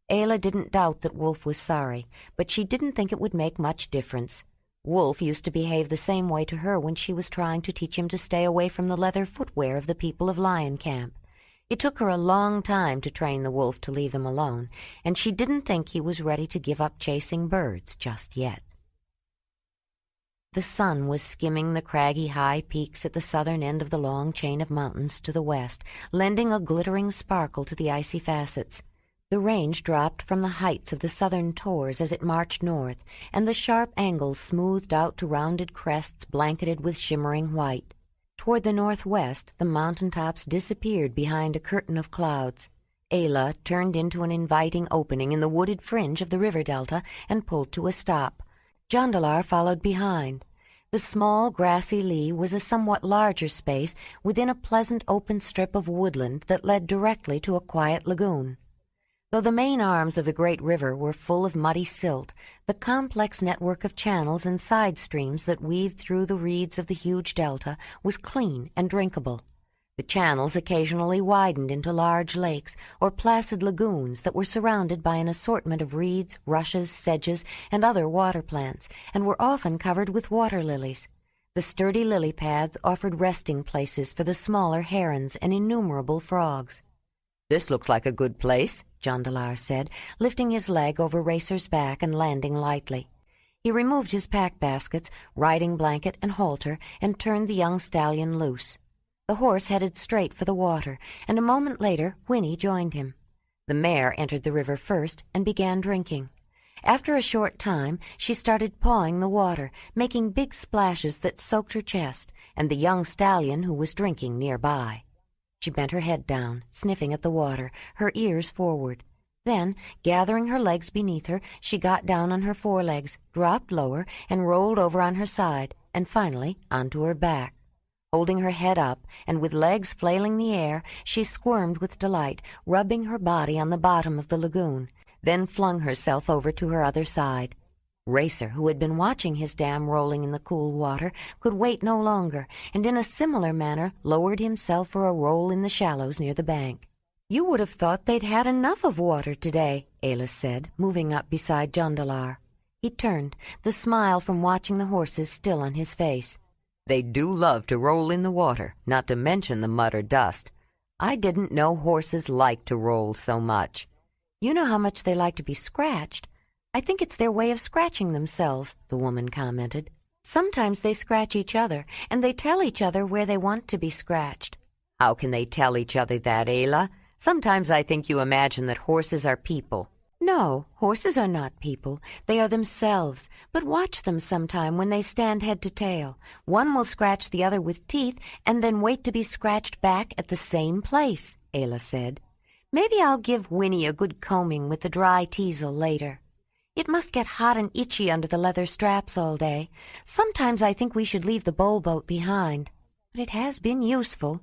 Ayla didn't doubt that Wolf was sorry, but she didn't think it would make much difference. Wolf used to behave the same way to her when she was trying to teach him to stay away from the leather footwear of the people of Lion Camp. It took her a long time to train the wolf to leave them alone, and she didn't think he was ready to give up chasing birds just yet. The sun was skimming the craggy high peaks at the southern end of the long chain of mountains to the west, lending a glittering sparkle to the icy facets. The range dropped from the heights of the southern tors as it marched north, and the sharp angles smoothed out to rounded crests blanketed with shimmering white. Toward the northwest, the mountain-tops disappeared behind a curtain of clouds. Ayla turned into an inviting opening in the wooded fringe of the river delta and pulled to a stop. Jondalar followed behind. The small, grassy lea was a somewhat larger space within a pleasant open strip of woodland that led directly to a quiet lagoon. Though the main arms of the great river were full of muddy silt, the complex network of channels and side streams that weaved through the reeds of the huge delta was clean and drinkable. The channels occasionally widened into large lakes or placid lagoons that were surrounded by an assortment of reeds, rushes, sedges, and other water plants, and were often covered with water lilies. The sturdy lily pads offered resting places for the smaller herons and innumerable frogs. "This looks like a good place," Jondalar said, lifting his leg over Racer's back and landing lightly. He removed his pack baskets, riding blanket, and halter, and turned the young stallion loose. The horse headed straight for the water, and a moment later Winnie joined him. The mare entered the river first and began drinking. After a short time, she started pawing the water, making big splashes that soaked her chest, and the young stallion, who was drinking nearby. She bent her head down, sniffing at the water, her ears forward. Then, gathering her legs beneath her, she got down on her forelegs, dropped lower, and rolled over on her side, and finally onto her back. Holding her head up, and with legs flailing the air, she squirmed with delight, rubbing her body on the bottom of the lagoon, then flung herself over to her other side. Racer, who had been watching his dam rolling in the cool water, could wait no longer, and in a similar manner lowered himself for a roll in the shallows near the bank. "You would have thought they'd had enough of water today," Ayla said, moving up beside Jondalar. He turned, the smile from watching the horses still on his face. "They do love to roll in the water, not to mention the mud or dust. I didn't know horses liked to roll so much." "You know how much they like to be scratched. I think it's their way of scratching themselves," the woman commented. "Sometimes they scratch each other, and they tell each other where they want to be scratched." "How can they tell each other that, Ayla? Sometimes I think you imagine that horses are people." "No, horses are not people. They are themselves. But watch them sometime when they stand head to tail. One will scratch the other with teeth and then wait to be scratched back at the same place," Ayla said. "Maybe I'll give Winnie a good combing with the dry teasel later. It must get hot and itchy under the leather straps all day. Sometimes I think we should leave the bowl boat behind. But it has been useful."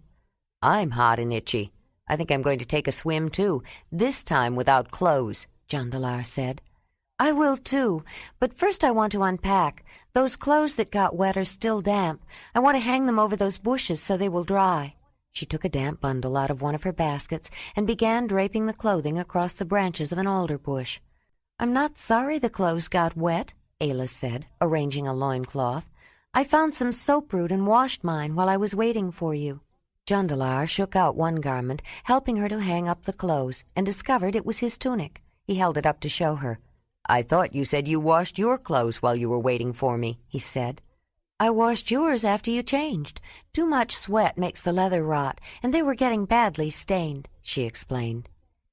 "I'm hot and itchy. I think I'm going to take a swim, too, this time without clothes," Jondalar said. "I will, too. But first I want to unpack. Those clothes that got wet are still damp. I want to hang them over those bushes so they will dry." She took a damp bundle out of one of her baskets and began draping the clothing across the branches of an alder bush. "I'm not sorry the clothes got wet," Ayla said, arranging a loincloth. "I found some soap root and washed mine while I was waiting for you." Jondalar shook out one garment, helping her to hang up the clothes, and discovered it was his tunic. He held it up to show her. "I thought you said you washed your clothes while you were waiting for me," he said. "I washed yours after you changed. Too much sweat makes the leather rot, and they were getting badly stained," she explained.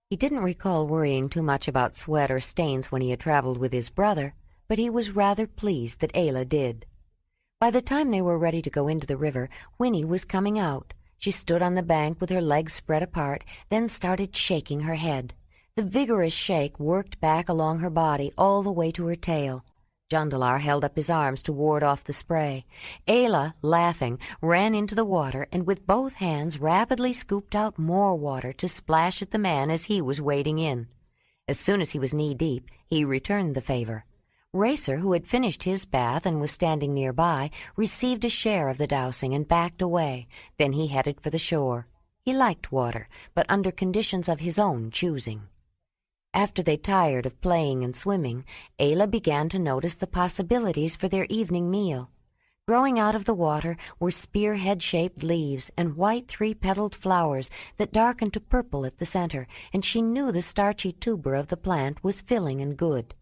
He didn't recall worrying too much about sweat or stains when he had traveled with his brother, but he was rather pleased that Ayla did. By the time they were ready to go into the river, Winnie was coming out. She stood on the bank with her legs spread apart, then started shaking her head. The vigorous shake worked back along her body all the way to her tail. Jondalar held up his arms to ward off the spray. Ayla, laughing, ran into the water and with both hands rapidly scooped out more water to splash at the man as he was wading in. As soon as he was knee-deep, he returned the favor. Racer, who had finished his bath and was standing nearby, received a share of the dousing and backed away. Then he headed for the shore. He liked water, but under conditions of his own choosing. After they tired of playing and swimming, Ayla began to notice the possibilities for their evening meal. Growing out of the water were spearhead-shaped leaves and white three-petaled flowers that darkened to purple at the center, and she knew the starchy tuber of the plant was filling and good.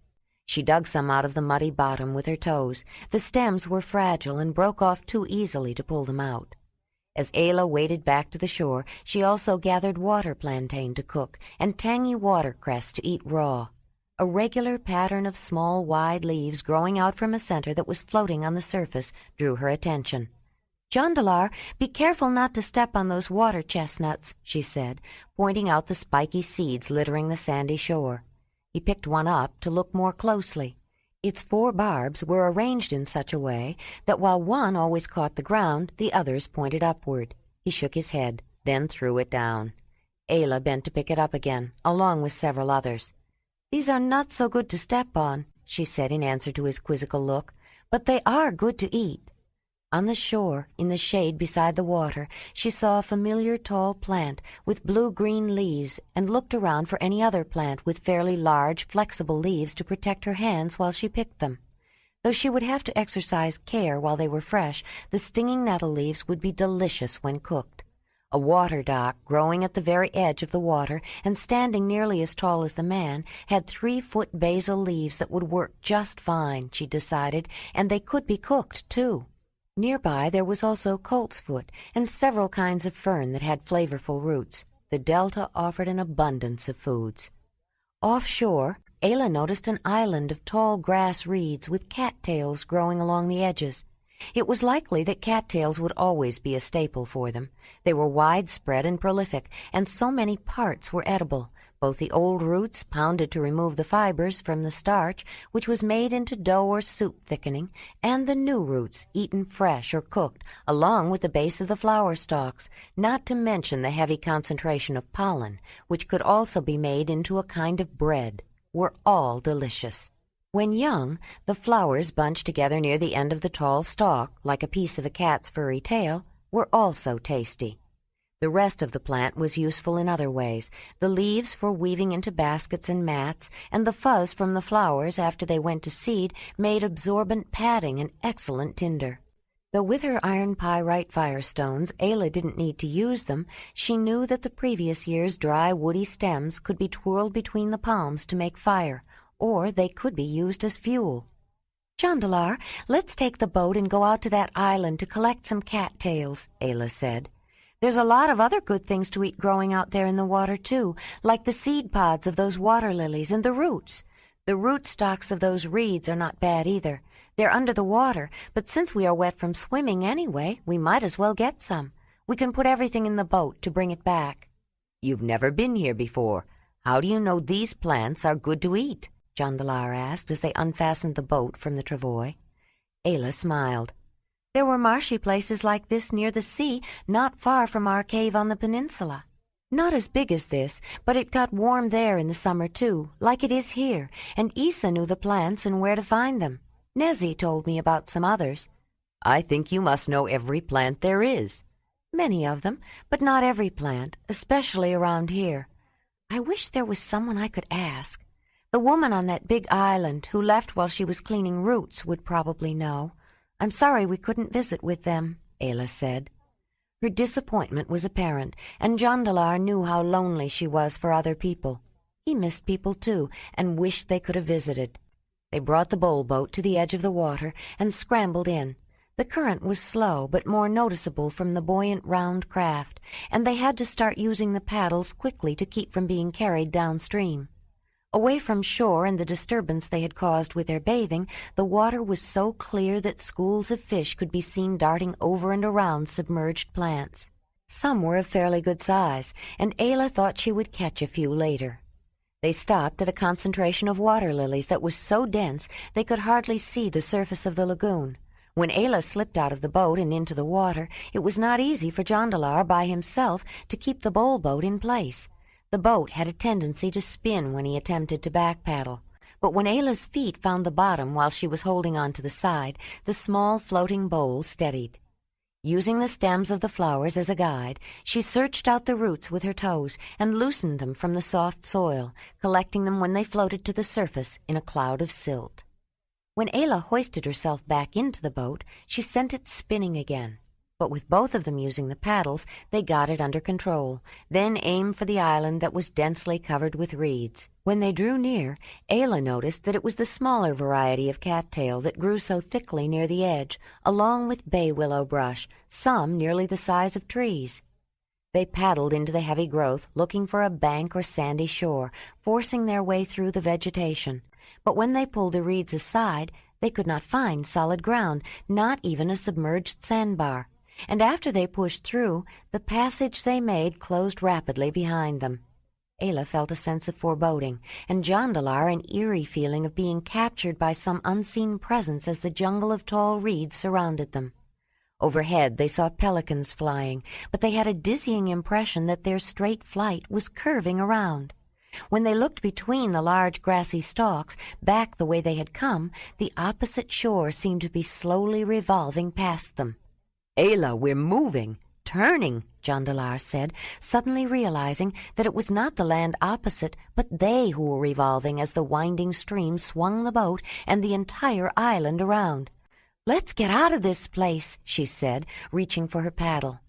She dug some out of the muddy bottom with her toes. The stems were fragile and broke off too easily to pull them out. As Ayla waded back to the shore, she also gathered water plantain to cook and tangy watercress to eat raw. A regular pattern of small, wide leaves growing out from a center that was floating on the surface drew her attention. "Jondalar, be careful not to step on those water chestnuts," she said, pointing out the spiky seeds littering the sandy shore. He picked one up to look more closely. Its 4 barbs were arranged in such a way that while one always caught the ground, the others pointed upward. He shook his head, then threw it down. Ayla bent to pick it up again, along with several others. "These are not so good to step on," she said in answer to his quizzical look, "but they are good to eat." On the shore, in the shade beside the water, she saw a familiar tall plant with blue-green leaves and looked around for any other plant with fairly large, flexible leaves to protect her hands while she picked them. Though she would have to exercise care while they were fresh, the stinging nettle leaves would be delicious when cooked. A water dock, growing at the very edge of the water and standing nearly as tall as the man, had 3-foot basil leaves that would work just fine, she decided, and they could be cooked, too. Nearby there was also coltsfoot and several kinds of fern that had flavorful roots. The delta offered an abundance of foods. Offshore, Ayla noticed an island of tall grass reeds with cattails growing along the edges. It was likely that cattails would always be a staple for them. They were widespread and prolific, and so many parts were edible, both the old roots pounded to remove the fibers from the starch, which was made into dough or soup thickening, and the new roots eaten fresh or cooked, along with the base of the flower stalks, not to mention the heavy concentration of pollen, which could also be made into a kind of bread, were all delicious. When young, the flowers bunched together near the end of the tall stalk, like a piece of a cat's furry tail, were also tasty. The rest of the plant was useful in other ways, the leaves for weaving into baskets and mats, and the fuzz from the flowers after they went to seed made absorbent padding and excellent tinder. Though with her iron pyrite firestones Ayla didn't need to use them, she knew that the previous year's dry woody stems could be twirled between the palms to make fire, or they could be used as fuel. "Jondalar, let's take the boat and go out to that island to collect some cattails," Ayla said. "There's a lot of other good things to eat growing out there in the water, too, like the seed pods of those water lilies and the roots. The root stalks of those reeds are not bad either. They're under the water, but since we are wet from swimming anyway, we might as well get some. We can put everything in the boat to bring it back." "You've never been here before. How do you know these plants are good to eat?" Jondalar asked as they unfastened the boat from the travois. Ayla smiled. "There were marshy places like this near the sea, not far from our cave on the peninsula. Not as big as this, but it got warm there in the summer too, like it is here, and Isa knew the plants and where to find them. Nezzy told me about some others." "I think you must know every plant there is." "Many of them, but not every plant, especially around here. I wish there was someone I could ask. The woman on that big island who left while she was cleaning roots would probably know. I'm sorry we couldn't visit with them," Ayla said. Her disappointment was apparent, and Jondalar knew how lonely she was for other people. He missed people too, and wished they could have visited. They brought the bowl boat to the edge of the water and scrambled in. The current was slow, but more noticeable from the buoyant round craft, and they had to start using the paddles quickly to keep from being carried downstream. Away from shore and the disturbance they had caused with their bathing, the water was so clear that schools of fish could be seen darting over and around submerged plants. Some were of fairly good size, and Ayla thought she would catch a few later. They stopped at a concentration of water lilies that was so dense they could hardly see the surface of the lagoon. When Ayla slipped out of the boat and into the water, it was not easy for Jondalar by himself to keep the bowl boat in place. The boat had a tendency to spin when he attempted to back paddle. But when Ayla's feet found the bottom while she was holding on to the side, the small floating bowl steadied. Using the stems of the flowers as a guide, she searched out the roots with her toes and loosened them from the soft soil, collecting them when they floated to the surface in a cloud of silt. When Ayla hoisted herself back into the boat, she sent it spinning again. But with both of them using the paddles, they got it under control, then aimed for the island that was densely covered with reeds. When they drew near, Ayla noticed that it was the smaller variety of cattail that grew so thickly near the edge, along with bay willow brush, some nearly the size of trees. They paddled into the heavy growth, looking for a bank or sandy shore, forcing their way through the vegetation. But when they pulled the reeds aside, they could not find solid ground, not even a submerged sandbar. And after they pushed through, the passage they made closed rapidly behind them. Ayla felt a sense of foreboding, and Jondalar an eerie feeling of being captured by some unseen presence as the jungle of tall reeds surrounded them. Overhead they saw pelicans flying, but they had a dizzying impression that their straight flight was curving around. When they looked between the large grassy stalks, back the way they had come, the opposite shore seemed to be slowly revolving past them. "Ayla, we're moving, turning," Jondalar said, suddenly realizing that it was not the land opposite, but they who were revolving as the winding stream swung the boat and the entire island around. "Let's get out of this place," she said, reaching for her paddle.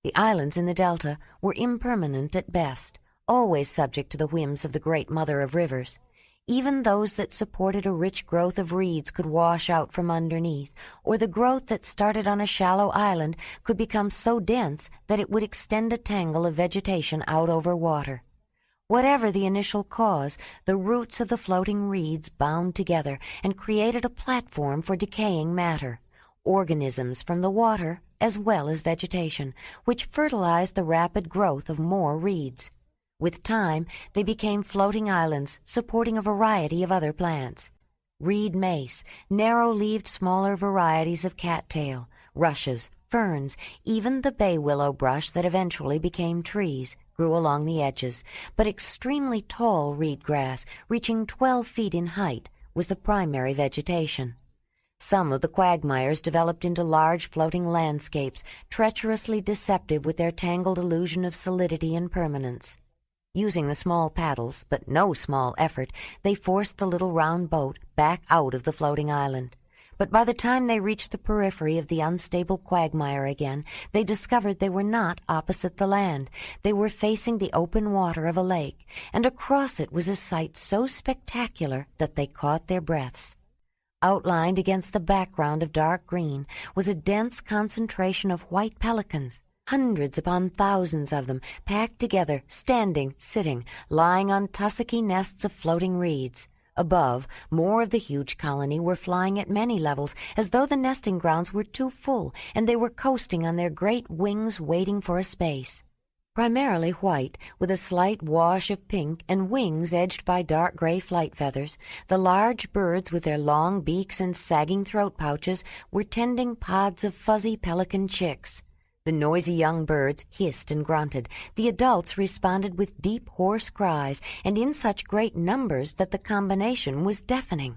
The islands in the delta were impermanent at best, always subject to the whims of the great mother of rivers. Even those that supported a rich growth of reeds could wash out from underneath, or the growth that started on a shallow island could become so dense that it would extend a tangle of vegetation out over water. Whatever the initial cause, the roots of the floating reeds bound together and created a platform for decaying matter, organisms from the water as well as vegetation, which fertilized the rapid growth of more reeds. With time, they became floating islands supporting a variety of other plants. Reed mace, narrow-leaved smaller varieties of cattail, rushes, ferns, even the bay willow brush that eventually became trees, grew along the edges, but extremely tall reed grass, reaching 12 feet in height, was the primary vegetation. Some of the quagmires developed into large floating landscapes, treacherously deceptive with their tangled illusion of solidity and permanence. Using the small paddles, but no small effort, they forced the little round boat back out of the floating island. But by the time they reached the periphery of the unstable quagmire again, they discovered they were not opposite the land. They were facing the open water of a lake, and across it was a sight so spectacular that they caught their breaths. Outlined against the background of dark green was a dense concentration of white pelicans. Hundreds upon thousands of them, packed together, standing, sitting, lying on tussocky nests of floating reeds. Above, more of the huge colony were flying at many levels, as though the nesting grounds were too full, and they were coasting on their great wings waiting for a space. Primarily white, with a slight wash of pink and wings edged by dark gray flight feathers, the large birds with their long beaks and sagging throat pouches were tending pods of fuzzy pelican chicks. The noisy young birds hissed and grunted. The adults responded with deep, hoarse cries, and in such great numbers that the combination was deafening.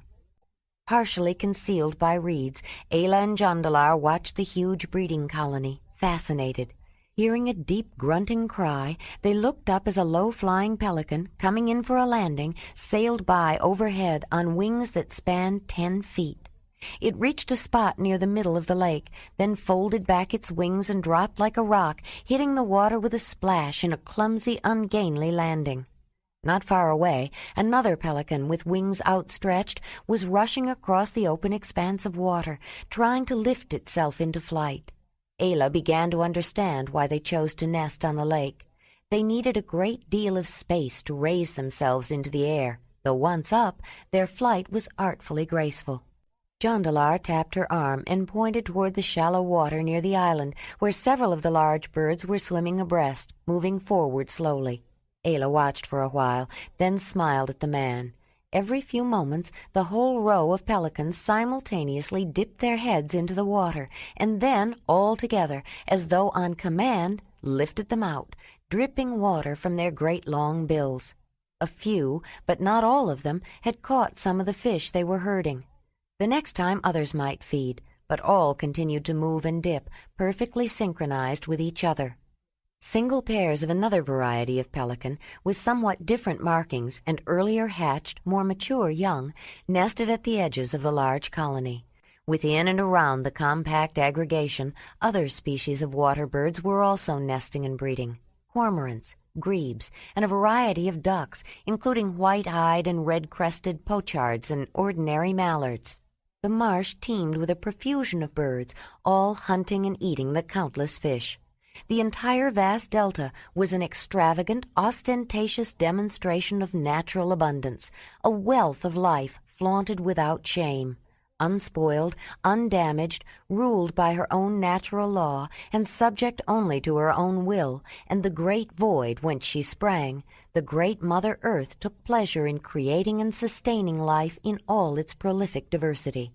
Partially concealed by reeds, Ayla and Jondalar watched the huge breeding colony, fascinated. Hearing a deep grunting cry, they looked up as a low-flying pelican, coming in for a landing, sailed by overhead on wings that spanned 10 feet. It reached a spot near the middle of the lake, then folded back its wings and dropped like a rock, hitting the water with a splash in a clumsy, ungainly landing. Not far away, another pelican with wings outstretched was rushing across the open expanse of water, trying to lift itself into flight. Ayla began to understand why they chose to nest on the lake. They needed a great deal of space to raise themselves into the air, though once up, their flight was artfully graceful. Jondalar tapped her arm and pointed toward the shallow water near the island, where several of the large birds were swimming abreast, moving forward slowly. Ayla watched for a while, then smiled at the man. Every few moments the whole row of pelicans simultaneously dipped their heads into the water, and then, all together, as though on command, lifted them out, dripping water from their great long bills. A few, but not all of them, had caught some of the fish they were herding. The next time others might feed, but all continued to move and dip, perfectly synchronized with each other. Single pairs of another variety of pelican, with somewhat different markings and earlier hatched, more mature young, nested at the edges of the large colony. Within and around the compact aggregation, other species of water birds were also nesting and breeding. Cormorants, grebes, and a variety of ducks, including white-eyed and red-crested pochards and ordinary mallards. The marsh teemed with a profusion of birds, all hunting and eating the countless fish. The entire vast delta was an extravagant, ostentatious demonstration of natural abundance, a wealth of life flaunted without shame. Unspoiled, undamaged, ruled by her own natural law, and subject only to her own will, and the great void whence she sprang, the great Mother Earth took pleasure in creating and sustaining life in all its prolific diversity.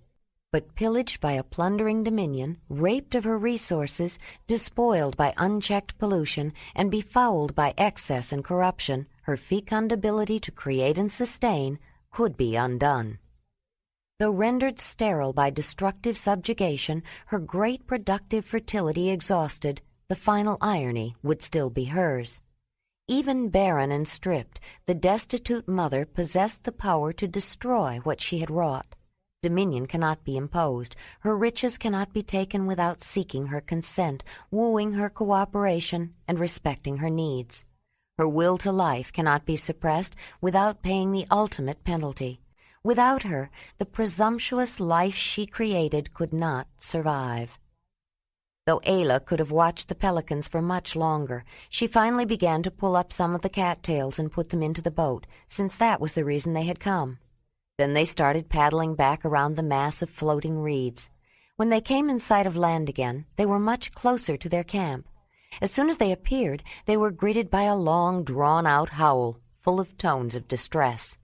But pillaged by a plundering dominion, raped of her resources, despoiled by unchecked pollution, and befouled by excess and corruption, her fecund ability to create and sustain could be undone. Though rendered sterile by destructive subjugation, her great productive fertility exhausted, the final irony would still be hers. Even barren and stripped, the destitute mother possessed the power to destroy what she had wrought. Dominion cannot be imposed. Her riches cannot be taken without seeking her consent, wooing her cooperation, and respecting her needs. Her will to life cannot be suppressed without paying the ultimate penalty. Without her, the presumptuous life she created could not survive. Though Ayla could have watched the pelicans for much longer, she finally began to pull up some of the cattails and put them into the boat, since that was the reason they had come. Then they started paddling back around the mass of floating reeds. When they came in sight of land again, they were much closer to their camp. As soon as they appeared, they were greeted by a long, drawn-out howl, full of tones of distress.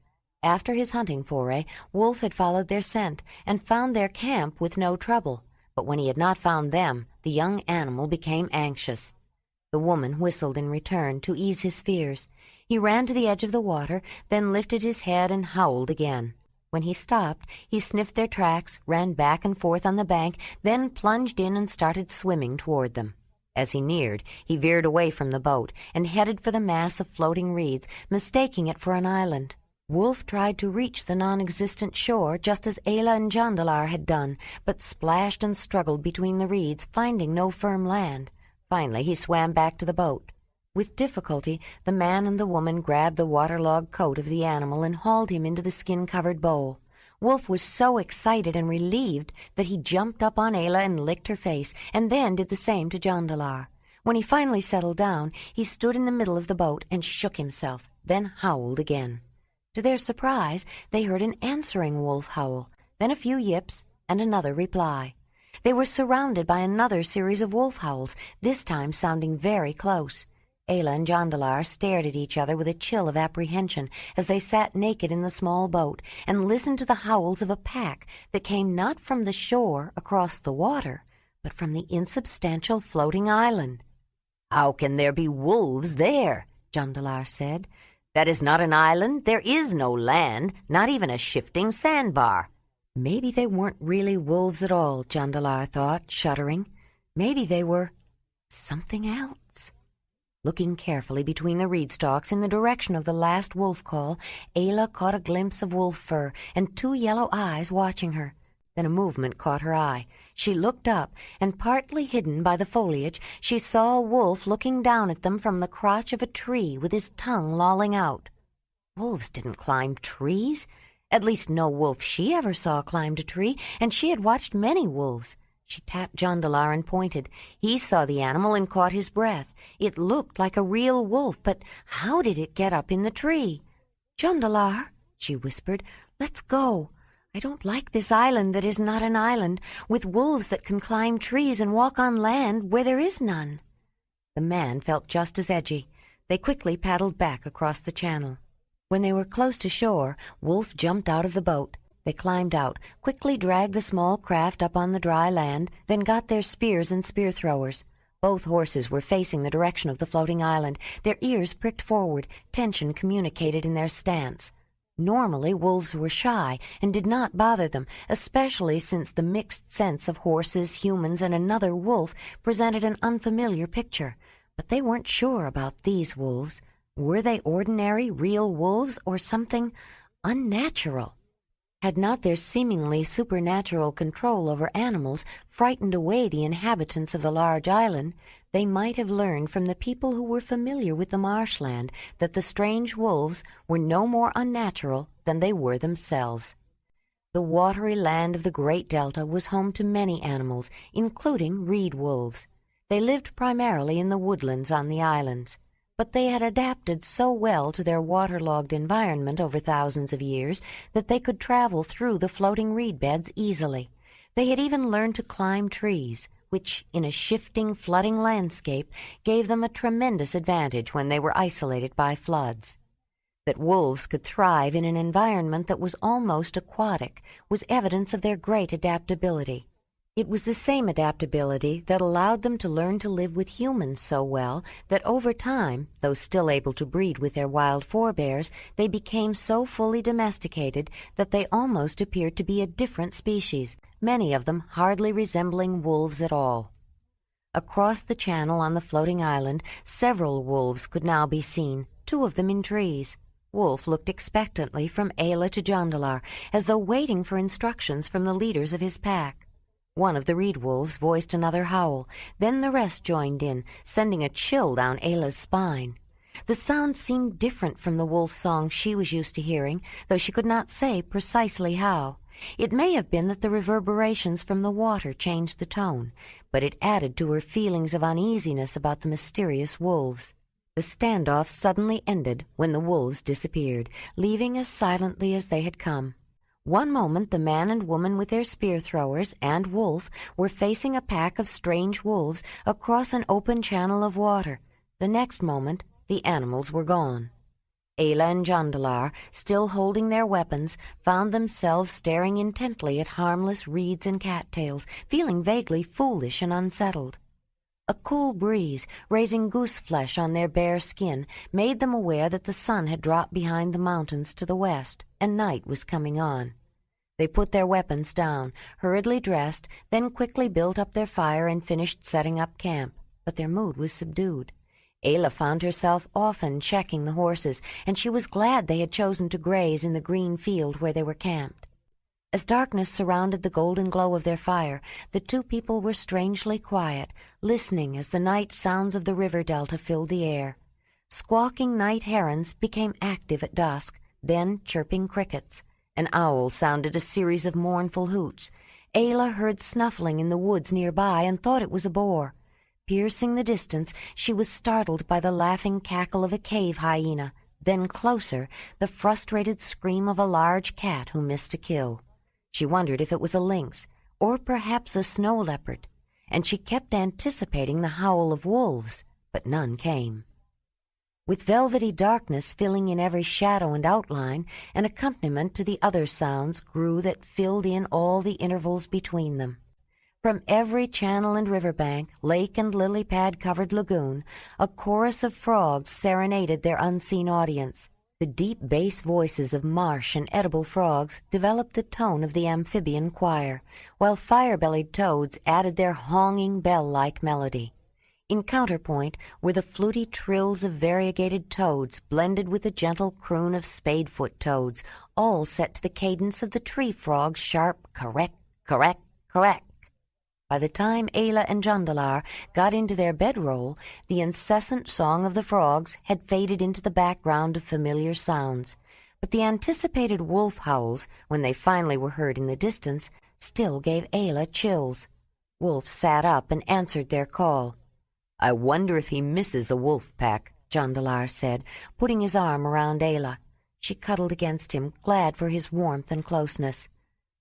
After his hunting foray, Wolf had followed their scent and found their camp with no trouble. But when he had not found them, the young animal became anxious. The woman whistled in return to ease his fears. He ran to the edge of the water, then lifted his head and howled again. When he stopped, he sniffed their tracks, ran back and forth on the bank, then plunged in and started swimming toward them. As he neared, he veered away from the boat and headed for the mass of floating reeds, mistaking it for an island. Wolf tried to reach the non-existent shore just as Ayla and Jondalar had done, but splashed and struggled between the reeds, finding no firm land. Finally, he swam back to the boat. With difficulty, the man and the woman grabbed the waterlogged coat of the animal and hauled him into the skin-covered bowl. Wolf was so excited and relieved that he jumped up on Ayla and licked her face, and then did the same to Jondalar. When he finally settled down, he stood in the middle of the boat and shook himself, then howled again. To their surprise, they heard an answering wolf howl, then a few yips, and another reply. They were surrounded by another series of wolf howls, this time sounding very close. Ayla and Jondalar stared at each other with a chill of apprehension as they sat naked in the small boat and listened to the howls of a pack that came not from the shore across the water, but from the insubstantial floating island. "How can there be wolves there?" Jondalar said. "That is not an island. There is no land, not even a shifting sandbar." Maybe they weren't really wolves at all, Jondalar thought, shuddering. Maybe they were something else. Looking carefully between the reed stalks in the direction of the last wolf call, Ayla caught a glimpse of wolf fur and 2 yellow eyes watching her. Then a movement caught her eye. She looked up, and partly hidden by the foliage, she saw a wolf looking down at them from the crotch of a tree with his tongue lolling out. Wolves didn't climb trees. At least no wolf she ever saw climbed a tree, and she had watched many wolves. She tapped Jondalar and pointed. He saw the animal and caught his breath. It looked like a real wolf, but how did it get up in the tree? "Jondalar," she whispered, "let's go. I don't like this island that is not an island, with wolves that can climb trees and walk on land where there is none." The man felt just as edgy. They quickly paddled back across the channel. When they were close to shore, Wolf jumped out of the boat. They climbed out, quickly dragged the small craft up on the dry land, then got their spears and spear throwers. Both horses were facing the direction of the floating island, their ears pricked forward, tension communicated in their stance. Normally, wolves were shy and did not bother them, especially since the mixed sense of horses, humans, and another wolf presented an unfamiliar picture. But they weren't sure about these wolves. Were they ordinary, real wolves or something unnatural? Had not their seemingly supernatural control over animals frightened away the inhabitants of the large island, they might have learned from the people who were familiar with the marshland that the strange wolves were no more unnatural than they were themselves. The watery land of the Great Delta was home to many animals, including reed wolves. They lived primarily in the woodlands on the islands, but they had adapted so well to their waterlogged environment over thousands of years that they could travel through the floating reed beds easily. They had even learned to climb trees, which, in a shifting, flooding landscape, gave them a tremendous advantage when they were isolated by floods. That wolves could thrive in an environment that was almost aquatic was evidence of their great adaptability. It was the same adaptability that allowed them to learn to live with humans so well that over time, though still able to breed with their wild forebears, they became so fully domesticated that they almost appeared to be a different species, many of them hardly resembling wolves at all. Across the channel on the floating island, several wolves could now be seen, 2 of them in trees. Wolf looked expectantly from Ayla to Jondalar, as though waiting for instructions from the leaders of his pack. One of the reed wolves voiced another howl. Then the rest joined in, sending a chill down Ayla's spine. The sound seemed different from the wolf song she was used to hearing, though she could not say precisely how. It may have been that the reverberations from the water changed the tone, but it added to her feelings of uneasiness about the mysterious wolves. The standoff suddenly ended when the wolves disappeared, leaving as silently as they had come. One moment the man and woman with their spear throwers and Wolf were facing a pack of strange wolves across an open channel of water. The next moment the animals were gone. Ayla and Jondalar, still holding their weapons, found themselves staring intently at harmless reeds and cattails, feeling vaguely foolish and unsettled. A cool breeze, raising goose flesh on their bare skin, made them aware that the sun had dropped behind the mountains to the west, and night was coming on. They put their weapons down, hurriedly dressed, then quickly built up their fire and finished setting up camp, but their mood was subdued. Ayla found herself often checking the horses, and she was glad they had chosen to graze in the green field where they were camped. As darkness surrounded the golden glow of their fire, the 2 people were strangely quiet, listening as the night sounds of the river delta filled the air. Squawking night herons became active at dusk, then chirping crickets. An owl sounded a series of mournful hoots. Ayla heard snuffling in the woods nearby and thought it was a boar. Piercing the distance, she was startled by the laughing cackle of a cave hyena, then closer, the frustrated scream of a large cat who missed a kill. She wondered if it was a lynx, or perhaps a snow leopard, and she kept anticipating the howl of wolves, but none came. With velvety darkness filling in every shadow and outline, an accompaniment to the other sounds grew that filled in all the intervals between them. From every channel and riverbank, lake and lily-pad-covered lagoon, a chorus of frogs serenaded their unseen audience. The deep bass voices of marsh and edible frogs developed the tone of the amphibian choir, while fire-bellied toads added their honging bell-like melody. In counterpoint were the fluty trills of variegated toads blended with the gentle croon of spadefoot toads, all set to the cadence of the tree frog's sharp correct, correct, correct. By the time Ayla and Jondalar got into their bedroll, the incessant song of the frogs had faded into the background of familiar sounds, but the anticipated wolf howls, when they finally were heard in the distance, still gave Ayla chills. Wolf sat up and answered their call. "I wonder if he misses a wolf pack," Jondalar said, putting his arm around Ayla. She cuddled against him, glad for his warmth and closeness.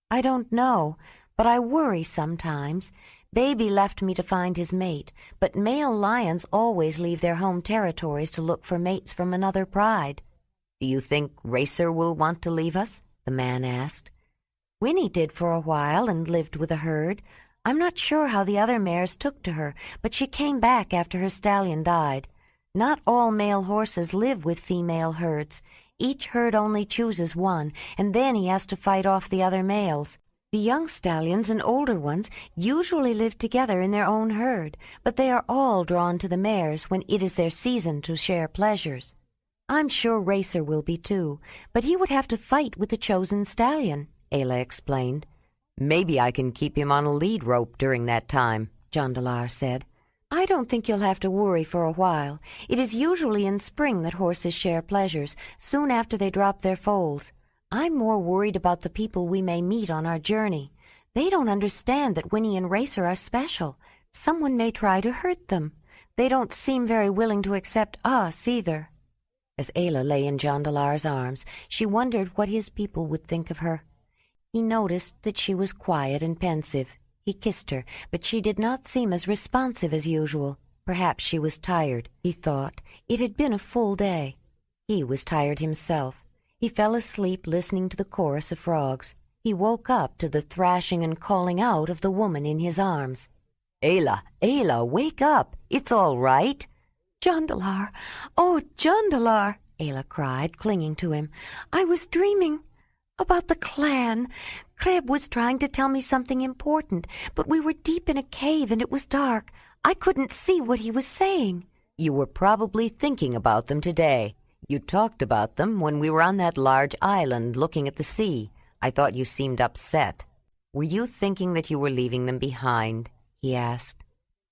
I don't know, but I worry sometimes. Baby left me to find his mate, but male lions always leave their home territories to look for mates from another pride. Do you think Racer will want to leave us? The man asked. Winnie did for a while and lived with a herd. I'm not sure how the other mares took to her, but she came back after her stallion died. Not all male horses live with female herds. Each herd only chooses one, and then he has to fight off the other males. The young stallions and older ones usually live together in their own herd, but they are all drawn to the mares when it is their season to share pleasures. I'm sure Racer will be too, but he would have to fight with the chosen stallion, Ayla explained. Maybe I can keep him on a lead rope during that time, Jondalar said. I don't think you'll have to worry for a while. It is usually in spring that horses share pleasures, soon after they drop their foals. I'm more worried about the people we may meet on our journey. They don't understand that Winnie and Racer are special. Someone may try to hurt them. They don't seem very willing to accept us either. As Ayla lay in Jondalar's arms, she wondered what his people would think of her. He noticed that she was quiet and pensive. He kissed her, but she did not seem as responsive as usual. Perhaps she was tired, he thought. It had been a full day. He was tired himself. He fell asleep listening to the chorus of frogs. He woke up to the thrashing and calling out of the woman in his arms. Ayla, Ayla, wake up! It's all right! Jondalar! Oh, Jondalar! Ayla cried, clinging to him. I was dreaming about the clan. Creb was trying to tell me something important, but we were deep in a cave and it was dark. I couldn't see what he was saying. You were probably thinking about them today. You talked about them when we were on that large island looking at the sea. I thought you seemed upset. Were you thinking that you were leaving them behind? He asked.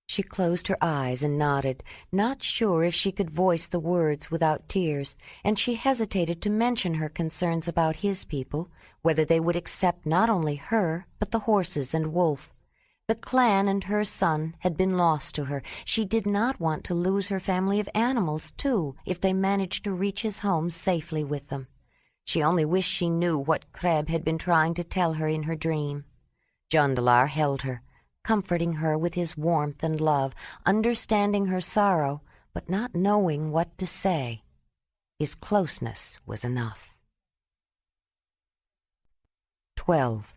She closed her eyes and nodded, not sure if she could voice the words without tears, and she hesitated to mention her concerns about his people, whether they would accept not only her, but the horses and Wolf. The clan and her son had been lost to her. She did not want to lose her family of animals, too, if they managed to reach his home safely with them. She only wished she knew what Creb had been trying to tell her in her dream. Jondalar held her, comforting her with his warmth and love, understanding her sorrow, but not knowing what to say. His closeness was enough. 12.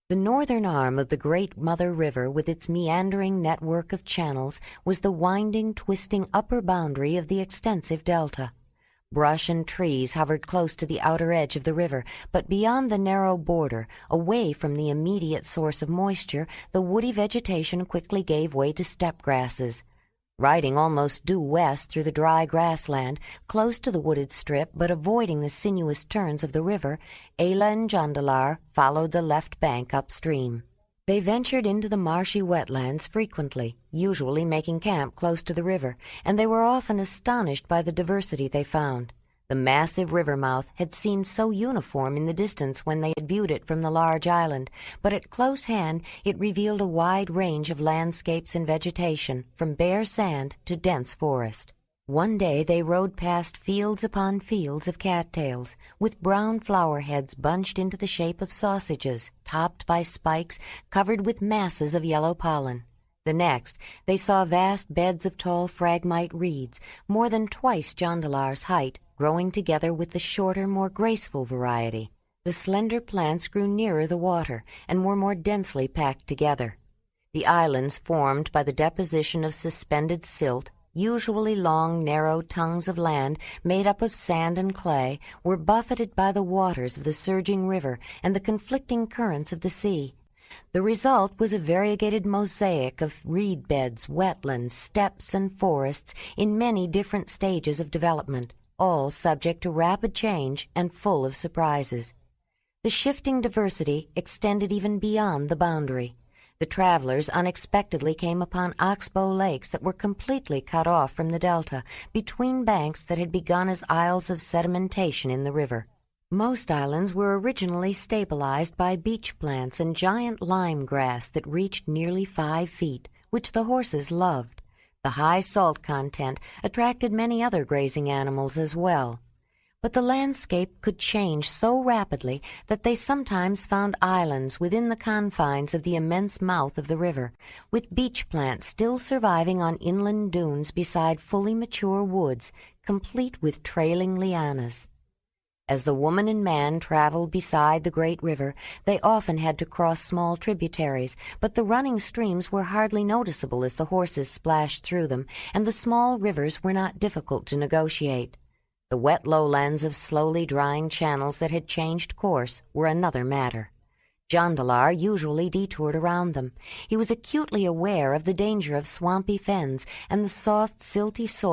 The northern arm of the great Mother River, with its meandering network of channels, was the winding, twisting upper boundary of the extensive delta. Brush and trees hovered close to the outer edge of the river, but beyond the narrow border, away from the immediate source of moisture, the woody vegetation quickly gave way to steppe grasses. Riding almost due west through the dry grassland, close to the wooded strip but avoiding the sinuous turns of the river, Ayla and Jondalar followed the left bank upstream. They ventured into the marshy wetlands frequently, usually making camp close to the river, and they were often astonished by the diversity they found. The massive river mouth had seemed so uniform in the distance when they had viewed it from the large island, but at close hand it revealed a wide range of landscapes and vegetation, from bare sand to dense forest. One day they rode past fields upon fields of cattails, with brown flower heads bunched into the shape of sausages, topped by spikes covered with masses of yellow pollen. The next, they saw vast beds of tall phragmite reeds, more than twice Jondalar's height, growing together with the shorter, more graceful variety. The slender plants grew nearer the water and were more densely packed together. The islands formed by the deposition of suspended silt, usually long, narrow tongues of land made up of sand and clay, were buffeted by the waters of the surging river and the conflicting currents of the sea. The result was a variegated mosaic of reed beds, wetlands, steppes, and forests in many different stages of development, all subject to rapid change and full of surprises. The shifting diversity extended even beyond the boundary. The travelers unexpectedly came upon oxbow lakes that were completely cut off from the delta, between banks that had begun as isles of sedimentation in the river. Most islands were originally stabilized by beach plants and giant lime grass that reached nearly 5 feet, which the horses loved. The high salt content attracted many other grazing animals as well. But the landscape could change so rapidly that they sometimes found islands within the confines of the immense mouth of the river, with beach plants still surviving on inland dunes beside fully mature woods, complete with trailing lianas. As the woman and man traveled beside the great river, they often had to cross small tributaries, but the running streams were hardly noticeable as the horses splashed through them, and the small rivers were not difficult to negotiate. The wet lowlands of slowly drying channels that had changed course were another matter. Jondalar usually detoured around them. He was acutely aware of the danger of swampy fens and the soft, silty soil